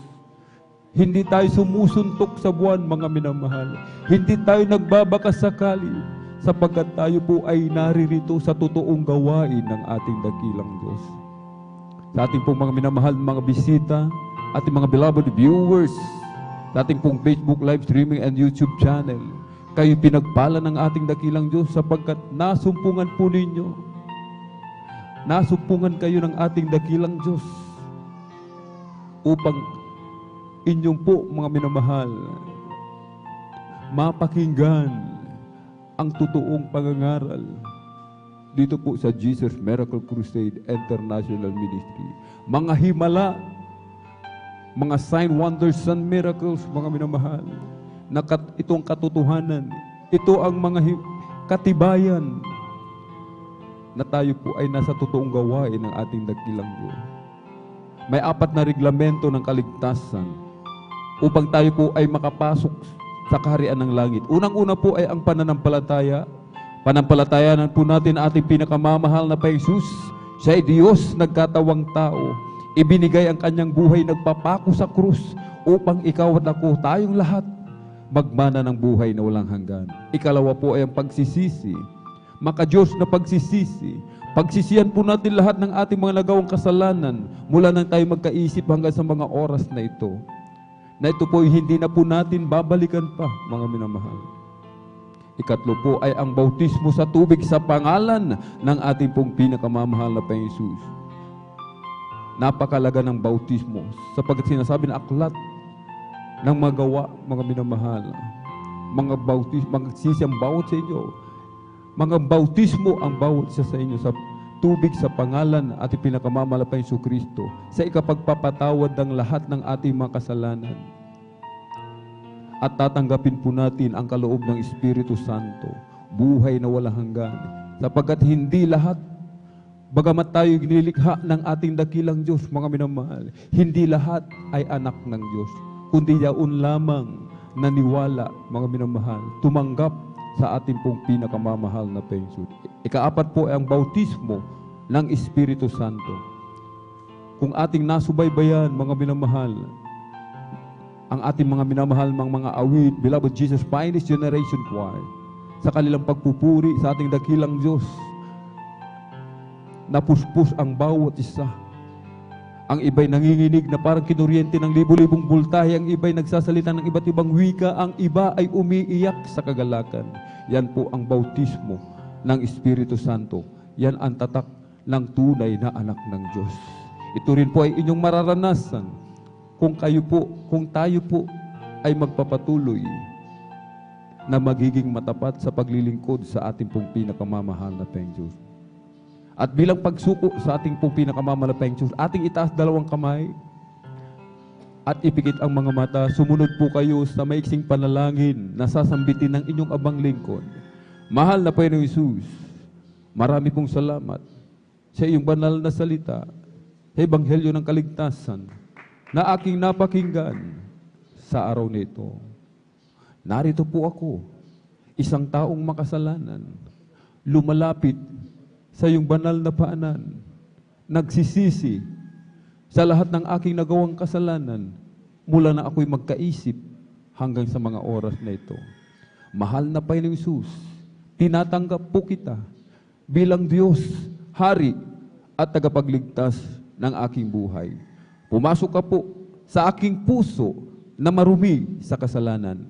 Hindi tayo sumusuntok sa buwan mga minamahal. Hindi tayo nagbabakasakali sapagkat tayo po ay naririto sa totoong gawain ng ating dakilang Diyos. Sa ating pong mga minamahal, mga bisita, ating mga beloved viewers, sa ating pong Facebook live streaming and YouTube channel, kayo pinagpala ng ating dakilang Diyos sapagkat nasumpungan po ninyo. Nasumpungan kayo ng ating dakilang Diyos upang inyong po mga minamahal mapakinggan ang totoong pangangaral dito po sa Jesus Miracle Crusade International Ministry. Mga himala, mga sign, wonders, and miracles, mga minamahal, na itong katotohanan, ito ang mga katibayan na tayo po ay nasa totoong gawain ng ating dakilang Diyos. May 4 na reglamento ng kaligtasan upang tayo po ay makapasok sa kaharian ng langit. Unang-una po ay ang pananampalataya. Panampalatayanan po natin ating pinakamamahal na pa Jesus. Siya ay Diyos nagkatawang tao. Ibinigay ang kanyang buhay, nagpapako sa krus upang ikaw at ako, tayong lahat, magmana ng buhay na walang hanggan. Ikalawa po ay ang pagsisisi. Maka-Diyos na pagsisisi. Pagsisihan po natin lahat ng ating mga nagawang kasalanan mula nang tayo magkaisip hanggang sa mga oras na ito. Na ito po hindi na po natin babalikan pa, mga minamahal. Ikatlo po ay ang bautismo sa tubig sa pangalan ng ating pong pinakamamahal na Panginoong Hesus. Napakalaga ng bautismo sapagkat sinasabi na aklat ng magawa, mga minamahal. Mga bautismo, magsisi ang bawat sa inyo. Mga bautismo ang bawat isa sa inyo sa tubig sa pangalan at pinakamamahal na Panginoong Kristo sa ikapagpapatawad ng lahat ng ating mga kasalanan. At tatanggapin po natin ang kaloob ng Espiritu Santo, buhay na walang hanggan. Sapagkat hindi lahat, bagamat tayo ginilikha ng ating dakilang Diyos, mga minamahal, hindi lahat ay anak ng Diyos, kundi yaon lamang naniwala, mga minamahal, tumanggap sa ating pong pinakamamahal na Panginoon. Ikaapat po ay ang bautismo ng Espiritu Santo. Kung ating nasubaybayan, mga minamahal, ang ating mga minamahal mga awit, Beloved Jesus Finest Generation Choir, sa kanilang pagpupuri sa ating dakilang Diyos, napuspos ang bawat isa. Ang iba'y nanginginig na parang kinuryente ng libo-libong bultahe, ang iba'y nagsasalita ng iba't ibang wika, ang iba ay umiiyak sa kagalakan. Yan po ang bautismo ng Espiritu Santo. Yan ang tatak ng tunay na anak ng Diyos. Ito rin po ay inyong mararanasan kung tayo po ay magpapatuloy na magiging matapat sa paglilingkod sa ating pong pinakamamahal na Panginoon. At bilang pagsuko sa ating pong pinakamamahal na Panginoon, ating itaas dalawang kamay at ipikit ang mga mata. Sumunod po kayo sa maiksing panalangin na sasambitin ng inyong abang lingkod. Mahal na Panginoong Hesus, marami pong salamat sa iyong banal na salita, sa Ebanghelyo ng Kaligtasan, na aking napakinggan sa araw nito. Narito po ako, isang taong makasalanan, lumalapit sa iyong banal na paanan, nagsisisi sa lahat ng aking nagawang kasalanan mula na ako'y magkaisip hanggang sa mga oras na ito. Mahal na Panginoong Hesus, tinatanggap po kita bilang Diyos, Hari at tagapagligtas ng aking buhay. Pumasok ka po sa aking puso na marumi sa kasalanan.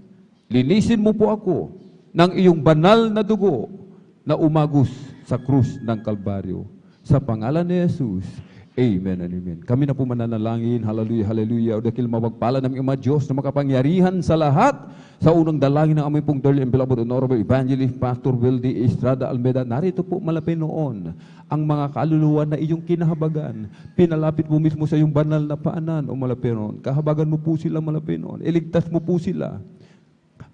Linisin mo po ako ng iyong banal na dugo na umagos sa krus ng Kalbaryo. Sa pangalan ni Jesus, amen and amen. Kami na po mananalangin, hallelujah, hallelujah. O dakil mapagpala ng Ama Diyos na makapangyarihan sa lahat. Sa unang dalangin ng aming pong dearly and beloved honorable evangelist Pastor Wildy Estrada Almeda, narito po malapit noon ang mga kaluluwa na iyong kinahabagan. Pinalapit mo mismo sa iyong banal na paanan o malapit noon. Kahabagan mo po sila malapit noon. Iligtas mo po sila.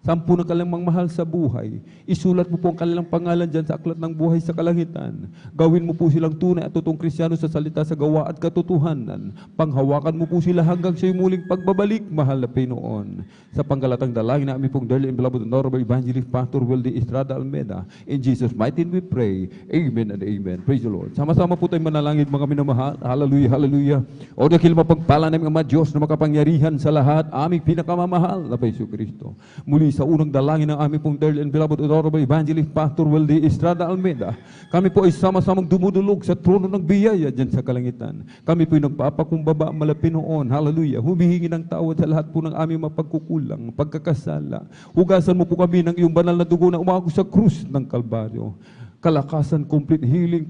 Sampu na kanilang mahal sa buhay. Isulat mo po ang kanilang pangalan dyan sa aklat ng buhay sa kalangitan. Gawin mo po silang tunay at totoong Kristiyano sa salita, sa gawa at katotohanan. Panghawakan mo po sila hanggang sa iyong muling pagbabalik, mahal na Panginoon. Sa panggalatang dalangin na aming pong dearly and beloved honorable evangelist Pastor Wildy Estrada Almeda. In Jesus' mighty name we pray. Amen and amen. Praise the Lord. Sama-sama po tayong manalangin, mga minamahal. Hallelujah, hallelujah. O dakil mapagpala ng Ama Diyos na makapangyarihan sa lahat, aming pinakamamahal na Panginoon Kristo. Muli sa unang dalangin ng aming pong dearly and beloved honorable evangelist Pastor Wildy Estrada Almeda, kami po ay sama-samang dumudulog sa trono ng biyaya dyan sa kalangitan. Kami po ay nagpapakumbaba malapit noon, hallelujah, humihingi ng tawad sa lahat po ng aming mapagkukulang, pagkakasala. Hugasan mo po kami ng iyong banal na dugo na umagos sa krus ng Kalbaryo. Kalakasan, complete healing,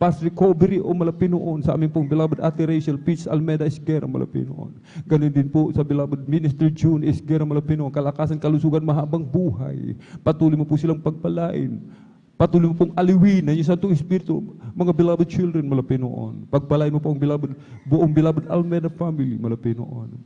past recovery o malapit noon sa aming pong beloved Ate Rachel Peach Almeda Esguera malapit noon. Ganun din po sa beloved Minister June Esguera malapit noon. Kalakasan, kalusugan, mahabang buhay. Patuloy mo po silang pagpalain. Patuloy mo pong aliwin na yung Santong Espiritu, mga beloved children malapit noon. Pagpalain mo po ang buong beloved Almeda family malapit noon.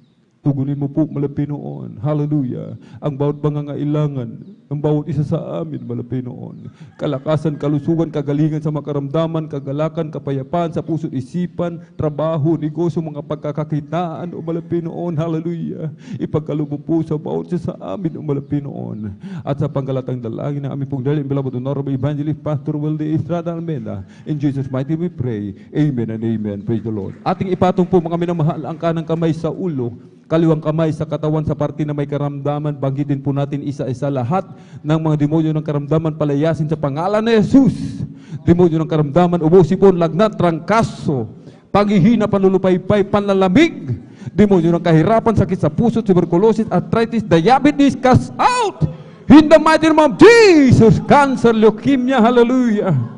Tugunin mo po, Malapinoon. Hallelujah. Ang bawat pangangailangan, ang bawat isa sa amin, Malapinoon. Kalakasan, kalusugan, kagalingan sa makaramdaman, kagalakan, kapayapaan sa puso't isipan, trabaho, negosyo, mga pagkakakitaan, O Malapinoon. Hallelujah. Ipagkaloob mo po sa bawat isa sa amin, O Malapinoon. At sa panggalatang dalangin na aming pong dahil, beloved Honorable Evangelist Pastor Wilde Estrada Almeida. In Jesus' mighty we pray. Amen and amen. Praise the Lord. Ating ipatong po mga minamahal ang kanang kamay sa ulo, kaliwang kamay sa katawan sa parte na may karamdaman. Banggitin po natin isa-isa lahat ng mga demonyo ng karamdaman, palayasin sa pangalan ni Jesus. Demonyo ng karamdaman, ubosipon, lagnat, trangkaso, paghihina, panlulupaypay, panlalamig. Demonyo ng kahirapan, sakit sa puso, tuberculosis, arthritis, diabetes, cast out in the mighty name of Jesus. Cancer, leukemia, hallelujah.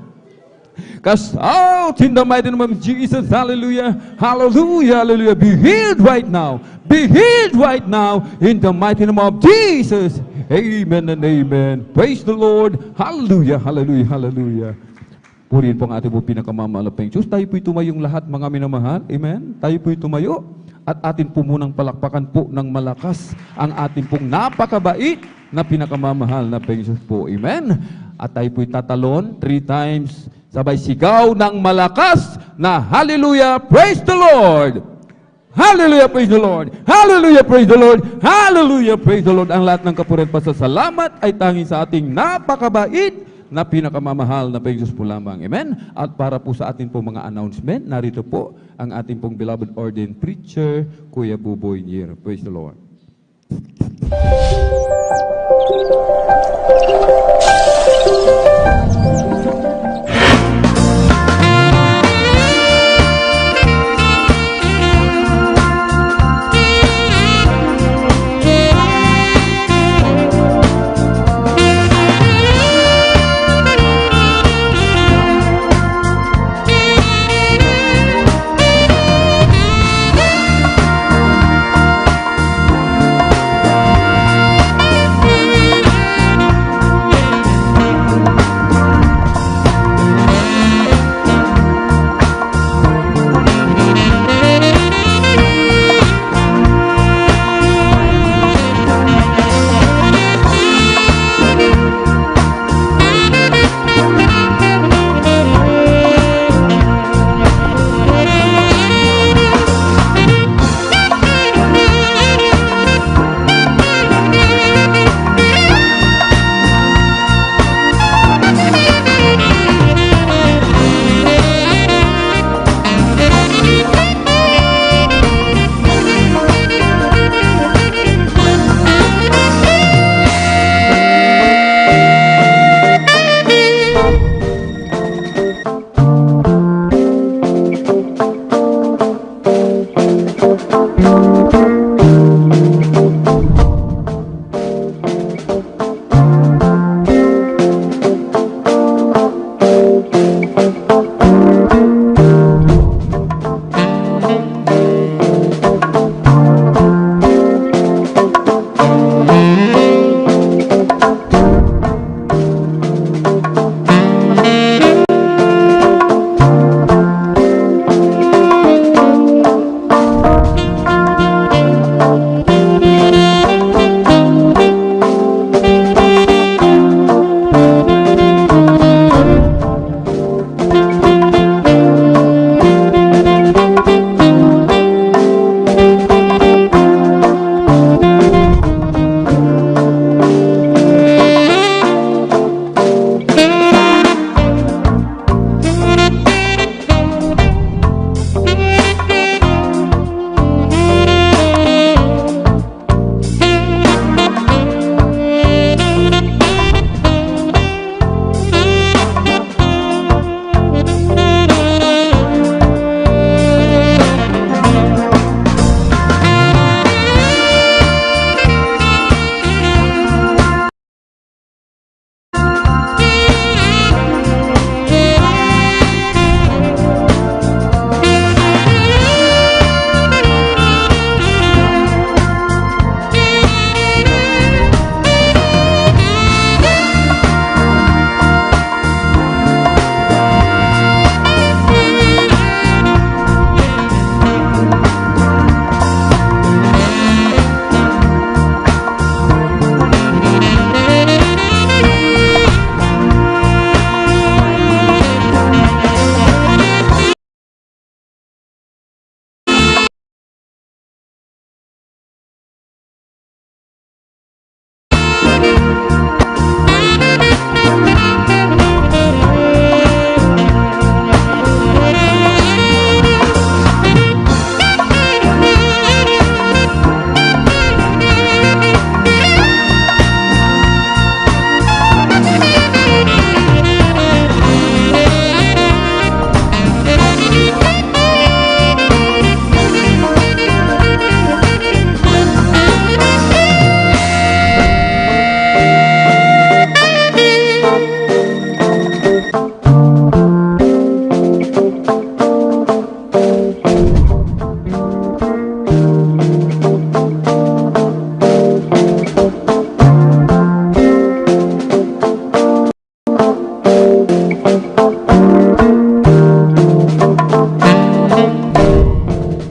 Cast out in the mighty name of Jesus. Hallelujah. Hallelujah. Hallelujah. Be healed right now. Be healed right now in the mighty name of Jesus. Amen and amen. Praise the Lord. Hallelujah. Hallelujah. Hallelujah. Purihin po ang ating po pinakamamahal Diyos. Tayo po'y tumayong lahat, mga minamahal. Amen. Tayo po'y tumayo. At atin po munang palakpakan po ng malakas ang ating pong napakabait na pinakamamahal na Diyos po. Amen. At tayo po'y tatalon 3 times. Sabay sigaw ng malakas na hallelujah, praise the Lord. Hallelujah, praise the Lord. Hallelujah, praise the Lord. Hallelujah, praise the Lord. Ang lahat ng kapurihan pasasalamat ay tanging sa ating napakabait na pinakamamahal na Diyos po lamang. Amen. At para po sa ating po mga announcement, narito po ang ating pong beloved ordained preacher, Kuya Buboy Nier. Praise the Lord.